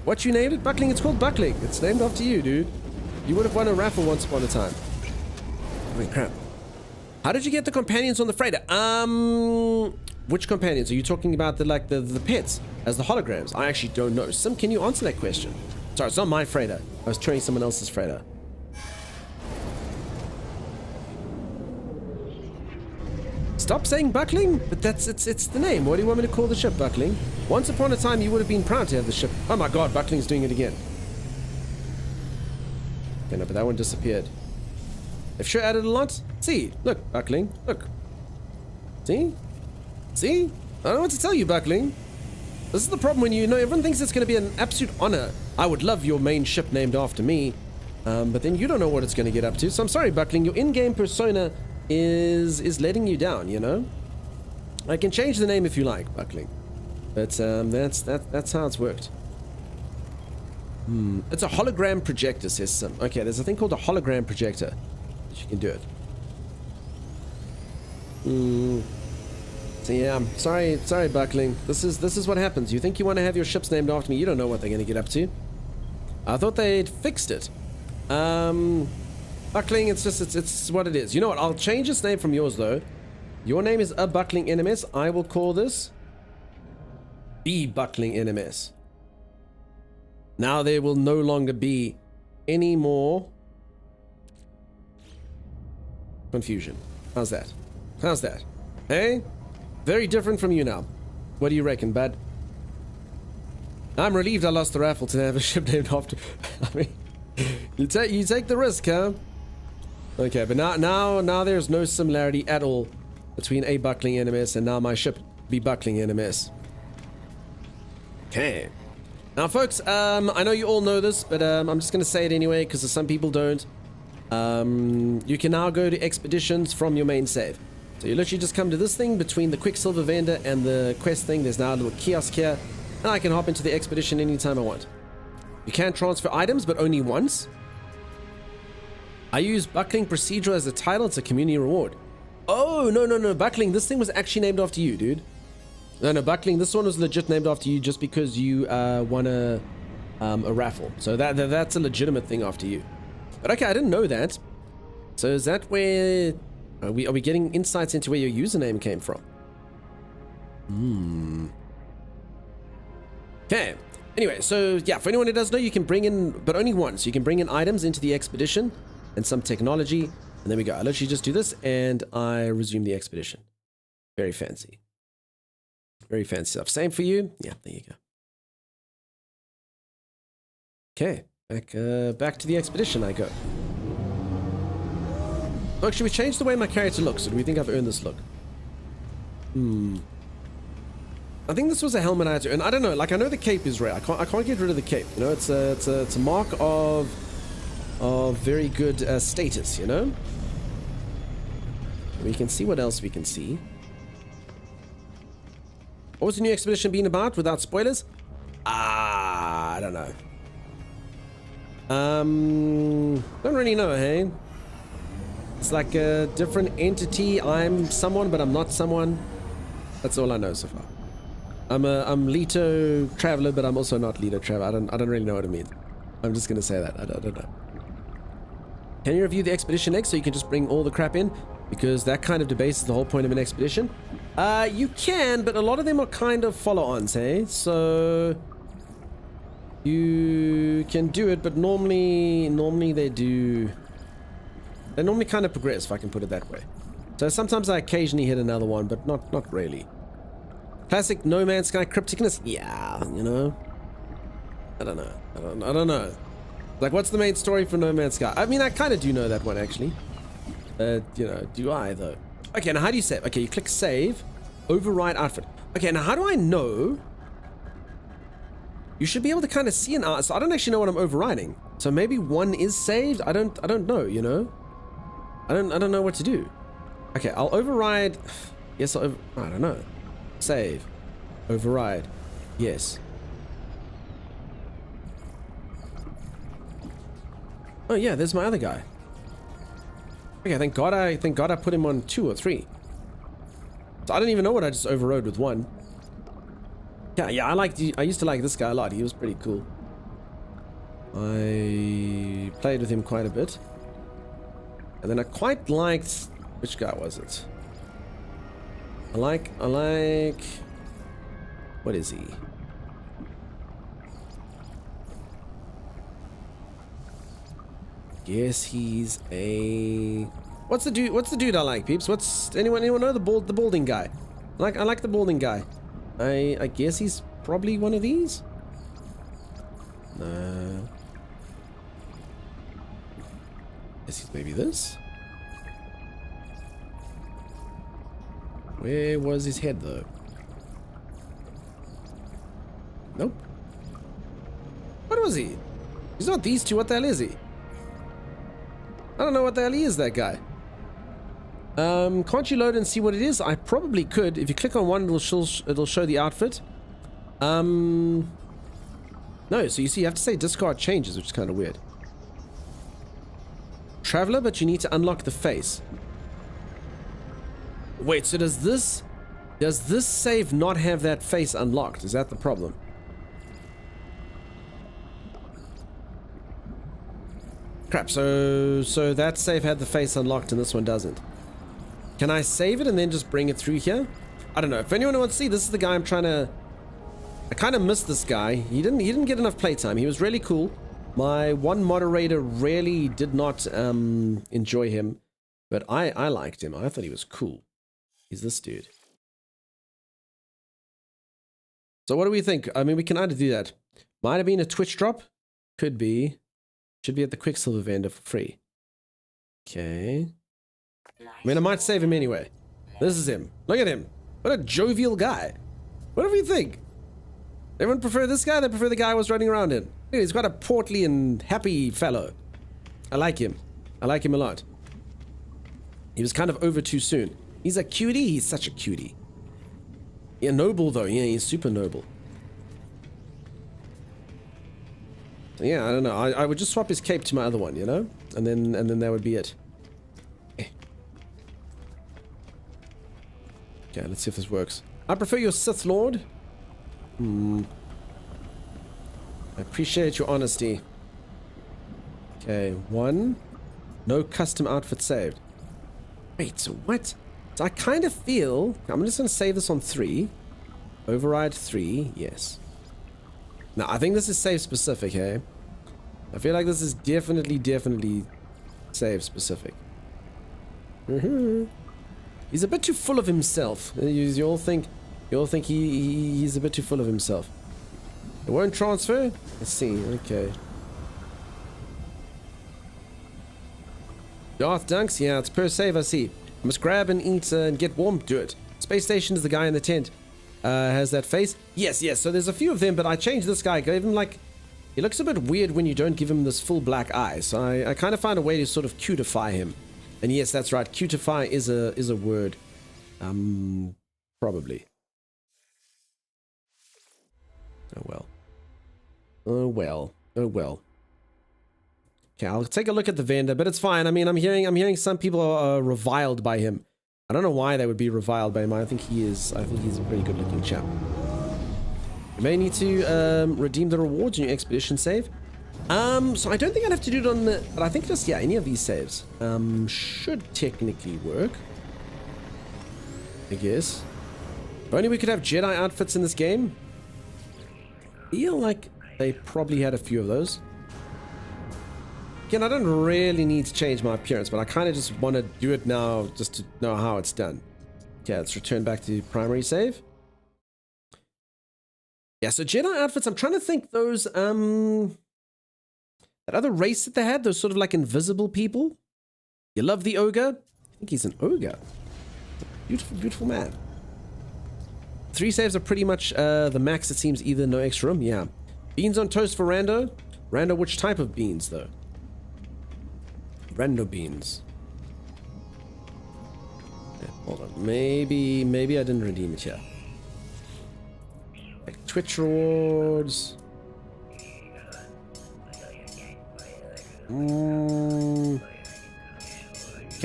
what you named it? Buckling? It's called Buckling. It's named after you, dude. You would have won a raffle once upon a time. Wait, crap. How did you get the companions on the freighter? Which companions? Are you talking about the pets as the holograms? I actually don't know. Sim, can you answer that question? Sorry, it's not my freighter. I was training someone else's freighter. Stop saying Buckling, but it's the name. What do you want me to call the ship, Buckling? Once upon a time, you would have been proud to have the ship. Oh my god, Buckling's doing it again. Okay, no, but that one disappeared. They've sure added a lot. See, look, Buckling, look. See? See? I don't know what to tell you, Buckling. This is the problem when you know everyone thinks it's going to be an absolute honor. I would love your main ship named after me, but then you don't know what it's going to get up to. So I'm sorry, Buckling, your in-game persona is letting you down, you know? I can change the name if you like, Buckling. But that's how it's worked. It's a hologram projector, says Sim. Okay, there's a thing called a hologram projector. You can do it. So yeah, sorry, Buckling. This is what happens. You think you want to have your ships named after me? You don't know what they're going to get up to. I thought they'd fixed it. Buckling, it's what it is. You know what? I'll change its name from yours though. Your name is a Buckling NMS. I will call this the Buckling NMS. Now there will no longer be any more confusion. How's that? How's that? Hey? Very different from you now. What do you reckon, bud? I'm relieved I lost the raffle to have a ship named after. I mean, you take the risk, huh? Okay, but now there's no similarity at all between a Buckling NMS and now my ship be Buckling NMS. Okay. Now, folks, I know you all know this, but I'm just going to say it anyway because some people don't. You can now go to expeditions from your main save. So you literally just come to this thing between the Quicksilver vendor and the quest thing. There's now a little kiosk here, and I can hop into the expedition anytime I want. You can transfer items, but only once. I use Buckling Procedural as a title. It's a community reward. Oh, no, Buckling, this thing was actually named after you, dude. No, Buckling, this one was legit named after you just because you won a raffle. So that's a legitimate thing after you. But okay, I didn't know that. So is that where... Are we getting insights into where your username came from? Okay. Anyway, so yeah, for anyone who doesn't know, you can bring in, but only once, you can bring in items into the expedition and some technology. And there we go. I literally just do this and I resume the expedition. Very fancy. Very fancy stuff. Same for you. Yeah, there you go. Okay. Back to the expedition I go. Look, should we change the way my character looks, or do we think I've earned this look? I think this was a helmet I had to earn. I don't know. Like, I know the cape is rare. I can't get rid of the cape. You know, it's a mark of very good status. You know. We can see what else we can see. What was the new expedition being about? Without spoilers. I don't know. Don't really know. Hey. It's like a different entity. I'm someone, but I'm not someone. That's all I know so far. I'm Leto Traveler, but I'm also not Leto Traveler. I don't really know what it means. I'm just gonna say that. I don't know. Can you review the expedition next so you can just bring all the crap in? Because that kind of debases the whole point of an expedition. You can, but a lot of them are kind of follow-ons, hey? So you can do it, but normally they do. They normally kind of progress, if I can put it that way. So sometimes I occasionally hit another one, but not really. Classic No Man's Sky crypticness? Yeah, you know. I don't know. Like, what's the main story for No Man's Sky? I mean, I kind of do know that one, actually. You know, do I, though? Okay, now how do you save? Okay, you click save. Override outfit. Okay, now how do I know? You should be able to kind of see an art. So I don't actually know what I'm overriding. So maybe one is saved? I don't know, you know? I don't know what to do. Okay, I'll override. Yes, I don't know. Save. Override. Yes. Oh yeah, there's my other guy. Okay, thank God I put him on 2 or 3. So I don't even know what I just overrode with 1. Yeah, I used to like this guy a lot. He was pretty cool. I played with him quite a bit. And then I quite liked... Which guy was it? I like... What is he? Guess he's a... What's the dude I like, peeps? Anyone know the balding guy? I like the balding guy. I guess he's probably one of these? No. Guess he's maybe this? Where was his head though? Nope. What was he? He's not these two. What the hell is he? I don't know what the hell he is, that guy. Can't you load and see what it is? I probably could. If you click on one, it'll show the outfit. No, so you see, you have to say discard changes, which is kind of weird. Traveler, but you need to unlock the face. Wait, so does this save not have that face unlocked? Is that the problem? Crap, so that save had the face unlocked and this one doesn't. Can I save it and then just bring it through here? I don't know. If anyone wants to see, this is the guy I'm trying to... I kind of missed this guy. He didn't get enough playtime. He was really cool. My one moderator really did not enjoy him, but I liked him. I thought he was cool. He's this dude. So what do we think? I mean, we can either do that. Might have been a Twitch drop. Could be. Should be at the Quicksilver vendor for free. Okay. I mean, I might save him anyway. This is him. Look at him. What a jovial guy. Whatever you think. Everyone prefer this guy? They prefer the guy I was running around in. He's got a portly and happy fellow. I like him. I like him a lot. He was kind of over too soon. He's a cutie. He's such a cutie. Yeah, noble though. Yeah, he's super noble. So yeah, I don't know. I would just swap his cape to my other one, you know? And then that would be it. Okay, let's see if this works. I prefer your Sith Lord. I appreciate your honesty. Okay, 1. No custom outfit saved. Wait, so what? So I kind of feel... I'm just going to save this on 3. Override 3, yes. Now, I think this is save specific, hey? I feel like this is definitely save specific. He's a bit too full of himself. You all think he's a bit too full of himself. It won't transfer? Let's see, okay. Darth Dunks? Yeah, it's per save, I see. I must grab and eat and get warm. Do it. Space Station is the guy in the tent. Has that face? Yes. So there's a few of them, but I changed this guy. Gave him like... He looks a bit weird when you don't give him this full black eye. So I kind of found a way to sort of cutify him. And yes, that's right. Cutify is a word. Probably. Oh well. Okay, I'll take a look at the vendor, but it's fine. I mean, I'm hearing some people are reviled by him. I don't know why they would be reviled by him. I think he's a pretty good looking chap. You may need to redeem the rewards in your expedition save. So I don't think I'd have to do it on the... But I think just, yeah, any of these saves should technically work. I guess. If only we could have Jedi outfits in this game. I feel like they probably had a few of those. Again, I don't really need to change my appearance, but I kind of just want to do it now just to know how it's done. Okay, let's return back to primary save. Yeah, so Jedi outfits, I'm trying to think those, that other race that they had, those sort of like invisible people. You love the ogre? I think he's an ogre. Beautiful, beautiful man. 3 saves are pretty much the max, it seems, either. No extra room. Yeah. Beans on toast for Rando. Rando, which type of beans, though? Rando beans. Yeah, hold on. Maybe I didn't redeem it yet. Like Twitch rewards. Okay,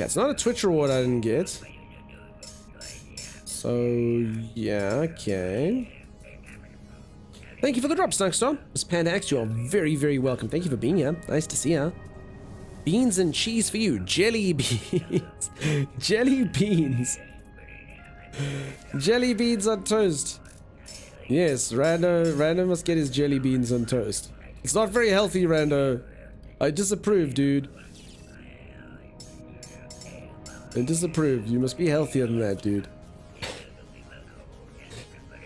it's not a Twitch reward I didn't get. So, yeah, okay. Thank you for the drop, Snuckstorm. Miss Panda X, you are very, very welcome. Thank you for being here. Nice to see you. Beans and cheese for you. Jelly beans. Jelly beans. Jelly beans on toast. Yes, Rando must get his jelly beans on toast. It's not very healthy, Rando. I disapprove, dude. I disapprove. You must be healthier than that, dude.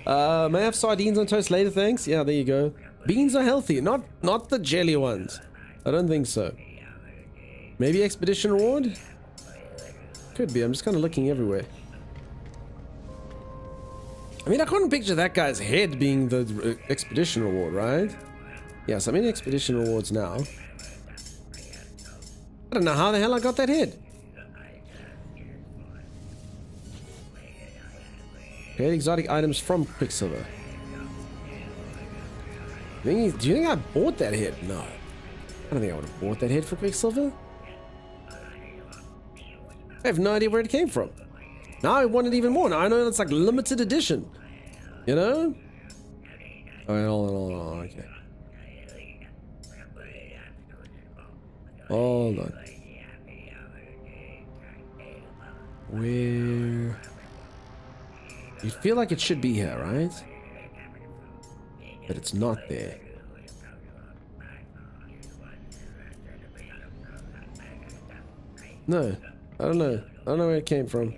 May I have sardines on toast later, thanks? Yeah, there you go. Beans are healthy, not the jelly ones. I don't think so. Maybe expedition reward? Could be, I'm just kind of looking everywhere. I mean, I can't picture that guy's head being the expedition reward, right? Yes, I'm in expedition rewards now. I don't know how the hell I got that head. Okay, exotic items from Quicksilver. Do you think I bought that head? No. I don't think I would have bought that head for Quicksilver. I have no idea where it came from. Now I want it even more. Now I know it's like limited edition. You know? Alright, hold on, okay. Hold on. Where... You feel like it should be here, right? But it's not there. No, I don't know. I don't know where it came from.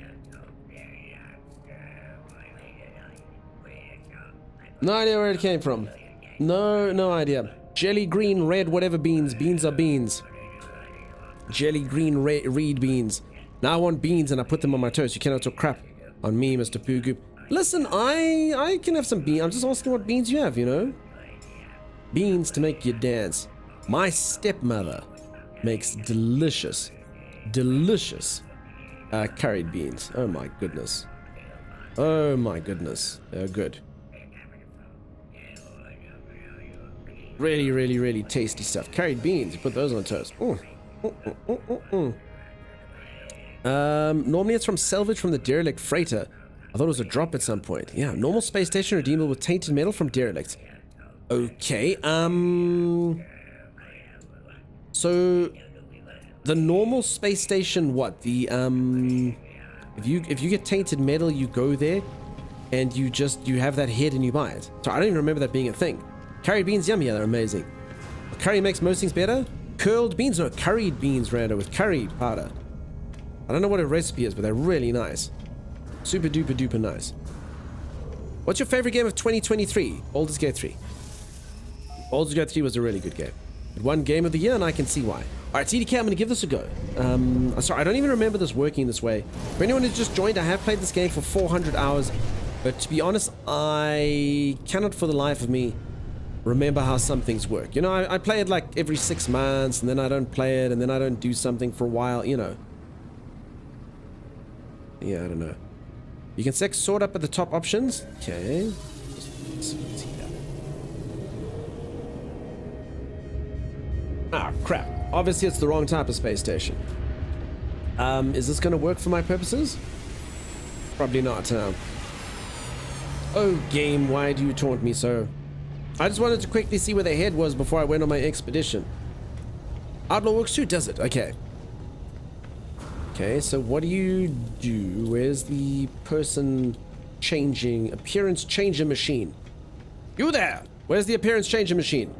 No idea where it came from. No idea. Jelly green, red, whatever beans. Beans are beans. Jelly green, reed beans. Now I want beans and I put them on my toast. You cannot talk crap on me, Mr. Poogoop. Listen, I can have some beans. I'm just asking what beans you have, you know? Beans to make you dance. My stepmother makes delicious curried beans. Oh my goodness. Oh my goodness. They're good. Really tasty stuff. Curried beans. You put those on toast. Normally it's from salvage from the derelict freighter. I thought it was a drop at some point. Yeah, normal space station redeemable with tainted metal from derelict. Okay, so the normal space station, what? The if you get tainted metal, you go there and you have that head and you buy it. So I don't even remember that being a thing. Curried beans, yummy, yeah, they're amazing. Curry makes most things better. Curled beans, no, curried beans, Rando, with curried powder. I don't know what a recipe is, but they're really nice. Super duper duper nice. What's your favorite game of 2023? Baldur's Gate 3. Baldur's Gate 3 was a really good game. It won Game of the Year, and I can see why. Alright, TDK, I'm going to give this a go. Sorry, I don't even remember this working this way. For anyone who's just joined, I have played this game for 400 hours, but to be honest, I cannot for the life of me remember how some things work. You know, I play it like every 6 months, and then I don't play it, and then I don't do something for a while, you know. Yeah, I don't know. You can sort up at the top options. Okay. Ah, crap. Obviously, it's the wrong type of space station. Is this going to work for my purposes? Probably not. Oh, game, why do you taunt me so? I just wanted to quickly see where the head was before I went on my expedition. Outlaw works too, does it? Okay. Okay, so what do you do? Where's the person changing, appearance changer machine? You there! Where's the appearance changer machine?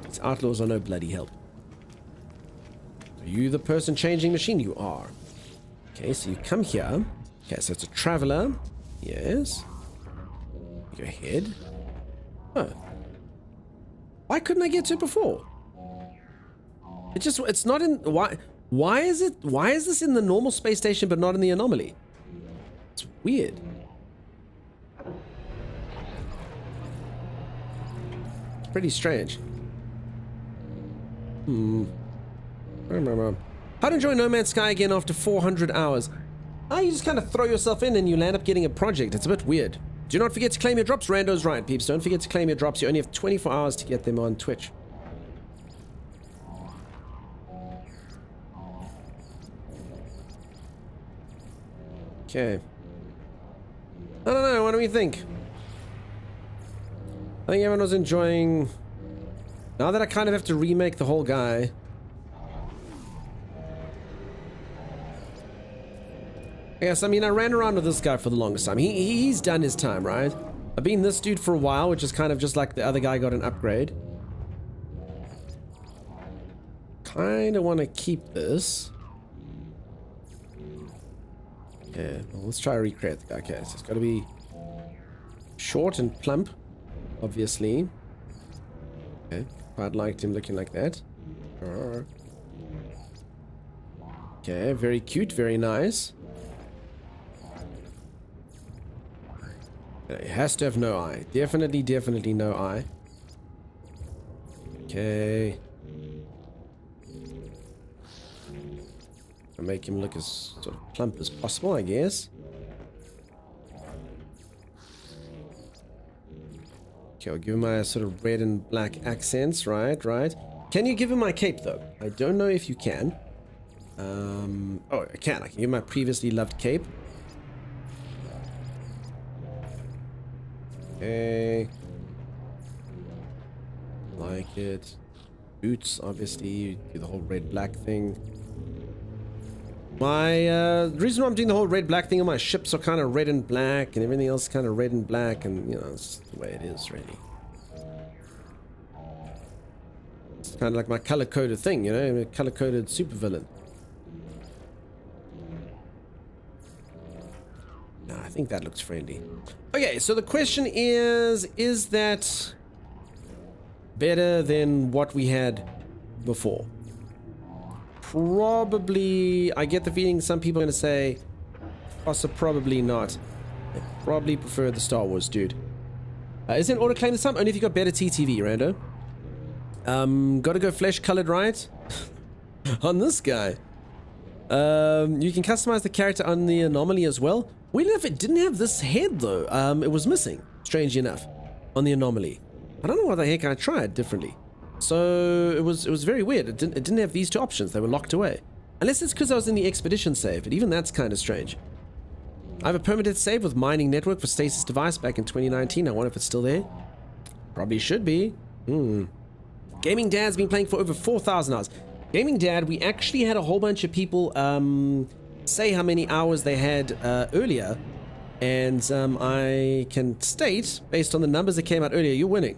These outlaws are no bloody help. Are you the person changing machine? You are. Okay, so you come here. Okay, so it's a traveler. Yes. Go ahead. Oh. Why couldn't I get to it before? It's not in, why is this in the normal space station but not in the anomaly? It's weird. It's pretty strange. How to enjoy No Man's Sky again after 400 hours? You just kind of throw yourself in and you land up getting a project. It's a bit weird. Do not forget to claim your drops. Rando's right, peeps. Don't forget to claim your drops. You only have 24 hours to get them on Twitch. Okay. I don't know. What do we think? I think everyone was enjoying... Now that I kind of have to remake the whole guy... Yes, I mean, I ran around with this guy for the longest time. He's done his time, right? I've been this dude for a while, which is kind of just like the other guy got an upgrade. Kind of want to keep this. Okay, well, let's try to recreate the guy. Okay, so it's got to be short and plump, obviously. Okay, quite liked him looking like that. Okay, very cute, very nice. It has to have no eye. Definitely no eye. Okay. I'll make him look as sort of plump as possible, I guess. Okay, I'll give him my sort of red and black accents, right. Can you give him my cape, though? I don't know if you can. Oh, I can. I can give him my previously loved cape. Okay. Like it. Boots, obviously. Do the whole red-black thing. The reason why I'm doing the whole red-black thing on my ships are kind of red and black, and everything else kind of red and black, and, you know, it's just the way it is, really. It's kind of like my color-coded thing, you know? I'm a color-coded supervillain. Nah, I think that looks friendly. Okay, so the question is that better than what we had before? Probably. I get the feeling some people are going to say, also probably not. I probably prefer the Star Wars dude. Isn't it auto-claim this time? Only if you got better TTV, Rando. Gotta go flesh-colored, right? On this guy. You can customize the character on the anomaly as well. Weirdly enough, it didn't have this head, though. It was missing, strangely enough, on the anomaly. I don't know why the heck I tried differently. So it was very weird. It didn't have these two options. They were locked away. Unless it's because I was in the expedition save, but even that's kind of strange. I have a permanent save with mining network for stasis device back in 2019. I wonder if it's still there. Probably should be. Gaming Dad's been playing for over 4,000 hours. Gaming Dad, we actually had a whole bunch of people say how many hours they had earlier. And I can state, based on the numbers that came out earlier, you're winning.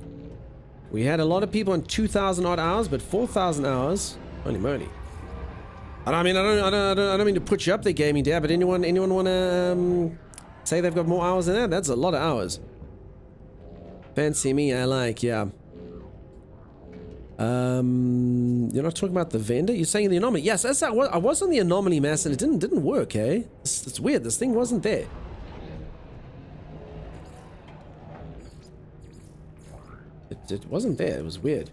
We had a lot of people on 2,000 odd hours, but 4,000 hours, holy moly! I mean, I don't mean to put you up there, Gaming Dad, but anyone want to say they've got more hours than that? That's a lot of hours. Fancy me, I like, yeah. You're not talking about the vendor? You're saying the anomaly? Yes, I was on the anomaly mass, and it didn't work, eh? It's weird. This thing wasn't there. It wasn't there. It was weird.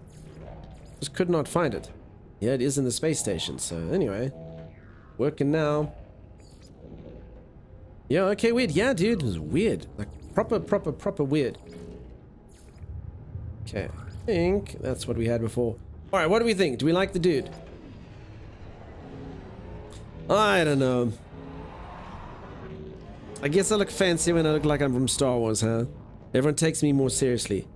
Just could not find it. Yeah, it is in the space station. So anyway, working now. Yeah, okay, weird. Yeah, dude, it was weird. Like proper weird. Okay, I think that's what we had before. All right, what do we think? Do we like the dude? I don't know. I guess I look fancy when I look like I'm from Star Wars, huh? Everyone takes me more seriously.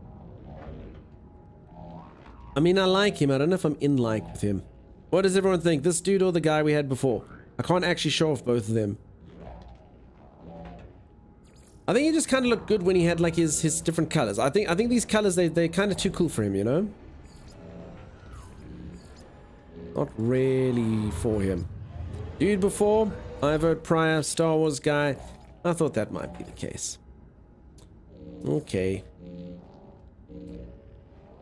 I mean, I like him. I don't know if I'm in like with him. What does everyone think? This dude or the guy we had before? I can't actually show off both of them. I think he just kind of looked good when he had like his different colors. I think these colors they're kind of too cool for him, you know? Not really for him. Dude before, I vote prior, Star Wars guy. I thought that might be the case. Okay.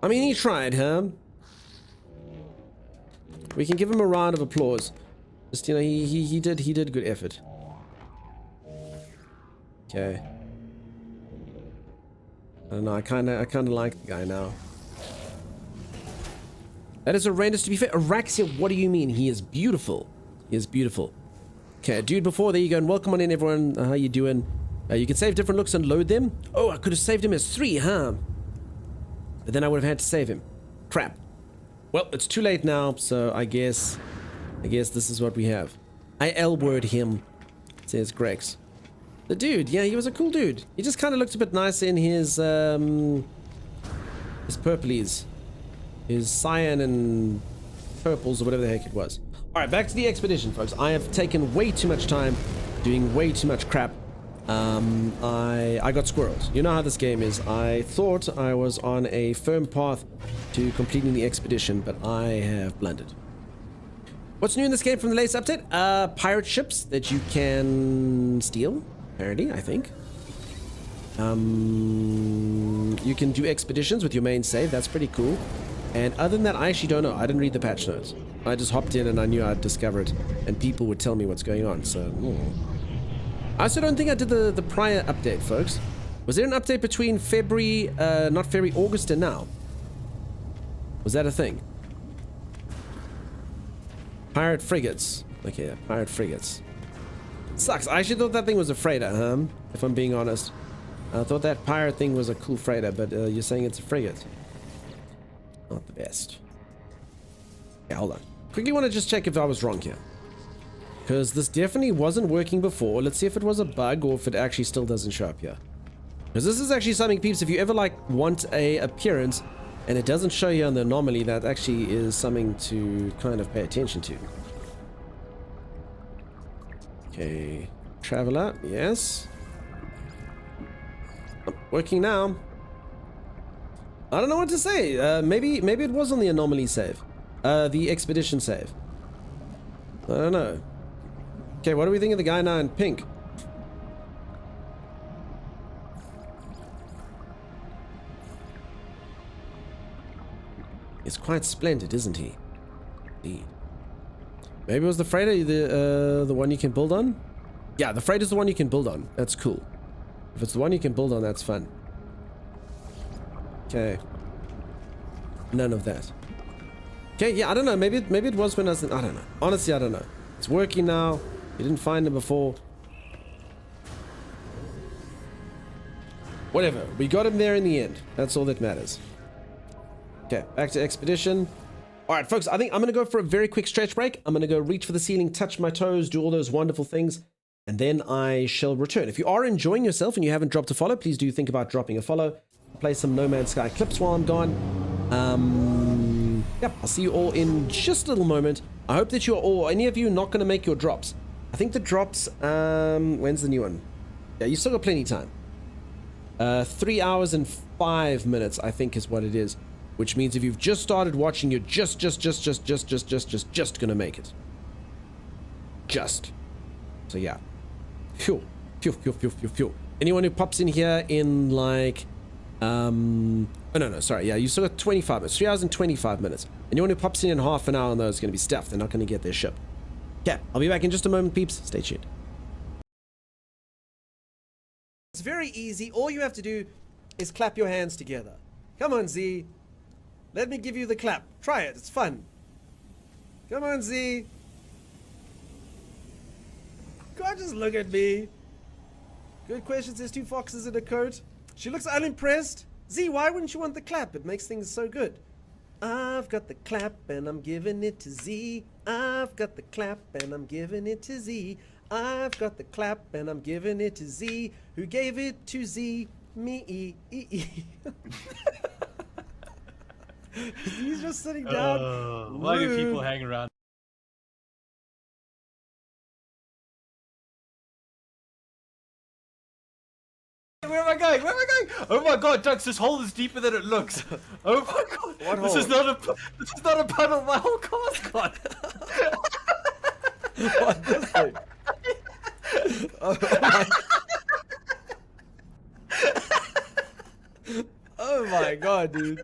I mean, he tried, huh? We can give him a round of applause. Just, you know, he did good effort. Okay. I don't know, I kinda like the guy now. That is horrendous. To be fair, Araxia, what do you mean? He is beautiful. He is beautiful. Okay, dude before, there you go, and welcome on in, everyone. How you doing? You can save different looks and load them. Oh, I could have saved him as 3, huh? But then I would have had to save him. Crap. Well, it's too late now, so I guess this is what we have. I L-word him, says Grex. The dude, yeah, he was a cool dude. He just kind of looked a bit nicer in his his purplies, his cyan and purples or whatever the heck it was. All right, back to the expedition, folks. I have taken way too much time doing way too much crap. I got squirrels. You know how this game is. I thought I was on a firm path to completing the expedition, but I have blundered. What's new in this game from the latest update? Pirate ships that you can steal, apparently, I think. You can do expeditions with your main save. That's pretty cool. And other than that, I actually don't know. I didn't read the patch notes. I just hopped in and I knew I'd discover it, and people would tell me what's going on, so... I also don't think I did the prior update, folks. Was there an update between February, not February, August and now? Was that a thing? Pirate frigates. Okay, yeah, pirate frigates. Sucks. I actually thought that thing was a freighter, if I'm being honest. I thought that pirate thing was a cool freighter, but you're saying it's a frigate. Not the best. Yeah, hold on. Quickly want to just check if I was wrong here. Because this definitely wasn't working before. Let's see if it was a bug or if it actually still doesn't show up here. Because this is actually something, peeps, if you ever like want a appearance and it doesn't show you on the anomaly, that actually is something to kind of pay attention to. Okay. Traveler, yes. Oh, working now. I don't know what to say. Maybe it was on the anomaly save. The expedition save. I don't know. Okay, what do we think of the guy now in pink? He's quite splendid, isn't he? Indeed. Maybe it was the freighter, the one you can build on? Yeah, the freighter's the one you can build on. That's cool. If it's the one you can build on, that's fun. Okay. None of that. Okay, yeah, I don't know. Maybe it was when I was... I don't know. Honestly, I don't know. It's working now. You didn't find him before. Whatever. We got him there in the end. That's all that matters. Okay, back to expedition. All right, folks, I think I'm going to go for a very quick stretch break. I'm going to go reach for the ceiling, touch my toes, do all those wonderful things, and then I shall return. If you are enjoying yourself and you haven't dropped a follow, please do think about dropping a follow. Play some No Man's Sky clips while I'm gone. Yep, I'll see you all in just a little moment. I hope that you're all, any of you, not going to make your drops. I think the drops, when's the new one? Yeah, you still got plenty of time. 3 hours and 5 minutes, I think is what it is. Which means if you've just started watching, you're just gonna make it. Just. So yeah. Phew. Anyone who pops in here in like, oh no, sorry, yeah, you still got 25 minutes, 3 hours and 25 minutes. Anyone who pops in half an hour on those is gonna be stuffed. They're not gonna get their ship. Yeah, I'll be back in just a moment, peeps. Stay tuned. It's very easy. All you have to do is clap your hands together. Come on, Z. Let me give you the clap. Try it. It's fun. Come on, Z. God, just look at me. Good question. There's 2 foxes in a coat. She looks unimpressed. Z, why wouldn't you want the clap? It makes things so good. I've got the clap and I'm giving it to Z. I've got the clap and I'm giving it to Z. I've got the clap and I'm giving it to Z. Who gave it to Z? Me. He's just sitting down. Why do people hang around? Where am I going? Where am I going? Oh my god, Dux, this hole is deeper than it looks. Oh my god. What this hole? is not a puddle my whole car's got. What this thing? Oh my. Oh my god, dude.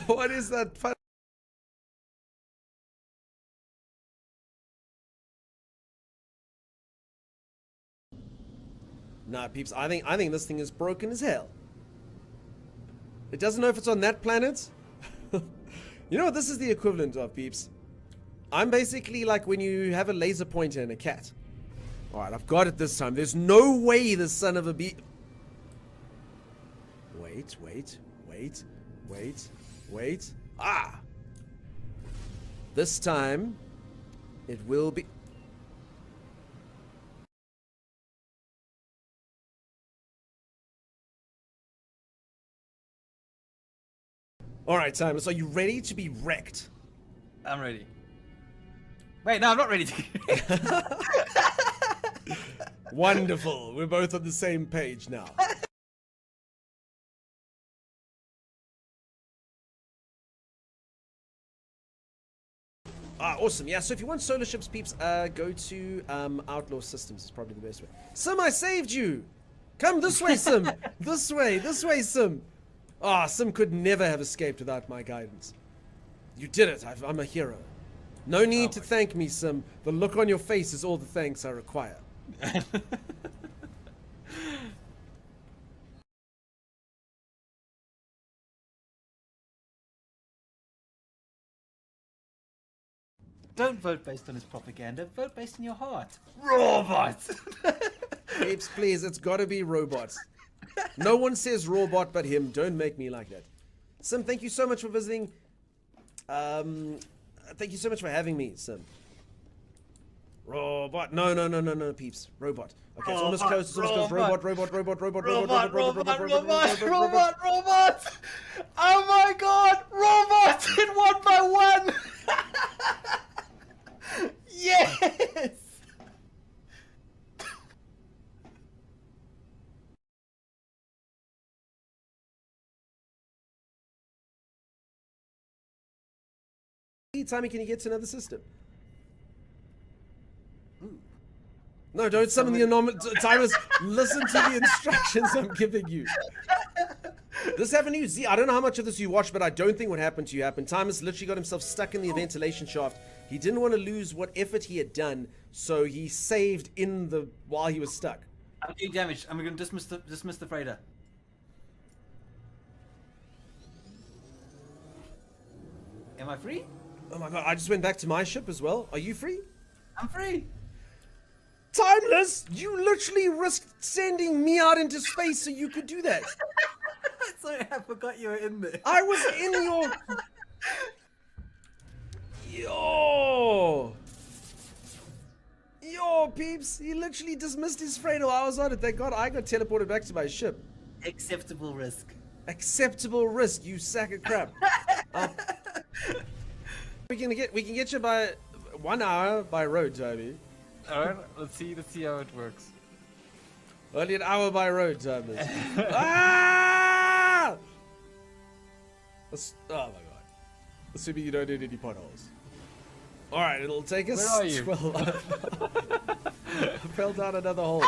What is that? Nah, peeps, I think this thing is broken as hell. It doesn't know if it's on that planet. You know what this is the equivalent of, peeps? I'm basically like when you have a laser pointer and a cat. Alright, I've got it this time. There's no way the son of a bee... Wait. Ah! This time, it will be... All right, Timeless, are you ready to be wrecked? I'm ready. Wait, no, I'm not ready to. Wonderful. We're both on the same page now. Awesome. Yeah, so if you want solar ships, peeps, go to Outlaw Systems. It's probably the best way. Sim, I saved you! Come this way, Sim! This way, Sim! Sim could never have escaped without my guidance. You did it. I'm a hero. No need to thank me, Sim. The look on your face is all the thanks I require. Don't vote based on his propaganda. Vote based on your heart. Robot. Peeps, please, it's gotta be robots. No one says robot but him. Don't make me like that. Sim, thank you so much for visiting. Thank you so much for having me, Sim. Robot. No, peeps. Robot. Okay, it's almost close. It's almost close. Robot. Oh my god, robot in 1 by 1. Yes. Timmy, can you get to another system? No, don't summon the anomalous. Timers, listen to the instructions I'm giving you. This happened to you. Z, I don't know how much of this you watched, but I don't think what happened to you happened. Timers literally got himself stuck in the ventilation shaft. He didn't want to lose what effort he had done, so he saved while he was stuck. I'm doing damage. I'm going to dismiss the freighter. Am I free? Oh my god, I just went back to my ship as well. Are you free? I'm free. Timeless! You literally risked sending me out into space so you could do that. Sorry, I forgot you were in there. I was in your... Yo, peeps. He literally dismissed his freighter while I was on it. Thank God I got teleported back to my ship. Acceptable risk. Acceptable risk, you sack of crap. We can get you by 1 hour by road, Toby. All right, let's see how it works. Only an hour by road, Toby. Ah! Oh my god. Assuming you don't need any potholes. Alright, it'll take us Where are you? 12 I fell down another hole.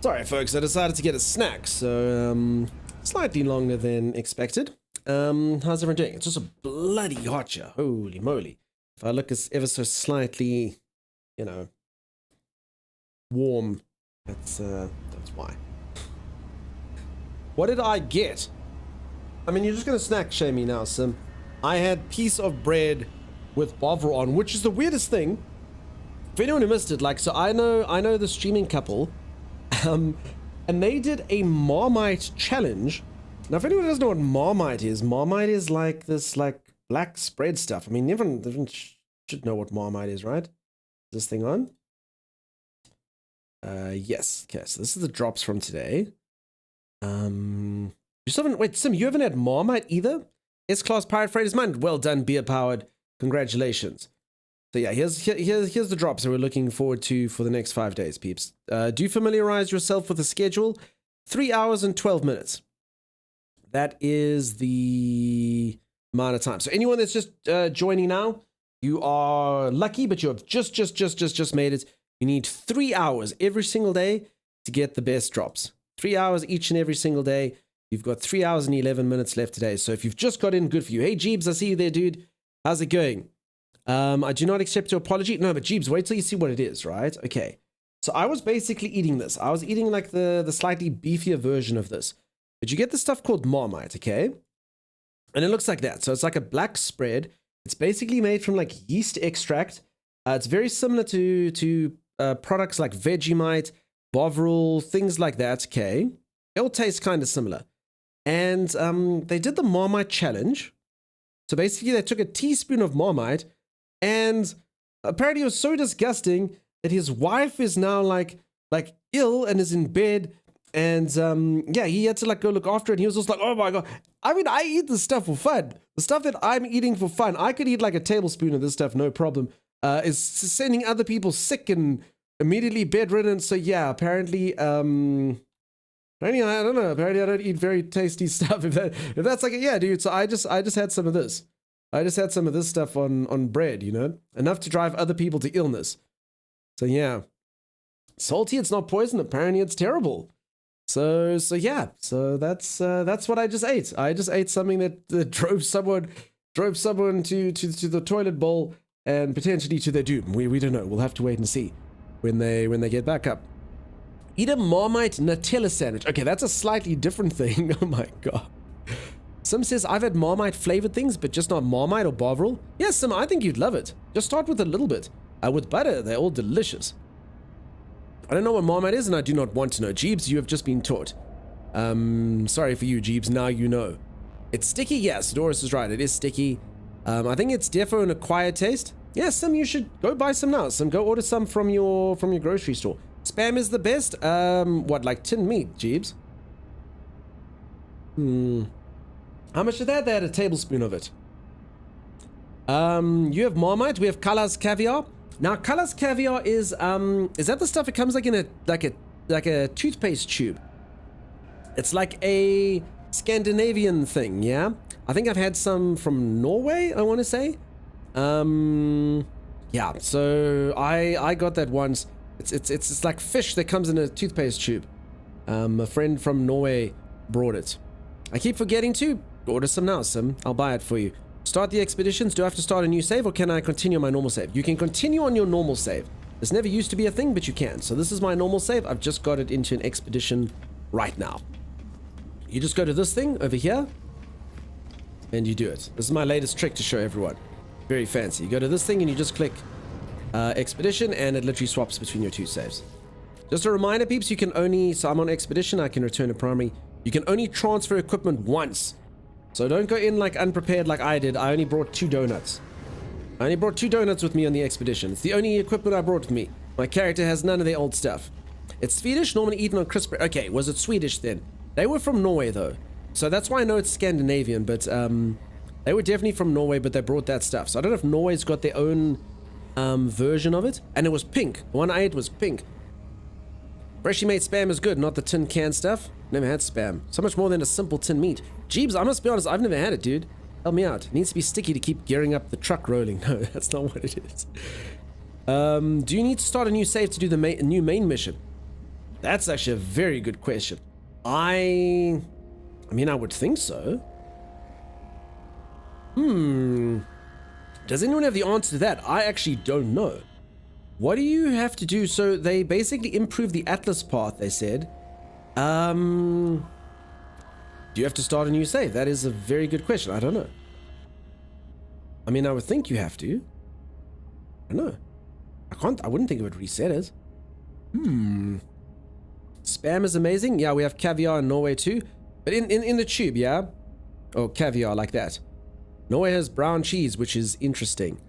Sorry, folks, I decided to get a snack, so slightly longer than expected. How's everyone doing? It's just a bloody hot here. Holy moly. If I look as ever so slightly, you know, warm, that's why. What did I get? I mean, you're just gonna snack shame me now, Sim. I had piece of bread with Bovril on, which is the weirdest thing. For anyone who missed it, like, so I know the streaming couple, and they did a Marmite challenge. Now, if anyone doesn't know what Marmite is like this, like, black spread stuff. I mean, everyone should know what Marmite is, right? Is this thing on? Yes. Okay, so this is the drops from today. You still haven't, wait, Sim, you haven't had Marmite either? S-Class Pirate Freighter's Mind. Well done, beer powered. Congratulations. So yeah, here's the drops that we're looking forward to for the next 5 days, peeps. Do familiarize yourself with the schedule. 3 hours and 12 minutes. That is the amount of time. So anyone that's just joining now, you are lucky, but you have just made it. You need 3 hours every single day to get the best drops. 3 hours each and every single day. You've got 3 hours and 11 minutes left today. So if you've just got in, good for you. Hey, Jeebs, I see you there, dude. How's it going? I do not accept your apology. No, but Jeebs, wait till you see what it is, right? Okay. So I was basically eating this. I was eating like the slightly beefier version of this. But you get this stuff called Marmite, okay? And it looks like that. So it's like a black spread. It's basically made from like yeast extract. It's very similar to products like Vegemite, Bovril, things like that, okay? It all tastes kind of similar. And they did the Marmite challenge. So basically they took a teaspoon of Marmite, and apparently it was so disgusting that his wife is now like ill and is in bed. And yeah, he had to like go look after it. And he was just like, oh my God. I mean, I eat this stuff for fun. The stuff that I'm eating for fun, I could eat like a tablespoon of this stuff, no problem. Is sending other people sick and immediately bedridden. So yeah, apparently, I don't know. Apparently, I don't eat very tasty stuff. If that's like, yeah, dude. So I just had some of this. I just had some of this stuff on bread, you know, enough to drive other people to illness. So yeah, salty. It's not poison. Apparently, it's terrible. So yeah. So that's what I just ate. I just ate something that drove someone to the toilet bowl and potentially to their doom. We don't know. We'll have to wait and see when they get back up. Eat a Marmite Nutella sandwich. Okay, that's a slightly different thing. Oh my God. Sim says, I've had Marmite flavored things, but just not Marmite or Bovril. Yes, Sim, I think you'd love it. Just start with a little bit. With butter, they're all delicious. I don't know what Marmite is, and I do not want to know. Jeebs, you have just been taught. Sorry for you, Jeebs. Now you know. It's sticky? Yes, Doris is right. It is sticky. I think it's defo an acquired taste. Yeah, Sim, you should go buy some now. Sim, go order some from your grocery store. Spam is the best. What, like tinned meat, Jeebs? How much of that? They had a tablespoon of it. You have Marmite. We have Kala's Caviar. Now, Kala's Caviar is that the stuff that comes like in a toothpaste tube? It's like a Scandinavian thing, yeah? I think I've had some from Norway, I want to say. Yeah, so I got that once. It's like fish that comes in a toothpaste tube. A friend from Norway brought it. I keep forgetting to order some now, Sim. I'll buy it for you. Start the expeditions. Do I have to start a new save, or can I continue on my normal save? You can continue on your normal save. This never used to be a thing, but you can. So this is my normal save. I've just got it into an expedition right now. You just go to this thing over here, and you do it. This is my latest trick to show everyone. Very fancy. You go to this thing and you just click expedition, and it literally swaps between your two saves. Just a reminder, peeps, you can only, so I'm on expedition, I can return to primary. You can only transfer equipment once. So don't go in like unprepared like I did. I only brought 2 donuts. I only brought 2 donuts with me on the expedition. It's the only equipment I brought with me. My character has none of the old stuff. It's Swedish, normally eaten on crisp. Okay, was it Swedish then? They were from Norway though. So that's why I know it's Scandinavian, but they were definitely from Norway, but they brought that stuff. So I don't know if Norway's got their own version of it. And it was pink. The one I ate was pink. Freshly made Spam is good, not the tin can stuff. Never had Spam. So much more than a simple tin meat. Jeebs, I must be honest, I've never had it, dude. Help me out. It needs to be sticky to keep gearing up the truck rolling. No, that's not what it is. Do you need to start a new save to do the new main mission? That's actually a very good question. I mean, I would think so. Does anyone have the answer to that? I actually don't know. What do you have to do? So they basically improve the Atlas path, they said. Do you have to start a new save? That is a very good question. I don't know. I mean, I would think you have to. I don't know. I wouldn't think it would reset it. Spam is amazing. Yeah, we have caviar in Norway too. But in the tube, yeah? Oh, caviar like that. Norway has brown cheese, which is interesting.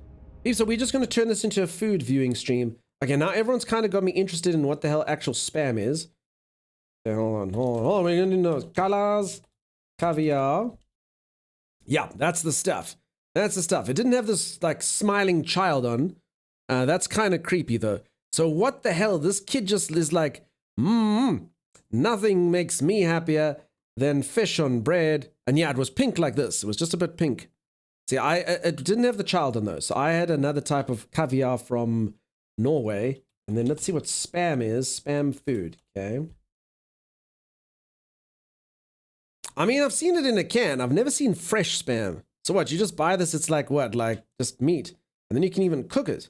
So we're just going to turn this into a food viewing stream. Okay, now everyone's kind of got me interested in what the hell actual spam is. Okay, hold on. We're going to know colors, caviar. Yeah, that's the stuff. That's the stuff. It didn't have this like smiling child on. That's kind of creepy though. So what the hell? This kid just is like, nothing makes me happier than fish on bread. And yeah, it was pink like this. It was just a bit pink. See, it didn't have the child on those. So I had another type of caviar from Norway. And then let's see what spam is. Spam food, okay? I mean, I've seen it in a can. I've never seen fresh spam. So what, you just buy this, it's like what? Like just meat. And then you can even cook it.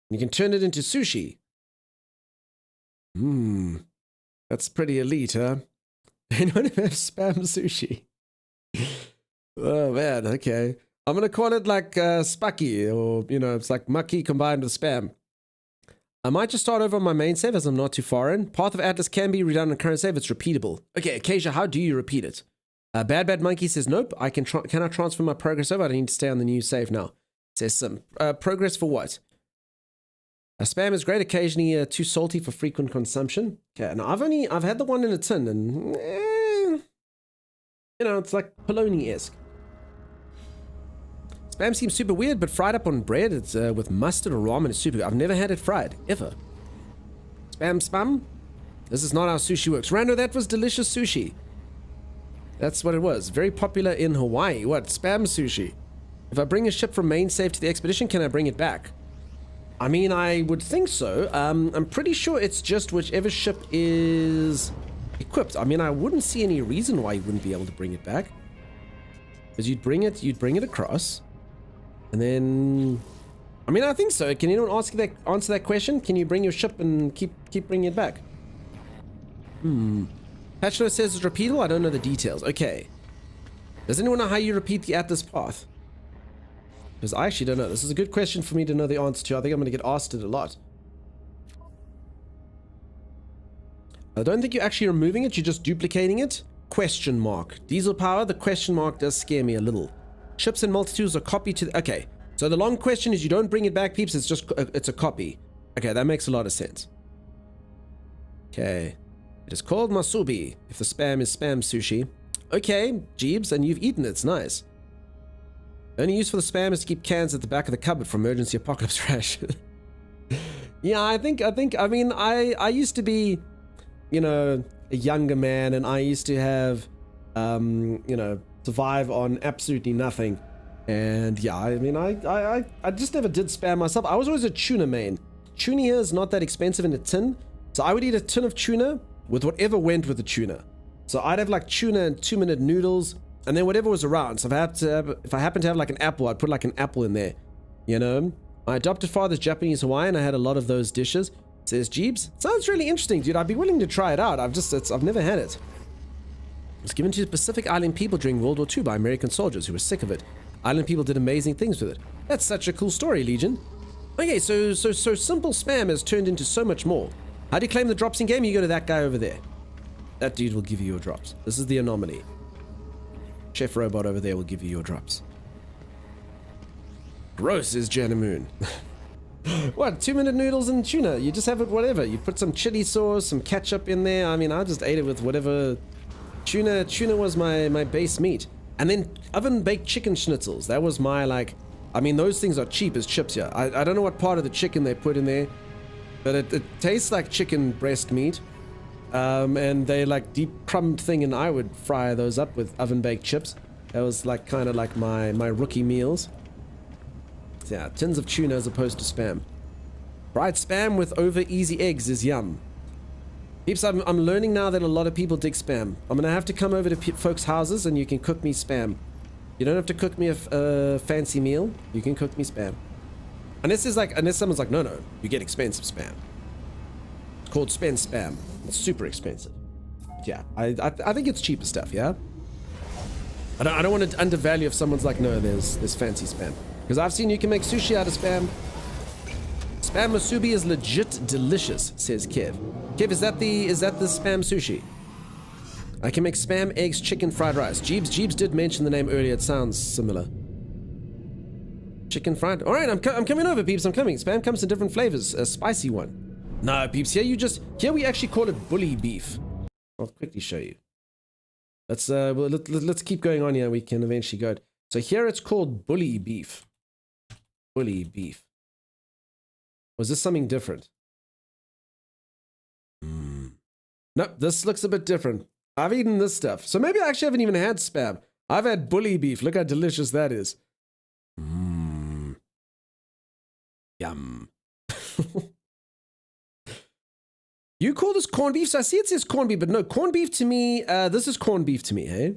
You can turn it into sushi. That's pretty elite, huh? Anyone have spam sushi? Oh man, okay. I'm gonna call it like Spucky, or it's like Mucky combined with spam. I might just start over on my main save as I'm not too far in. Path of Atlas can be redone on current save. It's repeatable. Okay, Acacia, how do you repeat it? Bad Monkey says nope. I can I transfer my progress over? I need to stay on the new save now. Says some progress for what? Spam is great. Occasionally too salty for frequent consumption. Okay, and I've had the one in a tin, and it's like polony-esque. Spam seems super weird, but fried up on bread, it's with mustard or ramen, it's super good. I've never had it fried, ever. Spam? This is not how sushi works. Rando, that was delicious sushi. That's what it was. Very popular in Hawaii. What? Spam sushi. If I bring a ship from main save to the expedition, can I bring it back? I mean, I would think so. I'm pretty sure it's just whichever ship is equipped. I mean, I wouldn't see any reason why you wouldn't be able to bring it back. Because you'd bring it across. And then, I mean, I think so. Can anyone answer that question? Can you bring your ship and keep bringing it back? Patch note says it's repeatable. I don't know the details. Okay. Does anyone know how you repeat the Atlas path? Because I actually don't know. This is a good question for me to know the answer to. I think I'm going to get asked it a lot. I don't think you're actually removing it. You're just duplicating it. Question mark. Diesel power. The question mark does scare me a little. Ships and multitudes are copied to... Okay. So the long question is you don't bring it back, peeps. It's just... it's a copy. Okay, that makes a lot of sense. Okay. It is called masubi. If the spam is spam sushi. Okay, Jeebs, and you've eaten it. It's nice. The only use for the spam is to keep cans at the back of the cupboard for emergency apocalypse ration. Yeah, I mean, I used to be, a younger man, and I used to have, survive on absolutely nothing. And yeah, I mean, I just never did spam myself. I was always a tuna main. Tuna here is not that expensive in a tin. So I would eat a tin of tuna with whatever went with the tuna. So I'd have like tuna and 2-minute noodles, and then whatever was around. So if I happen to have like an apple, I'd put like an apple in there. My adopted father's Japanese Hawaiian. I had a lot of those dishes. Says Jeebs. Sounds really interesting, dude. I'd be willing to try it out. I've never had it. It was given to Pacific Island people during World War II by American soldiers who were sick of it. Island people did amazing things with it. That's such a cool story, Legion. Okay, so simple spam has turned into so much more. How do you claim the drops in game? You go to that guy over there. That dude will give you your drops. This is the anomaly. Chef Robot over there will give you your drops. Gross is Jana Moon. What? 2-minute noodles and tuna. You just have it whatever. You put some chili sauce, some ketchup in there. I mean, I just ate it with whatever. Tuna was my base meat. And then oven-baked chicken schnitzels. That was my, I mean, those things are cheap as chips here. I don't know what part of the chicken they put in there, but it tastes like chicken breast meat. And they deep crumbed thing, and I would fry those up with oven-baked chips. That was kind of like my rookie meals. So yeah, tins of tuna as opposed to spam. Fried spam with over easy eggs is yum. Peeps, I'm learning now that a lot of people dig spam. I'm gonna have to come over to folks' houses and you can cook me spam. You don't have to cook me a fancy meal. You can cook me spam. Unless someone's like, no, you get expensive spam. It's called spend spam. It's super expensive. But yeah, I think it's cheaper stuff. Yeah. I don't want to undervalue if someone's like, no, there's fancy spam, because I've seen you can make sushi out of spam. Spam musubi is legit delicious, says Kev. Kev, is that the spam sushi? I can make spam, eggs, chicken, fried rice. Jeebs did mention the name earlier. It sounds similar. Chicken fried. All right, I'm coming over, peeps. I'm coming. Spam comes in different flavors. A spicy one. No, peeps. Here we actually call it bully beef. I'll quickly show you. Let's keep going on here. We can eventually go. So here it's called bully beef. Bully beef. Was this something different? Nope, this looks a bit different. I've eaten this stuff. So maybe I actually haven't even had spam. I've had bully beef. Look how delicious that is. Yum. You call this corned beef? So I see it says corned beef, but no, corned beef to me, this is corned beef to me, hey?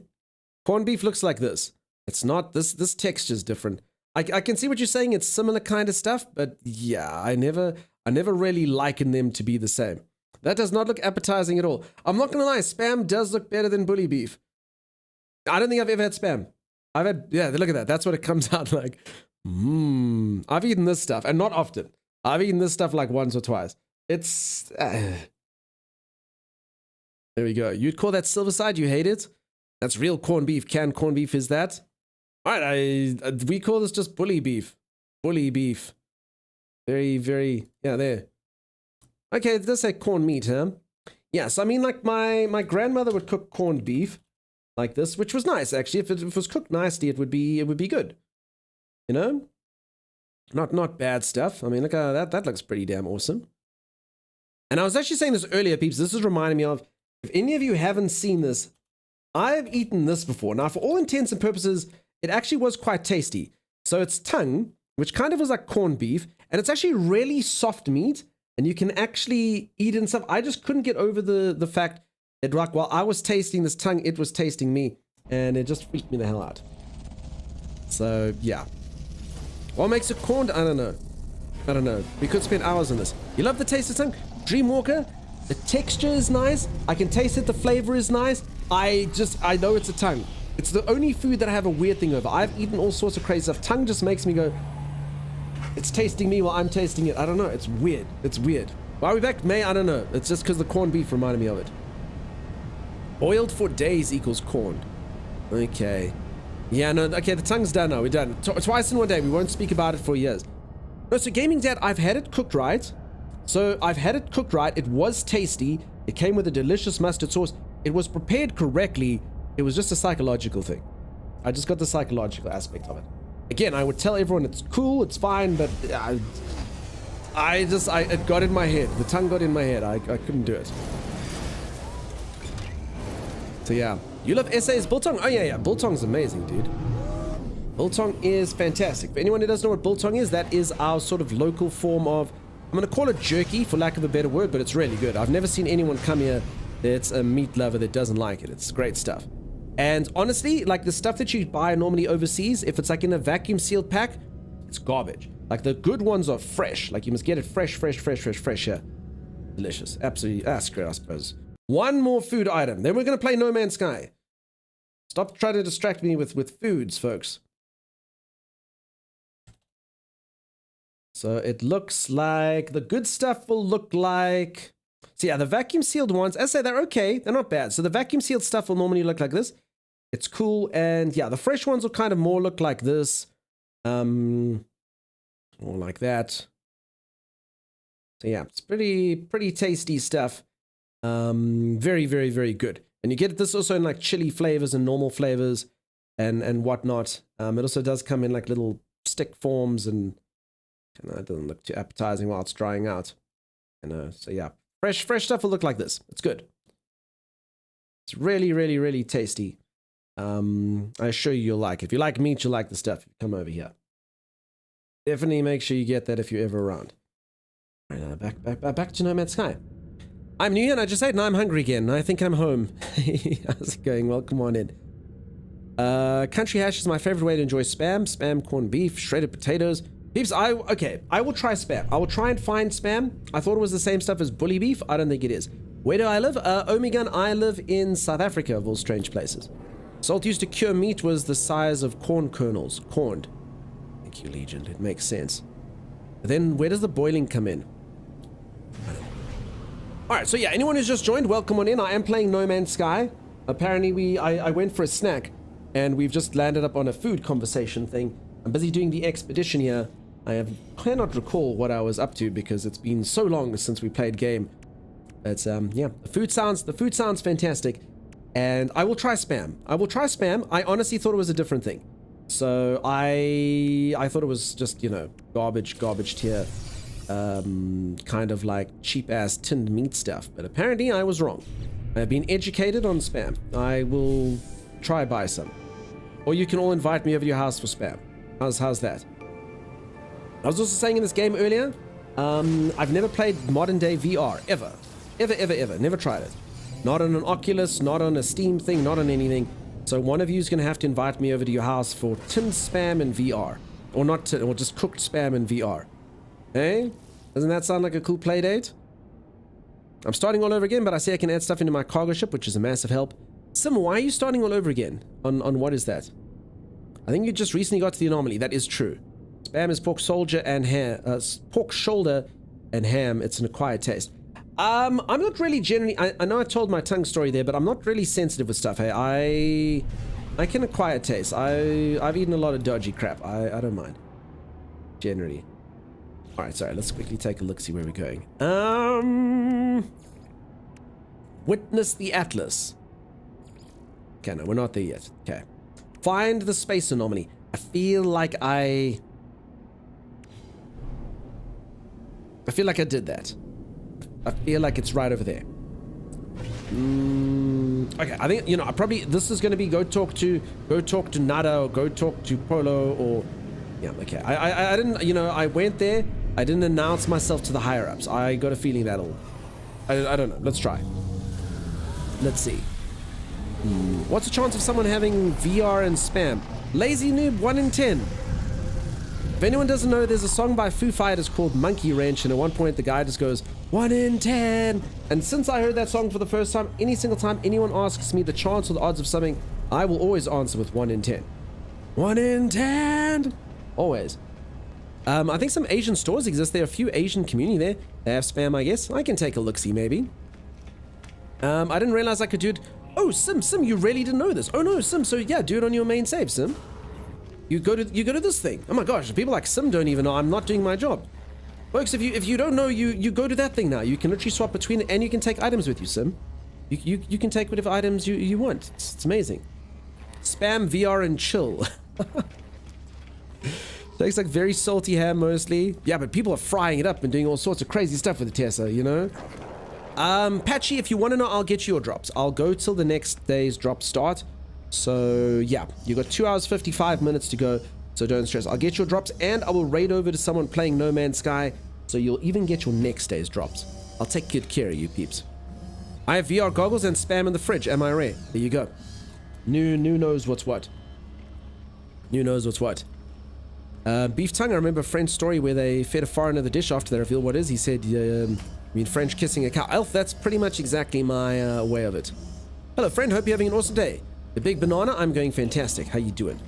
Corned beef looks like this. It's not, this texture's different. I can see what you're saying, it's similar kind of stuff, but yeah, I never really liken them to be the same. That does not look appetizing at all. I'm not gonna lie, spam does look better than bully beef. I don't think I've ever had spam. Yeah, look at that. That's what it comes out like. I've eaten this stuff, and not often. I've eaten this stuff like once or twice. It's... There we go. You'd call that Silverside? You hate it? That's real corned beef. Canned corned beef is that? All right, we call this just bully beef. Bully beef. Very, very... Yeah, there. Okay, it does say corned meat, huh? Yes, I mean, like, my grandmother would cook corned beef like this, which was nice, actually. If it was cooked nicely, it would be good. You know? Not bad stuff. I mean, look at that. That looks pretty damn awesome. And I was actually saying this earlier, peeps. This is reminding me of, if any of you haven't seen this, I've eaten this before. Now, for all intents and purposes, it actually was quite tasty. So it's tongue, which kind of was like corned beef, and it's actually really soft meat, and you can actually eat it and stuff. I just couldn't get over the fact that, like, while I was tasting this tongue, it was tasting me, and it just freaked me the hell out. So, yeah. What makes it corned? I don't know. We could spend hours on this. You love the taste of tongue? Dreamwalker, the texture is nice. I can taste it. The flavor is nice. I know it's a tongue. It's the only food that I have a weird thing over. I've eaten all sorts of crazy stuff. Tongue just makes me go, it's tasting me while I'm tasting it. I don't know. It's weird. It's weird. Why are we back? May? I don't know. It's just because the corned beef reminded me of it. Boiled for days equals corned. Okay. Yeah, no, okay, the tongue's done now. We're done. Twice in one day. We won't speak about it for years. No, so Gaming Dad, I've had it cooked right. It was tasty. It came with a delicious mustard sauce. It was prepared correctly. It was just a psychological thing. I just got the psychological aspect of it. Again, I would tell everyone it's cool, it's fine, but it got in my head. The tongue got in my head. I couldn't do it. So yeah. You love SA's Biltong? Oh yeah, Biltong's amazing, dude. Biltong is fantastic. For anyone who doesn't know what Biltong is, that is our sort of local form of, I'm going to call it jerky for lack of a better word, but it's really good. I've never seen anyone come here that's a meat lover that doesn't like it. It's great stuff. And honestly, like the stuff that you buy normally overseas, if it's like in a vacuum sealed pack, it's garbage. Like the good ones are fresh. Like you must get it fresh here. Delicious. Absolutely. That's great, I suppose. One more food item. Then we're going to play No Man's Sky. Stop trying to distract me with foods, folks. So it looks like the good stuff will look like... So yeah, the vacuum sealed ones, I say they're okay. They're not bad. So the vacuum sealed stuff will normally look like this. It's cool. And yeah, the fresh ones will kind of more look like this. Or like that. So yeah, it's pretty tasty stuff. Very, very, very good. And you get this also in like chili flavors and normal flavors and whatnot. It also does come in like little stick forms, and it doesn't look too appetizing while it's drying out. So yeah, fresh stuff will look like this. It's good. It's really, really, really tasty. I assure you'll like it. If you like meat, you'll like the stuff. Come over here. Definitely make sure you get that if you're ever around. All right, back to No Man's Sky. I'm new here and I just ate and I'm hungry again. I think I'm home. How's it going? Welcome on in. Country hash is my favorite way to enjoy spam. Spam, corned beef, shredded potatoes. Peeps, I will try spam. I will try and find spam. I thought it was the same stuff as bully beef. I don't think it is. Where do I live? Omegan, I live in South Africa, of all strange places. Salt used to cure meat was the size of corn kernels. Corned. Thank you, Legion. It makes sense. But then where does the boiling come in? Alright, so yeah, anyone who's just joined, welcome on in. I am playing No Man's Sky. Apparently I went for a snack and we've just landed up on a food conversation thing. I'm busy doing the expedition here. Cannot recall what I was up to because it's been so long since we played game. But yeah, the food sounds fantastic. And I will try spam. I honestly thought it was a different thing. So I thought it was just, you know, garbage tier. Kind of like cheap ass tinned meat stuff, but apparently I was wrong. I've been educated on spam. I will try buy some, or you can all invite me over to your house for spam. How's that? I was also saying in this game earlier, I've never played modern day VR ever, never tried it. Not on an Oculus, not on a Steam thing, not on anything. So one of you is gonna have to invite me over to your house for tinned spam in VR, or just cooked spam in VR. Hey, doesn't that sound like a cool play date? I'm starting all over again, but I see I can add stuff into my cargo ship, which is a massive help. Sim, why are you starting all over again? On what is that? I think you just recently got to the anomaly. That is true. Spam is pork shoulder and ham. It's an acquired taste. I'm not really generally. I know I told my tongue story there, but I'm not really sensitive with stuff. Hey, I can acquire taste. I've eaten a lot of dodgy crap. I don't mind. Generally. Alright, sorry, let's quickly take a look, see where we're going. Witness the Atlas. Okay, no, we're not there yet. Okay. Find the space anomaly. I feel like I did that. I feel like it's right over there. Okay, I think, you know, this is going to be go talk to Nada, or go talk to Polo, or... Yeah, okay. I didn't, you know, I went there. I didn't announce myself to the higher-ups. I got a feeling that'll... I don't know. Let's try. Let's see. What's the chance of someone having VR and spam? Lazy Noob, 1 in 10. If anyone doesn't know, there's a song by Foo Fighters called Monkey Wrench, and at one point the guy just goes, 1 in 10. And since I heard that song for the first time, any single time anyone asks me the chance or the odds of something, I will always answer with 1 in 10. 1 in 10! Always. I think some Asian stores exist. There are a few Asian community there. They have spam, I guess. I can take a look-see, maybe. I didn't realize I could do it. Oh, Sim, you really didn't know this. Oh no, Sim, so yeah, do it on your main save, Sim. You go to this thing. Oh my gosh, people like Sim don't even know I'm not doing my job. Folks, if you don't know, you go to that thing now. You can literally swap between it, and you can take items with you, Sim. You can take whatever items you want. It's amazing. Spam, VR, and chill. Tastes like very salty ham mostly. Yeah, but people are frying it up and doing all sorts of crazy stuff with the Tessa, you know? Patchy, if you want to know, I'll get you your drops. I'll go till the next day's drops start. So, yeah, you got 2 hours, 55 minutes to go. So don't stress. I'll get your drops, and I will raid over to someone playing No Man's Sky. So you'll even get your next day's drops. I'll take good care of you peeps. I have VR goggles and spam in the fridge. Am I rare? There you go. New knows what's what. New knows what's what. Beef tongue, I remember a French story where they fed a foreigner the dish after they revealed what it is. He said, I mean French kissing a cow. Elf, that's pretty much exactly my way of it. Hello friend, hope you're having an awesome day. The big banana, I'm going fantastic. How you doing?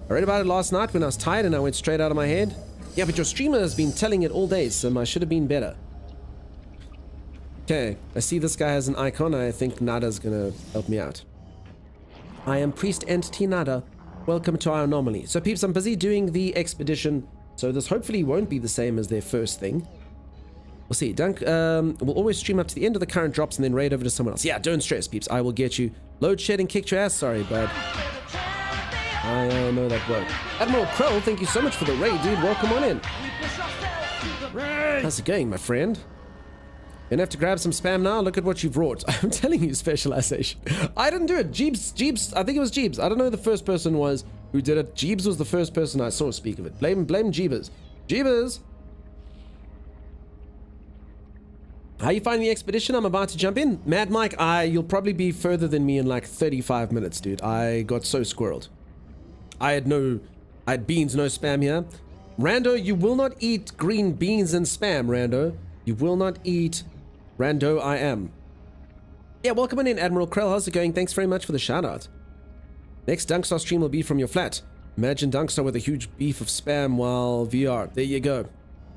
I read about it last night when I was tired and I went straight out of my head. Yeah, but your streamer has been telling it all day, so I should have been better. Okay, I see this guy has an icon. I think Nada's gonna help me out. I am Priest Entity Nada. Welcome to our anomaly. So peeps, I'm busy doing the expedition, so this hopefully won't be the same as their first thing. We'll see. Dunk will always stream up to the end of the current drops and then raid over to someone else. Yeah, don't stress, peeps. I will get you. Load shed and kicked your ass. Sorry, bud. I know that word. Admiral Krell, thank you so much for the raid, dude. Welcome on in. How's it going, my friend? Gonna have to grab some spam now. Look at what you've wrought. I'm telling you, specialization. I didn't do it. Jeebs, I think it was Jeebs. I don't know who the first person was who did it. Jeebs was the first person I saw speak of it. Blame Jeebers. Jeebers! How you finding the expedition? I'm about to jump in. Mad Mike, you'll probably be further than me in like 35 minutes, dude. I got so squirreled. I had beans, no spam here. Rando, you will not eat green beans and spam, Rando. You will not eat. Rando, I am. Yeah, welcome on in, Admiral Krell. How's it going? Thanks very much for the shout out. Next Dunkstar stream will be from your flat. Imagine Dunkstar with a huge beef of spam while VR. There you go.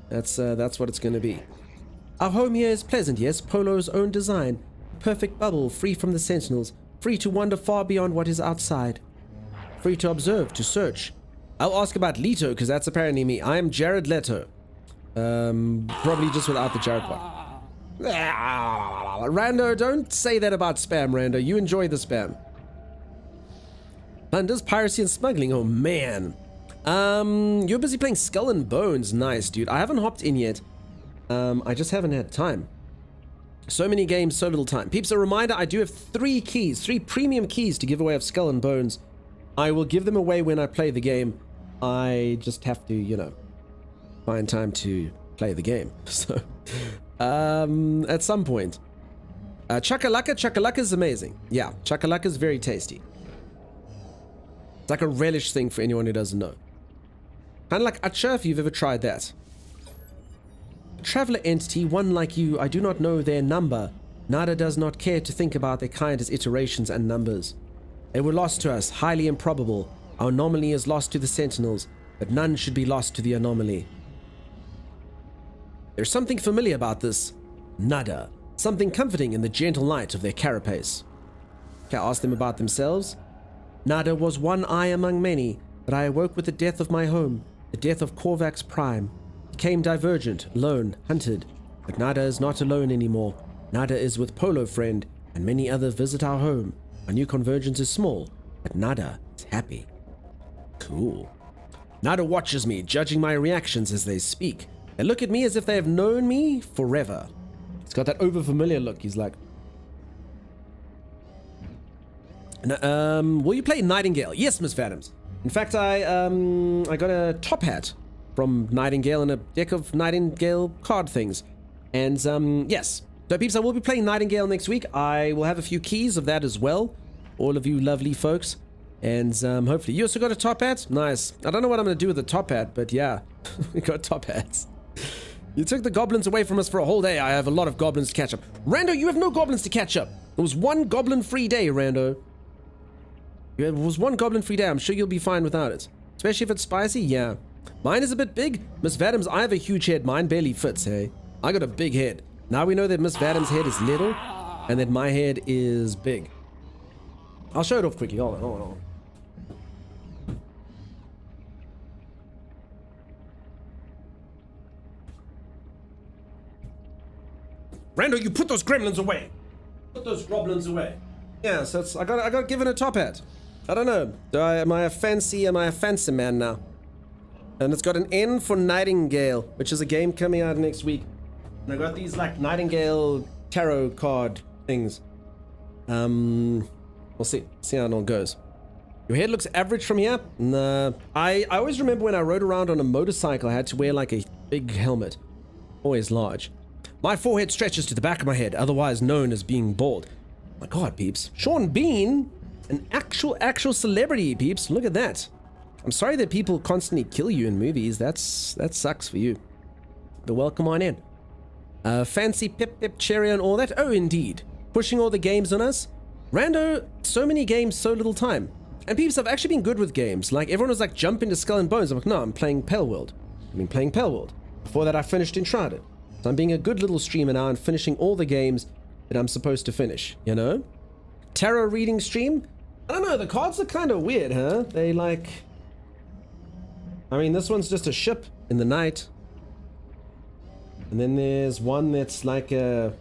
That's what it's going to be. Our home here is pleasant, yes. Polo's own design. Perfect bubble, free from the sentinels. Free to wander far beyond what is outside. Free to observe, to search. I'll ask about Leto, because that's apparently me. I am Jared Leto. Probably just without the Jared part. Rando, don't say that about spam, Rando. You enjoy the spam. Plunders, piracy, and smuggling. Oh, man. You're busy playing Skull and Bones. Nice, dude. I haven't hopped in yet. I just haven't had time. So many games, so little time. Peeps, a reminder, I do have 3 premium keys to give away of Skull and Bones. I will give them away when I play the game. I just have to, you know, find time to play the game. So, at some point. Chakalaka is amazing. Yeah, Chakalaka is very tasty. It's like a relish thing for anyone who doesn't know. Kind of like Acha, if you've ever tried that. Traveler entity, one like you, I do not know their number. Nada does not care to think about their kind as iterations and numbers. They were lost to us, highly improbable. Our anomaly is lost to the sentinels, but none should be lost to the anomaly. There's something familiar about this. Nada. Something comforting in the gentle light of their carapace. Can I ask them about themselves? Nada was one eye among many, but I awoke with the death of my home, the death of Korvax Prime. Became divergent, lone, hunted. But Nada is not alone anymore. Nada is with Polo Friend, and many others visit our home. Our new convergence is small, but Nada is happy. Cool. Nada watches me, judging my reactions as they speak. They look at me as if they have known me forever. He's got that over-familiar look. He's like... will you play Nightingale? Yes, Miss Adams. In fact, I got a top hat from Nightingale and a deck of Nightingale card things. And, yes. So, peeps, I will be playing Nightingale next week. I will have a few keys of that as well. All of you lovely folks. And, hopefully... You also got a top hat? Nice. I don't know what I'm going to do with the top hat, but yeah. We got top hats. You took the goblins away from us for a whole day. I have a lot of goblins to catch up. Rando, you have no goblins to catch up. It was one goblin-free day, Rando. It was one goblin-free day. I'm sure you'll be fine without it. Especially if it's spicy, yeah. Mine is a bit big. Miss Vadams, I have a huge head. Mine barely fits, hey? I got a big head. Now we know that Miss Vadams' head is little and that my head is big. I'll show it off quickly. Hold on. Rando, you put those gremlins away. Put those goblins away. Yeah, so I got given a top hat. I don't know. Am I a fancy man now? And it's got an N for Nightingale, which is a game coming out next week. And I got these like Nightingale tarot card things. We'll see how it all goes. Your head looks average from here. Nah. I always remember when I rode around on a motorcycle, I had to wear like a big helmet. Always large. My forehead stretches to the back of my head, otherwise known as being bald. My God, peeps. Sean Bean, an actual celebrity, peeps. Look at that. I'm sorry that people constantly kill you in movies. That sucks for you. But welcome on in. Fancy Pip Cherry and all that. Oh, indeed. Pushing all the games on us. Rando, so many games, so little time. And peeps, I've actually been good with games. Like, everyone was like, jump into Skull and Bones. I'm like, no, I'm playing Pale World. I've been playing Pale World. Before that, I finished Enshrouded. So I'm being a good little streamer now and finishing all the games that I'm supposed to finish, you know? Tarot reading stream? I don't know, the cards are kind of weird, huh? They like... I mean, this one's just a ship in the night. And then there's one that's like a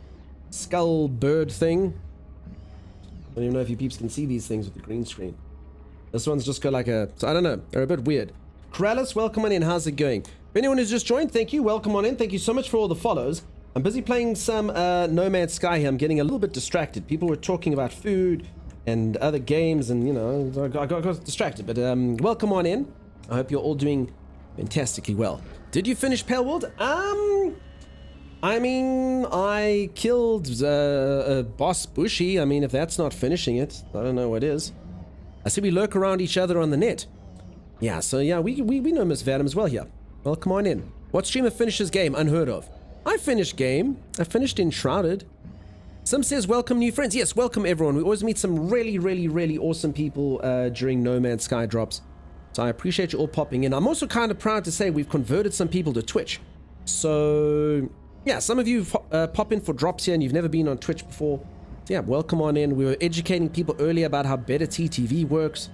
skull bird thing. I don't even know if you peeps can see these things with the green screen. This one's just got like a... So I don't know, they're a bit weird. Corrales, welcome on in, how's it going? For anyone who's just joined, thank you, welcome on in. Thank you so much for all the follows. I'm busy playing some No Man's Sky here. I'm getting a little bit distracted. People were talking about food and other games and, you know, I got distracted. But welcome on in. I hope you're all doing fantastically well. Did you finish Pale World? I mean, I killed Boss Bushy. I mean, if that's not finishing it, I don't know what is. I see we lurk around each other on the net. Yeah, so yeah, we know Miss Vadim as well here. Well, come on in. What streamer finishes game? Unheard of. I finished game. I finished Enshrouded. Some says welcome new friends. Yes, welcome everyone. We always meet some really, really, really awesome people during No Man's Sky drops. So I appreciate you all popping in. I'm also kind of proud to say we've converted some people to Twitch. So yeah, some of you pop in for drops here and you've never been on Twitch before. So yeah, welcome on in. We were educating people earlier about how better TTV works.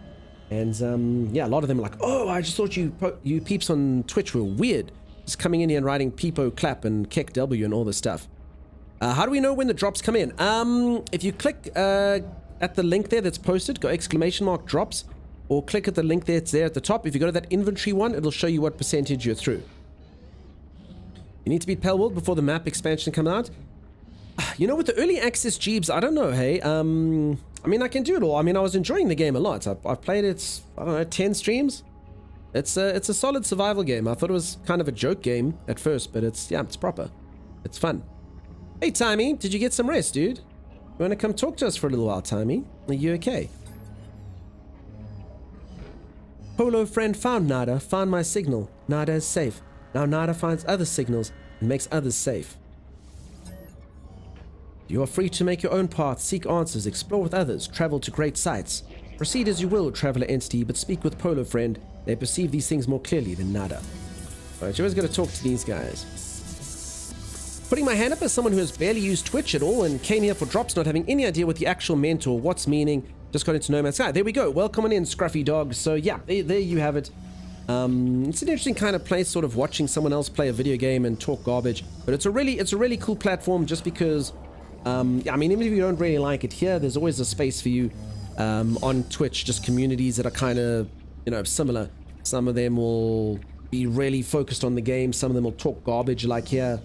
And yeah, a lot of them are like, oh, I just thought you peeps on Twitch were weird. Just coming in here and writing Peepo Clap and Keck W and all this stuff. How do we know when the drops come in? If you click at the link there that's posted, go ! drops, or click at the link that's there at the top. If you go to that inventory one, it'll show you what percentage you're through. You need to beat Pale World before the map expansion comes out. You know, with the early access Jeebs, I don't know, hey. I mean, I can do it all. I mean, I was enjoying the game a lot. I've played it, I don't know, 10 streams. It's a solid survival game. I thought it was kind of a joke game at first, but it's proper. It's fun. Hey, Timey, did you get some rest, dude? You want to come talk to us for a little while, Timey? Are you okay? Polo friend found Nada, found my signal. Nada is safe. Now Nada finds other signals and makes others safe. You are free to make your own path, seek answers, explore with others, travel to great sights. Proceed as you will, traveler entity, but speak with Polo friend. They perceive these things more clearly than Nada. Alright, you always got to talk to these guys. Putting my hand up as someone who has barely used Twitch at all and came here for drops, not having any idea what the actual meant or what's meaning. Just got into No Man's Sky. There we go. Welcome on in, Scruffy Dog. So yeah, there you have it. It's an interesting kind of place, sort of watching someone else play a video game and talk garbage. But it's a really cool platform just because, I mean, even if you don't really like it here, there's always a space for you on Twitch, just communities that are kind of, you know, similar. Some of them will be really focused on the game. Some of them will talk garbage like here.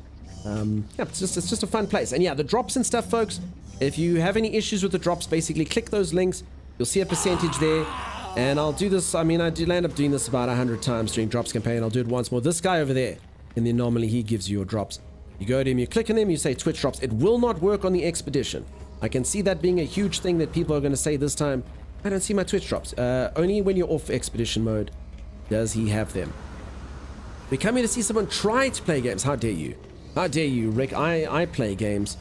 Yeah, it's just a fun place. And yeah, the drops and stuff, folks, if you have any issues with the drops, basically click those links. You'll see a percentage there. And I'll do this, I mean, I do land up doing this about 100 times during drops campaign. I'll do it once more. This guy over there, in the anomaly, he gives you your drops. You go to him, you click on him, you say Twitch drops. It will not work on the expedition. I can see that being a huge thing that people are going to say this time. I don't see my Twitch drops. Only when you're off expedition mode does he have them. We're coming to see someone try to play games. How dare you? How dare you, Rick? I play games.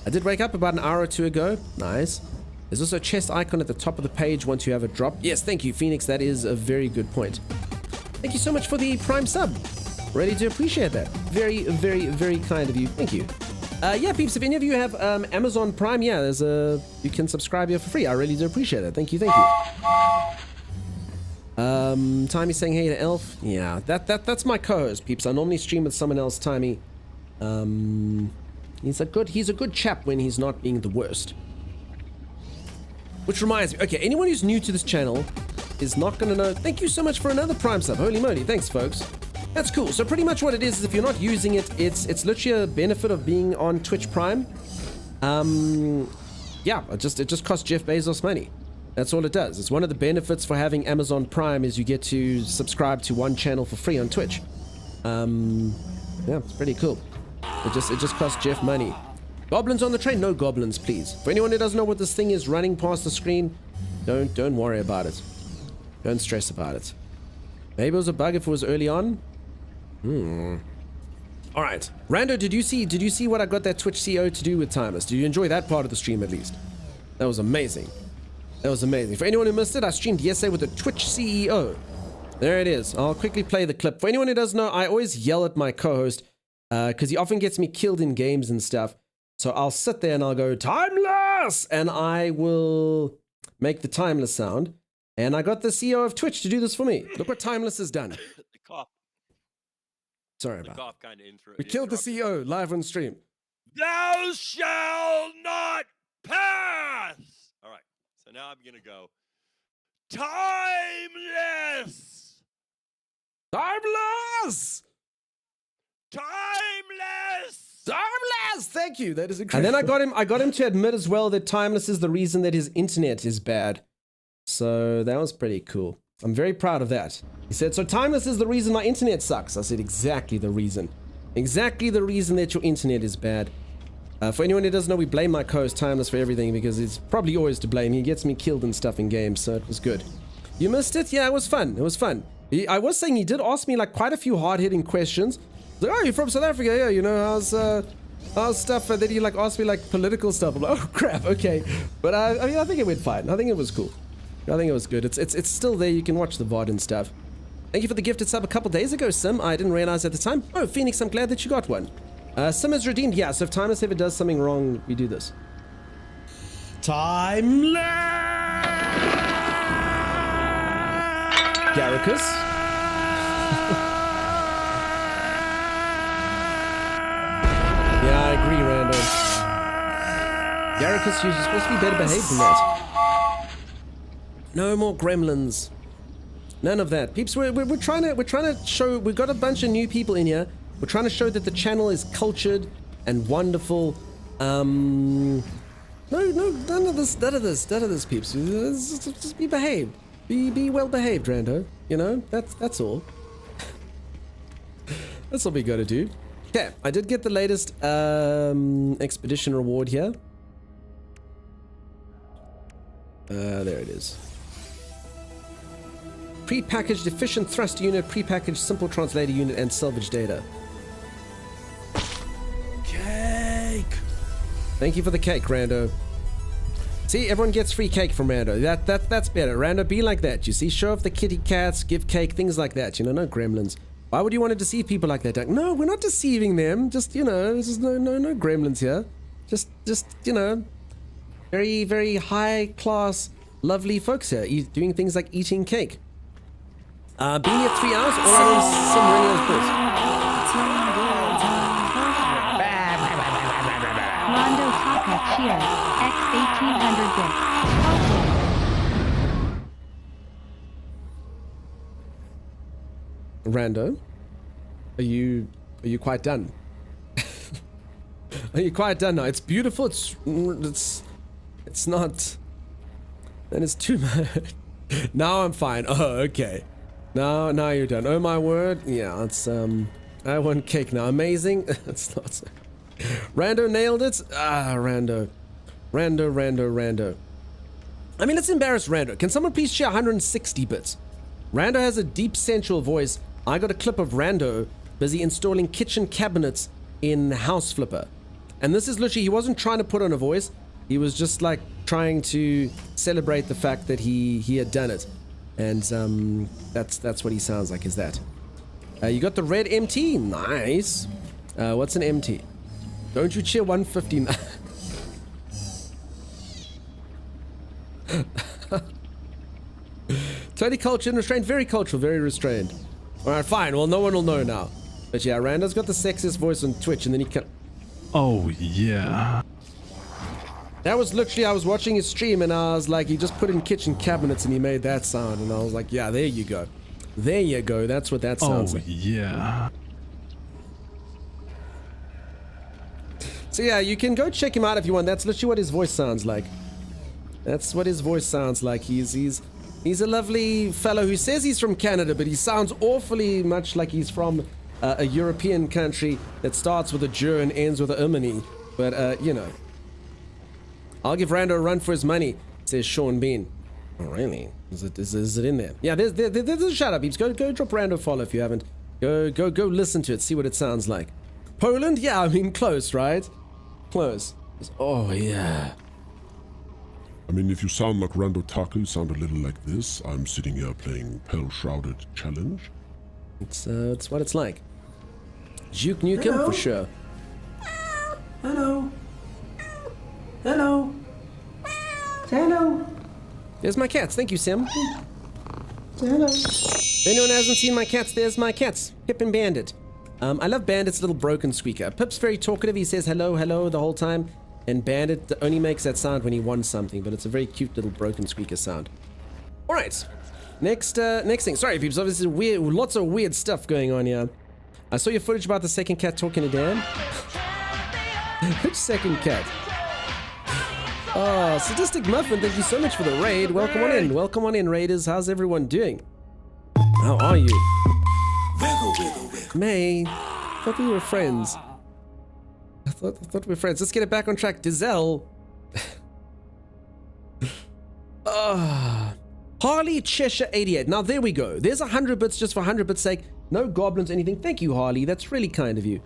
I did wake up about an hour or two ago. Nice. There's also a chest icon at the top of the page once you have a drop. Yes, thank you, Phoenix. That is a very good point. Thank you so much for the Prime sub. Really do appreciate that. Very, very, very kind of you. Thank you. Yeah, peeps, if any of you have Amazon Prime, yeah, you can subscribe here for free. I really do appreciate it. Thank you, thank you. Timey saying hey to Elf. Yeah, that's my co-host, peeps. I normally stream with someone else, Timey. He's a good chap when he's not being the worst. Which reminds me, okay, anyone who's new to this channel is not gonna know. Thank you so much for another Prime sub. Holy moly, thanks, folks. That's cool. So pretty much what it is if you're not using it, it's literally a benefit of being on Twitch Prime. Yeah, it just costs Jeff Bezos money. That's all it does. It's one of the benefits for having Amazon Prime is you get to subscribe to one channel for free on Twitch. Yeah, it's pretty cool. It just costs Jeff money. Goblins on the train? No goblins, please. For anyone who doesn't know what this thing is running past the screen, don't worry about it. Don't stress about it. Maybe it was a bug if it was early on. All right, Rando, did you see what I got that Twitch CEO to do with Timeless? Did you enjoy that part of the stream at least? That was amazing. That was amazing. For anyone who missed it, I streamed yesterday with the Twitch CEO. There it is. I'll quickly play the clip. For anyone who doesn't know, I always yell at my co-host because he often gets me killed in games and stuff. So I'll sit there and I'll go, Timeless! And I will make the Timeless sound. And I got the CEO of Twitch to do this for me. Look what Timeless has done. The cop. Sorry The about cop kind of We killed the CEO live on stream. Thou shalt not pass! All right, so now I'm going to go. Timeless! Timeless! Timeless! Timeless! Thank you. That is incredible. And then I got him to admit as well that Timeless is the reason that his internet is bad. So that was pretty cool. I'm very proud of that. He said, so Timeless is the reason my internet sucks. I said, exactly the reason. Exactly the reason that your internet is bad. For anyone who doesn't know, we blame my co-host Timeless for everything because he's probably always to blame. He gets me killed and stuff in games, so it was good. You missed it? Yeah, it was fun. It was fun. I was saying he did ask me like quite a few hard-hitting questions. He's like, oh, you're from South Africa? Yeah, you know, how's stuff? And then he like asked me like political stuff. I'm like, oh crap, okay. But I mean, I think it went fine. I think it was cool. I think it was good. It's still there. You can watch the VOD and stuff. Thank you for the gifted sub a couple days ago, Sim. I didn't realize at the time. Oh, Phoenix, I'm glad that you got one. Sim is redeemed. Yeah, so if Timeless ever does something wrong, we do this. Timeless! Garricus. Yeah, I agree, Rando. Garricus, you're supposed to be better behaved than that. No more gremlins. None of that. Peeps, we're trying to show, we've got a bunch of new people in here. We're trying to show that the channel is cultured and wonderful. No, none of this, peeps. Just be behaved. Be well behaved, Rando. You know, that's all. That's all we gotta do. Okay, I did get the latest expedition reward here. There it is. Pre-packaged efficient thrust unit, pre-packaged simple translator unit, and salvage data. Cake! Thank you for the cake, Rando. See, everyone gets free cake from Rando. That's better. Rando, be like that. You see, show off the kitty cats, give cake, things like that. You know, no gremlins. Why would you want to deceive people like that, Doug? No, we're not deceiving them. Just, you know, there's no gremlins here. Just, you know, very, very high class, lovely folks here, doing things like eating cake. Being here 3 hours, all I need is some Renio's pills. Rondo Taka cheers. X 1800 bits. Rando, are you quite done? Are you quite done now? It's beautiful. It's not. Then it's too much. Now I'm fine. Oh, okay. Now you're done. Oh my word. Yeah, it's I want cake now. Amazing. It's not. Rando nailed it. Rando. I mean, let's embarrass Rando. Can someone please share 160 bits? Rando has a deep sensual voice. I got a clip of Rando busy installing kitchen cabinets in House Flipper. And this is literally, he wasn't trying to put on a voice. He was just like trying to celebrate the fact that he had done it. And that's what he sounds like, is that. You got the red MT. Nice. What's an MT? Don't you cheer 159? Totally cultured and restrained. Very cultural, very restrained. Alright, fine. Well, no one will know now. But yeah, Rando's got the sexiest voice on Twitch, and then he can. Oh, yeah. That was literally, I was watching his stream, and I was like, he just put in kitchen cabinets, and he made that sound. And I was like, yeah, there you go. There you go. That's what that sounds like. Oh, yeah. So yeah, you can go check him out if you want. That's literally what his voice sounds like. That's what his voice sounds like. He's a lovely fellow who says he's from Canada, but he sounds awfully much like he's from a European country that starts with a J and ends with a Imani. But, you know. I'll give Rando a run for his money, says Sean Bean. Oh, really? Is it in there? Yeah, there's a shout out, peeps. Go drop Rando a follow if you haven't. Go listen to it, see what it sounds like. Poland? Yeah, I mean, close, right? Close. Oh, yeah. I mean, if you sound like Rando Taka, you sound a little like this. I'm sitting here playing Pale Shrouded Challenge. It's what it's like. Duke Nukem for sure. Hello. Hello. Hello. There's my cats. Thank you, Sim. Hello. If anyone hasn't seen my cats, there's my cats. Pip and Bandit. I love Bandit's little broken squeaker. Pip's very talkative. He says hello, hello the whole time. And Bandit only makes that sound when he wants something, but it's a very cute little broken squeaker sound. All right. Next thing. Sorry, peeps. Obviously, lots of weird stuff going on here. I saw your footage about the second cat talking to Dan. Which second cat? Oh, Sadistic Muffin, thank you so much for the raid. Welcome on in. Welcome on in, Raiders. How's everyone doing? How are you? May. thought we were friends. I thought we were friends. Let's get it back on track. Dizel. Harley Cheshire 88. Now there we go. There's 100 bits just for 100 bits sake. No goblins, anything. Thank you, Harley. That's really kind of you.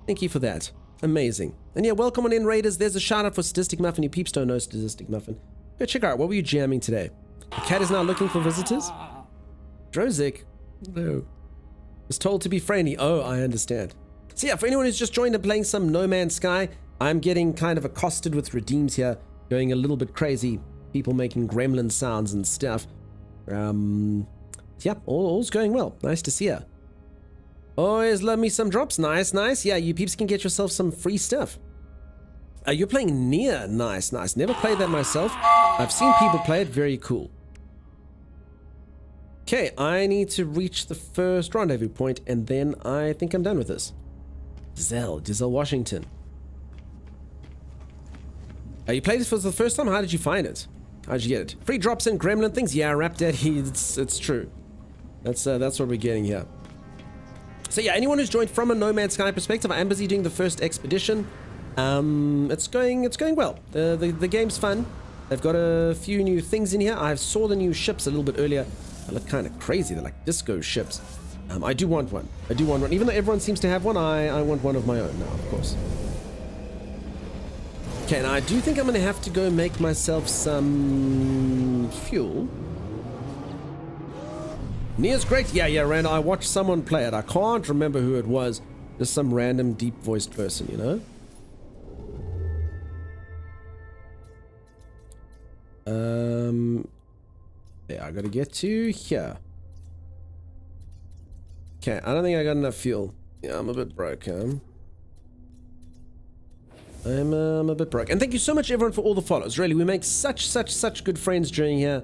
Thank you for that. Amazing. And yeah, welcome on in, Raiders. There's a shout out for Sadistic Muffin. You peeps don't know Sadistic Muffin. Go check out. What were you jamming today? The cat is now looking for visitors. Drozik. No. Was told to be friendly. Oh, I understand. So yeah, for anyone who's just joined and playing some No Man's Sky, I'm getting kind of accosted with redeems here, going a little bit crazy. People making gremlin sounds and stuff. Yeah, all's going well. Nice to see ya. Always love me some drops. Nice, nice. Yeah, you peeps can get yourself some free stuff. You're playing Nier. Nice, nice. Never played that myself. I've seen people play it. Very cool. Okay, I need to reach the first rendezvous point, and then I think I'm done with this. Dizel Washington. You played this for the first time? How did you find it? How'd you get it? Free drops and gremlin things? Yeah, Rap Daddy, it's true. That's what we're getting here. So yeah, anyone who's joined from a No Man's Sky perspective, I am busy doing the first expedition. It's going well. The game's fun. They've got a few new things in here. I saw the new ships a little bit earlier. They look kind of crazy. They're like disco ships. I do want one. Even though everyone seems to have one, I want one of my own now, of course. Okay, now I do think I'm going to have to go make myself some fuel. Nier's great. Yeah, Rand. I watched someone play it. I can't remember who it was. Just some random deep-voiced person, you know? Yeah, I gotta get to here. Okay, I don't think I got enough fuel. Yeah, I'm a bit broke, huh? I'm a bit broke. And thank you so much, everyone, for all the follows. Really, we make such good friends during here.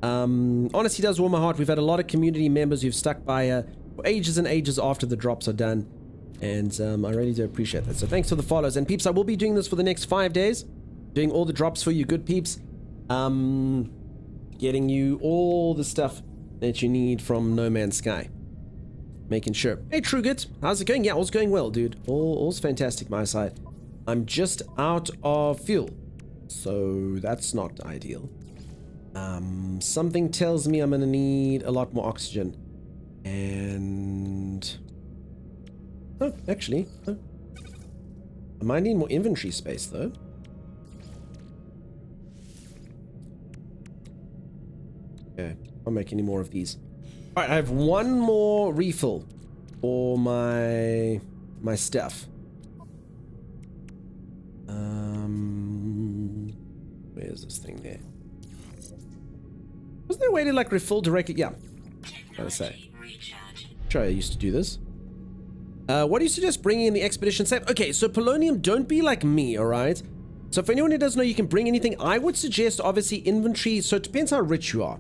Honestly, does warm my heart. We've had a lot of community members who've stuck by for ages and ages after the drops are done. And I really do appreciate that. So thanks for the follows. And peeps, I will be doing this for the next 5 days. Doing all the drops for you good peeps. Getting you all the stuff that you need from No Man's Sky. Making sure. Hey, Trugit, how's it going? Yeah, all's going well, dude. All's fantastic, my side. I'm just out of fuel, so that's not ideal. Something tells me I'm gonna need a lot more oxygen. And... oh, actually, oh. I might need more inventory space, though. Okay, I'll make any more of these. Alright, I have one more refill for my stuff. Where's this thing there? Wasn't there a way to like refill directly? Yeah. Gotta say. Sure, I used to do this. What do you suggest bringing in the expedition safe? Okay, so Polonium, don't be like me, alright? So for anyone who doesn't know you can bring anything, I would suggest obviously inventory. So it depends how rich you are.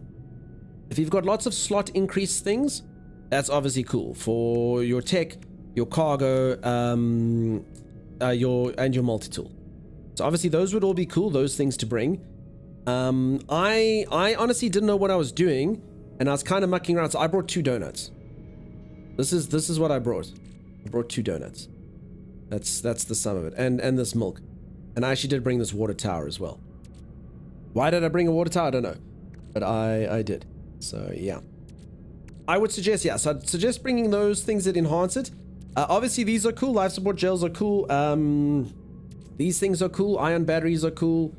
If you've got lots of slot increase things, that's obviously cool for your tech, your cargo, your multi-tool. So obviously those would all be cool, those things to bring. I honestly didn't know what I was doing, and I was kind of mucking around, so I brought 2 donuts. This is what I brought. I brought 2 donuts. That's the sum of it, and this milk. And I actually did bring this water tower as well. Why did I bring a water tower? I don't know, but I did. So yeah, I would suggest, yeah, so I'd suggest bringing those things that enhance it. Obviously these are cool, life support gels are cool, these things are cool, ion batteries are cool,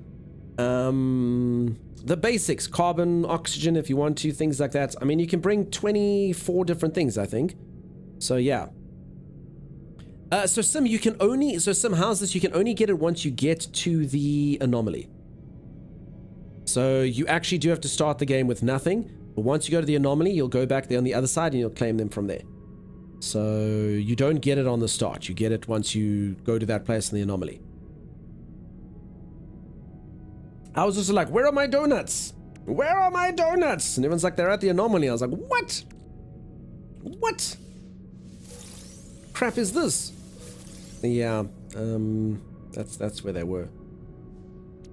the basics, carbon, oxygen if you want to, things like that. I mean, you can bring 24 different things, I think. So yeah. So Sim, how's this? You can only get it once you get to the anomaly. So you actually do have to start the game with nothing. But once you go to the anomaly, you'll go back there on the other side and you'll claim them from there. So you don't get it on the start. You get it once you go to that place in the anomaly. I was just like, where are my donuts? Where are my donuts? And everyone's like, they're at the anomaly. I was like, what? What crap is this? Yeah, that's where they were.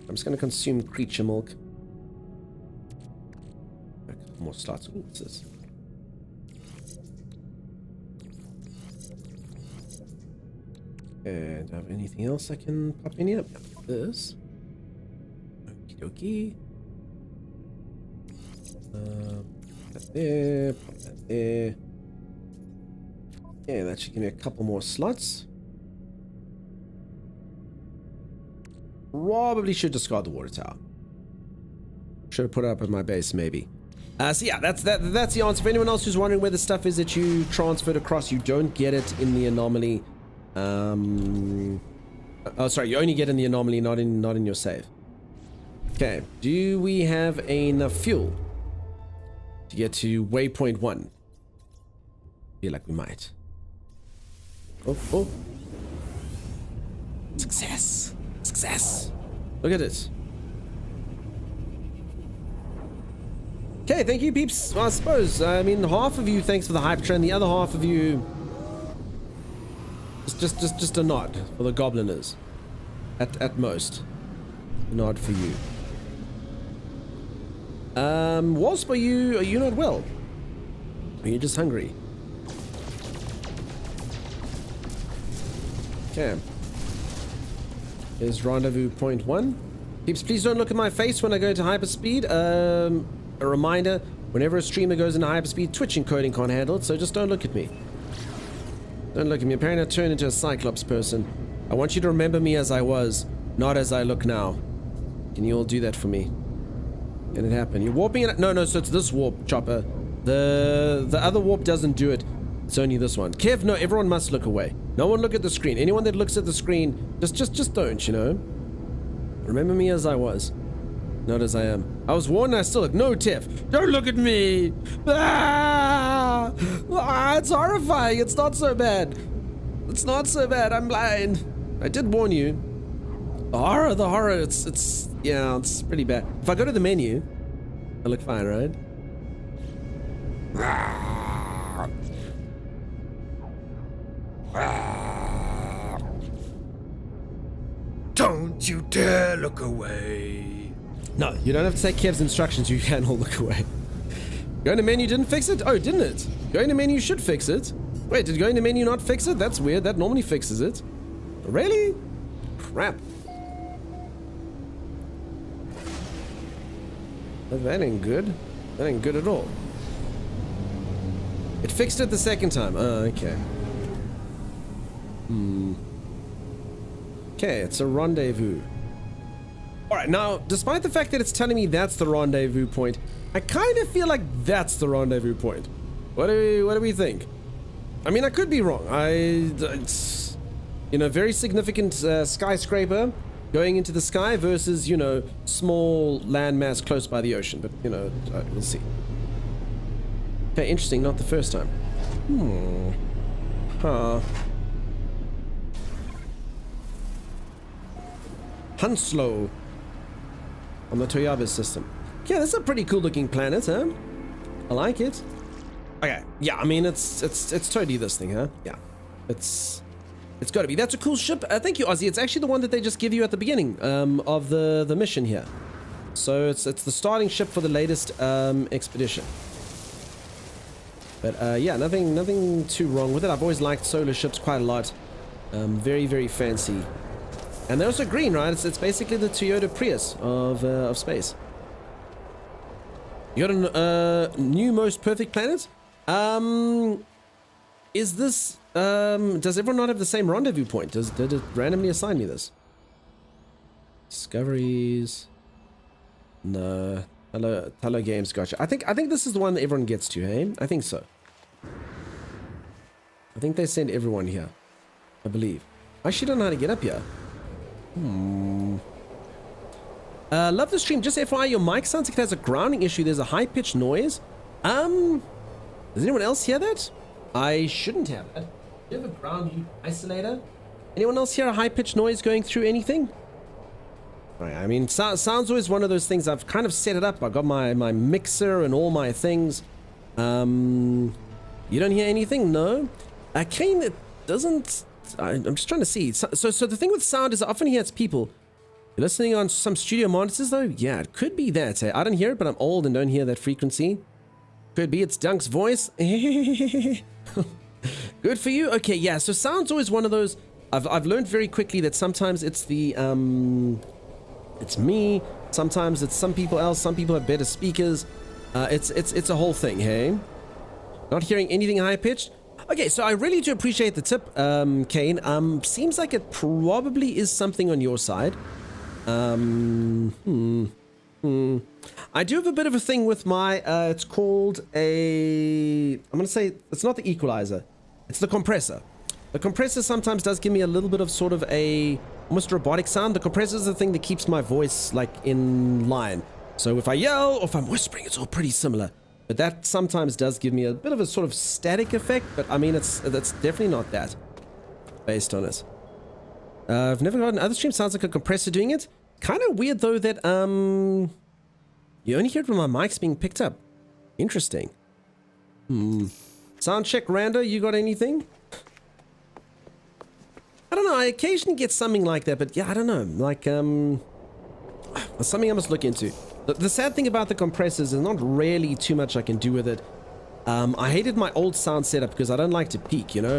I'm just going to consume creature milk. More slots. Ooh, what's this? And do I have anything else I can pop in here? This. Okie dokie. Pop that there. Pop that there. Yeah, that should give me a couple more slots. Probably should discard the water tower. Should have put it up at my base, maybe. So yeah, that's the answer. For anyone else who's wondering where the stuff is that you transferred across, you don't get it in the anomaly. Oh, sorry, you only get in the anomaly, not in your save. Okay, do we have enough fuel to get to waypoint 1? Feel like we might. Oh. Success. Success. Look at it. Okay, thank you, peeps. Well, I suppose, I mean, half of you, thanks for the hype train. The other half of you, just a nod for the gobliners. At most. A nod for you. Wasp, are you not well? Are you just hungry? Okay. Here's rendezvous point 1. Peeps, please don't look at my face when I go into hyperspeed. A reminder, whenever a streamer goes into hyperspeed, Twitch encoding can't handle it, so just don't look at me. Don't look at me. Apparently I turned into a Cyclops person. I want you to remember me as I was, not as I look now. Can you all do that for me? Can it happen? You're warping it? No, so it's this warp, Chopper. The other warp doesn't do it. It's only this one. Kev, no, everyone must look away. No one look at the screen. Anyone that looks at the screen, just don't, you know? Remember me as I was. Not as I am. I was warned and I still look. No, Tiff. Don't look at me. It's horrifying. It's not so bad. It's not so bad. I'm blind. I did warn you. The horror. It's yeah, it's pretty bad. If I go to the menu, I look fine, right? Don't you dare look away. No, you don't have to take Kev's instructions. You can all look away. Going to menu didn't fix it? Oh, didn't it? Going to menu should fix it. Wait, did going to menu not fix it? That's weird. That normally fixes it. Really? Crap. That ain't good. That ain't good at all. It fixed it the second time. Oh, okay. Okay, it's a rendezvous. Alright, now, despite the fact that it's telling me that's the rendezvous point, I kind of feel like that's the rendezvous point. What do we think? I mean, I could be wrong. It's, you know, very significant skyscraper going into the sky versus, you know, small landmass close by the ocean. But, you know, we'll see. Okay, interesting. Not the first time. Huh. Hunslow on the Toyaba system. Yeah, that's a pretty cool looking planet, huh? I like it. Okay, yeah, I mean it's totally this thing, huh? Yeah, it's got to be. That's a cool ship. Thank you, Ozzy. It's actually the one that they just give you at the beginning of the mission here. So it's the starting ship for the latest expedition. But yeah, nothing too wrong with it. I've always liked solar ships quite a lot. Very, very fancy. And they're also green, right? It's basically the Toyota Prius of space. You got a new most perfect planet? Is this does everyone not have the same rendezvous point? Did it randomly assign me this? Discoveries. No. Hello Games, gotcha. I think this is the one that everyone gets to, hey? I think so. I think they send everyone here. I believe. I actually don't know how to get up here. Love the stream. Just FYI, your mic sounds like it has a grounding issue. There's a high-pitched noise. Does anyone else hear that? I shouldn't have it. Do you have a ground isolator? Anyone else hear a high-pitched noise going through anything? Alright, I mean, sounds always one of those things. I've kind of set it up. I've got my mixer and all my things. You don't hear anything? No? Kane, it doesn't... I'm just trying to see. So the thing with sound is I often hear it's people. You're listening on some studio monitors though? Yeah, it could be that. I don't hear it, but I'm old and don't hear that frequency. Could be it's Dunk's voice. Good for you. Okay, yeah, so sound's always one of those. I've learned very quickly that sometimes it's the it's me, sometimes it's some people else, some people have better speakers. It's a whole thing, hey? Not hearing anything high pitched. Okay, so I really do appreciate the tip, Kane. Seems like it probably is something on your side. I do have a bit of a thing with my, it's called I'm gonna say, it's not the equalizer, it's the compressor. The compressor sometimes does give me a little bit of sort of a almost robotic sound. The compressor is the thing that keeps my voice like in line. So if I yell or if I'm whispering, it's all pretty similar. But that sometimes does give me a bit of a sort of static effect, but I mean, that's definitely not that based on it. I've never heard another stream sounds like a compressor doing it. Kind of weird though that you only hear it when my mic's being picked up. Interesting. Sound check, Rando, you got anything? I don't know, I occasionally get something like that, but yeah, I don't know, like, something I must look into. The sad thing about the compressors is not really too much I can do with it. I hated my old sound setup because I don't like to peak, you know,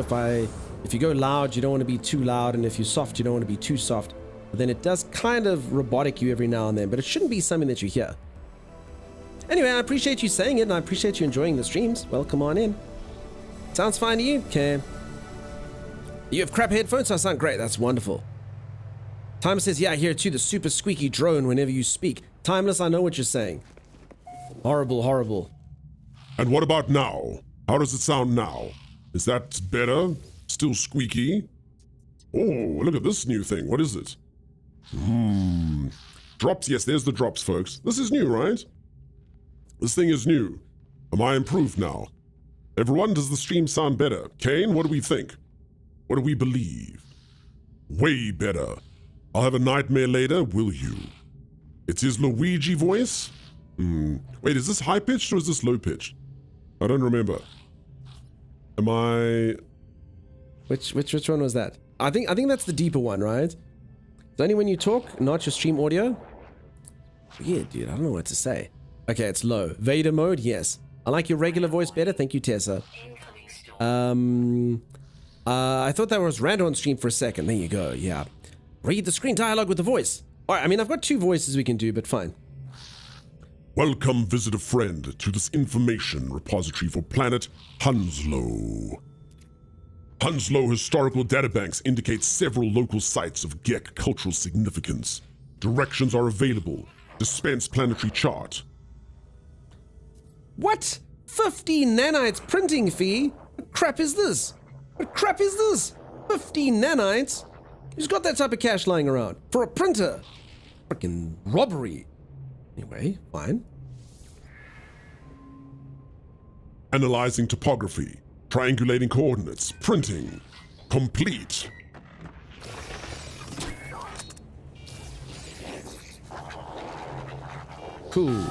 if you go loud, you don't want to be too loud, and if you're soft, you don't want to be too soft. But then it does kind of robotic you every now and then, but it shouldn't be something that you hear. Anyway, I appreciate you saying it, and I appreciate you enjoying the streams. Welcome on in. Sounds fine to you? Okay. You have crap headphones? That sound great. That's wonderful. Time says, yeah, I hear too, the super squeaky drone whenever you speak. Timeless, I know what you're saying. Horrible, horrible. And what about now? How does it sound now? Is that better? Still squeaky? Oh, look at this new thing. What is it? Drops. Yes, there's the drops, folks. This is new, right? This thing is new. Am I improved now? Everyone, does the stream sound better? Kane, what do we think? What do we believe? Way better. I'll have a nightmare later, will you? It's his Luigi voice? Wait, is this high-pitched or is this low-pitched? I don't remember. Am I... Which one was that? I think that's the deeper one, right? It's only when you talk, not your stream audio? Weird, dude. I don't know what to say. Okay, it's low. Vader mode, yes. I like your regular voice better. Thank you, Tessa. I thought that was Rando on stream for a second. There you go, yeah. Read the screen dialogue with the voice. Alright, I mean, I've got two voices we can do, but fine. Welcome, visitor friend, to this information repository for planet Hunslow. Hunslow historical databanks indicate several local sites of Gek cultural significance. Directions are available. Dispense planetary chart. What? 15 nanites printing fee? What crap is this? What crap is this? 15 nanites? Who's got that type of cash lying around? For a printer? Frickin' robbery. Anyway, fine. Analyzing topography. Triangulating coordinates. Printing. Complete. Cool.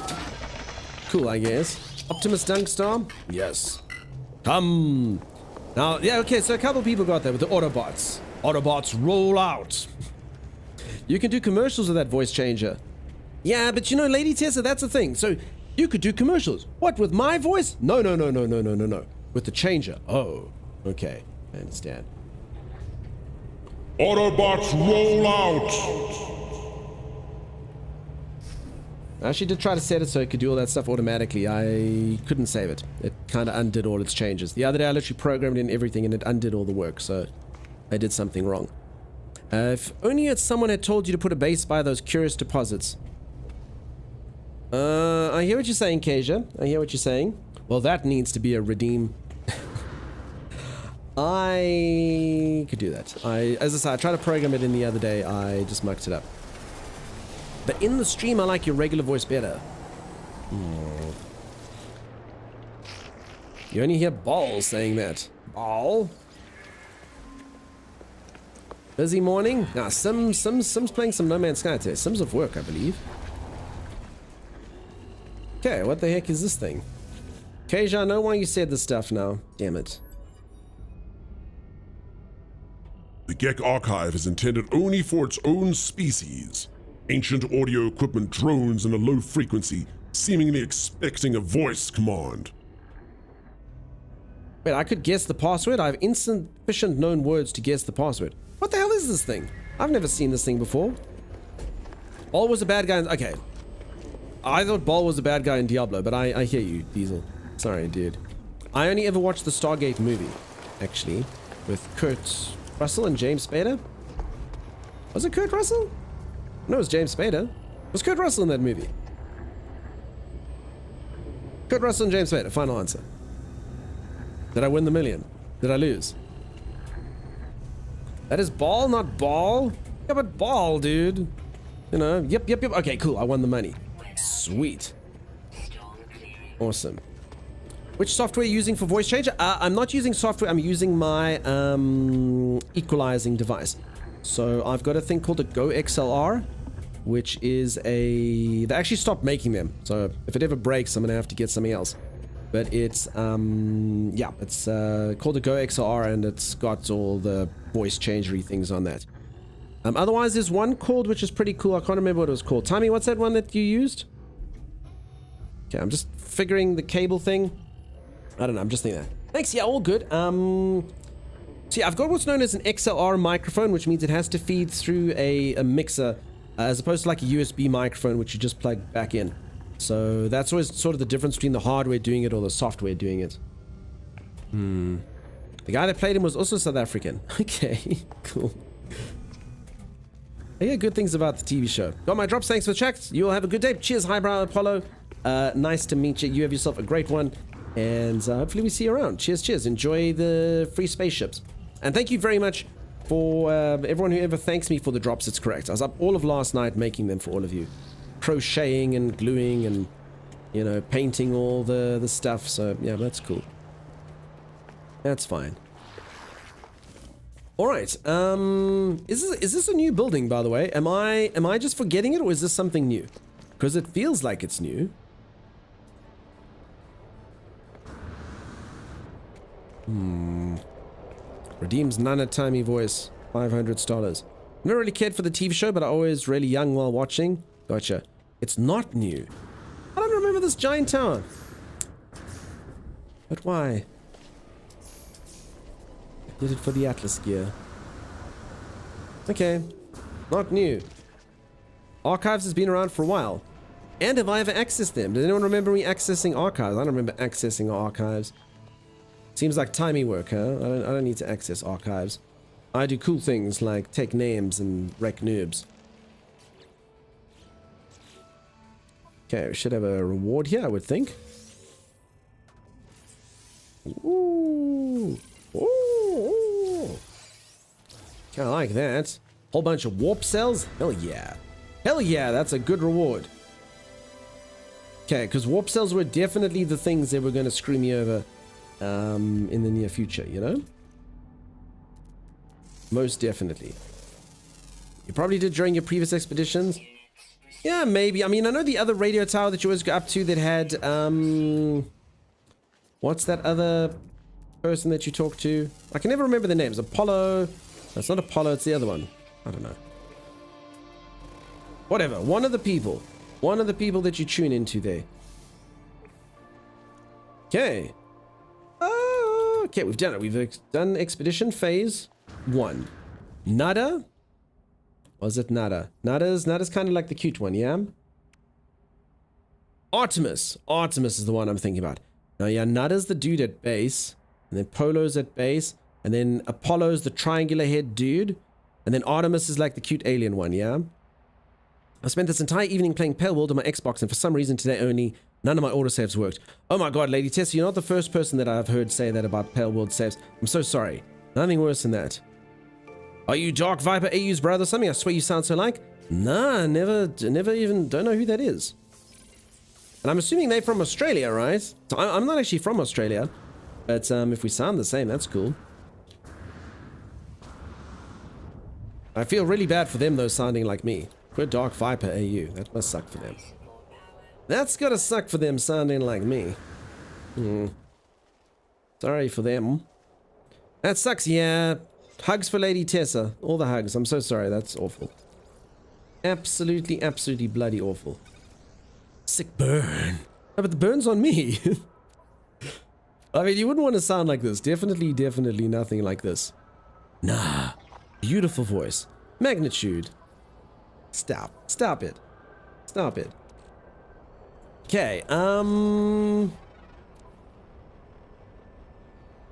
Cool, I guess. Optimus Dunkstar? Yes. Come. Now, yeah, okay, so a couple people got there with the Autobots. Autobots roll out. You can do commercials with that voice changer. Yeah, but you know, Lady Tessa, that's the thing. So, you could do commercials. What, with my voice? No. With the changer. Oh, okay. I understand. Autobots roll out! I actually did try to set it so it could do all that stuff automatically. I couldn't save it. It kind of undid all its changes. The other day I literally programmed in everything and it undid all the work, so I did something wrong. If only someone had told you to put a base by those curious deposits. I hear what you're saying, Kasia. I hear what you're saying. Well, that needs to be a redeem. I could do that. As I said, I tried to program it in the other day. I just mucked it up. But in the stream, I like your regular voice better. You only hear Ball saying that. Ball? Busy morning? Nah, Sim's playing some No Man's Sky today. Sim's of work, I believe. Okay, what the heck is this thing? Kasia, I know why you said this stuff now. Damn it. The Gek archive is intended only for its own species. Ancient audio equipment drones in a low frequency, seemingly expecting a voice command. Wait, I could guess the password? I have insufficient known words to guess the password. What the hell is this thing? I've never seen this thing before. Ball was a bad guy. Okay. I thought Ball was a bad guy in Diablo, but I hear you, Diesel. Sorry, dude. I only ever watched the Stargate movie, actually, with Kurt Russell and James Spader. Was it Kurt Russell? No, it was James Spader. Was Kurt Russell in that movie? Kurt Russell and James Spader. Final answer. Did I win the million? Did I lose? That is Ball, not Ball. Yeah, but Ball, dude. You know, yep. Okay, cool. I won the money. Sweet. Awesome. Which software are you using for voice changer? I'm not using software. I'm using my equalizing device. So I've got a thing called a Go XLR, which is a... They actually stopped making them. So if it ever breaks, I'm going to have to get something else. But it's, yeah, it's called a Go XLR, and it's got all the voice changery things on that. Otherwise, there's one called, which is pretty cool. I can't remember what it was called. Tommy, what's that one that you used? Okay, I'm just figuring the cable thing. I don't know, I'm just thinking that. Thanks, yeah, all good. So yeah, I've got what's known as an XLR microphone, which means it has to feed through a mixer, as opposed to like a USB microphone, which you just plug back in. So that's always sort of the difference between the hardware doing it or the software doing it. The guy that played him was also South African. Okay, cool. I hear good things about the TV show. Got my drops, thanks for the checks. You all have a good day. Cheers, Highbrow Apollo. Nice to meet you. You have yourself a great one. And hopefully we see you around. Cheers. Enjoy the free spaceships. And thank you very much for everyone who ever thanks me for the drops. It's correct. I was up all of last night making them for all of you. Crocheting and gluing and, you know, painting all the stuff. So, yeah, that's cool. That's fine. Alright, is this a new building, by the way? Am I just forgetting it, or is this something new? Because it feels like it's new. Redeems Nana Timey voice, $500. Never really cared for the TV show, but I always really young while watching. Gotcha. It's not new. I don't remember this giant tower. But why? Did it for the Atlas gear. Okay. Not new. Archives has been around for a while. And have I ever accessed them? Does anyone remember me accessing archives? I don't remember accessing archives. Seems like timey work, huh? I don't need to access archives. I do cool things like take names and wreck noobs. Okay, we should have a reward here, I would think. Ooh. Ooh. Kinda like that. Whole bunch of warp cells? Hell yeah. Hell yeah, that's a good reward. Okay, because warp cells were definitely the things that were going to screw me over in the near future, you know? Most definitely. You probably did during your previous expeditions. Yeah, maybe. I mean, I know the other radio tower that you always go up to that had, what's that other person that you talk to? I can never remember the names. Apollo. That's not Apollo, it's the other one. I don't know. Whatever. One of the people that you tune into there. Okay. Okay, we've done it. We've done expedition phase 1. Nada. Was it Nada? Nada's kind of like the cute one, yeah? Artemis. Artemis is the one I'm thinking about. Now, yeah, Nada's the dude at base. And then Polo's at base. And then Apollo's the triangular head dude. And then Artemis is like the cute alien one, yeah? I spent this entire evening playing Pale World on my Xbox, and for some reason today only, none of my autosaves worked. Oh my god, Lady Tessa, you're not the first person that I've heard say that about Pale World saves. I'm so sorry. Nothing worse than that. Are you Dark Viper AU's brother or something? I swear you sound so like. Nah, never even, don't know who that is. And I'm assuming they're from Australia, right? So I'm not actually from Australia. But if we sound the same, that's cool. I feel really bad for them though, sounding like me. We're Dark Viper AU. That must suck for them. That's gotta suck for them sounding like me. Sorry for them. That sucks, yeah. Hugs for Lady Tessa. All the hugs. I'm so sorry. That's awful. Absolutely, absolutely bloody awful. Sick burn. No, but the burn's on me. I mean, you wouldn't want to sound like this. Definitely nothing like this. Nah. Beautiful voice. Magnitude. Stop it. Stop it. Okay,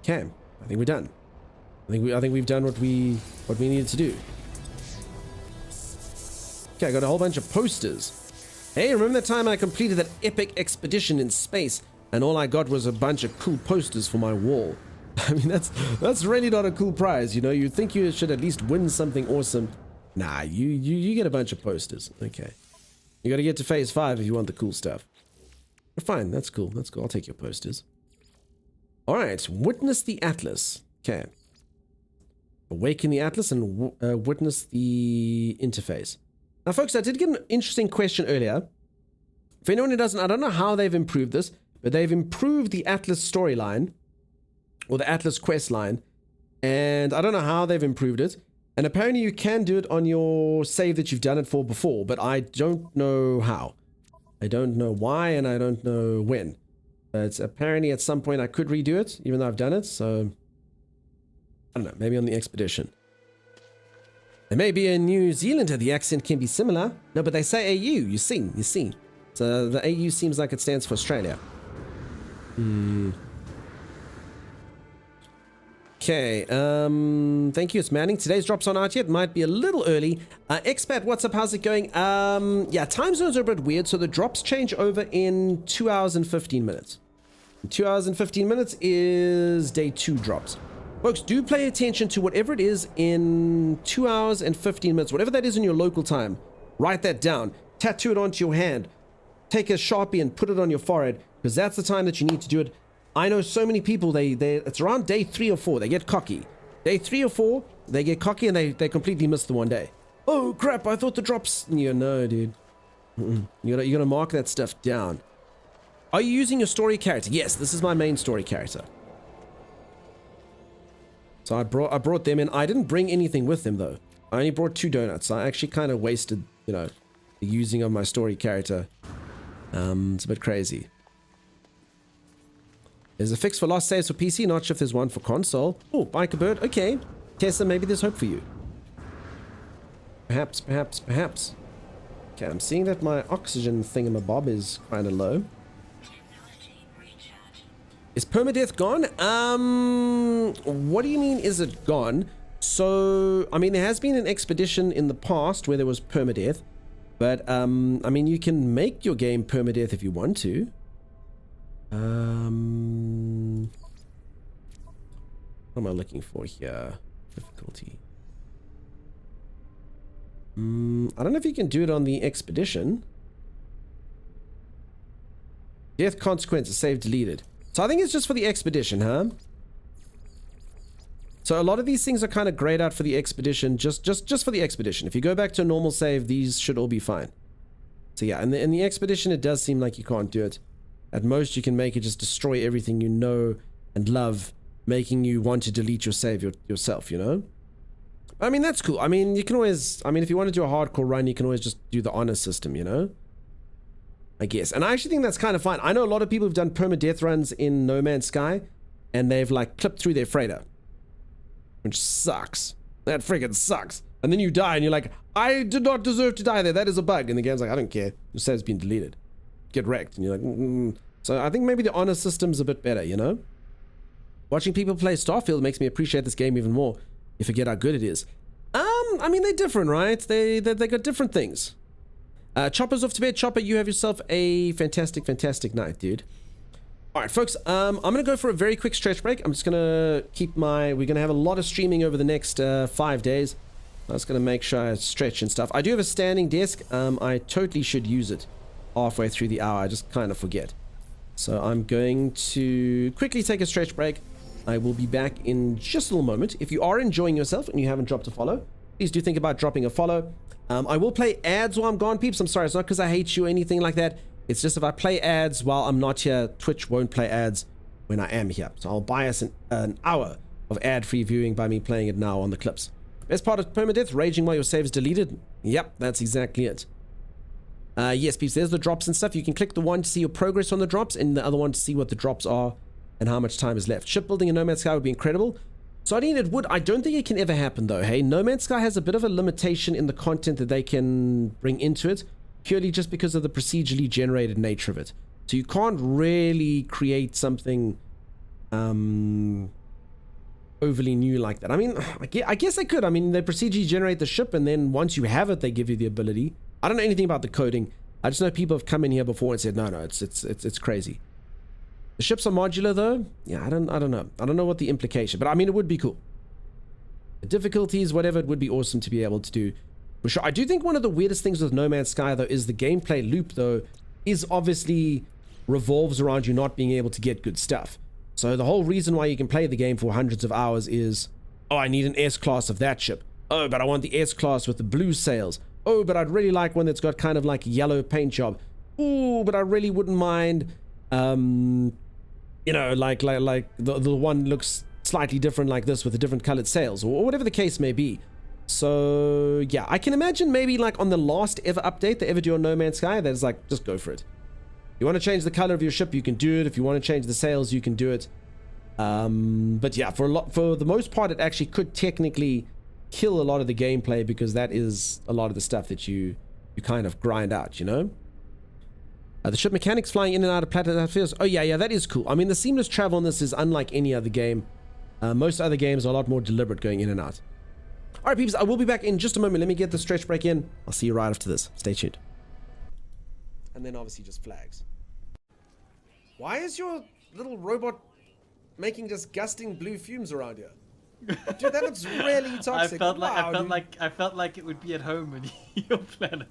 okay, I think we're done. I think we've done what we needed to do. Okay, I got a whole bunch of posters. Hey, remember that time I completed that epic expedition in space and all I got was a bunch of cool posters for my wall? I mean, that's really not a cool prize, you know? You'd think you should at least win something awesome. Nah, you get a bunch of posters. Okay. You gotta get to phase 5 if you want the cool stuff. Fine, that's cool. That's cool. I'll take your posters. Alright, witness the Atlas. Okay. Awaken the Atlas and witness the interface. Now, folks, I did get an interesting question earlier. For anyone who doesn't, I don't know how they've improved this, but they've improved the Atlas storyline, or the Atlas quest line, and I don't know how they've improved it. And apparently you can do it on your save that you've done it for before, but I don't know how. I don't know why, and I don't know when. But apparently at some point I could redo it, even though I've done it, so... I don't know, maybe on the expedition. There may be a New Zealander, the accent can be similar. No, but they say AU, you see. So the AU seems like it stands for Australia. Okay, thank you, it's Manning. Today's drops aren't out yet, might be a little early. Expat, what's up, how's it going? Yeah, time zones are a bit weird, so the drops change over in 2 hours and 15 minutes. 2 hours and 15 minutes is day 2 drops. Folks, do pay attention to whatever it is in 2 hours and 15 minutes, whatever that is in your local time. Write that down, tattoo it onto your hand, take a Sharpie and put it on your forehead, because that's the time that you need to do it. I know so many people, it's around day 3 or 4, they get cocky. Day 3 or 4, they get cocky and they completely miss the one day. Oh crap, I thought the drops... You know, dude. You gotta mark that stuff down. Are you using your story character? Yes, this is my main story character. So I brought them in. I didn't bring anything with them though. I only brought 2 donuts. I actually kind of wasted, you know, the using of my story character. It's a bit crazy. There's a fix for lost saves for PC, not sure if there's one for console. Oh, Biker Bird, okay. Tessa, maybe there's hope for you. Perhaps. Okay, I'm seeing that my oxygen thingamabob is kind of low. Is permadeath gone? What do you mean, is it gone? So, I mean, there has been an expedition in the past where there was permadeath. But, I mean, you can make your game permadeath if you want to. What am I looking for here? Difficulty. I don't know if you can do it on the expedition. Death consequences, save deleted. So I think it's just for the expedition, huh? So a lot of these things are kind of grayed out for the expedition, just for the expedition. If you go back to a normal save, these should all be fine. So yeah, in the expedition, it does seem like you can't do it. At most, you can make it just destroy everything you know and love, making you want to delete your save yourself, you know? I mean, that's cool. I mean, you can always... I mean, if you want to do a hardcore run, you can always just do the honor system, you know? I guess. And I actually think that's kind of fine. I know a lot of people who've done permadeath runs in No Man's Sky, and they've, like, clipped through their freighter. Which sucks. That friggin' sucks. And then you die, and you're like, I did not deserve to die there. That is a bug. And the game's like, I don't care. Your save's been deleted. Get wrecked. And you're like, So I think maybe the honor system's a bit better, you know? Watching people play Starfield makes me appreciate this game even more. You forget how good it is. I mean, they're different, right? They got different things. Chopper's off to bed. Chopper, you have yourself a fantastic night, dude. All right, folks, I'm going to go for a very quick stretch break. I'm just going to keep we're going to have a lot of streaming over the next 5 days. I'm just going to make sure I stretch and stuff. I do have a standing desk. I totally should use it halfway through the hour. I just kind of forget. So I'm going to quickly take a stretch break. I will be back in just a little moment. If you are enjoying yourself and you haven't dropped a follow, please do think about dropping a follow. I will play ads while I'm gone, peeps. I'm sorry, it's not because I hate you or anything like that. It's just if I play ads while I'm not here, Twitch won't play ads when I am here. So I'll buy us an hour of ad-free viewing by me playing it now on the clips. Best part of permadeath, raging while your save is deleted. Yep, that's exactly it. Yes, peeps, there's the drops and stuff. You can click the one to see your progress on the drops and the other one to see what the drops are and how much time is left. Shipbuilding in No Man's Sky would be incredible. So I mean, it would. I don't think it can ever happen though. Hey, No Man's Sky has a bit of a limitation in the content that they can bring into it, purely just because of the procedurally generated nature of it. So you can't really create something overly new like that. I mean, I guess they could. I mean, they procedurally generate the ship, and then once you have it, they give you the ability. I don't know anything about the coding. I just know people have come in here before and said, no, it's crazy. The ships are modular though. Yeah, I don't know. I don't know what the implication, but I mean, it would be cool. The difficulties, whatever, it would be awesome to be able to do. For sure. I do think one of the weirdest things with No Man's Sky though is the gameplay loop though is obviously revolves around you not being able to get good stuff. So the whole reason why you can play the game for hundreds of hours is, oh, I need an S-class of that ship. Oh, but I want the S-class with the blue sails. Oh, but I'd really like one that's got kind of like a yellow paint job. Ooh, but I really wouldn't mind, you know, like the one looks slightly different like this with the different colored sails, or whatever the case may be. So yeah, I can imagine maybe like on the last ever update they ever do on No Man's Sky, that's like, just go for it. You want to change the color of your ship, you can do it. If you want to change the sails, you can do it. But yeah, for the most part, it actually could technically kill a lot of the gameplay, because that is a lot of the stuff that you kind of grind out, you know. The ship mechanics flying in and out of planet feels. Oh yeah, that is cool. I mean, the seamless travel on this is unlike any other game. Most other games are a lot more deliberate going in and out. All right, peeps, I will be back in just a moment. Let me get the stretch break in. I'll see you right after this. Stay tuned. And then obviously just flags. Why is your little robot making disgusting blue fumes around here? Dude, that looks really toxic. I felt like it would be at home on your planet.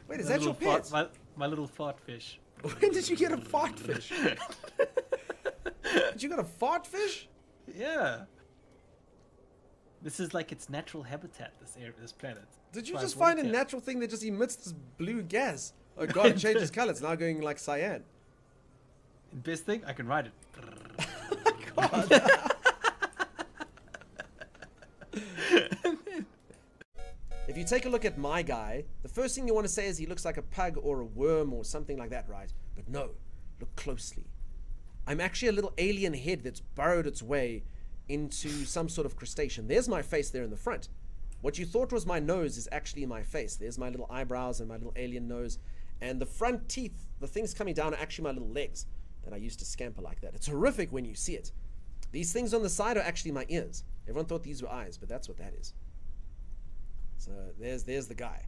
Wait, is that your pet? My little fart fish. When did you get a fart fish? Did you got a fart fish? Yeah. This is like its natural habitat. This planet. Did you just find a natural thing that just emits this blue gas? Oh god, it changed its color. It's now going like cyan. And best thing, I can ride it. God. If you take a look at my guy, the first thing you want to say is he looks like a pug or a worm or something like that, right? But no, look closely. I'm actually a little alien head that's burrowed its way into some sort of crustacean. There's my face there in the front. What you thought was my nose is actually my face. There's my little eyebrows and my little alien nose. And the front teeth, the things coming down, are actually my little legs that I used to scamper like that. It's horrific when you see it. These things on the side are actually my ears. Everyone thought these were eyes, but that's what that is. So there's the guy.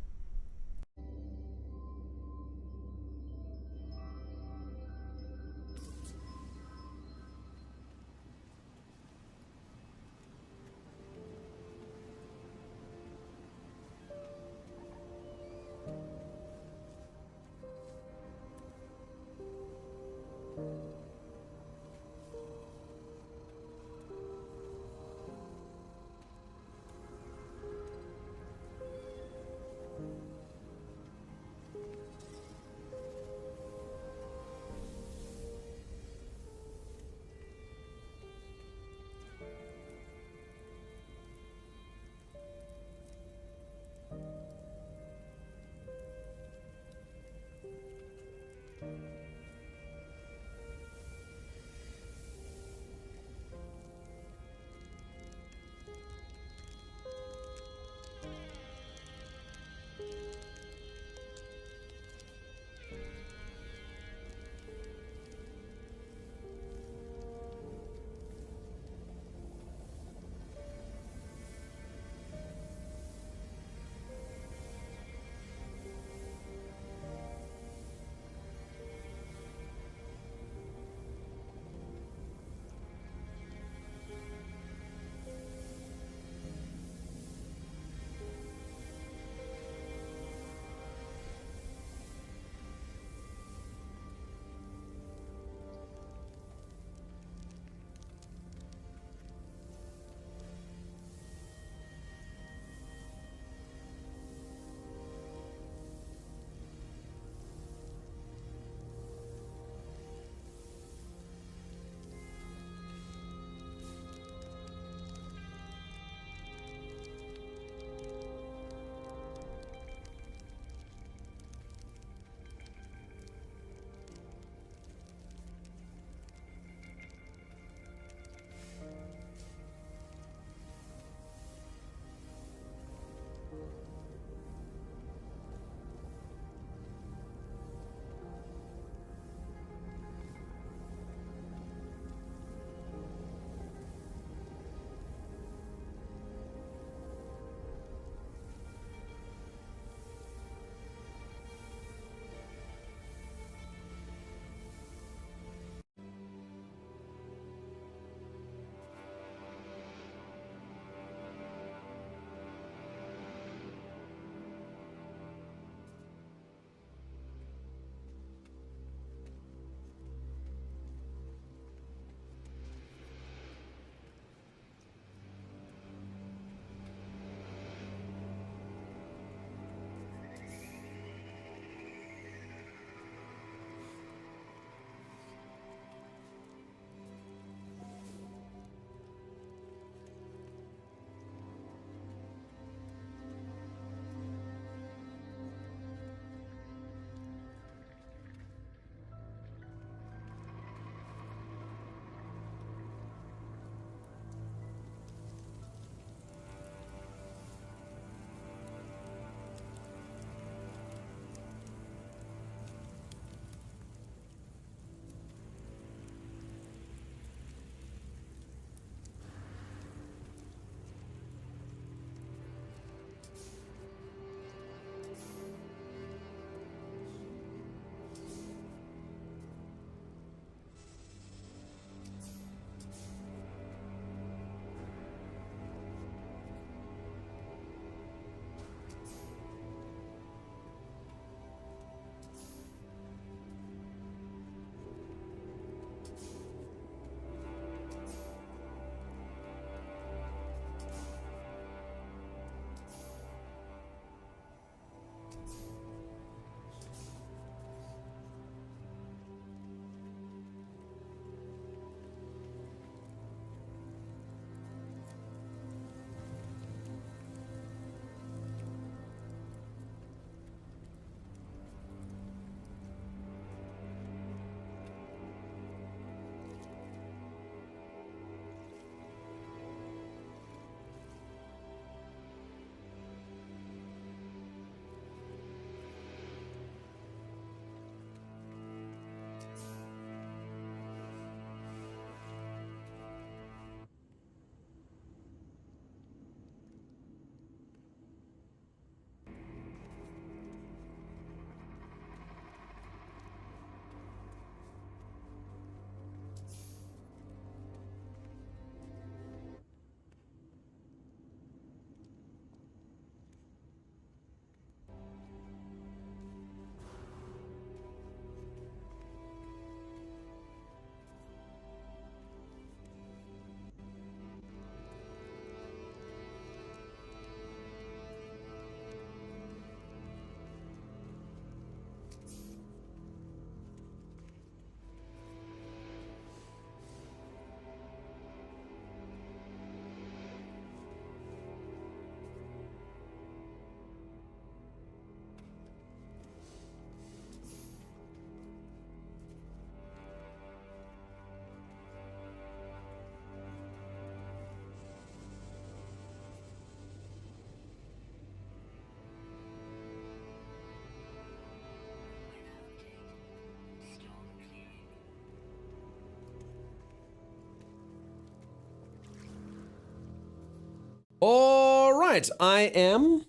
All right, I am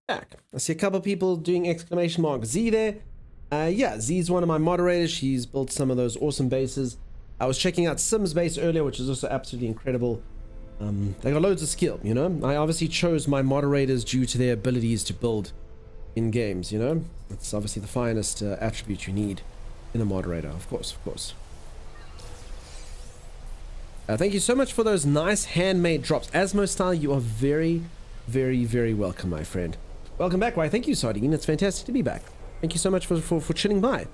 back. I see a couple people doing exclamation mark Z there. Yeah, Z's one of my moderators. She's built some of those awesome bases. I was checking out Sim's base earlier, which is also absolutely incredible. They got loads of skill, you know. I obviously chose my moderators due to their abilities to build in games, you know. That's obviously the finest attribute you need in a moderator, of course, of course. Thank you so much for those nice handmade drops. Asmo style, you are very, very, very welcome, my friend. Welcome back. Why, thank you, Sardine. It's fantastic to be back. Thank you so much for chilling by.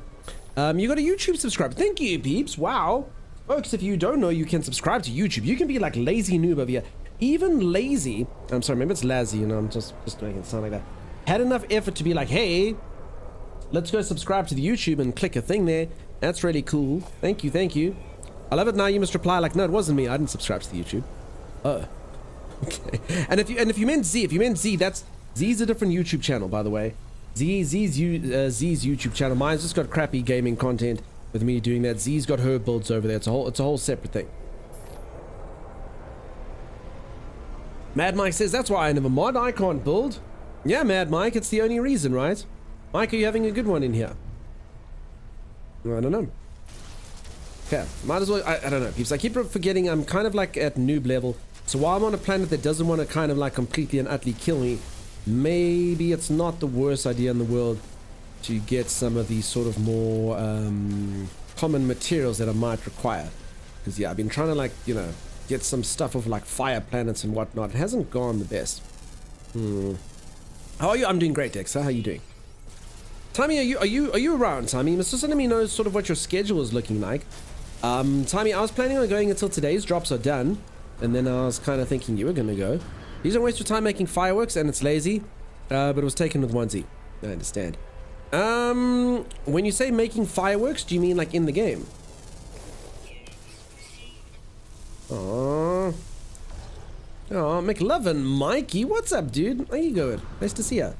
You got a YouTube subscribe. Thank you, peeps. Wow. Folks, if you don't know, you can subscribe to YouTube. You can be like Lazy Noob over here. Even Lazy, I'm sorry, maybe it's Lazzy, you know, I'm just making it sound like that. Had enough effort to be like, hey, let's go subscribe to the YouTube and click a thing there. That's really cool. Thank you, thank you. I love it. Now you must reply like, no, it wasn't me. I didn't subscribe to the YouTube. Oh, okay. And if you meant Z, that's Z's a different YouTube channel, by the way. Z's YouTube channel. Mine's just got crappy gaming content with me doing that. Z's got her builds over there. It's a whole separate thing. Mad Mike says that's why I never mod. I can't build. Yeah, Mad Mike, it's the only reason, right? Mike, are you having a good one in here? I don't know. Okay, might as well. I don't know, peeps. I keep forgetting I'm kind of like at noob level. So while I'm on a planet that doesn't want to kind of like completely and utterly kill me, maybe it's not the worst idea in the world to get some of these sort of more common materials that I might require. Because yeah, I've been trying to like, you know, get some stuff of like fire planets and whatnot. It hasn't gone the best. How are you? I'm doing great, Dexter. How are you doing? Tommy, are you around, Tommy? Mr. Just let me know sort of what your schedule is looking like. Tommy, I was planning on going until today's drops are done, and then I was kind of thinking you were gonna go. Please don't waste your time making fireworks, and it's lazy, but it was taken with onesie. I understand. When you say making fireworks, do you mean like in the game? Oh, McLovin, Mikey, what's up, dude? How you going? Nice to see ya.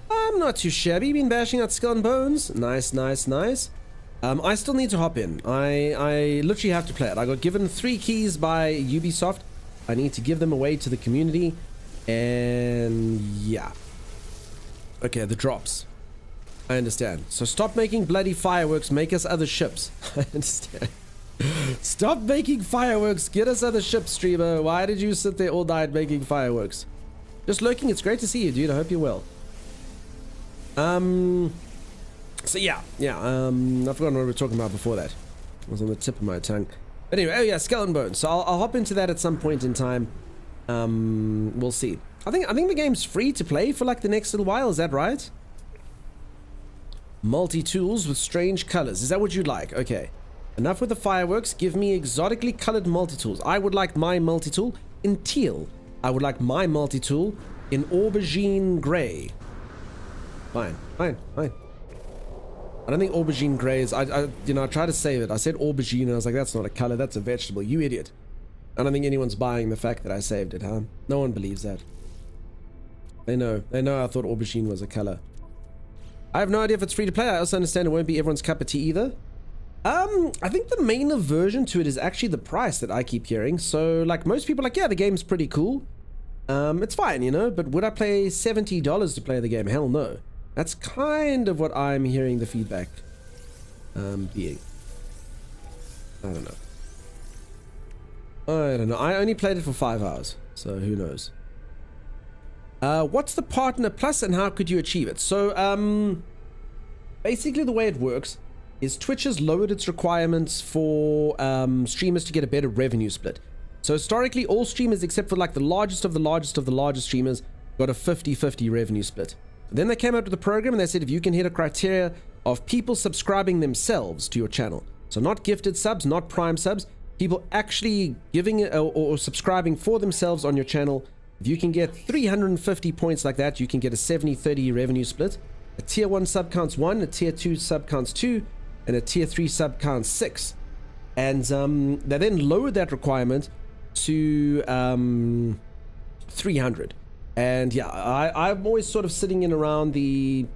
I'm not too shabby. Been bashing out Skull and Bones. Nice, nice, nice. I still need to hop in. I literally have to play it. I got given 3 keys by Ubisoft. I need to give them away to the community. And yeah. Okay, the drops. I understand. So stop making bloody fireworks. Make us other ships. I understand. Stop making fireworks. Get us other ships, streamer. Why did you sit there all night making fireworks? Just lurking. It's great to see you, dude. I hope you're well. So yeah, I've forgotten what we were talking about before that. It was on the tip of my tongue. But anyway, oh yeah, Skull and Bones. So I'll hop into that at some point in time. We'll see. I think the game's free to play for like the next little while. Is that right? Multi-tools with strange colors. Is that what you'd like? Okay. Enough with the fireworks. Give me exotically colored multi-tools. I would like my multi-tool in teal. I would like my multi-tool in aubergine gray. Fine. I don't think aubergine gray is. I tried to save it. I said aubergine and I was like, that's not a color, that's a vegetable. You idiot. I don't think anyone's buying the fact that I saved it, huh? No one believes that. They know I thought aubergine was a color. I have no idea if it's free to play. I also understand it won't be everyone's cup of tea either. I think the main aversion to it is actually the price that I keep hearing. So like most people are like, yeah, the game's pretty cool. It's fine, you know, but would I pay $70 to play the game? Hell no. That's kind of what I'm hearing the feedback being. I don't know. I only played it for 5 hours, so who knows. What's the Partner Plus and how could you achieve it? So basically the way it works is Twitch has lowered its requirements for streamers to get a better revenue split. So historically, all streamers except for like the largest of the largest of the largest streamers got a 50-50 revenue split. Then they came out with a program and they said if you can hit a criteria of people subscribing themselves to your channel, so not gifted subs, not prime subs, people actually giving or subscribing for themselves on your channel, if you can get 350 points like that, you can get a 70-30 revenue split. A tier 1 sub counts 1, a tier 2 sub counts 2, and a tier 3 sub counts 6. And they then lowered that requirement to 300. And yeah, I'm always sort of sitting in around the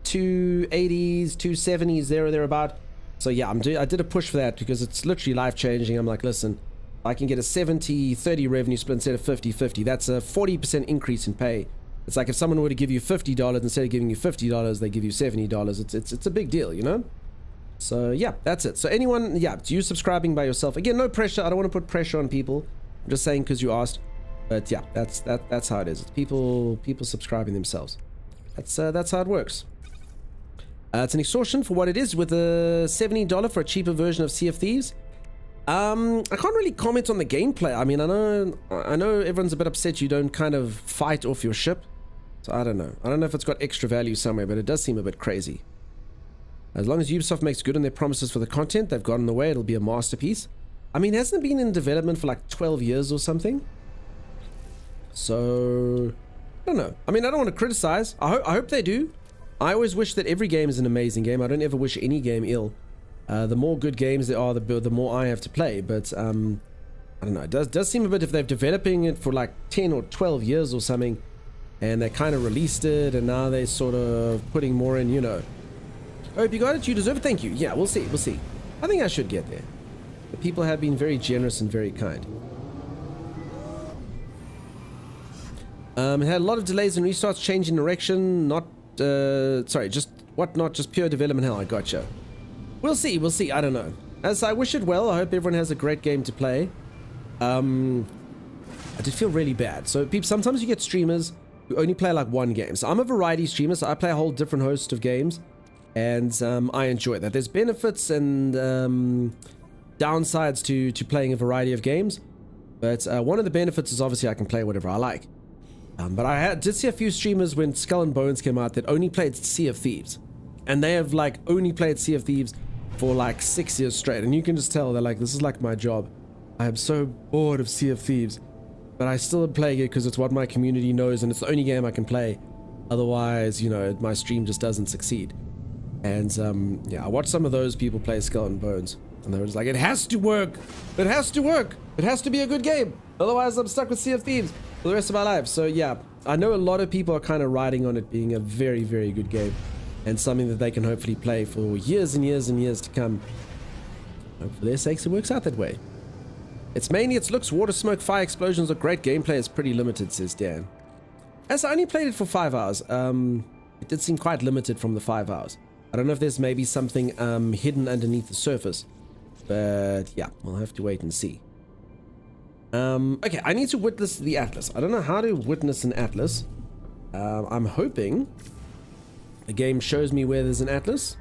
280s, 270s, thereabout. So yeah, I did a push for that because it's literally life changing. I'm like, listen, I can get a 70-30 revenue split instead of 50-50. That's a 40% increase in pay. It's like if someone were to give you $50, instead of giving you $50, they give you $70. It's a big deal, you know? So yeah, that's it. So anyone, yeah, it's you subscribing by yourself. Again, no pressure. I don't want to put pressure on people. I'm just saying because you asked. But yeah, that's how it is. It's people subscribing themselves. That's how it works. It's an extortion for what it is, with a $70 for a cheaper version of Sea of Thieves. I can't really comment on the gameplay. I mean, I know everyone's a bit upset you don't kind of fight off your ship. So I don't know. I don't know if it's got extra value somewhere, but it does seem a bit crazy. As long as Ubisoft makes good on their promises for the content they've got in the way, it'll be a masterpiece. I mean, hasn't it been in development for like 12 years or something? So, I don't know. I mean, I don't want to criticize. I hope they do. I always wish that every game is an amazing game. I don't ever wish any game ill. The more good games there are, the more I have to play. But, I don't know. It does seem a bit, if they're developing it for like 10 or 12 years or something, and they kind of released it, and now they're sort of putting more in, you know. Oh, if you got it, you deserve it. Thank you. Yeah, we'll see. We'll see. I think I should get there. The people have been very generous and very kind. It had a lot of delays and restarts, changing direction, not, just pure development hell. I gotcha. We'll see. We'll see. I don't know. As I wish it well, I hope everyone has a great game to play. I did feel really bad. So, people, sometimes you get streamers who only play like one game. So, I'm a variety streamer, so I play a whole different host of games. And I enjoy that. There's benefits and downsides to playing a variety of games. But one of the benefits is obviously I can play whatever I like. But I did see a few streamers when Skull and Bones came out that only played Sea of Thieves. And they have like only played Sea of Thieves for like 6 years straight. And you can just tell they're like, this is like my job. I am so bored of Sea of Thieves. But I still am playing it because it's what my community knows and it's the only game I can play. Otherwise, you know, my stream just doesn't succeed. And yeah, I watched some of those people play Skull and Bones. And they were just like, it has to work. It has to work. It has to be a good game. Otherwise, I'm stuck with Sea of Thieves for the rest of my life. So yeah, I know a lot of people are kind of riding on it being a very, very good game. And something that they can hopefully play for years and years and years to come. And for their sakes, it works out that way. It's mainly its looks, water, smoke, fire, explosions, or great gameplay is pretty limited, says Dan. As I only played it for 5 hours, it did seem quite limited from the 5 hours. I don't know if there's maybe something hidden underneath the surface. But yeah, we'll have to wait and see. Okay, I need to witness the Atlas. I don't know how to witness an Atlas. I'm hoping the game shows me where there's an Atlas.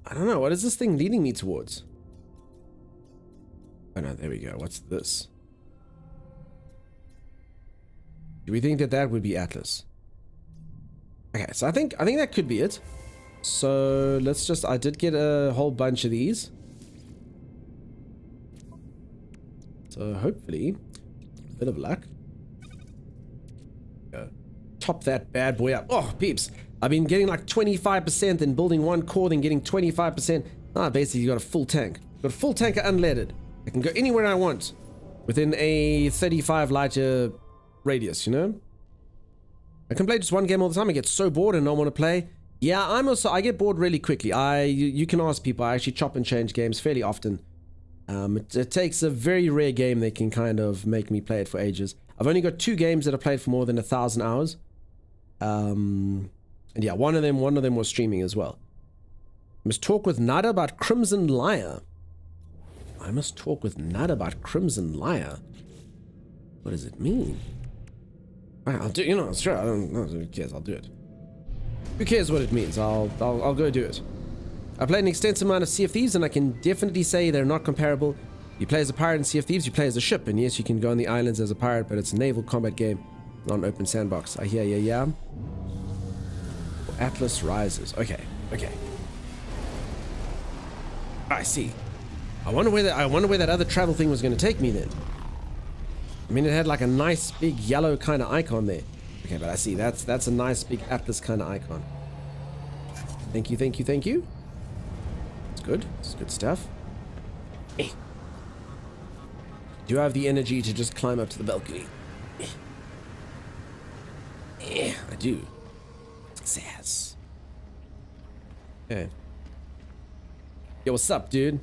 I don't know. What is this thing leading me towards? Oh no, there we go. What's this? Do we think that that would be Atlas? Okay, so I think that could be it. So let's just, I did get a whole bunch of these. So hopefully, a bit of luck. Go. Top that bad boy up. Oh, peeps. I've been getting like 25% and building one core, then getting 25%. Ah, basically you got a full tank. Got a full tank of unleaded. I can go anywhere I want within a 35 lighter radius, you know? I can play just one game all the time. I get so bored and don't want to play. Yeah, I get bored really quickly. You can ask people. I actually chop and change games fairly often. It takes a very rare game that can kind of make me play it for ages. I've only got 2 games that I've played for more than 1,000 hours. And yeah, one of them was streaming as well. I must talk with Nada about Crimson Lyre. I must talk with Nada about Crimson Lyre. What does it mean? I'll do, you know, sure, I don't know, who cares, I'll do it. Who cares what it means? I'll go do it. I played an extensive amount of Sea of Thieves and I can definitely say they're not comparable. You play as a pirate in Sea of Thieves, you play as a ship, and yes, you can go on the islands as a pirate, but it's a naval combat game, not an open sandbox. I hear ya, yeah. Atlas Rises. Okay. I see. I wonder where that other travel thing was going to take me then. I mean, it had like a nice big yellow kind of icon there. Okay, but I see that's a nice big Atlas kind of icon. Thank you. It's good. It's good stuff. Eh. Do I have the energy to just climb up to the balcony? I do. Success. Okay. Yo, what's up, dude?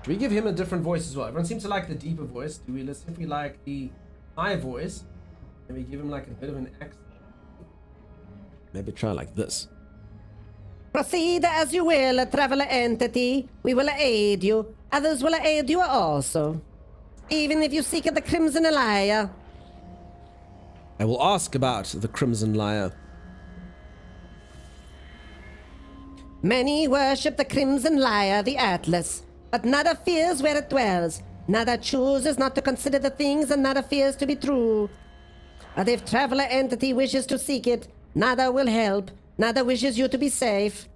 Should we give him a different voice as well? Everyone seems to like the deeper voice. Do we listen if we like the high voice? And we give him like a bit of an accent? Maybe try like this. Proceed as you will, traveler entity. We will aid you. Others will aid you also. Even if you seek the Crimson Lyre. I will ask about the Crimson Lyre. Many worship the Crimson Lyre, the Atlas. But Nada fears where it dwells. Nada chooses not to consider the things and Nada fears to be true. But if traveler entity wishes to seek it, Nada will help. Nada wishes you to be safe.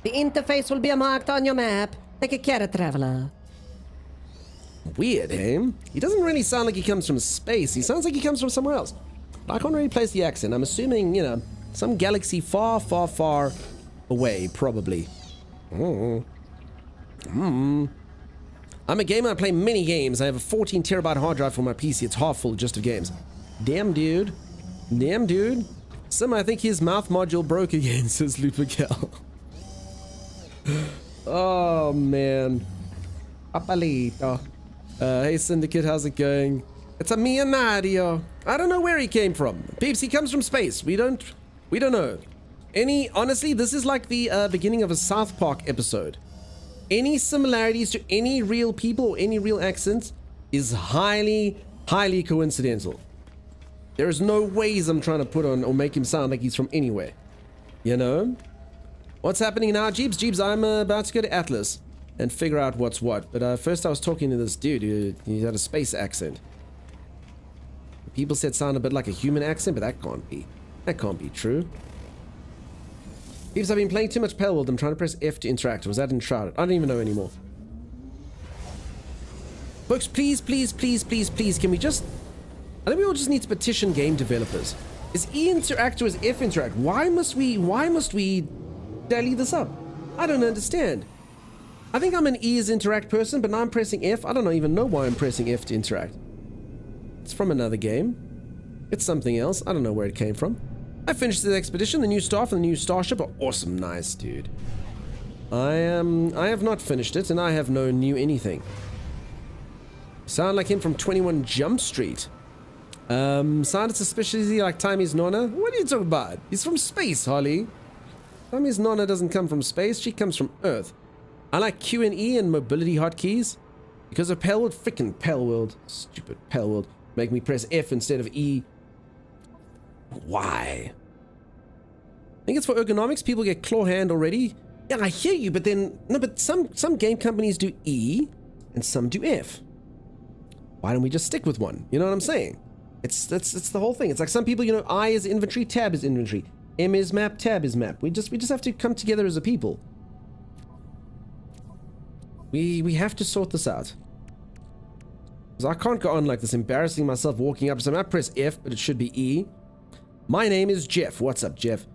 The interface will be marked on your map. Take care, traveler. Weird, eh? He doesn't really sound like he comes from space. He sounds like he comes from somewhere else. I can't really place the accent. I'm assuming, you know, some galaxy far, far, far away, probably. I'm a gamer. I play many games. I have a 14 terabyte hard drive for my PC. It's half full just of games. Damn, dude. Damn, dude. Sim, I think his mouth module broke again, says Lupical. Oh, man. Papalito. Hey, Syndicate, how's it going? It's a Mia Nadio. I don't know where he came from. Peeps, he comes from space. We don't know. Honestly, this is like the beginning of a South Park episode. Any similarities to any real people or any real accents is highly, highly coincidental. There's no ways I'm trying to put on or make him sound like he's from anywhere. You know? What's happening now, Jeeps? Jeeps, I'm about to go to Atlas and figure out what's what. But first I was talking to this dude who he had a space accent. People said sound a bit like a human accent, but that can't be. That can't be true. Jeeps, I've been playing too much Pale World. I'm trying to press F to interact. Was that enshrouded? I don't even know anymore. Folks, please, please, please, please, please, can we just... I think we all just need to petition game developers. Is E interact or is F interact? Why must we dally this up? I don't understand. I think I'm an E is interact person, but now I'm pressing F. I don't even know why I'm pressing F to interact. It's from another game. It's something else. I don't know where it came from. I finished the expedition. The new staff and the new starship are awesome. Nice, dude. I have not finished it, and I have no new anything. Sound like him from 21 Jump Street. Sounded suspiciously like Timmy's Nonna. What are you talking about? He's from space, Holly. Timmy's Nonna doesn't come from space. She comes from Earth. I like Q and E and mobility hotkeys. Because of Pale World. Frickin' Pale World. Stupid Pale World. Make me press F instead of E. Why? I think it's for ergonomics. People get claw hand already. Yeah, I hear you, but then... No, but some game companies do E and some do F. Why don't we just stick with one? You know what I'm saying? It's the whole thing. It's like some people, you know, I is inventory, tab is inventory. M is map, tab is map. We just have to come together as a people. We have to sort this out. Because I can't go on like this, embarrassing myself walking up. So I press F, but it should be E. My name is Jeff. What's up, Jeff?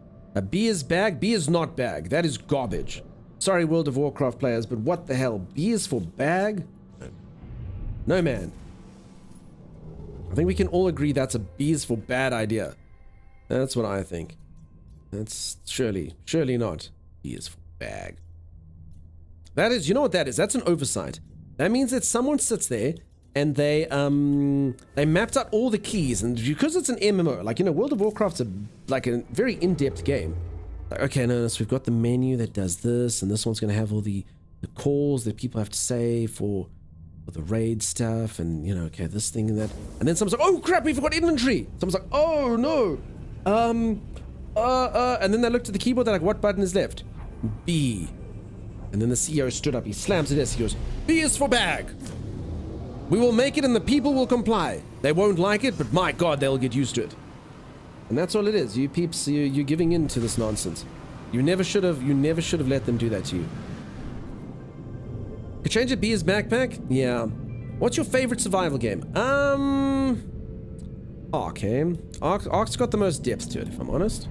B is bag. B is not bag. That is garbage. Sorry, World of Warcraft players, but what the hell? B is for bag? No, man. I think we can all agree that's a B is for bad idea. That's what I think. That's surely not. B is for bag. That is, you know what that is? That's an oversight. That means that someone sits there and they mapped out all the keys, and because it's an MMO, like, you know, World of Warcraft's like a very in-depth game. Like, okay, no, so we've got the menu that does this, and this one's going to have all the calls that people have to say for the raid stuff, and, you know, okay, this thing and that. And then someone's like, oh crap, we forgot inventory. Someone's like, oh no. And then they looked at the keyboard, they're like, what button is left? B. And then the CEO stood up, he slams the desk, he goes, B is for bag. We will make it and the people will comply. They won't like it, but my God, they'll get used to it. And that's all it is. You peeps, you're giving in to this nonsense. You never should have let them do that to you. Could change it, B is backpack? Yeah. What's your favorite survival game? Ark, eh? Ark's got the most depth to it, if I'm honest.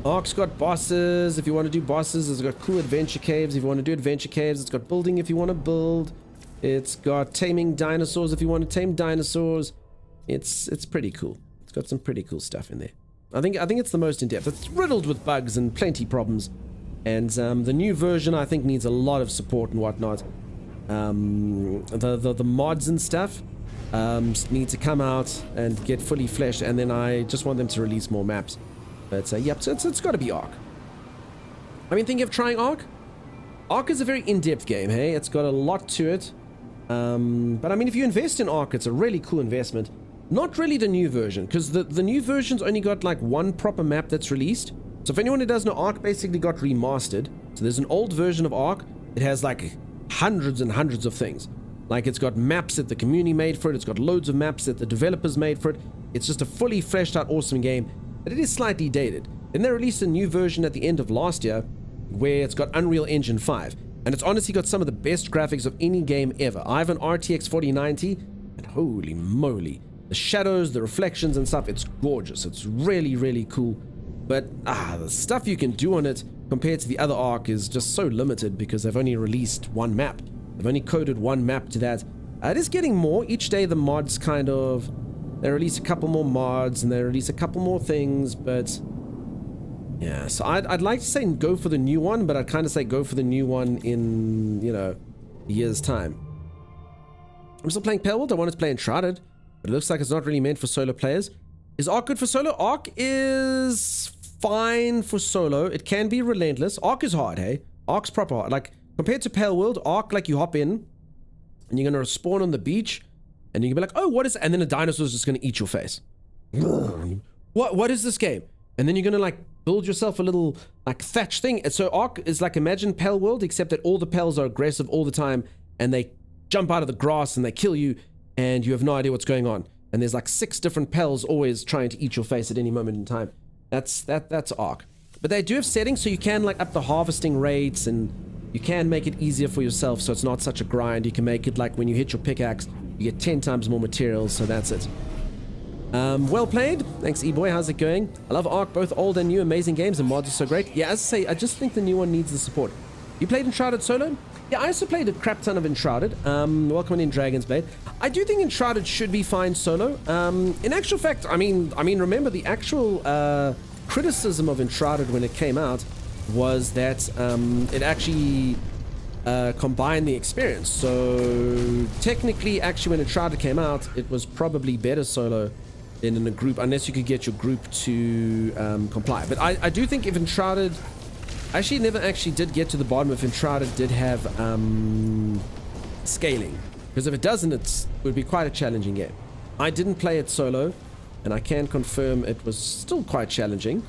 Ark's got bosses, if you want to do bosses. It's got cool adventure caves, if you want to do adventure caves. It's got building if you want to build. It's got taming dinosaurs if you want to tame dinosaurs. It's pretty cool. It's got some pretty cool stuff in there. I think it's the most in depth. It's riddled with bugs and plenty problems, and the new version I think needs a lot of support and whatnot. The mods and stuff need to come out and get fully fleshed, and then I just want them to release more maps. But yep, so it's got to be Ark. I mean, thinking of trying Ark. Ark is a very in-depth game, hey? It's got a lot to it. But I mean, if you invest in Ark, it's a really cool investment. Not really the new version, because the new version's only got like one proper map that's released. So if anyone who doesn't know, Ark basically got remastered. So there's an old version of Ark. It has like hundreds and hundreds of things. Like, it's got maps that the community made for it. It's got loads of maps that the developers made for it. It's just a fully fleshed out awesome game, but it is slightly dated. Then they released a new version at the end of last year where it's got Unreal Engine 5. And it's honestly got some of the best graphics of any game ever. I have an RTX 4090, and holy moly. The shadows, the reflections and stuff, it's gorgeous. It's really, really cool. But the stuff you can do on it compared to the other Ark is just so limited because they've only released one map. They've only coded one map to that. It is getting more. Each day the mods kind of... They release a couple more mods and they release a couple more things, but... Yeah, so I'd like to say go for the new one, but I'd kind of say go for the new one in, you know, a year's time. I'm still playing Pale World. I wanted to play Uncharted, but it looks like it's not really meant for solo players. Is Ark good for solo? Ark is fine for solo. It can be relentless. Ark is hard, hey? Ark's proper hard. Like, compared to Pale World, Ark, like, you hop in, and you're going to spawn on the beach, and you can be like, oh, what is... And then a dinosaur's just going to eat your face. What is this game? And then you're going to, like, build yourself a little, like, thatch thing. And so Ark is like, imagine Pale World, except that all the Pales are aggressive all the time, and they jump out of the grass, and they kill you, and you have no idea what's going on. And there's, like, 6 different Pales always trying to eat your face at any moment in time. That's Ark. But they do have settings, so you can, like, up the harvesting rates, and you can make it easier for yourself, so it's not such a grind. You can make it, like, when you hit your pickaxe, you get 10 times more materials, so that's it. Well played. Thanks, E-Boy. How's it going? I love Ark, both old and new, amazing games, and mods are so great. Yeah, as I say, I just think the new one needs the support. You played Enshrouded solo? Yeah, I also played a crap ton of Enshrouded. Welcome in, Dragon's Blade. I do think Enshrouded should be fine solo. In actual fact, I mean, remember the actual criticism of Enshrouded when it came out was that it actually combined the experience. So technically, actually, when Enshrouded came out, it was probably better solo than in a group, unless you could get your group to comply. But I do think if Enshrouded... I actually never actually did get to the bottom if Enshrouded did have scaling. Because if it doesn't, it would be quite a challenging game. I didn't play it solo, and I can confirm it was still quite challenging,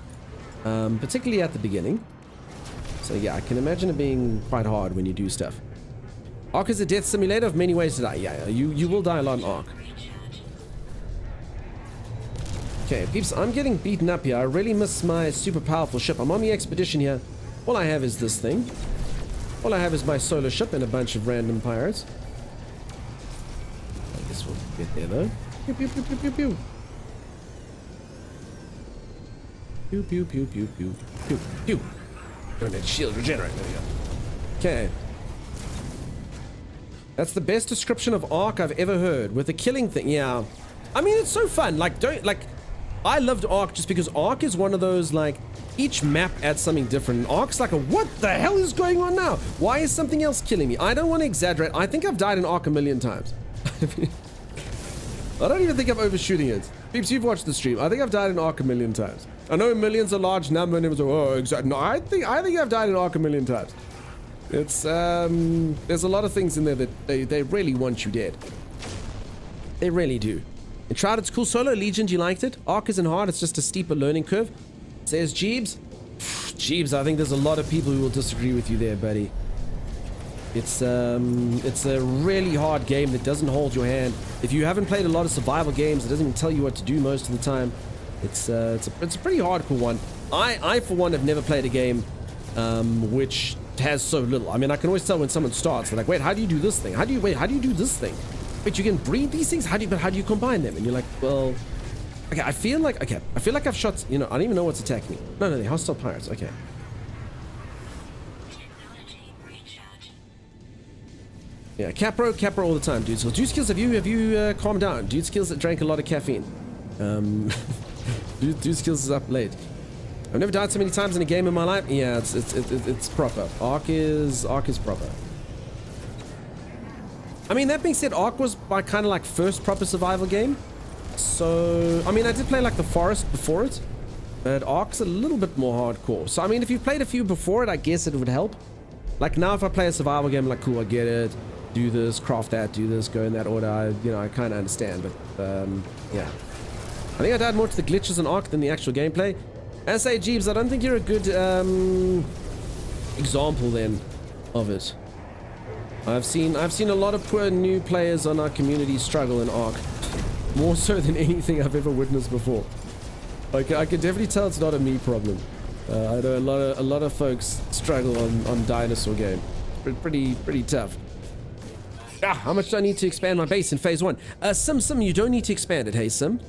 particularly at the beginning. So yeah, I can imagine it being quite hard when you do stuff. Ark is a death simulator of many ways to die. Yeah, you will die a lot in Ark. Okay, peeps, I'm getting beaten up here. I really miss my super powerful ship. I'm on the expedition here. All I have is this thing. All I have is my solo ship and a bunch of random pirates. I guess we'll get there though. Pew pew pew pew pew pew. Pew pew pew pew pew pew pew. Don't let shield regenerate. There we go. Okay. That's the best description of Ark I've ever heard. With the killing thing, yeah. I mean, it's so fun. Like, I loved Ark just because Ark is one of those, like, each map adds something different. And Ark's like, what the hell is going on now? Why is something else killing me? I don't want to exaggerate. I think I've died in Ark 1,000,000 times. I don't even think I'm overshooting it. Peeps, you've watched the stream. I think I've died in Ark 1,000,000 times. I know 1,000,000's a large number, and it was, oh, exactly. No, I think I've died in Ark 1,000,000 times. It's, there's a lot of things in there that they really want you dead. They really do. Enshrouded's cool solo. Legion, you liked it? Ark isn't hard. It's just a steeper learning curve. Says Jeebs. Jeebs, I think there's a lot of people who will disagree with you there, buddy. It's a really hard game that doesn't hold your hand. If you haven't played a lot of survival games, it doesn't even tell you what to do most of the time. It's a pretty hardcore one. I for one have never played a game which has so little. I mean, I can always tell when someone starts. They're like, wait, how do you do this thing? How do you do this thing? Wait, you can breed these things? How do you combine them? And you're like, well, okay, I feel like I've shot, I don't even know what's attacking me. No, they're hostile pirates. Okay. Yeah, Capro all the time, dude. So, Dude Skills, have you calmed down? Dude Skills that drank a lot of caffeine. Dude Skills is up late. I've never died so many times in a game in my life. Yeah, it's proper. Ark is proper. I mean, that being said, Ark was my kind of like first proper survival game. So, I mean, I did play like The Forest before it, but Ark's a little bit more hardcore. So, I mean, if you've played a few before it, I guess it would help. Like now, if I play a survival game, like, cool, I get it. Do this, craft that, do this, go in that order. I kind of understand, but yeah. I think I died more to the glitches in Ark than the actual gameplay. S.A. Jeeves, I don't think you're a good example then of it. I've seen a lot of poor new players on our community struggle in Ark, more so than anything I've ever witnessed before. Like, I can definitely tell it's not a me problem. I know a lot of folks struggle on dinosaur game. Pretty tough. How much do I need to expand my base in phase 1? Sim, you don't need to expand it. Hey, Sim,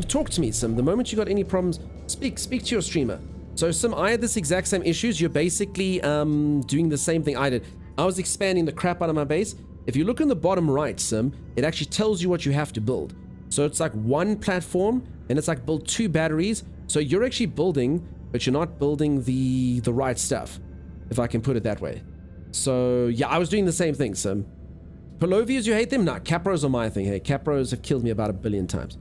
talk to me, Sim. The moment you got any problems, speak to your streamer. So, Sim, I had this exact same issues. You're basically doing the same thing I did. I was expanding the crap out of my base. If you look in the bottom right, Sim, it actually tells you what you have to build. So it's like one platform, and it's like build 2 batteries. So you're actually building, but you're not building the right stuff, if I can put it that way. So yeah, I was doing the same thing, Sim. Polovias, you hate them? Nah, Capros are my thing. Hey, Capros have killed me about 1 billion times.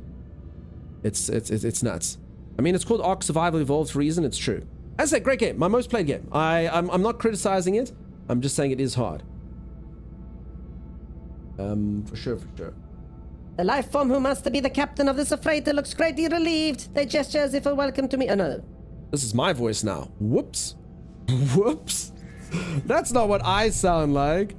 It's nuts. I mean, it's called Ark Survival Evolved for a reason. It's true. As I say, great game. My most played game. I'm not criticizing it. I'm just saying it is hard. For sure. The life form who must be the captain of this freighter looks greatly relieved. They gesture as if a welcome to me. Oh, no. This is my voice now. Whoops. Whoops. That's not what I sound like.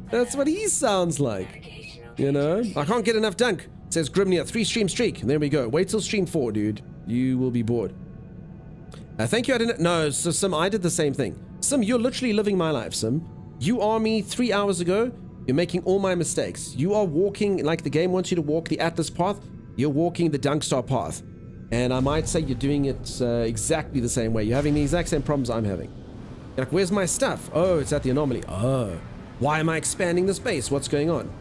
That's what he sounds like. You know? I can't get enough dunk. It says Grimnir, 3-stream streak. And there we go. Wait till stream 4, dude. You will be bored. Thank you. I didn't. No, so Sim, I did the same thing. Sim, you're literally living my life, Sim. You are me 3 hours ago. You're making all my mistakes. You are walking like the game wants you to walk the Atlas path. You're walking the Dunkstar path. And I might say you're doing it exactly the same way. You're having the exact same problems I'm having. You're like, where's my stuff? Oh, it's at the anomaly. Oh, why am I expanding the space? What's going on?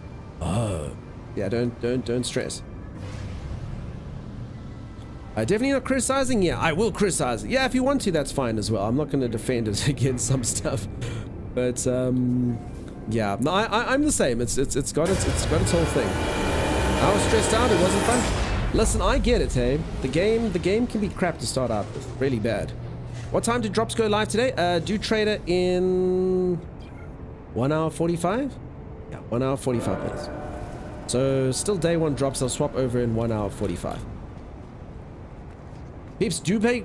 Oh, yeah, don't stress. Definitely not criticizing. Yeah, I will criticize it. Yeah, if you want to, that's fine as well. I'm not going to defend it against some stuff. But yeah, no, I'm the same. It's got its whole thing. I was stressed out. It wasn't fun. Listen, I get it, hey. The game can be crap to start out with. Really bad. What time did drops go live today? Do trader in 1 hour 45? Yeah, 1 hour 45 minutes. So still day 1 drops. I'll swap over in 1 hour 45. Peeps, do pay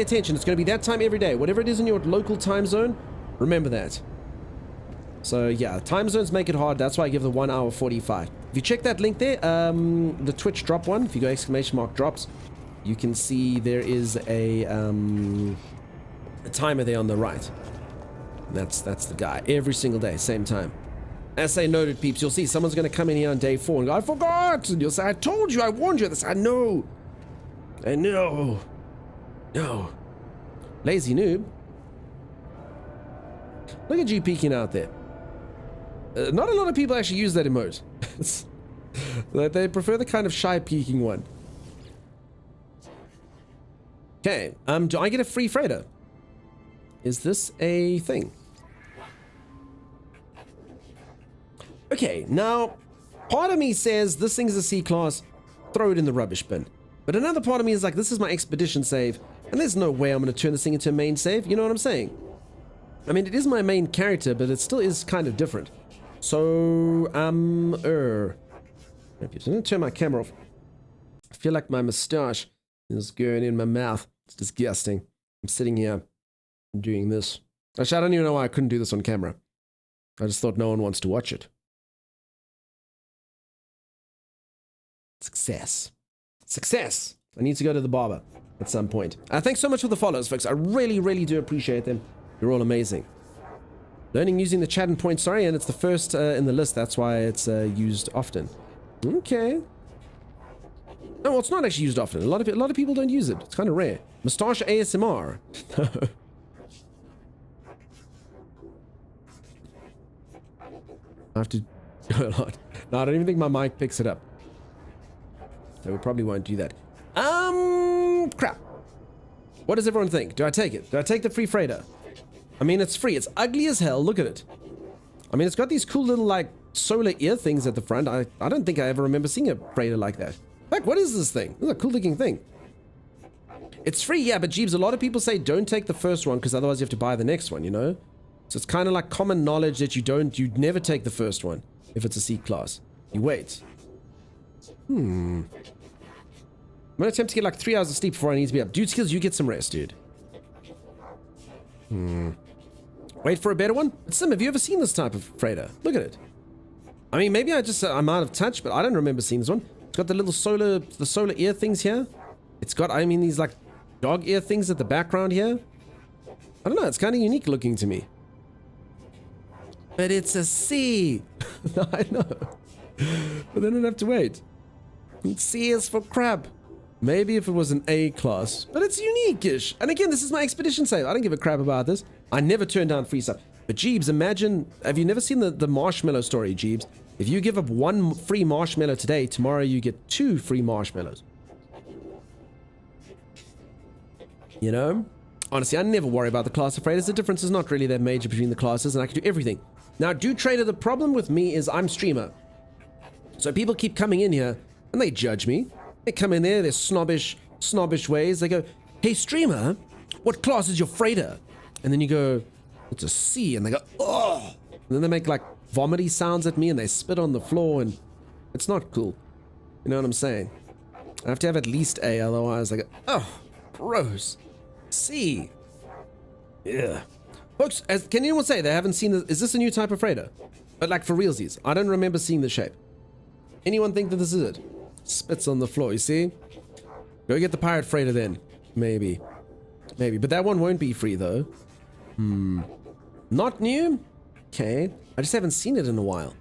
attention. It's going to be that time every day. Whatever it is in your local time zone, remember that. So yeah, time zones make it hard. That's why I give the 1 hour 45. If you check that link there, the Twitch drop one, if you go ! drops, you can see there is a timer there on the right. That's the guy. Every single day, same time. As I noted, peeps, you'll see someone's going to come in here on day 4 and go, I forgot! And you'll say, I told you, I warned you. This, I know. No. Lazy noob. Look at you peeking out there. Not a lot of people actually use that emote. They prefer the kind of shy peeking one. Okay, do I get a free freighter? Is this a thing? Okay, now, part of me says this thing's a C-class, throw it in the rubbish bin. But another part of me is like, this is my expedition save, and there's no way I'm going to turn this thing into a main save. You know what I'm saying? I mean, it is my main character, but it still is kind of different. So, I'm going to turn my camera off. I feel like my mustache is going in my mouth. It's disgusting. I'm sitting here doing this. Actually, I don't even know why I couldn't do this on camera. I just thought no one wants to watch it. Success. I need to go to the barber at some point. Thanks so much for the follows, folks. I really do appreciate them. You're all amazing. Learning using the chat and point, sorry, and it's the first in the list. That's why it's used often. Okay. No, well, it's not actually used often. A lot of people don't use it. It's kind of rare. Mustache ASMR. I have to go a lot. No, I don't even think my mic picks it up. So we probably won't do that. Crap. What does everyone think? Do I take it? Do I take the free freighter? I mean, it's free. It's ugly as hell. Look at it. I mean, it's got these cool little, like, solar ear things at the front. I don't think I ever remember seeing a freighter like that. Like, what is this thing? This is a cool looking thing. It's free, yeah, but Jeeves, a lot of people say don't take the first one because otherwise you have to buy the next one, you know? So it's kind of like common knowledge that you'd never take the first one if it's a C-class. You wait. I'm gonna attempt to get like 3 hours of sleep before I need to be up. Dude, Skills, you get some rest, dude. Wait for a better one? Sim, have you ever seen this type of freighter? Look at it. I mean, maybe I'm out of touch, but I don't remember seeing this one. It's got the little solar ear things here. It's got, I mean, these like dog ear things at the background here. I don't know, it's kind of unique looking to me. But it's a C. I know. But then I'd have to wait. C is for crap. Maybe if it was an A class, but it's unique-ish. And again, this is my expedition save. I don't give a crap about this. I never turn down free stuff. But Jeeves, imagine, have you never seen the marshmallow story, Jeeves? If you give up 1 free marshmallow today, tomorrow you get 2 free marshmallows. You know? Honestly, I never worry about the class of freighters. The difference is not really that major between the classes, and I can do everything. Now, Dude Trader, the problem with me is I'm streamer. So people keep coming in here, and they judge me. They come in there, they're snobbish ways. They go, hey, streamer, what class is your freighter? And then you go, it's a C. And they go, oh. And then they make like vomity sounds at me and they spit on the floor and it's not cool. You know what I'm saying? I have to have at least A, otherwise I go, oh, gross. C. Yeah. Folks, can anyone say they haven't seen this? Is this a new type of freighter? But like for realsies, I don't remember seeing the shape. Anyone think that this is it? Spits on the floor, you see? Go get the pirate freighter then. Maybe. But that one won't be free though. Not new? Okay. I just haven't seen it in a while.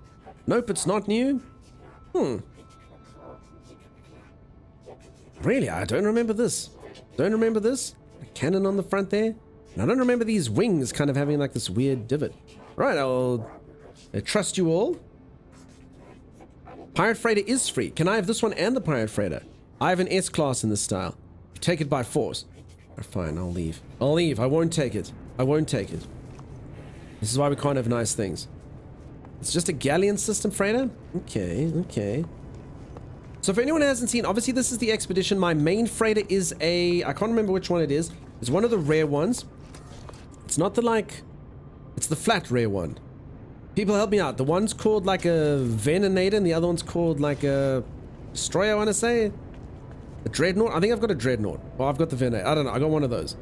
Nope, it's not new. Really, I don't remember this. Don't remember this. A cannon on the front there. And I don't remember these wings kind of having like this weird divot. Right, I trust you all. Pirate Freighter is free. Can I have this one and the Pirate Freighter? I have an S-class in this style. You take it by force. Fine, I'll leave. I'll leave. I won't take it. I won't take it. This is why we can't have nice things. It's just a galleon system freighter? Okay. So for anyone who hasn't seen, obviously this is the Expedition. My main freighter is I can't remember which one it is. It's one of the rare ones. It's not it's the flat rare one. People help me out. The one's called like a Venenator and the other one's called like a Destroyer, I want to say. A Dreadnought? I think I've got a Dreadnought. Well, I've got the Venenator. I don't know. I got one of those.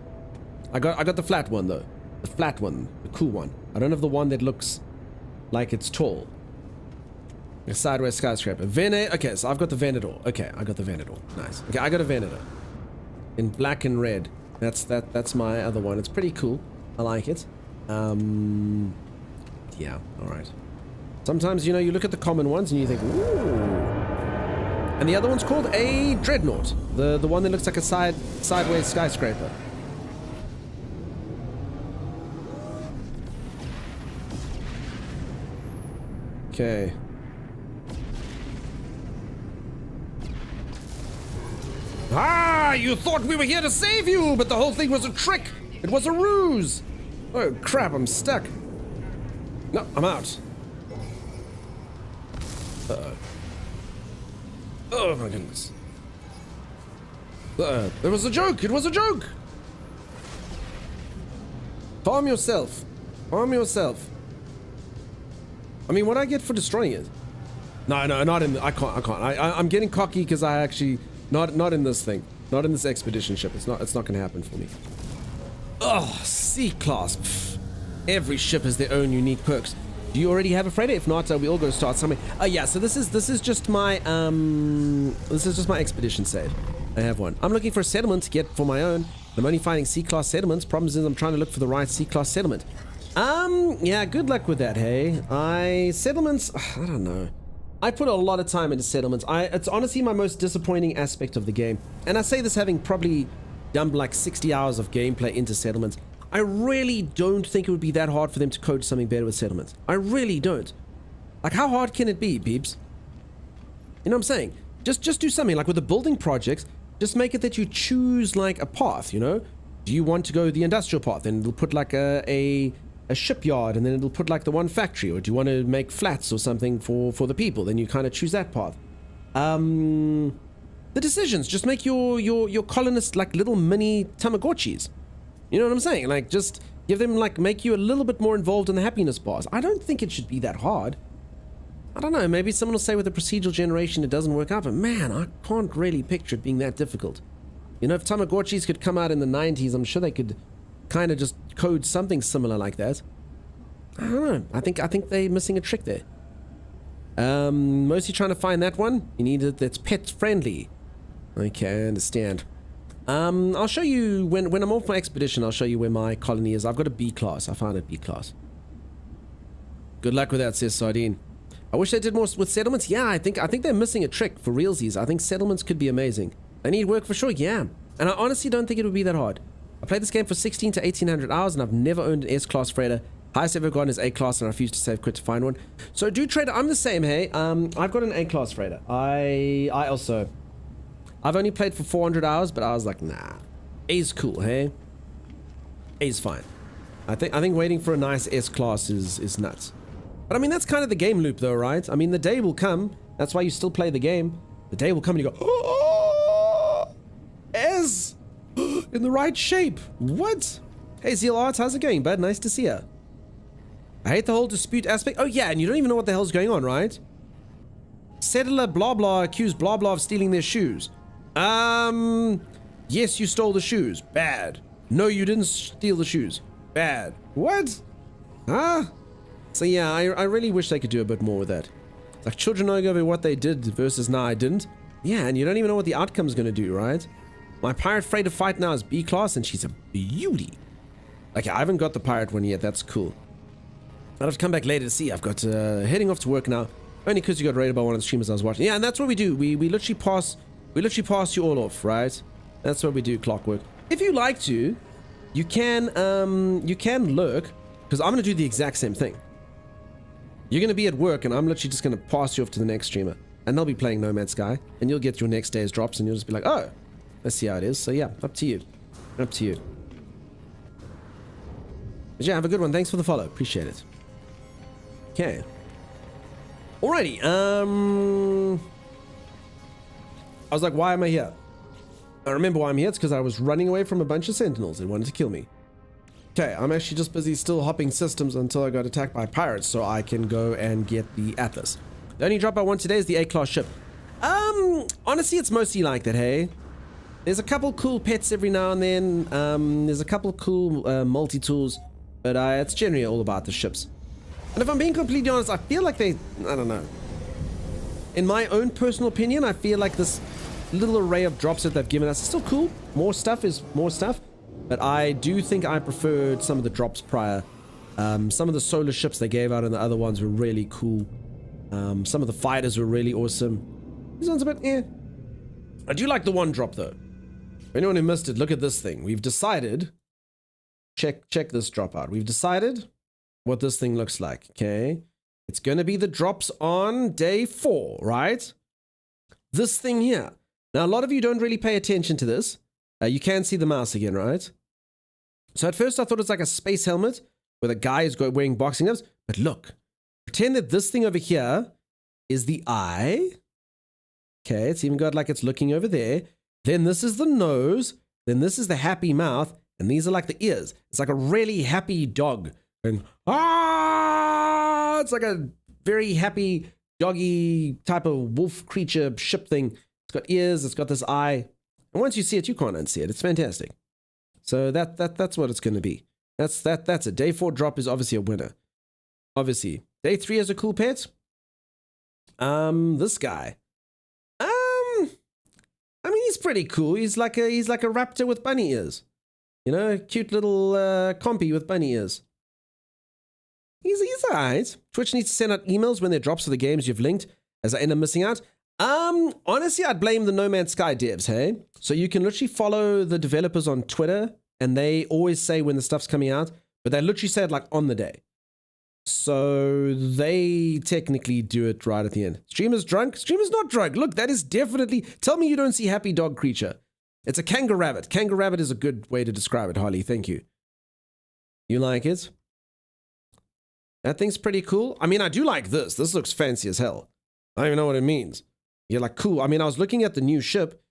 I got the flat one though. The flat one. The cool one. I don't have the one that looks like it's tall. A sideways skyscraper. Okay, so I've got the Venator. Okay, I got the Venator. Nice. Okay, I got a Venator. In black and red. That's my other one. It's pretty cool. I like it. Yeah, alright. Sometimes, you know, you look at the common ones and you think, ooh. And the other one's called a Dreadnought. The one that looks like a sideways skyscraper. Okay. Ah, you thought we were here to save you, but the whole thing was a trick. It was a ruse. Oh, crap, I'm stuck. No, I'm out. Uh-oh. Oh, my goodness. It was a joke. It was a joke. Farm yourself. Farm yourself. I mean, what do I get for destroying it? No, not in the, I can't. I'm getting cocky because I actually, not in this thing. Not in this expedition ship. It's not gonna happen for me. Oh, C-class. Pfft. Every ship has their own unique perks. Do you already have a freighter? If not, we all go to start somewhere. Yeah, so this is just my expedition save. I have one. I'm looking for a settlement to get for my own. I'm only finding C-class settlements. Problem is I'm trying to look for the right C-class settlement. Yeah, good luck with that, hey. Settlements, I don't know. I put a lot of time into settlements. It's honestly my most disappointing aspect of the game. And I say this having probably dumped like 60 hours of gameplay into settlements. I really don't think it would be that hard for them to code something better with settlements. I really don't. Like, how hard can it be, peeps? You know what I'm saying? Just do something like with the building projects. Just make it that you choose like a path. You know, do you want to go the industrial path? Then it'll put like a shipyard, and then it'll put like the one factory. Or do you want to make flats or something for the people? Then you kind of choose that path. The decisions. Just make your colonists like little mini Tamagotchis. You know what I'm saying? Like, just give them like make you a little bit more involved in the happiness bars. I don't think it should be that hard. I don't know, maybe someone will say with the procedural generation it doesn't work out, but man, I can't really picture it being that difficult. You know, if Tamagotchis could come out in the 90s, I'm sure they could kind of just code something similar like that. I don't know, I think they're missing a trick there. Mostly trying to find that one. You need it that's pet friendly. Okay, I understand. I'll show you, when I'm off my expedition, I'll show you where my colony is. I've got a B class, I found it B class. Good luck with that, says Sardine. I wish they did more with settlements. Yeah, I think they're missing a trick for realsies. I think settlements could be amazing. They need work for sure, yeah. And I honestly don't think it would be that hard. I played this game for 16 to 1800 hours and I've never owned an S-class freighter. Highest I've ever gotten is A-class and I refuse to save quit to find one. So do trader, I'm the same, hey. I've got an A-class freighter. I've only played for 400 hours, but I was like, nah. A's cool, hey. A's fine. I think waiting for a nice S-class is nuts. But I mean, that's kind of the game loop though, right? I mean, the day will come. That's why you still play the game. The day will come and you go, oh, S in the right shape. What? Hey, Zeal Arts, how's it going, bud? Nice to see you. I hate the whole dispute aspect. Oh yeah, and you don't even know what the hell's going on, right? Settler blah blah accused blah blah of stealing their shoes. Yes, you stole the shoes. Bad. No, you didn't steal the shoes. Bad. What? Huh? So yeah, I really wish they could do a bit more with that. Like, children know over what they did versus nah, I didn't. Yeah, and you don't even know what the outcome's gonna do, right? My pirate freighter fight now is B class and she's a beauty. Okay, I haven't got the pirate one yet, that's cool. I'll have to come back later to see. I've got heading off to work now. Only because you got raided by one of the streamers I was watching. Yeah, and that's what we do. We literally pass you all off, right? That's what we do, Clockwork. If you like to, you can lurk, because I'm gonna do the exact same thing. You're going to be at work, and I'm literally just going to pass you off to the next streamer. And they'll be playing No Man's Sky. And you'll get your next day's drops, and you'll just be like, oh, let's see how it is. So yeah, up to you. Up to you. But yeah, have a good one. Thanks for the follow. Appreciate it. Okay. Alrighty. I was like, why am I here? I remember why I'm here. It's because I was running away from a bunch of sentinels that wanted to kill me. Okay, I'm actually just busy still hopping systems until I got attacked by pirates so I can go and get the Atlas. The only drop I want today is the A-class ship. Honestly, it's mostly like that, hey? There's a couple cool pets every now and then. There's a couple cool multi-tools, but it's generally all about the ships. And if I'm being completely honest, I feel like I don't know. In my own personal opinion, I feel like this little array of drops that they've given us is still cool. More stuff is more stuff. But I do think I preferred some of the drops prior. Some of the solar ships they gave out and the other ones were really cool. Some of the fighters were really awesome. These ones a bit, eh. I do like the one drop though. For anyone who missed it, look at this thing. We've decided, check this drop out. We've decided what this thing looks like, okay? It's going to be the drops on day 4, right? This thing here. Now, a lot of you don't really pay attention to this. You can see the mouse again, right? So at first I thought it was like a space helmet where the guy is wearing boxing gloves. But look, pretend that this thing over here is the eye. Okay, it's even got like it's looking over there. Then this is the nose. Then this is the happy mouth. And these are like the ears. It's like a really happy dog. And ah, it's like a very happy doggy type of wolf creature ship thing. It's got ears. It's got this eye. And once you see it, you can't unsee it. It's fantastic. So that's what it's going to be. That's a day 4 drop is obviously a winner. Obviously, day 3 is a cool pet. This guy. I mean, he's pretty cool. He's like a raptor with bunny ears. You know, cute little compy with bunny ears. He's alright. Twitch needs to send out emails when there drops for the games you've linked, as I end up missing out. Honestly, I'd blame the No Man's Sky devs, hey? So you can literally follow the developers on Twitter, and they always say when the stuff's coming out, but they literally say it like on the day. So they technically do it right at the end. Streamer's drunk? Streamer's not drunk. Look, that is definitely... Tell me you don't see happy dog creature. It's a kangaroo rabbit. Kangaroo rabbit is a good way to describe it, Harley. Thank you. You like it? That thing's pretty cool. I mean, I do like this. This looks fancy as hell. I don't even know what it means. You're like, cool. I mean, I was looking at the new ship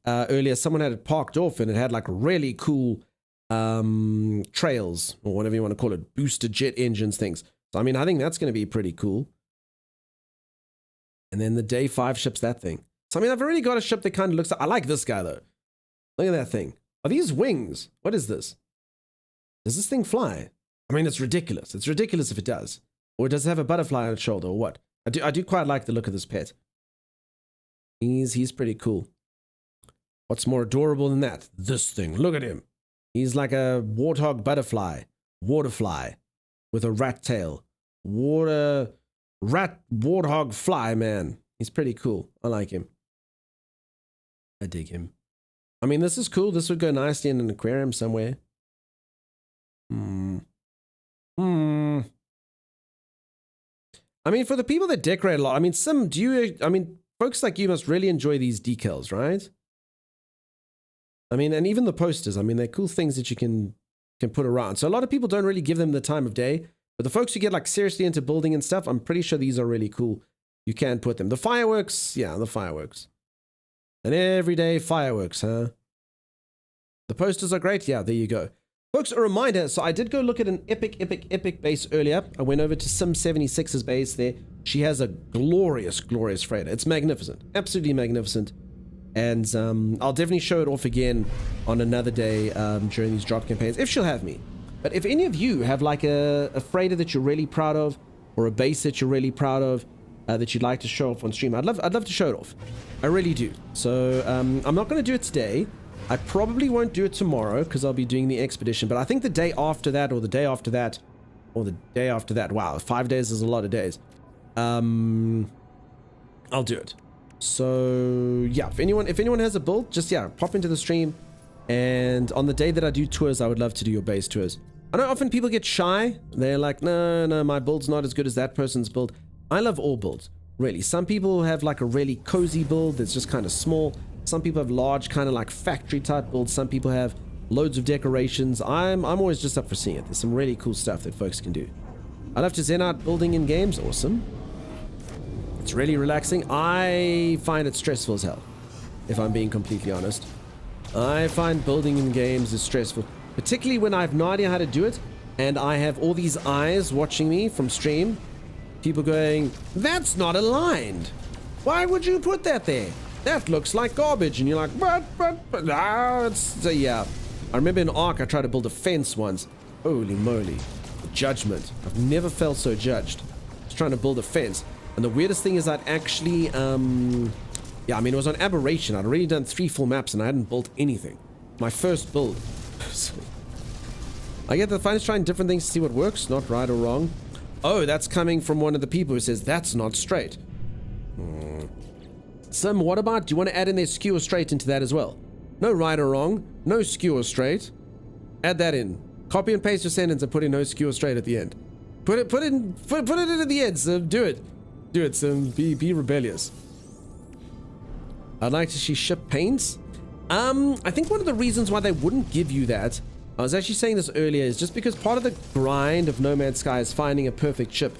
earlier. Someone had it parked off and it had like really cool trails, or whatever you want to call it, booster jet engines things. So, I mean, I think that's going to be pretty cool. And then the day 5 ship's that thing. So, I mean, I've already got a ship that kind of looks like... I like this guy, though. Look at that thing. Are these wings? What is this? Does this thing fly? I mean, it's ridiculous. It's ridiculous if it does. Or does it have a butterfly on its shoulder, or what? I do quite like the look of this pet. He's pretty cool. What's more adorable than that? This thing. Look at him. He's like a warthog butterfly. Waterfly. With a rat tail. Rat warthog fly, man. He's pretty cool. I like him. I dig him. I mean, this is cool. This would go nicely in an aquarium somewhere. I mean, for the people that decorate a lot, I mean, folks like you must really enjoy these decals, right? I mean, and even the posters, I mean, they're cool things that you can put around. So a lot of people don't really give them the time of day, but the folks who get like seriously into building and stuff, I'm pretty sure these are really cool. You can put them. The fireworks, yeah, the fireworks. An everyday fireworks, huh? The posters are great. Yeah, there you go. Folks, a reminder, so I did go look at an epic base earlier. I went over to Sim76's base there. She has a glorious freighter. It's magnificent. Absolutely magnificent. And I'll definitely show it off again on another day during these drop campaigns, if she'll have me. But if any of you have like a freighter that you're really proud of, or a base that you're really proud of, that you'd like to show off on stream, I'd love to show it off. I really do. So I'm not going to do it today. I probably won't do it tomorrow because I'll be doing the expedition, but I think the day after that, or the day after that, or the day after that, wow, 5 days is a lot of days. I'll do it. So yeah, if anyone has a build, just pop into the stream. And on the day that I do tours, I would love to do your base tours. I know often people get shy. They're like, no, my build's not as good as that person's build. I love all builds, really. Some people have like a really cozy build that's just kind of small. Some people have large kind of like factory type builds. Some people have loads of decorations. I'm always just up for seeing it. There's some really cool stuff that folks can do. I love to zen out building in games. Awesome. It's really relaxing. I find it stressful as hell, if I'm being completely honest. I find building in games is stressful, particularly when I have no idea how to do it and I have all these eyes watching me from stream. People going, that's not aligned. Why would you put that there? That looks like garbage. And you're like, but, yeah. I remember in Ark, I tried to build a fence once. Holy moly. Judgment. I've never felt so judged. I was trying to build a fence. And the weirdest thing is I'd actually, it was on Aberration. I'd already done 3 full maps and I hadn't built anything. My first build. I get the fun is trying different things to see what works, not right or wrong. Oh, that's coming from one of the people who says, that's not straight. Sim, what about, do you want to add in their skew or straight into that as well? No right or wrong, no skew or straight. Add that in. Copy and paste your sentence and put in no skew or straight at the end. Put it in at the end, Sim. Do it, Sim. Be rebellious. I'd like to see ship paints. I think one of the reasons why they wouldn't give you that, I was actually saying this earlier, is just because part of the grind of No Man's Sky is finding a perfect ship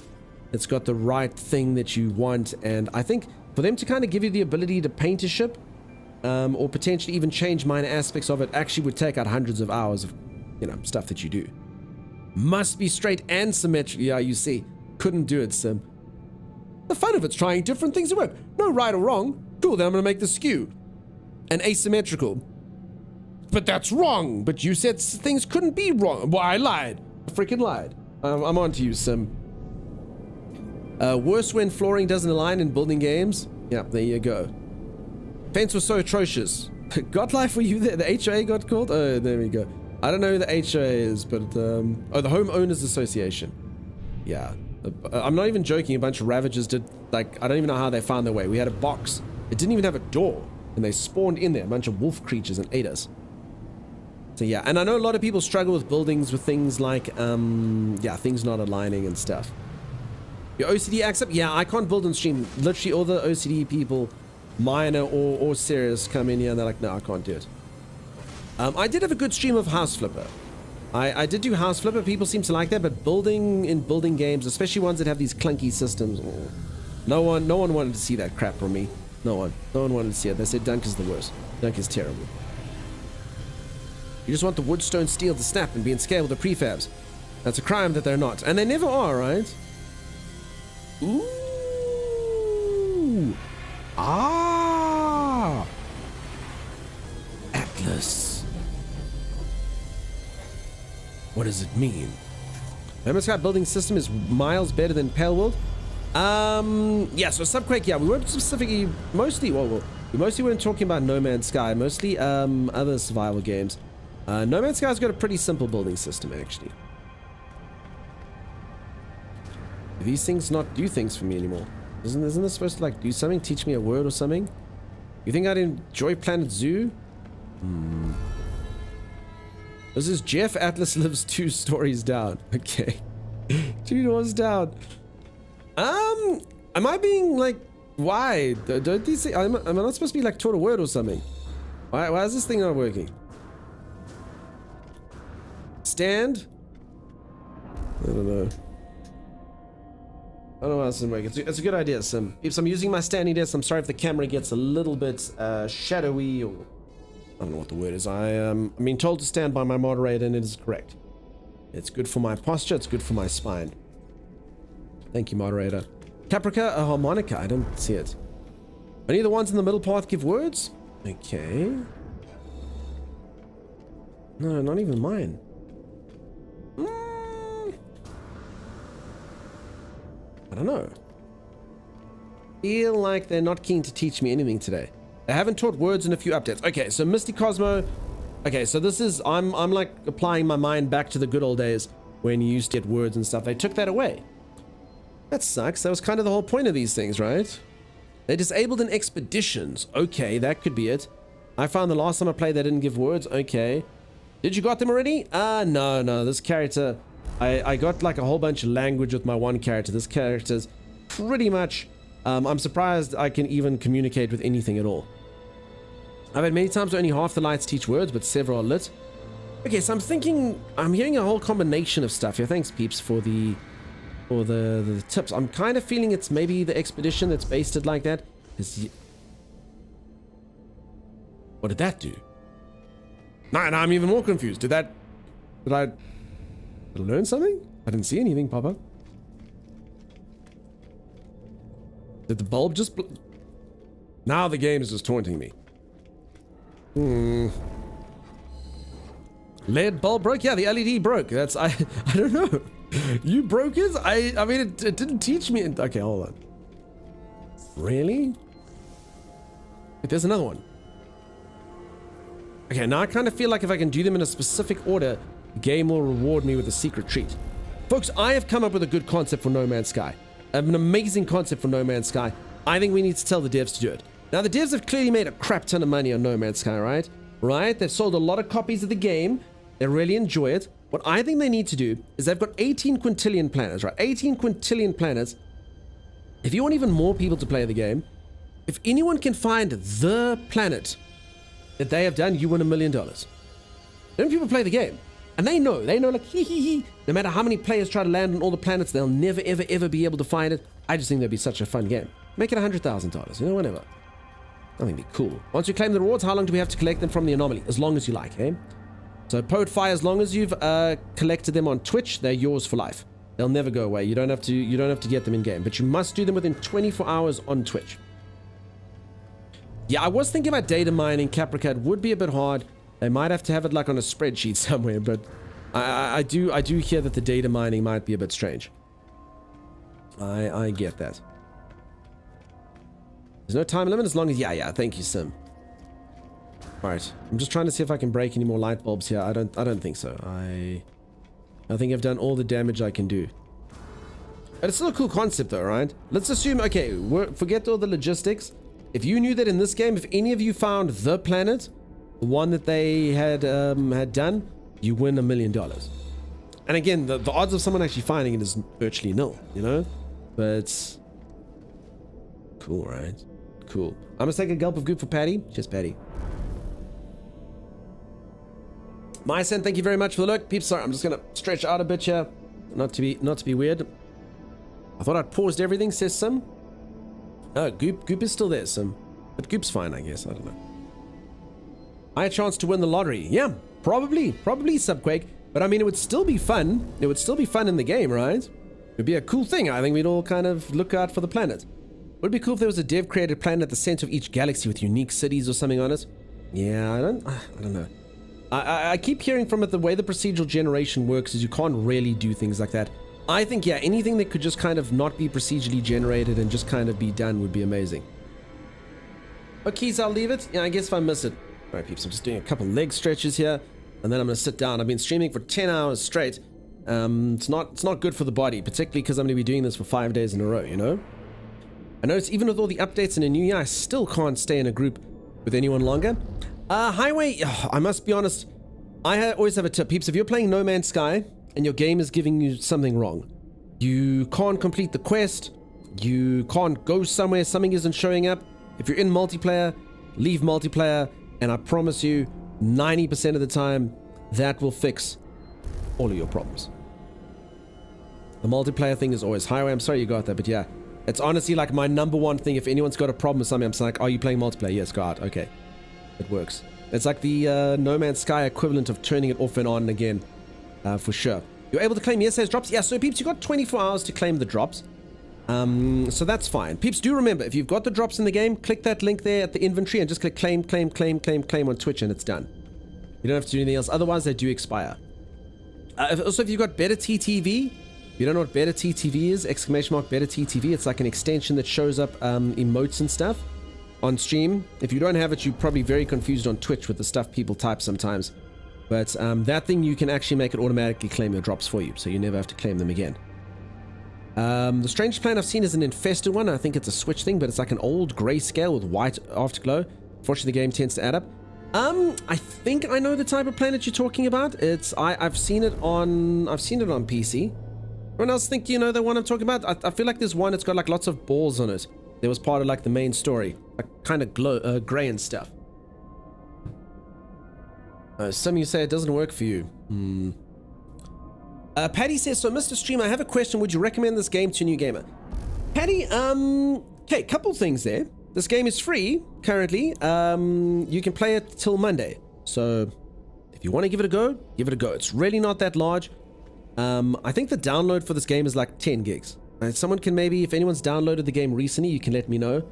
that's got the right thing that you want. And I think for them to kind of give you the ability to paint a ship, or potentially even change minor aspects of it, actually would take out hundreds of hours of, stuff that you do. Must be straight and symmetric. Yeah, you see. Couldn't do it, Sim. The fun of it's trying different things to work. No right or wrong. Cool, then I'm going to make the skew. And asymmetrical. But that's wrong. But you said things couldn't be wrong. Well, I lied. I freaking lied. I'm on to you, Sim. Worse when flooring doesn't align in building games. Yeah, there you go. Fence was so atrocious. Got life for you there? The HOA got called? Oh, there we go. I don't know who the HOA is, but the Homeowners Association. Yeah. I'm not even joking. A bunch of Ravagers did, I don't even know how they found their way. We had a box. It didn't even have a door. And they spawned in there, a bunch of wolf creatures, and ate us. So yeah, and I know a lot of people struggle with buildings with things like, things not aligning and stuff. Your OCD acts up? Yeah, I can't build on stream. Literally all the OCD people, minor or serious, come in here and they're like, no, I can't do it. I did have a good stream of House Flipper. I did do House Flipper. People seem to like that, but building games, especially ones that have these clunky systems, no one wanted to see that crap from me. No one wanted to see it. They said Dunk is the worst. Dunk is terrible. You just want the wood, stone, steel to snap and be in scale with the prefabs. That's a crime that they're not, and they never are, right? Ooh. Ah. Atlas. What does it mean? Mammoth Sky building system is miles better than Pale World. Yeah, so Subquake, yeah, we weren't specifically, mostly, we mostly weren't talking about No Man's Sky, mostly other survival games. No Man's Sky's got a pretty simple building system, actually. Do these things not do things for me anymore? Isn't this supposed to like do something? Teach me a word or something? You think I'd enjoy Planet Zoo? This is Jeff Atlas lives 2 stories down. Okay. 2 doors down. Am I being like, why? Don't these things, am I not supposed to be like taught a word or something? Why is this thing not working? Stand? I don't know. I don't know how this doesn't work. It's a good idea, Sim. If I'm using my standing desk, I'm sorry if the camera gets a little bit shadowy, or I don't know what the word is. I'm being told to stand by my moderator, and it is correct. It's good for my posture. It's good for my spine. Thank you, moderator. Caprica, a harmonica. I don't see it. Any of the ones in the middle path give words? Okay. No, not even mine. I don't know. Feel like they're not keen to teach me anything today. They haven't taught words in a few updates. Okay, so Misty Cosmo. Okay, so this is I'm like applying my mind back to the good old days when you used to get words and stuff. They took that away. That sucks. That was kind of the whole point of these things, right? They disabled in expeditions. Okay, that could be it. I found the last time I played they didn't give words. Okay. Did you got them already? No. This character, I got like a whole bunch of language with my one character. This character's pretty much, I'm surprised I can even communicate with anything at all. I've had many times where only half the lights teach words, but several are lit. Okay, so I'm hearing a whole combination of stuff here. Thanks, peeps, for the tips. I'm kind of feeling it's maybe the expedition that's based it like that. What did that do? No, I'm even more confused. Did I learn something? I didn't see anything pop up. Did the bulb just now the game is just taunting me. LED bulb broke? Yeah, the LED broke. That's I don't know. You broke it? I mean it didn't teach me. Okay, hold on. Really? Wait, there's another one. Okay, now I kind of feel like if I can do them in a specific order, the game will reward me with a secret treat. Folks, I have come up with a good concept for No Man's Sky. I have an amazing concept for No Man's Sky. I think we need to tell the devs to do it. Now, the devs have clearly made a crap ton of money on No Man's Sky, right? Right? They've sold a lot of copies of the game. They really enjoy it. What I think they need to do is they've got 18 quintillion planets, right? 18 quintillion planets. If you want even more people to play the game, if anyone can find the planet that they have done, you win $1 million. Then people play the game. And they know like, hee. No matter how many players try to land on all the planets, they'll never, ever be able to find it. I just think that'd be such a fun game. Make it $100,000, you know, whatever. I think it'd be cool. Once you claim the rewards, how long do we have to collect them from the anomaly? As long as you like, eh? So Poet Fire, as long as you've collected them on Twitch, they're yours for life. They'll never go away. You don't have to get them in game, but you must do them within 24 hours on Twitch. Yeah, I was thinking about data mining. Caprica. It would be a bit hard. They might have to have it like on a spreadsheet somewhere, but I do hear that the data mining might be a bit strange. I get that. There's no time limit as long as yeah. Thank you, Sim. All right, I'm just trying to see if I can break any more light bulbs here. I don't think so. I think I've done all the damage I can do. But it's still a cool concept, though, right? Let's assume. Okay, forget all the logistics. If you knew that in this game, if any of you found the planet, the one that they had done, you win $1 million. And again, the odds of someone actually finding it is virtually nil, you know? but cool, right? Cool. I'm gonna take a gulp of goop for Patty. Cheers, Patty. Mysen, thank you very much for the look. Peeps, sorry, I'm just gonna stretch out a bit here. Not to be weird. I thought I'd paused everything, says Sim. Oh, Goop is still there, Sim. But Goop's fine, I guess. I don't know. High chance to win the lottery. Yeah, probably Subquake. But I mean, it would still be fun. It would still be fun in the game, right? It'd be a cool thing. I think we'd all kind of look out for the planet. Would it be cool if there was a dev-created planet at the center of each galaxy with unique cities or something on it? Yeah, I don't know. I keep hearing from it the way the procedural generation works is you can't really do things like that. I think, yeah, anything that could just kind of not be procedurally generated and just kind of be done would be amazing. Okay, so I'll leave it. Yeah, I guess if I miss it. All right, peeps, I'm just doing a couple leg stretches here, and then I'm going to sit down. I've been streaming for 10 hours straight. It's not good for the body, particularly because I'm going to be doing this for 5 days in a row, you know? I notice even with all the updates in a new year, I still can't stay in a group with anyone longer. Highway, I must be honest, I always have a tip. Peeps, if you're playing No Man's Sky and your game is giving you something wrong, you can't complete the quest, you can't go somewhere, something isn't showing up. If you're in multiplayer, leave multiplayer, and I promise you, 90% of the time, that will fix all of your problems. The multiplayer thing is always Highway. I'm sorry you got that, but yeah, it's honestly like my number one thing. If anyone's got a problem with something, I'm just like, are you playing multiplayer? Yes, go out. Okay. It works. It's like the No Man's Sky equivalent of turning it off and on again, for sure. You're able to claim yesterday's drops? Yeah, so peeps, you got 24 hours to claim the drops. So that's fine. Peeps, do remember, if you've got the drops in the game, click that link there at the inventory and just click claim on Twitch and it's done. You don't have to do anything else. Otherwise, they do expire. Also, if you've got Better TTV, you don't know what Better TTV is? Exclamation mark Better TTV. It's like an extension that shows up emotes and stuff on stream. If you don't have it, you're probably very confused on Twitch with the stuff people type sometimes. But that thing, you can actually make it automatically claim your drops for you, so you never have to claim them again. The strangest planet I've seen is an infested one. I think it's a Switch thing, but it's like an old grayscale with white afterglow. Fortunately, the game tends to add up. I think I know the type of planet you're talking about. I've seen it on PC. Everyone else think you know the one I'm talking about? I feel like there's one that's got like lots of balls on it. There was part of like the main story, like kind of gray and stuff. Some of you say it doesn't work for you. Patty says, so Mr. Streamer, I have a question. Would you recommend this game to a new gamer? Patty, okay, couple things there. This game is free currently. You can play it till Monday. So if you want to give it a go, give it a go. It's really not that large. I think the download for this game is like 10 gigs. Someone can maybe, if anyone's downloaded the game recently, you can let me know.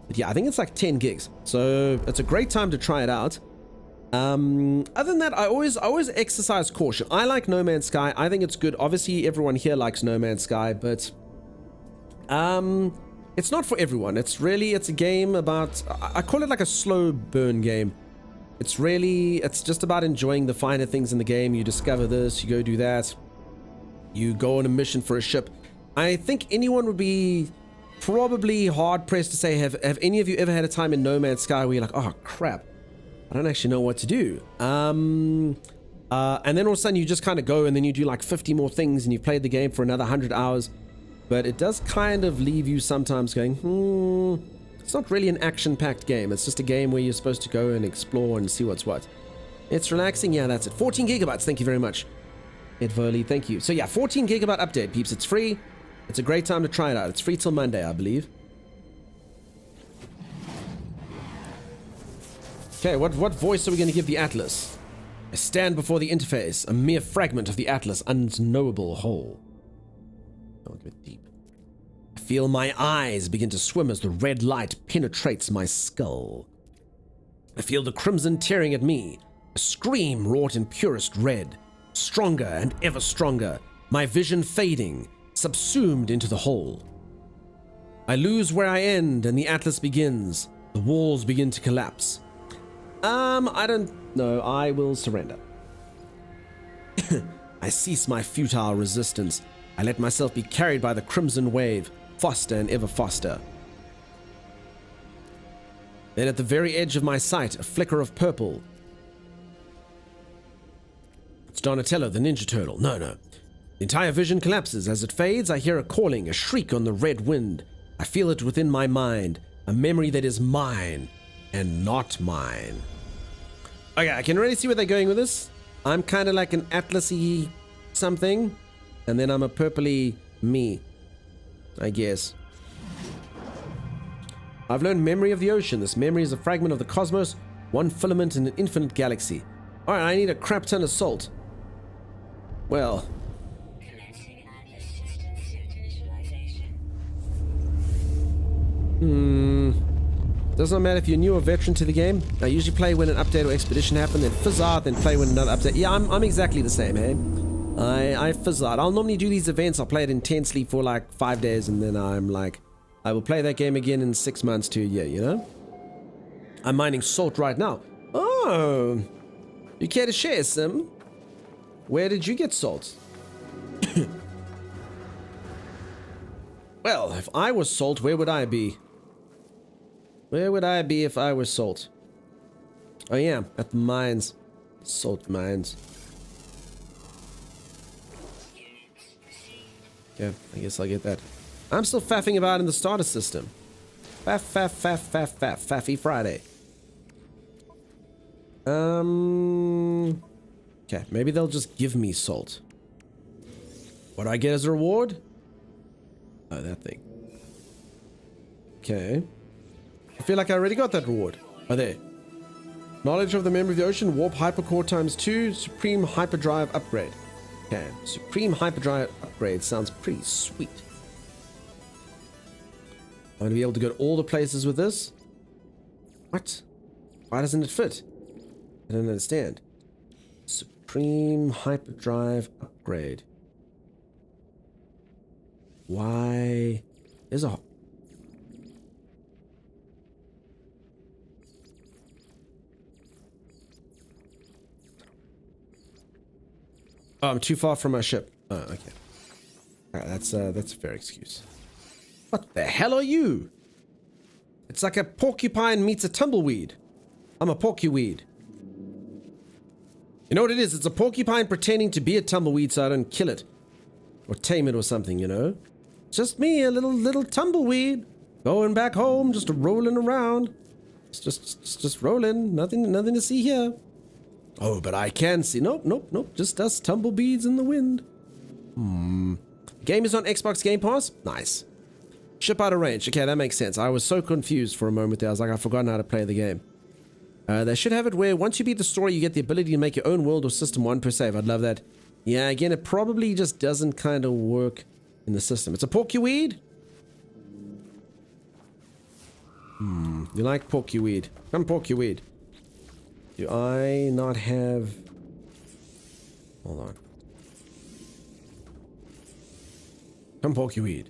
But yeah, I think it's like 10 gigs. So it's a great time to try it out. Other than that, I always exercise caution. I like No Man's Sky. I think it's good. Obviously, everyone here likes No Man's Sky, but it's not for everyone. It's a game about, I call it like a slow burn game. It's just about enjoying the finer things in the game. You discover this, you go do that. You go on a mission for a ship. I think anyone would be probably hard pressed to say, have any of you ever had a time in No Man's Sky where you're like, oh crap, I don't actually know what to do. And then all of a sudden you just kind of go and then you do like 50 more things and you've played the game for another 100 hours. But it does kind of leave you sometimes going, it's not really an action-packed game. It's just a game where you're supposed to go and explore and see what's what. It's relaxing. Yeah, that's it. 14 gigabytes. Thank you very much. Ed Verley, thank you. So yeah, 14 gigabyte update, peeps. It's free. It's a great time to try it out. It's free till Monday, I believe. Okay, what voice are we going to give the Atlas? I stand before the interface, a mere fragment of the Atlas, unknowable whole. I'll give it deep. I feel my eyes begin to swim as the red light penetrates my skull. I feel the crimson tearing at me, a scream wrought in purest red, stronger and ever stronger, my vision fading, subsumed into the whole. I lose where I end and the Atlas begins. The walls begin to collapse. I don't know. I will surrender. I cease my futile resistance. I let myself be carried by the crimson wave, faster and ever faster. Then at the very edge of my sight, a flicker of purple. It's Donatello, the Ninja Turtle. No. The entire vision collapses. As it fades, I hear a calling, a shriek on the red wind. I feel it within my mind, a memory that is mine and not mine. Okay, I can already see where they're going with this. I'm kind of like an Atlas-y something, and then I'm a purpley me, I guess. I've learned memory of the ocean. This memory is a fragment of the cosmos, one filament in an infinite galaxy. Alright, I need a crap ton of salt. Well. Does not matter if you're new or veteran to the game. I usually play when an update or expedition happens, then fizz out, then play when another update. Yeah, I'm exactly the same, eh? I fizz out. I'll normally do these events. I'll play it intensely for like 5 days, and then I'm like, I will play that game again in 6 months to a year, you know? I'm mining salt right now. Oh, you care to share, Sim? Where did you get salt? Well, if I was salt, where would I be? Where would I be if I were salt? Oh yeah, at the mines. Salt mines. Yeah, I guess I'll get that. I'm still faffing about in the starter system. Faffy Friday. Okay, maybe they'll just give me salt. What do I get as a reward? Oh, that thing. Okay. I feel like I already got that reward. Oh, there. Knowledge of the memory of the ocean, warp hypercore ×2, supreme hyperdrive upgrade. Okay, supreme hyperdrive upgrade sounds pretty sweet. I'm going to be able to go to all the places with this. What? Why doesn't it fit? I don't understand. Supreme hyperdrive upgrade. Why? There's a... Oh, I'm too far from my ship. Oh, okay. Alright, that's a fair excuse. What the hell are you? It's like a porcupine meets a tumbleweed. I'm a porcuweed. You know what it is? It's a porcupine pretending to be a tumbleweed so I don't kill it. Or tame it or something, you know? Just me, a little tumbleweed. Going back home, just rolling around. It's just rolling. Nothing to see here. Oh, but I can see. Nope. Just us tumbleweeds in the wind. Game is on Xbox Game Pass? Nice. Ship out of range. Okay, that makes sense. I was so confused for a moment there. I was like, I've forgotten how to play the game. They should have it where once you beat the story, you get the ability to make your own world or system one per save. I'd love that. Yeah, again, it probably just doesn't kind of work in the system. It's a porcuweed? You like porcuweed? Come porcuweed. Do I not have... Hold on. Come porcuweed.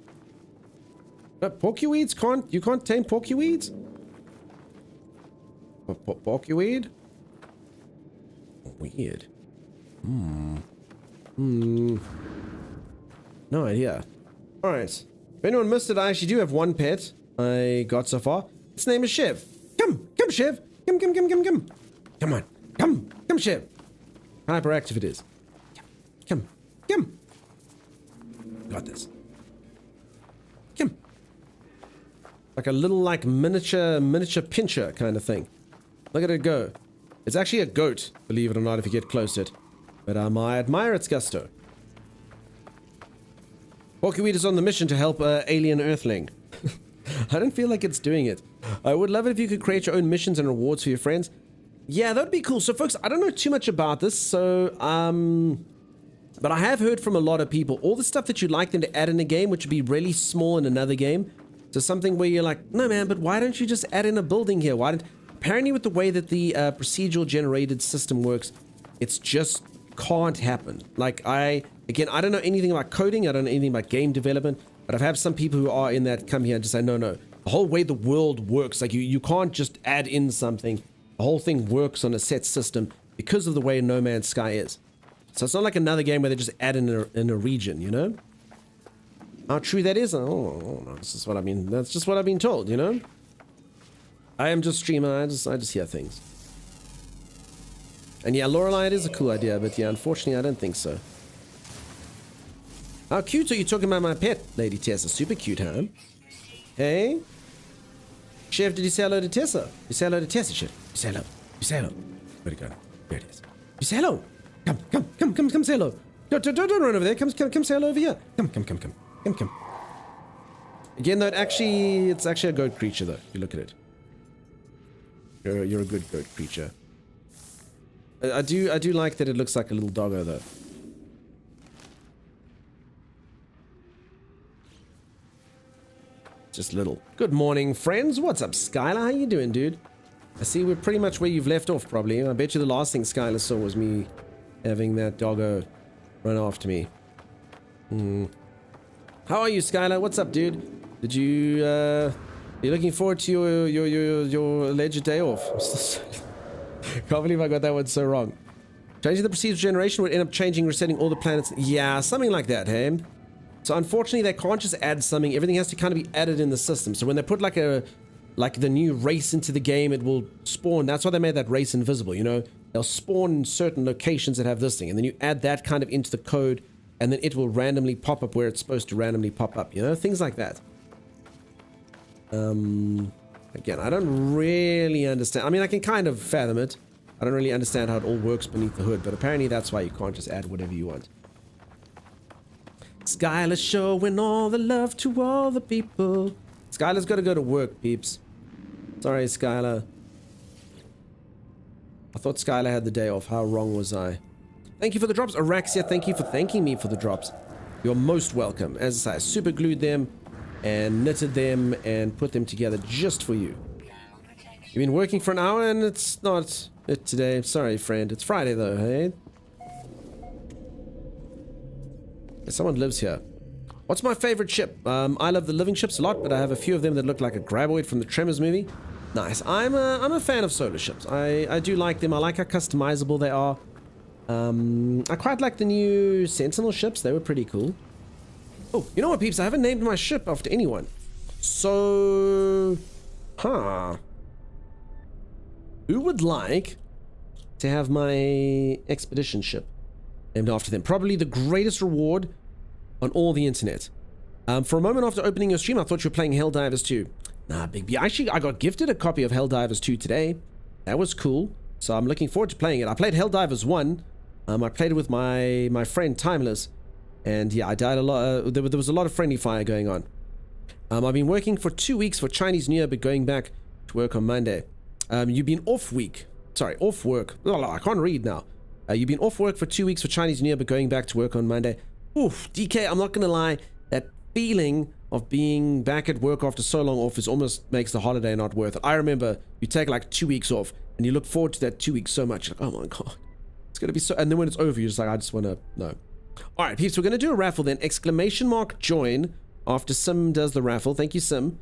But porcuweeds can't... You can't tame porcuweeds? Porcuweed? Weird. No idea. Alright. If anyone missed it, I actually do have one pet I got so far. Its name is Shiv. Come, Shiv. Come. Come on. Come, Shiv. Hyperactive it is. Come. Got this. Come. Like a little, like, miniature pincher kind of thing. Look at it go. It's actually a goat, believe it or not, if you get close to it. But I admire its gusto. Porcuweed is on the mission to help alien Earthling. I don't feel like it's doing it. I would love it if you could create your own missions and rewards for your friends. Yeah, that'd be cool. So, folks, I don't know too much about this, so, but I have heard from a lot of people, all the stuff that you'd like them to add in a game, which would be really small in another game, to something where you're like, no, man, but why don't you just add in a building here? Apparently, with the way that the procedural generated system works, it's just can't happen. Like, I don't know anything about coding, I don't know anything about game development, but I've had some people who are in that come here and just say, no, the whole way the world works, like you can't just add in something. The whole thing works on a set system because of the way No Man's Sky is. So it's not like another game where they just add in a region, you know? How true that is? Oh, no, this is what I mean. That's just what I've been told, you know? I am just streamer, I just hear things. And yeah, Lorelei, it is a cool idea, but yeah, unfortunately, I don't think so. How cute are you talking about my pet, Lady Tessa? Super cute, huh? Hey? Chef, did you say hello to Tessa? You say hello to Tessa, Chef. You say hello. You say hello. Where'd it go? There it is. You say hello. Come say hello. Don't run over there. Come say hello over here. Come. Again, though, it's actually a goat creature, though. If you look at it. You're a good goat creature. I do like that it looks like a little doggo, though. Just little. Good morning, friends. What's up, Skylar? How you doing, dude? I see we're pretty much where you've left off, probably. I bet you the last thing Skylar saw was me having that doggo run after me. How are you, Skylar? What's up, dude? Did you, you looking forward to your alleged day off? Can't believe I got that one so wrong. Changing the procedural generation would end up resetting all the planets. Yeah, something like that, hey? So unfortunately, they can't just add something. Everything has to kind of be added in the system. So when they put like the new race into the game, it will spawn. That's why they made that race invisible, you know? They'll spawn in certain locations that have this thing. And then you add that kind of into the code, and then it will randomly pop up where it's supposed to randomly pop up, you know? Things like that. Again, I don't really understand. I mean, I can kind of fathom it. I don't really understand how it all works beneath the hood, but apparently that's why you can't just add whatever you want. Skylar's showing all the love to all the people. Skylar's got to go to work, peeps. Sorry, Skylar. I thought Skylar had the day off. How wrong was I? Thank you for the drops. Araxia, thank you for thanking me for the drops. You're most welcome. As I say, I super glued them and knitted them and put them together just for you. You've been working for an hour and it's not it today. Sorry, friend. It's Friday though, hey? Someone lives here. What's my favorite ship? I love the living ships a lot, but I have a few of them that look like a graboid from the Tremors movie. Nice. I'm a fan of solar ships. I do like them. I like how customizable they are. I quite like the new Sentinel ships. They were pretty cool. Oh, you know what, peeps? I haven't named my ship after anyone. So... Who would like to have my expedition ship named after them? Probably the greatest reward on all the internet. For a moment after opening your stream, I thought you were playing Helldivers 2. Nah, Big B. Actually, I got gifted a copy of Helldivers 2 today. That was cool. So I'm looking forward to playing it. I played Helldivers 1. I played it with my friend Timeless. And yeah, I died a lot. There was a lot of friendly fire going on. I've been working for 2 weeks for Chinese New Year, but going back to work on Monday. You've been off week. Sorry, off work. I can't read now. You've been off work for 2 weeks for Chinese New Year, but going back to work on Monday. Oof, DK, I'm not going to lie. That feeling of being back at work after so long off is almost makes the holiday not worth it. I remember you take like 2 weeks off and you look forward to that 2 weeks so much. Like, oh my God, it's going to be so... And then when it's over, you're just like, I just want to... No. All right, peeps, we're going to do a raffle then. Exclamation mark join after Sim does the raffle. Thank you, Sim.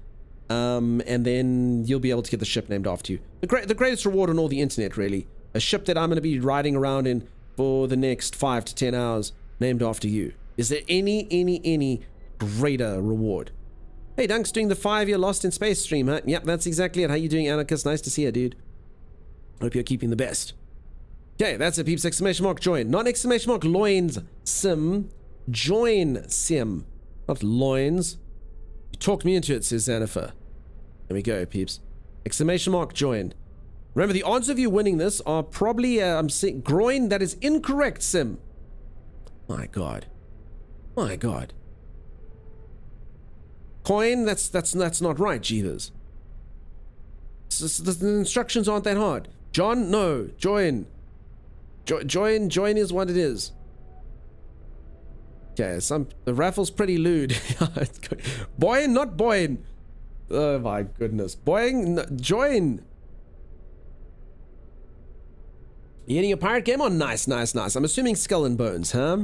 And then you'll be able to get the ship named after you. The greatest reward on all the internet, really. A ship that I'm going to be riding around in for the next 5 to 10 hours named after you. Is there any greater reward? Hey, Dunk's doing the 5-year Lost in Space stream, huh? Yep, that's exactly it. How you doing, Anarchist? Nice to see you, dude. Hope you're keeping the best. Okay, that's it, peeps. Exclamation mark join. Not exclamation mark loins sim. Join sim. Not loins. You talked me into it, says Xanafer. There we go, peeps. Exclamation mark join. Remember, the odds of you winning this are probably, I'm saying, groin. That is incorrect, sim. My God. My God. Coin, that's not right, Jeevers. The instructions aren't that hard. John, no. Join. Join is what it is. Okay, the raffle's pretty lewd. Boyne, not Boyne. Oh my goodness. Boyne, no, join. You getting a pirate game on? Nice. I'm assuming Skull and Bones, huh?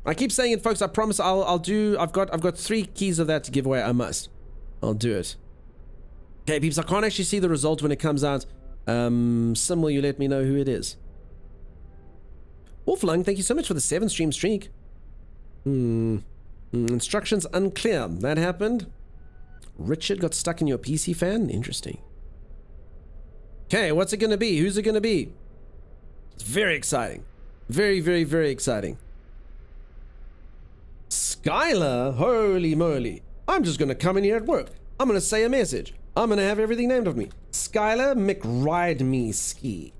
I keep saying it, folks. I promise I'll do... I've got 3 keys of that to give away. I must. I'll do it. Okay, peeps. I can't actually see the result when it comes out. Sim, will you let me know who it is? Wolflung, thank you so much for the 7-stream streak. Instructions unclear. That happened. Richard got stuck in your PC fan? Interesting. Okay, what's it going to be? Who's it going to be? It's very exciting. Very exciting. Skylar, holy moly. I'm just going to come in here at work. I'm going to say a message. I'm going to have everything named of me. Skylar McRide Me Ski.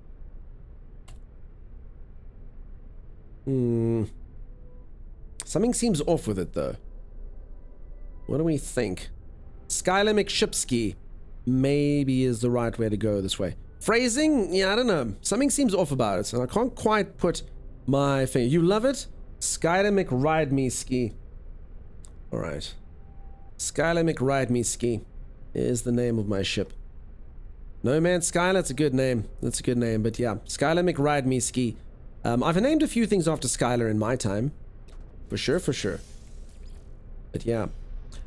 Something seems off with it though. What do we think? Skylar McShipski maybe is the right way to go this way. Phrasing? Yeah, I don't know. Something seems off about it, and I can't quite put my finger. You love it? Skylar McRide Me Ski. Alright. Skylar McRide Me Ski is the name of my ship. No Man's Skylar, that's a good name. That's a good name, but yeah. Skylar McRide Me Ski. I've named a few things after Skylar in my time. For sure, for sure. But yeah.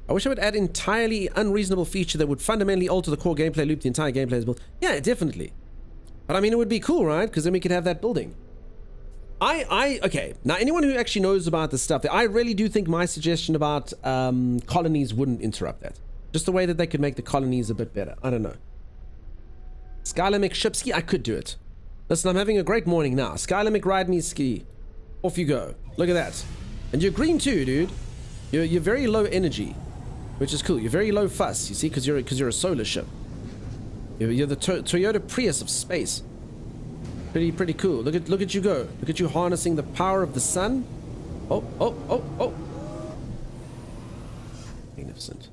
I wish I would add entirely unreasonable feature that would fundamentally alter the core gameplay loop. The entire gameplay is built. Yeah, definitely. But I mean, it would be cool, right? Because then we could have that building. Okay. Now, anyone who actually knows about this stuff, I really do think my suggestion about colonies wouldn't interrupt that. Just the way that they could make the colonies a bit better. I don't know. Skylar McShipski, I could do it. Listen, I'm having a great morning now. Skylar McRide Me Ski. Off you go. Look at that. And you're green too, dude. You're very low energy, which is cool. You're very low fuss, you see, because you're a solar ship. You're the Toyota Prius of space. Pretty cool. Look at you go. Look at you harnessing the power of the sun. Oh. Magnificent.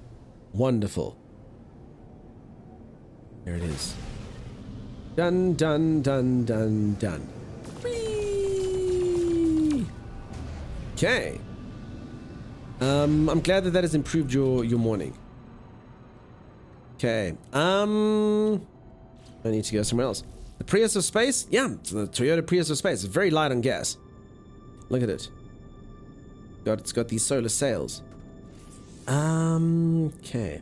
Wonderful. There it is. Done. Whee! Okay. I'm glad that has improved your morning. Okay. I need to go somewhere else. The Prius of space? Yeah, it's the Toyota Prius of space. It's very light on gas. Look at it. It's got these solar sails. Okay.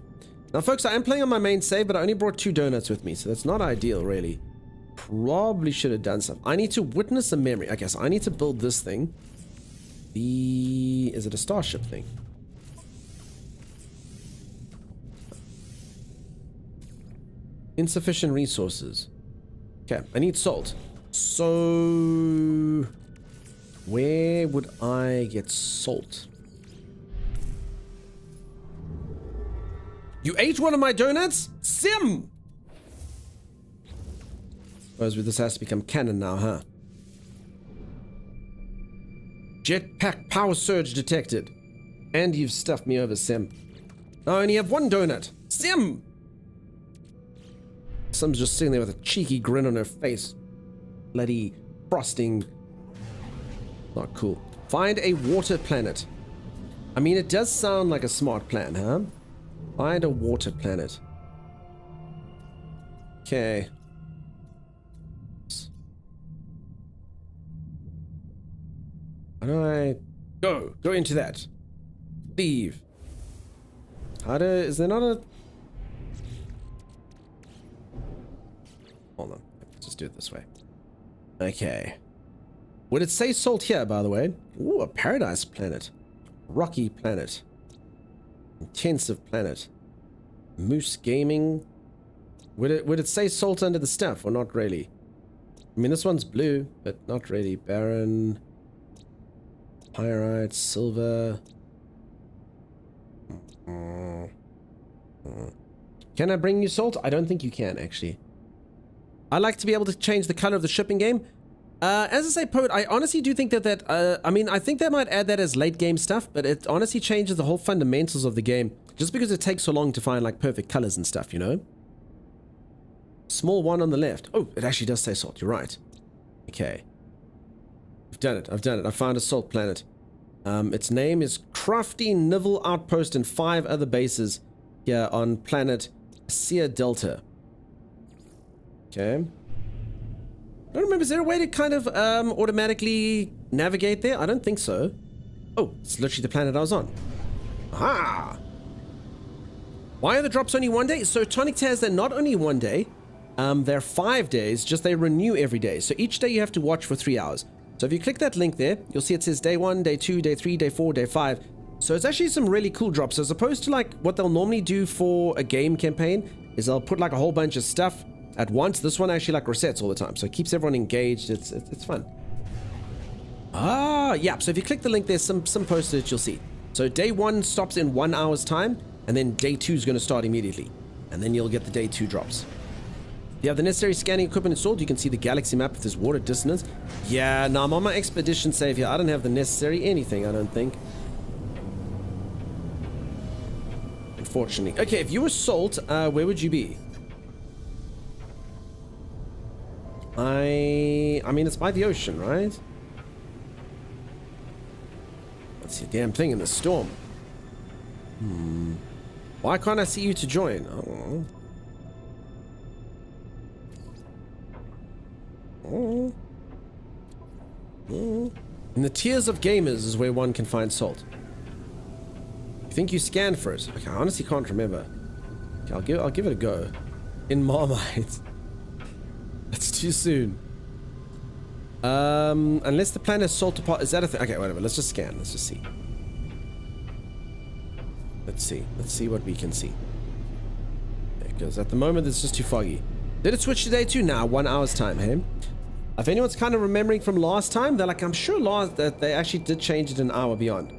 Now, folks, I am playing on my main save, but I only brought 2 donuts with me, so that's not ideal, really. Probably should have done something. I need to witness a memory. Okay, so I need to build this thing. Is it a starship thing? Insufficient resources. Okay, I need salt. So where would I get salt? You ate one of my donuts? Sim! Suppose this has to become canon now, huh? Jetpack power surge detected. And you've stuffed me over, Sim. I only have 1 donut. Sim! Sim's just sitting there with a cheeky grin on her face. Bloody frosting. Not cool. Find a water planet. I mean, it does sound like a smart plan, huh? Find a water planet. Okay. How do I go into that? Leave. Is there not a... Hold on. Let's just do it this way. Okay. Would it say salt here, by the way? Ooh, a paradise planet. Rocky planet. Intensive planet. Moose gaming. Would it say salt under the stuff or not really? I mean, this one's blue, but not really. Barren. Pyrite, silver. Can I bring you salt? I don't think you can, actually. I like to be able to change the color of the shipping game. As I say, Poet, I honestly do think that I mean, I think they might add that as late game stuff, but it honestly changes the whole fundamentals of the game, just because it takes so long to find, like, perfect colors and stuff, you know? Small one on the left. Oh, it actually does say salt, you're right. Okay. I've done it. I found a salt planet. Its name is Crafty Nivel Outpost and 5 other bases here on planet Sia Delta. Okay. I don't remember, is there a way to kind of automatically navigate there? I don't think so. Oh, it's literally the planet I was on. Aha! Why are the drops only 1 day? So Tonic has they're not only 1 day, they're 5 days, just they renew every day. So each day you have to watch for 3 hours. So if you click that link there, you'll see it says day 1, day 2, day 3, day 4, day 5. So it's actually some really cool drops. As opposed to like what they'll normally do for a game campaign is they'll put like a whole bunch of stuff at once. This one actually like resets all the time. So it keeps everyone engaged. It's fun. Ah, yeah. So if you click the link, there's some postage you'll see. So day 1 stops in 1 hour's time, and then day 2 is going to start immediately. And then you'll get the day 2 drops. If you have the necessary scanning equipment installed, you can see the galaxy map if there's water dissonance. Yeah, no, I'm on my expedition save here. I don't have the necessary anything, I don't think. Unfortunately. Okay, if you were Salt, where would you be? I mean, it's by the ocean, right? What's the damn thing in the storm? Why can't I see you to join? Oh. In the tiers of gamers is where one can find Salt. You think you scanned for it? Okay, I honestly can't remember. Okay, I'll give it a go. In Marmite. It's too soon. Unless the plan is Salt apart. Is that a thing? Okay, whatever. Let's just scan. Let's just see. Let's see. Let's see what we can see. Because at the moment it's just too foggy. Did it switch to day 2? Now, 1 hour's time, hey? If anyone's kind of remembering from last time, they're like, I'm sure that they actually did change it an hour beyond.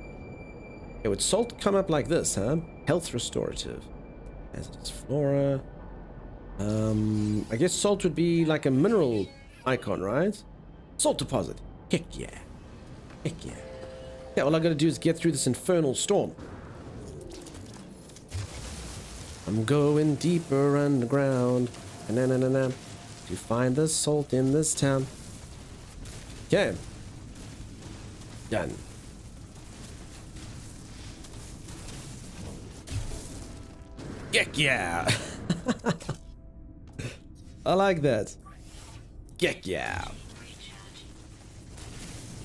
Okay, would Salt come up like this, huh? Health restorative. Hazardous flora. I guess Salt would be like a mineral icon, right? Salt deposit. Heck yeah. Heck yeah. Yeah, all I gotta do is get through this infernal storm. I'm going deeper underground. Na-na-na-na. To find the salt in this town. Okay. Done. Heck yeah. I like that. Heck yeah.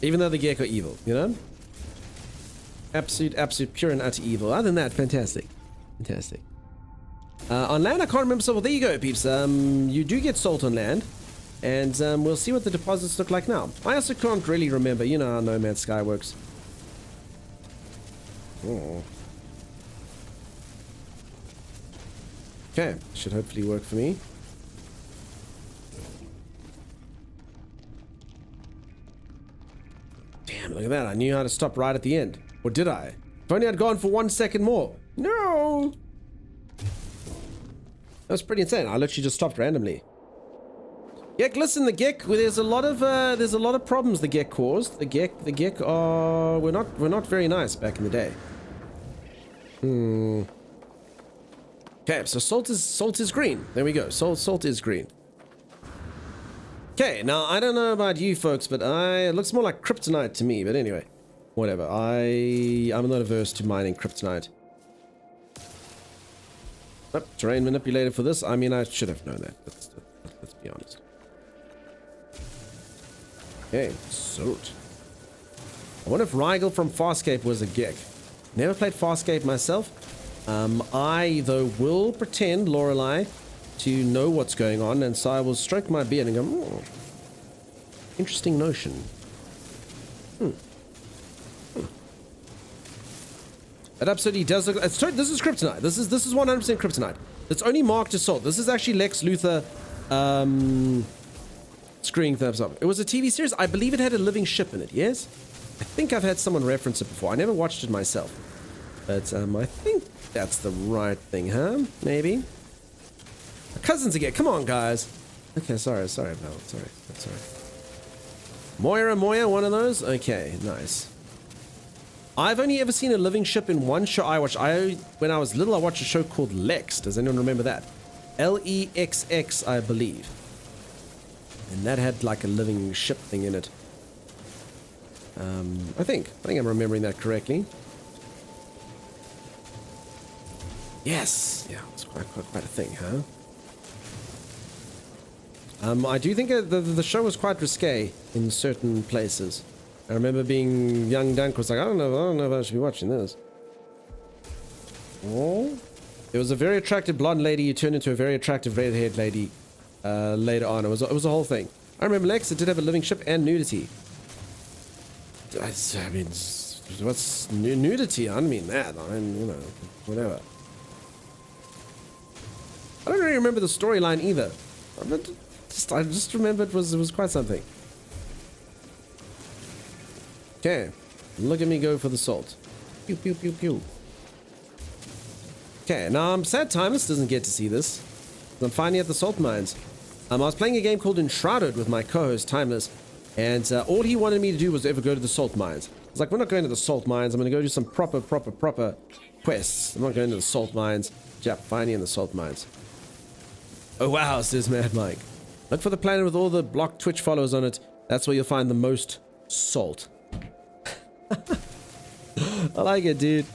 Even though the Gek are evil, you know? Absolute pure and utter evil. Other than that, fantastic. Fantastic. On land, I can't remember, so well, there you go, peeps. You do get Salt on land, and we'll see what the deposits look like now. I also can't really remember. You know how No Man's Sky works. Oh. Okay, should hopefully work for me. Damn, look at that. I knew how to stop right at the end. Or did I? If only I'd gone for 1 second more. No! That was pretty insane. I literally just stopped randomly. Gek, listen, the Gek, there's a lot of problems the Gek caused. The Gek are we're not very nice back in the day. Okay, so salt is green. There we go. Salt is green. Okay, now I don't know about you folks, but it looks more like kryptonite to me, but anyway. Whatever. I'm not averse to mining kryptonite. Oh, terrain manipulated for this. I mean, I should have known that. Let's be honest. Okay, salt. I wonder if Rigel from Farscape was a Gek. Never played Farscape myself. I, though, will pretend, Lorelei, to know what's going on, and so I will stroke my beard and go, oh, interesting notion. It absolutely does look. This is kryptonite. This is 100% kryptonite. It's only marked as salt. This is actually Lex Luthor screwing thumbs up. It was a TV series. I believe it had a living ship in it. Yes, I think I've had someone reference it before. I never watched it myself, but I think that's the right thing, huh? Maybe. My cousins again. Come on, guys. Okay, sorry, Val. Sorry. Moira, one of those. Okay, nice. I've only ever seen a living ship in one show I watched. When I was little, I watched a show called Lex. Does anyone remember that? Lexx, I believe. And that had like a living ship thing in it. I think I'm remembering that correctly. Yes. Yeah, it's quite a thing, huh? I do think the show was quite risque in certain places. I remember being young Dunk was like, I don't know if I should be watching this. Oh. There was a very attractive blonde lady who turned into a very attractive red-haired lady later on. It was a whole thing. I remember Lex, it did have a living ship and nudity. I mean, what's nudity? I don't mean that. I mean, you know, whatever. I don't really remember the storyline either. I just remember it was quite something. Okay, look at me go for the salt. Pew, pew, pew, pew. Okay, now I'm sad Timeless doesn't get to see this. I'm finally at the salt mines. I was playing a game called Enshrouded with my co-host Timeless, and all he wanted me to do was ever go to the salt mines. I was like, we're not going to the salt mines. I'm going to go do some proper quests. I'm not going to the salt mines. Yep, finally in the salt mines. Oh wow, says Mad Mike. Look for the planet with all the blocked Twitch followers on it. That's where you'll find the most salt. I like it, dude.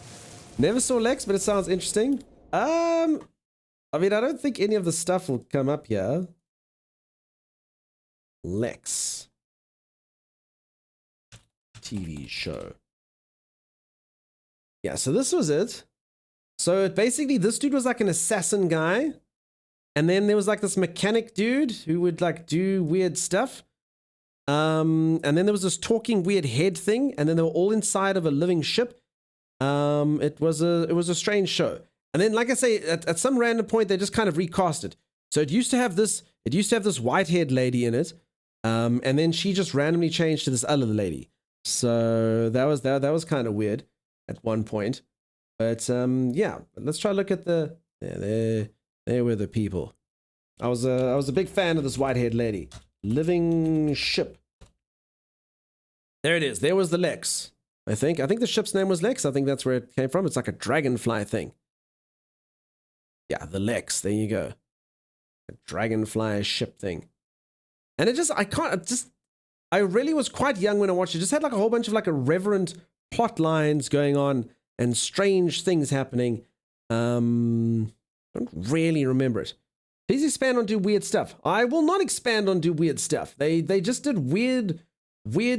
Never saw Lex, but it sounds interesting. I mean, I don't think any of the stuff will come up here. Lex. TV show. Yeah, so this was it. So basically, this dude was like an assassin guy. And then there was like this mechanic dude who would like do weird stuff. And then there was this talking weird head thing. And then they were all inside of a living ship. It was a strange show. And then, like I say, at some random point, they just kind of recast it. So it used to have this white-haired lady in it. And then she just randomly changed to this other lady. So that was kind of weird at one point. But yeah, let's try to look at the there were the people. I was a big fan of this white-haired lady. Living ship. There it is. There was the Lex. I think the ship's name was Lex. I think that's where it came from. It's like a dragonfly thing. Yeah, the Lex. There you go. A dragonfly ship thing. And it just, I really was quite young when I watched it. It just had like a whole bunch of like irreverent plot lines going on and strange things happening. I don't really remember it. Please expand on do weird stuff. I will not expand on do weird stuff. They just did weird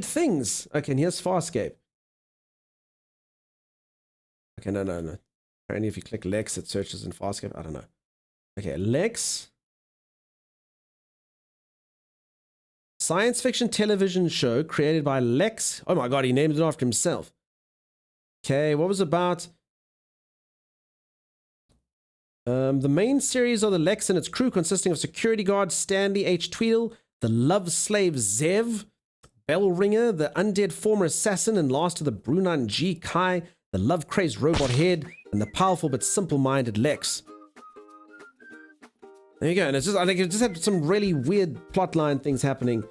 things. Okay, and here's Farscape. Okay, no. Apparently if you click Lex, it searches in Farscape. I don't know. Okay, Lex. Science fiction television show created by Lex. Oh my god, he named it after himself. Okay, what was about? The main series of the Lex and its crew consisting of security guard Stanley H. Tweedle, the love slave Zev, Bellringer, the undead former assassin and last of the Brunan G. Kai, the love-crazed robot head, and the powerful but simple-minded Lex. There you go. And it's just, I think it just had some really weird plotline things happening,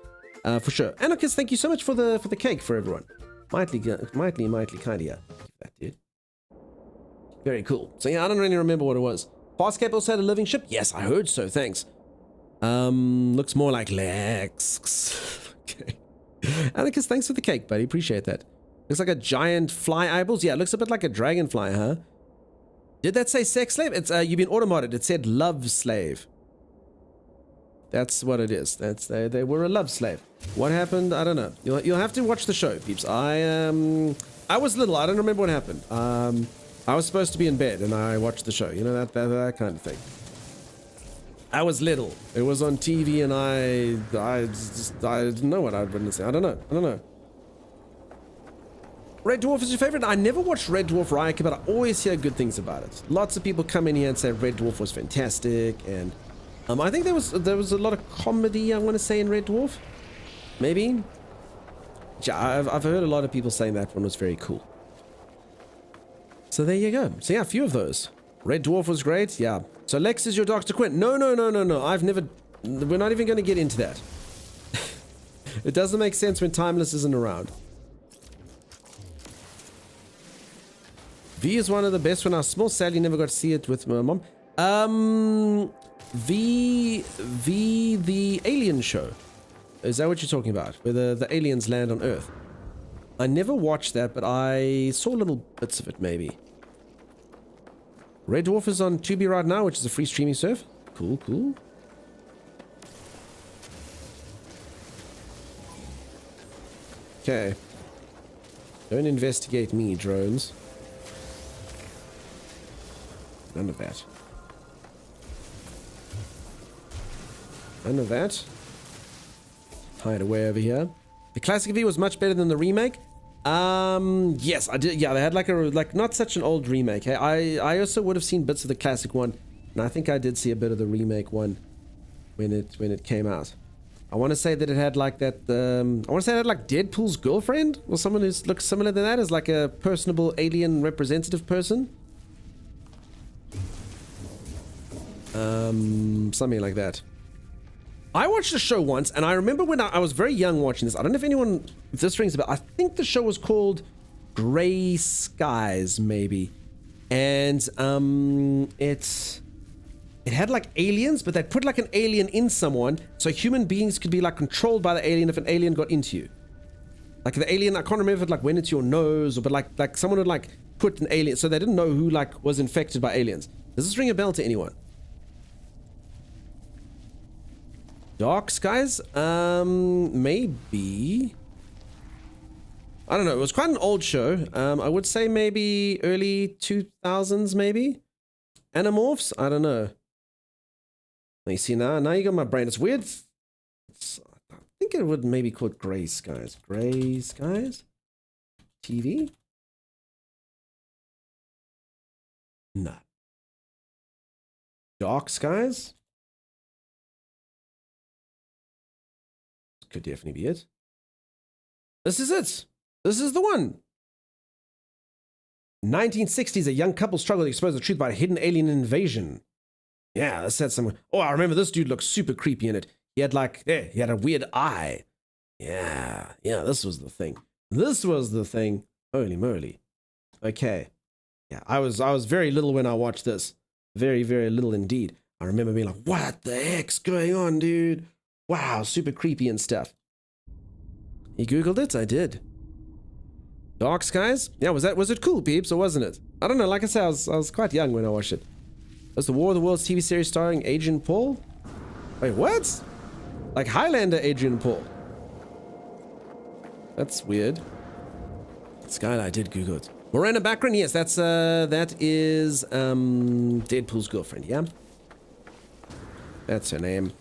for sure. Anarchist, thank you so much for the cake for everyone. Mightly kind of you. That dude. Very cool. So yeah, I don't really remember what it was. Farscape also had a living ship. Yes, I heard so. Thanks. Looks more like Lex. Okay. Anarchist, thanks for the cake, buddy. Appreciate that. Looks like a giant fly eyeballs. Yeah, it looks a bit like a dragonfly, huh? Did that say sex slave? It's you've been automodded. It said love slave. That's what it is. They were a love slave. What happened? I don't know. You'll have to watch the show, peeps. I was little. I don't remember what happened. I was supposed to be in bed and I watched the show. You know, that kind of thing. I was little. It was on TV and I didn't know what I would say. I don't know. Red Dwarf is your favorite? I never watched Red Dwarf Ryuk, but I always hear good things about it. Lots of people come in here and say Red Dwarf was fantastic, and I think there was a lot of comedy, I want to say, in Red Dwarf. Maybe. Yeah, I've heard a lot of people saying that one was very cool. So there you go. So yeah, a few of those. Red Dwarf was great. Yeah. So Lex is your Dr. Quinn. No. I've never. We're not even going to get into that. It doesn't make sense when Timeless isn't around. V is one of the best when I was small. Sadly, never got to see it with my mom. The Alien show. Is that what you're talking about? Where the aliens land on Earth? I never watched that, but I saw little bits of it, maybe. Red Dwarf is on Tubi right now, which is a free streaming serve. Cool. Okay. Don't investigate me, drones. None of that. Hide away over here. The classic V was much better than the remake. Yes, I did. Yeah, they had like not such an old remake. Hey, I also would have seen bits of the classic one, and I think I did see a bit of the remake one when it came out. I want to say that it had like that. I want to say it had like Deadpool's girlfriend or someone who looks similar than that, as like a personable alien representative person. Something like that. I watched the show once, and I remember when I was very young watching this. I don't know if this rings a bell. I think the show was called Gray Skies, maybe. And it had like aliens, but they'd put like an alien in someone, so human beings could be like controlled by the alien if an alien got into you. Like the alien, I can't remember if it like went into your nose, or but like someone would like put an alien, so they didn't know who like was infected by aliens. Does this ring a bell to anyone? Dark Skies? Maybe. I don't know. It was quite an old show. I would say maybe early 2000s, maybe. Animorphs? I don't know. You see, now you got my brain. It's weird. I think it would maybe call it Gray Skies. Gray Skies? TV? No. Dark Skies? Could definitely be it. This is it. This is the one. 1960s, a young couple struggle to expose the truth about a hidden alien invasion. Yeah, that said somewhere. Oh, I remember this dude looked super creepy in it. He had like, he had a weird eye. Yeah, this was the thing. This was the thing. Holy moly. Okay. Yeah, I was very little when I watched this. Very, very little indeed. I remember being like, what the heck's going on, dude? Wow, super creepy and stuff. You Googled it? I did. Dark Skies? Yeah, was it cool, peeps, or wasn't it? I don't know, like I said, I was quite young when I watched it. Was the War of the Worlds TV series starring Adrian Paul? Wait, what? Like Highlander Adrian Paul. That's weird. Skylar, I did Google it. Morena Baccarin, yes, that is Deadpool's girlfriend, yeah? That's her name.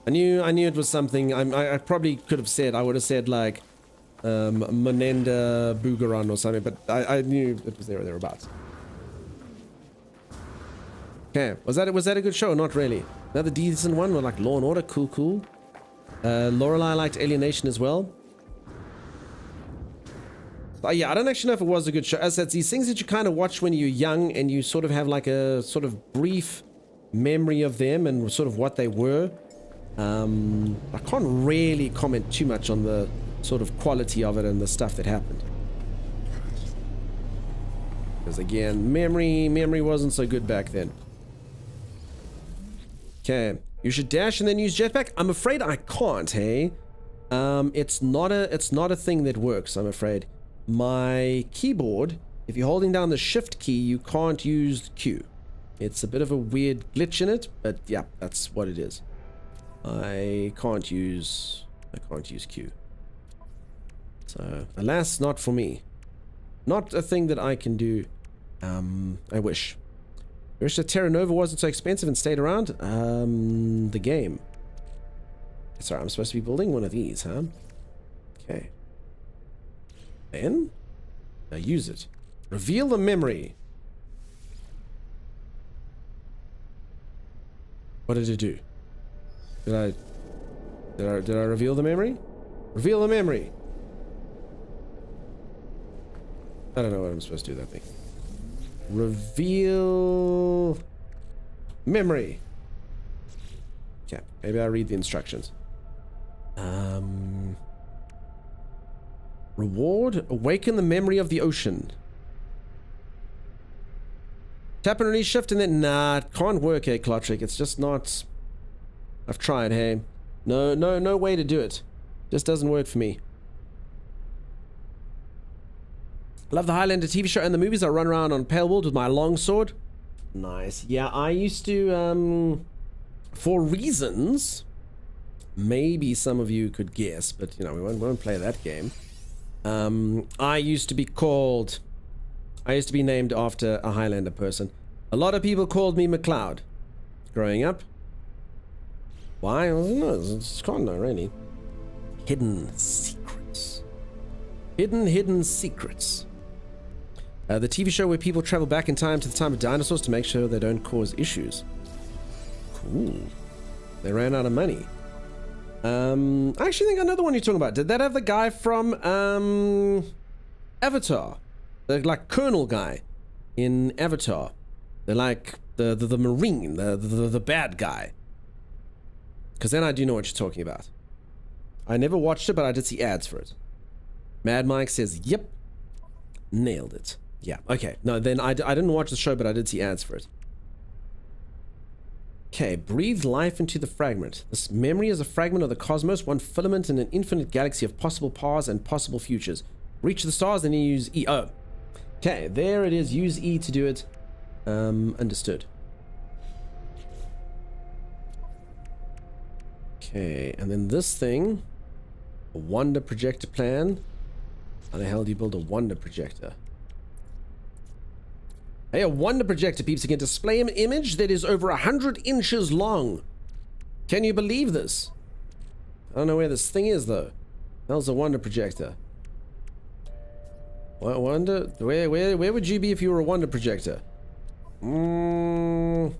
I knew it was something. I probably could have said. I would have said like Menenda Bugaran or something, but I knew it was there or thereabouts. Okay, was that a good show? Not really. Another decent one with like Law and Order, cool. Lorelei liked Alienation as well. But yeah, I don't actually know if it was a good show. As it's these things that you kind of watch when you're young and you sort of have like a sort of brief memory of them and sort of what they were. I can't really comment too much on the sort of quality of it and the stuff that happened. Because again, memory wasn't so good back then. Okay, you should dash and then use jetpack. I'm afraid I can't, hey? It's not a thing that works, I'm afraid. My keyboard, if you're holding down the shift key, you can't use Q. It's a bit of a weird glitch in it, but yeah, that's what it is. I can't use Q. So, alas, not for me. Not a thing that I can do. I wish. I wish that Terra Nova wasn't so expensive and stayed around. The game. Sorry, I'm supposed to be building one of these, huh? Okay. Then, now use it. Reveal the memory. What did it do? Did I reveal the memory? Reveal the memory. I don't know what I'm supposed to do with that thing. Reveal memory. Okay, maybe I'll read the instructions. Reward, awaken the memory of the ocean. Tap and release shift and then, nah, it can't work, hey, Clotrick. It's just not, I've tried, hey. No way to do it. Just doesn't work for me. Love the Highlander TV show and the movies. I run around on Pale World with my longsword. Nice. Yeah, I used to, for reasons maybe some of you could guess, but you know, we won't play that game. I used to be named after a Highlander person. A lot of people called me McLeod growing up. Why? I don't know. It's kind of really. Hidden secrets. Hidden secrets. The TV show where people travel back in time to the time of dinosaurs to make sure they don't cause issues. Cool. They ran out of money. I actually think I know the one you're talking about. Did that have the guy from Avatar? The like Colonel guy in Avatar. They're like the Marine, the bad guy. Because then I do know what you're talking about. I never watched it, but I did see ads for it. Mad Mike says, yep. Nailed it. Yeah, okay. No, then I didn't watch the show, but I did see ads for it. Okay, breathe life into the fragment. This memory is a fragment of the cosmos, one filament in an infinite galaxy of possible paths and possible futures. Reach the stars and then use E. Oh. Okay, there it is. Use E to do it. Understood. Okay, and then this thing, a wonder projector plan. How the hell do you build a wonder projector? Hey, a wonder projector, peeps, can display an image that is over 100 inches long. Can you believe this? I don't know where this thing is, though. How's a wonder projector? What wonder? Where would you be if you were a wonder projector? No.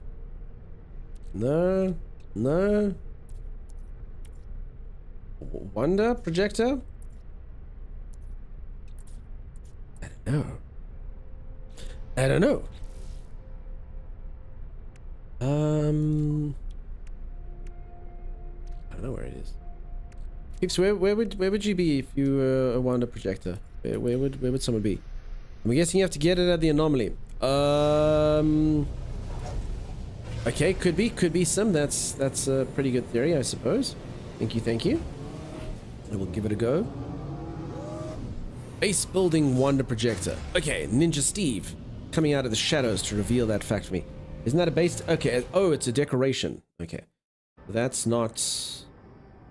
Wonder projector? I don't know. I don't know where it is. Peeps, where would you be if you were a wonder projector? Where would someone be? I'm guessing you have to get it at the anomaly. Okay, could be some. That's a pretty good theory, I suppose. Thank you. I will give it a go. Base building wonder projector. Okay, Ninja Steve coming out of the shadows to reveal that fact for me. Isn't that a base? Okay. Oh, it's a decoration. Okay. That's not...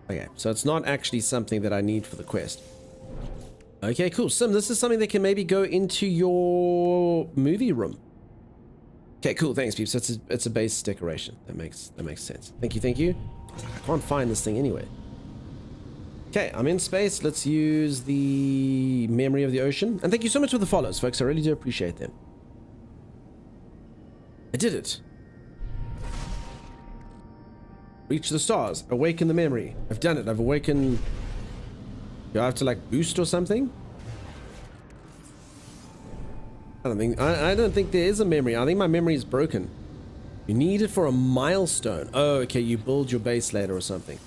Okay, so it's not actually something that I need for the quest. Okay, cool. Sim, this is something that can maybe go into your movie room. Okay, cool. Thanks, peeps. It's a base decoration. That makes sense. Thank you. I can't find this thing anyway. Okay, I'm in space. Let's use the memory of the ocean. And thank you so much for the follows, folks. I really do appreciate them. I did it. Reach the stars. Awaken the memory. I've done it. I've awakened... Do I have to like boost or something? I don't think there is a memory. I think my memory is broken. You need it for a milestone. Oh, okay. You build your base later or something.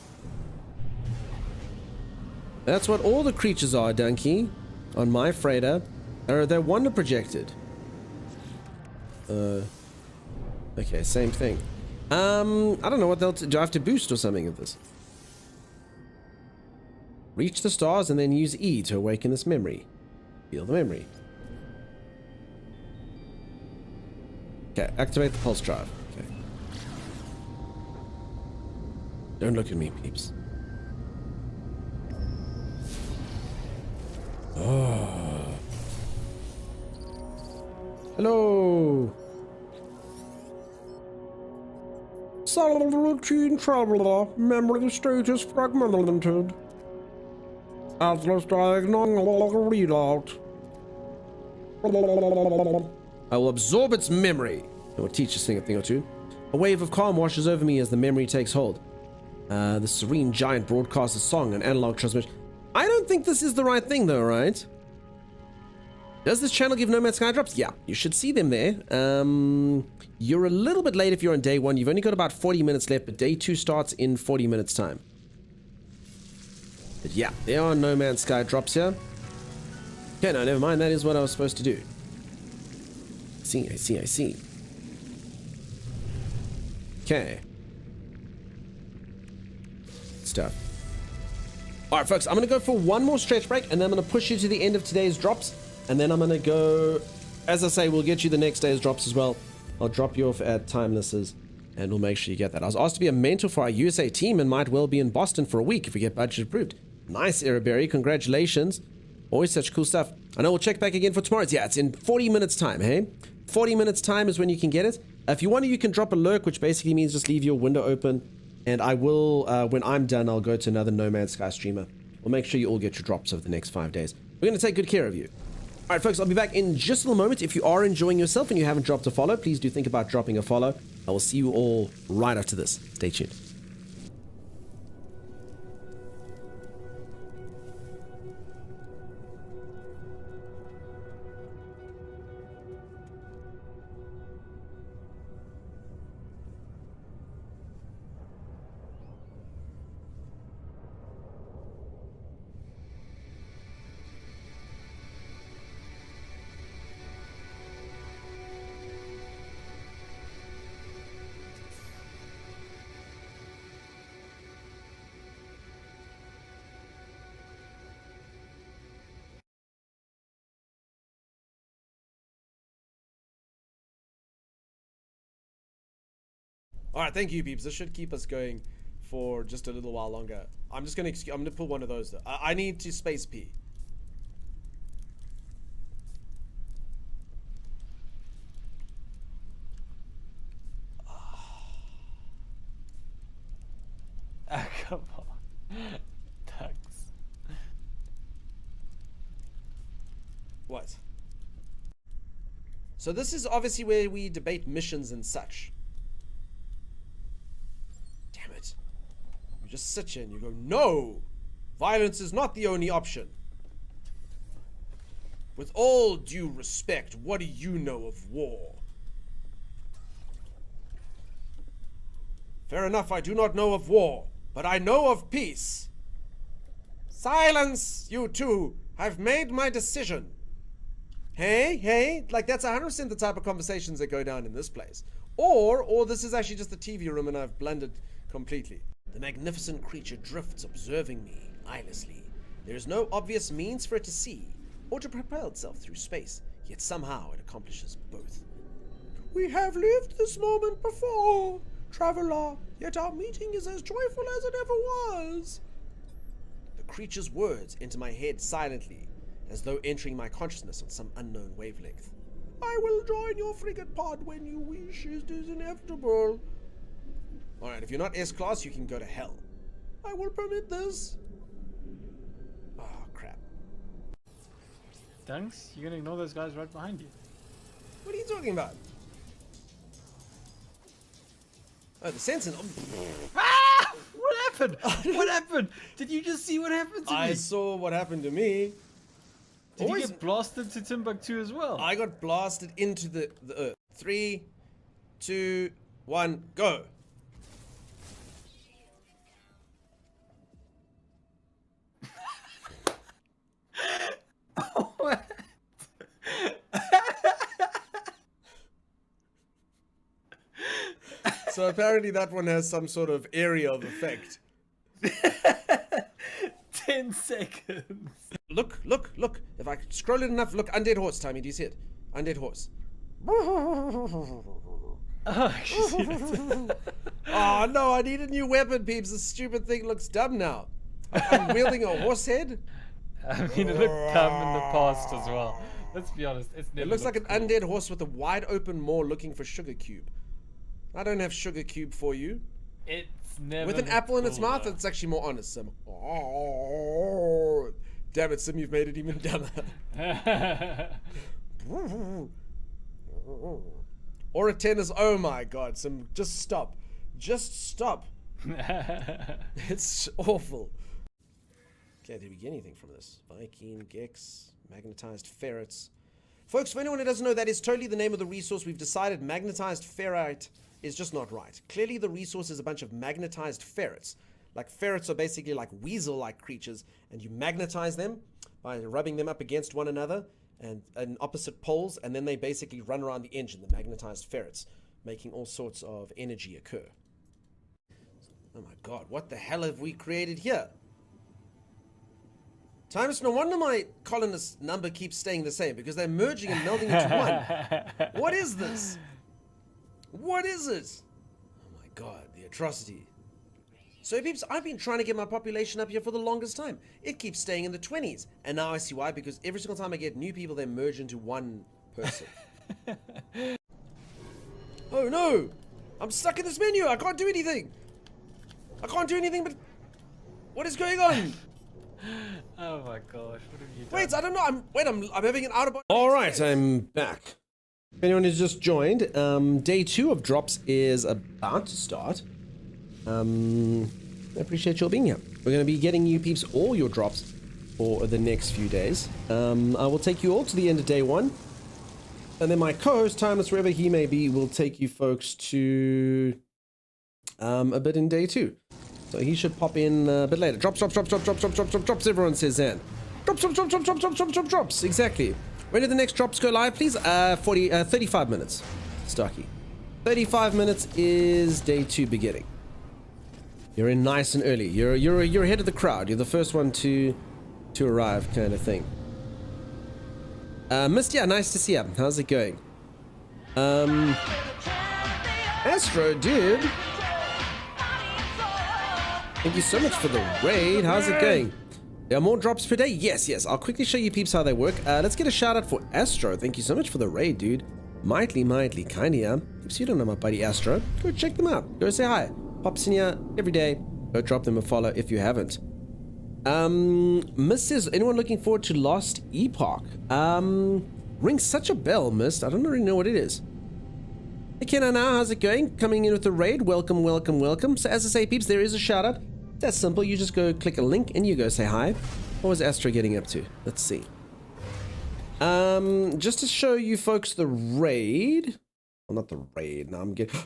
That's what all the creatures are, Donkey. On my freighter. They're wonder projected. Okay, same thing. I don't know what else. Do I have to boost or something of this? Reach the stars and then use E to awaken this memory. Feel the memory. Okay, activate the pulse drive. Okay. Don't look at me, peeps. Oh. Hello. Solid routine traveler. Memory status fragmented. Atlas diagonal readout. I will absorb its memory. It will teach this thing a thing or two. A wave of calm washes over me as the memory takes hold. The serene giant broadcasts a song and analog transmission. I don't think this is the right thing though, right? Does this channel give Nomad Sky drops? Yeah, you should see them there. You're a little bit late if you're on day 1. You've only got about 40 minutes left, but day 2 starts in 40 minutes time. But yeah, there are Nomad Sky drops here. Okay, no, never mind. That is what I was supposed to do. I see. Okay. Stuff. Alright, folks, I'm going to go for one more stretch break, and then I'm going to push you to the end of today's drops, and then I'm going to go, as I say, we'll get you the next day's drops as well. I'll drop you off at Timeless's, and we'll make sure you get that. I was asked to be a mentor for our USA team and might well be in Boston for a week if we get budget approved. Nice, Eraberry. Congratulations. Always such cool stuff. I know we'll check back again for tomorrow. Yeah, it's in 40 minutes time, hey? 40 minutes time is when you can get it. If you want to, you can drop a lurk, which basically means just leave your window open. And I will, when I'm done, I'll go to another Nomad Sky streamer. We'll make sure you all get your drops over the next 5 days. We're going to take good care of you. All right, folks, I'll be back in just a little moment. If you are enjoying yourself and you haven't dropped a follow, please do think about dropping a follow. I will see you all right after this. Stay tuned. All right, thank you, peeps. This should keep us going for just a little while longer. I'm gonna pull one of those though. I need to space pee. Come on. Thanks. What? So this is obviously where we debate missions and such. Damn it. You just sit here and you go, no! Violence is not the only option. With all due respect, what do you know of war? Fair enough, I do not know of war, but I know of peace. Silence, you two! I've made my decision. Hey, like that's 100% the type of conversations that go down in this place. Or this is actually just the TV room and I've blundered completely. The magnificent creature drifts, observing me eyelessly. There is no obvious means for it to see or to propel itself through space, yet somehow it accomplishes both. We have lived this moment before, traveler, yet our meeting is as joyful as it ever was. The creature's words enter my head silently, as though entering my consciousness on some unknown wavelength. I will join your frigate pod when you wish. It is inevitable. Alright, if you're not S-Class, you can go to hell. I will permit this. Oh, crap. Dunks, you're gonna ignore those guys right behind you. What are you talking about? Oh, the Sentinel. Ah! What happened? What happened? Did you just see what happened to me? I saw what happened to me. Did you get blasted to Timbuktu as well? I got blasted into the earth. 3, 2, 1, go. What? So apparently that one has some sort of area of effect. 10 seconds. Look. If I scroll it enough, look, undead horse, Tommy, do you see it? Undead horse. Oh, I see that. Oh no, I need a new weapon, peeps. This stupid thing looks dumb now. I'm wielding a horse head. I mean, it looked dumb in the past as well. Let's be honest, it's never It looks like an cool. undead horse with a wide open maw looking for sugar cube. I don't have sugar cube for you. It's never With an looked apple in its cool, mouth, though. it's actually more honest, Sim. Oh, damn it, Sim, you've made it even dumber. Or a tennis. Oh my god, Sim, just stop. Just stop. It's awful. Okay, did we get anything from this? Viking, Gex, magnetized ferrets. Folks, for anyone who doesn't know, that is totally the name of the resource. We've decided magnetized ferrite is just not right. Clearly the resource is a bunch of magnetized ferrets. Like ferrets are basically like weasel-like creatures, and you magnetize them by rubbing them up against one another and in opposite poles, and then they basically run around the engine, the magnetized ferrets, making all sorts of energy occur. Oh my god, what the hell have we created here? Timus, no wonder my colonist number keeps staying the same, because they're merging and melding into one. What is this? What is it? Oh my god, the atrocity. So peeps, I've been trying to get my population up here for the longest time. It keeps staying in the 20s. And now I see why, because every single time I get new people, they merge into one person. Oh no! I'm stuck in this menu, I can't do anything! I can't do anything but... What is going on? Oh my gosh, what have you done? Wait, I don't know. I'm having an out-of-body. All right, I'm back. If anyone has just joined, day 2 of drops is about to start. I appreciate you all being here. We're going to be getting you peeps all your drops for the next few days. I will take you all to the end of day 1. And then my co-host, Timeless, wherever he may be, will take you folks to a bit in day 2. So he should pop in a bit later. Drops, everyone says Zan. Drops. Exactly. When do the next drops go live, please? 35 minutes. Starkey. 35 minutes is day 2 beginning. You're in nice and early. You're ahead of the crowd. You're the first one to arrive, kind of thing. Misty, yeah, nice to see you. How's it going? Astro, dude. Thank you so much for the raid. How's it going? There are more drops per day? Yes, yes. I'll quickly show you peeps how they work. Let's get a shout out for Astro. Thank you so much for the raid, dude. Mightly kind, yeah. Peeps, you don't know my buddy Astro. Go check them out. Go say hi. Pops in here every day. Go drop them a follow if you haven't. Mist says, anyone looking forward to Lost Epoch? Rings such a bell, Mist. I don't really know what it is. Hey, Kenana, how's it going? Coming in with the raid. Welcome, welcome, welcome. So as I say, peeps, there is a shout out. That's simple. You just go click a link and you go say hi. What was Astro getting up to? Let's see. Just to show you folks the raid. Well, not the raid. Now I'm getting...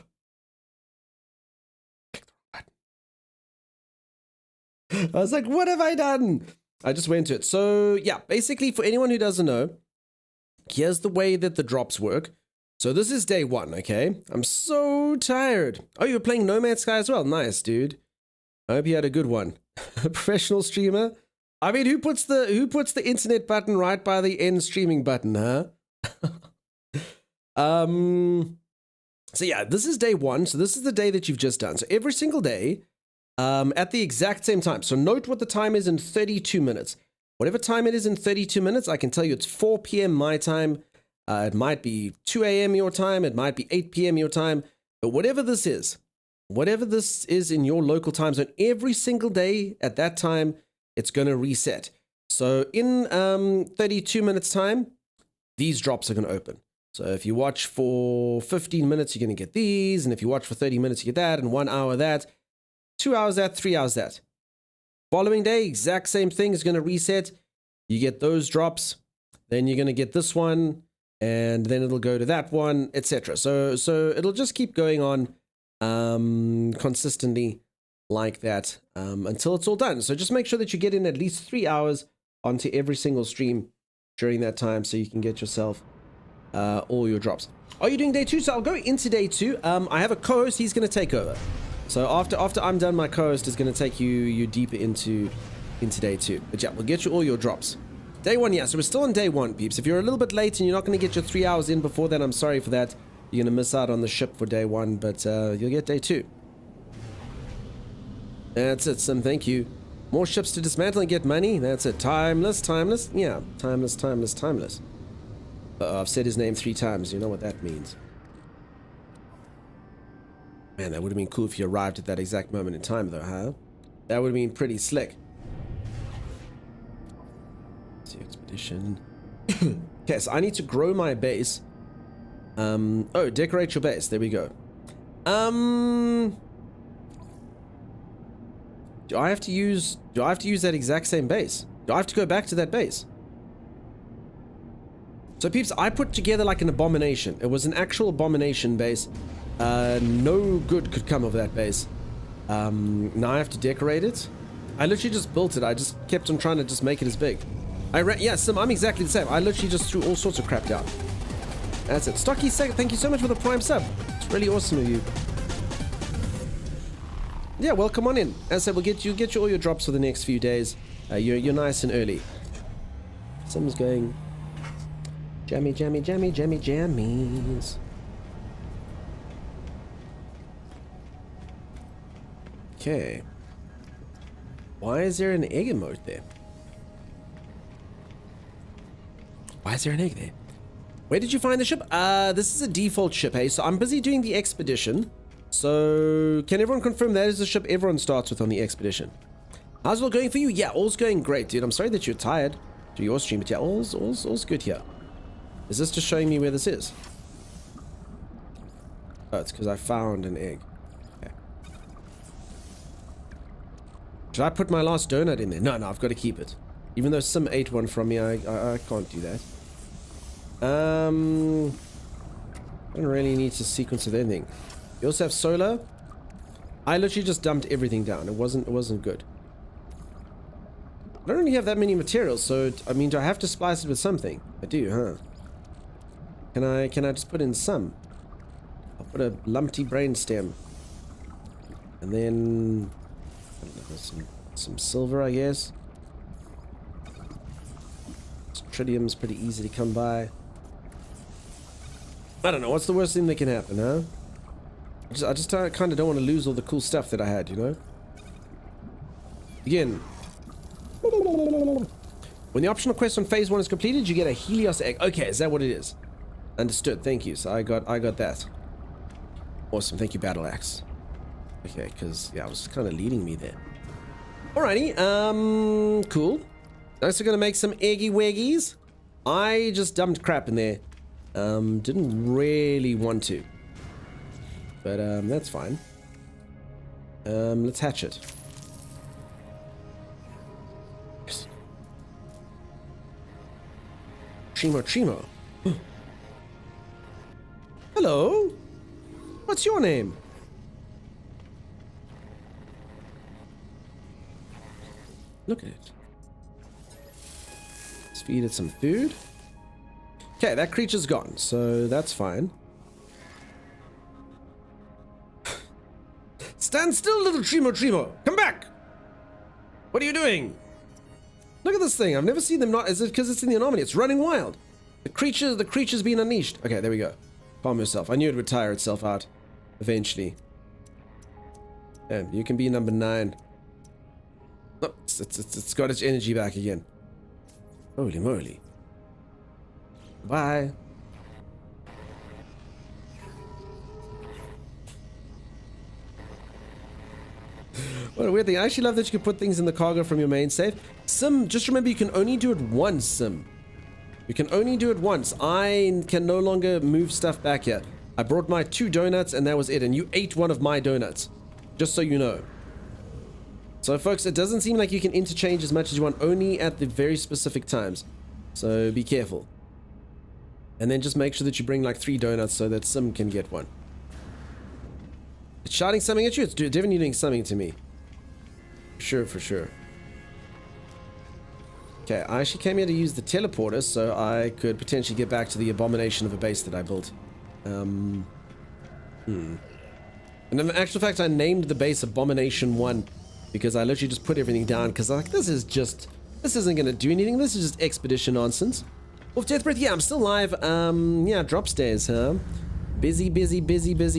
I was like, what have I done? I just went to it. So yeah, basically for anyone who doesn't know, here's the way that the drops work. So this is day 1, okay? I'm so tired. Oh, you were playing No Man's Sky as well? Nice, dude. I hope you had a good one. Professional streamer. I mean, who puts the internet button right by the end streaming button, huh? So yeah, this is day 1. So this is the day that you've just done. So every single day, at the exact same time. So note what the time is in 32 minutes. Whatever time it is in 32 minutes, I can tell you it's 4 p.m. my time. It might be 2 a.m. your time. It might be 8 p.m. your time. But whatever this is in your local time zone, every single day at that time, it's going to reset. So in 32 minutes time, these drops are going to open. So if you watch for 15 minutes, you're going to get these. And if you watch for 30 minutes, you get that. And 1 hour that. 2 hours that, 3 hours that. Following day, exact same thing is going to reset. You get those drops. Then you're going to get this one. And then it'll go to that one, etc. So it'll just keep going on consistently like that until it's all done. So just make sure that you get in at least 3 hours onto every single stream during that time so you can get yourself all your drops. Are you doing day 2? So I'll go into day 2. I have a co-host. He's going to take over. So after I'm done, my co-host is going to take you deeper into day 2. But yeah, we'll get you all your drops. Day 1, yeah, so we're still on day 1, peeps. If you're a little bit late and you're not going to get your 3 hours in before then, I'm sorry for that. You're going to miss out on the ship for day 1, but you'll get day 2. That's it, Sim, thank you. More ships to dismantle and get money. That's it. Timeless. Yeah, timeless. I've said his name 3 times. You know what that means. Man, that would have been cool if you arrived at that exact moment in time, though, huh? That would have been pretty slick. See, expedition. Okay, so I need to grow my base. Oh, decorate your base. There we go. Do I have to use that exact same base? Do I have to go back to that base? So peeps, I put together like an abomination. It was an actual abomination base. No good could come of that base. Now I have to decorate it. I literally just built it. I just kept on trying to just make it as big. Yeah, Sim, I'm exactly the same. I literally just threw all sorts of crap down. That's it. Stocky, thank you so much for the prime sub. It's really awesome of you. Yeah, well, come on in. As I said, we'll get you all your drops for the next few days. You're nice and early. Sim's going jammies. Okay. Why is there an egg emote there? Why is there an egg there? Where did you find the ship? This is a default ship, hey? So I'm busy doing the expedition. So can everyone confirm that is the ship everyone starts with on the expedition? How's it all going for you? Yeah, all's going great, dude. I'm sorry that you're tired to your stream, but yeah, all's good here. Is this just showing me where this is? Oh, it's because I found an egg. Okay. Should I put my last donut in there? No, I've got to keep it. Even though Sim ate one from me, I can't do that. I don't really need to sequence with anything. You also have solar. I literally just dumped everything down. It wasn't good. I don't really have that many materials, so I mean, do I have to splice it with something? I do, huh? Can I just put in some? I'll put a lumpy brainstem, and then I don't know, some silver, I guess. Tritium's pretty easy to come by. I don't know. What's the worst thing that can happen, huh? I just kind of don't want to lose all the cool stuff that I had, you know? Begin. When the optional quest on phase 1 is completed, you get a Helios egg. Okay, is that what it is? Understood. Thank you. So I got that. Awesome. Thank you, Battle Axe. Okay, because yeah, I was kind of leading me there. Alrighty. Cool. So gonna make some eggy weggies. I just dumped crap in there. Didn't really want to, but that's fine. Let's hatch it. Chimo. Hello. What's your name? Look at it. Let's feed it some food. Okay, that creature's gone, so that's fine. Stand still, little Chimo. Come back. What are you doing? Look at this thing. I've never seen them not. Is it because it's in the anomaly? It's running wild. The creature's being unleashed. Okay, there we go. Calm yourself. I knew it would tire itself out eventually. Yeah, you can be number 9. Oh, it's got its energy back again. Holy moly. Bye. What a weird thing. I actually love that you can put things in the cargo from your main save. Sim, just remember you can only do it once, Sim. You can only do it once. I can no longer move stuff back here. I brought my 2 donuts and that was it. And you ate one of my donuts. Just so you know. So folks, it doesn't seem like you can interchange as much as you want, only at the very specific times. So be careful. And then just make sure that you bring like 3 donuts so that Sim can get one. It's shouting something at you? It's definitely doing something to me. For sure. Okay, I actually came here to use the teleporter so I could potentially get back to the abomination of a base that I built. And in actual fact, I named the base Abomination 1 because I literally just put everything down because I'm like, this isn't going to do anything. This is just expedition nonsense. Wolf Death Breath, yeah, I'm still live. Yeah, drop days, huh? Busy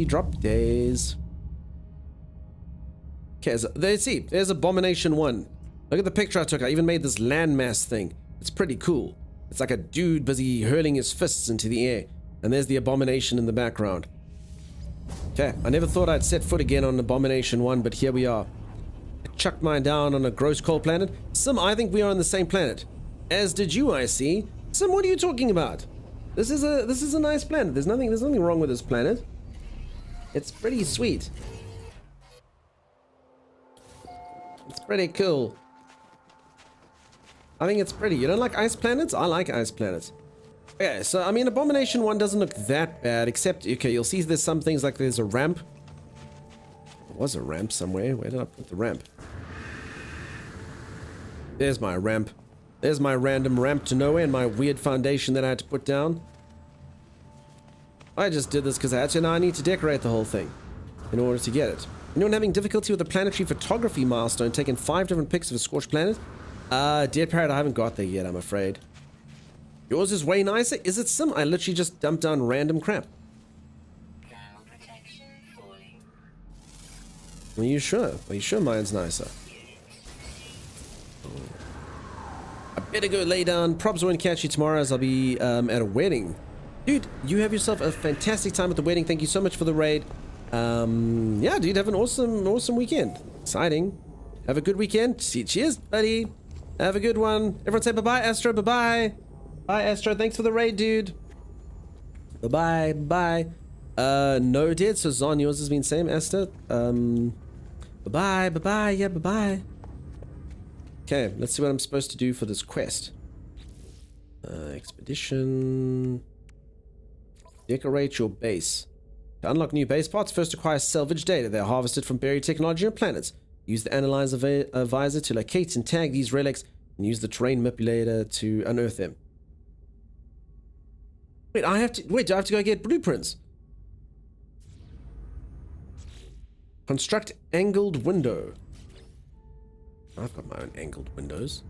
drop days. Okay, so there's Abomination 1. Look at the picture I took. I even made this landmass thing. It's pretty cool. It's like a dude busy hurling his fists into the air. And there's the Abomination in the background. Okay, I never thought I'd set foot again on Abomination 1, but here we are. I chucked mine down on a gross coal planet. Sim, I think we are on the same planet. As did you, I see. Sim, what are you talking about? This is a nice planet. There's nothing wrong with this planet. It's pretty sweet. It's pretty cool. I think it's pretty. You don't like ice planets? I like ice planets. Okay, so I mean, Abomination 1 doesn't look that bad, except, okay, you'll see there's some things like there's a ramp. There was a ramp somewhere. Where did I put the ramp? There's my ramp. There's my random ramp to nowhere and my weird foundation that I had to put down. I just did this because I had to. Now I need to decorate the whole thing in order to get it. Anyone having difficulty with the planetary photography milestone, taking 5 different pics of a scorched planet? Dead Parrot, I haven't got there yet, I'm afraid. Yours is way nicer? Is it Sim? I literally just dumped down random crap. Are you sure? Are you sure mine's nicer? I better go lay down. Probs won't catch you tomorrow as I'll be at a wedding. Dude, you have yourself a fantastic time at the wedding. Thank you so much for the raid. Yeah, dude, have an awesome weekend. Exciting. Have a good weekend. Cheers, buddy. Have a good one. Everyone say bye-bye, Astro. Bye-bye. Bye, Astro. Thanks for the raid, dude. Bye-bye. Bye. No, dead. So, Zon, yours has been same, Astro. Bye-bye. Bye-bye. Yeah, bye-bye. Okay, let's see what I'm supposed to do for this quest. Expedition. Decorate your base. To unlock new base parts, first acquire salvage data. They are harvested from buried technology and planets. Use the analyzer visor to locate and tag these relics, and use the terrain manipulator to unearth them. Wait, do I have to go get blueprints? Construct angled window. I've got my own angled windows.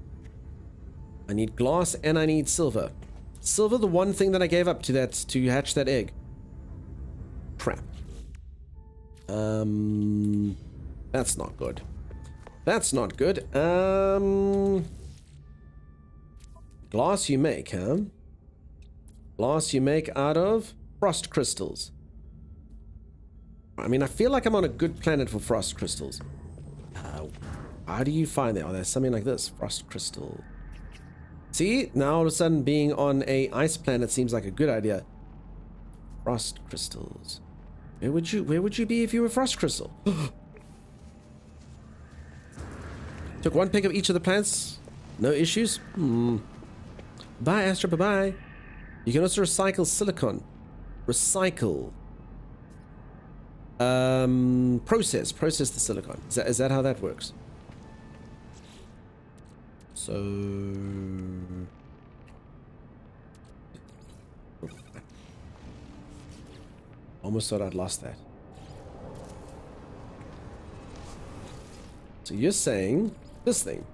I need glass and I need silver. Silver, the one thing that I gave up to hatch that egg. Crap. That's not good. That's not good. Glass you make, huh? Glass you make out of frost crystals. I mean, I feel like I'm on a good planet for frost crystals. How do you find that? Oh, there's something like this. Frost crystal. See? Now all of a sudden being on a ice planet seems like a good idea. Frost crystals. Where would you be if you were frost crystal? Took one pick of each of the plants. No issues. Bye, Astra. Bye-bye. You can also recycle silicon. Recycle. Process the silicon. Is that how that works? So almost thought I'd lost that. So you're saying this thing?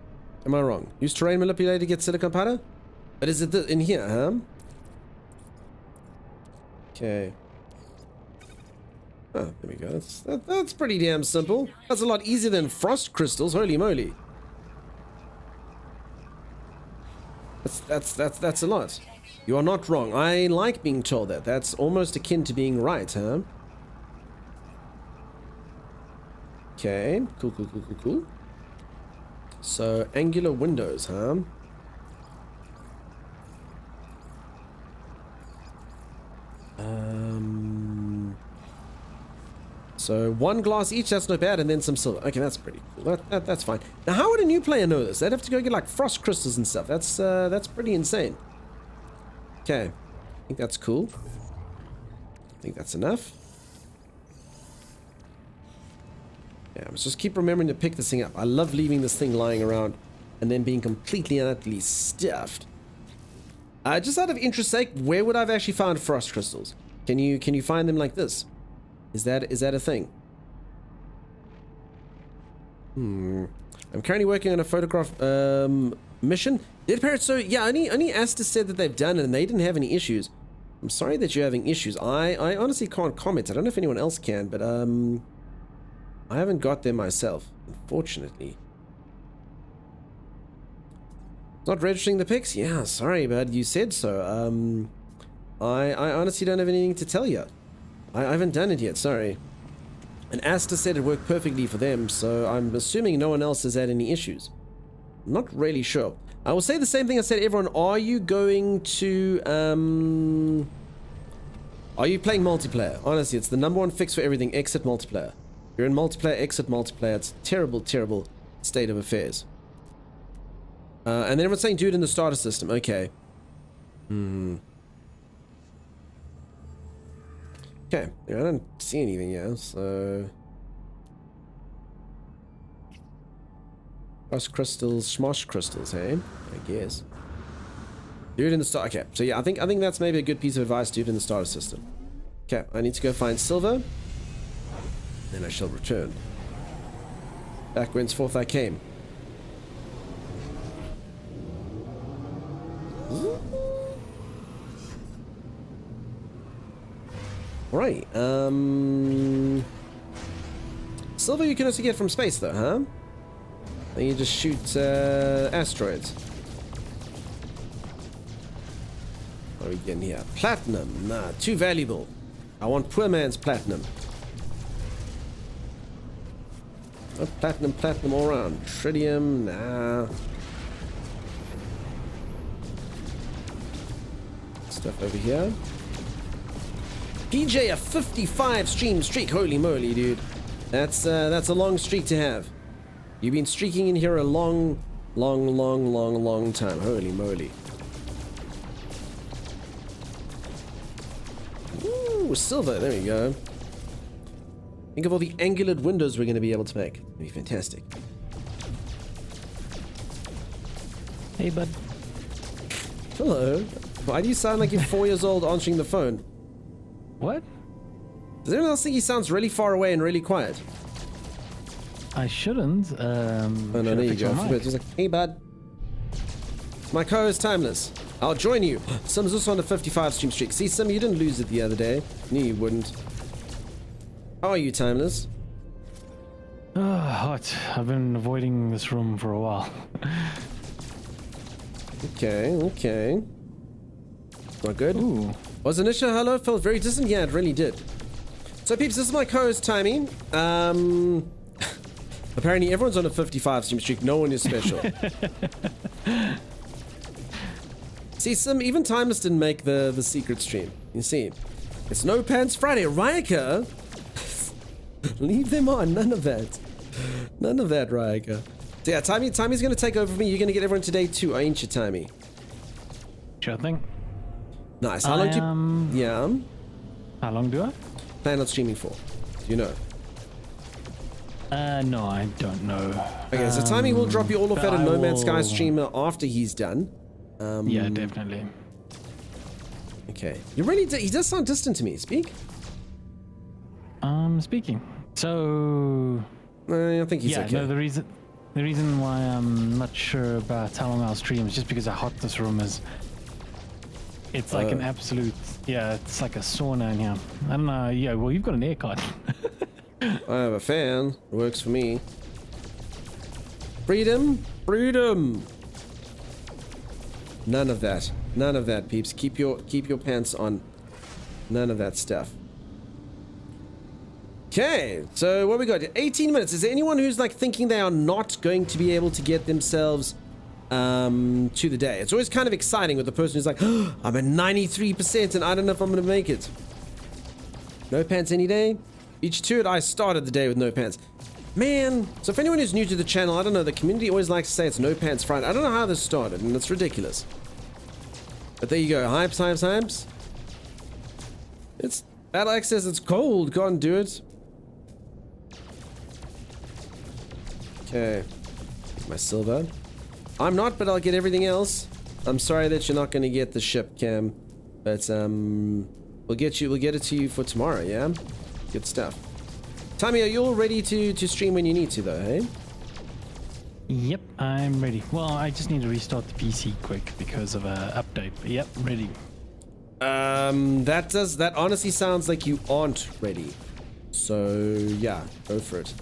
Am I wrong? Use terrain manipulator to get silicon powder? But is it in here, huh? Okay. Oh, there we go. That's pretty damn simple. That's a lot easier than frost crystals. Holy moly. That's a lot. You are not wrong. I like being told that. That's almost akin to being right, huh? Okay. Cool. So, angular windows, huh? So one glass each, that's not bad, and then some silver. Okay, that's pretty cool. That's fine. Now, how would a new player know this? They'd have to go get like frost crystals and stuff. That's pretty insane. Okay, I think that's cool. I think that's enough. Yeah, let's just keep remembering to pick this thing up. I love leaving this thing lying around and then being completely and utterly stuffed. Just out of interest's sake, where would I have actually found frost crystals? Can you find them like this? Is that a thing? I'm currently working on a photograph mission. Dead Parrot, so yeah, only Asta said that they've done it and they didn't have any issues. I'm sorry that you're having issues. I honestly can't comment. I don't know if anyone else can, but I haven't got them myself, unfortunately. Not registering the pics? Yeah, sorry, bud. You said so. I honestly don't have anything to tell you. I haven't done it yet, sorry. And Asta said it worked perfectly for them, so I'm assuming no one else has had any issues. I'm not really sure. I will say the same thing I said to everyone. Are you going to, are you playing multiplayer? Honestly, it's the #1 fix for everything. Exit multiplayer. If you're in multiplayer, exit multiplayer. It's a terrible, terrible state of affairs. And then everyone's saying do it in the starter system. Okay. Okay, I don't see anything yet, so... Frost crystals, smosh crystals, hey? I guess. Do it in the start. Okay, so yeah, I think that's maybe a good piece of advice. Do it in the starter system. Okay, I need to go find silver. Then I shall return. Back whenceforth I came. Right, silver you can also get from space though, huh? Then you just shoot asteroids. What are we getting here? Platinum, nah, too valuable. I want poor man's platinum. Oh, platinum all around. Tritium, nah. Stuff over here. PJ, a 55 stream streak. Holy moly, dude. That's a long streak to have. You've been streaking in here a long time. Holy moly. Ooh, silver. There we go. Think of all the angular windows we're going to be able to make. It'll be fantastic. Hey, bud. Hello. Why do you sound like you're 4 years old answering the phone? What? Does anyone else think he sounds really far away and really quiet? I shouldn't. Oh no, there you go. He's like, hey bud. My co-host Timeless. I'll join you. Sim's also on the 55 stream streak. See, Sim, you didn't lose it the other day. Knew you wouldn't. How are you, Timeless? Hot. I've been avoiding this room for a while. Okay. Not good. Ooh. Was initial hello felt very distant? Yeah, it really did. So peeps, this is my co-host Timey. Apparently everyone's on a 55 stream streak. No one is special. See, even Timeless didn't make the secret stream. You see, it's No Pants Friday. Ryaka, leave them on. None of that, Ryaka. So yeah, Timmy's gonna take over for me. You're gonna get everyone today too, ain't you, Timey? Sure thing. Nice. How long do you? Yeah. How long do I plan on streaming for? Do you know? No, I don't know. Okay, so Timey will drop you all off at a No Man's Sky streamer after he's done. Yeah, definitely. Okay. You really he does sound distant to me. Speak. Speaking. So. I think he's okay. No, the reason why I'm not sure about how long I'll stream is just because how hot this room is. It's like an absolute, it's like a sauna in here. I don't know, yeah, well, you've got an aircon. I have a fan. It works for me. Freedom. None of that, peeps. Keep your pants on. None of that stuff. Okay, so what we got? 18 minutes. Is there anyone who's like thinking they are not going to be able to get themselves to the day? It's always kind of exciting with the person who's like, oh, I'm at 93% and I don't know if I'm gonna make it. No pants any day. Each to it. I started the day with no pants. Man, so if anyone who's new to the channel, I don't know, the community always likes to say it's No Pants Friday. I don't know how this started, and it's ridiculous. But there you go. Hypes. It's Alex says it's cold. Go on, do it. Okay. My silver. I'm not, but I'll get everything else. I'm sorry that you're not going to get the ship, Cam. But we'll get it to you for tomorrow, yeah? Good stuff. Tommy, are you all ready to stream when you need to, though, hey? Yep, I'm ready. Well, I just need to restart the PC quick because of an update. But yep, ready. That honestly sounds like you aren't ready. So yeah, go for it.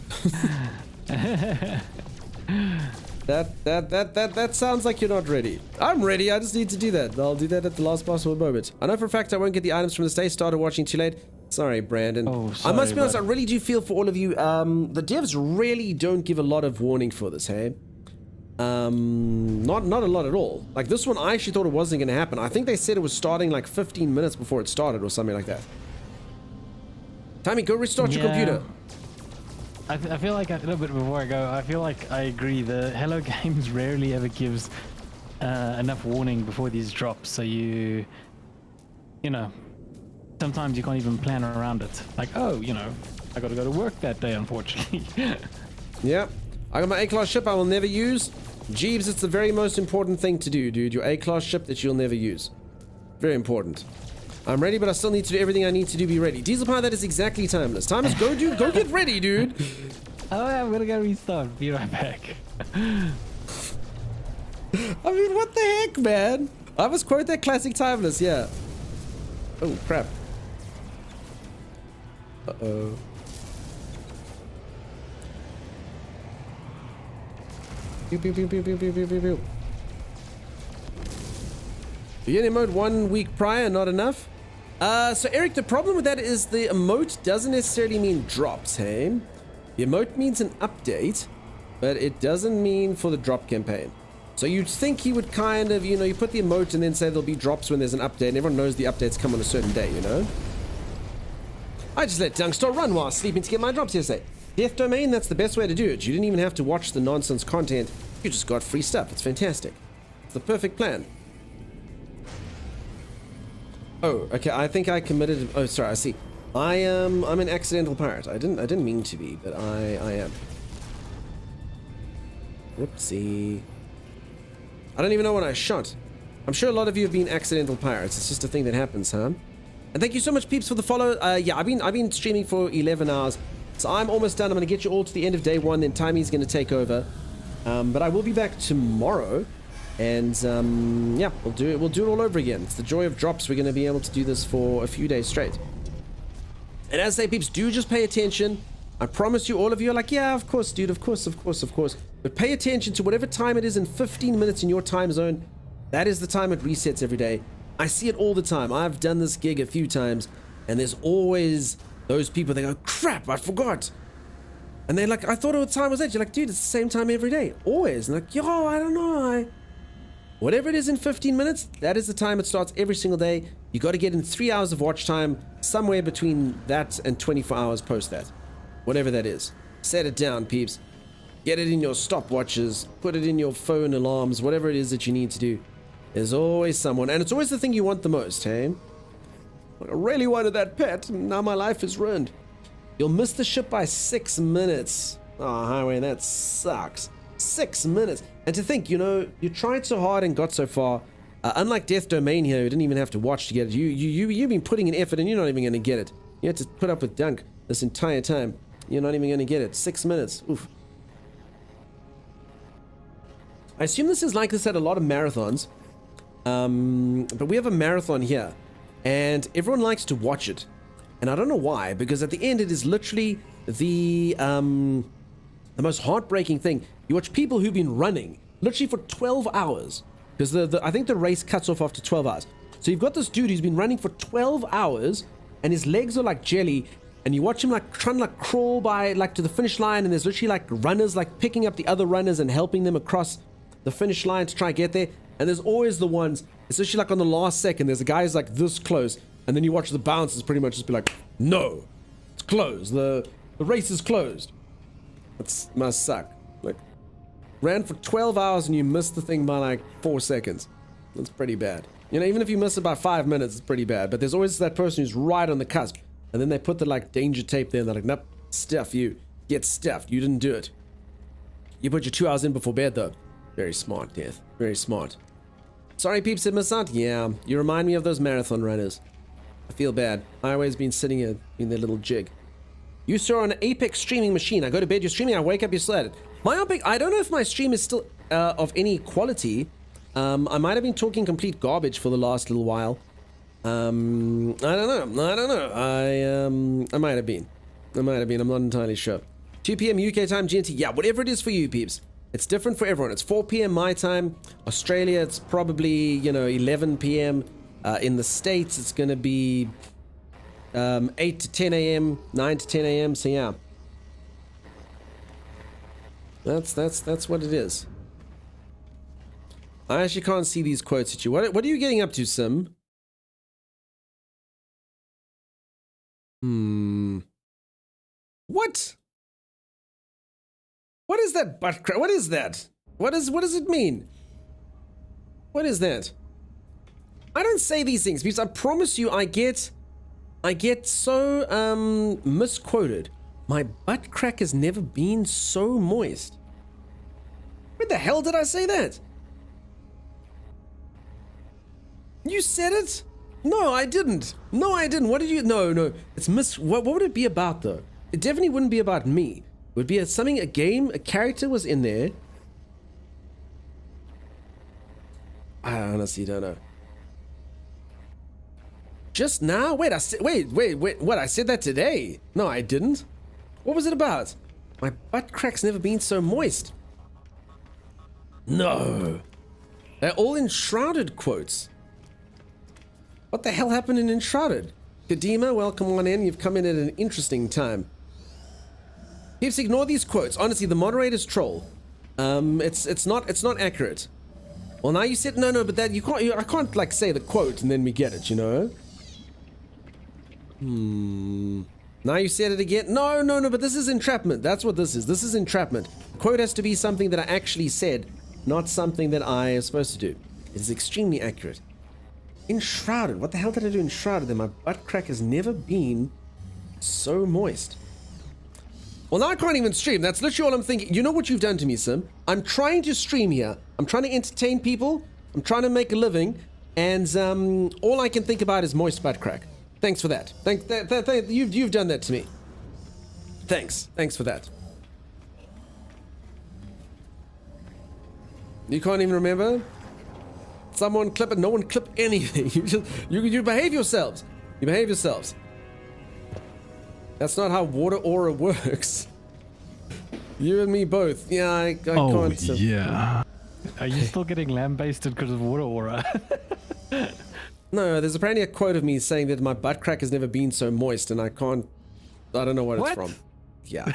That sounds like you're not ready. I'm ready. I just need to do that. I'll do that at the last possible moment. I know for a fact I won't get the items from the day. Started watching too late. Sorry, Brandon. Oh, sorry, I must be honest, I really do feel for all of you. The devs really don't give a lot of warning for this, hey? Not a lot at all. Like this one, I actually thought it wasn't going to happen. I think they said it was starting like 15 minutes before it started or something like that. Timmy, go restart your computer. I feel like a little bit before I go, I feel like I agree. The Hello Games rarely ever gives enough warning before these drops, so you know, sometimes you can't even plan around it. Like, oh, you know, I got to go to work that day, unfortunately. Yeah, I got my A-class ship I will never use. Jeeves, it's the very most important thing to do, dude. Your A-class ship that you'll never use. Very important. I'm ready, but I still need to do everything I need to do. Be ready. Diesel Pie, that is exactly timeless. Timeless, go get ready, dude. Oh, yeah, I'm gonna go restart. Be right back. I mean, what the heck, man? I must quote that classic timeless, yeah. Oh, crap. Uh-oh. Pew, pew, pew, pew, pew, pew, pew, pew. Beginning mode 1 week prior, not enough? So Eric, the problem with that is the emote doesn't necessarily mean drops, hey? The emote means an update, but it doesn't mean for the drop campaign. So you'd think he would kind of, you know, you put the emote and then say there'll be drops when there's an update, and everyone knows the updates come on a certain day, you know? I just let Dunkstar run while sleeping to get my drops yesterday. Death Domain, that's the best way to do it. You didn't even have to watch the nonsense content. You just got free stuff. It's fantastic. It's the perfect plan. Oh, okay. I think I committed. Oh, sorry. I see. I'm an accidental pirate. I didn't mean to be, but I am. Whoopsie. I don't even know when I shot. I'm sure a lot of you have been accidental pirates. It's just a thing that happens, huh? And thank you so much, peeps, for the follow. Yeah, I've been streaming for 11 hours, so I'm almost done. I'm gonna get you all to the end of day 1. Then Timey's gonna take over. But I will be back tomorrow. And yeah, we'll do it all over again. It's the joy of drops. We're going to be able to do this for a few days straight. And as I say, peeps, do just pay attention. I promise you, all of you are like, yeah, of course, dude, of course. But pay attention to whatever time it is in 15 minutes in your time zone. That is the time it resets every day. I see it all the time. I've done this gig a few times, and there's always those people that go, crap, I forgot. And they're like, I thought what time was that? You're like, dude, it's the same time every day. Always. And like, yo, I don't know. Whatever it is in 15 minutes, that is the time it starts every single day. You got to get in 3 hours of watch time, somewhere between that and 24 hours post that. Whatever that is. Set it down, peeps. Get it in your stopwatches. Put it in your phone alarms. Whatever it is that you need to do. There's always someone. And it's always the thing you want the most, hey? I really wanted that pet. Now my life is ruined. You'll miss the ship by 6 minutes. Oh, Highway, that sucks. 6 minutes. And to think, you know, you tried so hard and got so far. Unlike Death Domain here, you didn't even have to watch to get it. You've been putting in effort and you're not even going to get it. You had to put up with Dunk this entire time. You're not even going to get it. 6 minutes. Oof. I assume this is like this at a lot of marathons. But we have a marathon here. And everyone likes to watch it. And I don't know why. Because at the end, it is literally the most heartbreaking thing. You watch people who've been running literally for 12 hours. Because I think the race cuts off after 12 hours. So you've got this dude who's been running for 12 hours. And his legs are like jelly. And you watch him like trying to like crawl by like to the finish line, and there's literally like runners like picking up the other runners and helping them across the finish line to try and get there. And there's always the ones, especially like on the last second, there's a guy who's like this close, and then you watch the bouncers pretty much just be like, no, it's closed. The race is closed. That must suck. Like, ran for 12 hours and you missed the thing by like 4 seconds. That's pretty bad. You know, even if you miss it by 5 minutes, it's pretty bad. But there's always that person who's right on the cusp. And then they put the like danger tape there and they're like, nope, stuff you. Get stuffed. You didn't do it. You put your 2 hours in before bed though. Very smart, Death. Very smart. Sorry, peeps, it missed out. Yeah, you remind me of those marathon runners. I feel bad. Highway's been sitting here in their little jig. You saw an Apex streaming machine. I go to bed, you're streaming, I wake up, you're still at it. My Apex, I don't know if my stream is still of any quality. I might have been talking complete garbage for the last little while. I don't know. I might have been. I'm not entirely sure. 2 p.m. UK time, GMT. Yeah, whatever it is for you, peeps. It's different for everyone. It's 4 p.m. my time. Australia, it's probably, 11 p.m. In the States, it's going to be 8 to 10 a.m., 9 to 10 a.m. So yeah. That's what it is. I actually can't see these quotes at you. What are you getting up to, Sim? What? What is that butt crack? What is that? What does it mean? What is that? I don't say these things because I promise you I get so misquoted. My butt crack has never been so moist. Where the hell did I say that? You said it? No, I didn't. No, I didn't. What did you? No. It's what would it be about though? It definitely wouldn't be about me. It would be something, a game, a character was in there. I honestly don't know. Just now? Wait, what? I said that today. No, I didn't. What was it about? My butt crack's never been so moist. No. They're all enshrouded quotes. What the hell happened in Enshrouded? Kadima, welcome on in. You've come in at an interesting time. Peeps, ignore these quotes. Honestly, the moderator's troll. It's not accurate. Well, now you said no, but that you can't. I can't like say the quote and then we get it. You know. Now you said it again. No. But this is entrapment. That's what this is. This is entrapment. The quote has to be something that I actually said, not something that I am supposed to do. It is extremely accurate. Enshrouded. What the hell did I do in Enshrouded? Then my butt crack has never been so moist. Well, now I can't even stream. That's literally all I'm thinking. You know what you've done to me, Sim? I'm trying to stream here. I'm trying to entertain people. I'm trying to make a living. And all I can think about is moist butt crack. Thanks for that. You've done that to me. Thanks for that. You can't even remember? Someone clip it. No one clip anything. You behave yourselves. You behave yourselves. That's not how water aura works. You and me both. Yeah, I Oh, can't. yeah. Are you still getting lambasted because of water aura? No, there's apparently a quote of me saying that my butt crack has never been so moist, and I don't know what it's from. Yeah.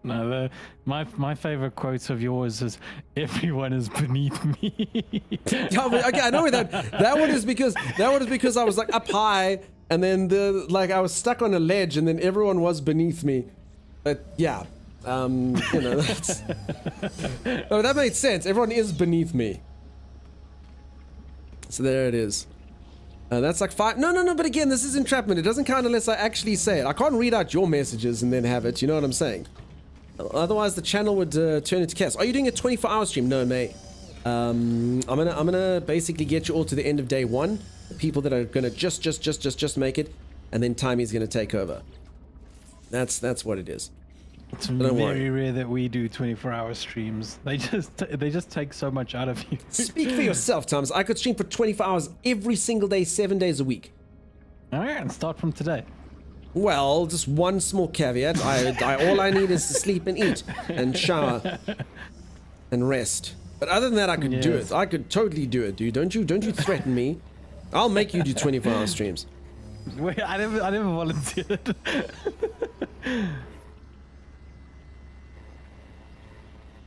No, my favorite quote of yours is "Everyone is beneath me." Yeah, okay, I know that one is because I was like up high, and then I was stuck on a ledge, and then everyone was beneath me. But yeah, that's no, that made sense. Everyone is beneath me. So there it is. That's like 5. No. But again, this is entrapment. It doesn't count unless I actually say it. I can't read out your messages and then have it. You know what I'm saying? Otherwise, the channel would turn into chaos. Are you doing a 24-hour stream? No, mate. I'm gonna basically get you all to the end of day 1. The people that are gonna just make it, and then Timey's gonna take over. That's what it is. It's very rare that we do 24-hour streams. They just take so much out of you. Speak for yourself, Thomas. I could stream for 24 hours every single day, 7 days a week. All right, and start from today. Well, just one small caveat. All I need is to sleep and eat and shower and rest. But other than that, I could do it. I could totally do it, dude. Don't you threaten me. I'll make you do 24-hour streams. Wait, I never volunteered.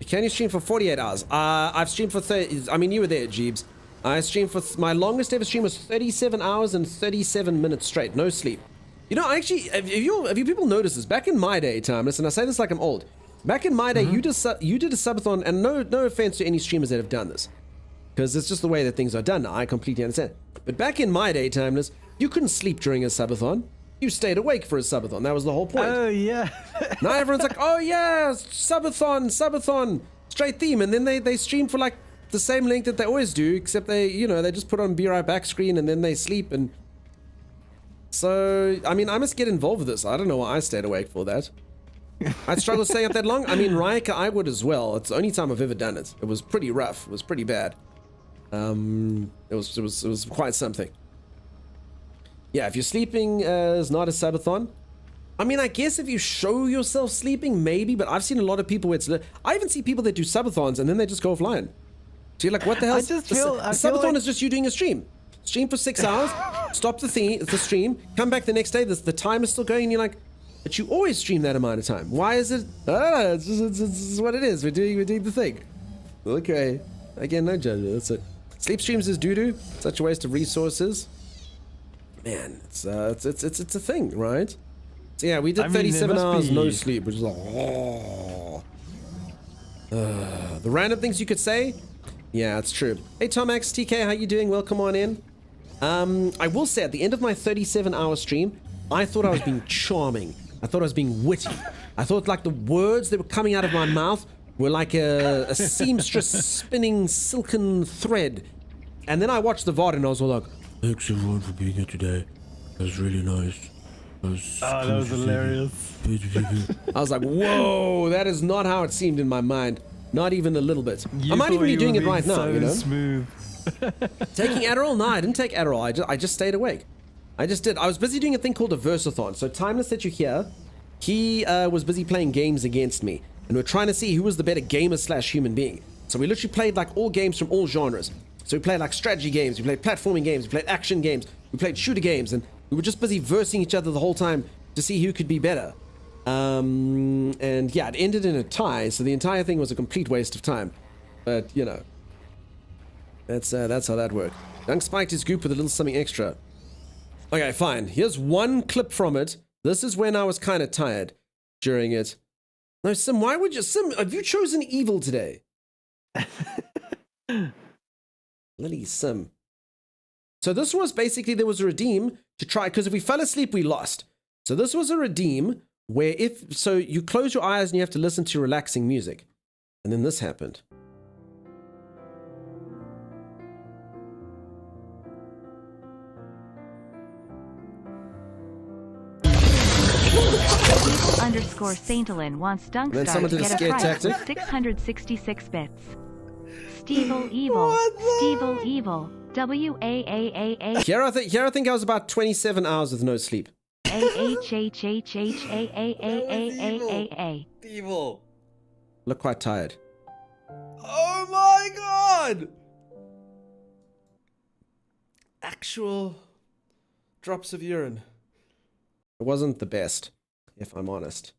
Can you stream for 48 hours? I've streamed for 30. I mean, you were there, Jeebs. I streamed for my longest ever stream was 37 hours and 37 minutes straight, no sleep. You know, actually, have you people noticed this? Back in my day, Timeless, and I say this like I'm old. Back in my day, you did a subathon, and no offense to any streamers that have done this, because it's just the way that things are done now. I completely understand. But back in my day, Timeless, you couldn't sleep during a subathon. You stayed awake for a subathon. That was the whole point. Oh yeah. Now everyone's like, oh yeah, subathon, straight theme, and then they stream for like the same length that they always do, except they just put on Be Right Back screen and then they sleep. And so, I mean, I must get involved with this. I don't know why I stayed awake for that. I'd struggle staying up that long. I mean, Rayaka, I would as well. It's the only time I've ever done it. It was pretty rough. It was pretty bad. It was quite something. Yeah, if you're sleeping is not a subathon. I mean, I guess if you show yourself sleeping, maybe, but I've seen a lot of people where I even see people that do subathons and then they just go offline. So you're like, what the hell? Subathon is just you doing a stream. Stream for 6 hours, stop the stream, come back the next day, the time is still going, and you're like, but you always stream that amount of time. Why is it? It's just what it is. We're doing the thing. Okay. Again, no judgment. That's it. Sleep streams is doo-doo. Such a waste of resources. Man, it's a thing, right? So yeah, we did 37 hours no sleep, which is like, oh. The random things you could say. Yeah, it's true. Hey, Tomax, TK, how you doing? Welcome on in. I will say, at the end of my 37-hour stream, I thought I was being charming. I thought I was being witty. I thought like the words that were coming out of my mouth were like a seamstress spinning silken thread. And then I watched the VOD and I was all like, thanks everyone for being here today. That was really nice. That was hilarious. I was like, whoa, that is not how it seemed in my mind. Not even a little bit. I might even be doing it right now, you know? Smooth. Taking Adderall? No, I didn't take Adderall. I just stayed awake. I just did. I was busy doing a thing called a versathon. So Timeless that you hear, he was busy playing games against me. And we're trying to see who was the better gamer / human being. So we literally played like all games from all genres. So we played like strategy games, we played platforming games, we played action games, we played shooter games, and we were just busy versing each other the whole time to see who could be better. And yeah, it ended in a tie, so the entire thing was a complete waste of time. But, you know, that's how that worked. Dunk spiked his goop with a little something extra. Okay, fine. Here's one clip from it. This is when I was kind of tired during it. No, Sim, why would you... Sim, have you chosen evil today? Lily Sim. So this was basically, there was a redeem to try, because if we fell asleep, we lost. So this was a redeem where so you close your eyes and you have to listen to relaxing music. And then this happened. _Saintalin wants Dunkstar then someone to did a get a scare prize tactic. with 666 bits. Stevel Evil. Stevel Evil. WAAAA. Here I think I was about 27 hours with no sleep. A. Evil. Look quite tired. Oh my god! Actual drops of urine. It wasn't the best, if I'm honest.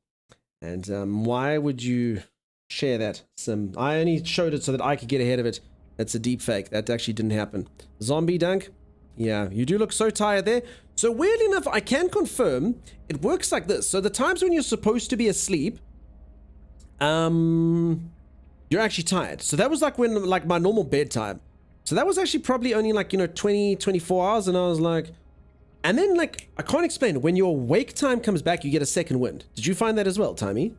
And why would you share that, Sim? I only showed it so that I could get ahead of it. It's a deep fake. That actually didn't happen. Zombie Dunk? Yeah, you do look so tired there. So weirdly enough, I can confirm it works like this. So the times when you're supposed to be asleep, you're actually tired. So that was like when, like my normal bedtime. So that was actually probably only like, 20, 24 hours. And I was like, and then like, I can't explain. When your wake time comes back, you get a second wind. Did you find that as well, Timey?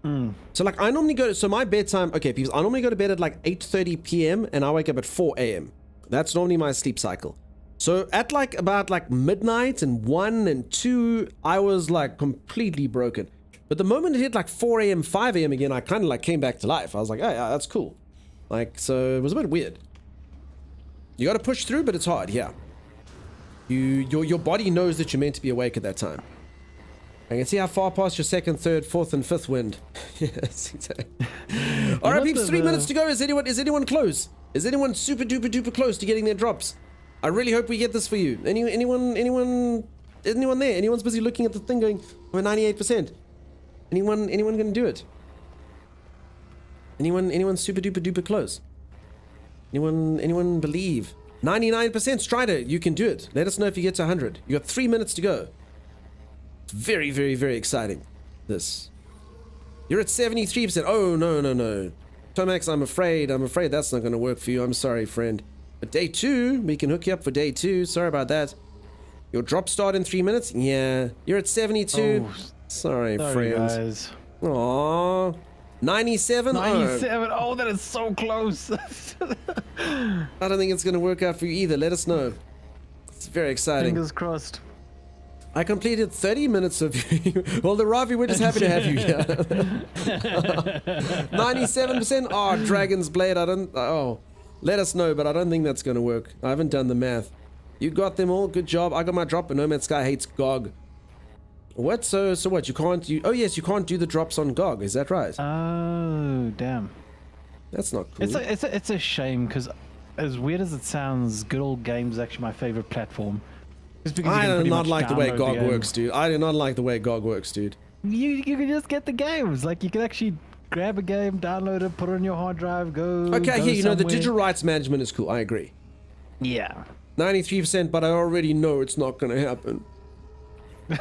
So like I normally go to, so my bedtime, okay, people, I normally go to bed at like 8:30 p.m. and I wake up at 4 a.m. That's normally my sleep cycle. So at like about like midnight and 1 and 2, I was like completely broken. But the moment it hit like 4 a.m., 5 a.m. again, I kind of like came back to life. I was like, oh yeah, that's cool. Like, so it was a bit weird. You got to push through, but it's hard, yeah. Your body knows that you're meant to be awake at that time. I can see how far past your second, third, fourth, and fifth wind. Yes, exactly. All right, peeps, 3 minutes to go. Is anyone close? Is anyone super duper duper close to getting their drops? I really hope we get this for you. Anyone there? Anyone's busy looking at the thing going, we're 98%. Anyone gonna do it? Anyone super duper duper close? Anyone believe? 99% Strider, you can do it. Let us know if you get to 100. You got 3 minutes to go. It's very, very, very exciting. This. You're at 73%. Oh, no. Tomax, I'm afraid that's not going to work for you. I'm sorry, friend. But day 2, we can hook you up for day 2. Sorry about that. Your drop start in 3 minutes? Yeah. You're at 72. Oh, sorry, friend. Guys. Aww. 97? 97. Oh, that is so close. I don't think it's going to work out for you either. Let us know. It's very exciting. Fingers crossed. I completed 30 minutes of well, the Ravi, we're just happy to have you here. 97%? Oh, Dragon's Blade. Let us know, but I don't think that's going to work. I haven't done the math. You got them all. Good job. I got my drop, but No Man's Sky hates GOG. What? So what? You can't do... Oh, yes, you can't do the drops on GOG. Is that right? Oh, damn. That's not cool. It's a shame, because as weird as it sounds, Good Old Games is actually my favorite platform. I do not like the way GOG works, dude. I do not like the way GOG works, dude. You can just get the games. Like, you can actually grab a game, download it, put it on your hard drive, go. Okay, here, the digital rights management is cool. I agree. Yeah. 93%, but I already know it's not going to happen.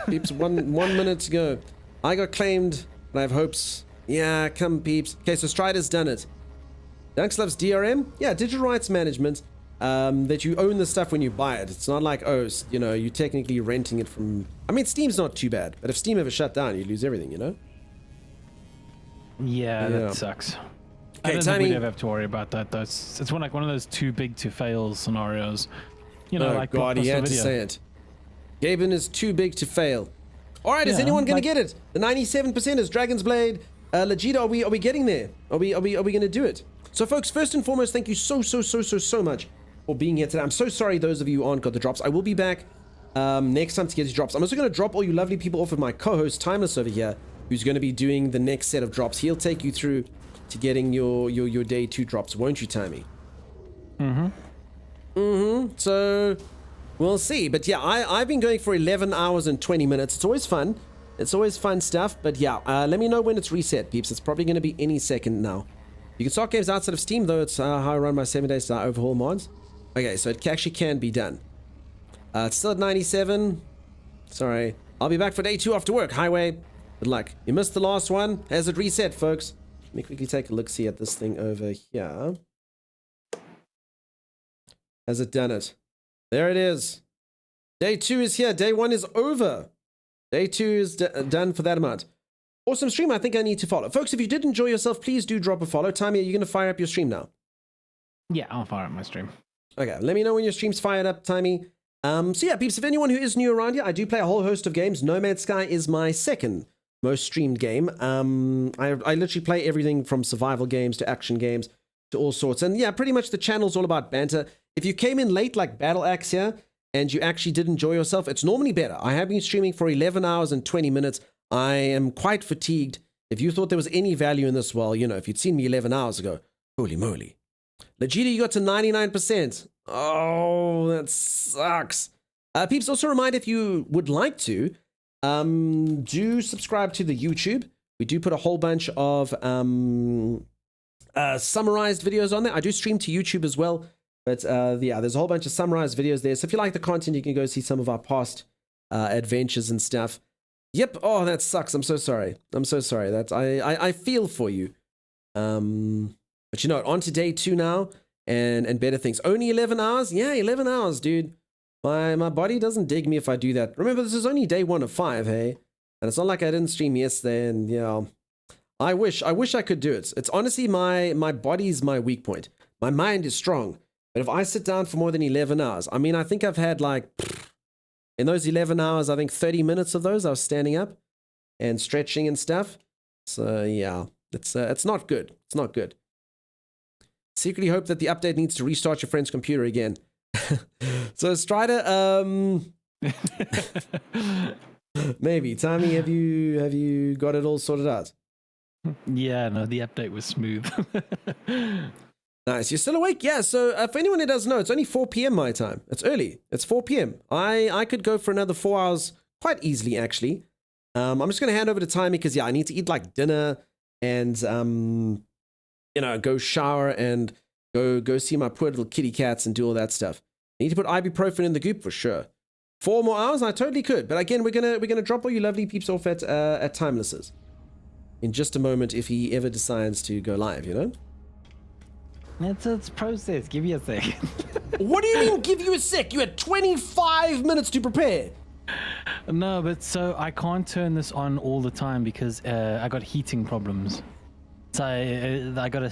Peeps, one minute to go. I got claimed, but I have hopes. Yeah, come, peeps. Okay, so Strider's done it. Dunks loves DRM? Yeah, digital rights management. That you own the stuff when you buy it. It's not like, you're technically renting it from... I mean, Steam's not too bad, but if Steam ever shut down, you lose everything, Yeah, that sucks. Okay, I don't think we'd ever have to worry about that, though. It's one of those too big to fail scenarios. Like God, he had to say it. Gaben is too big to fail. All right, is anyone going to get it? The 97% is Dragon's Blade. Legita, are we getting there? Are we going to do it? So, folks, first and foremost, thank you so much for being here today. I'm so sorry those of you who aren't got the drops. I will be back next time to get your drops. I'm also going to drop all you lovely people off with my co-host Timeless over here, who's going to be doing the next set of drops. He'll take you through to getting your day 2 drops, won't you, Timey? So we'll see. But yeah, I've been going for 11 hours and 20 minutes. It's always fun. It's always fun stuff. But yeah, let me know when it's reset, peeps. It's probably going to be any second now. You can start games outside of Steam, though. It's how I run my 7 days to overhaul mods. Okay, so it actually can be done. It's still at 97. Sorry. I'll be back for day 2 after work. Highway. Good luck. You missed the last one. Has it reset, folks? Let me quickly take a look-see at this thing over here. Has it done it? There it is. Day 2 is here. Day 1 is over. Day 2 is done for that amount. Awesome stream. I think I need to follow. Folks, if you did enjoy yourself, please do drop a follow. Timey, are you going to fire up your stream now? Yeah, I'll fire up my stream. Okay, let me know when your stream's fired up, Timey. So yeah, peeps, if anyone who is new around here, I do play a whole host of games. No Man's Sky is my second most streamed game. I literally play everything from survival games to action games to all sorts. And yeah, pretty much the channel's all about banter. If you came in late like Battle Axe here, and you actually did enjoy yourself, it's normally better. I have been streaming for 11 hours and 20 minutes. I am quite fatigued. If you thought there was any value in this, well, you know, if you'd seen me 11 hours ago, holy moly. Legita, you got to 99%. Oh, that sucks. Peeps, also remind if you would like to, do subscribe to the YouTube. We do put a whole bunch of summarized videos on there. I do stream to YouTube as well. But yeah, there's a whole bunch of summarized videos there. So if you like the content, you can go see some of our past adventures and stuff. Yep. Oh, that sucks. I'm so sorry. I'm so sorry. That I feel for you. But you know, on to day 2 now, and better things. Only 11 hours? Yeah, 11 hours, dude. My body doesn't dig me if I do that. Remember, this is only day 1 of 5, hey? And it's not like I didn't stream yesterday, and yeah, I wish I could do it. It's honestly my body's my weak point. My mind is strong, but if I sit down for more than 11 hours, I mean, I think I've had like, in those 11 hours, I think 30 minutes of those I was standing up and stretching and stuff. So yeah, it's not good. It's not good. Secretly hope that the update needs to restart your friend's computer again. So Strider, maybe. Tommy, have you got it all sorted out? Yeah, no, the update was smooth. Nice. You're still awake? Yeah, so for anyone who doesn't know, it's only 4 p.m. my time. It's early. It's 4 p.m. I could go for another 4 hours quite easily, actually. I'm just going to hand over to Timey because, yeah, I need to eat, like, dinner and, you know, go shower and go see my poor little kitty cats and do all that stuff. I need to put ibuprofen in the goop for sure. 4 more hours? I totally could. But again, we're gonna drop all you lovely peeps off at Timeless's in just a moment if he ever decides to go live, you know? It's a process. Give me a sec. What do you mean, give you a sec? You had 25 minutes to prepare. No, but so I can't turn this on all the time because I got heating problems. So I gotta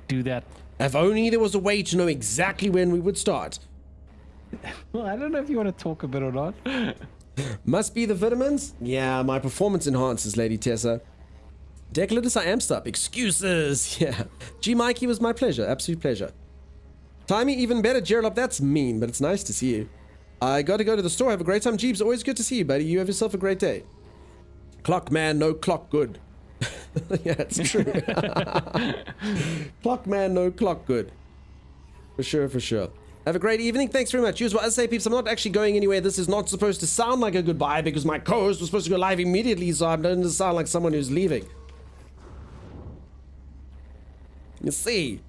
do that. If only there was a way to know exactly when we would start. Well, I don't know if you want to talk a bit or not. Must be the vitamins? Yeah, my performance enhances, Lady Tessa. Declatus, I am stuck. Excuses. Yeah. G. Mikey, was my pleasure. Absolute pleasure. Timey, even better. Gerald, that's mean, but it's nice to see you. I got to go to the store. Have a great time. Jeeves, always good to see you, buddy. You have yourself a great day. Clock man, no clock good. Yeah, it's true. Clock man, no clock good. For sure, for sure. Have a great evening. Thanks very much. As well as I say, peeps, I'm not actually going anywhere. This is not supposed to sound like a goodbye because my co-host was supposed to go live immediately, so I don't sound like someone who's leaving. You see.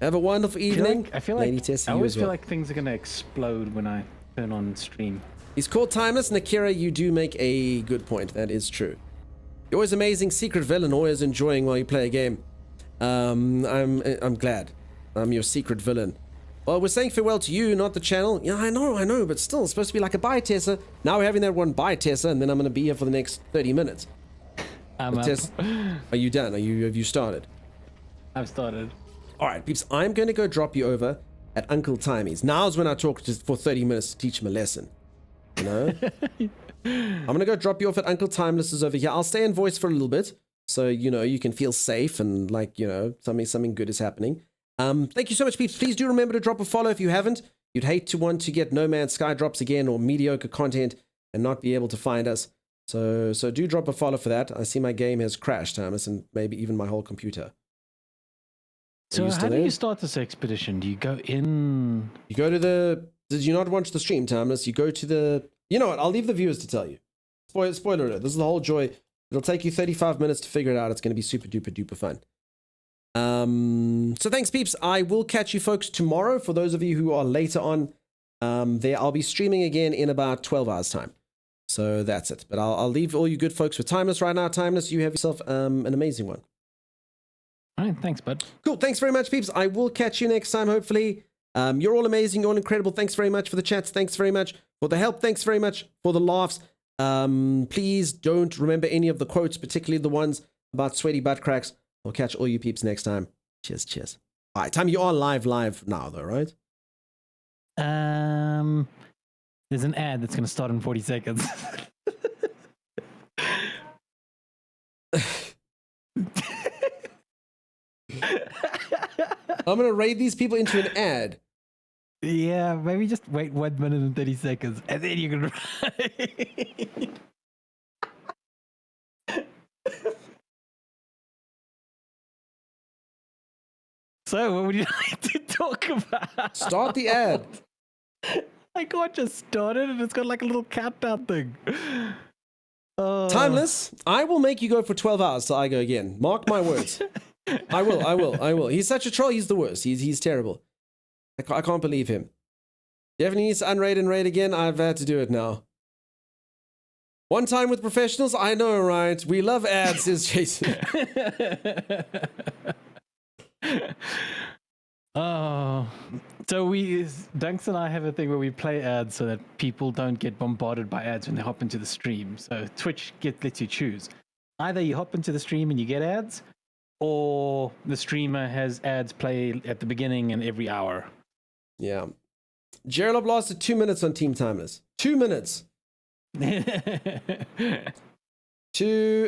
Have a wonderful evening. I feel like Lady Tessa, I always you as feel well. like things are gonna explode when I turn on stream. He's called Timeless, and Akira, you do make a good point. That is true. You're always amazing, secret villain, always enjoying while you play a game. I'm glad. I'm your secret villain. Well, we're saying farewell to you, not the channel. Yeah, I know, but still, it's supposed to be like a bye, Tessa. Now we're having that one bye, Tessa, and then I'm going to be here for the next 30 minutes. I'm up. Tess, are you done? Have you started? I've started. All right, peeps, I'm going to go drop you over at Uncle Timey's. Now's when I talk just for 30 minutes to teach him a lesson. You know? I'm going to go drop you off at Uncle Timeless's over here. I'll stay in voice for a little bit, so, you know, you can feel safe and, like, you know, something good is happening. Thank you so much, peeps. Please do remember to drop a follow if you haven't. You'd hate to want to get No Man's Sky drops again or mediocre content and not be able to find us. So do drop a follow for that. I see my game has crashed, Thomas, and maybe even my whole computer. So how do you start this expedition? Do you go in? You go to the... Did you not watch the stream, Thomas? You go to the... You know what? I'll leave the viewers to tell you. Spoiler alert. This is the whole joy. It'll take you 35 minutes to figure it out. It's going to be super duper duper fun. So thanks, peeps. I will catch you folks tomorrow. For those of you who are later on, I'll be streaming again in about 12 hours time. So that's it. But I'll leave all you good folks with Timeless right now. Timeless, you have yourself an amazing one. All right, thanks, bud. Cool. Thanks very much, peeps. I will catch you next time, hopefully. You're all amazing. You're all incredible. Thanks very much for the chats. Thanks very much for the help. Thanks very much for the laughs. Please don't remember any of the quotes, particularly the ones about sweaty butt cracks. I'll catch all you peeps next time. Cheers, cheers. All right, Time, you are live now, though, right? There's an ad that's going to start in 40 seconds. I'm going to raid these people into an ad. Yeah, maybe just wait 1 minute and 30 seconds, and then you can write. So, what would you like to talk about? Start the ad. I can't just start it, and it's got like a little countdown thing. Timeless, I will make you go for 12 hours till I go again. Mark my words. I will. He's such a troll, he's the worst. He's terrible. I can't believe him. Definitely needs to unraid and raid again. I've had to do it now. One time with professionals, I know, right? We love ads, says Jason. Oh, so Dunks and I have a thing where we play ads so that people don't get bombarded by ads when they hop into the stream. So Twitch lets you choose. Either you hop into the stream and you get ads, or the streamer has ads play at the beginning and every hour. Yeah. Gerald lasted 2 minutes on Team Timeless. 2 minutes. 2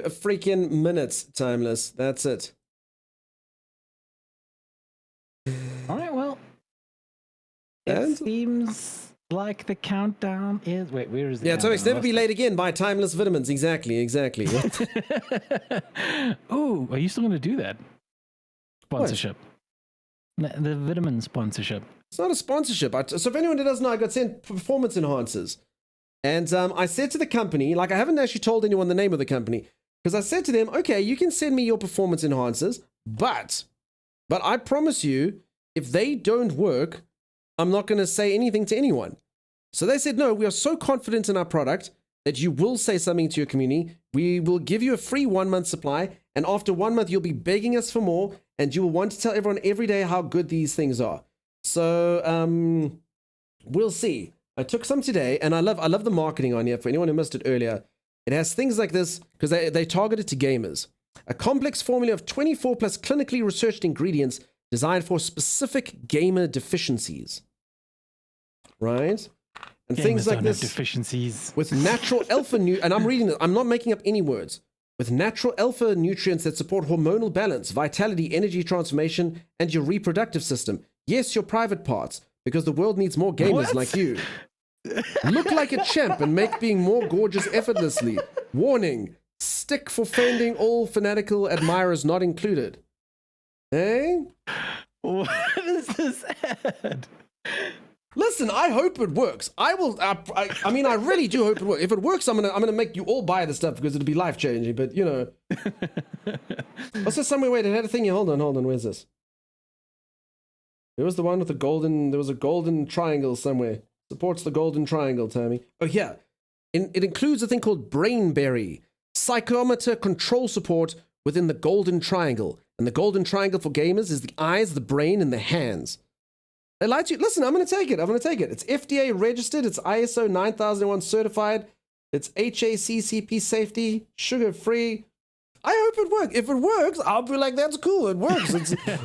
freaking minutes, Timeless. That's it. All right, well, And? it seems like the countdown is... Wait, where is the Yeah, so it's countdown? never be late again. Buy Timeless vitamins. Exactly. Oh, are you still going to do that? Sponsorship. The vitamin sponsorship. It's not a sponsorship. So if anyone that doesn't know, I got sent performance enhancers. And I said to the company, like I haven't actually told anyone the name of the company, because I said to them, okay, you can send me your performance enhancers, but I promise you, if they don't work, I'm not going to say anything to anyone. So they said, no, we are so confident in our product that you will say something to your community. We will give you a free 1 month supply. And after 1 month, you'll be begging us for more. And you will want to tell everyone every day how good these things are. So we'll see. I took some today, and I love the marketing on here. For anyone who missed it earlier, it has things like this because they target it to gamers. A complex formula of 24 plus clinically researched ingredients designed for specific gamer deficiencies. Right? And Gamers things like don't have this deficiencies. with natural alpha and I'm reading it. I'm not making up any words. With natural alpha nutrients that support hormonal balance, vitality, energy transformation, and your reproductive system. Yes, your private parts, because the world needs more gamers like you. Look like a champ and make being more gorgeous effortlessly. Warning, stick for fending all fanatical admirers not included. Eh? What is this ad? Listen, I hope it works. I will. I mean, I really do hope it works. If it works, I'm gonna make you all buy the stuff because it'll be life changing. But you know, what's this somewhere? Wait, it had a thing here. Hold on. Where's this? There was the one with the golden. There was a golden triangle somewhere. Supports the golden triangle, Tammy. Oh yeah, it includes a thing called Brainberry, psychometer control support within the golden triangle. And the golden triangle for gamers is the eyes, the brain, and the hands. They lie to you. Listen, I'm going to take it. It's FDA registered. It's ISO 9001 certified. It's HACCP safety, sugar-free. I hope it works. If it works, I'll be like, that's cool. It works.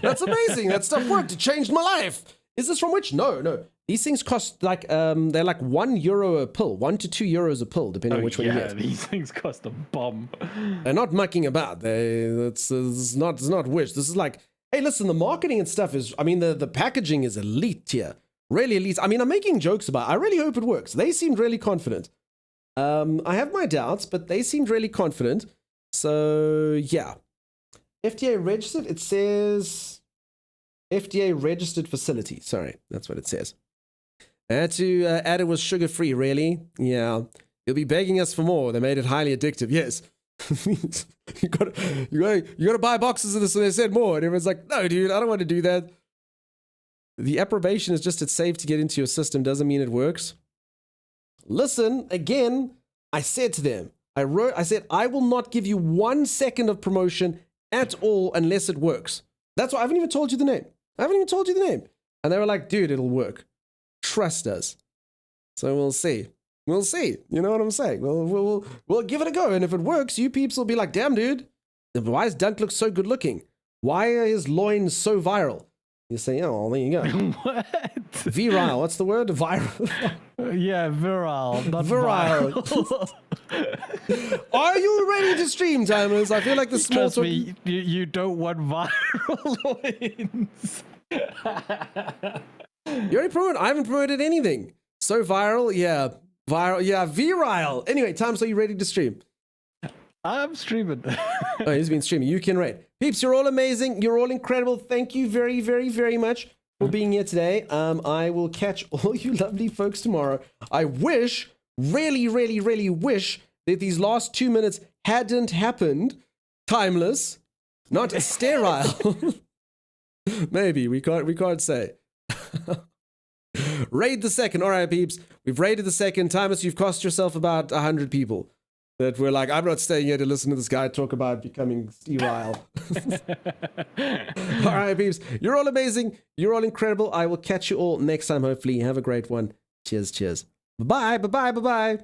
That's amazing. That stuff worked. It changed my life. Is this from which? No. These things cost like, they're like €1 a pill, 1 to 2 euros a pill, depending on which one you get. These things cost a bomb. They're not mucking about. It's not wish. This is like, hey, listen, the marketing and stuff is, I mean, the packaging is elite here. Really elite. I mean, I'm making jokes about it. I really hope it works. They seemed really confident. I have my doubts, but they seemed really confident. So, yeah. FDA registered, it says FDA registered facility. Sorry, that's what it says. I had to add it was sugar-free, really? Yeah. You'll be begging us for more. They made it highly addictive. Yes. you gotta buy boxes of this, and they said more. And everyone's like, no, dude, I don't want to do that. The approbation is just it's safe to get into your system. Doesn't mean it works. Listen, again, I said to them, I said, I will not give you 1 second of promotion at all unless it works. That's why I haven't even told you the name. And they were like, dude, it'll work. Trust us. So we'll see. We'll see. You know what I'm saying? We'll give it a go. And if it works, you peeps will be like, damn, dude, why does Dunk look so good looking? Why are his loins so viral? You say, oh, well, there you go. What? Virile. What's the word? Viral. Yeah, virile. Not virile. Are you ready to stream, timers? I feel like the small Trust me, you don't want viral loins. You already promoted. I haven't promoted anything. So viral, yeah. Viral, yeah. Virile. Anyway, Times, are you ready to stream? I'm streaming. Oh, he's been streaming. You can rate. Peeps, you're all amazing. You're all incredible. Thank you very, very, very much for being here today. I will catch all you lovely folks tomorrow. I wish, really, really, really wish that these last 2 minutes hadn't happened. Timeless, not sterile. Maybe we can't say. Raid the second. All right, peeps. We've raided the second. Timeless, you've cost yourself about 100 people. That we're like, I'm not staying here to listen to this guy talk about becoming sterile. All right, peeps. You're all amazing. You're all incredible. I will catch you all next time, hopefully. Have a great one. Cheers, cheers. Bye-bye, bye-bye, bye-bye.